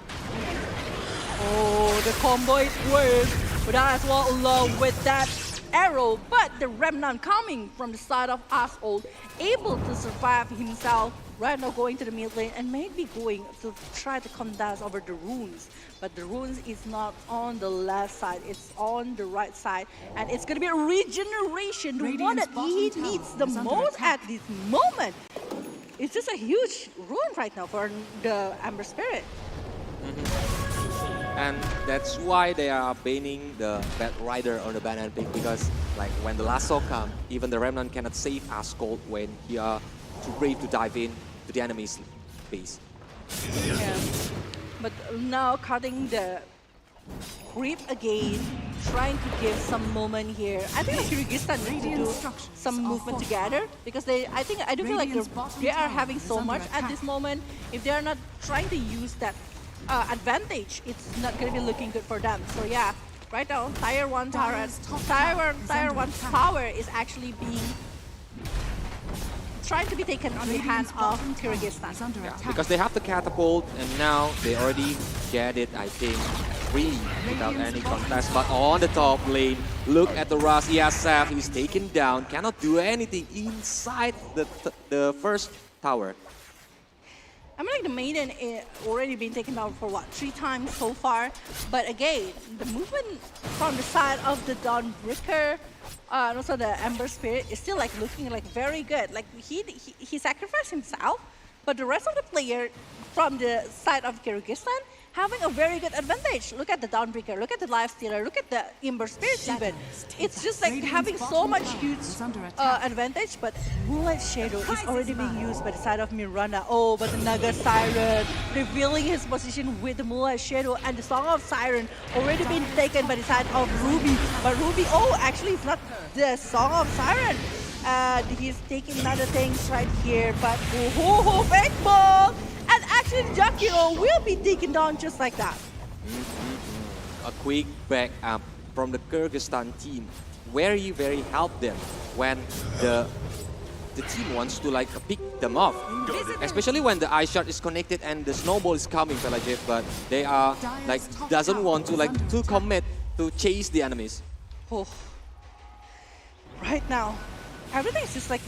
The combo is worse, but as well along with that arrow, but the Remnant coming from the side of Asshole, able to survive himself, right now going to the mid lane and maybe going to try to contest over the runes. But the runes is not on the left side, it's on the right side. And it's going to be a regeneration, the one that he needs the most at this moment. It's just a huge rune right now for the Amber Spirit. And that's why they are banning the Bad Rider on the banana pick, because like when the lasso comes, even the Remnant cannot save Ascot when he are too brave to dive in to the enemy's base. Yeah. But now cutting the creep again, trying to give some moment here. I think Kyrgyzstan need to do some movement together, because I do feel like they are having so much at this moment. If they are not trying to use that advantage, it's not going to be looking good for them. So yeah, right now, Tier 1 turret, Tier 1 power is actually being trying to be taken on the hand of Kyrgyzstan. Yeah, because they have the catapult, and now they already get it, I think, really without any contest. But on the top lane, look at the Ras. IESF, he's taken down, cannot do anything inside the first tower. I mean, like the Maiden already been taken down for what, 3 times so far. But again, the movement from the side of the Dawnbreaker and also the Ember Spirit is still like looking like very good. Like he sacrificed himself, but the rest of the player from the side of Kyrgyzstan having a very good advantage. Look at the Dawnbreaker, look at the Life Stealer, look at the Ember Spirit even. It's just like having so much huge advantage, but Moonlight Shadow is already being used by the side of Miranda. Oh, but the Naga Siren revealing his position with the Moonlight Shadow, and the Song of Siren already been taken by the side of Ruby. But Ruby, oh, actually it's not the Song of Siren. He's taking another things right here, but oh, fake ball! And actually, the Jack Hero will be taken down just like that. A quick back up from the Kyrgyzstan team. Very, very help them when the team wants to like pick them off. Especially when the Ice Shard is connected and the snowball is coming, Pelajev, but they are like doesn't want to like to commit to chase the enemies. Oh. Right now, everything is just like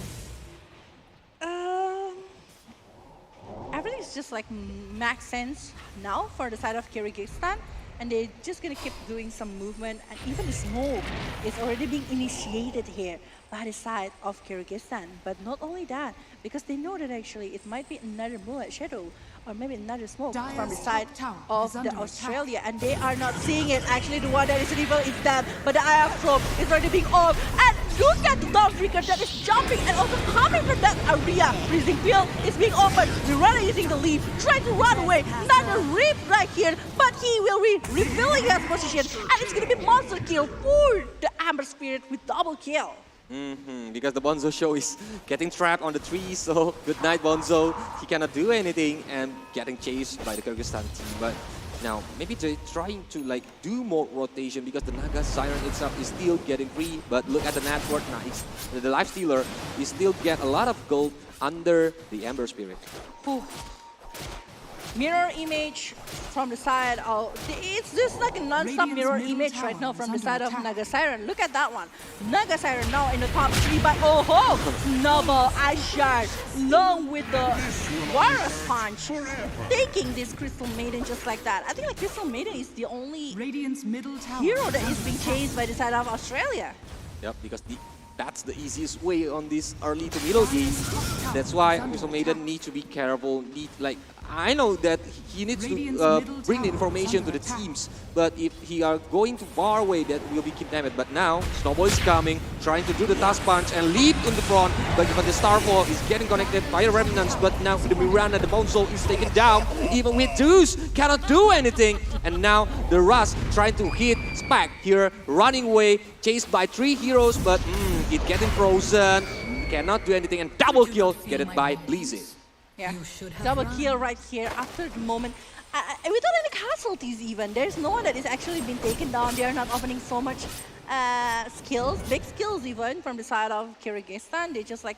everything's just like max sense now for the side of Kyrgyzstan, and they're just gonna keep doing some movement, and even the smoke is already being initiated here by the side of Kyrgyzstan. But not only that, because they know that actually it might be another Moonlight Shadow or maybe another smoke from the side of the Australia, and they are not seeing it. Actually, the one that is evil is that, but the IF probe is already being off, and look at the Dawnbreaker that is jumping and also coming from that area. Freezing Field is being opened. Miranda using the leap, trying to run away. Another rip right here, but he will be refilling his position, and it's gonna be monster kill for the Amber Spirit with double kill. Because the Bonzo show is getting trapped on the tree, so good night Bonzo. He cannot do anything and getting chased by the Kyrgyzstan team. But now maybe they're trying to like do more rotation because the Naga Siren itself is still getting free. But look at the network now. The Life Stealer is still get a lot of gold under the Ember Spirit. Mirror image from the side of... It's just like a non-stop mirror image right now from the side of Naga Siren. Look at that one. Naga Siren now in the top 3, but oh-ho! Snowball, Ice Shard, along with the Walrus Punch, taking this Crystal Maiden just like that. I think like Crystal Maiden is the only hero that is being chased by the side of Australia. Yep, because that's the easiest way on this early to middle game. That's why Crystal Maiden needs to be careful. I know that he needs to bring the information to the teams, but if he are going too far away, that will be kidnapped. But now, Snowball is coming, trying to do the Task Punch and leap in the front, but the Starfall is getting connected by the Remnants, but now with the Miranda, the Bone Soul is taken down, even with Deuce, cannot do anything. And now the Rust trying to hit Spack here, running away, chased by 3 heroes, but it getting frozen, cannot do anything, and double kill, get it by Blizzy. Yeah, double kill right here after the moment. Without any casualties even. There's no one that is actually been taken down. They are not opening so much skills, big skills even from the side of Kyrgyzstan. They're just like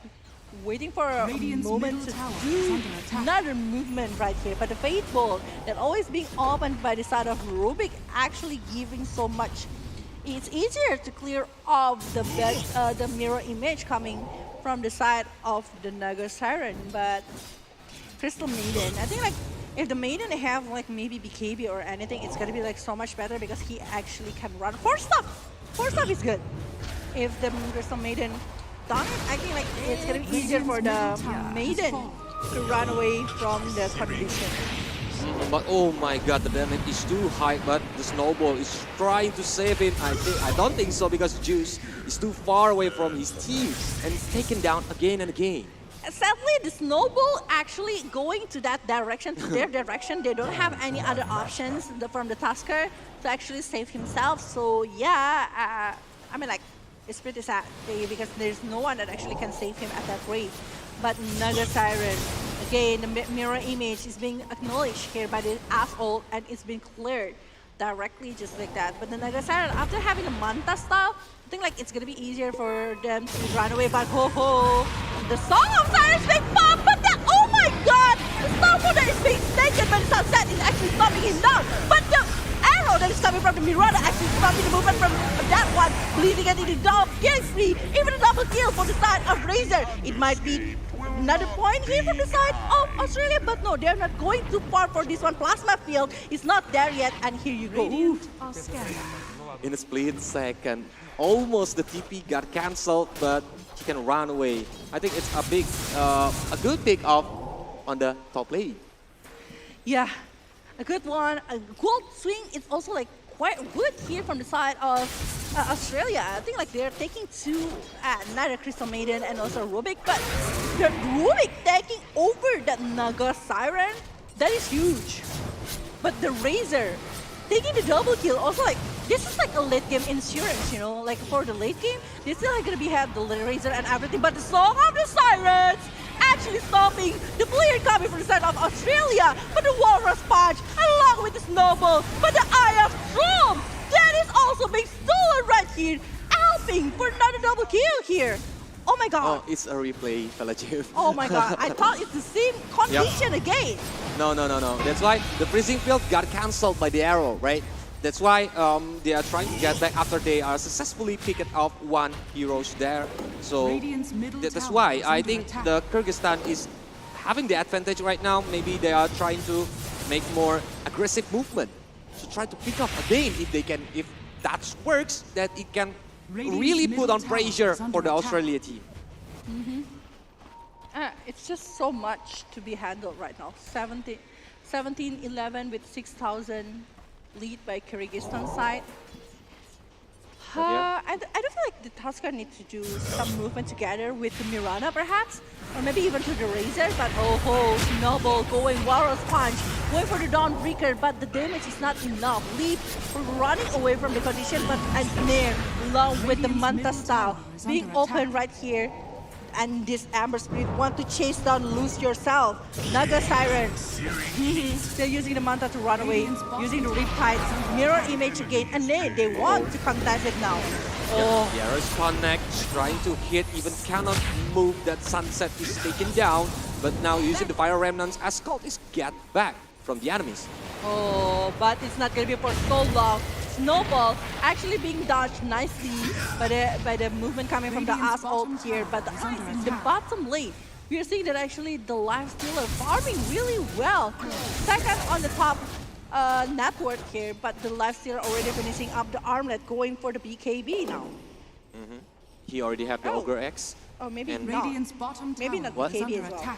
waiting for a moment to do another movement right here. But the Fate Bolt that always being opened by the side of Rubik actually giving so much. It's easier to clear off the mirror image coming from the side of the Naga Siren, but Crystal Maiden, I think like if the Maiden have like maybe BKB or anything, it's gonna be like so much better because he actually can run. Force stop is good. If the Crystal Maiden done it, I think like it's gonna be easier for the Maiden to run away from the condition. But oh my god, the damage is too high, but the Snowball is trying to save him. I don't think so because Juice is too far away from his team and is taken down again and again. Sadly, the Snowball actually going to that direction, to their direction. They don't have any other options from the Tusker to actually save himself. So yeah, I mean like, it's pretty sad because there's no one that actually can save him at that rate. But Naga Siren, again, the mirror image is being acknowledged here by the asshole and it's being cleared directly just like that. But the Naga Siren, after having the Manta style, I think like it's gonna be easier for them to run away. But ho, the Song of Siren is being popped, but that, oh my god, the Starfall that is being taken by the Sunset is actually stopping him down. But the arrow that is coming from the Miranda actually stopping the movement from that one, bleeding and the dog, getting free, even a double kill for the side of Razor. It might be another point here from the side of Australia, but no, they're not going too far for this one. Plasma Field is not there yet, and here you go. In a split second, almost the TP got cancelled, but he can run away. I think it's a good pick off on the top lane. Yeah, a good one. A gold swing is also like quite good here from the side of Australia. I think like they're taking two, neither Crystal Maiden and also Rubik, but the Rubik taking over that Naga Siren, that is huge. But the Razor taking the double kill, also like, this is like a late game insurance, you know, like for the late game, this is like gonna be have the Razor and everything, but the Song of the Sirens actually stopping the player coming from the side of Australia, but the Walrus Punch along with the Snowball, but the Eye of Storm, that is also being stolen right here, helping for another double kill here. Oh my god. Oh, it's a replay, fella Jeff. Oh my god, I thought it's the same condition again. No. That's why the freezing field got cancelled by the arrow, right? That's why they are trying to get back after they are successfully picked off one heroes there. So that's why I think the Kyrgyzstan is having the advantage right now. Maybe they are trying to make more aggressive movement to try to pick up again if they can. If that works, that it can really put on pressure for the Australia team. It's just so much to be handled right now. 17-11 with 6,000 lead by Kyrgyzstan side. I don't feel like the Tusker needs to do some movement together with the Mirana perhaps, or maybe even to the Razor, but Snowball going Walrus Punch, going for the Dawnbreaker, but the damage is not enough. Leap running away from the condition, but a Nair along with the Manta style being open right here. And this Amber Spirit want to chase down Lose Yourself. Naga Siren. Still using the Manta to run away. Using the Riptide. Mirror image again. And they want to contest it now. Oh. The arrows connect, trying to hit, even cannot move. That Sunset is taken down. But now using the Fire Remnants as Cult is get back from the enemies. Oh, but it's not going to be for so long. Snowball actually being dodged nicely by the movement coming from the Ass ult here, but in the bottom lane, we are seeing that actually the Lifestealer farming really well. Second on the top network here, but the Lifestealer already finishing up the armlet, going for the BKB now. He already have the Ogre X. Oh, maybe and not. Maybe not BKB as well.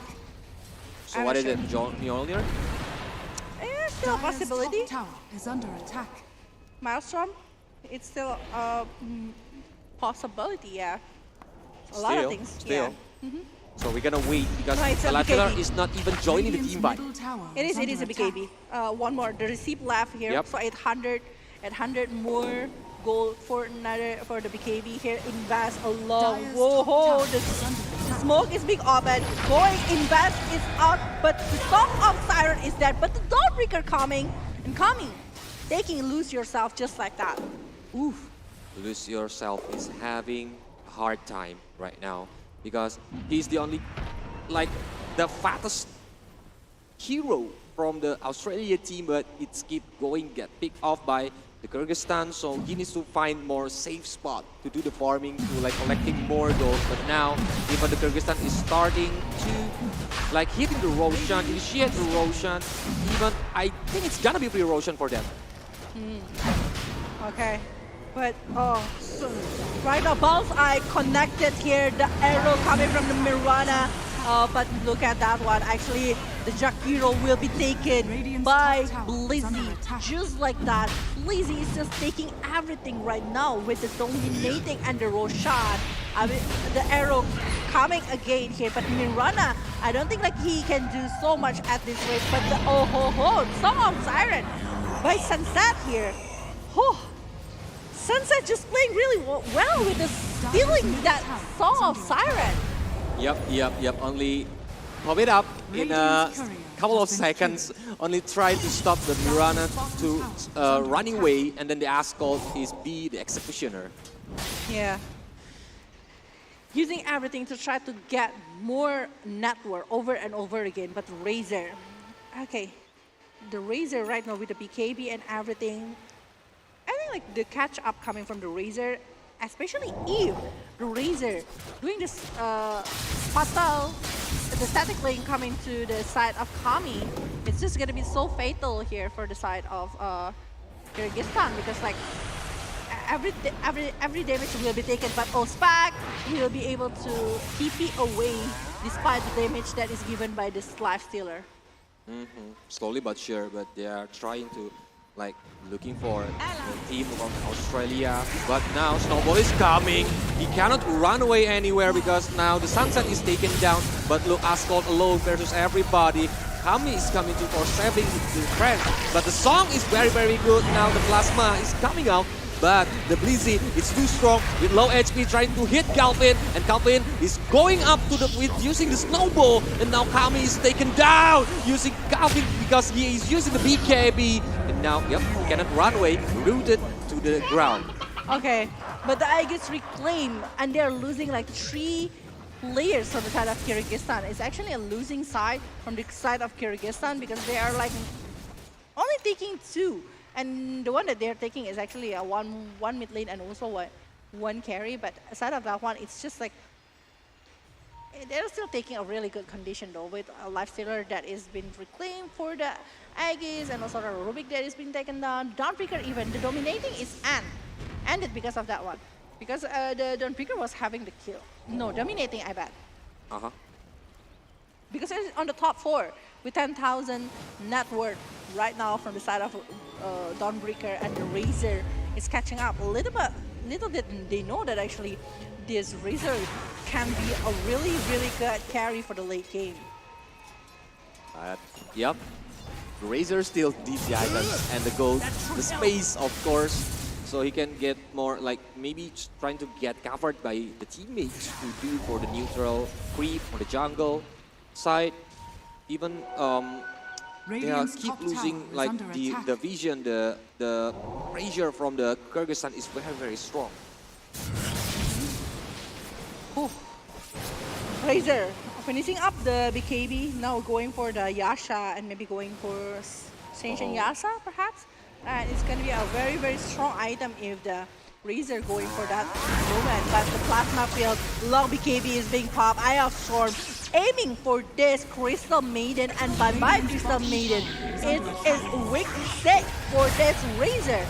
So what is it, Mjolnir? Still a possibility. Is under attack. Maelstrom, it's still a possibility, yeah. A lot of things, yeah. So we're gonna wait because No, it's the a Lifestealer BKB. is not even joining the team fight. It is a BKB. One more, the receipt left here, Yep. so 800 more gold for another for the BKB here. Invest along. Whoa, the smoke is being open. Going, Invest is out, but the Song of Siren is dead. But the Dawnbreaker coming. Taking Lose Yourself just like that. Oof. Lose Yourself is having a hard time right now because he's the only, like, the fattest hero from the Australia team, but it's keep going, get picked off by the Kyrgyzstan, so he needs to find more safe spot to do the farming, to like collecting more gold. But now, even the Kyrgyzstan is starting to like hitting the Roshan, initiate the Roshan. Even I think it's gonna be free Roshan for them. Okay, but so right now Bullseye connected here. The arrow coming from the Mirana, but look at that one. Actually, the Jakiro will be taken by Blizzy, just like that. Blizzy is just taking everything right now with the dominating and the Roshan. I mean, the arrow coming again here, but Mirana, I don't think like he can do so much at this rate. But the Song of Siren by Sunset here. Sunset just playing really well with the stealing that Song of Siren. Yep. Only pop it up in a couple of seconds. Only try to stop the Mirana to running away, and then the Ascult is be the executioner. Yeah. Using everything to try to get more network over and over again, but Razor. Okay. The Razor right now with the BKB and everything, I think like the catch up coming from the Razor, especially if the Razor doing this fatal, the static lane coming to the side of Kami, it's just gonna be so fatal here for the side of Kyrgyzstan, because like every damage will be taken, but Ospag will be able to TP away despite the damage that is given by this Lifestealer. Slowly but sure, but they are trying to looking for the team from Australia. But now Snowball is coming. He cannot run away anywhere because now the sunset is taken down. But look, Ascot alone versus everybody. Kami is coming to for saving the friend. But the song is very, very good. Now the plasma is coming out. But the Blizzy is too strong with low HP trying to hit Calvin. And Calvin is going up to with using the snowball. And now Kami is taken down using Calvin because he is using the BKB. And now, he cannot run away, rooted to the ground. Okay, but the Aegis reclaim and they're losing like 3 players from the side of Kyrgyzstan. It's actually a losing side from the side of Kyrgyzstan because they are like only taking 2. And the one that they're taking is actually a one mid lane and also one carry. But aside of that one, it's just like they're still taking a really good condition though with a lifestealer that is been reclaimed for the Aegis and also the Rubik that is being taken down. Dawnbreaker even, the dominating is ended because of that one. Because the Dawnbreaker was having the kill. No, dominating, I bet. Because it's on the top 4 with 10,000 net worth right now from the side of Dawnbreaker, and the Razor is catching up a little bit. Little did they know that actually this Razor can be a really, really good carry for the late game. Yep. Razor still needs the items and the gold, the space of course, so he can get more maybe trying to get covered by the teammates who do for the neutral creep or the jungle side. Even they keep losing the vision, the pressure from the Kyrgyzstan is very, very strong. Razor finishing up the BKB, now going for the Yasha and maybe going for Senshin Yasha perhaps. And it's going to be a very, very strong item if the Razor going for that moment. But the Plasma Field, long BKB is being popped. Eye of Storm aiming for this Crystal Maiden, and bye-bye Crystal Maiden. It is weak set for this Razor.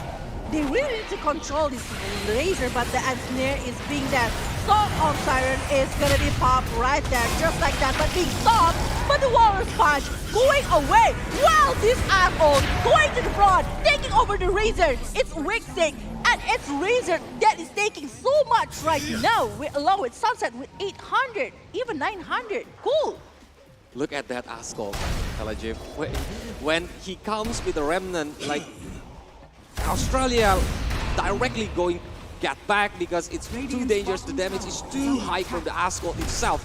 They really need to control this Razor, but the Ensnare is being there. Song of Siren is gonna be popped right there, just like that, but being stopped. But the Walrus Punch going away. Wow, this asshole going to the front, taking over the Razor. It's weak stick, and it's Razor that is taking so much right now, along with Sunset with 800, even 900. Cool. Look at that Ascol, LJ. When he comes with a Remnant, Australia directly going get back because it's too dangerous. The damage is too high from the Ascol itself.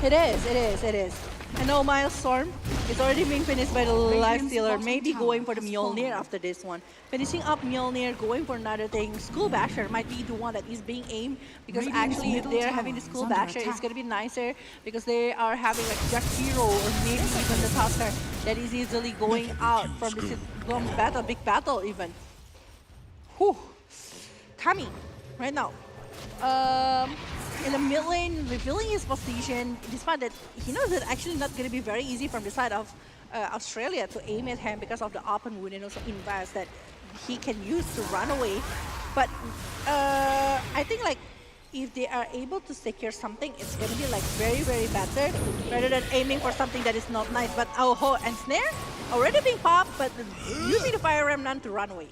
It is. And now Miles Storm is already being finished by the Lifestealer, maybe going for the Mjolnir after this one. Finishing up Mjolnir, going for another thing. Skull Basher might be the one that is being aimed, because actually if they're having the Skull Basher, it's going to be nicer because they are having like Jack Hero or maybe even the Tusker that is easily going out from this long battle, big battle even. Whew. Kami, right now. In the mid lane, revealing his position, despite that he knows that actually not going to be very easy from the side of Australia to aim at him because of the open wound and also invest that he can use to run away. But I think if they are able to secure something, it's going to be very, very better rather than aiming for something that is not nice. But and Snare already being popped, but using the Fire Remnant to run away.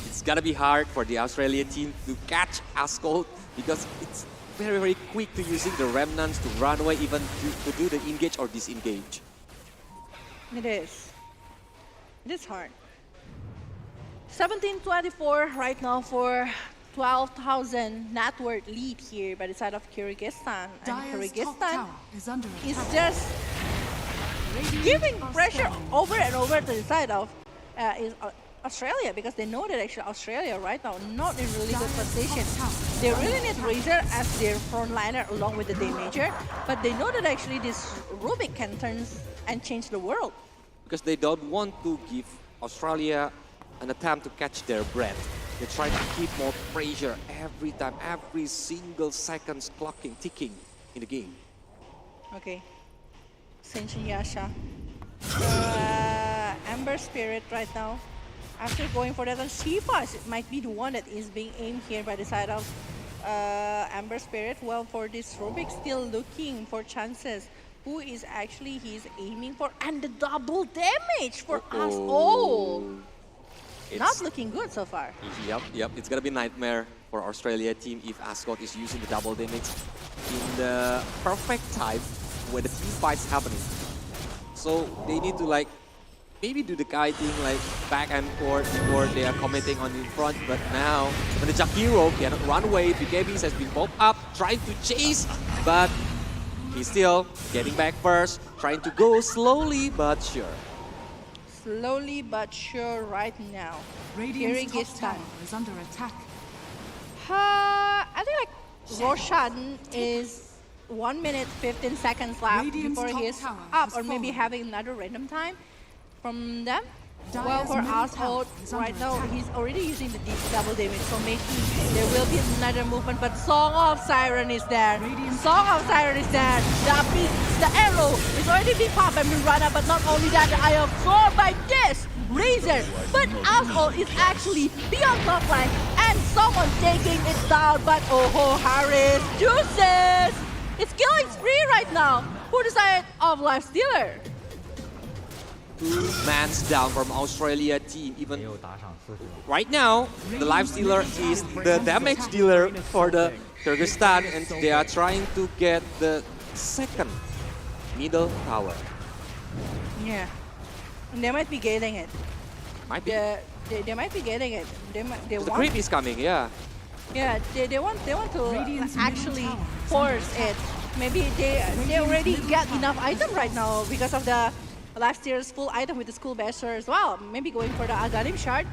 It's gonna be hard for the Australian team to catch Ascol because it's very, very quick to using the Remnants to run away, even to do the engage or disengage. It is. It is hard. 17-24 right now for 12,000 net worth lead here by the side of Kyrgyzstan. And Kyrgyzstan is just giving pressure over and over to the side of Australia, because they know that actually Australia right now not in really good position. They really need Razor as their frontliner along with the Damager, but they know that actually this Rubik can turn and change the world. Because they don't want to give Australia an attempt to catch their breath. They try to keep more pressure every time, every single seconds clocking, ticking in the game. Okay. Senshin Yasha. Ember Spirit right now. After going for that on Shifa, it might be the one that is being aimed here by the side of Ember Spirit. Well, for this Rubik, still looking for chances who is actually he's aiming for, and the double damage for us all. Not looking good so far. Yep. It's gonna be nightmare for Australia team if Ascot is using the double damage in the perfect time when the team fight is happening. So they need to like maybe do the kiting like back and forth before they are committing on in front. But now when the Jakiro cannot run away, BKB has been popped up, trying to chase, but he's still getting back first, trying to go slowly but sure. Slowly but sure right now. Kyrgyzstan is under attack. I think like Roshan is 1 minute 15 seconds left before he's up, or maybe having another random time from them. Well, for Ascot right now, he's already using the double damage, so maybe there will be another movement. But Song of Siren is there. Song of Siren is there. The arrow is already being popped and being run up, but not only that, the Eye of Thor by this Razor. But Ascot is actually beyond top line, and someone taking it down. But oh, Harris juices! It's killing spree right now. Who decided of Lifestealer? 2 mans down from Australia team. Even right now, the Lifestealer is the damage dealer for the Kyrgyzstan, and they are trying to get the second middle tower. Yeah, and they might be getting it. Might be. They might be getting it. They The creep is coming, yeah. Yeah, they want to actually force it. Maybe they already got enough item right now because of the last year's full item with the School Basher as well. Maybe going for the Aghanim shard,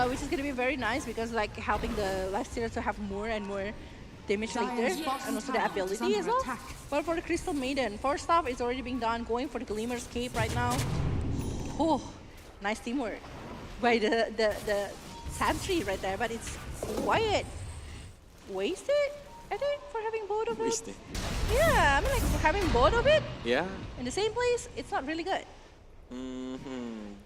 which is going to be very nice because like helping the last year to have more and more damage later, and also the ability as well. But for the Crystal Maiden, 4 stuff is already being done, going for the Glimmer's Cape right now. Oh, nice teamwork by the Sentry right there, but it's quiet. Wasted, I think, for having both of it. Wasted. Yeah, I mean like for having both of it Yeah. in the same place, it's not really good.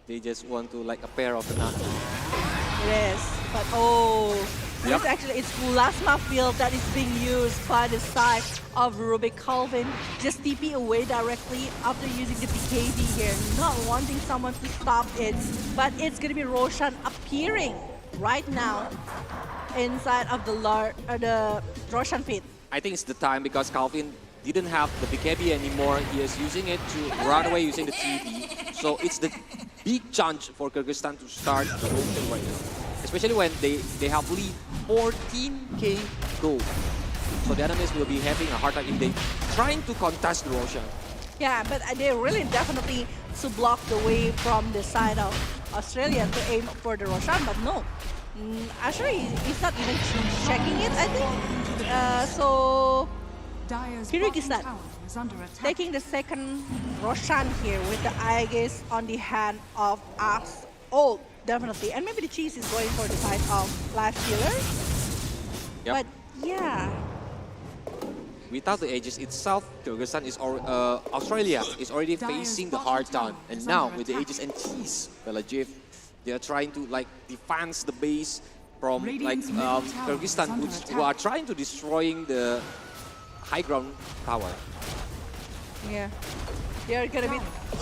They just want to like a pair of the nut. It is, but oh, Yep. it's actually it's plasma field that is being used by the side of Rubik Calvin. Just TP away directly after using the BKB here, not wanting someone to stop it. But it's gonna be Roshan appearing right now inside of the Roshan pit. I think it's the time because Calvin didn't have the BKB anymore. He is using it to run away using the TP. So it's the big chance for Kyrgyzstan to start the whole thing right now. Especially when they have lead 14k gold. So the enemies will be having a hard time if they trying to contest Roshan. Yeah, but they really definitely to block the way from the side of Australia to aim for the Roshan, but no. Actually, he's not even checking it, I think. So, Kyrgyzstan taking the second Roshan here with the Aegis on the hand of us. Oh, definitely. And maybe the cheese is going for the side of Lifestealer. Yep. But yeah. Without the Aegis itself, Kyrgyzstan is Australia is already facing the hard time. And now with the Aegis and cheese, Belajev, they are trying to like defense the base from like Kyrgyzstan, who are trying to destroying the high ground tower. Yeah. They are gonna be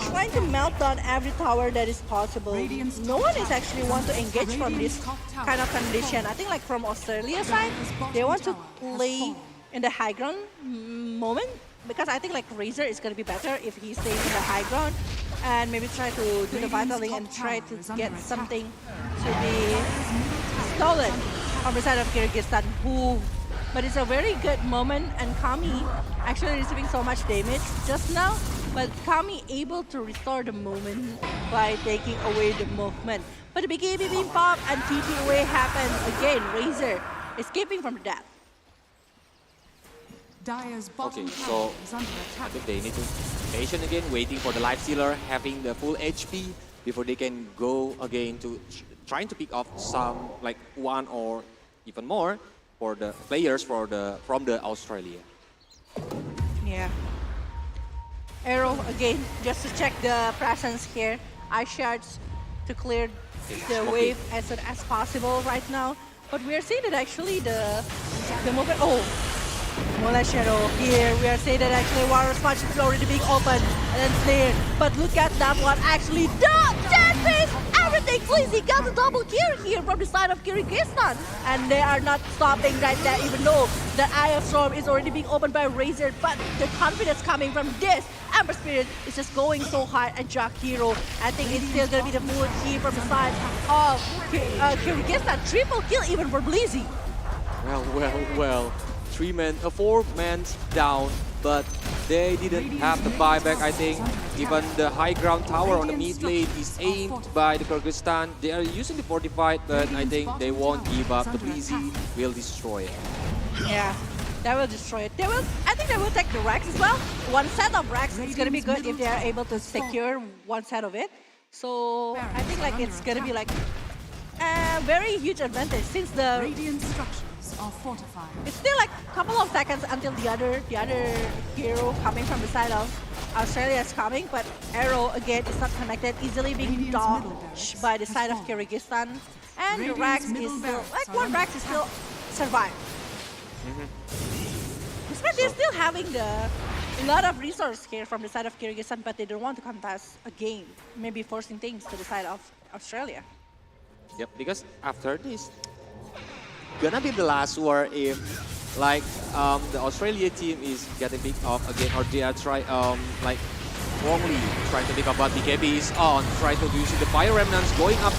trying to melt down every tower that is possible. No one is actually want to engage from this kind of condition. I think like from Australia side, they want to play in the high ground moment, because I think like Razor is gonna be better if he stays in the high ground and maybe try to do the vitaling and try to get something to be stolen on the side of Kyrgyzstan. But it's a very good moment, and Kami actually receiving so much damage just now, but Kami able to restore the moment by taking away the movement. But the BKB being popped and TP away happens again. Razor escaping from the death. Okay, so I think they need to be patient again, waiting for the Lifestealer having the full HP before they can go again to trying to pick off some like one or even more for the players from the Australia. Yeah. Arrow again, just to check the presence here. Ice shards to clear the wave as soon as possible right now. But we are seeing that actually the movement. Oh, Shadow here. We are saying that actually Warrior's Punch is already being opened and then Snare. But look at that one actually. Dead face! Everything! Fleazy got a double kill here from the side of Kyrgyzstan. And they are not stopping right there, even though the Eye of Storm is already being opened by Razor. But the confidence coming from this Ember Spirit is just going so hard at Jack Hero. I think it's still going to be the full key from the side of Kyrgyzstan. Triple kill even for Blizzy. Well. 4 men down, but they didn't have the buyback, I think. Even the high ground tower on the mid lane is aimed by the Kyrgyzstan. They are using the fortified, but I think they won't give up. The Blizzy will destroy it. Yeah, they will destroy it. I think they will take the Rex as well. One set of Rex is going to be good if they are able to secure one set of it. So I think like it's going to be like a very huge advantage since the Radiant structures are fortified. It's still like a couple of seconds until the other hero coming from the side of Australia is coming, but Arrow again is not connected, easily being dodged by the side of Kyrgyzstan. And the Rex is still, like one Rex is still survived. Despite they're still having a lot of resource here from the side of Kyrgyzstan, but they don't want to contest a game, maybe forcing things to the side of Australia. Yep, because after this, gonna be the last war if like the Australia team is getting picked off again, or they are wrongly trying to pick up, but BKB is on, trying to use the Fire Remnants, going up.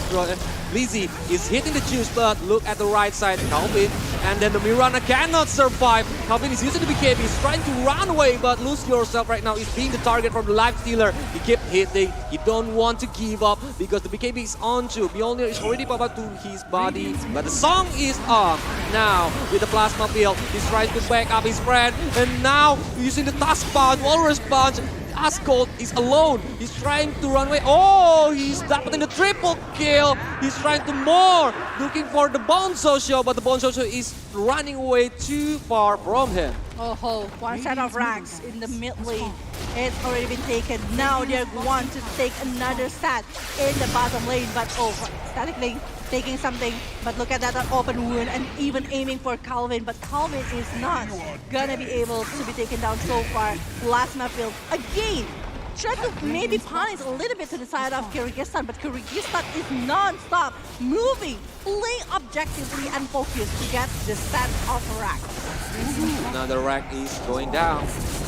Blizzy is hitting the juice, but look at the right side, Calvin, and then the Mirana cannot survive. Calvin is using the BKB, he's trying to run away, but lose yourself right now is being the target from the life stealer. He kept hitting, he don't want to give up because the BKB is on to. Mjolnir is already popped up to his body, but the song is off. Now with the plasma field, he's trying to back up his friend, and now using the Tusk Punch, Walrus Punch. Ascot is alone. He's trying to run away. Oh, he's dapeting the triple kill. He's trying to more, looking for the Bone Social, but the Bone Social is running away too far from him. Oh, one set of racks in the mid lane. It's already been taken. Now they're going to take another set in the bottom lane, but Static Link taking something, but look at that open wound and even aiming for Calvin, but Calvin is not gonna be able to be taken down so far. Plasma field again, try to maybe punish a little bit to the side of Kyrgyzstan, but Kyrgyzstan is non-stop moving, playing objectively and focused to get the set of rack. Another rack is going down,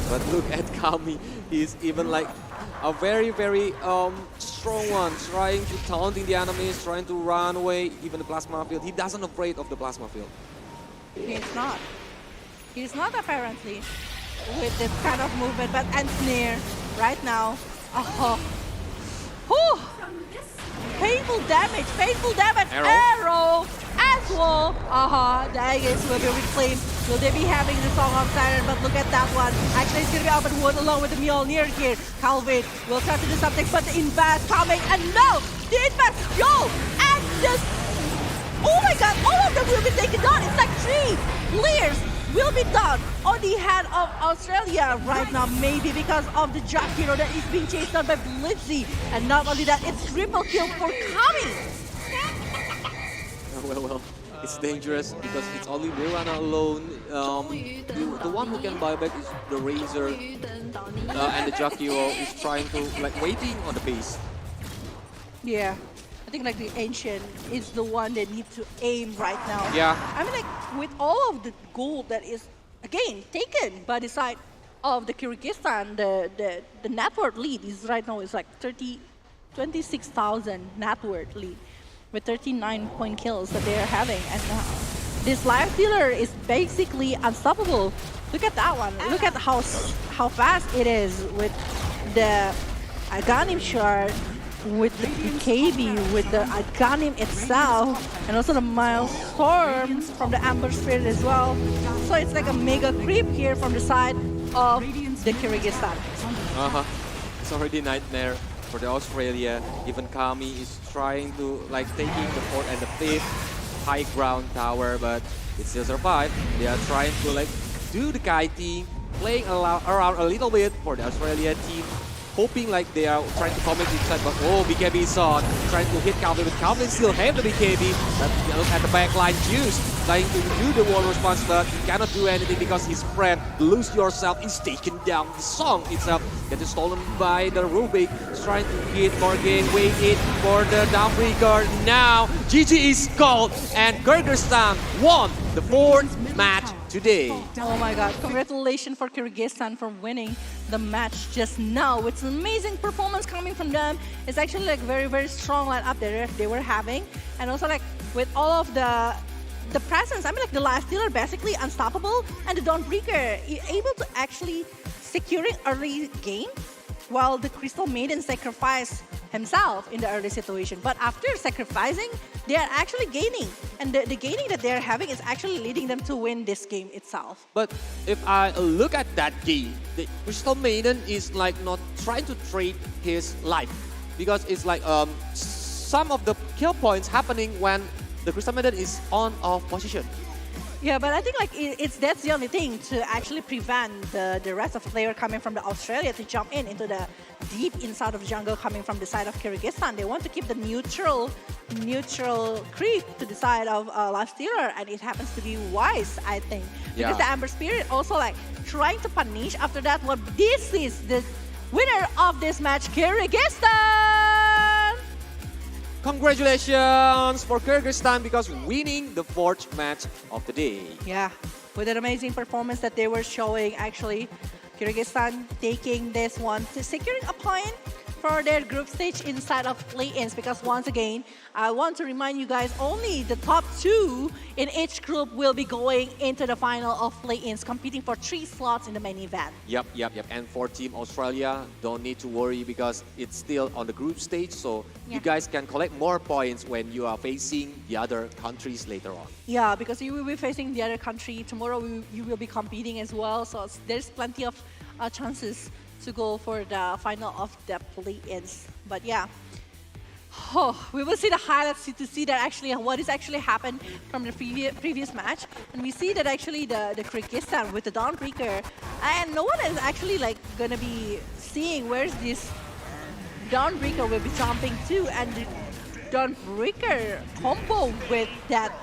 but look at Kami. He's even like a very strong one, trying to taunting the enemies, trying to run away, even the plasma field. He doesn't afraid of the plasma field. He's not. He's not apparently with this kind of movement, but and Snare right now. Painful damage, Arrow as well. The Aegis will be reclaimed. Will they be having the Song of Siren? But look at that one. Actually, it's going to be open wood along with the Mjolnir here. Calvin will try to do something, but the invest coming, and no! The invest, yo! And this, oh my god, all of them will be taken down. It's like 3 players will be down on the hand of Australia right now, maybe because of the Jack Hero that is being chased down by Blizzy. And not only that, it's triple kill for Kami. Well, it's dangerous because it's only Mirana alone. The one who can buy back is the Razor, and the Jack Hero is trying to waiting on the base. Yeah. I think like the Ancient is the one that needs to aim right now. Yeah. I mean like with all of the gold that is again taken by the side of the Kyrgyzstan, the net worth lead is right now is like 26,000 net worth lead with 39 point kills that they are having, and this life stealer is basically unstoppable. Look at that one. Look at how fast it is with the Aghanim shard, with the BKB, with the Aghanim itself, and also the Milestorm from the Amber Spirit as well. So it's like a mega creep here from the side of the Kyrgyzstan. It's already nightmare for the Australia. Even Kami is trying to taking the 4th and the 5th high ground tower, but it still survive. They are trying to do the kiting, playing around a little bit for the Australia team. hoping like they are trying to comment inside, but oh, BKB saw trying to hit Calvin, but Calvin still have the BKB. But look at the backline, Juice trying to do the wall response, but he cannot do anything because his friend Lose Yourself is taken down. The song itself gets stolen by the Rubik. He's trying to hit Morgan, waited for the downbreaker. Now GG is called and Kyrgyzstan won the 4th match today. Oh my God, congratulations for Kyrgyzstan for winning the match just now. It's an amazing performance coming from them. It's actually like very, very strong lineup they were having. And also like with all of the presence, I mean like the last dealer basically unstoppable and the Dawnbreaker able to actually securing early game while the Crystal Maiden sacrificed himself in the early situation. But after sacrificing, they are actually gaining. And the gaining that they're having is actually leading them to win this game itself. But if I look at that game, the Crystal Maiden is like not trying to trade his life. Because it's like some of the kill points happening when the Crystal Maiden is on off position. Yeah, but I think like that's the only thing to actually prevent the rest of the player coming from the Australia to jump into the deep inside of jungle coming from the side of Kyrgyzstan. They want to keep the neutral creep to the side of last dealer, and it happens to be wise, I think. Because the Amber Spirit also like trying to punish after that one. This is the winner of this match, Kyrgyzstan! Congratulations for Kyrgyzstan because winning the 4th match of the day. Yeah, with an amazing performance that they were showing, actually, Kyrgyzstan taking this one to securing a point for their group stage inside of play-ins, because once again, I want to remind you guys, only the top 2 in each group will be going into the final of play-ins, competing for 3 slots in the main event. Yep. And for Team Australia, don't need to worry because it's still on the group stage, so you guys can collect more points when you are facing the other countries later on. Yeah, because you will be facing the other country. Tomorrow you will be competing as well, so there's plenty of chances to go for the final of the play-ins. But yeah, we will see the highlights to see that actually what is actually happened from the previous match. And we see that actually the Kyrgyzstan with the Dawnbreaker, and no one is actually like gonna be seeing where's this Dawnbreaker will be jumping to, and the Dawnbreaker combo with that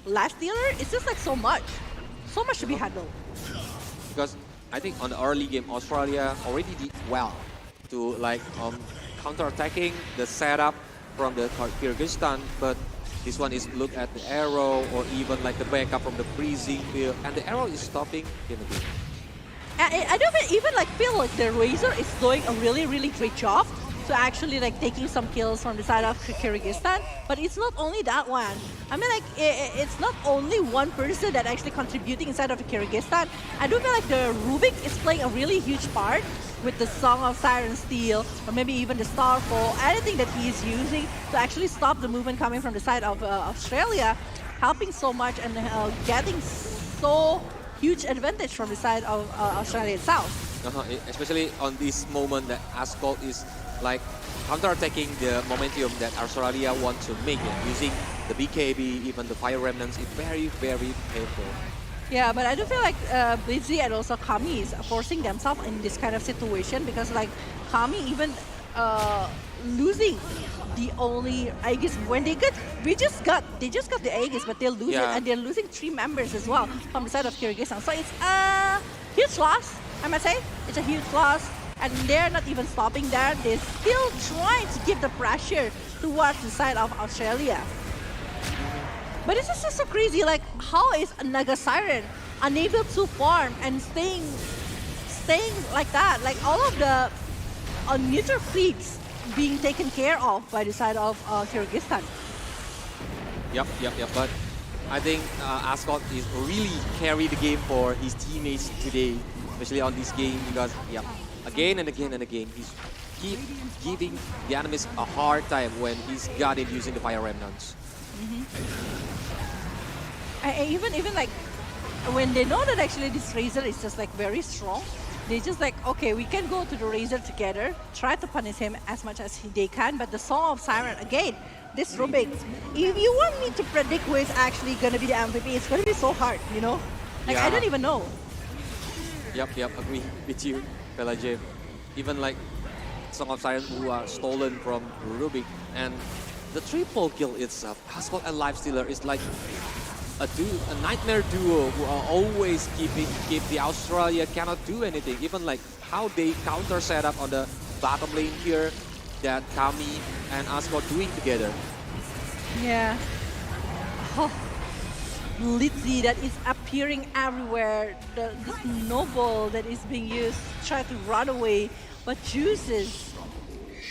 last dealer, it's just like so much to be handled. Because I think on the early game, Australia already did well to like counter-attacking the setup from the Kyrgyzstan, but this one is look at the arrow or even like the backup from the freezing field, and the arrow is stopping in the game. I don't even like feel like the Razor is doing a really, really great job to actually like taking some kills from the side of Kyrgyzstan, but it's not only that one. I mean like it's not only one person that actually contributing inside of Kyrgyzstan. I do feel like the Rubik is playing a really huge part with the Song of Siren Steel, or maybe even the Starfall, anything that he is using to actually stop the movement coming from the side of Australia, helping so much and getting so huge advantage from the side of Australia itself. Especially on this moment that Ascot is like counter-attacking the momentum that Australia want to make it, using the BKB, even the Fire Remnants. It's very, very painful. Yeah, but I do feel like Blitzy and also Kami is forcing themselves in this kind of situation, because like Kami even losing the only Aegis when they just got the Aegis, but they'll lose it, and they're losing 3 members as well from the side of Kyrgyzstan. So it's a huge loss, I must say. It's a huge loss. And they're not even stopping there. They're still trying to give the pressure towards the side of Australia. But it's just so crazy, like how is Naga Siren unable to farm and staying like that? Like all of the neutral fleets being taken care of by the side of Kyrgyzstan. Yep. But I think Ascot is really carry the game for his teammates today, especially on this game, because again and again and again, he's keep giving the enemies a hard time when he's got it using the Fire Remnants. Even like when they know that actually this Razor is just like very strong, they just like, okay, we can go to the Razor together, try to punish him as much as they can. But the Song of Siren, again, this Rubik, if you want me to predict who is actually going to be the MVP, it's going to be so hard, you know? Like, I don't even know. Yep, agree with you, Fella Jim. Even like Song of Siren who are stolen from Rubik. And the triple kill itself, Asphalt and Lifestealer is like a nightmare duo who are always keep the Australia cannot do anything. Even like how they counter setup on the bottom lane here that Kami and Asphalt doing together. Yeah. Oh. Litzy that is appearing everywhere. This noble that is being used to try to run away. But Juices.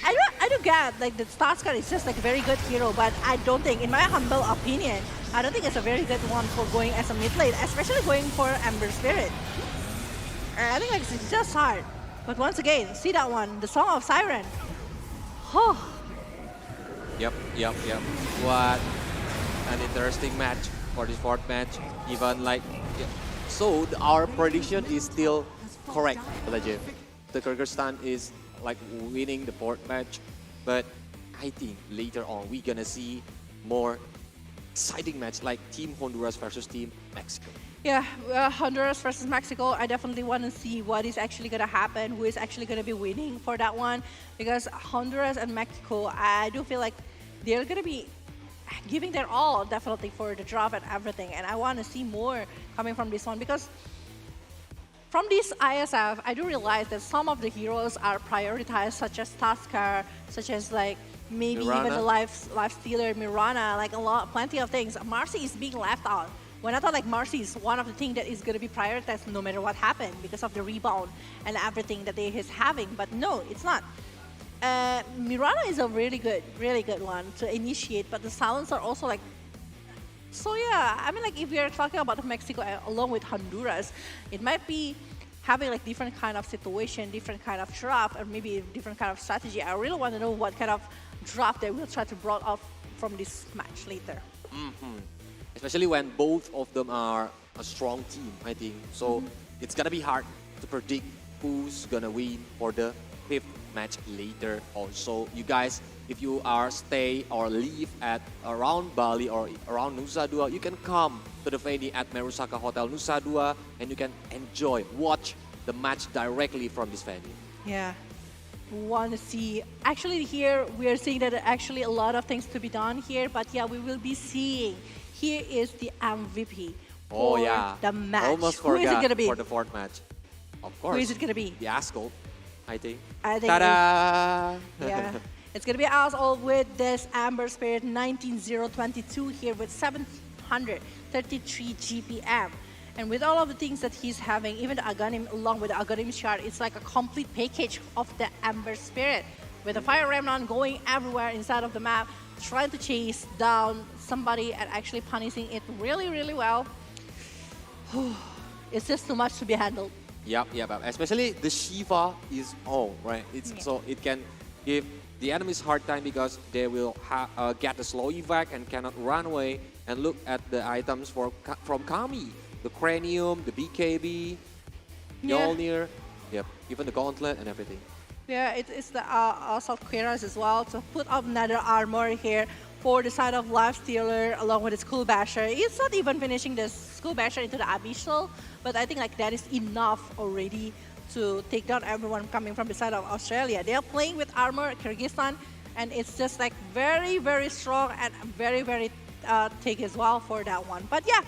I don't get, like, the Starscar is just like a very good hero, but I don't think, in my humble opinion, I don't think it's a very good one for going as a mid lane, especially going for Ember Spirit. I think like, it's just hard. But once again, see that one, the Song of Siren. Oh. Yep. What an interesting match for this fourth match. Even like, so our prediction is still correct, Legend. The Kyrgyzstan is like winning the fourth match, but I think later on we're gonna see more exciting match like Team Honduras versus Team Mexico. Yeah, Honduras versus Mexico, I definitely want to see what is actually going to happen, who is actually going to be winning for that one. Because Honduras and Mexico, I do feel like they're going to be giving their all, definitely, for the draft and everything. And I want to see more coming from this one. Because from this ISF, I do realize that some of the heroes are prioritized, such as Taskar, such as like maybe Mirana. even the Lifestealer, Mirana, like plenty of things. Marcy is being left out. When I thought like Marcy is one of the things that is going to be prioritized no matter what happened because of the rebound and everything that they is having, but no, it's not. Mirana is a really good one to initiate, but the sounds are also like. So yeah, I mean like if we are talking about Mexico along with Honduras, it might be having like different kind of situation, different kind of draft, or maybe different kind of strategy. I really want to know what kind of draft they will try to brought up from this match later. Especially when both of them are a strong team, I think. So it's gonna be hard to predict who's gonna win for the fifth match later on. So you guys, if you are stay or live at around Bali or around Nusa Dua, you can come to the venue at Merusaka Hotel Nusa Dua and you can enjoy, watch the match directly from this venue. Yeah. Want to see, actually here we are seeing that actually a lot of things to be done here, but yeah, we will be seeing, here is the MVP for the match. Almost Who is it forgot going to be? for the fourth match. Of course. Who is it going to be? The Ascol, I think. Ta-da! Yeah. It's going to be us all with this Amber Spirit 19022 here with 733 GPM. And with all of the things that he's having, even the Aghanim, along with the Aghanim shard, it's like a complete package of the Amber Spirit. With the Fire Remnant going everywhere inside of the map, trying to chase down somebody and actually punishing it really well. It's just too much to be handled. Yep. Especially the Shiva is on, right? So it can give the enemies hard time because they will get a slow evac and cannot run away and look at the items from Kami. The Cranium, the BKB, Mjolnir, even the Gauntlet and everything. Yeah, it's the Assault Cuirass as well to put up another armor here for the side of Lifestealer along with the Skull Basher. It's not even finishing the Skull Basher into the Abyssal, but I think like that is enough already to take down everyone coming from the side of Australia. They are playing with armor, Kyrgyzstan, and it's just like very strong and very thick as well for that one. But yeah,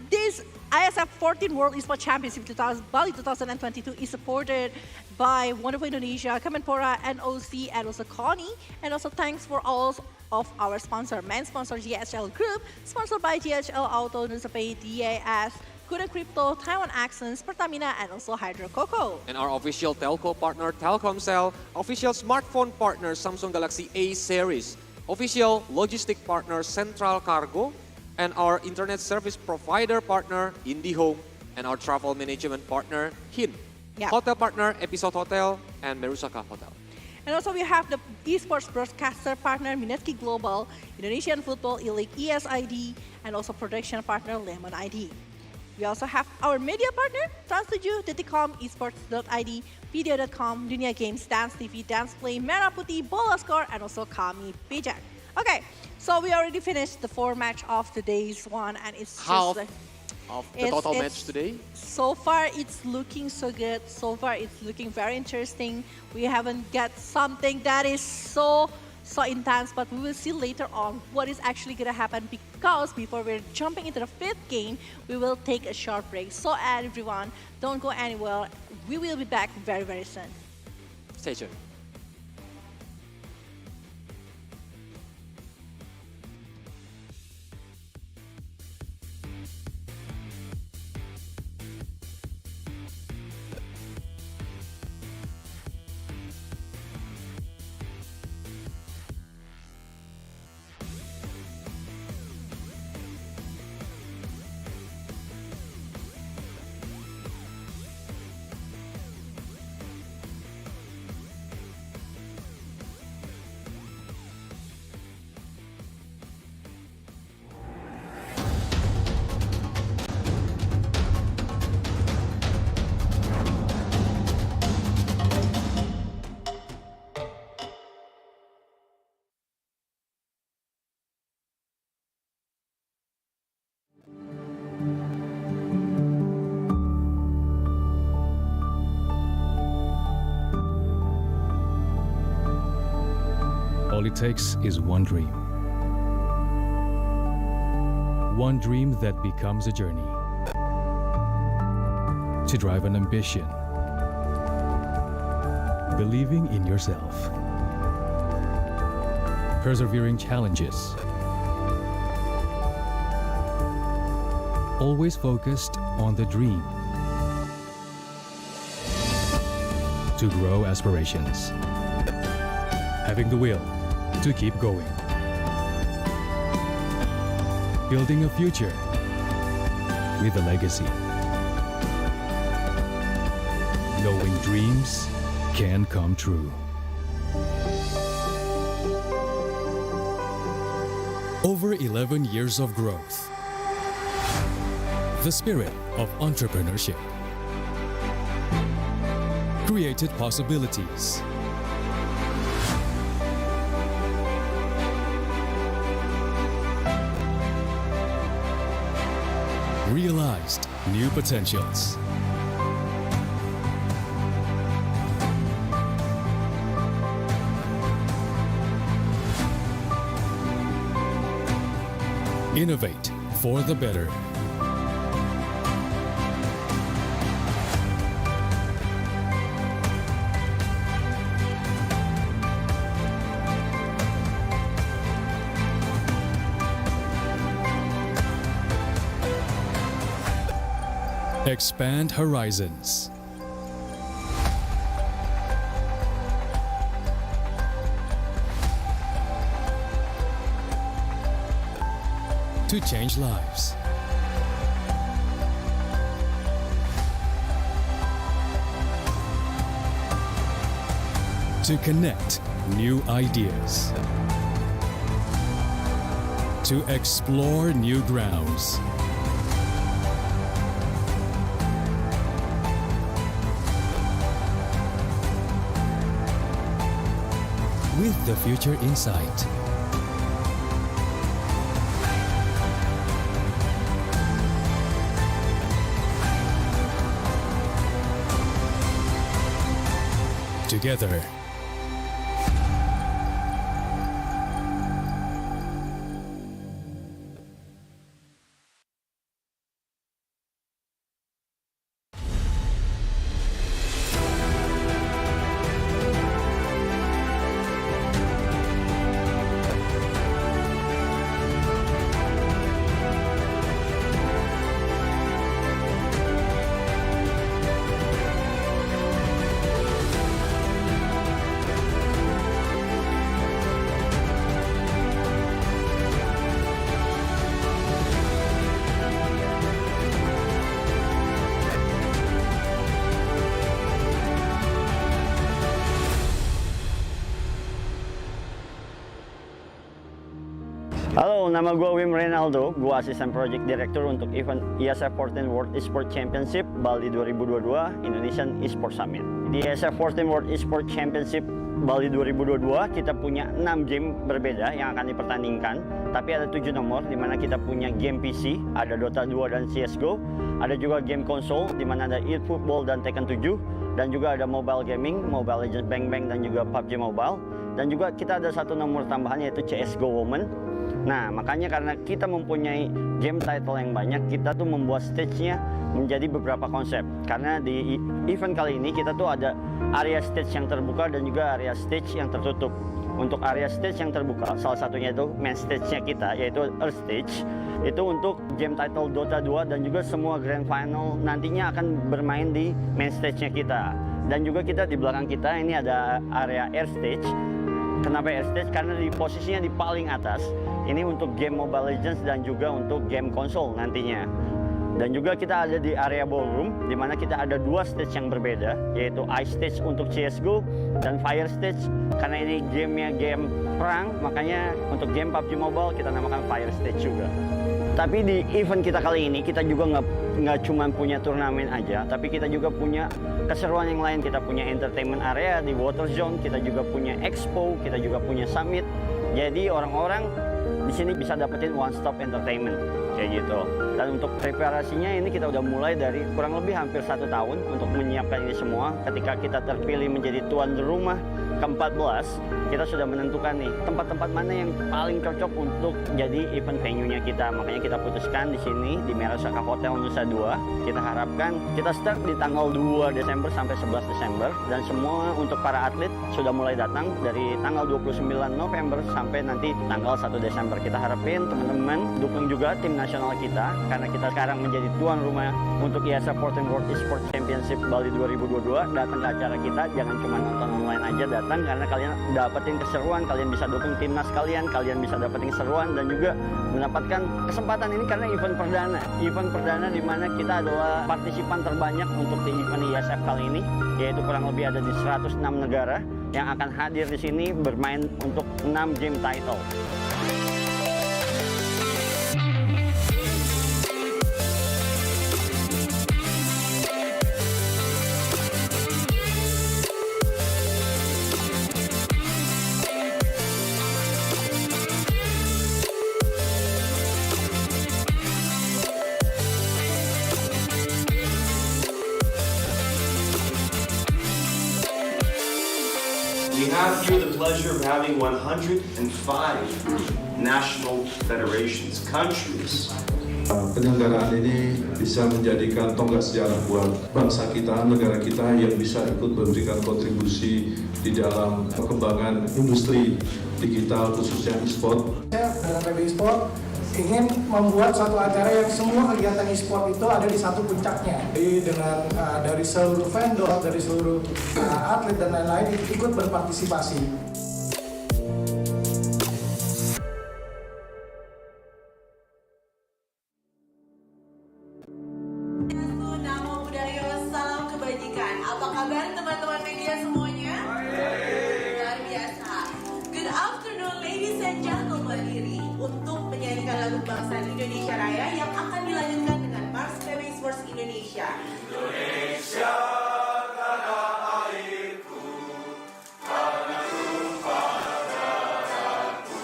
this ISF 14 World Esports Championship Bali 2022 is supported by wonderful Indonesia, Kemenpora, NOC, and also Connie. And also thanks for all of our sponsor, main sponsor GHL Group, sponsored by GHL Auto, Nusapay, DAS, Kuda Crypto, Taiwan Accents, Pertamina, and also Hydro Coco. And our official telco partner, Telkomsel, official smartphone partner, Samsung Galaxy A series, official logistic partner, Central Cargo, and our internet service provider partner, IndiHome, and our travel management partner, HIN. Hotel partner, Episode Hotel, and Merusaka Hotel. And also we have the esports broadcaster partner, Minetsky Global, Indonesian Football E-League ESID, and also production partner, Lemon ID. We also have our media partner, Trans7, Deticom, Esports.id, Video.com, Dunia Games, Dance TV, Dance Play, Merah Putih, Bola Score, and also Kami Pijak. Okay, so we already finished the 4 match of today's one, and it's just like, of the total match today? So far, it's looking so good. So far, it's looking very interesting. We haven't got something that is so intense, but we will see later on what is actually going to happen, because before we're jumping into the fifth game, we will take a short break. So everyone, don't go anywhere. We will be back very, very soon. Stay tuned. All it takes is one dream. One dream that becomes a journey. To drive an ambition. Believing in yourself. Persevering challenges. Always focused on the dream. To grow aspirations. Having the will to keep going. Building a future with a legacy. Knowing dreams can come true. Over 11 years of growth. The spirit of entrepreneurship. Created possibilities. Realized new potentials. Innovate for the better. Expand horizons. To change lives. To connect new ideas. To explore new grounds. With the future in sight. Together. Halo, nama gue Wim Reynaldo, gue Asisten Project Director untuk event IESF 14 World Esports Championship Bali 2022 Indonesian Esports Summit. Di IESF 14 World Esports Championship Bali 2022 kita punya 6 game berbeda yang akan dipertandingkan. Tapi ada 7 nomor di mana kita punya game PC, ada Dota 2 dan CSGO. Ada juga game konsol di mana ada eFootball dan Tekken 7. Dan juga ada mobile gaming, Mobile Legends Bang Bang dan juga PUBG Mobile. Dan juga kita ada 1 nomor tambahan yaitu CSGO Women. Nah, makanya karena kita mempunyai game title yang banyak, kita tuh membuat stage-nya menjadi beberapa konsep. Karena di event kali ini kita tuh ada area stage yang terbuka dan juga area stage yang tertutup. Untuk area stage yang terbuka, salah satunya itu main stage-nya kita, yaitu Earth Stage. Itu untuk game title Dota 2 dan juga semua Grand Final nantinya akan bermain di main stage-nya kita. Dan juga kita di belakang kita ini ada area Air Stage. Kenapa Air Stage? Karena di posisinya di paling atas. Ini untuk game Mobile Legends dan juga untuk game konsol nantinya. Dan juga kita ada di area ballroom, di mana kita ada 2 stage yang berbeda, yaitu Ice Stage untuk CSGO dan Fire Stage. Karena ini gamenya game perang, makanya untuk game PUBG Mobile kita namakan Fire Stage juga. Tapi di event kita kali ini, kita juga nggak cuma punya turnamen aja, tapi kita juga punya keseruan yang lain. Kita punya entertainment area di Water Zone, kita juga punya expo, kita juga punya summit. Jadi orang-orang di sini bisa dapetin one stop entertainment kayak gitu. Dan untuk preparasinya ini kita udah mulai dari kurang lebih hampir 1 tahun untuk menyiapkan ini semua. Ketika kita terpilih menjadi tuan rumah ke-14, kita sudah menentukan nih tempat-tempat mana yang paling cocok untuk jadi event venue-nya kita. Makanya kita putuskan di sini di Merasaka Hotel Nusa Dua. Kita harapkan kita start di tanggal 2 Desember sampai 11 Desember dan semua untuk para atlet sudah mulai datang dari tanggal 29 November sampai nanti tanggal 1 Desember. Kita harapin teman-teman dukung juga tim nasional kita karena kita sekarang menjadi tuan rumah untuk IESF World Esports Championship Bali 2022. Datang ke acara kita, jangan cuma nonton online aja, datang karena kalian dapetin keseruan, kalian bisa dukung timnas kalian bisa dapetin keseruan dan juga mendapatkan kesempatan ini karena event perdana di mana kita adalah partisipan terbanyak untuk di event IESF kali ini, yaitu kurang lebih ada di 106 negara yang akan hadir di sini bermain untuk 6 game title. We have here the pleasure of having 105 national federations, countries. Penyelenggaraan ini bisa menjadikan tonggak sejarah buat bangsa kita, negara kita yang bisa ikut memberikan kontribusi di dalam perkembangan industri digital khususnya e-sport. Dengan PB Esports ingin membuat suatu acara yang semua kegiatan e-sport itu ada di satu puncaknya. Jadi dengan dari seluruh vendor, dari seluruh atlet dan lain-lain ikut berpartisipasi. Namo Buddhaya, salam kebajikan. Apa kabar teman-teman media semuanya? Luar biasa. Good afternoon ladies and gentlemen. Untuk menyanyikan lagu kebangsaan Indonesia Raya yang akan dilanjutkan dengan Mars PB Esports Indonesia. Indonesia tanah airku, tanah tumpah darahku.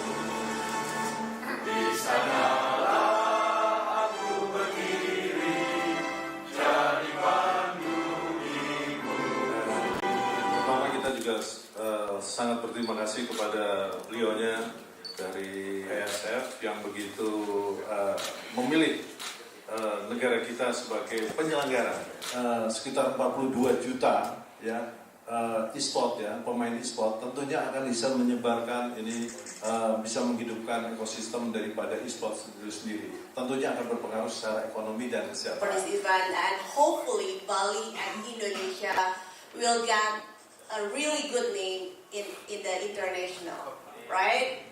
Di sanalah aku berdiri, jadi pandu ibu. Pertama kita juga sangat berterima kasih kepada beliaunya dari IESF yang begitu memilih negara kita sebagai penyelenggara. Sekitar 42 juta ya e-sport ya, pemain e-sport tentunya akan bisa menyebarkan ini, bisa menghidupkan ekosistem daripada e-sport itu sendiri. Tentunya akan berpengaruh secara ekonomi dan kesehatan. For this event, and hopefully Bali and Indonesia will get a really good name in the international. Right?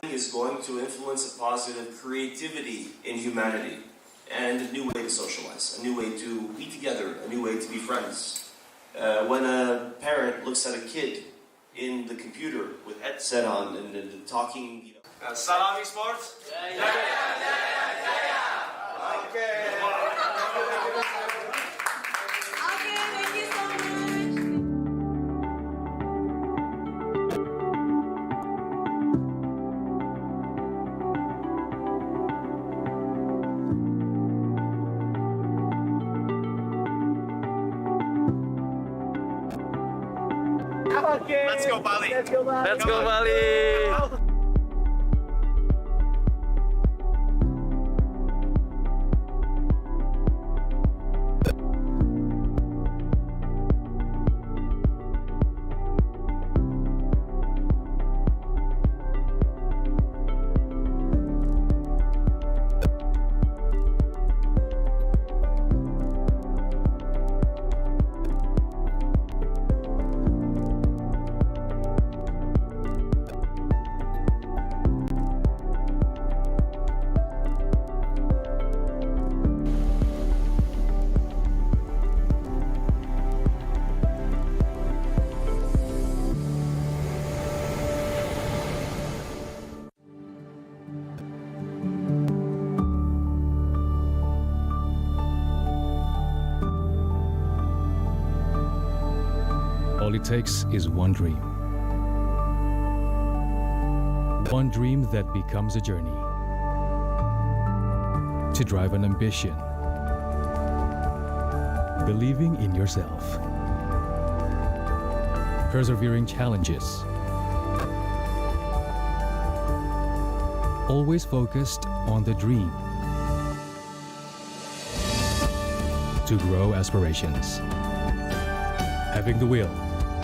Is going to influence a positive creativity in humanity and a new way to socialize, a new way to be together, a new way to be friends. When a parent looks at a kid in the computer with headset on and talking, Salam Esports. Jaya, jaya, jaya. Okay, thank you so much. Okay. Let's go Bali. Let's go Bali. All it takes is one dream. One dream that becomes a journey. To drive an ambition. Believing in yourself. Persevering challenges. Always focused on the dream. To grow aspirations. Having the will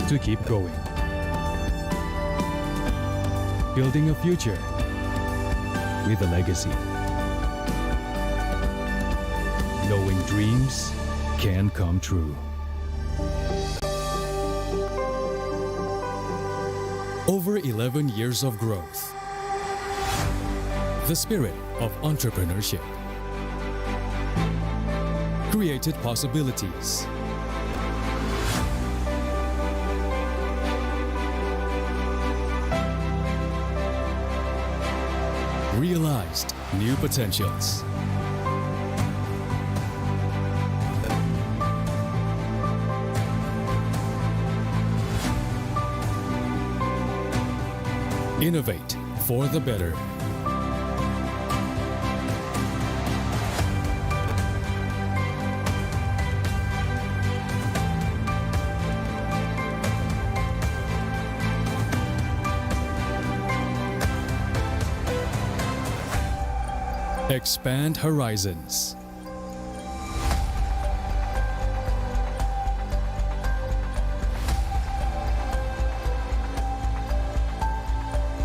to keep going. Building a future with a legacy. Knowing dreams can come true. Over 11 years of growth. The spirit of entrepreneurship. Created possibilities. Realized new potentials. Innovate for the better. Expand horizons.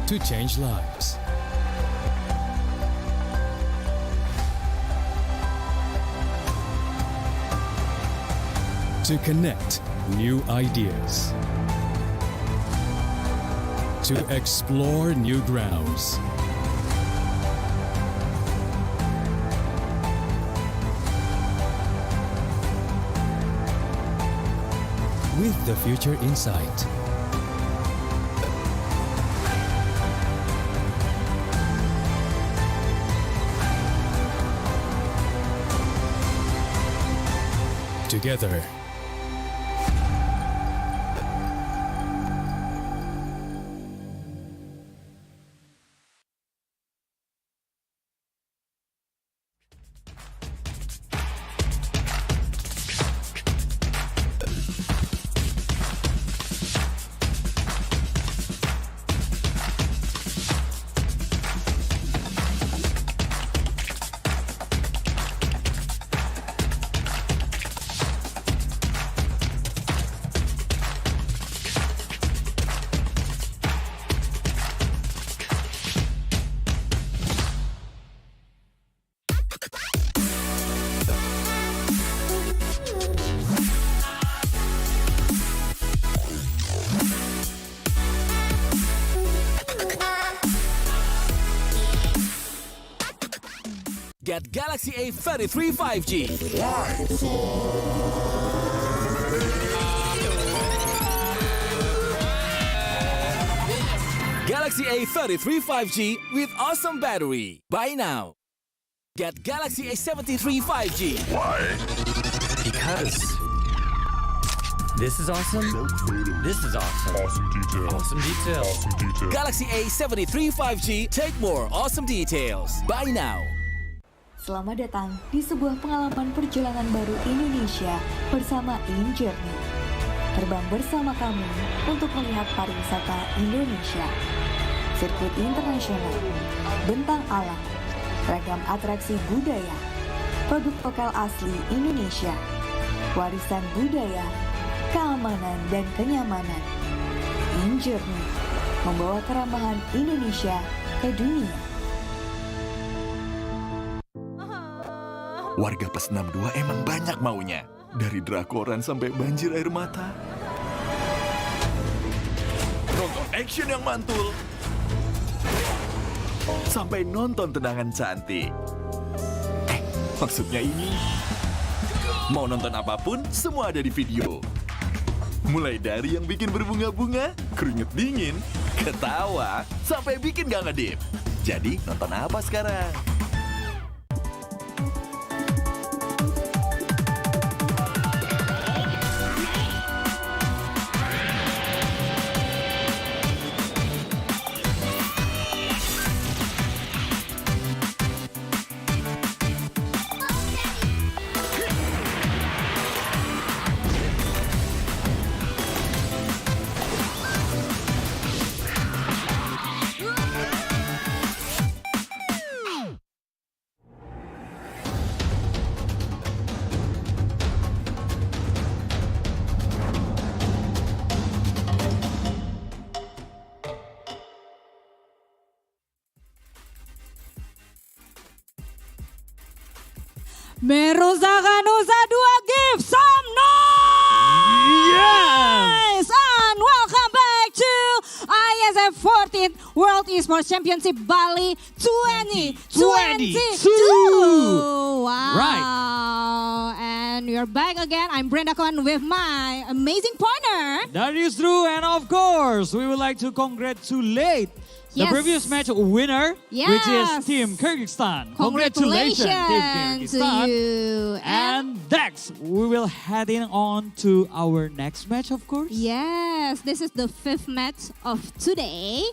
To change lives. To connect new ideas. To explore new grounds. With the future in sight. Together. Get Galaxy A33 5G. Galaxy A33 5G with awesome battery. Buy now. Get Galaxy A73 5G. Why? Because this is awesome. This is awesome. Awesome details. Awesome details. Awesome details. Galaxy A73 5G. Take more awesome details. Buy now. Selamat datang di sebuah pengalaman perjalanan baru Indonesia bersama In Journey. Terbang bersama kami untuk melihat pariwisata Indonesia. Sirkuit internasional, bentang alam, ragam atraksi budaya, produk lokal asli Indonesia, warisan budaya, keamanan dan kenyamanan. In Journey, membawa keramahan Indonesia ke dunia. Warga plus 62 emang banyak maunya. Dari drakoran sampai banjir air mata. Nonton action yang mantul. Sampai nonton tendangan cantik. Maksudnya ini. Mau nonton apapun, semua ada di video. Mulai dari yang bikin berbunga-bunga, keringet dingin, ketawa, sampai bikin gak ngedip. Jadi nonton apa sekarang? Meruzaka Nusa 2, give some noise! And welcome back to IESF 14th World Esports Championship Bali 2022. Wow. Right. And we are back again. I'm Brenda Kwan with my amazing partner. That is true, and of course, we would like to congratulate the Yes. previous match winner, which is Yes. Team Kyrgyzstan. Congratulations Team to Kyrgyzstan. you. And next, we will heading on to our next match, of course. Yes, this is the 5th match of today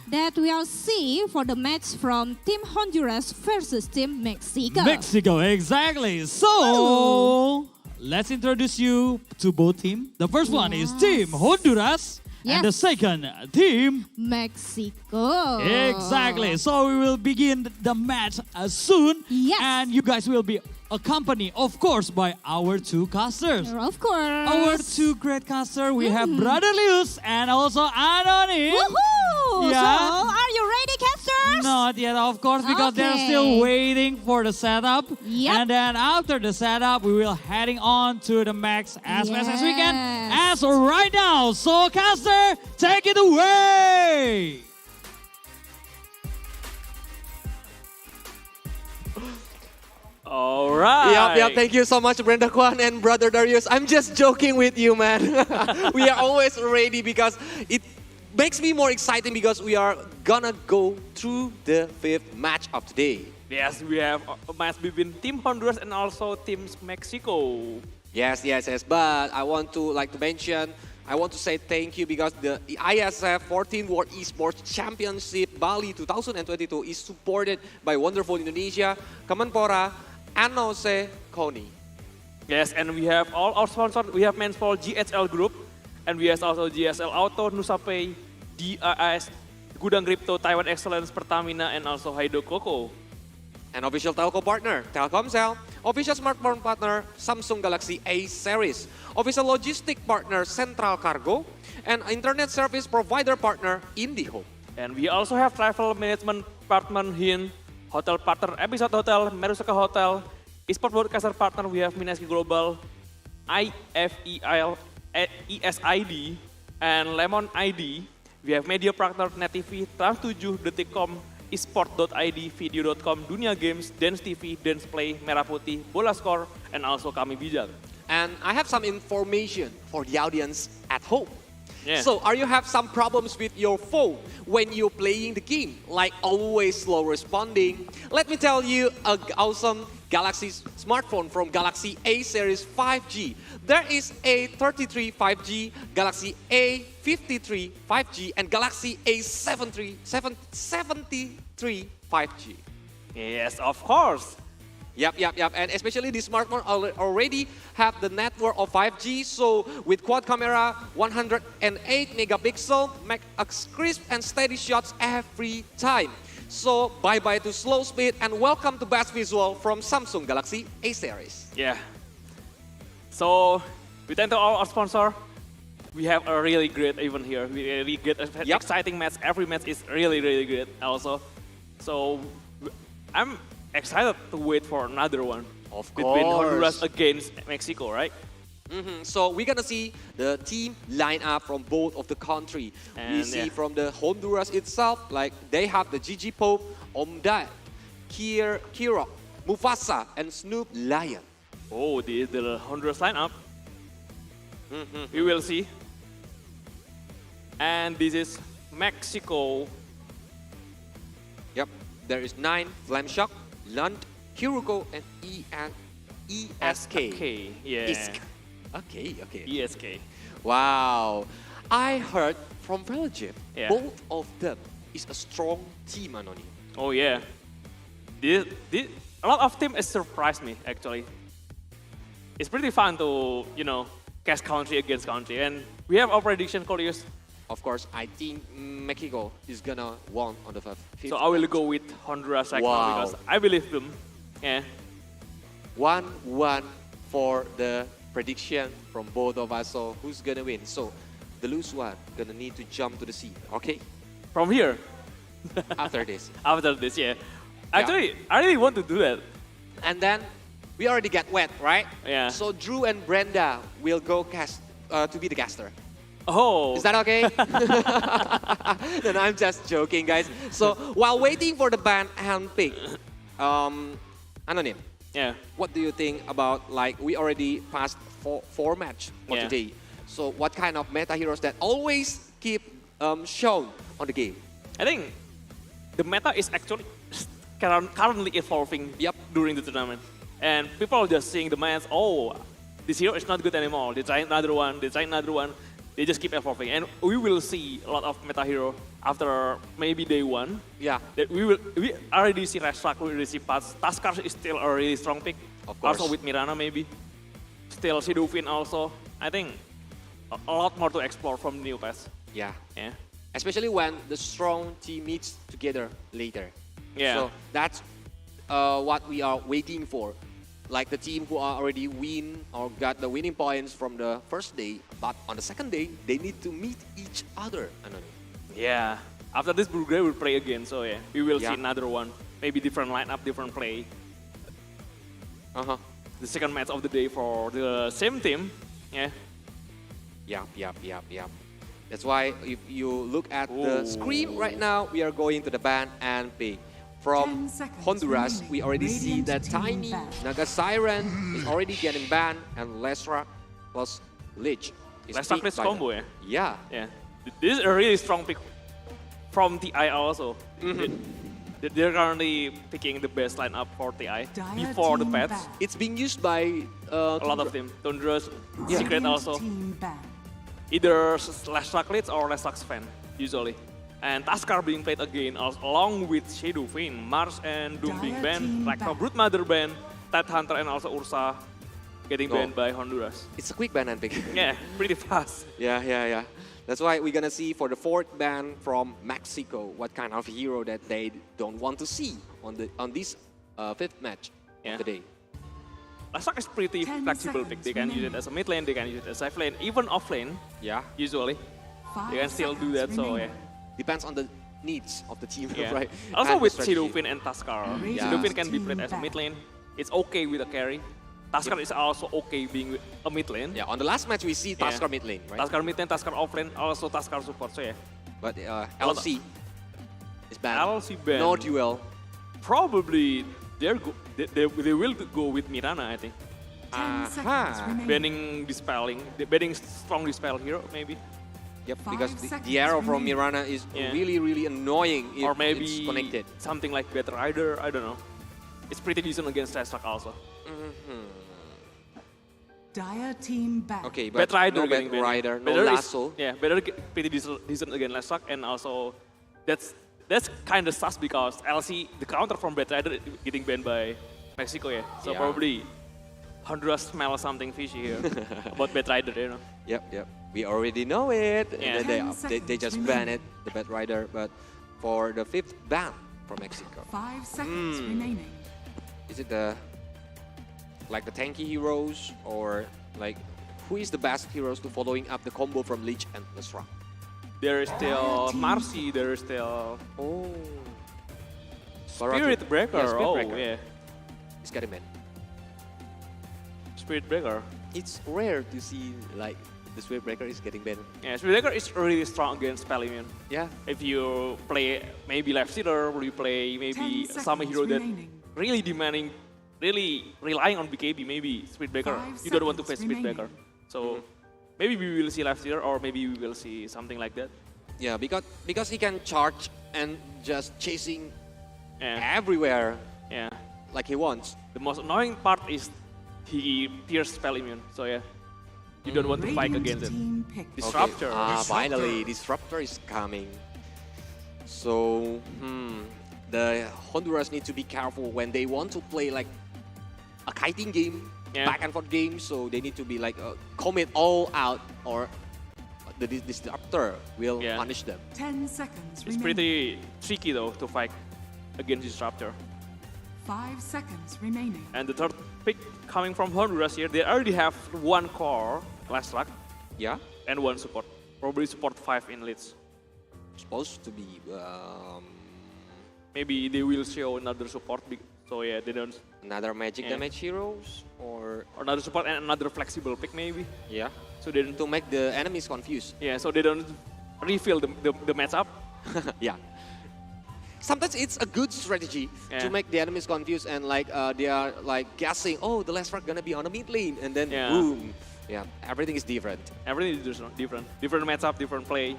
that we'll see for the match from Team Honduras versus Team Mexico. Mexico, exactly. So, let's introduce you to both teams. The first one is Team Honduras. And the second team, Mexico. Exactly. So we will begin the match soon. Yes. And you guys will be accompanied, of course, by our two casters. Of course. Our two great casters. We have Brother Lius and also Anoni. Woohoo! Yeah. So, are you ready, casters? Not yet, of course, because they're still waiting for the setup. Yep. And then after the setup, we will heading on to the max as fast as we can. As right now, so caster, take it away. All right. Yep, thank you so much, Brenda Kwan and Brother Darius. I'm just joking with you, man. We are always ready because it makes me more exciting because we are gonna go through the 5th match of today. Yes, we have a match between Team Honduras and also Team Mexico. Yes. But I want to mention, I want to say thank you because the IESF 14 World Esports Championship Bali 2022 is supported by wonderful Indonesia, Kemenpora, and also Kony. Yes, and we have all our sponsors. We have men's for GHL Group, and we have also GSL Auto, Nusapay, DAS, Gudang Crypto, Taiwan Excellence, Pertamina, and also Haido Coco. An official telco partner, Telkomsel. Official smartphone partner, Samsung Galaxy A series. Official logistic partner, Central Cargo. And internet service provider partner, IndiHome. And we also have travel management partner HIN, hotel partner Episode Hotel, Merusaka Hotel, eSport broadcaster partner we have Minaski Global, IFEIL, ESID, and Lemon ID. We have media partner Net TV, Trans7, Detikcom, Esport.id, Video.com, Dunia Games, Dance TV, Dance Play, Merah Putih, Bola Score, and also Kami Bijak. And I have some information for the audience at home. Yeah. So, are you have some problems with your phone when you're playing the game? Like always slow responding? Let me tell you an awesome Galaxy smartphone from Galaxy A series 5G. There is A33 5G, Galaxy A53 5G, and Galaxy A73 5G. Yes, of course. Yep. And especially the smartphone already have the network of 5G. So with quad camera, 108 megapixel, make a crisp and steady shots every time. So bye-bye to slow speed and welcome to best visual from Samsung Galaxy A series. Yeah. So we thank to all our sponsor. We have a really great event here. We really get an exciting match. Every match is really, really good also. So I'm excited to wait for another one. Of Between course. Honduras against Mexico, right? So we're gonna see the team line up from both of the country. We And, see yeah. from the Honduras itself, like they have the Gigi Pope, Omdai, Kiro, Mufasa, and Snoop Lion. Oh, the Honduras lineup. We will see. And this is Mexico. Yep, there is 9, Flamshock, Lund, Hiruko, and ESK. Okay, yeah. Isk. Okay. ESK. Wow. I heard from Belgium, Yeah. both of them is a strong team, Anoni. Oh yeah. A lot of teams surprised me actually. It's pretty fun to, catch country against country. And we have our prediction, Colius. Of course, I think Mexico is gonna win on the fifth. So I will go with Honduras right now Wow. because I believe them. Yeah. 1-1 for the prediction from both of us. So who's gonna win? So the loose one gonna need to jump to the sea. Okay. From here. After this. After this, yeah. Actually, I really want to do that. And then we already got wet, right? Yeah. So Drew and Brenda will go cast to be the caster. Oh. Is that okay? Then I'm just joking, guys. So while waiting for the band handpick, Anonym. Yeah. What do you think about, like, we already passed four match for Yeah. today. So what kind of meta heroes that always keep shown on the game? I think the meta is actually currently evolving during the tournament. And people are just seeing the match, oh, this hero is not good anymore. They try another one, they try another one. They just keep evolving. And we will see a lot of meta hero after maybe day one. Yeah. That we already see Restrak, we already see Pats. Taskar is still a really strong pick. Of course. Also with Mirana maybe. Still Shadowfin also. I think a lot more to explore from new pass. Yeah. Yeah. Especially when the strong team meets together later. Yeah. So that's what we are waiting for. Like the team who are already win or got the winning points from the first day, but on the second day, they need to meet each other. Yeah. After this, Bulgaria will play again, so yeah, we will Yeah. see another one. Maybe different lineup, different play. The second match of the day for the same team. Yeah. Yep. That's why if you look at the screen right now, we are going to the ban and pick. From 10 seconds Honduras, remaining. we already see Radiant that team Tiny banned. Naga Siren is already getting banned, and Lesra plus Lich is Lesra picked Lich by combo, them. yeah? Yeah. Yeah. This is a really strong pick from TI also. They're currently picking the best lineup for TI before the patch. It's being used by A lot of them. Tundra's Yeah. Secret also. Team banned. Either Lesrak Lich or Lesrak Sven, usually. And Taskar being played again along with Shadowfin, Mars and Doom being Dire banned, team Ragnar banned. Broodmother banned, Tide Hunter and also Ursa getting Oh. banned by Honduras. It's a quick ban and pick. Yeah, pretty fast. Yeah. That's why we're gonna see for the fourth ban from Mexico what kind of hero that they don't want to see on this fifth match of the day. Lesrak is pretty 10 flexible pick. They can use it as a mid lane, they can use it as a safe lane, even off lane. Yeah. Usually, they can still do that. So yeah. Depends on the needs of the team, Yeah. right? Also And the with strategy. Shadowfin and Taskar. Yeah. Shadowfin can be played as a mid lane. It's okay with a carry. Taskar is also okay being a mid lane. Yeah, on the last match we see Taskar mid lane, right? Taskar mid lane, Taskar off lane, also Taskar support. So yeah. But LC is banned. LC banned. No duel. Probably they will go with Mirana, I think. 10 seconds remaining. Banning dispelling, banning strong dispel hero maybe. Yep, 5 because seconds the arrow from remaining. Mirana is Yeah. really annoying if Or maybe it's connected. something like Bad Rider, I don't know. It's pretty decent against Restrak also. Dire team banned. Okay, but Bad Rider no getting Bad banned. Rider, no Better is- Lasso. Yeah, better pretty decent against Restrak, and also that's kind of sus because LC, the counter from Bad Rider getting banned by Mexico, yeah. So Yeah. probably Honduras smell something fishy here about Bad Rider, you know. Yep. We already know it. Yeah. And then they just banned it, the Bad Rider. But for the 5th ban from Mexico. 5 seconds remaining. Is it the tanky heroes, or like who is the best heroes to following up the combo from Lich and Leshrac? There is still Marcy, there is still Spirit Breaker. Yeah, Spirit oh Breaker. yeah, It's getting banned. Spirit Breaker. It's rare to see like the Spirit Breaker is getting banned. Yeah, Spirit Breaker is really strong against spell immune. Yeah. If you play maybe left seater, or you play maybe 10 some hero that remaining. really demanding, really relying on BKB, maybe Spirit Breaker. 5 You don't want to seconds face Spirit remaining. Breaker. So maybe we will see left seater, or maybe we will see something like that. Yeah, because he can charge and just chasing Yeah. everywhere Yeah. like he wants. The most annoying part is he pierce spell immune. So yeah, you don't want to fight Radiant against it. team pick. Disruptor. Finally, Disruptor is coming. So, the Honduras need to be careful when they want to play like a kiting game, Yeah. back and forth game. So they need to be like commit all out, or the Disruptor will Yeah. punish them. 10 seconds It's remaining. pretty tricky though to fight against Disruptor. 5 seconds remaining. And the third pick coming from Honduras here, they already have one core, Leshrac, Yeah, and one support. Probably support 5 in leads. supposed to be. Maybe they will show another support. So yeah, they don't. Another magic Yeah. damage heroes, or Or another support and another flexible pick maybe. yeah, So they don't. to make the enemies confused. Yeah, so they don't refill the matchup. Yeah. Sometimes it's a good strategy to Yeah. make the enemies confused and like they are like guessing, oh, the Leshrac gonna be on the mid lane, and then Yeah. boom, yeah, everything is different. Everything is different. Different matchup, different play.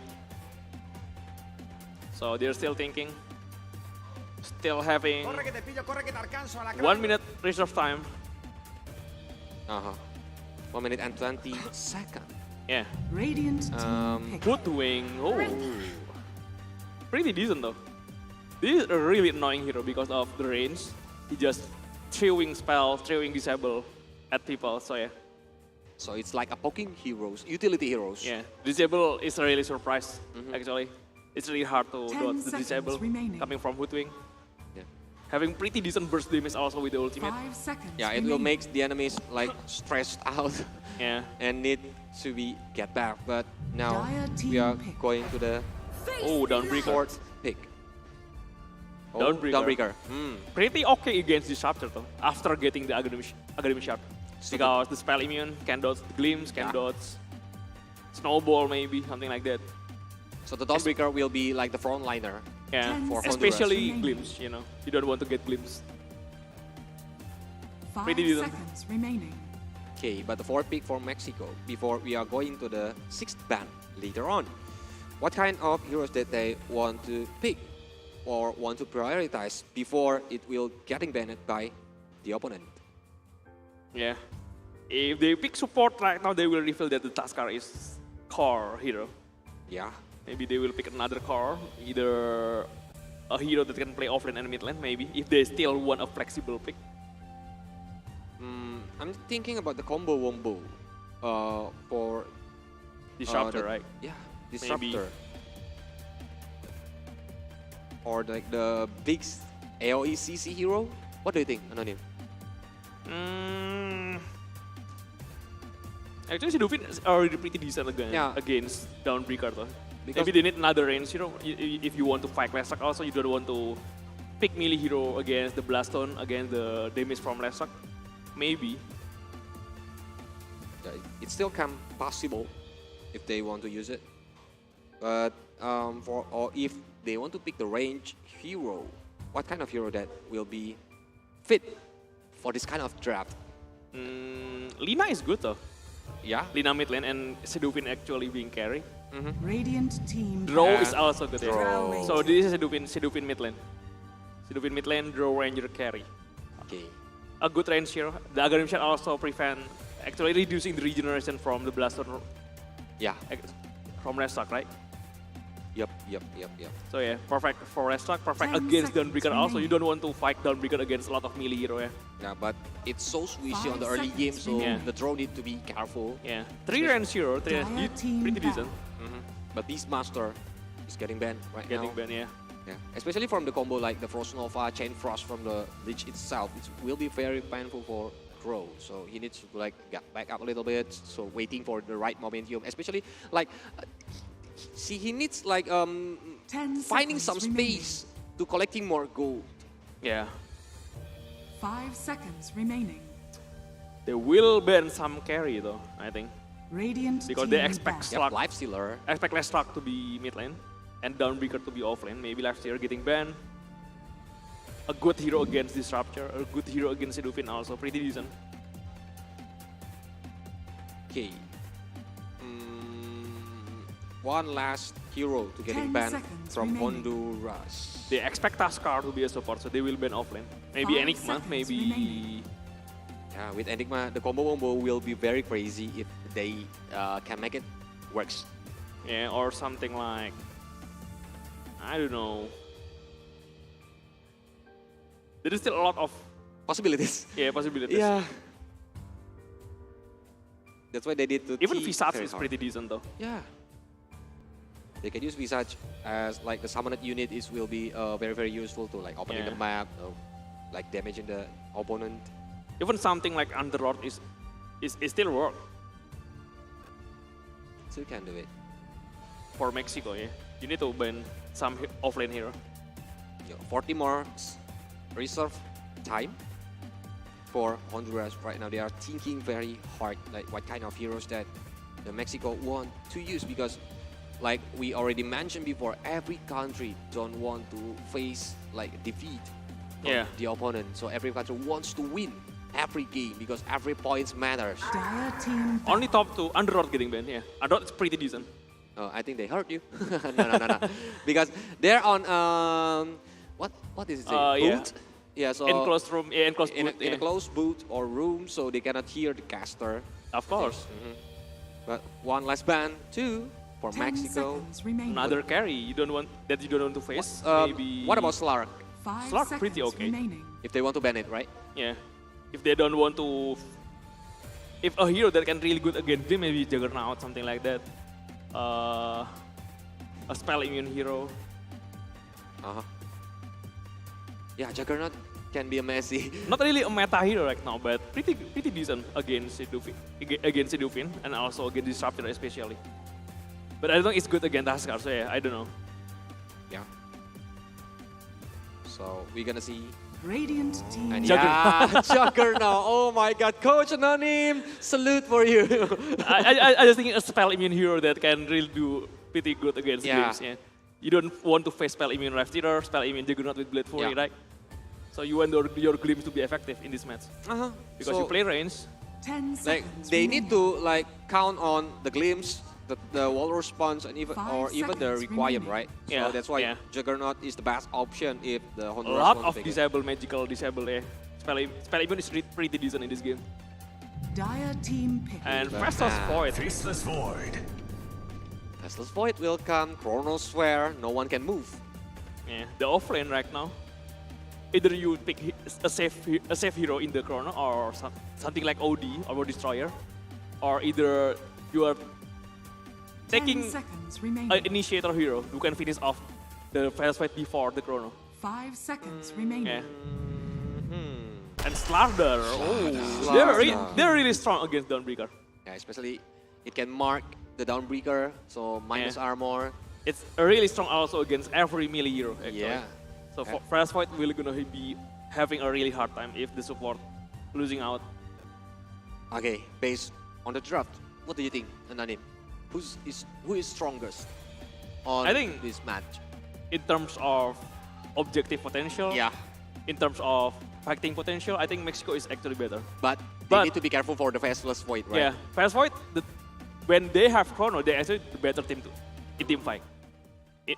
So they're still thinking. Still having 1 minute reserve time. 1 minute and 20 seconds. Yeah. Radiant team pick. Hoodwing. Oh. Pretty decent though. This is a really annoying hero because of the range. He just throwing spell, throwing disable at people. So yeah. So it's like a poking heroes, utility heroes. Yeah. Disable is really surprised actually. It's really hard to 10 dodge the seconds disable remaining. coming from Hoodwing. Yeah. Having pretty decent burst damage also with the ultimate. 5 seconds Yeah, it will remaining. make the enemies like stressed out Yeah. and need to be get back. But now Dire team we are pick. going to the Oh, Dawnbreaker. fourth pick. Oh, Dawnbreaker. Dawnbreaker. Pretty okay against Disruptor though, after getting the Aghanim Shard. Because the spell immune can dodge the glimpse, can dodge snowball maybe, something like that. So the Dawnbreaker will be like the frontliner. Yeah, For Honduras. especially glimpse, you know. You don't want to get glimpse. 5 pretty decent. seconds remaining. Okay, but the fourth pick for Mexico before we are going to the 6th ban later on. What kind of heroes that they want to pick or want to prioritize before it will getting banned by the opponent? Yeah. If they pick support right now, they will reveal that the Tuskar is core hero. Yeah. Maybe they will pick another core, either a hero that can play offlane and mid lane, maybe, if they still want a flexible pick. I'm thinking about the combo wombo for Disruptor, right? Yeah, Disruptor. Maybe. Or like the big AoE CC hero. What do you think, Anonim? Actually, Sidufin is already pretty decent against Dawnbreaker though. Because Maybe they need another range hero. If you want to fight Leshrac also, you don't want to pick melee hero against the Blastone, against the damage from Leshrac. Maybe. Yeah, it still can possible if they want to use it. But or if they want to pick the range hero, what kind of hero that will be fit for this kind of draft? Lina is good though. Yeah. Lina mid lane and Sidufin actually being carry. Radiant team. Draw is also good. Draw. So this is Sidufin mid lane. Sidufin mid lane, draw ranger carry. Okay. A good range hero. The Aghanim Shard also prevent actually reducing the regeneration from the Blastone. Yeah. From Leshrac, right? Yep. Yep. So yeah, perfect for Restock, perfect 10 against seconds Dawnbreaker also. You remaining. don't want to fight Dawnbreaker against a lot of melee hero, yeah. Yeah, but it's so squishy on 5 the early game, seconds so remaining. the draw need to be careful. Yeah, 3 range hero, 3 range, Dire team pretty back. decent. But Beastmaster is getting banned right Getting now. banned, yeah. Yeah, especially from the combo like the Frost Nova, Chain Frost from the Lich itself. It will be very painful for Crow. So he needs to like get back up a little bit. So waiting for the right momentum, especially like see he needs like 10 finding seconds some remaining. space to collecting more gold. Yeah. 5 seconds remaining. They will ban some carry though, I think. Radiant Because team they expect back. Slug, Life Stealer. expect Restock to be mid lane and Dawnbreaker to be off lane. Maybe Life Stealer getting banned. A good hero against Disruptor, a good hero against Sedufin also, pretty decent. Okay. One last hero to getting 10 banned seconds from remaining. Honduras. They expect Taskar to be a support, so they will ban off lane. Maybe 5 Enigma, seconds maybe... remaining. Yeah, with Enigma, the combo will be very crazy if they can make it works. Yeah, or something like... I don't know. There is still a lot of... Possibilities. Yeah, possibilities. Yeah. That's why they did to Even T Visage very is hard. pretty decent though. Yeah. They can use Visage as like the summoned unit will be very useful to like opening Yeah. the map, like damaging the opponent. Even something like Underlord is still work So you can do it. for Mexico, yeah. You need to ban some offlane hero. 40 more reserve time for Honduras right now. They are thinking very hard like what kind of heroes that the Mexico want to use, because like we already mentioned before, every country don't want to face like defeat from Yeah. the opponent. So every country wants to win every game because every point matters. Dire team back. Only top 2, Underlord getting banned, yeah. Underlord is pretty decent. I think they hurt you. no. Because they're on what is it? Yeah. Boot? Yeah, so Enclosed room, yeah, enclosed in booth, a yeah. closed booth or room, so they cannot hear the caster. Of course. But one last ban, 2 for 10 Mexico. seconds remaining. Another carry you don't want to face. Maybe What about Slark? 5 Slug seconds pretty okay. remaining. If they want to ban it, right? Yeah. If they don't want to... If a hero that can really good against them, maybe Juggernaut, something like that. A spell immune hero. Yeah, Juggernaut can be a messy. Not really a meta hero right now, but pretty decent against Sedufin and also against Disruptor especially. But I don't think it's good against Taskar, so yeah, I don't know. Yeah. So we're gonna see. Radiant team And Juggernaut. yeah, Juggernaut. Oh my God, Coach Anonym, salute for you. I just think a spell immune hero that can really do pretty good against Yeah. games. Yeah. You don't want to face spell immune Rift Stealer, spell immune Juggernaut with Blade Fury, Yeah. right? So you want your glimpse to be effective in this match. Because So, you play range. 10 like seconds they remaining. need to like count on the glimpse, the wall response, and even 5 the seconds requiem, remaining. right? Yeah, So that's why yeah. Juggernaut is the best option if the A Honduras lot want to of pick it. disable, magical disable, yeah. Spell immune is pretty decent in this game. Dire team pick. And But, Faceless Void. Faceless Void. Faceless Void will come, Chronosphere, no one can move. Yeah, the offlane right now. Either you pick a safe hero in the Chrono or something like OD or Destroyer, or either you are 10 taking seconds remaining. an initiator hero who can finish off the first fight before the Chrono. 5 seconds remaining. Yeah. And Slardar, Slardar. they're really strong against Dawnbreaker. Yeah, especially it can mark the Downbreaker, so minus armor. It's really strong also against every melee hero, actually. Yeah. So for first fight, we're gonna be having a really hard time if the support losing out. Okay, based on the draft, what do you think, Anonym? Who is strongest on I think this match? in terms of objective potential, Yeah. in terms of fighting potential, I think Mexico is actually better. But they need to be careful for the Faceless Void, right? Yeah, Fast Void, when they have Chrono, they're actually the better team in team fight.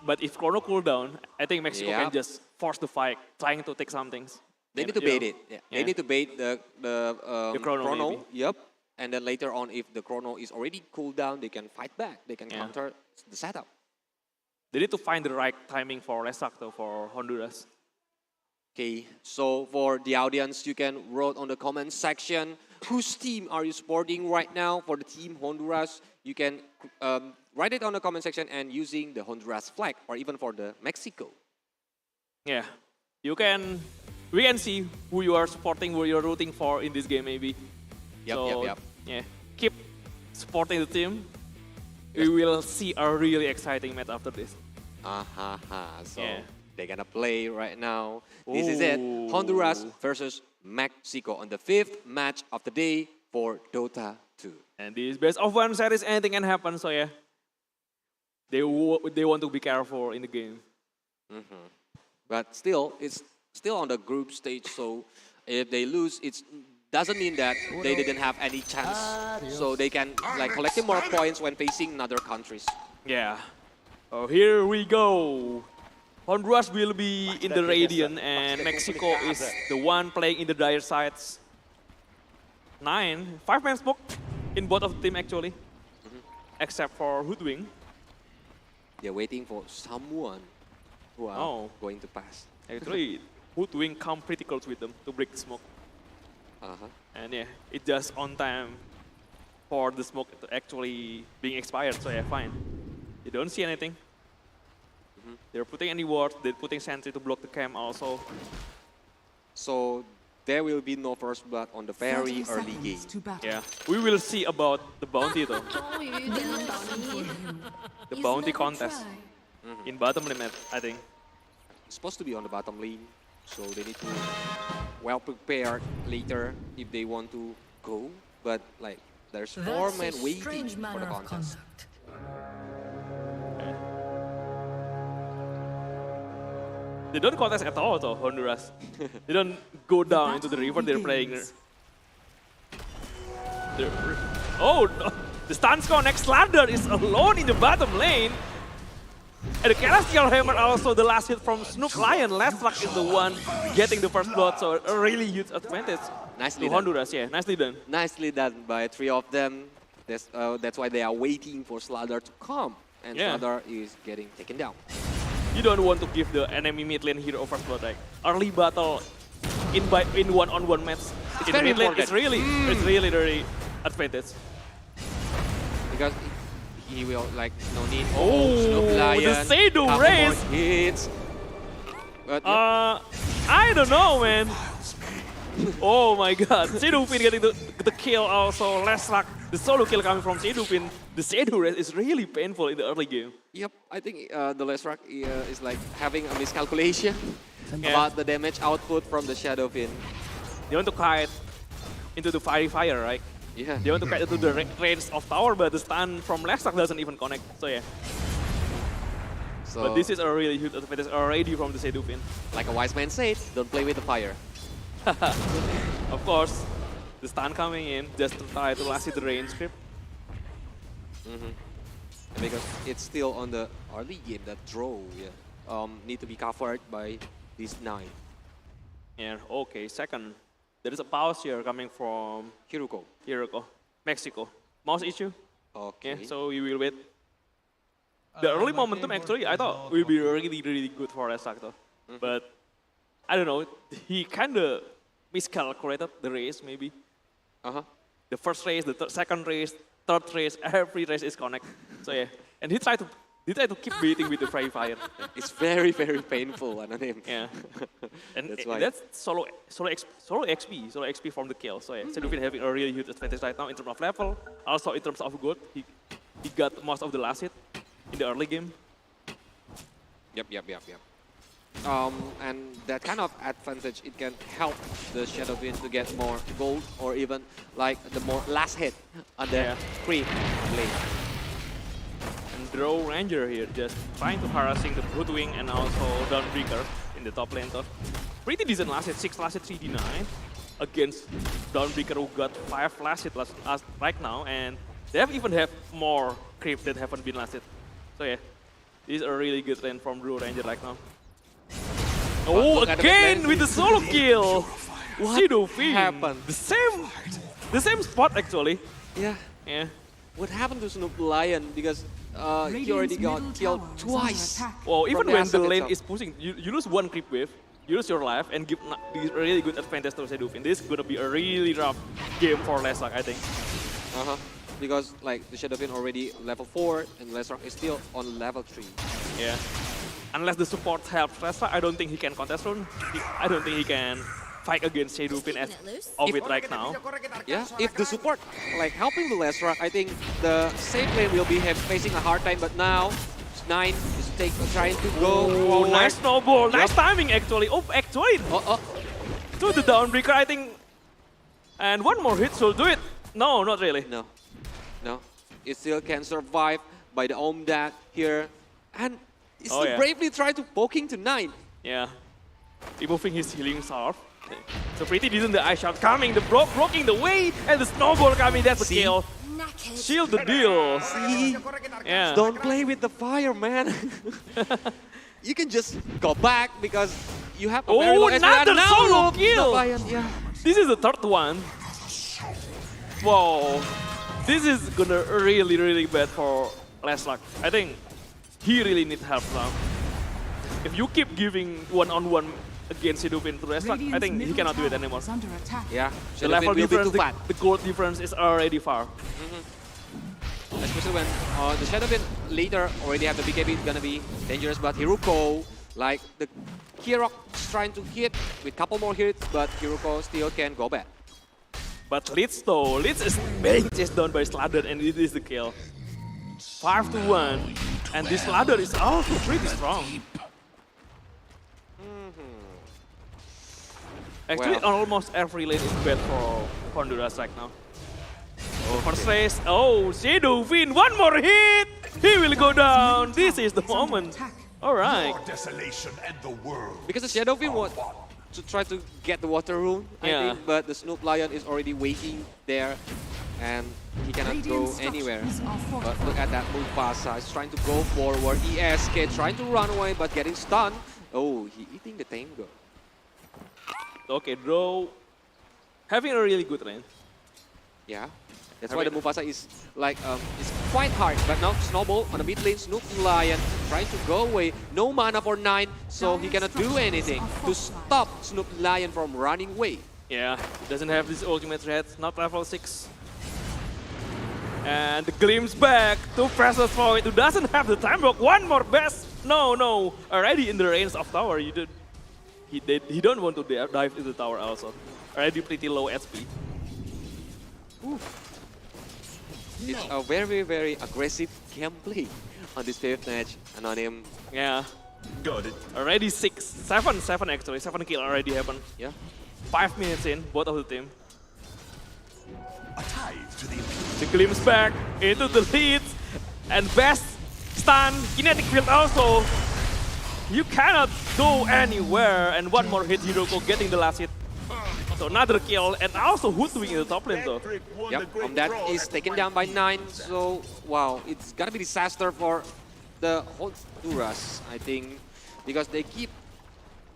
But if Chrono cooldown, I think Mexico Yeah. can just force the fight, trying to take some things. They And, need to you bait know, it. Yeah. They need to bait the Chrono, maybe. Yep. And then later on, if the Chrono is already cooled down, they can fight back. They can Yeah. counter the setup. They need to find the right timing for Lesakto for Honduras. Okay, so for the audience, you can write on the comment section whose team are you supporting right now. For the team Honduras, you can write it on the comment section and using the Honduras flag, or even for the Mexico. Yeah, we can see who you are supporting, who you're rooting for in this game maybe. Yep. Yeah, keep supporting the team. We will see a really exciting match after this. So they're gonna play right now. This is it. Honduras versus Mexico on the 5th match of the day for Dota 2. And this best of 1 series, anything can happen. So yeah, they want to be careful in the game. But still, it's still on the group stage. So if they lose, it doesn't mean that they didn't have any chance. So they can like collecting more points when facing other countries. Yeah. Oh, here we go. Honduras will be in the Radiant and Mexico is the one playing in the dire sides. 5-man smoke in both of the team actually, except for Hoodwing. They're waiting for someone who are going to pass. Actually, Hoodwing come pretty close with them to break the smoke. And yeah, it's just on time for the smoke to actually being expired. So yeah, fine. You don't see anything. They're putting any wards, they're putting sentry to block the camp also. So there will be no first blood on the very early game. Yeah, we will see about the bounty though. The bounty contest in bottom lane, I think. It's supposed to be on the bottom lane, so they need to well prepared later if they want to go. But like, there's 4 men waiting for the contest. They don't contest at all though, Honduras. They don't go down into the river they're playing. The stun next ladder is alone in the bottom lane. And the Celestial Hammer also the last hit from Snook Lion. Lastrak is the one getting the first blood, so a really huge advantage to Honduras. Yeah, nicely done. Nicely done by 3 of them. That's why they are waiting for Sladder to come. And Sladder is getting taken down. You don't want to give the enemy mid lane hero first blood, like early battle in one-on-one match. It's in very mid lane, important. it's really advantage. Because he will like no need. Snoop Lion, the Sado race. Hits. But, I don't know, man. Oh my God, Sedupin getting the kill also. Lastrak, the solo kill coming from Sedupin. The Sado race is really painful in the early game. Yep, I think the Lastrak is like having a miscalculation about the damage output from the Shadowfin. They want to kite into the fire, right? Yeah. They want to kite into the range of tower, but the stun from Lastrak doesn't even connect. So yeah. But this is a really huge advantage already from the Sedupin. Like a wise man said, don't play with the fire. Of course, the stun coming in just to try to last hit the range script. Because it's still on the early game, that draw need to be covered by this 9. Yeah, okay, second. There is a pause here coming from Hiruko, Mexico. Mouse issue. Okay. Yeah, so we will wait. The early momentum actually, I thought will be really good for Lesakto. But I don't know, he kind of miscalculated the race maybe. The first race, the second race, third race, every race is connected. So yeah, and he tried to keep beating with the Fire Fire. It's very painful on him. Yeah, and that's why. That's solo XP from the kill. So yeah, Sedupin having a really huge advantage right now in terms of level, also in terms of gold. He got most of the last hit in the early game. Yep. And that kind of advantage, it can help the Shadowfin to get more gold or even like the more last hit on the creep lane. And Drow Ranger here just trying to harassing the Bloodwing and also Dawnbreaker in the top lane. Pretty decent last hit, 6 last hit 3d9 against Dawnbreaker who got 5 last hit right now, and they even have more creep that haven't been last hit. So yeah, this is a really good lane from Drow Ranger right now. Oh, again with the solo kill! What happened? The same spot actually. Yeah. What happened to Snoop Lion? Because he already got killed twice. Well, even from when the Asap lane itself. is pushing, you lose one creep wave, you lose your life, and give this really good advantage to Shadowfin. This is gonna be a really rough game for Lesrak, I think. Because like the Shadowfin already level 4 and Lesrak is still on level 3. Yeah. Unless the support helps Lesrak, I don't think he can contest run. I don't think he can fight against Shadowfin as of it right now. Yeah, if the support like helping the Lesrak, I think the safe lane will be facing a hard time. But now, 9 is trying to go forward. Nice snowball, nice Yep. timing actually. Oh, actually, to the downbreaker, I think. And one more hit should do it. No, not really. No, it still can survive by the Omdat here. And it's Oh, still yeah. bravely trying to poking to 9. Yeah. Removing his healing salve. So pretty decent, the ice shot coming, the blocking the way, and the snowball coming, that's a kill. Shield the deal. See? Yeah. Don't play with the fire, man. You can just go back because you have a very Oh, low SP. another And now solo Snoop kill! Lion, yeah. This is the third one. Wow. This is gonna really bad for Lesrak. I think he really needs help now. If you keep giving one-on-one against Shadowfin to Lesrak, I think he cannot do it anymore. Yeah, The Shadowfin level will be difference, too fat. the gold difference is already far. Especially when the Shadowfin later already have the BKB, it's gonna be dangerous. But Hiruko, like the Kirok is trying to hit with couple more hits, but Hiruko still can go back. But Leeds though, Leeds is being chased down by Sladder and it is the kill. 5-1, and this Sladder is also pretty strong. Actually, Well. almost every lane is bad for Honduras right now. First race, oh, Shadowfin, one more hit! He will go down, this is the moment. Alright. Because the Shadowfin was to try to get the water rune, I Yeah. think, but the Snoop Lion is already waiting there and he cannot go anywhere. But look at that Mufasa, he's trying to go forward. ESK trying to run away but getting stunned. Oh, he eating the tango. Okay, Draw having a really good lane. Yeah, that's why the Mufasa is like it's quite hard. But now Snowball on the mid lane, Snoop Lion trying to go away. No mana for 9, so he cannot do anything to stop Snoop Lion from running away. Yeah, doesn't have this ultimate threat, not level 6. And the glimpse back to Precious Void, who doesn't have the time block. One more best. No, already in the range of tower. He don't want to dive into the tower also. Already pretty low SP. It's a very aggressive gameplay on this 5th match. Anonym. Yeah. Got it. Already 7 actually. 7 kill already happened. Yeah. 5 minutes in, both of the team. The glimpse back into the leads. And best stun, kinetic field also. You cannot go anywhere. And one more hit, Hiroko getting the last hit. So another kill, and also Hoodwing in the top lane though. Yep, that is taken down by 9. So, wow, it's gonna be disaster for the Honduras, I think. Because they keep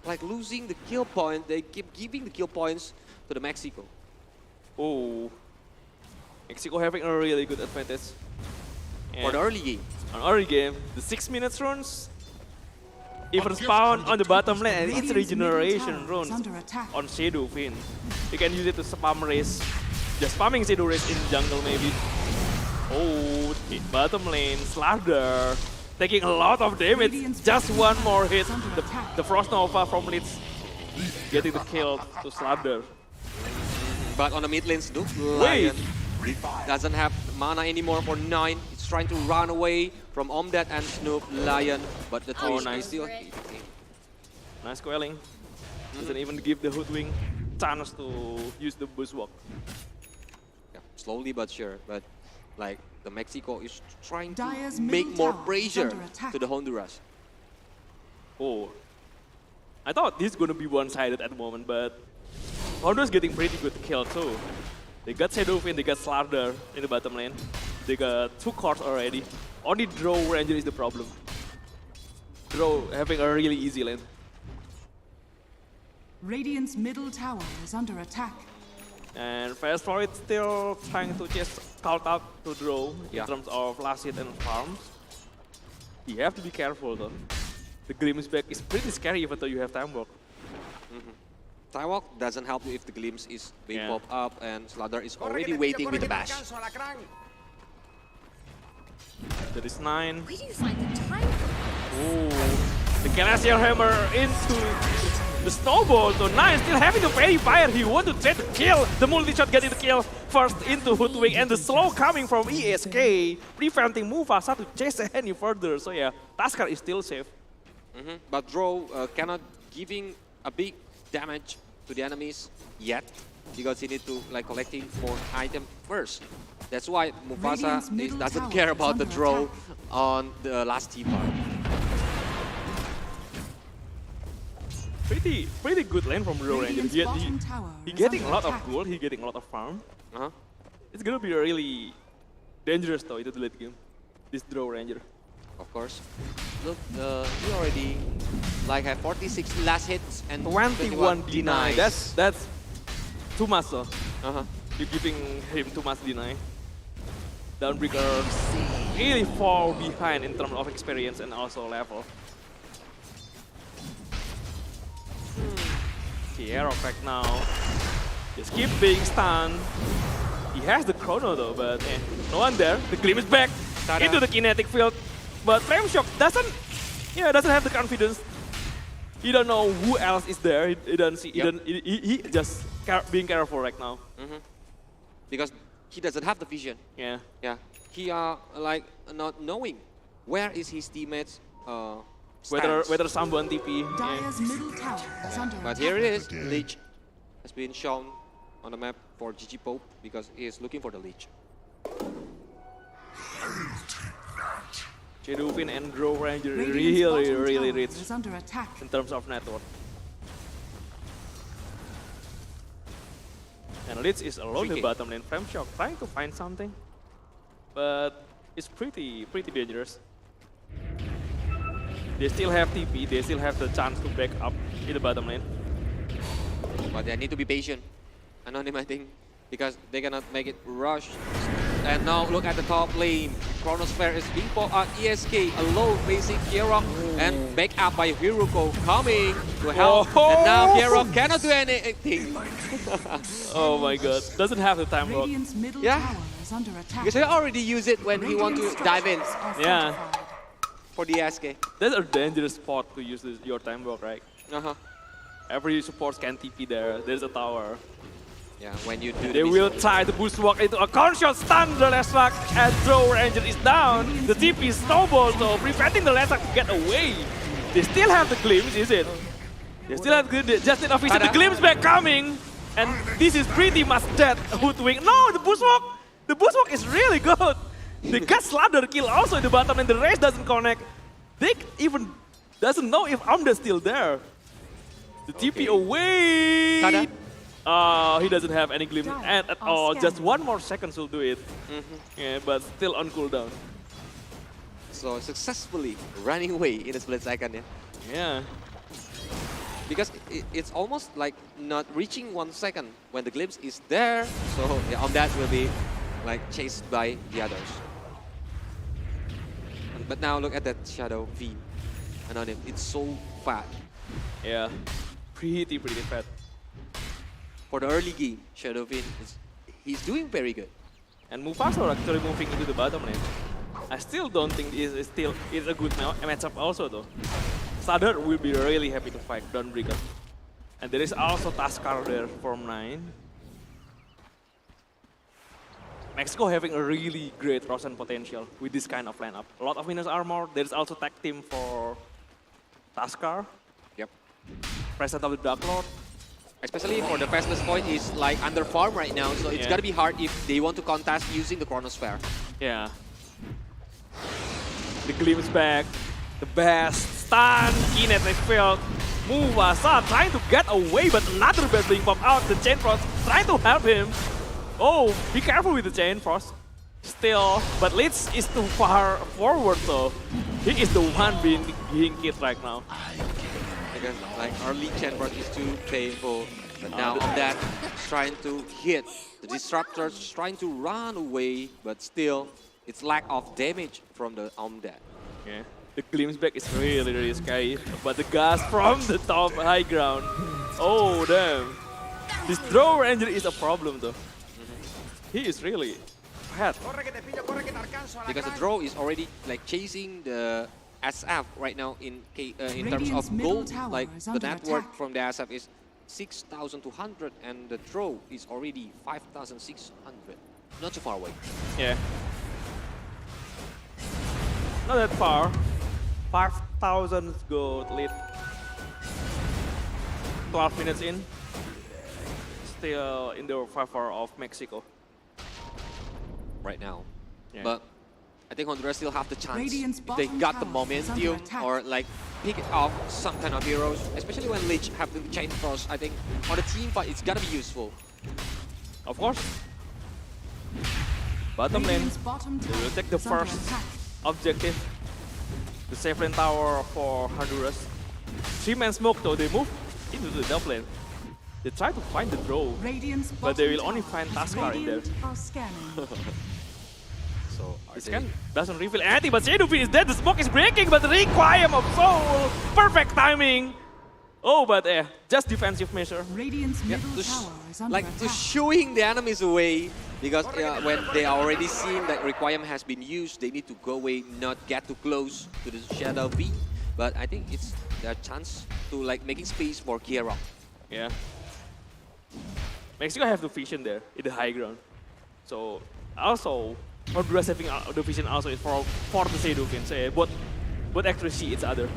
like losing the kill point. They keep giving the kill points to the Mexico. Oh. Mexico having a really good advantage. For the early game. On early game, the 6 minutes runs. Even spawn on the bottom lane, and it's regeneration runs on Shadowfin. You can use it to spam race. Just spamming Shadow race in jungle maybe. Oh, bottom lane, Sladder taking a lot of damage. Just one more hit. The Frost Nova from Leeds getting the kill to Sladder. But on the mid lane, Snoop Lion doesn't have mana anymore for 9. It's trying to run away from Omdat and Snoop Lion, but the twist is still hitting. Nice quelling. Doesn't even give the Hoodwing chance to use the bushwalk. Yeah, slowly but sure, but like the Mexico is trying to Dire's make middle more tower is pressure under attack. to the Honduras. Oh, I thought this is gonna be one-sided at the moment, but Honduras getting pretty good kill too. They got Shadowfin, they got Slardar in the bottom lane. They got 2 cores already. Only Draw Ranger is the problem. Draw having a really easy lane. Radiant's middle tower is under attack. And Fast Forward still trying to just scout out to Draw in terms of last hit and farms. You have to be careful though. The glimpse back is pretty scary even though you have time walk. Time walk doesn't help you if the glimpse is being popped up and Sladder is already waiting with the bash. That is 9. Where do you find the time? The Glacier Hammer into the snowball. So 9 still having the fairy fire. He want to try to kill. The multi-shot getting the kill first into Hoodwink, and the slow coming from ESK, preventing Mufasa to chase any further. So yeah, Taskar is still safe. But Drow cannot giving a big damage to the enemies yet because he need to like collecting more item first. That's why Mufasa doesn't care about the Drow on the last T-part. Pretty good lane from Drow Ranger. He getting a lot of gold, he getting a lot of farm. It's gonna be really dangerous though into the late game, this Drow Ranger. Of course. Look, he already like have 46 last hits and 21 deny. That's too much though. You're giving him too much deny. Dawnbreaker really fall behind in terms of experience and also level. Kiero right now just keep being stunned. He has the chrono though, but no one there. The Gleam is back into the kinetic field, but Frame Shock doesn't have the confidence. He don't know who else is there. He doesn't see. He just being careful right now. Because he doesn't have the vision. Yeah. He are like not knowing where is his teammates. Whether someone TP. But here it is. Leech has been shown on the map for GG Pope because he is looking for the Leech. Jeduvin and Drow Ranger really rich in terms of network. And Leech is alone in the bottom lane. Frame Shock trying to find something, but it's pretty dangerous. They still have TP, they still have the chance to back up in the bottom lane. But they need to be patient. Anonym, I think, because they cannot make it rush. And now look at the top lane. Chronosphere is being put out. ESK alone facing Kierok and back up by Hiruko coming to help. And now Kierok cannot do anything. Oh my god, doesn't have the time block. Yeah, because he already used it when he want to dive in. Yeah. For the ESK. That's a dangerous spot to use your time block, right? Every support can TP there. There's a tower. Yeah, when you do they will try to boost walk into a conscious stun the Lesrak, and Drow Ranger is down. The TP is snowball, so preventing the Lesrak to get away. They still have the glimpse, is it? They still have the just enough vision. The glimpse back coming, and this is pretty much dead. Hoodwink. No, the boost walk. The boost walk is really good. They got Sladder kill also in the bottom, and the race doesn't connect. They even doesn't know if Amda's still there. The TP away. He doesn't have any glimpse at all. Just 1 more second will do it. Yeah, but still on cooldown. So successfully running away in a split second. Yeah. Because it's almost like not reaching 1 second when the glimpse is there. So yeah, on that will be like chased by the others. But now look at that Shadow V. Anonym. It's so fat. Yeah, pretty fat. For the early game, Shadowfin he's doing very good. And Mufasa actually moving into the bottom lane. I still don't think this is a good matchup also though. Sadar will be really happy to fight Dawnbreaker. And there is also Taskar there from 9. Mexico having a really great Rosen potential with this kind of lineup. A lot of Minas Armor. There's also tag team for Taskar. Yep. Present of the Dark Lord. Especially for the Faceless Point is like under farm right now, so it's gonna be hard if they want to contest using the Chronosphere. Yeah. The Glimpse back. The best stun. Kinetic field. Mufasa trying to get away, but another best being popped out. The Chain Frost trying to help him. Oh, be careful with the Chain Frost. Still, but Leeds is too far forward though. He is the one being killed right now. Because like early Chain Frost is too painful. But now on that, trying to hit. The Disruptors trying to run away, but still, it's lack of damage from the Omdat. Yeah. The glimpse back is really, really scary. But the gas from the top high ground. Oh, damn. This draw ranger is a problem, though. He is really bad. Because the draw is already like chasing the SF right now in terms of gold. Like the net worth from the SF is 6,200 and the draw is already 5,600. Not too far away. Yeah. Not that far. 5,000 gold lead. 12 minutes in. Still in the favor of Mexico. Right now. Yeah. But I think Honduras still have the chance Radiant's if they bottom got the tower is under momentum attack. or like pick it off some kind of heroes, especially when Lich have the chain cross. I think on the team fight it's gonna be useful. Of course. Bottom lane, Radiant's bottom they will tower take the is under first attack. objective. The safe lane tower for Honduras. 3-man smoke though, they move into the top lane. They try to find the draw, Radiant's but they will bottom only tower find is Taskar in there. radiant are scanning. So This scan doesn't reveal anything, but Shadowfiend is dead, the smoke is breaking, but Requiem of Soul! Perfect timing! Oh, but just defensive measure. Radiant's middle to tower is under like to attack. shooing the enemies away because when they already seen that Requiem has been used, they need to go away, not get too close to the Shadow V. But I think it's their chance to like making space for Kira. Yeah. Mexico have the vision there in the high ground. So also Honduras having the vision also is for the Shadowfiend. So both actually see each other.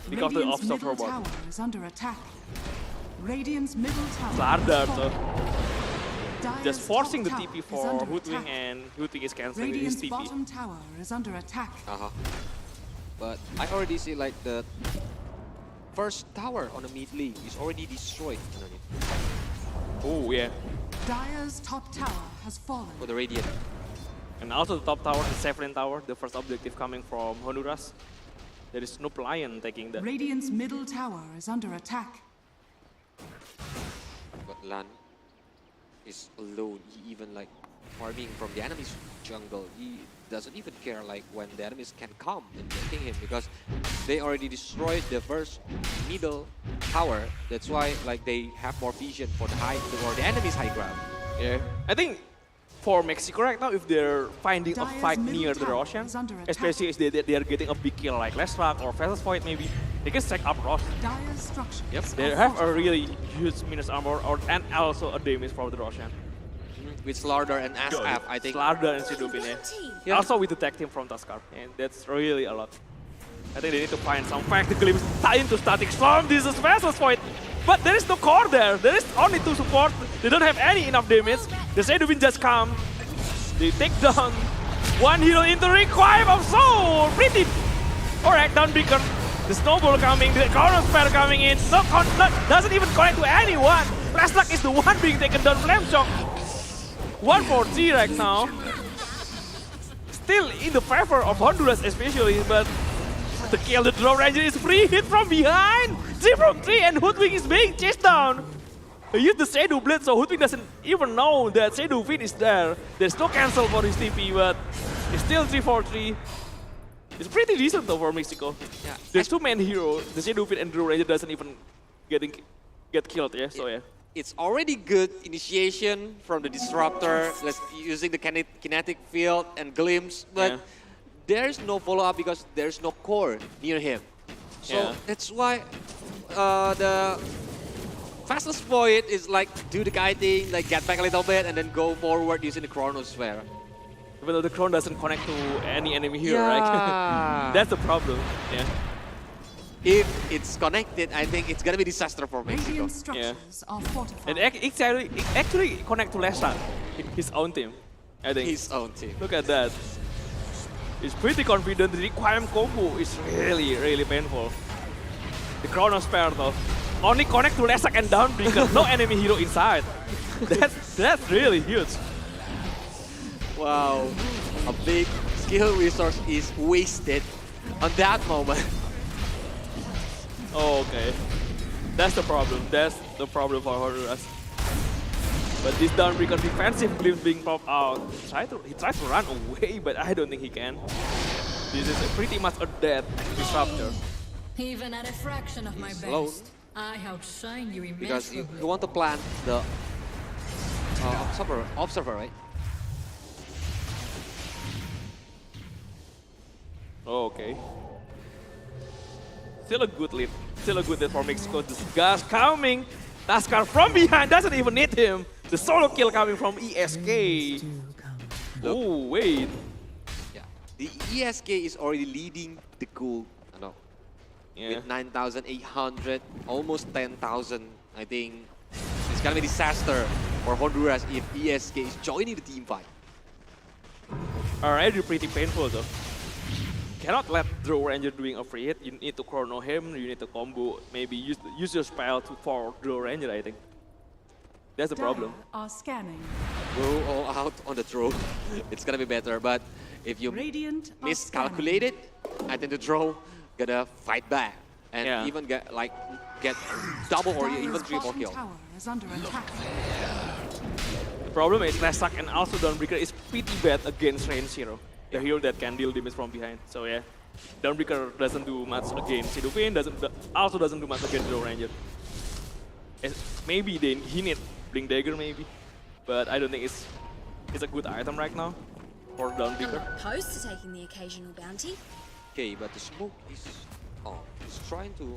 Because of the Radiant's offshore middle robot. tower is under attack. Radiant's middle tower Slardar, is so Dire's just forcing the top TP tower is for under Hoodwing, attack. and Hoodwing is canceling his Radiant's TP. bottom tower is under attack. But I already see like the first tower on the mid lane is already destroyed underneath. Oh yeah. Dire's top tower has fallen. For the Radiant. And also the top tower, the safe lane tower, the first objective coming from Honduras. There is no Lion taking that. Radiant's middle tower is under attack. But Lan is alone. He even like farming from the enemy's jungle. He doesn't even care like when the enemies can come and getting him because they already destroyed the first middle tower. That's why like they have more vision for the enemy's high ground. Yeah, I think for Mexico right now, if they're finding a Dire's fight middle near the tower Russian, is under attack. especially if they are getting a big kill like Lestrak or Vessels Void maybe, they can stack up Ross. Dire's structures Yep, are they have a fortified. really huge minus armor and also a damage from the Russian. With Slardar and SF, I think. Slardar and Shadowfiend, yeah. Also with the tag team from Taskar, and that's really a lot. I think they need to find some fact glimpse tie into static storm. This is Vessels Void, but there is no core there. There is only 2 support. They don't have any enough damage. The Shadowfiend just come. They take down one hero into Requiem of Soul. Pretty. Alright, Downbreaker. The snowball coming, the Chronosphere coming in. Doesn't even connect to anyone. Lestrak is the one being taken down. Flame Shock. 1 for 3 right now. Still in the favor of Honduras especially, but the kill the Draw Ranger is free hit from behind. 3 from 3 and Hoodwing is being chased down. He used the Shadow Blade, so Hoodwing doesn't even know that Shadowfiend is there. There's no cancel for his TP, but it's still 3 for 3. It's pretty decent though for Mexico. Yeah. There's 2 main heroes. The Shadowfiend and Draw Ranger doesn't even get killed, yeah? So yeah. It's already good initiation from the Disruptor, using the kinetic field and glimpse, but there's no follow-up because there's no core near him. So that's why the fastest Void is like do the guiding, like get back a little bit and then go forward using the Chronosphere. Even though the Chron doesn't connect to any enemy hero, right? That's the problem, yeah. If it's connected, I think it's gonna be disaster for Mexico. Radiant structures are fortified. And it actually connect to Lestrak, his own team, I think. His own team. Look at that. He's pretty confident. The Requiem combo is really, really painful. The Chronosphere though, only connect to Lestrak and Downbreaker, no enemy hero inside. That's really huge. Wow, a big skill resource is wasted on that moment. Oh, okay. That's the problem. That's the problem for Honduras. But this Downbreaker defensive glimpse being popped out. He tried to run away, but I don't think he can. This is pretty much a dead disruptor. Even at a fraction of my slow. best, I outshine you Because immeasurably. you want to plant the observer, right? Okay. Still a good lead. Still a good lead for Mexico. This gas coming. Taskar from behind doesn't even hit him. The solo kill coming from ESK. Oh, wait. Yeah. The ESK is already leading the goal. No. Yeah. With 9,800, almost 10,000. I think it's gonna be a disaster for Honduras if ESK is joining the team fight. Already pretty painful though. Cannot let Draw Ranger doing a free hit. You need to chrono him, you need to combo, maybe use your spell for Draw Ranger, I think. That's the problem. Are scanning. Go all out on the draw. It's gonna be better, but if you miscalculate it, I think the draw gonna fight back and even get double or even triple kill. Tower is under attack. The problem is Lesak and also Dawnbreaker is pretty bad against range hero. The hero that can deal damage from behind. So yeah, Dawnbreaker doesn't do much against Shadowfiend, also doesn't do much against Draw Ranger. Maybe he need Blink Dagger maybe, but I don't think it's a good item right now for Dawnbreaker. Opposed to taking the occasional bounty. Okay, but the smoke is trying to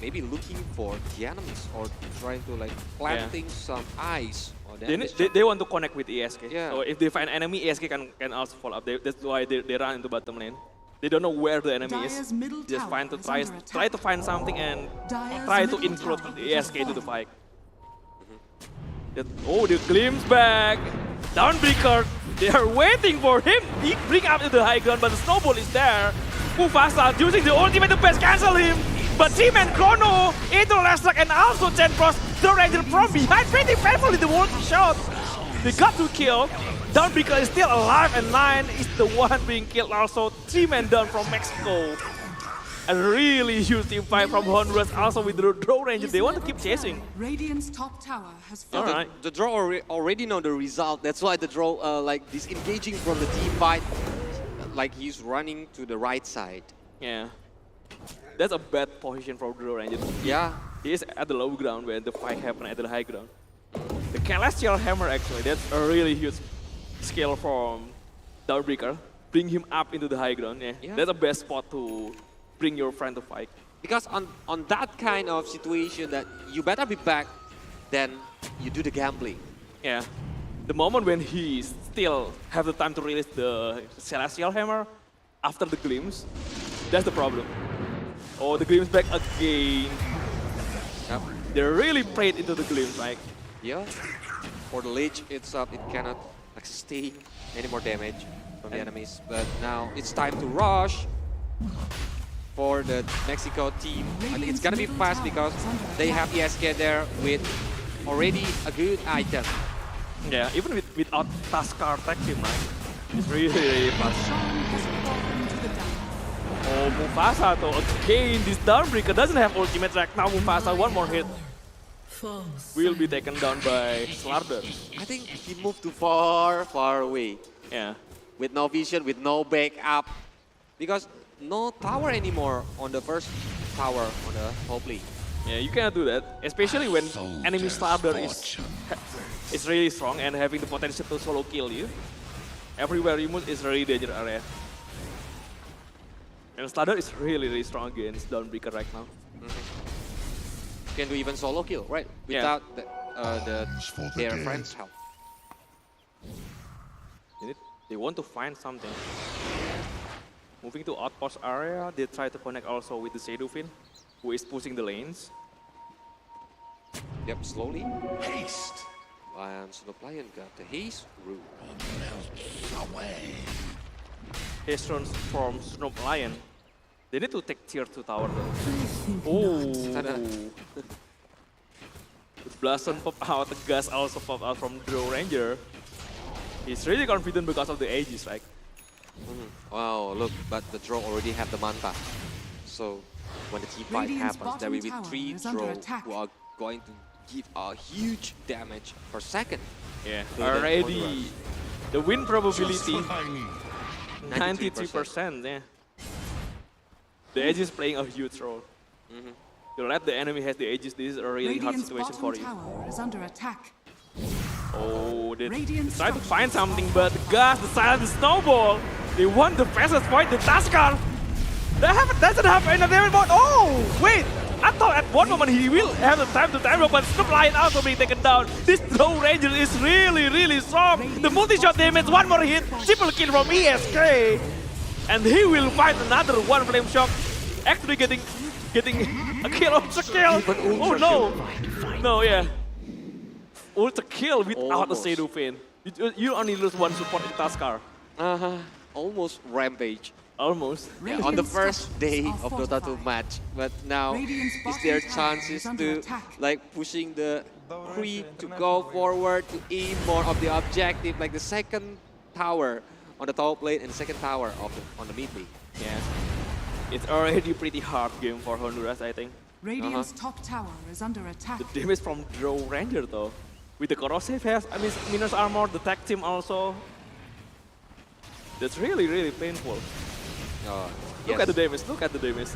maybe looking for the enemies or trying to planting some ice. They want to connect with ESK. Yeah. So if they find enemy, ESK can also follow up. That's why they run into bottom lane. They don't know where the enemy is. Just try to find something and try to include the ESK to the fight. Oh, the glimpse back. Dawnbreaker, they are waiting for him. He bring up to the high ground, but the snowball is there. Mufasa using the ultimate to best cancel him. But Team and Chrono, into Lesak and also Chen Frost, the Ranger from behind, pretty painfully the one shot. They got to kill. Dawnbreaker is still alive and 9 is the one being killed also. 3 men down from Mexico. A really huge team fight from Honduras also with the Draw Ranger. They want to keep chasing. Radiant's top tower has fallen. Alright. The draw already know the result. That's why the draw disengaging from the team fight. He's running to the right side. Yeah. That's a bad position for Draw Ranger. Yeah. He is at the low ground when the fight happened at the high ground. The Celestial Hammer actually, that's a really huge skill from Dawnbreaker. Bring him up into the high ground. Yeah. That's the best spot to bring your friend to fight. Because on that kind of situation that you better be back, then you do the gambling. Yeah. The moment when he still have the time to release the Celestial Hammer after the glimpse, that's the problem. Oh, the glimpse back again. Yep. They're really prayed into the glimpse, right? Yeah. For the Lich itself, it cannot sustain any more damage from the enemies. But now it's time to rush for the Mexico team. I think it's gonna be fast because they have ESK there with already a good item. Yeah, even without Taskar tag team, right? It's really fast. Oh, Mufasa though, again, this Dawnbreaker doesn't have ultimate right now. Mufasa, one more hit. Will be taken down by Slardar. I think he moved too far away. Yeah. With no vision, with no backup. Because no tower anymore on the first tower on the top lane. Yeah, you cannot do that. Especially when enemy Slardar is really strong and having the potential to solo kill you. Everywhere you move is really dangerous area. And Slardar is really strong against Dawnbreaker right now. Can do even solo kill, right? Without their friends' help. They want to find something. Moving to outpost area, they try to connect also with the Shadowfiend, who is pushing the lanes. Yep, slowly. Haste. And Snowplion got the haste route. Haste runs from Snowplion. They need to take tier 2 tower though. Oh. The Blossom pop out, the gas also pop out from Draw Ranger. He's really confident because of the Aegis, right? Wow, look, but the draw already have the Manta. So when the team fight happens, there will be 3 draw who are going to give a huge damage per second. Yeah, already the win probability 93%, yeah. The edge is playing a huge role. To let the enemy has the edges, this is a really hard Radiant's situation bottom for you. tower is under attack. Oh, they Radiant try to find something, but the gas, the silent snowball, they want the fastest point, the Tuskar. Doesn't have any damage mode. Oh, wait! I thought at one moment he will have the time to time, but Snoop Lion also being taken down. This Drow Ranger is really strong. The multi-shot damage, one more hit, triple kill from ESK. And he will find another one flame shock. Actually getting a kill, ultra kill. Oh no! No, yeah. Ultra kill without a Shadow Fin. You only lose one support in Tuskar. Almost rampage. Almost. Yeah, on the first day of Dota 2 match, but now is their chances to like pushing the creep to go forward, to aim more of the objective, like the second tower on the top lane and the second tower on the mid lane. Yeah. It's already pretty hard game for Honduras, I think. Radiant's top tower is under attack. The damage from Drow Ranger though. With the corrosive has, I mean, minus armor, the tag team also. That's really painful. Look at the damage, look at the damage.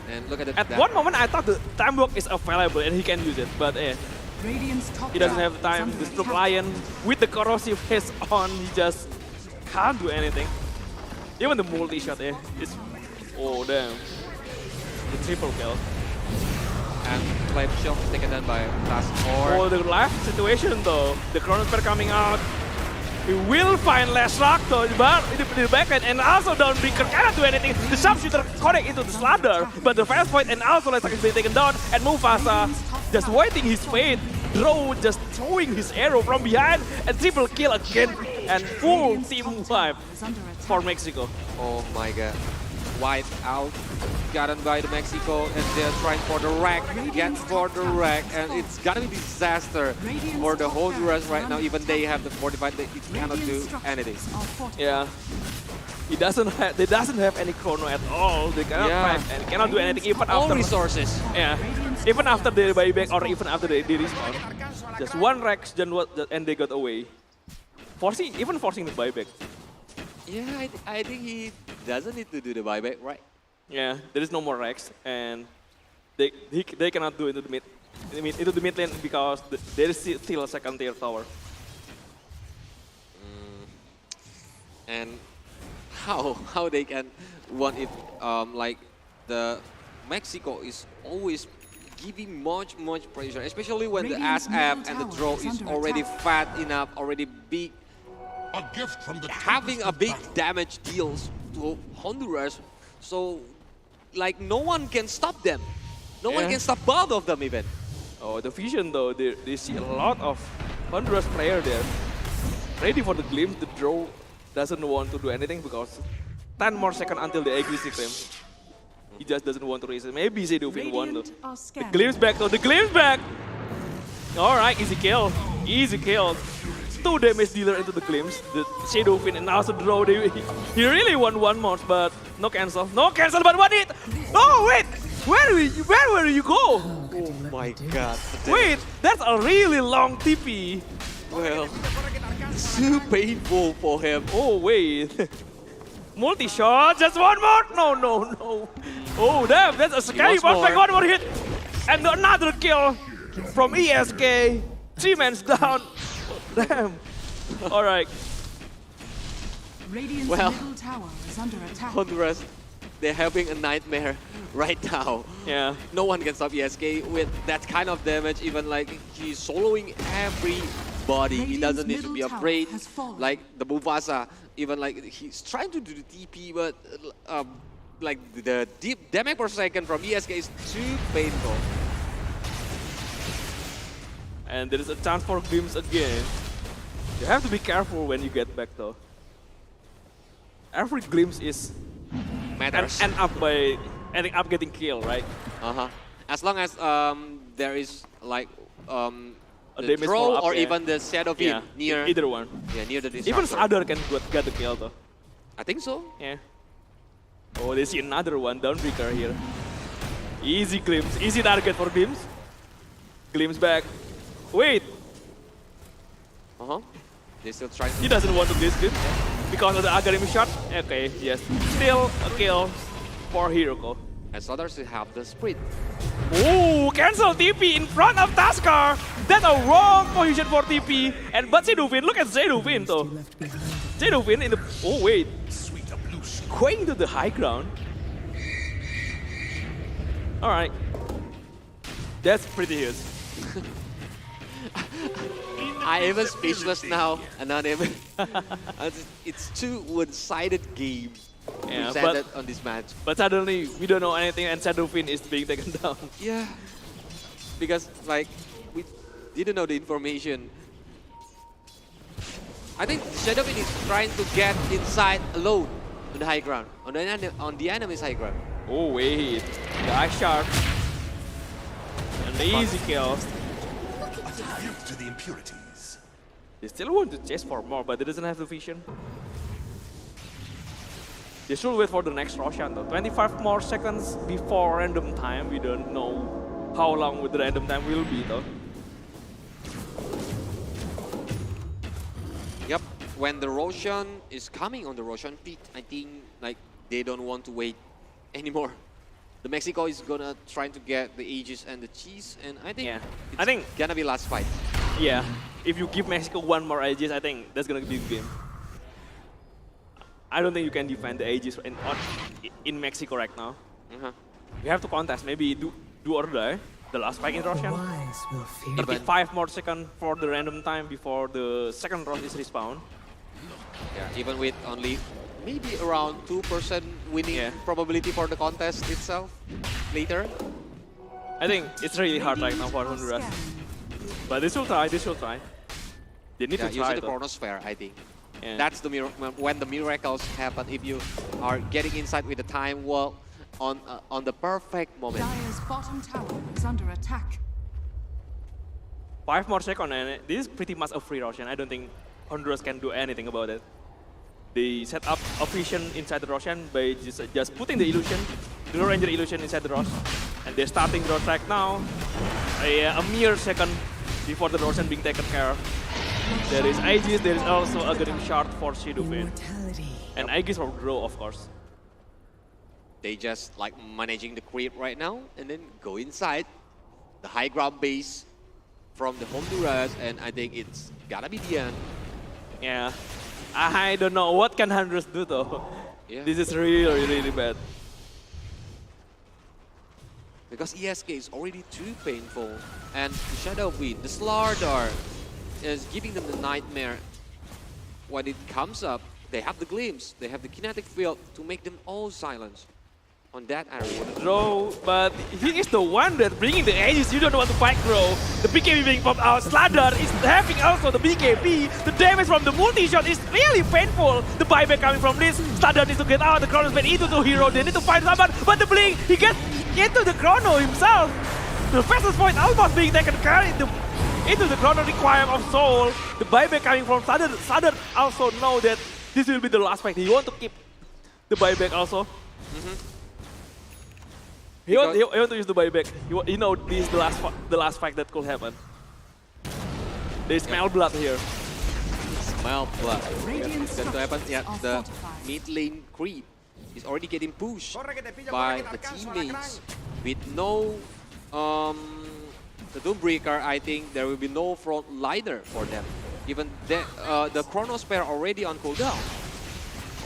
And look at the... At one moment I thought the time walk is available and he can use it, but he doesn't have time. The Stroke Lion with the corrosive haze on, he just can't do anything. Even the multi-shot is... Oh damn. The triple kill. And flame shot taken down by Tuskar. Oh, the life situation though. The Chronosphere coming out. He will find less luck though, but in the backend, and also Dawnbreaker cannot do anything. The sharpshooter connect into the Slaughter, but the fast point and also less luck is being taken down, and Mufasa just waiting his fate. Drow just throwing his arrow from behind, and triple kill again, and full team wipe for Mexico. Oh my god. Wipe out, gotten by the Mexico, and they're trying for the wreck, get for the wreck, and it's gonna be disaster for the Honduras right now. Even they have the fortified, they cannot do anything. Yeah, they doesn't have any chrono at all. They cannot fight and cannot do anything even all after resources. Yeah, even after they buyback or even after they respawn, just one Rex and they got away, even forcing the buyback. Yeah, I think he doesn't need to do the buyback, right? Yeah, there is no more Rex, and they cannot do into the mid lane because there is still a second tier tower. And how they can want it like the Mexico is always giving much pressure, especially when the SF and the Drow is already fat enough, already big. A gift from the having a big damage deals to Honduras, so like no one can stop them. No one can stop both of them even. Oh, the vision though, they see a lot of Honduras player there. Ready for the glimpse, the Drow doesn't want to do anything because 10 more seconds until the aggressive claim. He just doesn't want to raise it. Maybe Zedufin won though. The glimpse back though, the glimpse back! Alright, easy kill. Easy kill. 2 damage dealer into the glimpse, the Shadow Fin and also Drow. He really won one more, but no cancel. No cancel, but one hit! Oh wait! Where will you go? Oh my god. Wait, that's a really long TP. Well, too painful for him. Oh wait. Multi-shot, just one more! No. Oh damn, that's a scary perfect one more hit! And another kill from ESK. 3 men down. Damn. All right. Well, middle tower is under attack. Honduras, they're having a nightmare right now. Yeah. No one can stop ESK with that kind of damage. Even like he's soloing everybody. He doesn't need to be afraid. Like the Mufasa, even like he's trying to do the TP, but like the deep damage per second from ESK is too painful. And there is a chance for glimpse again. You have to be careful when you get back though. Every glimpse is matters. End up getting killed, right? As long as there is like the damage Drow up, or even the Shadow Fin near either one. Yeah, near the disruptor. Even Sadar can get the kill though. I think so. Yeah. Oh, they see another one, Dawnbreaker here. Easy glimpse, easy target for glimpse. Glimpse back. Wait. They're still trying to... He doesn't want to miss glimpse. because of the Agarim shot. Okay, yes. Still a kill for Hiroko. As others have the sprint. Ooh, cancel TP in front of Taskar. That's a wrong position for TP. But Zeduvin, look at Zeduvin though. Zeduvin in the, oh wait. Going to the high ground. All right. That's pretty huge. I am speechless now, and not even. It's too one-sided game presented on this match. But suddenly we don't know anything, and Shadowfin is being taken down. Yeah, because like we didn't know the information. I think Shadowfin is trying to get inside alone on the high ground, on the enemy's high ground. Oh wait, the ice shard and the easy kill. To the impurities. They still want to chase for more, but they doesn't have the vision. They should wait for the next Roshan though. 25 more seconds before random time. We don't know how long the random time will be though. Yep, when the Roshan is coming on the Roshan pit, I think like they don't want to wait anymore. The Mexico is gonna try to get the Aegis and the cheese, and I think it's gonna be last fight. Yeah, if you give Mexico one more Aegis, I think that's gonna be the game. I don't think you can defend the Aegis in Mexico right now. You have to contest, maybe do or die. The last fight in Roshan. 5 more seconds for the random time before the second Rosh is respawn. Yeah, even with only maybe around 2% winning probability for the contest itself later. I think it's really hard right now for Honduras. But they should try, They need to try using the chronosphere, I think. Yeah. That's the when the miracles happen, if you are getting inside with the time wall on the perfect moment. Dire's bottom tower is under attack. 5 more seconds and this is pretty much a free Roshan. I don't think Honduras can do anything about it. They set up a vision inside the Roshan by just putting the illusion, the Ranger illusion inside the Rosh. And they're starting the Rosh right now. A mere second before the Roshan being taken care of. There is Aegis, there is also a getting shard for Shadowfin. And Aegis will grow, of course. They just like managing the creep right now and then go inside the high ground base from the Honduras, and I think it's gotta be the end. Yeah. I don't know what can Honduras do though. Yeah. This is really, really bad. Because ESK is already too painful, and the Shadowfin, the Slardar, is giving them the nightmare. When it comes up, they have the glimpse, they have the kinetic field to make them all silence on that area. Bro, but he is the one that bringing the Aegis. You don't want to fight, bro. The BKB being popped out. Slardar is having also the BKB. The damage from the multi-shot is really painful. The buyback coming from this. Slardar needs to get out. The Chrono's been into the hero. They need to fight someone. But the Blink, he gets into the Chrono himself. The fastest point almost being taken care into the Chrono requirement of Soul. The buyback coming from Slardar. Slardar also know that this will be the last fight. He want to keep the buyback also. He want to use the buyback. You know this is the last fight that could happen. They smell blood here. Smell blood. That's going to happen. Yeah, the mid lane creep is already getting pushed by the teammates with no the Doombreaker. I think there will be no front liner for them. Even the Chronosphere already on cooldown.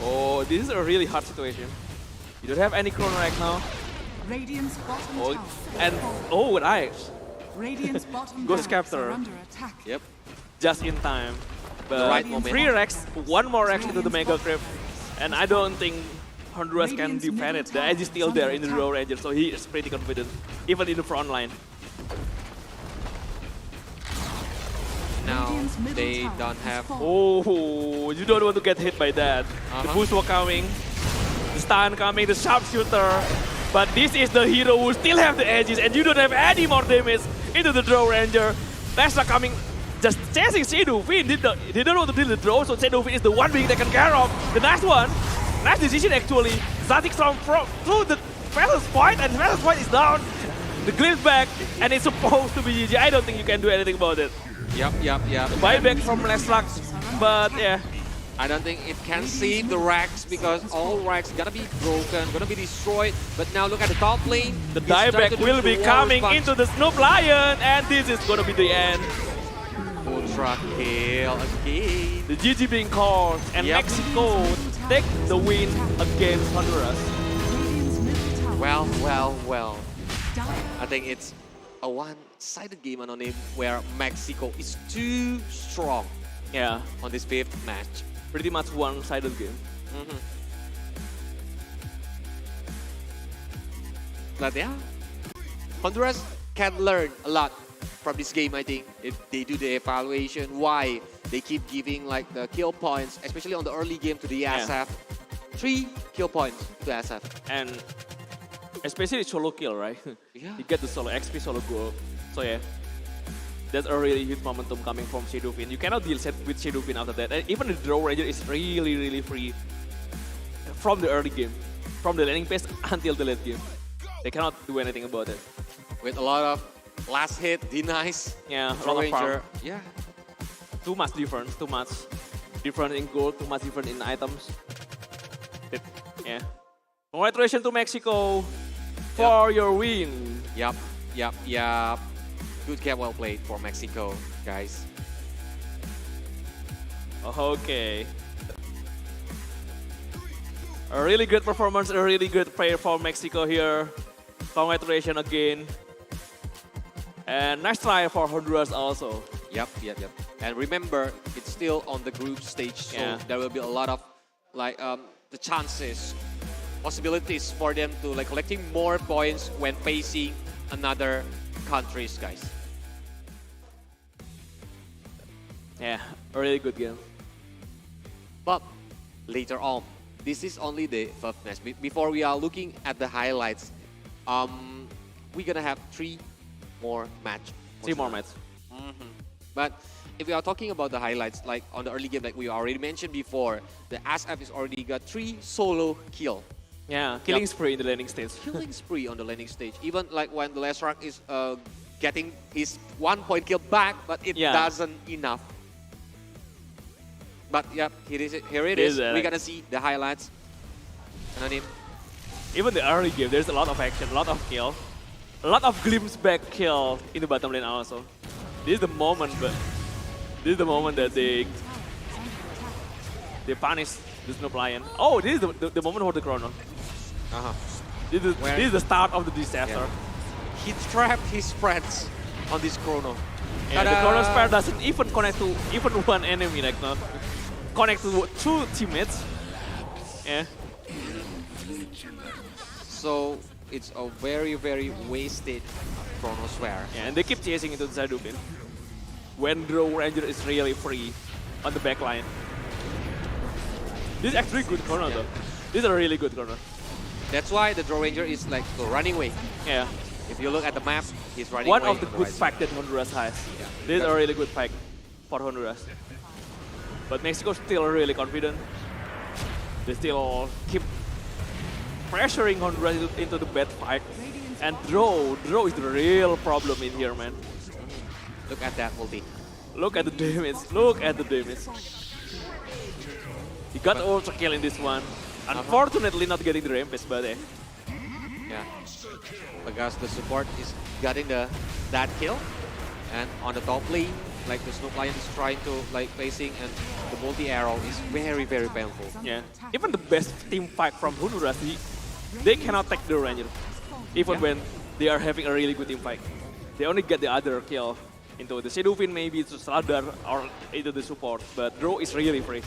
Oh, this is a really hard situation. You don't have any Chrono right now. Radiant's bottom tower. And right. Radiant's bottom Ghost barracks Captor. are under attack. Yep. Just in time. But the right moment. 3 Rex, 1 more Rex into the Mega Crypt. And I don't think Honduras can defend it. The edge is still there in the Row Ranger, so he is pretty confident, even in the front line. Now they don't have. Oh, you don't want to get hit by that. The boost were coming, the stun coming, the sharpshooter. But this is the hero who still have the edges, and you don't have any more damage into the Draw Ranger. Tesla coming, just chasing Shadowfin. They don't want to deal the draw, so Shadowfin is the one being taken care of. The next one, nice decision actually. Zatik from through the Feather's Point, and Feather's Point is down. The glimpse back, and it's supposed to be GG. I don't think you can do anything about it. Yep. Buyback from Lesluck, but yeah. I don't think it can save the racks because all racks gonna be broken, gonna be destroyed. But now look at the top lane. The dieback will be coming into the Snoop Lion, and this is gonna be the end. Ultra kill again. The GG being called, and Mexico take the win against Honduras. Well. I think it's a one-sided game on him where Mexico is too strong. Yeah, on this fifth match. Pretty much one-sided game. But yeah, Honduras can learn a lot from this game, I think, if they do the evaluation, why they keep giving like the kill points, especially on the early game to the IESF. 3 kill points to IESF. And especially solo kill, right? Yeah. You get the solo XP, solo goal. So yeah, that's a really huge momentum coming from Shadowfin. You cannot deal set with Shadowfin after that. And even the Draw Ranger is really free from the early game, from the laning phase until the late game. They cannot do anything about it. With a lot of last hit, denies. Yeah, Draw Ranger. Yeah. Too much difference, in gold, too much different in items. Yeah. Congratulations to Mexico for your win. Yup. Good game, well played for Mexico, guys. Okay. A really good performance, a really good play for Mexico here. Congratulations again. And nice try for Honduras also. Yep. And remember, it's still on the group stage, so there will be a lot of like the chances, possibilities for them to like collecting more points when facing another countries, guys. Yeah, a really good game. But later on, this is only the first match. Before we are looking at the highlights, we're gonna have 3 more matches. 3 more matches. But if we are talking about the highlights, like on the early game, like we already mentioned before, the IESF has already got 3 solo kill. Yeah, killing spree in the laning stage. Killing spree on the laning stage. Even like when the last rank is getting his 1 point kill back, but it doesn't enough. But yeah, here it is. We're gonna see the highlights. Anonym. Even the early game, there's a lot of action, a lot of kill, a lot of glimpse back kill in the bottom lane also. This is the moment, that they punish the Snoop Lion. Oh, this is the moment for the chrono. This is the start of the disaster. He trapped his friends on this chrono. And the chrono spare doesn't even connect to even one enemy, like not connect to 2 teammates. Yeah. So it's a very wasted chronosphere. Yeah, and they keep chasing into the Shadowfin when Draw Ranger is really free on the back line. This is actually good chrono though. This is a really good chrono. That's why the Draw Ranger is like running away. Yeah. If you look at the map, he's running One away. of the good facts that Honduras has. Yeah. This is a really good fact for Honduras. But Mexico still really confident. They still keep pressuring Honduras into the bad fight. And Draw is the real problem in here, man. Look at that ulti. Look at the damage. He got ultra kill in this one. Unfortunately, not getting the rampage, but yeah. Because the support is getting that kill. And on the top lane, like the Snoop Lion is trying to like facing, and the multi-arrow is very painful. Yeah. Even the best team fight from Honduras, they cannot take the Ranger. Even when they are having a really good team fight. They only get the other kill into the Shadowfin, maybe to Sladar or into the support. But Draw is really free.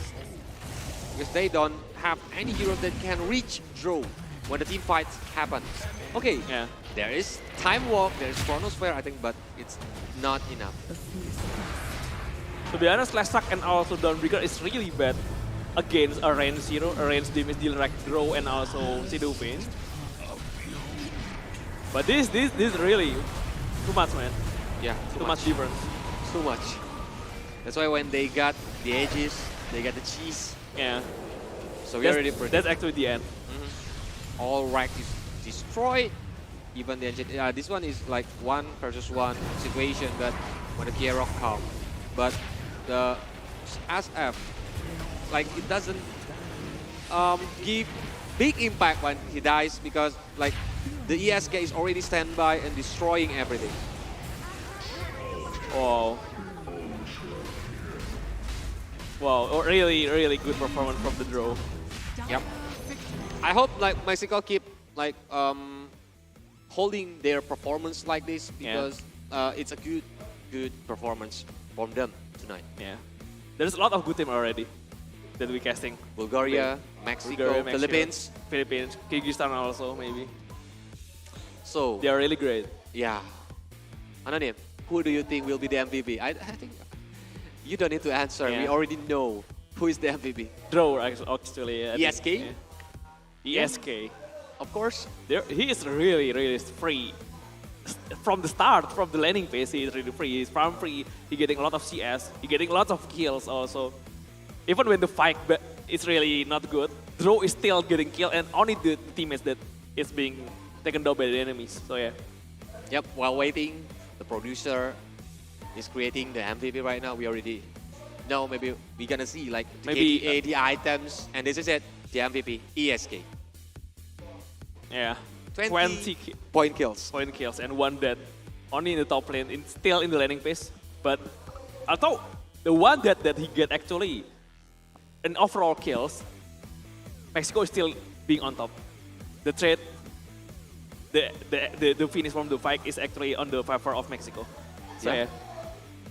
Because they don't have any hero that can reach Draw when the team fights happen. Okay, there is Time Walk, there is Chronosphere, I think, but it's not enough. To be honest, Lesak and also Dawnbreaker is really bad against a range hero, a range damage deal like Draw and also Shadowfin. But this is really too much, man. Yeah, too much difference. Too much. That's why when they got the edges, they got the cheese. Yeah. So we already predicted. That's actually the end. All rack is destroyed. Even the engine. This one is like 1 versus 1 situation, but when the Kierok comes. But the SF like it doesn't give big impact when he dies because like the ESK is already standby and destroying everything. Wow. Wow, really, really good performance from the draw. Yep. I hope like Mexico keep like holding their performance like this because it's a good performance from them tonight. Yeah. There's a lot of good team already that we're casting. Bulgaria, Mexico, Philippines. Philippines, Kyrgyzstan also maybe. So they are really great. Yeah. Anonim, who do you think will be the MVP? I think you don't need to answer. We already know who is the MVP. Draw actually. ESK? ESK. Of course. He is really free. From the start, from the landing phase, he is really free. He's farm free. He getting a lot of CS. He getting lots of kills also. Even when the fight is really not good, Draw is still getting killed and only the teammates that is being taken down by the enemies. So yeah. Yep. While waiting, the producer is creating the MVP right now. We already know. Maybe we're gonna see like the KDA, the items, and this is it. The MVP, ESK. Yeah. 20 point kills. Point kills and one dead. Only in the top lane, still in the landing phase. But although the one dead that he get actually in overall kills, Mexico is still being on top. The trade, the finish from the fight is actually on the favor of Mexico. So yeah,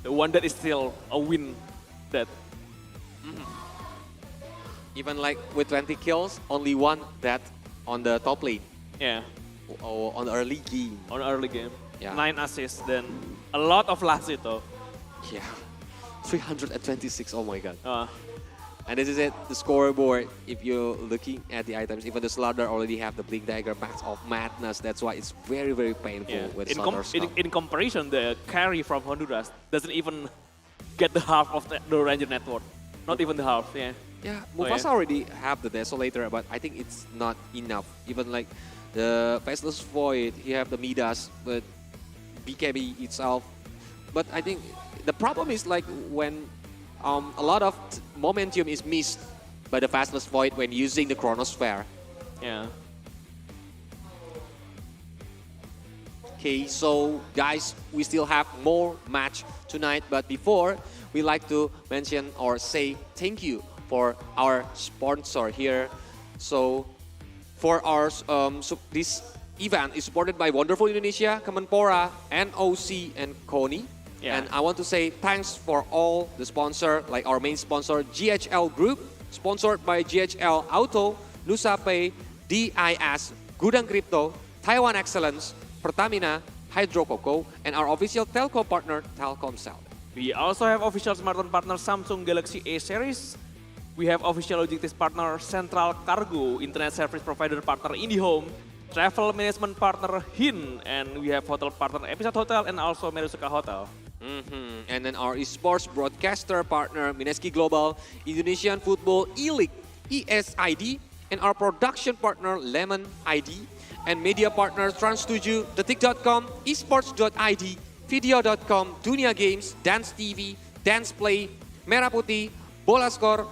the one that is still a win that. Even like with 20 kills, only one dead on the top lane. Yeah. Or on the early game. On early game. Yeah. 9 assists, then a lot of last hit though. Yeah. 326, oh my god. And this is it, the scoreboard. If you're looking at the items, even the Slaughter already have the Blink Dagger, Max of Madness. That's why it's very painful with Slaughter stuff. In comparison, the carry from Honduras doesn't even get the half of the Ranger network. Not even the half, yeah. Yeah, Mufasa already have the Desolator, but I think it's not enough. Even like the Faceless Void, he have the Midas, but BKB itself. But I think the problem is like when a lot of momentum is missed by the Faceless Void when using the Chronosphere. Yeah. Okay, so guys, we still have more match tonight, but before, we like to mention or say thank you for our sponsor here. So for our this event is supported by Wonderful Indonesia, Kemenpora, NOC, and KONI. Yeah. And I want to say thanks for all the sponsor, like our main sponsor, GHL Group, sponsored by GHL Auto, Nusapay, DIS, Gudang Crypto, Taiwan Excellence, Pertamina, Hydro Coco, and our official telco partner, Telkomsel. We also have official smartphone partner Samsung Galaxy A series. We have official logistics partner Central Cargo, internet service provider partner IndiHome, travel management partner HIN, and we have hotel partner Episode Hotel and also Merusuka Hotel. And then our esports broadcaster partner Mineski Global, Indonesian Football E-League, ESID, and our production partner Lemon ID, and media partners Trans7, Detik.com, Esports.id, Video.com, Dunia Games, Dance TV, Dance Play, Merah Putih, Bola Skor,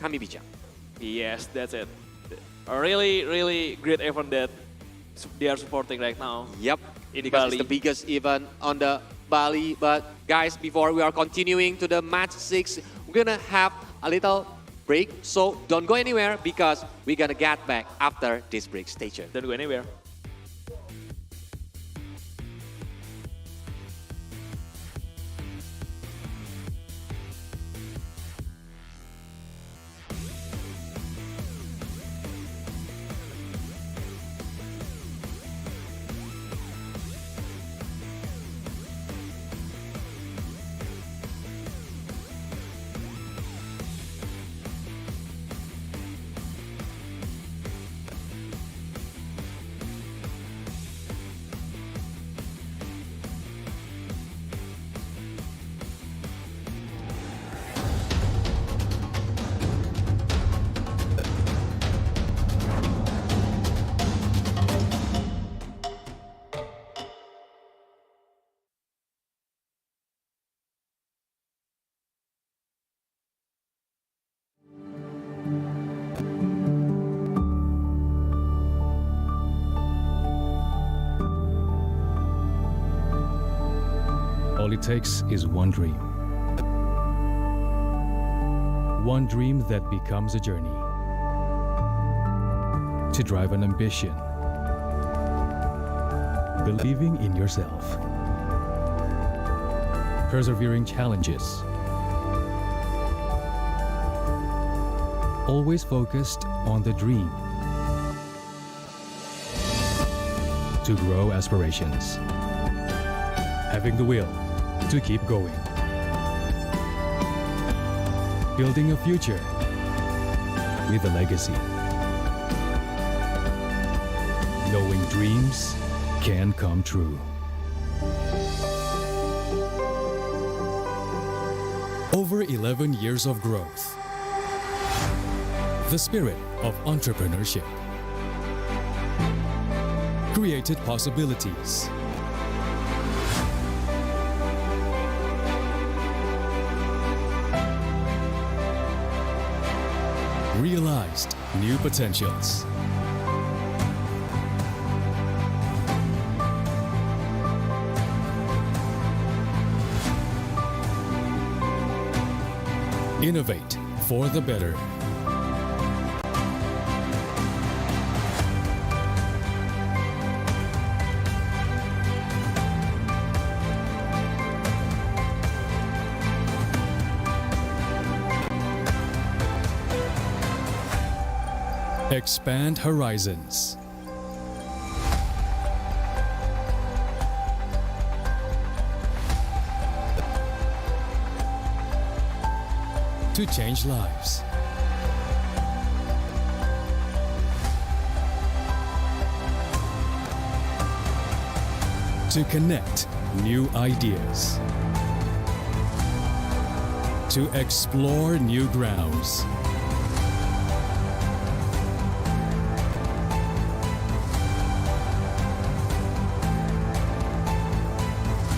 Kami Bijak. Yes, that's it. A really great event that they are supporting right now. Yep, in because Bali. It's the biggest event on the Bali. But guys, before we are continuing to the match 6, we're gonna have a little break. So don't go anywhere because we're gonna get back after this break. Stay tuned. Don't go anywhere. All it takes is one dream. One dream that becomes a journey. To drive an ambition. Believing in yourself. Persevering challenges. Always focused on the dream. To grow aspirations. Having the will to keep going. Building a future with a legacy. Knowing dreams can come true. Over 11 years of growth. The spirit of entrepreneurship. Created possibilities. Realized new potentials. Innovate for the better. Expand horizons. To change lives. To connect new ideas. To explore new grounds.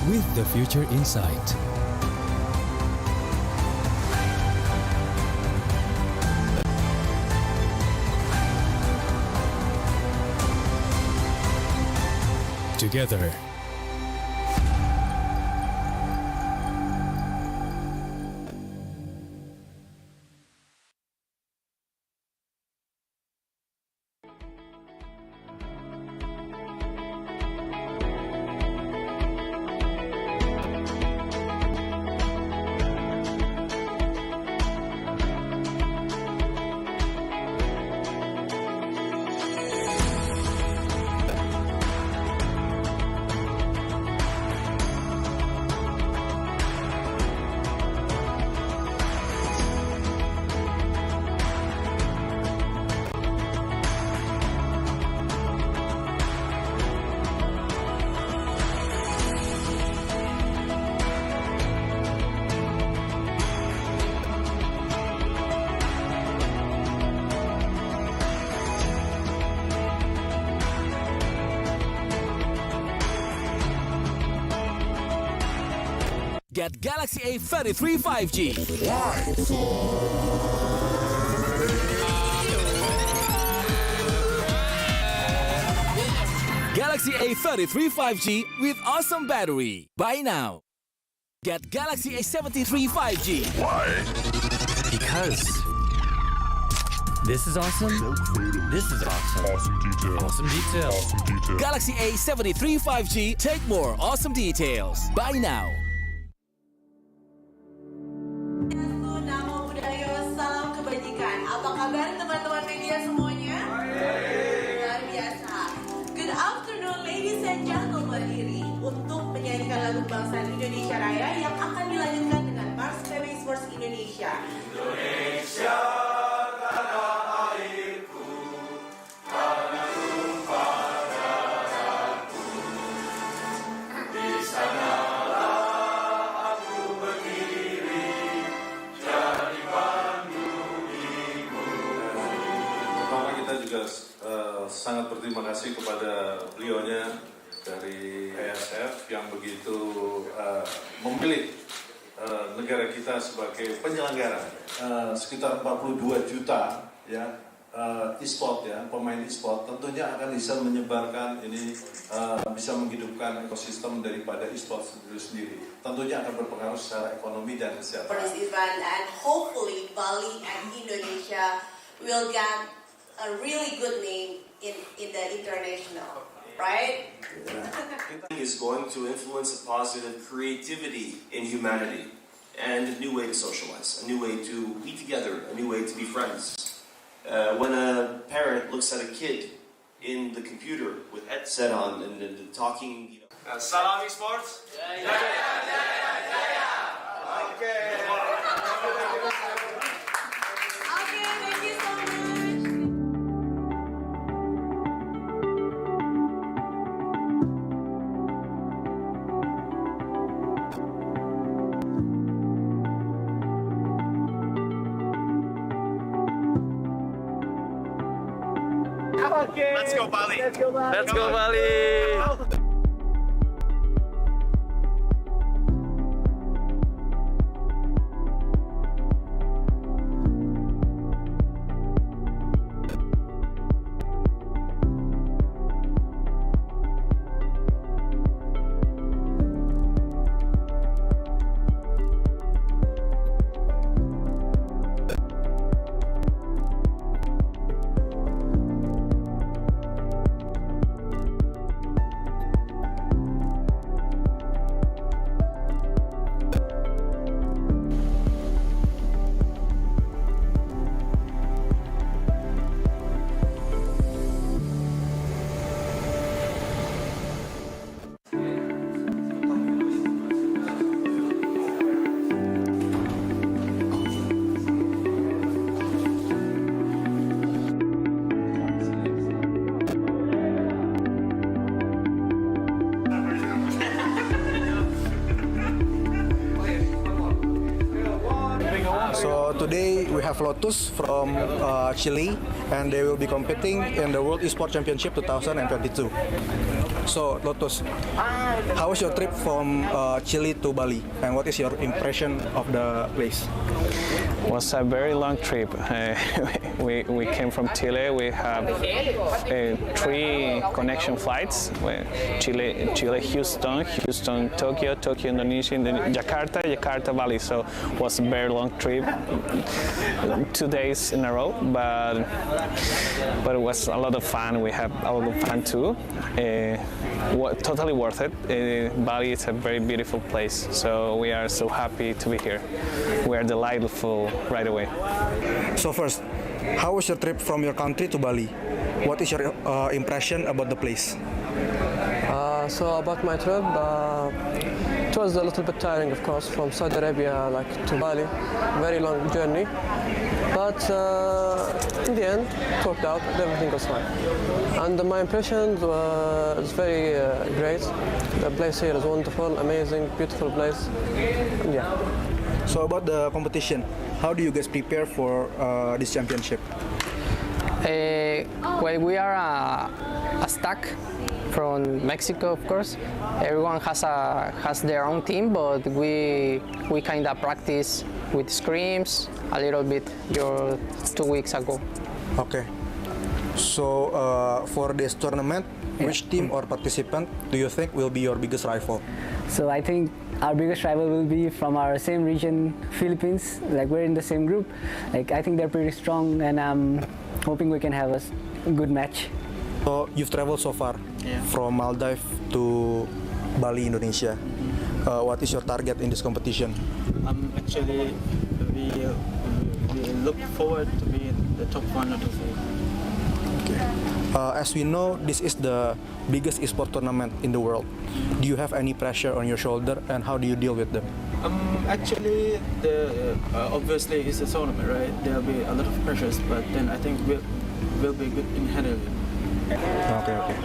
With the future in sight. Together. Get Galaxy A33 5G. Galaxy A33 5G with awesome battery. Buy now. Get Galaxy A73 5G. Why? Because this is awesome. This is awesome. Awesome detail. Awesome detail. Awesome detail. Galaxy A73 5G. Take more awesome details. Buy now. Nama budaya, salam kebajikan. Apa kabar teman-teman media semuanya? Luar biasa. Good afternoon ladies and gentlemen. Berdiri untuk menyanyikan lagu kebangsaan Indonesia Raya yang akan dilanjutkan dengan Mars PB Esports Indonesia. Indonesia. Sangat berterima kasih kepada beliaunya dari IESF yang begitu memilih negara kita sebagai penyelenggara. Sekitar 42 juta ya e-sport ya, pemain e-sport tentunya akan bisa menyebarkan ini, bisa menghidupkan ekosistem daripada e-sport itu sendiri. Tentunya akan berpengaruh secara ekonomi dan kesehatan. For this event, and hopefully Bali and Indonesia will get a really good name in the international, right? Is going to influence a positive creativity in humanity and a new way to socialize, a new way to be together, a new way to be friends. When a parent looks at a kid in the computer with headset on and talking, Salam Esports. Let's go Bali. Let's go Bali. So today we have Lotus from Chile, and they will be competing in the World Esports Championship 2022. So Lotus, how was your trip from Chile to Bali, and what is your impression of the place? Was a very long trip. We came from Chile. We have 3 connection flights: Chile, Houston, Tokyo, Indonesia, Jakarta, Bali. So it was a very long trip, 2 days in a row, but it was a lot of fun. We have a lot of fun too. Totally worth it. Bali is a very beautiful place, so we are so happy to be here. We are delightful right away. So first, how was your trip from your country to Bali? What is your impression about the place? So about my trip, it was a little bit tiring, of course, from Saudi Arabia to Bali. Very long journey, but in the end, it worked out. Everything was fine. And my impression was very great. The place here is wonderful, amazing, beautiful place. And yeah. So about the competition, how do you guys prepare for this championship? Well, we are a stack from Mexico, of course. Everyone has their own team, but we kind of practice with scrims a little bit 2 weeks ago. Okay. So for this tournament, which team or participant do you think will be your biggest rival? So I think our biggest rival will be from our same region, Philippines. We're in the same group. I think they're pretty strong, and I'm hoping we can have a good match. So you've traveled so far from Maldives to Bali, Indonesia. What is your target in this competition? Actually, we look forward to be in the top 1 or 2. Okay. As we know, this is the biggest esports tournament in the world. Do you have any pressure on your shoulder, and how do you deal with them? Actually, obviously it's a tournament, right? There'll be a lot of pressures, but then I think we'll be good in handling it. Okay.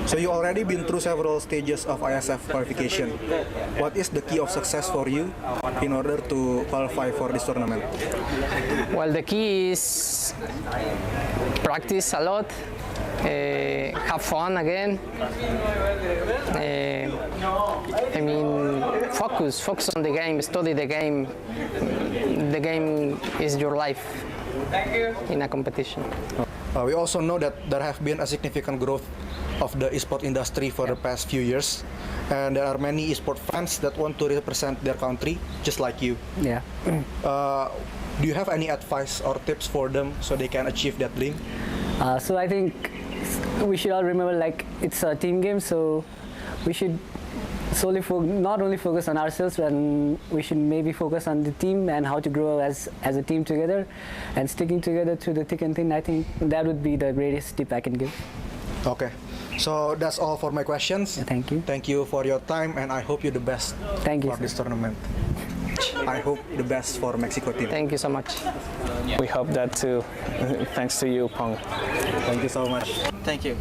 So you already been through several stages of IESF qualification. What is the key of success for you in order to qualify for this tournament? Well, the key is practice a lot, have fun again. Focus on the game, study the game. The game is your life in a competition. We also know that there have been a significant growth of the esport industry for the past few years, and there are many esport fans that want to represent their country, just like you. Yeah. Do you have any advice or tips for them so they can achieve that dream? So I think we should all remember, like, it's a team game, so we should solely not only focus on ourselves, and we should maybe focus on the team and how to grow as a team together, and sticking together through the thick and thin. I think that would be the greatest tip I can give. Okay, so that's all for my questions. Thank you. Thank you for your time, and I hope you the best. Thank you for this tournament. I hope the best for Mexico team. Thank you so much. We hope that too. Thanks to you, Pong. Thank you so much. Thank you.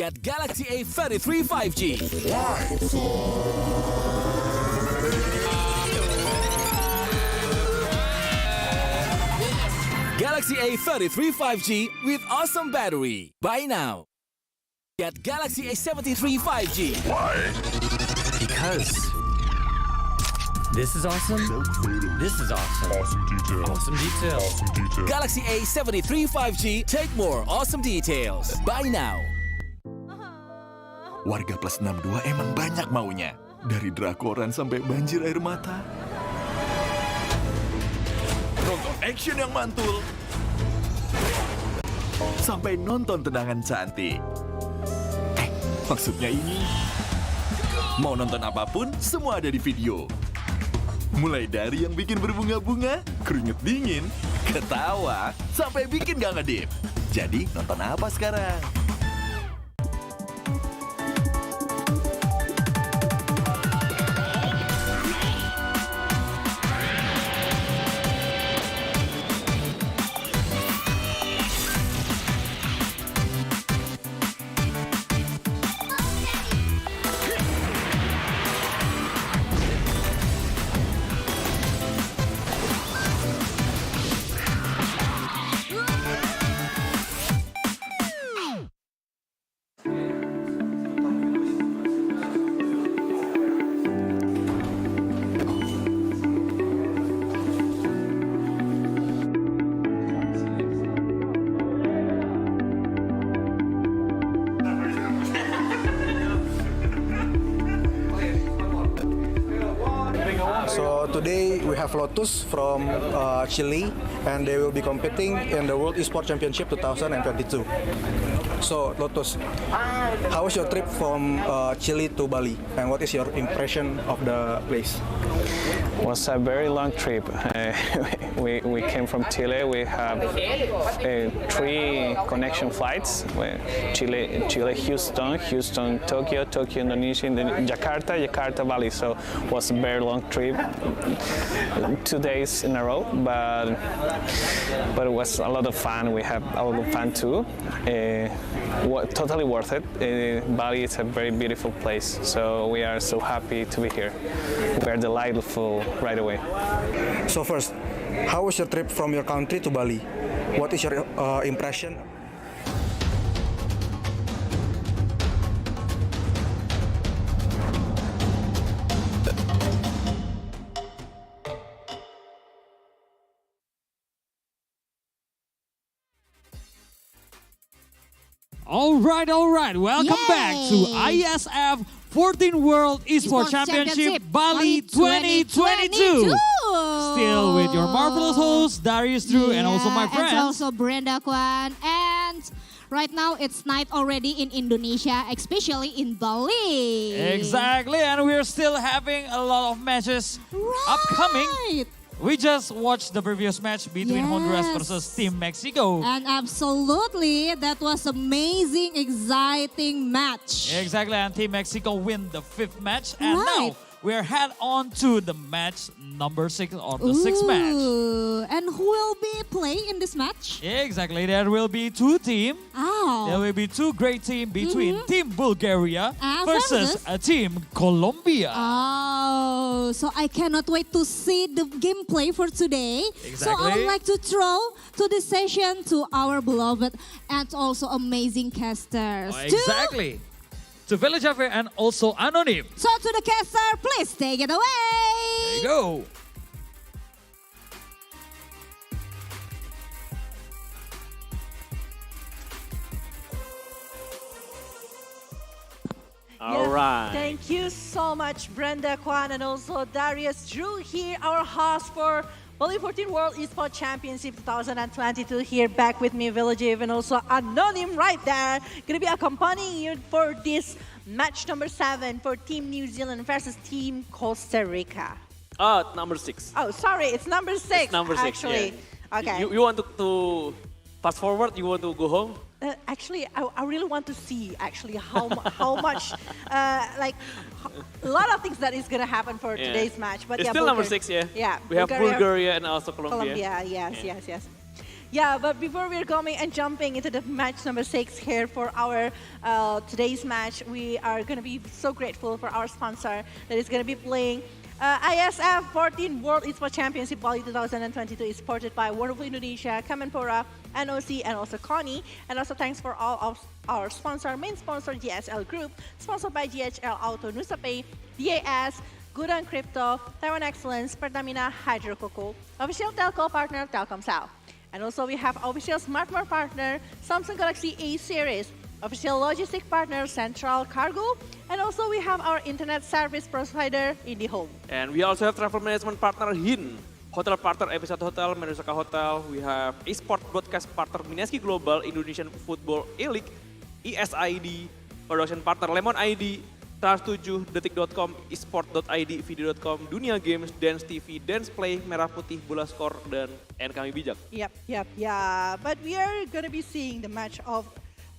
Get Galaxy A33 5G. Galaxy A33 5G with awesome battery. Buy now. Get Galaxy A73 5G. Why? Because this is awesome. This is awesome. Awesome details. Awesome details. Awesome details. Galaxy A73 5G. Take more awesome details. Buy now. Warga plus 62 emang banyak maunya. Dari drakoran sampai banjir air mata. Nonton action yang mantul. Sampai nonton tendangan cantik. Maksudnya ini. Mau nonton apapun, semua ada di video. Mulai dari yang bikin berbunga-bunga, keringet dingin, ketawa, sampai bikin gak ngedip. Jadi nonton apa sekarang? So today we have Lotus from Chile, and they will be competing in the World Esports Championship 2022. So Lotus, how was your trip from Chile to Bali, and what is your impression of the place? It was a very long trip. We came from Chile. We have 3 connection flights: Chile, Houston, Tokyo, Indonesia, and then Jakarta, Bali. So it was a very long trip, 2 days in a row, but it was a lot of fun. We had a lot of fun too. Totally worth it. Bali is a very beautiful place, so we are so happy to be here. We are delightful right away. So first, how was your trip from your country to Bali? What is your impression? All right. Welcome back to IESF 14 World Esports Championship Bali 2022. Still with your marvelous host, Darius Drew, and also my friends. And also Brenda Kwan. And right now it's night already in Indonesia, especially in Bali. Exactly, and we're still having a lot of matches upcoming. We just watched the previous match between Honduras versus Team Mexico. And absolutely, that was amazing, exciting match. Exactly, and Team Mexico win the 5th match. And now we're head on to the match number 6 or the 6th match. And who will be playing in this match? Exactly, there will be 2 teams. There will be 2 great teams between Team Bulgaria versus a Team Colombia. Oh, so I cannot wait to see the gameplay for today. So I would like to throw to this session to our beloved and also amazing casters. Exactly. To Village Affair and also Anonym. So to the caster, please take it away. There you go. All right. Thank you so much, Brenda Kwan and also Darius Drew here, our host for Bali 14 World Esports Championship 2022 here back with me, Village and also Anonym right there. Gonna be accompanying you for this match number 7 for Team New Zealand versus Team Costa Rica. Number 6. Oh, sorry, it's number 6. It's number 6, actually. Yeah. Okay. You want to fast forward? You want to go home? Actually, I really want to see actually how much, like, a lot of things that is going to happen for today's match. But it's yeah, still number 6, yeah? Yeah. We have Bulgaria and also Colombia. Yes. Yeah, but before we're going and jumping into the match number 6 here for our today's match, we are going to be so grateful for our sponsor that is going to be playing IESF 14 World Esports Championship Bali 2022 is supported by Wonderful Indonesia, Kemenpora, NOC, and also Connie. And also thanks for all of our main sponsor, GSL Group, sponsored by GHL Auto, Nusapay, DAS, Gudang Crypto, Taiwan Excellence, Pertamina, Hydro Coco, official telco partner, Telkomsel. And also we have official smartphone partner, Samsung Galaxy A series, official logistic partner, Central Cargo, and also we have our internet service provider, IndiHome. And we also have travel management partner, HIN, hotel partner, Episode Hotel, Merusaka Hotel. We have esports broadcast partner, Mineski Global, Indonesian Football E-League, ESID, production partner, Lemon ID, Trans7, Detik.com, Esport.id, Video.com, Dunia Games, Dance TV, Dance Play, Merah Putih, Bola Skor, dan Kami Bijak. Yep. But we are going to be seeing the match of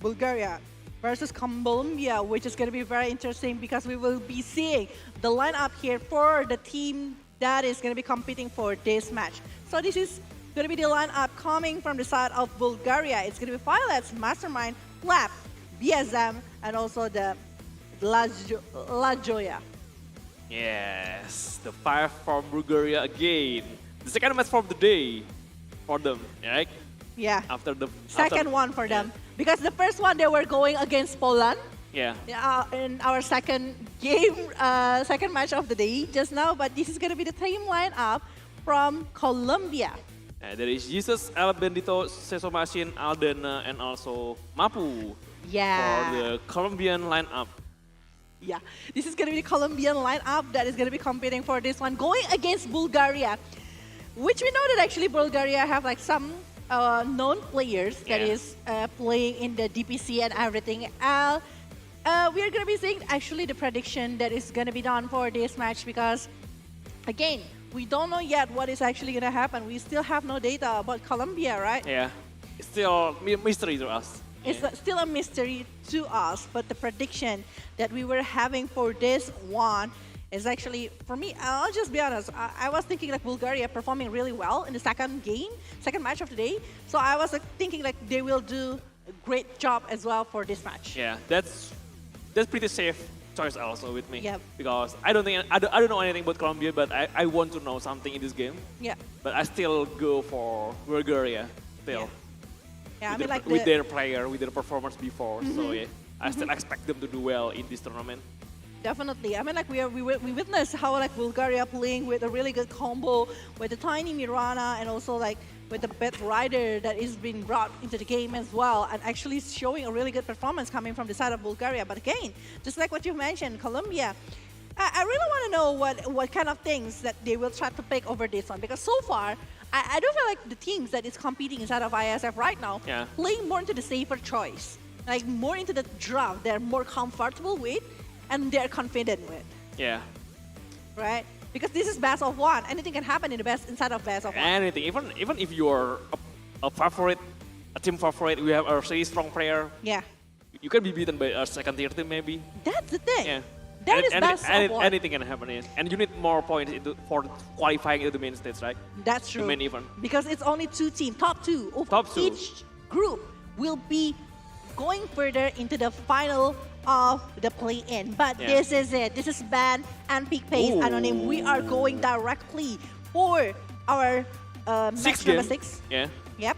Bulgaria versus Colombia, which is going to be very interesting because we will be seeing the lineup here for the team that is going to be competing for this match. So this is going to be the lineup coming from the side of Bulgaria. It's going to be Pilots, Mastermind, Flap, BSM, and also the La Joya. Yes, the 5 from Bulgaria again. The second match for the day for them, right? Yeah. After the second one for them. Because the first one they were going against Poland. Yeah. In our second game, second match of the day just now. But this is going to be the team lineup from Colombia. There is Jesus, El Bendito, Seso Machine, Aldena, and also Mapu. Yeah. For the Colombian lineup. Yeah, this is going to be the Colombian lineup that is going to be competing for this one, going against Bulgaria, which we know that actually Bulgaria have like some known players that is playing in the DPC and everything. We are going to be seeing actually the prediction that is going to be done for this match because, again, we don't know yet what is actually going to happen. We still have no data about Colombia, right? Yeah, it's still a mystery to us. It's still a mystery to us, but the prediction that we were having for this one is actually, for me, I'll just be honest, I was thinking like Bulgaria performing really well in the second match of the day. So I was like, thinking like they will do a great job as well for this match. Yeah, that's pretty safe choice also with me. Yeah. Because I don't know anything about Colombia, but I want to know something in this game. Yeah. But I still go for Bulgaria still. Yeah, with their player, with their performance before. So yeah, I still expect them to do well in this tournament. Definitely. I mean, like we witnessed how like Bulgaria playing with a really good combo with the tiny Mirana and also like with the Beth Rider that is being brought into the game as well, and actually showing a really good performance coming from the side of Bulgaria. But again, just like what you mentioned, Colombia. I really want to know what kind of things that they will try to pick over this one, because so far I do feel like the teams that is competing inside of ISF right now playing more into the safer choice, like more into the draft they're more comfortable with and they're confident with. Yeah. Right? Because this is best of one. Anything can happen in the best inside of best of one. Anything, even if you're a favorite, a team favorite, we have a really strong player. Yeah. You can be beaten by a second tier team maybe. That's the thing. Yeah. That is best of one. Anything can happen, yes. And you need more points for qualifying into the main stage, right? That's true. The main event. Because it's only 2 teams, top 2 of each group will be going further into the final of the play-in. But this is it. This is Ban and Peak Pace Anonym. We are going directly for our match number 6. Yeah. Yep.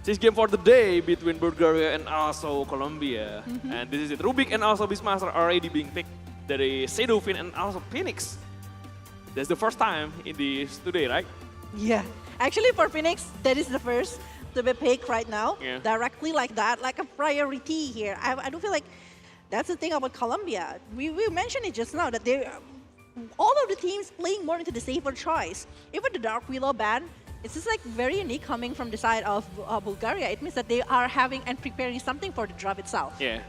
6 game for the day between Bulgaria and also Colombia. And this is it. Rubik and also Beastmaster are already being picked. Dari Sedovin and also Phoenix. That's the first time in this today, right? Yeah. Actually, for Phoenix, that is the first to be picked right now. Yeah. Directly like that, like a priority here. I do feel like that's the thing about Colombia. We mentioned it just now that they, all of the teams playing more into the safer choice. Even the Dark Willow ban, it's just like very unique coming from the side of Bulgaria. It means that they are having and preparing something for the draft itself. Yeah.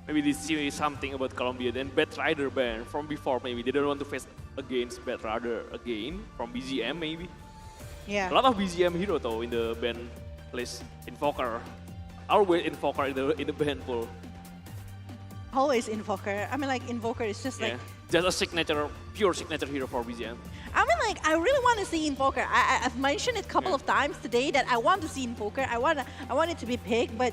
Maybe they see something about Colombia. Then Bad Rider ban from before, maybe they don't want to face against Bad Rider again from BGM maybe. Yeah. A lot of BGM hero though in the ban list. Invoker, always Invoker in the ban pool. Always Invoker. I mean, like Invoker is just like just a signature, pure signature hero for BGM. I mean, like, I really want to see Invoker. I've mentioned it a couple of times today that I want to see Invoker. I want it to be picked, but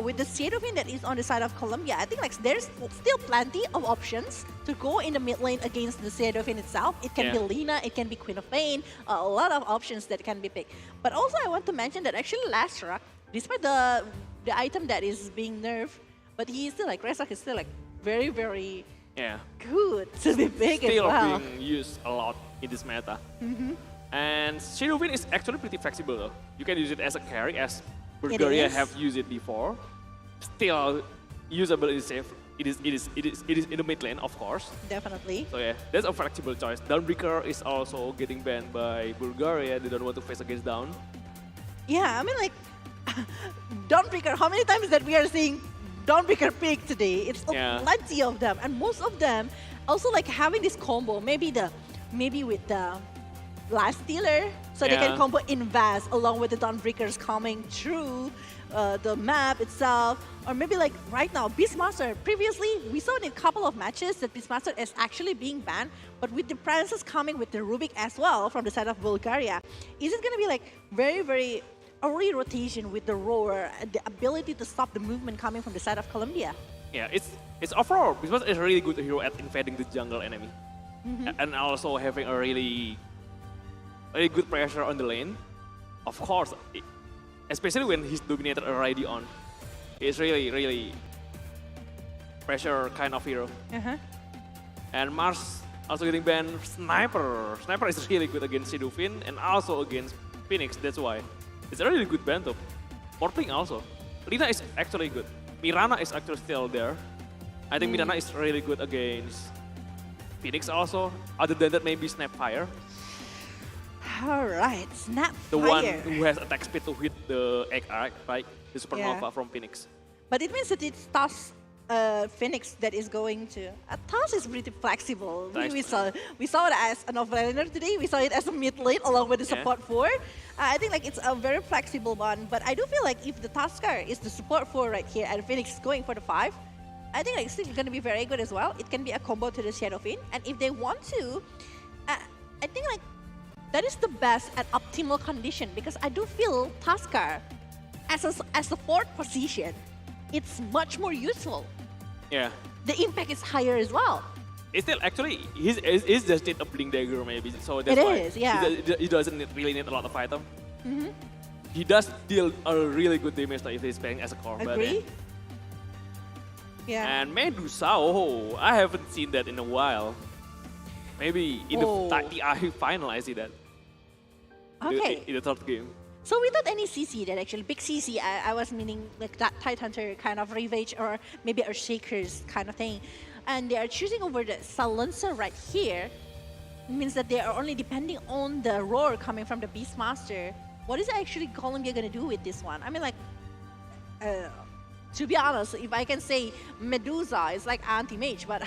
with the Sedovin that is on the side of Colombia, I think like there's still plenty of options to go in the mid lane against the Sedovin itself. It can be Lina, it can be Queen of Pain, a lot of options that can be picked. But also I want to mention that actually Lastrak, despite the item that is being nerfed, but he is still like, Lastrak is still like very, very good to be big as well. Still being used a lot in this meta. And Sedovin is actually pretty flexible though. You can use it as a carry, as Bulgaria have used it before. Still usable is safe. It is in the mid lane, of course. Definitely. So yeah, that's a flexible choice. Dawnbreaker is also getting banned by Bulgaria. They don't want to face against Dawn. Yeah, I mean like Dawnbreaker, how many times that we are seeing Dawnbreaker pick today? It's plenty of them, and most of them also like having this combo. Maybe with the Last Stealer, so they can combo Invest along with the Dawnbreakers coming through the map itself. Or maybe like right now, Beastmaster. Previously, we saw in a couple of matches that Beastmaster is actually being banned, but with the Princess coming with the Rubik as well from the side of Bulgaria, is it going to be like very, very early rotation with the Roar, the ability to stop the movement coming from the side of Colombia? Yeah, it's overall, Beastmaster is a really good hero at invading the jungle enemy. And also having a really good pressure on the lane. Of course, especially when he's Dominator already on. It's really pressure kind of hero. And Mars also getting banned. Sniper is really good against Sedovin and also against Phoenix, that's why. It's a really good ban though. Morpling also. Lina is actually good. Mirana is actually still there. I think Mirana is really good against Phoenix also. Other than that, maybe Snapfire. Alright, Snapfire. The one who has attack speed to hit the egg arc, right? The Supernova from Phoenix. But it means that it's Toss Phoenix that is going to... Toss is pretty flexible. We saw it as an offlaner today. We saw it as a mid lane along with the support 4. I think like it's a very flexible one. But I do feel like if the Tusker is the support 4 right here and Phoenix is going for the 5, I think like it's still going to be very good as well. It can be a combo to the Sedovin. And if they want to, I think like that is the best at optimal condition, because I do feel Tusker as a 4th position, it's much more useful. Yeah. The impact is higher as well. It's still actually, he's just a Blink Dagger maybe, so that's why he doesn't really need a lot of item. He does deal a really good damage if he's playing as a core. Agree? Yeah. And Medusa, oh, I haven't seen that in a while. Maybe in the final, I see that. Okay. In the third game. So without any CC, that actually big CC, I was meaning like that Tidehunter kind of Ravage or maybe Earthshakers kind of thing. And they are choosing over the Silencer right here. Means that they are only depending on the roar coming from the Beastmaster. What is actually Columbia gonna do with this one? I mean, like, to be honest, if I can say Medusa is like anti-mage, but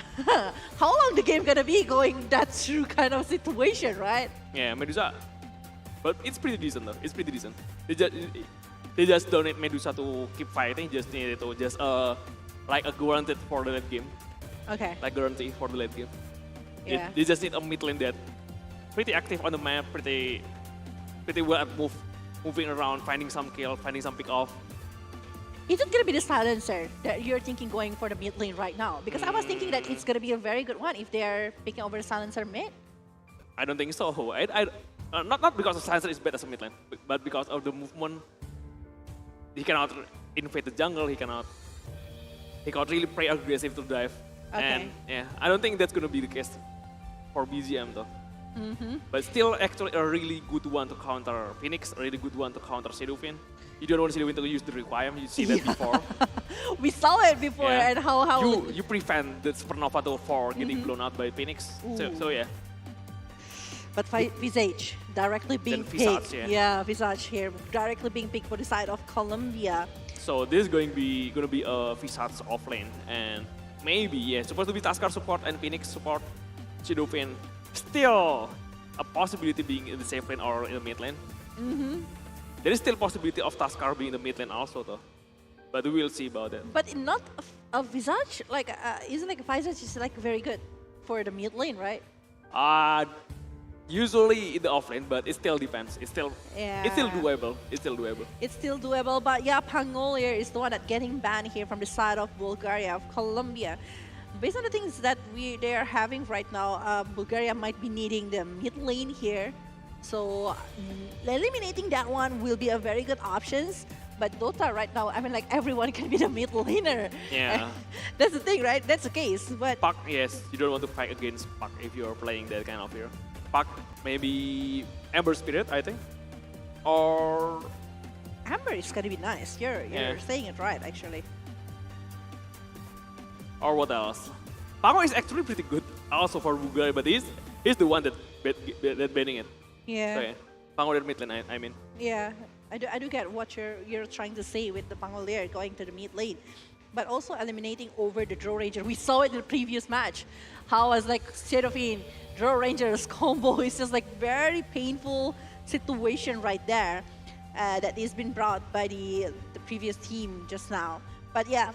how long the game gonna be going that through kind of situation, right? Yeah, Medusa. But it's pretty decent though. It's pretty decent. They just don't need Medusa to keep fighting. Just need it to just like a guaranteed for the late game. Okay. Like guarantee for the late game. Yeah. They just need a mid lane that pretty active on the map, pretty well at moving around, finding some kill, finding some pick off. Is it gonna be the Silencer that you're thinking going for the mid lane right now? Because I was thinking that it's gonna be a very good one if they're picking over the Silencer mid. I don't think so. Not because the Silencer is bad as a mid lane, but because of the movement. He cannot invade the jungle. He cannot really play aggressive to dive. Okay. And yeah, I don't think that's gonna be the case for BGM though. But still, actually, a really good one to counter Phoenix. A really good one to counter Shadowfin. You don't want Shadowfin to use the requiem. You see that before. We saw it before, and how you prevent the Supernova for getting blown out by Phoenix. So yeah. But Visage directly being Visage, picked. yeah. Visage here directly being picked for the side of Columbia. So this is gonna be a Visage off lane, and maybe supposed to be Taskar support and Phoenix support. Shadowfin still a possibility being in the safe lane or in the mid lane. There is still possibility of Taskar being in the mid lane also though, but we will see about that. But not a Visage, like isn't like Visage is like very good for the mid lane, right? Usually in the off lane, but it still depends. It's still doable. It's still doable. It's still doable, but yeah, Pangolier is the one that's getting banned here from the side of Bulgaria, of Colombia. Based on the things that they are having right now, Bulgaria might be needing the mid lane here. So eliminating that one will be a very good options. But Dota right now, I mean, like everyone can be the mid laner. Yeah. That's the thing, right? That's the case. But Puck, yes, you don't want to fight against Puck if you're playing that kind of hero. Puck, maybe Ember Spirit, I think. Or Amber is gonna be nice. You're saying it right, actually. Or what else? Pango is actually pretty good also for Bulgaria, but he's the one that banning it. Yeah. So yeah, Pango mid lane, I mean. Yeah, I do get what you're trying to say with the Pangolier going to the mid lane. But also eliminating over the Draw Ranger. We saw it in the previous match. How was like Seraphine, Draw Ranger's combo is just like very painful situation right there that is been brought by the previous team just now. But yeah,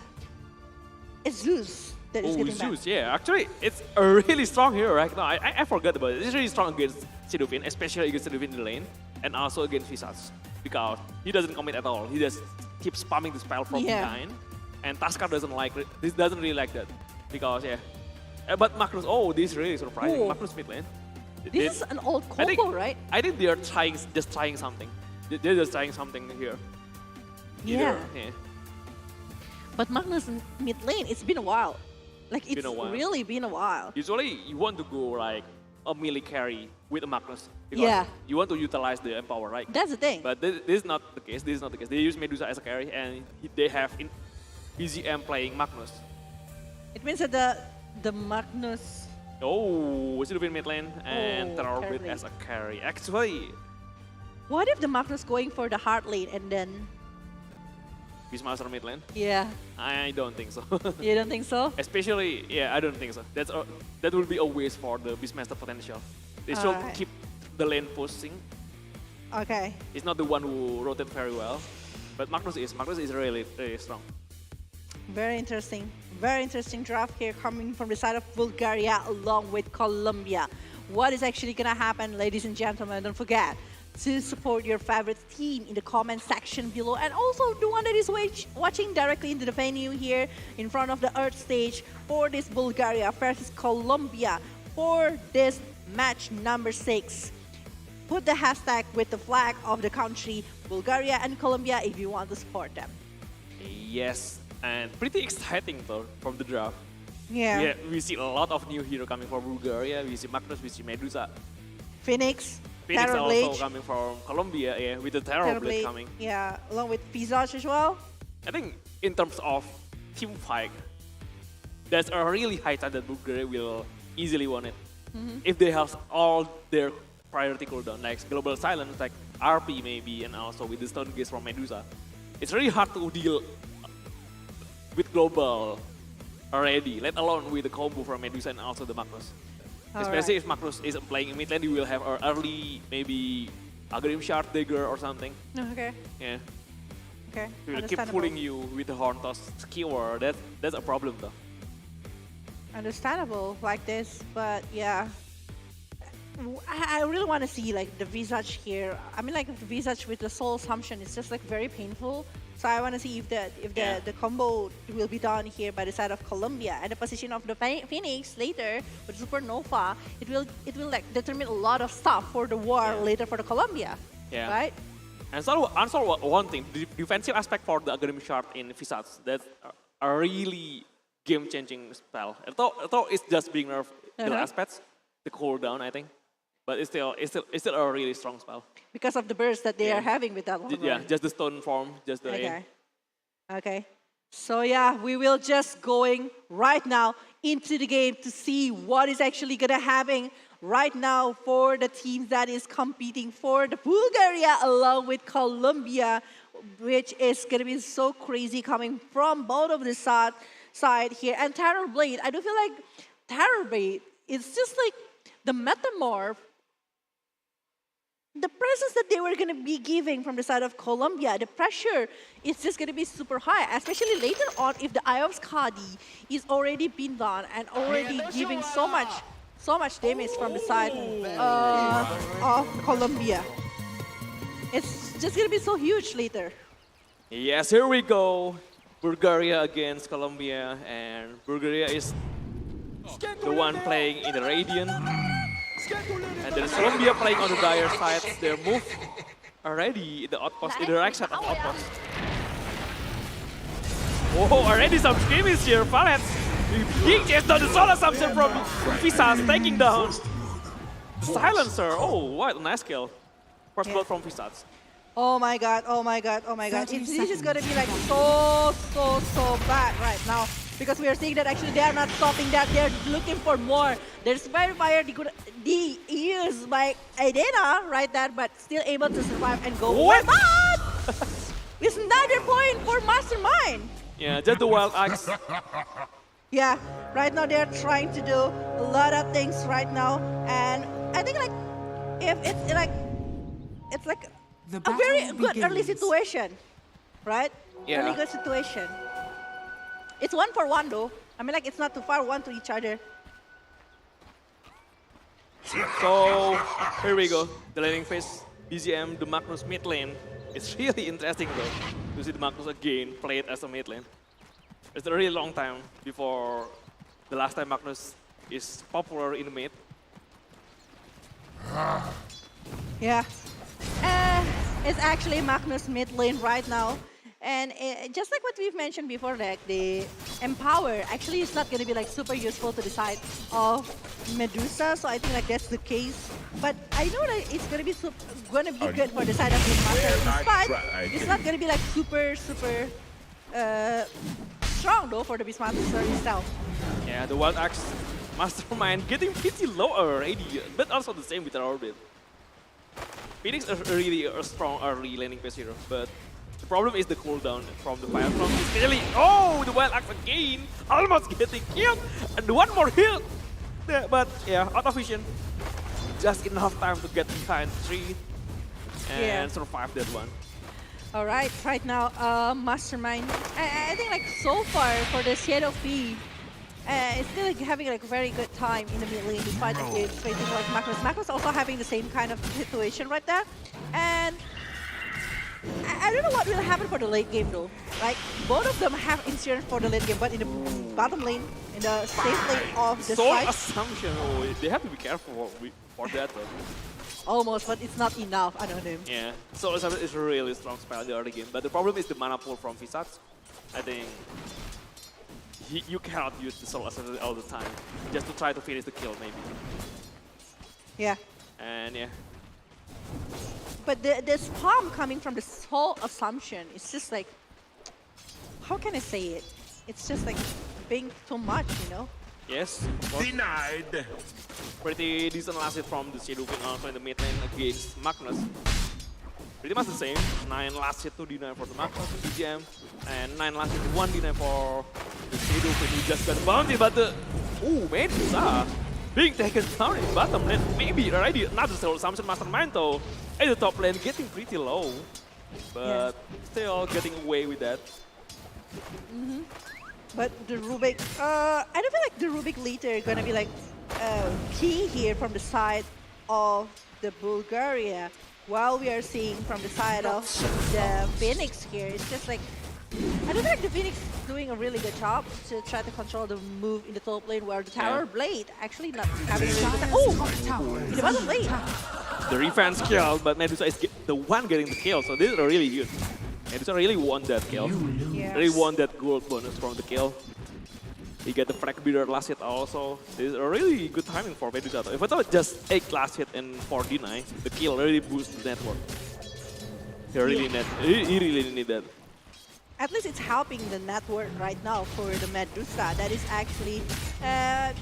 it's Zeus that is getting back. Zeus, yeah. Actually, it's a really strong hero right now. I forgot about it. It's really strong against Shadowfin, especially against Shadowfin in the lane, and also against Visage. Because he doesn't commit at all. He just keeps spamming the spell from behind. And Taskar doesn't really like that. Because, but Magnus, this is really surprising. Magnus mid lane. This is an old combo, right? I think they are just trying something. They're just trying something here. Yeah. But Magnus mid lane, it's been a while. Like, it's really been a while. Usually, you want to go like a melee carry with a Magnus. Because you want to utilize the empower, right? That's the thing. But this is not the case. This is not the case. They use Medusa as a carry, and they have BGM playing Magnus. It means that the Magnus... Shadowfin mid lane and Terrorbit as a carry. Actually... What if the Magnus going for the hard lane and then... Beastmaster mid lane? Yeah. I don't think so. You don't think so? Especially, I don't think so. That will be a waste for the Beastmaster potential. They should keep the lane pushing. Okay. He's not the one who rotates very well, but Magnus is. Magnus is really, really strong. Very interesting. Very interesting draft here coming from the side of Bulgaria along with Colombia. What is actually going to happen, ladies and gentlemen? Don't forget to support your favorite team in the comment section below, and also the one that is watching directly into the venue here in front of the Earth stage for this Bulgaria versus Colombia for this match number 6. Put the hashtag with the flag of the country, Bulgaria and Colombia, if you want to support them. Yes, And pretty exciting though from the draft. Yeah. We see a lot of new hero coming from Bulgaria. We see Magnus, we see Medusa. Phoenix Phoenix also Terrorblade. coming from Colombia, yeah, with the Terrorblade coming. Yeah, along with Visage as well. I think in terms of team fight, there's a really high chance that Bulgaria will easily win it. If they have all their priority cooldown, like Global Silence, like RP maybe, and also with the Stone Gaze from Medusa. It's really hard to deal with Global already, let alone with the combo from Medusa and also the Magnus. Especially if Magnus isn't playing in mid lane, you will have an early, maybe a Grim Shard Dagger or something. Okay. Yeah. Okay. He will keep pulling you with the Horn Toss skewer. That's a problem though. Understandable like this, but yeah. I really want to see like the Visage here. I mean, like the Visage with the Soul Assumption is just like very painful. So I want to see if the combo will be done here by the side of Colombia, and the position of the Phoenix later with Supernova. It will like determine a lot of stuff for the war later for the Colombia. Yeah. Right. And so one thing, the defensive aspect for the Grim Shard in Visage, that's a really game-changing spell. Although it's just being nerfed the aspects, the cooldown I think. But it's still a really strong spell. Because of the burst that they are having with that one. Yeah, just the stone form, just the Okay. Okay. So yeah, we will just going right now into the game to see what is actually gonna happen right now for the teams that is competing for the Bulgaria along with Colombia, which is gonna be so crazy coming from both of the side here. And Terrorblade, I do feel like Terrorblade is just like the Metamorph. The presence that they were going to be giving from the side of Colombia, the pressure is just going to be super high, especially later on if the Eye of Skadi is already been done and already giving so much damage from the side of Colombia. It's just going to be so huge later. Yes, here we go. Bulgaria against Colombia, and Bulgaria is the one playing in the Radiant. And there is Colombia playing on the Dire side. Their move already in the outpost, in the right side of outpost. Oh, already some skirmish here. Valets, he gets down the Soul Assumption from Visage, taking down Silencer. Oh, what a nice kill. First blood from Visage. Oh my god, oh my god, oh my god. This is gonna be like so bad right now. Because we are seeing that actually they are not stopping that, they're looking for more. There's Verifier, the used by Idena right there, but still able to survive and go. What? It's another point for Mastermind. Yeah, just the Wild Axe. Yeah, right now they're trying to do a lot of things right now. And I think like, if it's like a very good early situation, right? Yeah. Really good situation. It's 1-for-1 though. I mean, like, it's not too far one to each other. So, here we go. The laning phase, BGM, the Magnus mid lane. It's really interesting though, to see the Magnus again played as a mid lane. It's a really long time before the last time Magnus is popular in the mid. Yeah. It's actually Magnus mid lane right now. And just like what we've mentioned before, like the Empower actually is not going to be like super useful to the side of Medusa, so I think like that's the case. But I know that it's going to be good for the side of Beastmaster, but it's not going to be like super strong though for the Beastmaster itself. Yeah, the Wild Axe Mastermind getting pretty low already, but also the same with the Orbit. Phoenix is really a strong early laning phase hero, but the problem is the cooldown from the Fire Storm. Really, oh, the Wild Axe again, almost getting killed, and one more hit. Yeah, but yeah, out of vision. Just enough time to get behind the tree and survive that one. All right, right now, Mastermind. I think like so far for the Shadow Fiend, it's still like, having like very good time in the mid lane despite the game facing like Magnus. Magnus also having the same kind of situation right there, and I don't know what will happen for the late game though. Like both of them have insurance for the late game, but in the bottom lane, in the safe lane of the Soul side, Assumption, oh, they have to be careful for that though. almost, but it's not enough. I don't know. Yeah, Soul Assumption is a really strong spell in the early game, but the problem is the mana pool from Visage. I think you cannot use the Soul Assassin all the time, just to try to finish the kill maybe. Yeah. And yeah. But the spam coming from the Soul Assumption is just like, how can I say it? It's just like being too much, you know? Yes. Denied. Pretty decent last hit from the Shadow King also in the mid lane against Magnus. Pretty much the same. 9 last hit, 2 deny for the Magnus BGM, and 9 last hit, 1 deny for the Shadow King who just got bounty, but the Medusa being taken down in bottom lane. Maybe already another Soul Assumption Mastermind though. In the top lane getting pretty low, but still getting away with that. But the Rubik, I don't feel like the Rubik later gonna be like key here from the side of the Bulgaria. While we are seeing from the side of the Phoenix here, it's just like, I don't feel like the Phoenix is doing a really good job to try to control the move in the top lane where the Tower Blade actually not having in the bottom lane. The revenge kill, but Medusa is the one getting the kill, so this is really good. Medusa really won that kill. Really won that gold bonus from the kill. He get the frag beater last hit also. This is a really good timing for Medusa. If I thought just 8 last hit and 4 deny, the kill really boosts the network. He really need that. At least it's helping the network right now for the Medusa. That is actually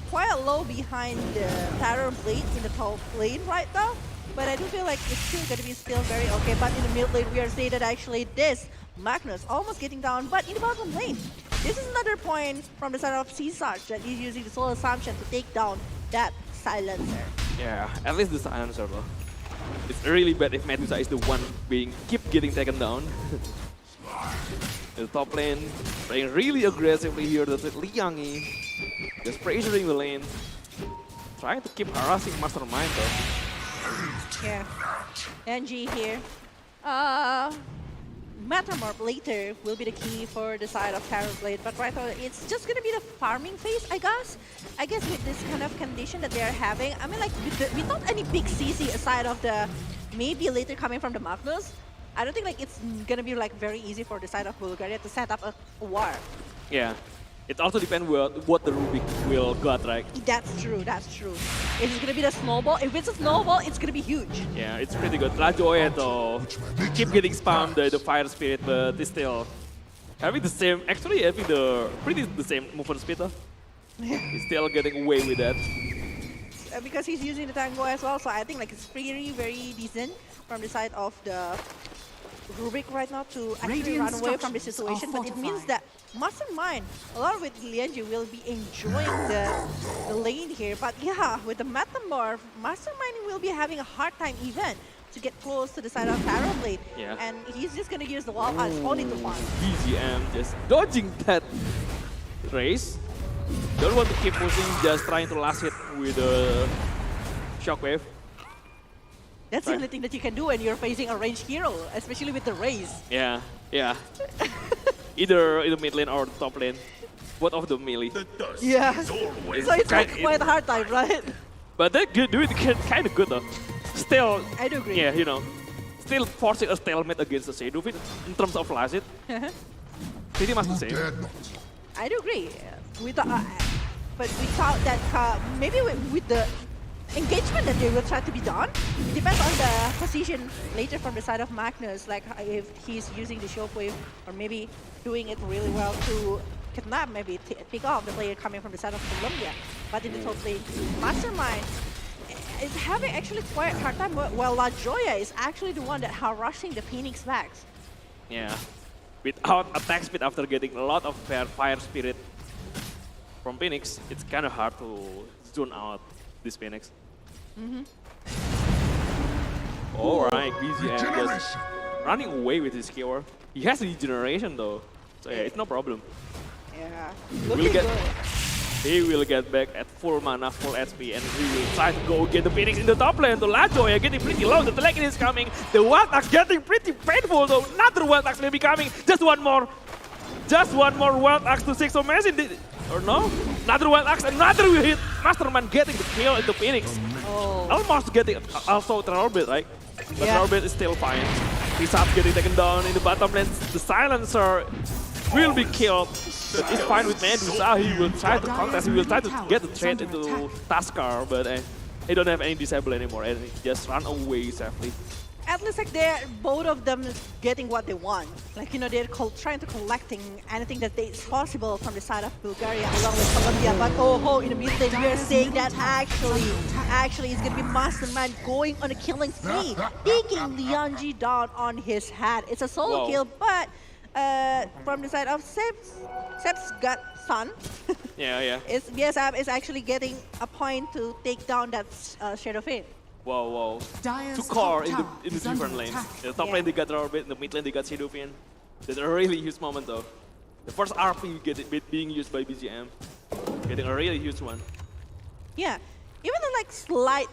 quite low behind the Terror Blade in the top lane right now. But I do feel like it's still going to be very okay. But in the mid lane, we are seeing that actually this Magnus almost getting down. But in the bottom lane, this is another point from the side of Caesar that he's using the Soul Assumption to take down that Silencer. Yeah, at least the Silencer though. It's really bad if Medusa is the one keep getting taken down. The top lane playing really aggressively here. That's it. Liangi just pressuring the lane, trying to keep harassing Mastermind though. Yeah, NG here. Metamorph later will be the key for the side of Terror Blade, but right now it's just gonna be the farming phase, I guess. I guess with this kind of condition that they are having, I mean, like without any big CC aside of the maybe later coming from the Magnus, I don't think like it's gonna be like very easy for the side of Bulgaria to set up a war. Yeah. It also depends what the Rubik will got, right? That's true, that's true. If it's gonna be the snowball, if it's a snowball, it's gonna be huge. Yeah, it's pretty good. Lajoy though, keep getting spammed the Fire Spirit, but it's still having the same, actually having the same movement speed though. He's still getting away with that. Because he's using the Tango as well, so I think like it's very decent from the side of the Rubik right now to actually run away from the situation, but it means that Mastermind, along with Lianji, will be enjoying the lane here. But yeah, with the Metamorph, Mastermind will be having a hard time even to get close to the side of Terror Blade. Yeah. And he's just gonna use the wall punch only to one. BGM just dodging that race. Don't want to keep pushing, just trying to last hit with the Shockwave. That's the only thing that you can do when you're facing a ranged hero, especially with the raise. Yeah, yeah. Either in the mid lane or the top lane. Both of them melee. Yeah. So it's like quite a hard time, right? But they do it kind of good though. Still, I do agree. Yeah, you know, still forcing a stalemate against the Shadow Fit in terms of last hit. Pretty much the same. I do agree. With the, but without that, maybe with the engagement that they will try to be done, it depends on the position later from the side of Magnus, like if he's using the Shockwave or maybe doing it really well to kidnap, maybe pick off the player coming from the side of Colombia. But in the top lane, Mastermind is having actually quite a hard time, while La Joya is actually the one that harassing the Phoenix backs. Yeah, without attack speed after getting a lot of fire spirit from Phoenix, it's kind of hard to zone out this Phoenix. Alright, BGM just running away with his keyword. He has regeneration though, so yeah, it's no problem. Yeah, He will get back at full mana, full HP, and he will try to go get the Phoenix in the top lane. The Lajoya getting pretty low, the Telekin is coming. The Wild Axe getting pretty painful though. Another Wild Axe will be coming. Just one more Wild Axe to 6 of Messi. Or no? Another Wild Axe, another will hit. Mastermind getting the kill into Phoenix. Almost getting also Terror Blade, right? But Terror Blade is still fine. He's up getting taken down in the bottom lane. The Silencer will be killed. But it's fine with Medusa. He will try to contest. He will try to get the trade into Taskar, but he don't have any disable anymore, and he just run away safely. At least like they're both of them getting what they want. Like, you know, they're trying to collecting anything that is possible from the side of Bulgaria along with Colombia. But oh, in the mid lane, we are saying that actually it's gonna be Mastermind going on a killing spree, taking Lianji down on his head. It's a solo kill, but from the side of Seb's got Sun. Yeah. IESF is actually getting a point to take down that Shadow Fade. Wow. Two core in the different lanes. In the top lane they got Orbit, in the mid lane they got Shadowfiend. That's a really huge moment though. The first RP being used by BGM. Getting a really huge one. Yeah, even though like slight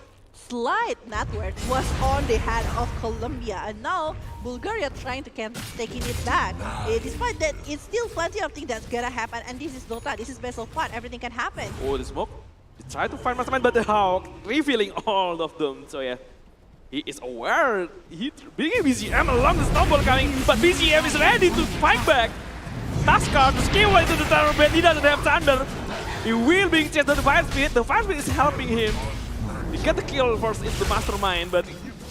network was on the head of Colombia, and now Bulgaria trying to taking it back. Despite that, it's still plenty of things that's gonna happen, and this is Dota, this is best of one, everything can happen. Oh, the smoke. He tried to find Mastermind, but the Hawk revealing all of them. So yeah, he is aware. He bringing BGM along the stumble coming, but BGM is ready to fight back. Taskar to scale into the tower bed. He doesn't have Thunder. He will being chased by the Fire Speed. The Fire Speed is helping him. He get the kill first into the Mastermind, but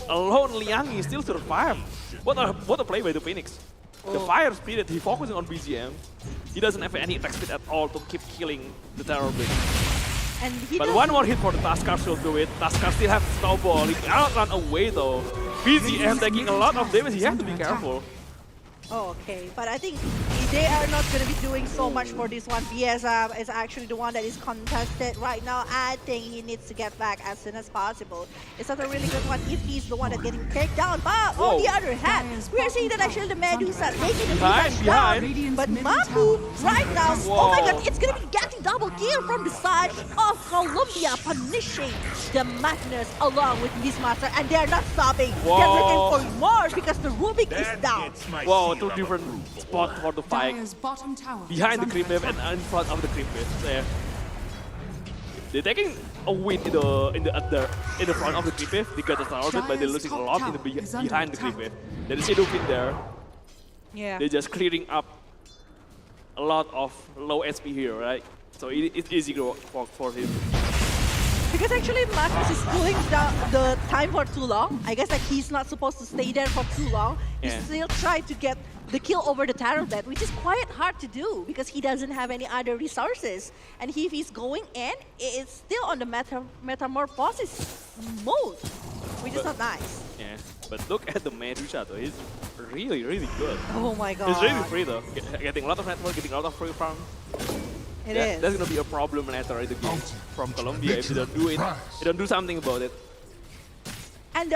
alone Liang is still survive. What a play by the Phoenix. The Fire Spirit, he focusing on BGM. He doesn't have any attack speed at all to keep killing the Terror Blade. But one more hit for the Taskar should do it. Taskar still has Snowball. He cannot run away though. BGM taking a lot of damage, he has to be careful. Oh, okay, but I think they are not going to be doing so much for this one. IESF is actually the one that is contested right now. I think he needs to get back as soon as possible. It's not a really good one if he's the one that's getting taken down. But on the other hand, we are seeing that actually the Medusa taking the Medusa down. But Mapu right now, oh my god, it's going to be getting double kill from the side of Colombia, punishing the Madness along with Beastmaster, and they're not stopping. They're looking for more because the Rubik is down. Wow, two different spots for the fight. Behind the creep wave and in front of the creep wave. So, they're taking a win in the front of the creep wave. They got the tower bit, but they're losing a lot in the behind the creep wave. There is Shadowfiend there. Yeah. They're just clearing up a lot of low SP here, right? So it's easy for him. Because actually Magnus is cooling down the time for too long. I guess like he's not supposed to stay there for too long. Yeah. He's still trying to get the kill over the Terror Blade, which is quite hard to do because he doesn't have any other resources. And if he's going in, it's still on the metamorphosis mode, which is not nice. Yeah, but look at the Medusa though. He's really good. Oh my god. He's really free though. Getting a lot of network, getting a lot of free farm. It is. That's gonna be a problem later in the game from Colombia if they don't do it. They don't do something about it. And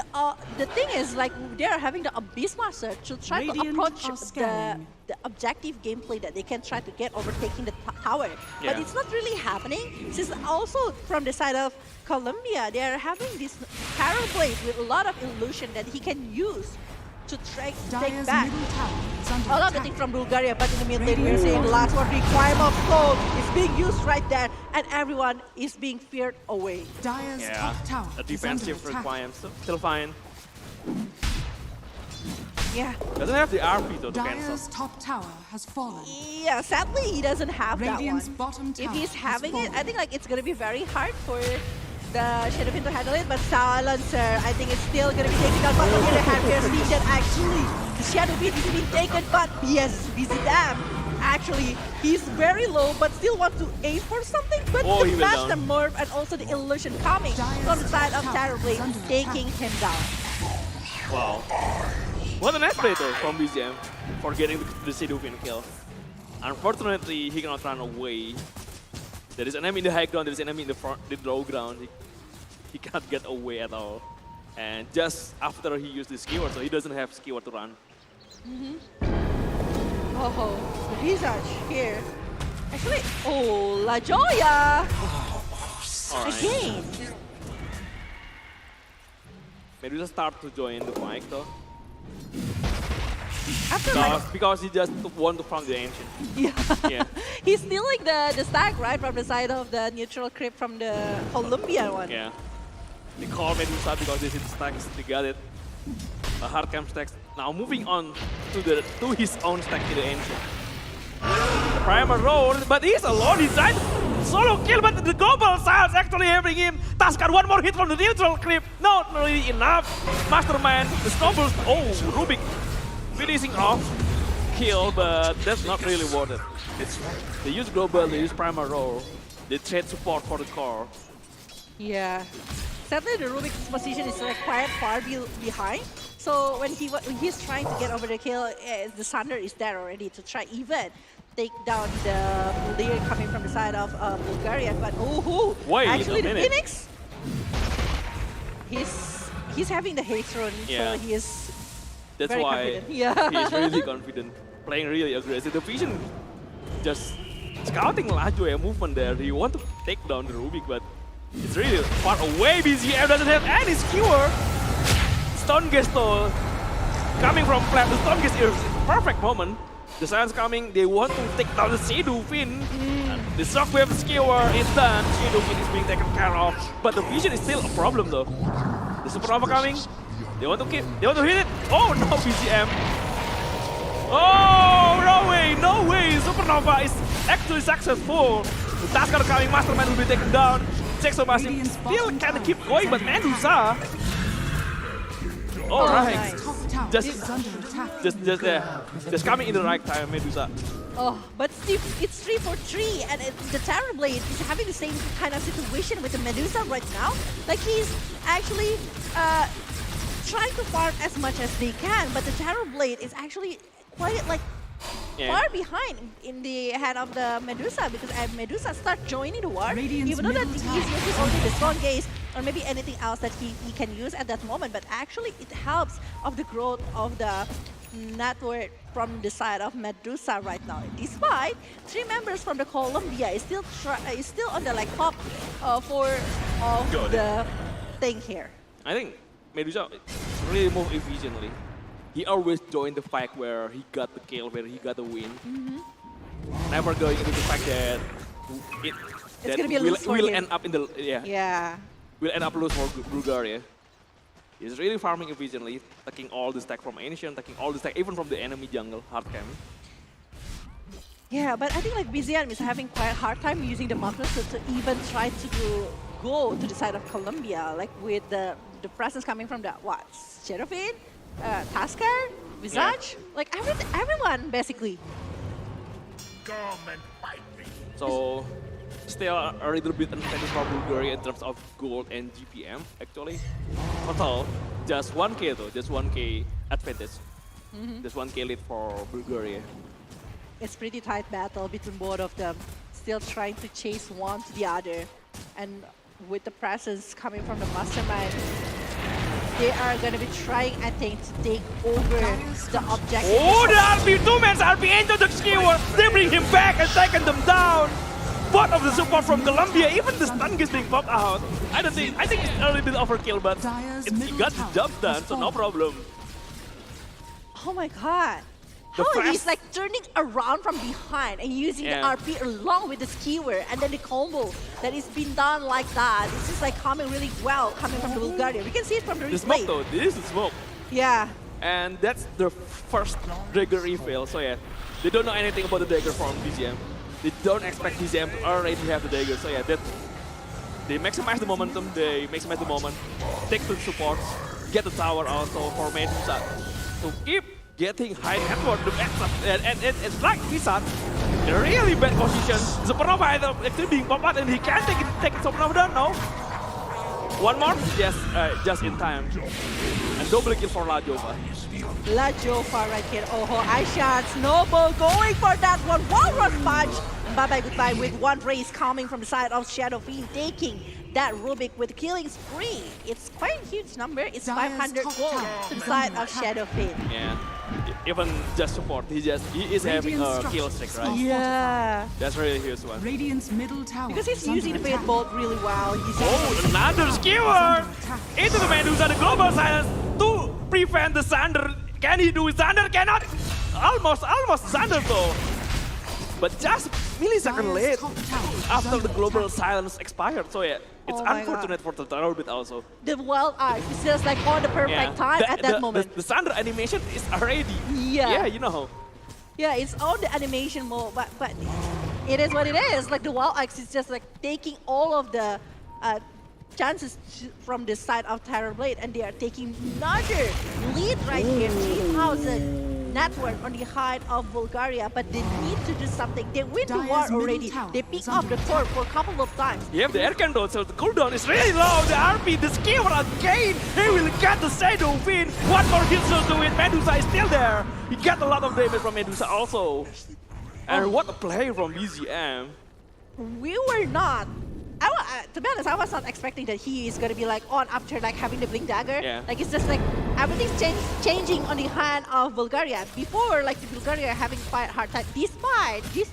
the thing is, like, they're having the Beastmaster to try to approach the objective gameplay that they can try to get overtaking the tower. Yeah. But it's not really happening. Since also from the side of Colombia, they're having this Terror Blade with a lot of illusion that he can use to take back a lot of things from Bulgaria, but in the mid lane we're seeing the last one, Requiem of Gold is being used right there, and everyone is being feared away. Yeah, a defensive Requiem, still fine. Yeah. Doesn't have the RP though to cancel. top tower has fallen. Yeah, sadly he doesn't have Radiant's that one. bottom If tower he's has having it, fallen. I think like it's gonna be very hard for the Shadowfiend to handle it, but Silencer, I think it's still gonna be taken down. But on the other hand, we are seeing that actually the Shadowfiend is being taken, but yes, BZM. Actually, he's very low, but still wants to aim for something. But he the went Master down. Morph and also the Illusion coming from the side of Terror Blade, taking him down. Wow. What a nice play though from BGM for getting the Shadowfiend kill. Unfortunately, he cannot run away. There is an enemy in the high ground, there is an enemy in the front, the low ground. He can't get away at all. And just after he used the skewer, so he doesn't have skewer to run. Oh, the Visage here. Actually, oh, La Joya! Alright. Again. Medusa start to join the fight though. After like, Because he just want to farm the ancient. Yeah. he's stealing the stack, right, from the side of the neutral creep from the Colombian one. Yeah. They call Medusa because they see the stacks, they got it. The hard camp stacks. Now moving on to his own stack to the ancient. Primer roll, but he's alone. He's trying to solo kill, but the global silence actually having him. Taskar, one more hit from the neutral creep. Not really enough. Mastermind, the snowballs. Oh, Rubik finishing off kill, but that's not really worth it. They use global, they use Primer roll. They trade support for the core. Yeah. Sadly, the Rubik's position is like quite far behind. So when he's trying to get over the kill, the Thunder is there already to try even take down the player coming from the side of Bulgaria. But actually the Phoenix, he's having the hate run, so he is That's very why confident. Yeah. he's really confident, playing really aggressive. The Vision just scouting Laju movement there. He want to take down the Rubik, but it's really far away. BZM doesn't have any skewer. Stone Gesto coming from flat. The Stone Gesto is perfect moment. The Silence coming. They want to take down the Shadow Fin. The Shockwave skewer is done. Shadow Fin is being taken care of, but the Vision is still a problem though. The Supernova coming. They want to keep. They want to hit it. Oh no, BZM. Oh no way! Supernova is actually successful. The Tasker coming. Mastermind will be taken down. Sexomasi still can keep going, but Medusa. All right, just coming in the right time, Medusa. Oh, but Steve, it's 3 for 3, and the Terrorblade is having the same kind of situation with the Medusa right now. Like he's actually trying to farm as much as they can, but the Terrorblade is actually quite like far behind in the head of the Medusa, because Medusa start joining the war, even though that he's using only the Stone Gaze or maybe anything else that he can use at that moment, but actually it helps of the growth of the network from the side of Medusa right now. Despite 3 members from the Columbia is still on the like top 4 of the thing here. I think Medusa really move efficiently. He always joined the fight where he got the kill, where he got the win. Never going into the fact that it's gonna be a lose for will him. end up in the will end up lose for Bulgaria. He's really farming efficiently, taking all the stack from Ancient, taking all the stack even from the enemy jungle, hard cam. Yeah, but I think like BZM is having quite a hard time using the Magnus to even try to go to the side of Colombia, like with the presence coming from the Shadowfin, Tasker, Visage, like everyone basically. Come and fight me. So still a little bit advantage for Bulgaria in terms of gold and GPM actually. Total just 1k though, just 1k advantage. Just 1k lead for Bulgaria. It's pretty tight battle between both of them, still trying to chase one to the other, and with the presence coming from the Mastermind, they are going to be trying, I think, to take over the objective. Oh, the RP, 2 men RP into the skewer. They bring him back and taking them down. Both of the support from Colombia, even the stun is being popped out. I think it's a little bit overkill, but he got the job done, so no problem. Oh my god. How he's like turning around from behind and using the RP along with the skewer, and then the combo that is being done like that. It's just like coming really well coming from the Bulgaria. We can see it from the replay. The smoke though, this is smoke. Yeah. And that's the first dagger refill, so yeah. They don't know anything about the dagger from BZM. They don't expect BZM to already have the dagger, so yeah, they maximize the momentum, they maximize the moment, take the support, get the tower also for Medusa to keep getting high network, and it's like Visat in a really bad position. Supernova actually being popped out and he can't take it Supernova down, no? One more? Yes, just in time. And double kill for La Jova. La Jova right here. Oh, Aisha, Snowball going for that one. Walrus punch. And bye-bye goodbye with one race coming from the side of Shadow Fiend, taking that Rubik with killing spree. It's quite a huge number. It's 500 gold to the side of Shadow Fiend. Yeah. Even just support, he is having a kill streak, right? Yeah. That's really huge one. Radiant's middle tower. Because he's using the Fate Bolt really well. Another skewer into the Medusa, the global silence to prevent the Thunder. Can he do it? Thunder cannot. Almost Thunder though. But just millisecond late after the global silence expired. So yeah, it's unfortunate for the Terrorblade also. The wild art is just like on the perfect time at that moment. The Thunder animation is already. Yeah, you know. Yeah, it's on the animation mode, but it is what it is. Like the Wild Axe is just like taking all of the chances from the side of Terrorblade, and they are taking another lead right here. 3,000 net worth on the height of Bulgaria, but they need to do something. They win the war already. They pick up the core for a couple of times. You have the air candle, so the cooldown is really low. The RP, the skill again. He will get the Shadow Fin. One more hit to win. Medusa is still there. He got a lot of damage from Medusa also. And what a play from BZM. We were not. To be honest, I was not expecting that he is gonna be like on after like having the blink dagger. Yeah. Like it's just like everything's changing on the hand of Bulgaria. Before, like the Bulgaria having quite a hard time. Despite this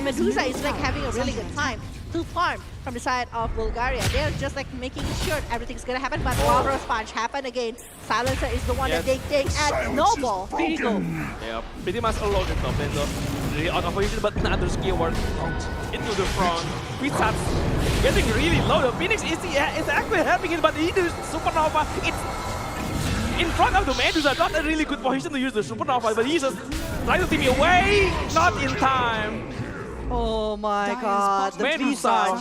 Medusa is like having a really good time to farm from the side of Bulgaria. They're just like making sure everything's gonna happen. But Walrus Punch happened again. Silencer is the one that they take at Snowball. Critical. Yeah, pretty much alone in top lane though. Really out of position, but another skill work into the front. Wizards getting really low. The Phoenix is actually helping it, but he does Supernova. It's in front of the Medusa. Not a really good position to use the Supernova, but he's just trying to team away. Not in time. Oh my god, the Medusa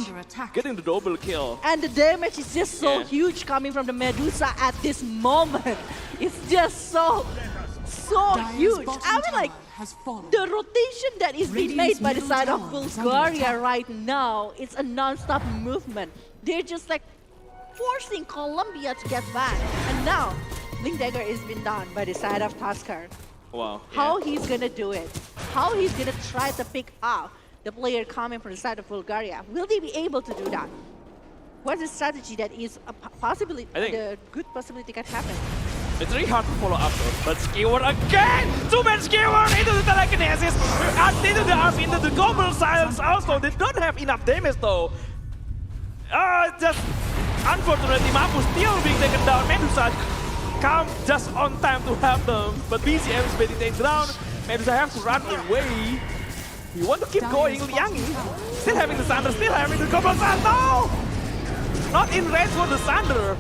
getting the double kill. And the damage is just so huge coming from the Medusa at this moment. It's just so huge. I mean, like, the rotation that is being made by the side of Bulgaria right now, it's a non-stop movement. They're just like forcing Colombia to get back. And now, Blink Dagger is been done by the side of Tusker. Wow. How he's gonna do it? How he's gonna try to pick up the player coming from the side of Bulgaria? Will they be able to do that? What's the strategy that is a possibility? I think the good possibility can happen. It's really hard to follow up though. But Skewer again! Two-man Skewer into the telekinesis! Into the arm, into the global silence also. They don't have enough damage though. Just unfortunately, Mapu still being taken down. Medusa come just on time to help them. But BCM is being taken down. Medusa have to run away. We want to keep going. Liang still having the Thunder, still having the global silence. No! Not in range for the Thunder.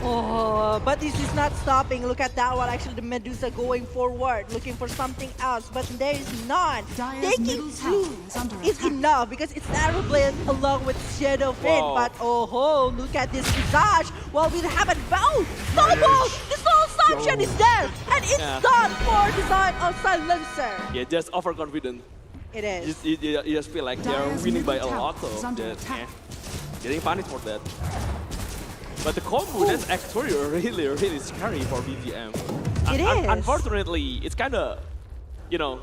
Oh, but this is not stopping. Look at that one. Actually, the Medusa going forward, looking for something else, but there is none. Taking two is enough because it's Arrowblade along with Shadow Fin. But oh, look at this visage. Well, we haven't bound. Snowball! The Soul Sanction is there, and it's done for the side of Silencer. Yeah, just overconfident. It is. You just feel like they're winning by a lot, so getting punished for that. But the combo, that's actually really scary for BGM. It is. Unfortunately, it's kind of, you know,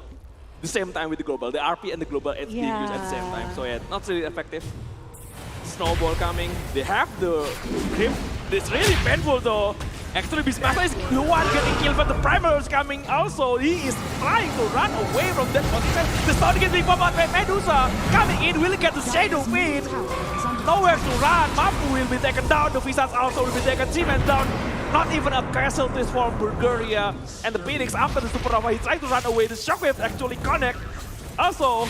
the same time with the global. The RP and the global it's being used at the same time. So yeah, not really effective. Snowball coming. They have the grip. It's really painful though. Actually, Beastmaster is the one getting killed, but the Primal is coming also. He is trying to run away from that position. The stone gets being popped out by Medusa. Coming in, will get the Shadow Fin. Nowhere to run. Mapu will be taken down. The Visas also will be taken. G-Man down. Not even a casualties for Bulgaria. And the Phoenix after the Supernova, he tried to run away. The Shockwave actually connect. Also,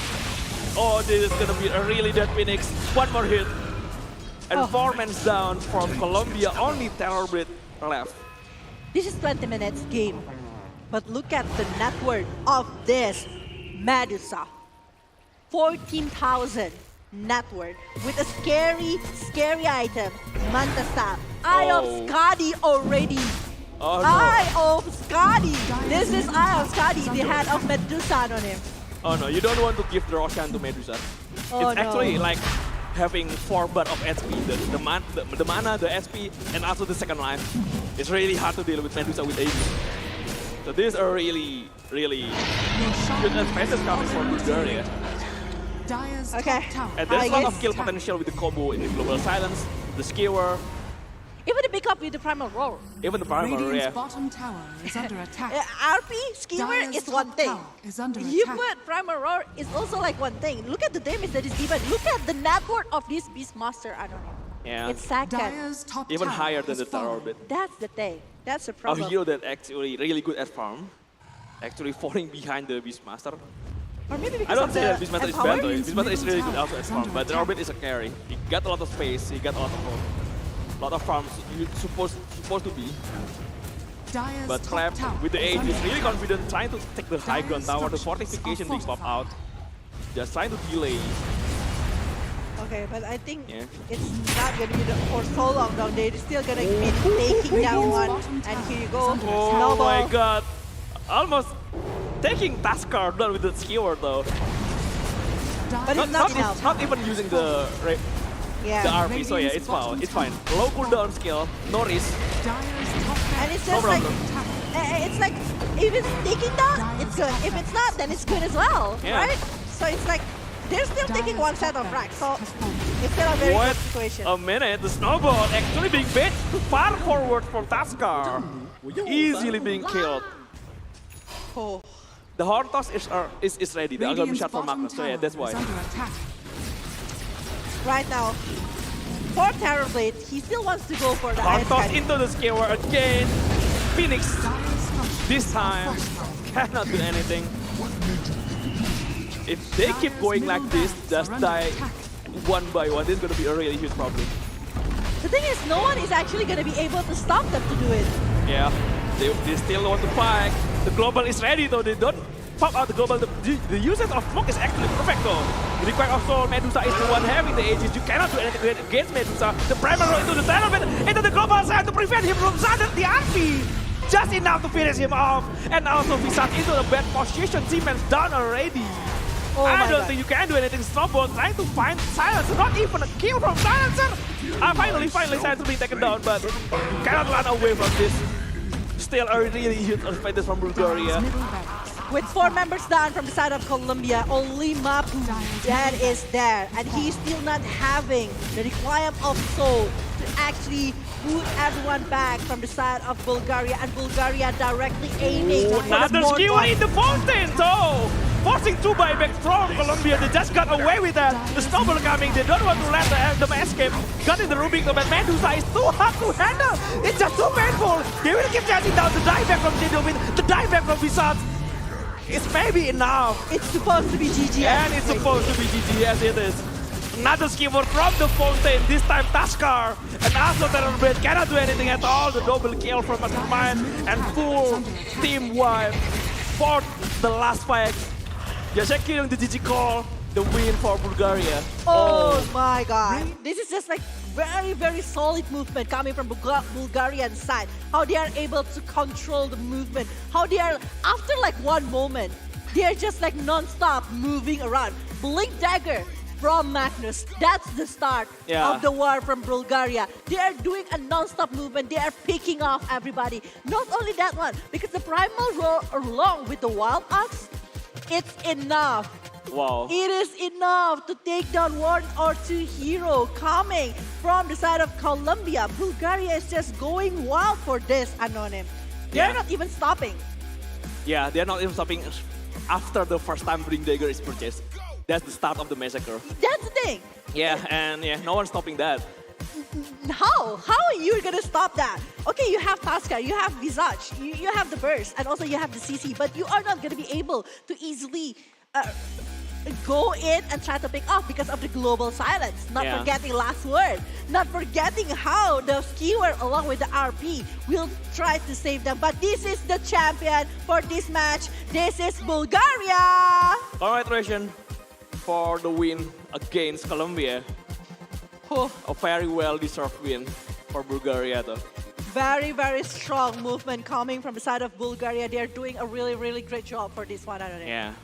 this is gonna be a really dead Phoenix. One more hit. And 4 men down from Colombia. Only Terrorblade left. This is 20 minutes game. But look at the net worth of this Medusa. 14,000 net worth with a scary item. Mantasa. Eye of Skadi already. Oh, no. Eye of Skadi. This is Eye of Skadi, the head of Medusa on him. Oh no, you don't want to give the Roshan to Medusa. It's actually like having 4 bar of HP, the mana, the SP, and also the second life. It's really hard to deal with Medusa with AP. So these are really good advances coming from Bulgaria. Okay. And there's a lot of kill potential with the combo in the global silence, the skewer. Even the pickup with the Primal Roar. Even the Primal Roar, yeah. Bottom tower is under attack. RP, skewer is one thing. You put Primal Roar is also like one thing. Look at the damage that is given. Look at the net worth of this Beastmaster. I don't know. Yeah. It's second. Even higher than the Tower Orbit. That's the thing. That's the A problem. hero that actually really good at farm. Actually falling behind the Beastmaster. Or maybe because I don't of say the that Beastmaster is bad though. Beastmaster is really good also at farm. But the Orbit is a carry. He got a lot of space. He got a lot of farms. You're supposed to be. But Clap with the age is really confident, trying to take the high ground tower. The fortification being popped out. Just trying to delay. Okay, but I think it's not going to be for so long though. They're still going to be taking down one. And here you go. Oh my god. Almost taking Taskar down with the skewer though. But it's not enough. Not even using the RP, so yeah, it's fine. It's fine. Low cooldown skill, no risk. And it's just like, if it's taking down, it's good. If it's not, then it's good as well, right? So it's like, they're still taking one set of racks, so it's still a very good situation. A minute, the snowball actually being bait far forward from Taskar. Easily being killed. Oh. The horn toss is ready, the Agam shot for Magnus, so yeah, that's why. Right now, for Terrorblade, he still wants to go for the horn ice toss cannon. into the skewer again. Phoenix, this time, cannot do anything. If they keep going like this, just die one by one, this is going to be a really huge problem. The thing is, no one is actually going to be able to stop them to do it. Yeah, they still want to fight. The global is ready though, they don't pop out the global. The usage of smoke is actually perfect though. The require of Soul, Medusa is the one having the ages. You cannot do anything against Medusa. The primal into the Terrorblade, into the global side to prevent him from sudden the RP. Just enough to finish him off. And also Visat into the bad position. Siemens done already. Oh I don't think you can do anything. Snowball trying to find Silencer, not even a kill from Silencer. Finally Silencer being taken down, but you cannot run away from this. Still a really huge advantage from Bulgaria. With 4 members down from the side of Colombia, only Mapu that is there. And he's still not having the requirement of Soul to actually put everyone back from the side of Bulgaria. And Bulgaria directly aiming for the another skill in the fountain, so forcing 2 buybacks from Colombia. They just got away with that. The Snowball coming, they don't want to let them escape. Got in the Rubik, but Medusa is too hard to handle. It's just too painful. They will keep chasing down the dive back from Jidovin, the dive back from Visat. It's maybe enough. It's supposed to be GG. And it's supposed to be GG, yes it is. Another skewer from the fountain, this time Taskar. And also Terrorblade cannot do anything at all. The double kill from Mastermind and full team wipe for the last fight. Just killing the GG call, the win for Bulgaria. Oh my god. This is just like very solid movement coming from Bulgarian side. How they are able to control the movement. How they are, after like one moment, they are just like non-stop moving around. Blink Dagger from Magnus. That's the start of the war from Bulgaria. They are doing a non-stop movement. They are picking off everybody. Not only that one, because the Primal Roar along with the Wild Axe, it's enough. Wow. It is enough to take down 1 or 2 hero coming from the side of Colombia. Bulgaria is just going wild for this, Anonim. They're not even stopping. Yeah, they're not even stopping after the first time Blink Dagger is purchased. That's the start of the massacre. That's the thing. Yeah, and no one's stopping that. How? How are you gonna stop that? Okay, you have Taskar, you have Visage, you have the burst, and also you have the CC, but you are not gonna be able to easily go in and try to pick off because of the global silence. Not forgetting last word. Not forgetting how the skewer along with the RP will try to save them. But this is the champion for this match. This is Bulgaria. Congratulations for the win against Colombia. A very well-deserved win for Bulgaria though. Very strong movement coming from the side of Bulgaria. They're doing a really great job for this one. Yeah.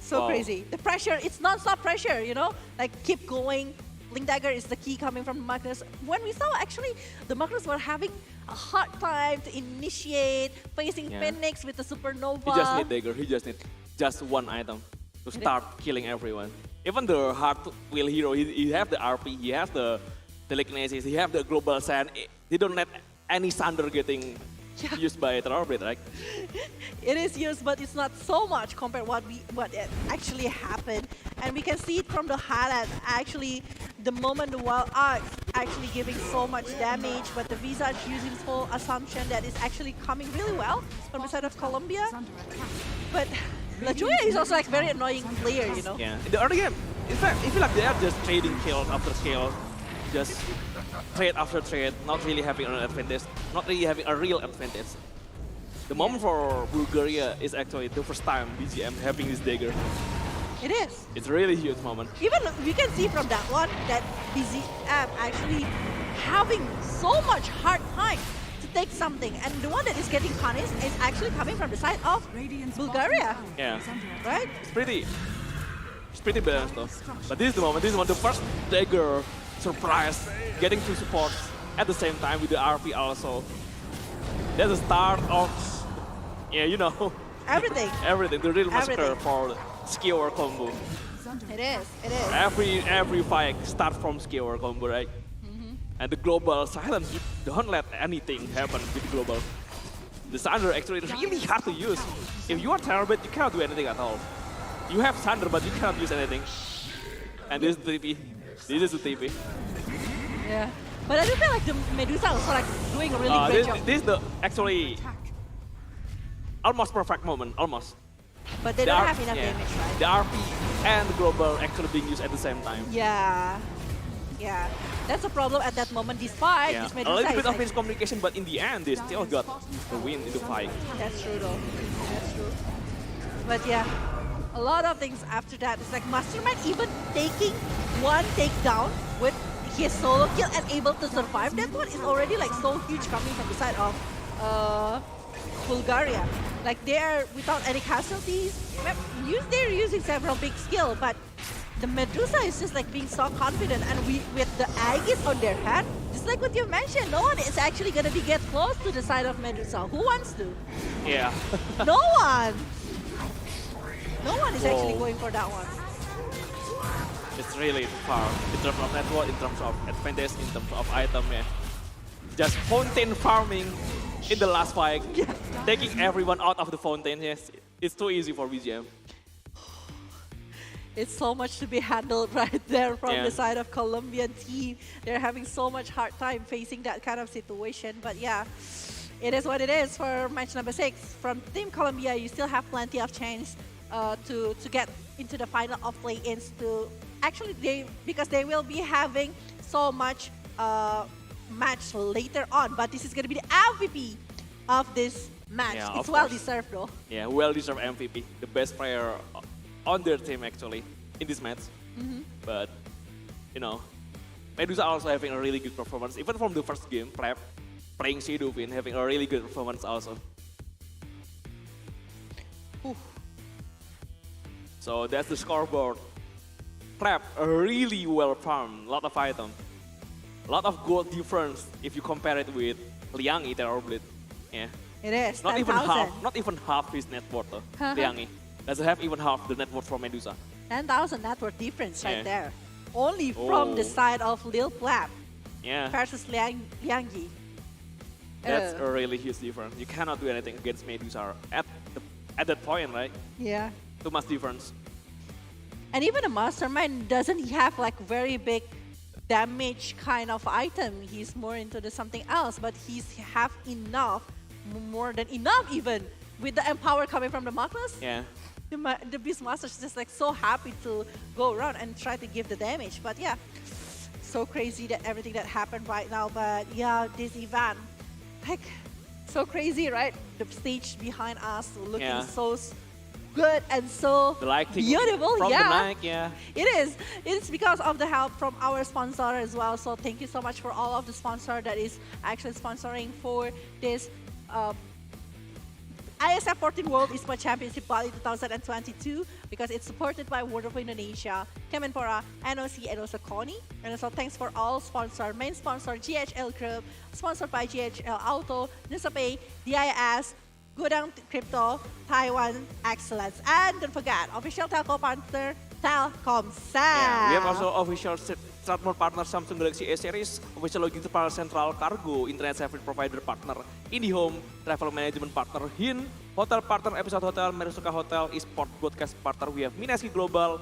So crazy. The pressure, it's non-stop pressure, you know? Like, keep going. Blink Dagger is the key coming from Magnus. When we saw, actually, the Magnus were having a hard time to initiate, facing Phoenix with the Supernova. He just need Dagger. He just need just one item to start killing everyone. Even the hard-to-kill hero, he have the RP, he has the telekinesis, he have the global sand. They don't let any Sunder getting used by Terrorblade, right? It is used, but it's not so much compared to what actually happened. And we can see it from the highlight. Actually, the moment the Wild Axe actually giving so much damage, but the Visage using full assumption that is actually coming really well from the side of Colombia. But La Joya is also like very annoying player, you know? Yeah, in the early game, in fact, I feel like they are just trading kills after kill. Just trade after trade, not really having an advantage, not really having a real advantage. The moment for Bulgaria is actually the first time BGM having this dagger. It is. It's a really huge moment. Even we can see from that one that BZM actually having so much hard time to take something, and the one that is getting punished is actually coming from the side of Bulgaria. Yeah. Right? It's pretty balanced though. But this is the moment, the first dagger surprise, getting two supports at the same time with the RP also. That's the start of, yeah, you know. Everything. Everything, the real massacre Everything. for skill or combo. It is, it is. Every fight starts from skill or combo, right? And the global silence, you don't let anything happen with the global. The Thunder actually is really hard to use. If you are Terrorblade, you cannot do anything at all. You have Thunder, but you cannot use anything. And this is the TP. This is the TP. Yeah. But I do feel like the Medusa also like doing a really great job. This is the actually almost perfect moment, almost. But they don't have enough damage, right? The RP and the global actually being used at the same time. Yeah. Yeah. That's a problem at that moment, despite Yeah. this A Medusa little is bit of like, miscommunication, but in the end, they still got the win in the fight. That's true though. That's true. But yeah, a lot of things after that. It's like Mastermind even taking one takedown with his solo kill and able to survive that one is already like so huge coming from the side of Bulgaria. Like they're without any casualties. They're using several big skill, but the Medusa is just like being so confident, and with the Aegis on their head, just like what you mentioned, no one is actually gonna be get close to the side of Medusa. Who wants to? Yeah. No one! No one is actually going for that one. It's really far in terms of network, in terms of advantage, in terms of item, yeah. Just fountain farming in the last fight, taking everyone out of the fountain, yes. It's too easy for BGM. It's so much to be handled right there from Yeah. the side of Colombian team. They're having so much hard time facing that kind of situation. But yeah, it is what it is for match number 6. From Team Colombia, you still have plenty of chance to get into the final of play-ins to actually because they will be having so much match later on. But this is going to be the MVP of this match. Yeah, it's of well course. deserved though. Yeah, well-deserved MVP. The best player on their team actually in this match. But, you know, Medusa also having a really good performance. Even from the first game, playing Shadowfin, having a really good performance also. So that's the scoreboard. Prep, really well farmed, lot of items. A lot of gold difference if you compare it with Liangi Terrorblade. Yeah. It is. Not even 10,000. half, not even half his net worth though. Liangi doesn't have even half the net worth from Medusa. 10,000 net worth difference right Yeah. there. Only from the side of Lil Plap Yeah. versus Liangi. That's a really huge difference. You cannot do anything against Medusa at that point, right? Yeah. Too much difference. And even a Mastermind doesn't have like very big damage kind of item. He's more into the something else, but he's have enough, more than enough even, with the Empower coming from the Magnus. Yeah. The Beastmaster is just like so happy to go around and try to give the damage. But yeah, so crazy that everything that happened right now. But yeah, this event, like, so crazy, right? The stage behind us looking so good and so The lighting beautiful. from Yeah, the night, yeah. it is. It's because of the help from our sponsor as well. So thank you so much for all of the sponsor that is actually sponsoring for this IESF 14 World Esports Championship Bali 2022, because it's supported by World of Indonesia, Kemenpora, NOC, and also Kony. And also thanks for all sponsor, main sponsor GHL Group, sponsored by GHL Auto, Nusapay, DIS, Gudang Crypto, Taiwan Excellence. And don't forget, official telco partner, Telkomsel. Yeah, we have also official transport partner Samsung Galaxy A series, official logistic partner Central Cargo, internet service provider partner IndiHome, travel management partner HIN, hotel partner Episode Hotel, Merusuka Hotel, Esports broadcast partner we have Minaski Global,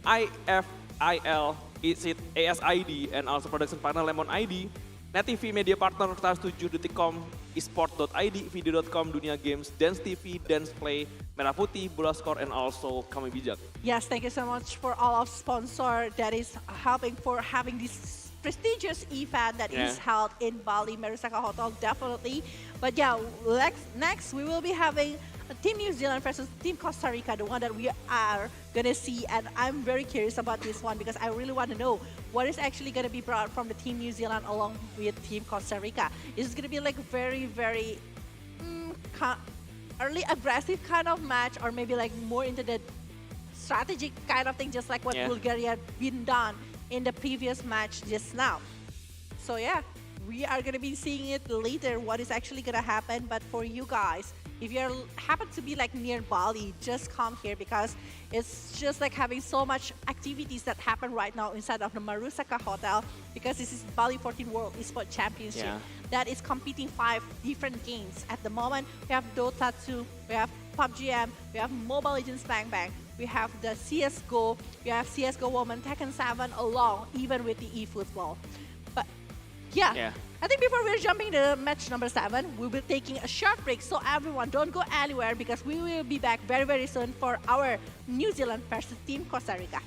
IFIL, ASID, and also production partner Lemon ID, Net TV media partner Stars7, Detikcom, Esports.id, Video.com, Dunia Games, Dance TV, Dance Play, Merah Putih, Bola Skor, and also Kami Bijak. Yes, thank you so much for all of sponsor that is helping for having this prestigious event that is held in Bali, Merusaka Hotel, definitely. But yeah, next we will be having Team New Zealand versus Team Costa Rica, the one that we are gonna see, and I'm very curious about this one because I really want to know what is actually gonna be brought from the Team New Zealand along with Team Costa Rica. Is it gonna be like very early aggressive kind of match, or maybe like more into the strategic kind of thing, just like what Bulgaria been done in the previous match just now? So yeah, we are gonna be seeing it later, what is actually gonna happen. But for you guys, if you happen to be like near Bali, just come here because it's just like having so much activities that happen right now inside of the Marusaka Hotel, because this is Bali 14 World Esports Championship that is competing 5 different games. At the moment, we have Dota 2, we have PUBG M, we have Mobile Legends Bang Bang, we have the CSGO, we have CSGO Women, Tekken 7 along, even with the eFootball. But yeah. I think before we're jumping to match number 7, we'll be taking a short break. So everyone, don't go anywhere because we will be back very soon for our New Zealand versus Team Costa Rica.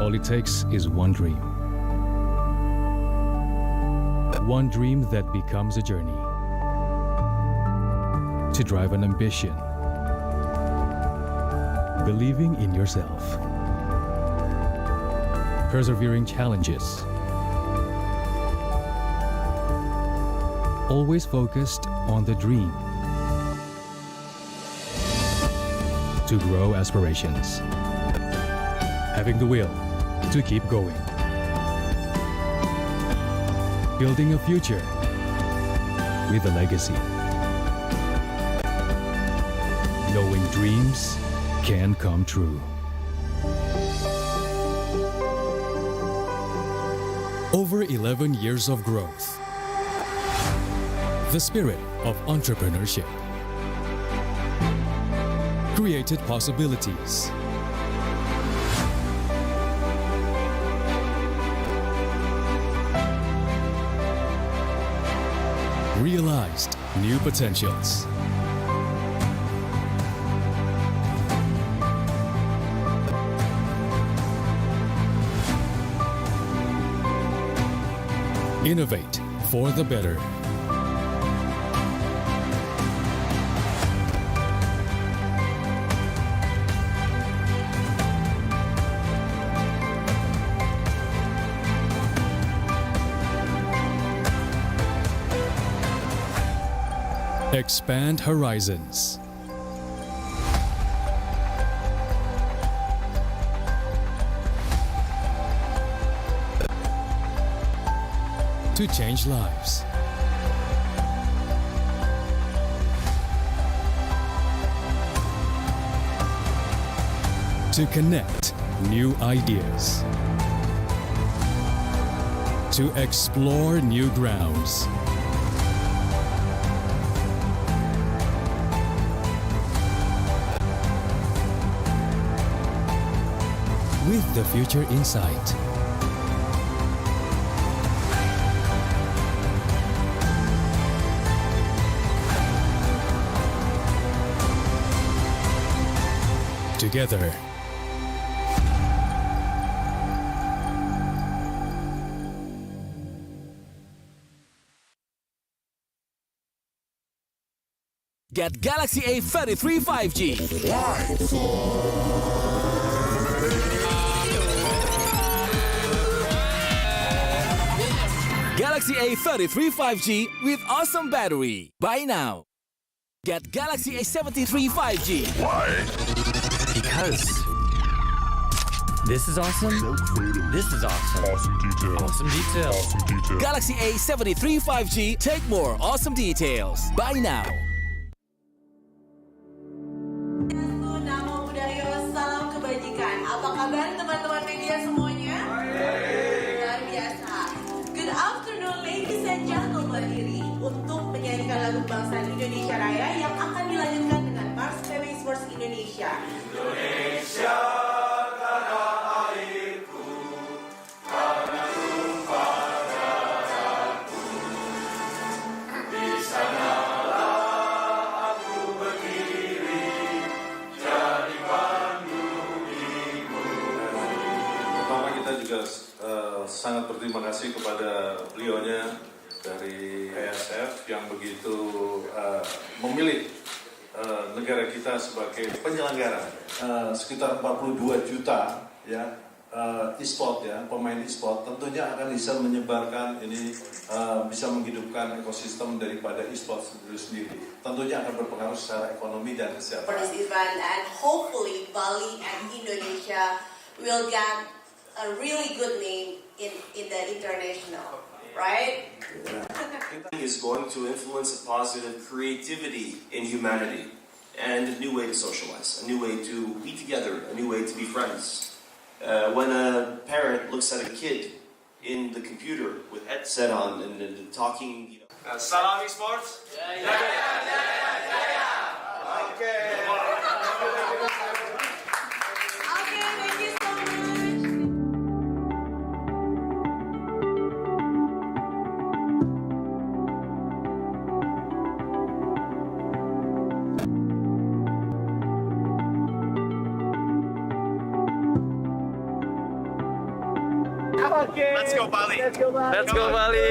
All it takes is one dream. One dream that becomes a journey. To drive an ambition. Believing in yourself. Persevering challenges. Always focused on the dream. To grow aspirations. Having the will to keep going. Building a future with a legacy. Knowing dreams can come true. Over 11 years of growth. The spirit of entrepreneurship. Created possibilities. Realized new potentials. Innovate for the better. Expand horizons. To change lives. To connect new ideas. To explore new grounds. With the future in sight. Together. Get Galaxy A33 5G. Galaxy A33 5G with awesome battery. Buy now. Get Galaxy A73 5G. Why? Because this is awesome. This is awesome. Awesome details. Awesome details. Awesome details. Galaxy A73 5G. Take more awesome details. Buy now. Nama budaya, salam kebajikan. Apa kabar teman-teman media semuanya? Luar biasa. Good afternoon ladies and gentlemen. Berdiri untuk menyanyikan lagu kebangsaan Indonesia Raya yang akan dilanjutkan dengan Mars PB Esports Indonesia. Indonesia tanah airku, tanah tumpah darahku. Di sanalah aku berdiri, jadi pandu ibu. Pertama kita juga sangat berterima kasih kepada beliaunya dari IESF yang begitu memilih negara kita sebagai penyelenggara. Sekitar 42 juta ya e-sport ya, pemain e-sport tentunya akan bisa menyebarkan ini, bisa menghidupkan ekosistem daripada e-sport itu sendiri. Tentunya akan berpengaruh secara ekonomi dan kesehatan. For this event, and hopefully Bali and Indonesia will get a really good name in the international, right? Is going to influence a positive creativity in humanity and a new way to socialize, a new way to be together, a new way to be friends. When a parent looks at a kid in the computer with headset on and talking, Salam Esports. Let's go Bali. Let's go Bali.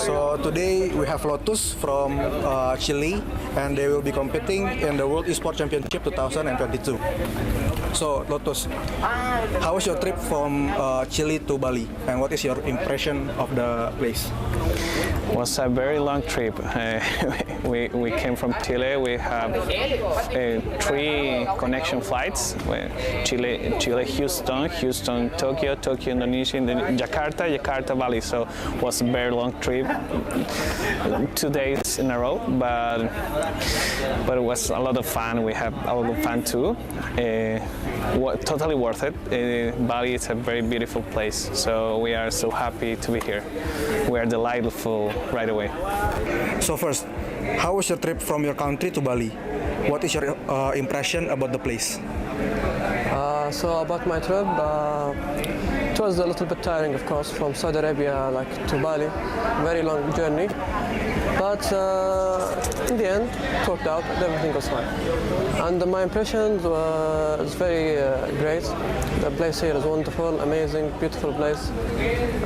So today we have Lotus from Chile, and they will be competing in the World Esports Championship 2022. So Lotus, how was your trip from Chile to Bali, and what is your impression of the place? It was a very long trip. We came from Chile. We have 3 connection flights: Chile, Houston, Tokyo, Indonesia, Jakarta, Bali. So it was a very long trip, 2 days in a row, but it was a lot of fun. We had a lot of fun too. Totally worth it. Bali is a very beautiful place, so we are so happy to be here. We are delightful right away. So first, how was your trip from your country to Bali? What is your impression about the place? So about my trip, it was a little bit tiring, of course, from Saudi Arabia to Bali. Very long journey, but in the end, it worked out. Everything was fine, and my impression was very great. The place here is wonderful, amazing, beautiful place.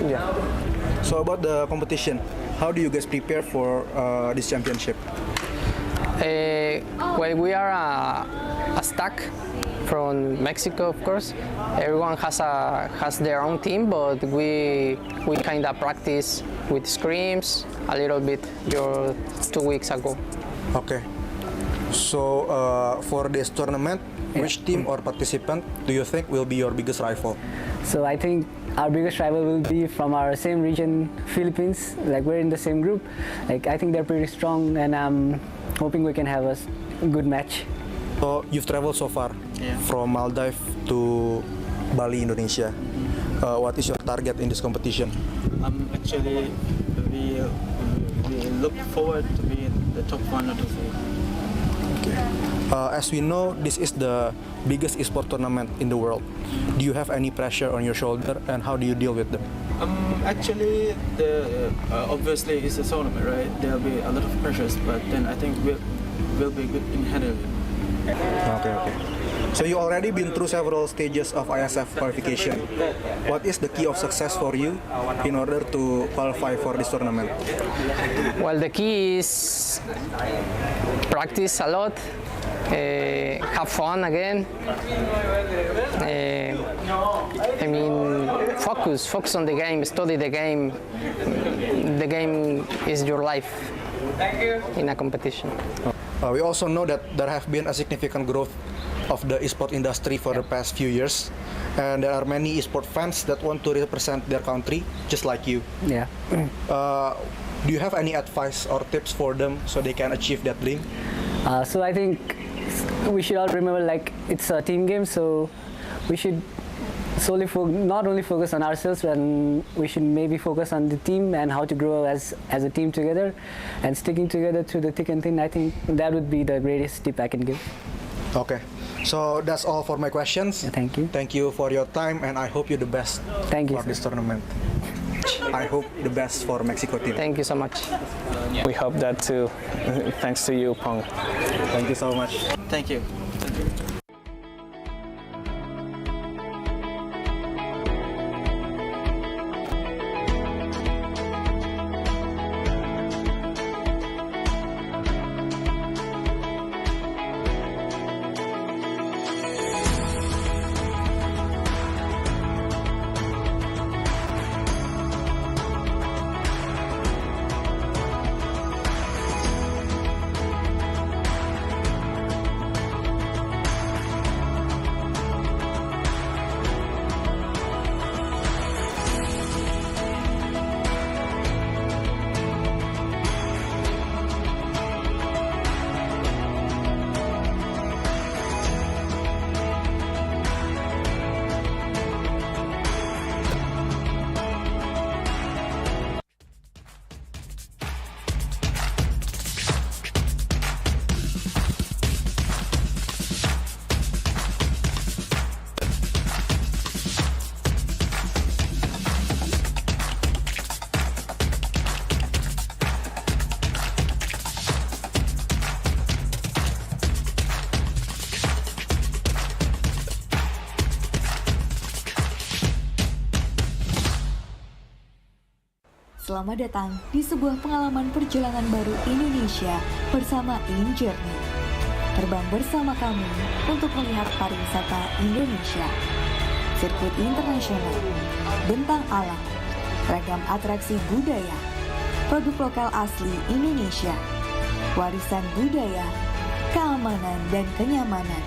Yeah. So about the competition, how do you guys prepare for this championship? Well, we are a stack from Mexico, of course. Everyone has their own team, but we kind of practice with scrims a little bit 2 weeks ago. Okay. So for this tournament, which team or participant do you think will be your biggest rival? So I think our biggest rival will be from our same region, Philippines. Like we're in the same group. Like I think they're pretty strong, and I'm hoping we can have a good match. So you've traveled so far from Maldives to Bali, Indonesia. What is your target in this competition? Actually, we look forward to be in the top 1 or 2. Okay. As we know, this is the biggest esport tournament in the world. Do you have any pressure on your shoulder, and how do you deal with them? Actually, obviously it's a tournament, right? There'll be a lot of pressures, but then I think we'll be good in handling it. Okay. So you already been through several stages of IESF qualification. What is the key of success for you in order to qualify for this tournament? Well, the key is practice a lot, have fun again. I mean, focus on the game, study the game. The game is your life in a competition. We also know that there have been a significant growth of the esport industry for the past few years, and there are many esport fans that want to represent their country just like you. Yeah. Do you have any advice or tips for them so they can achieve that dream? So I think we should all remember, like, it's a team game, so we should solely not only focus on ourselves, and we should maybe focus on the team and how to grow as a team together, and sticking together through the thick and thin. I think that would be the greatest tip I can give. Okay, so that's all for my questions. Thank you. Thank you for your time, and I hope you the best. Thank you for this tournament. I hope the best for Mexico team. Thank you so much. We hope that too. Thanks to you, Pong. Thank you so much. Thank you. Selamat datang di sebuah pengalaman perjalanan baru Indonesia bersama InJourney. Terbang bersama kami untuk melihat pariwisata Indonesia, sirkuit internasional, bentang alam, ragam atraksi budaya, produk lokal asli Indonesia, warisan budaya, keamanan dan kenyamanan.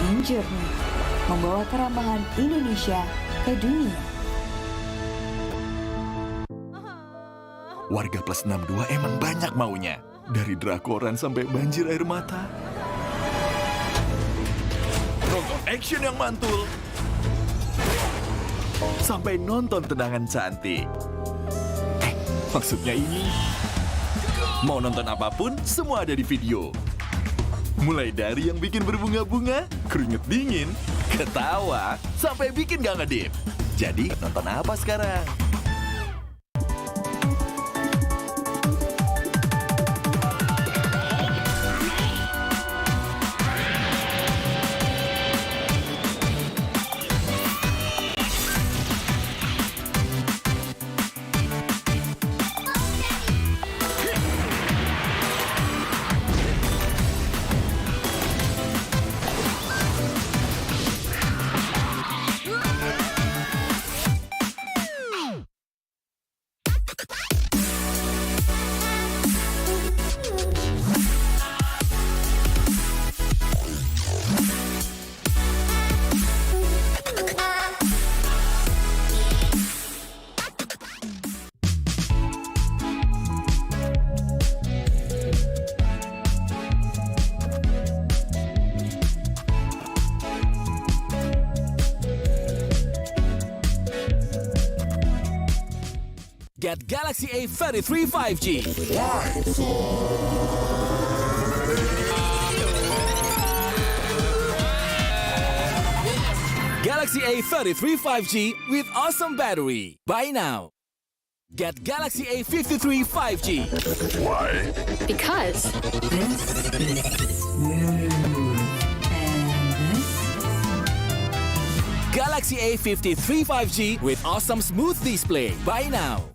InJourney membawa keramahan Indonesia ke dunia. Warga plus 62 emang banyak maunya. Dari drakoran sampai banjir air mata. Nonton action yang mantul. Sampai nonton tendangan cantik. Maksudnya ini. Mau nonton apapun, semua ada di video. Mulai dari yang bikin berbunga-bunga, keringet dingin, ketawa, sampai bikin gak ngedip. Jadi, nonton apa sekarang? Get Galaxy A33 5G. Galaxy A33 5G with awesome battery. Buy now. Get Galaxy A53 5G. Why? Because this is smooth. Galaxy A53 5G with awesome smooth display. Buy now.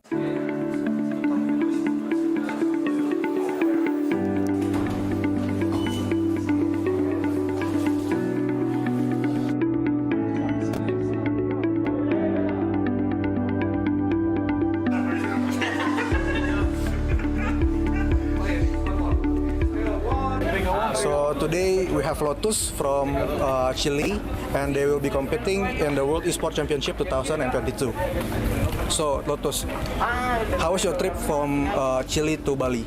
So today we have Lotus from Chile, and they will be competing in the World Esports Championship 2022. So Lotus, how was your trip from Chile to Bali?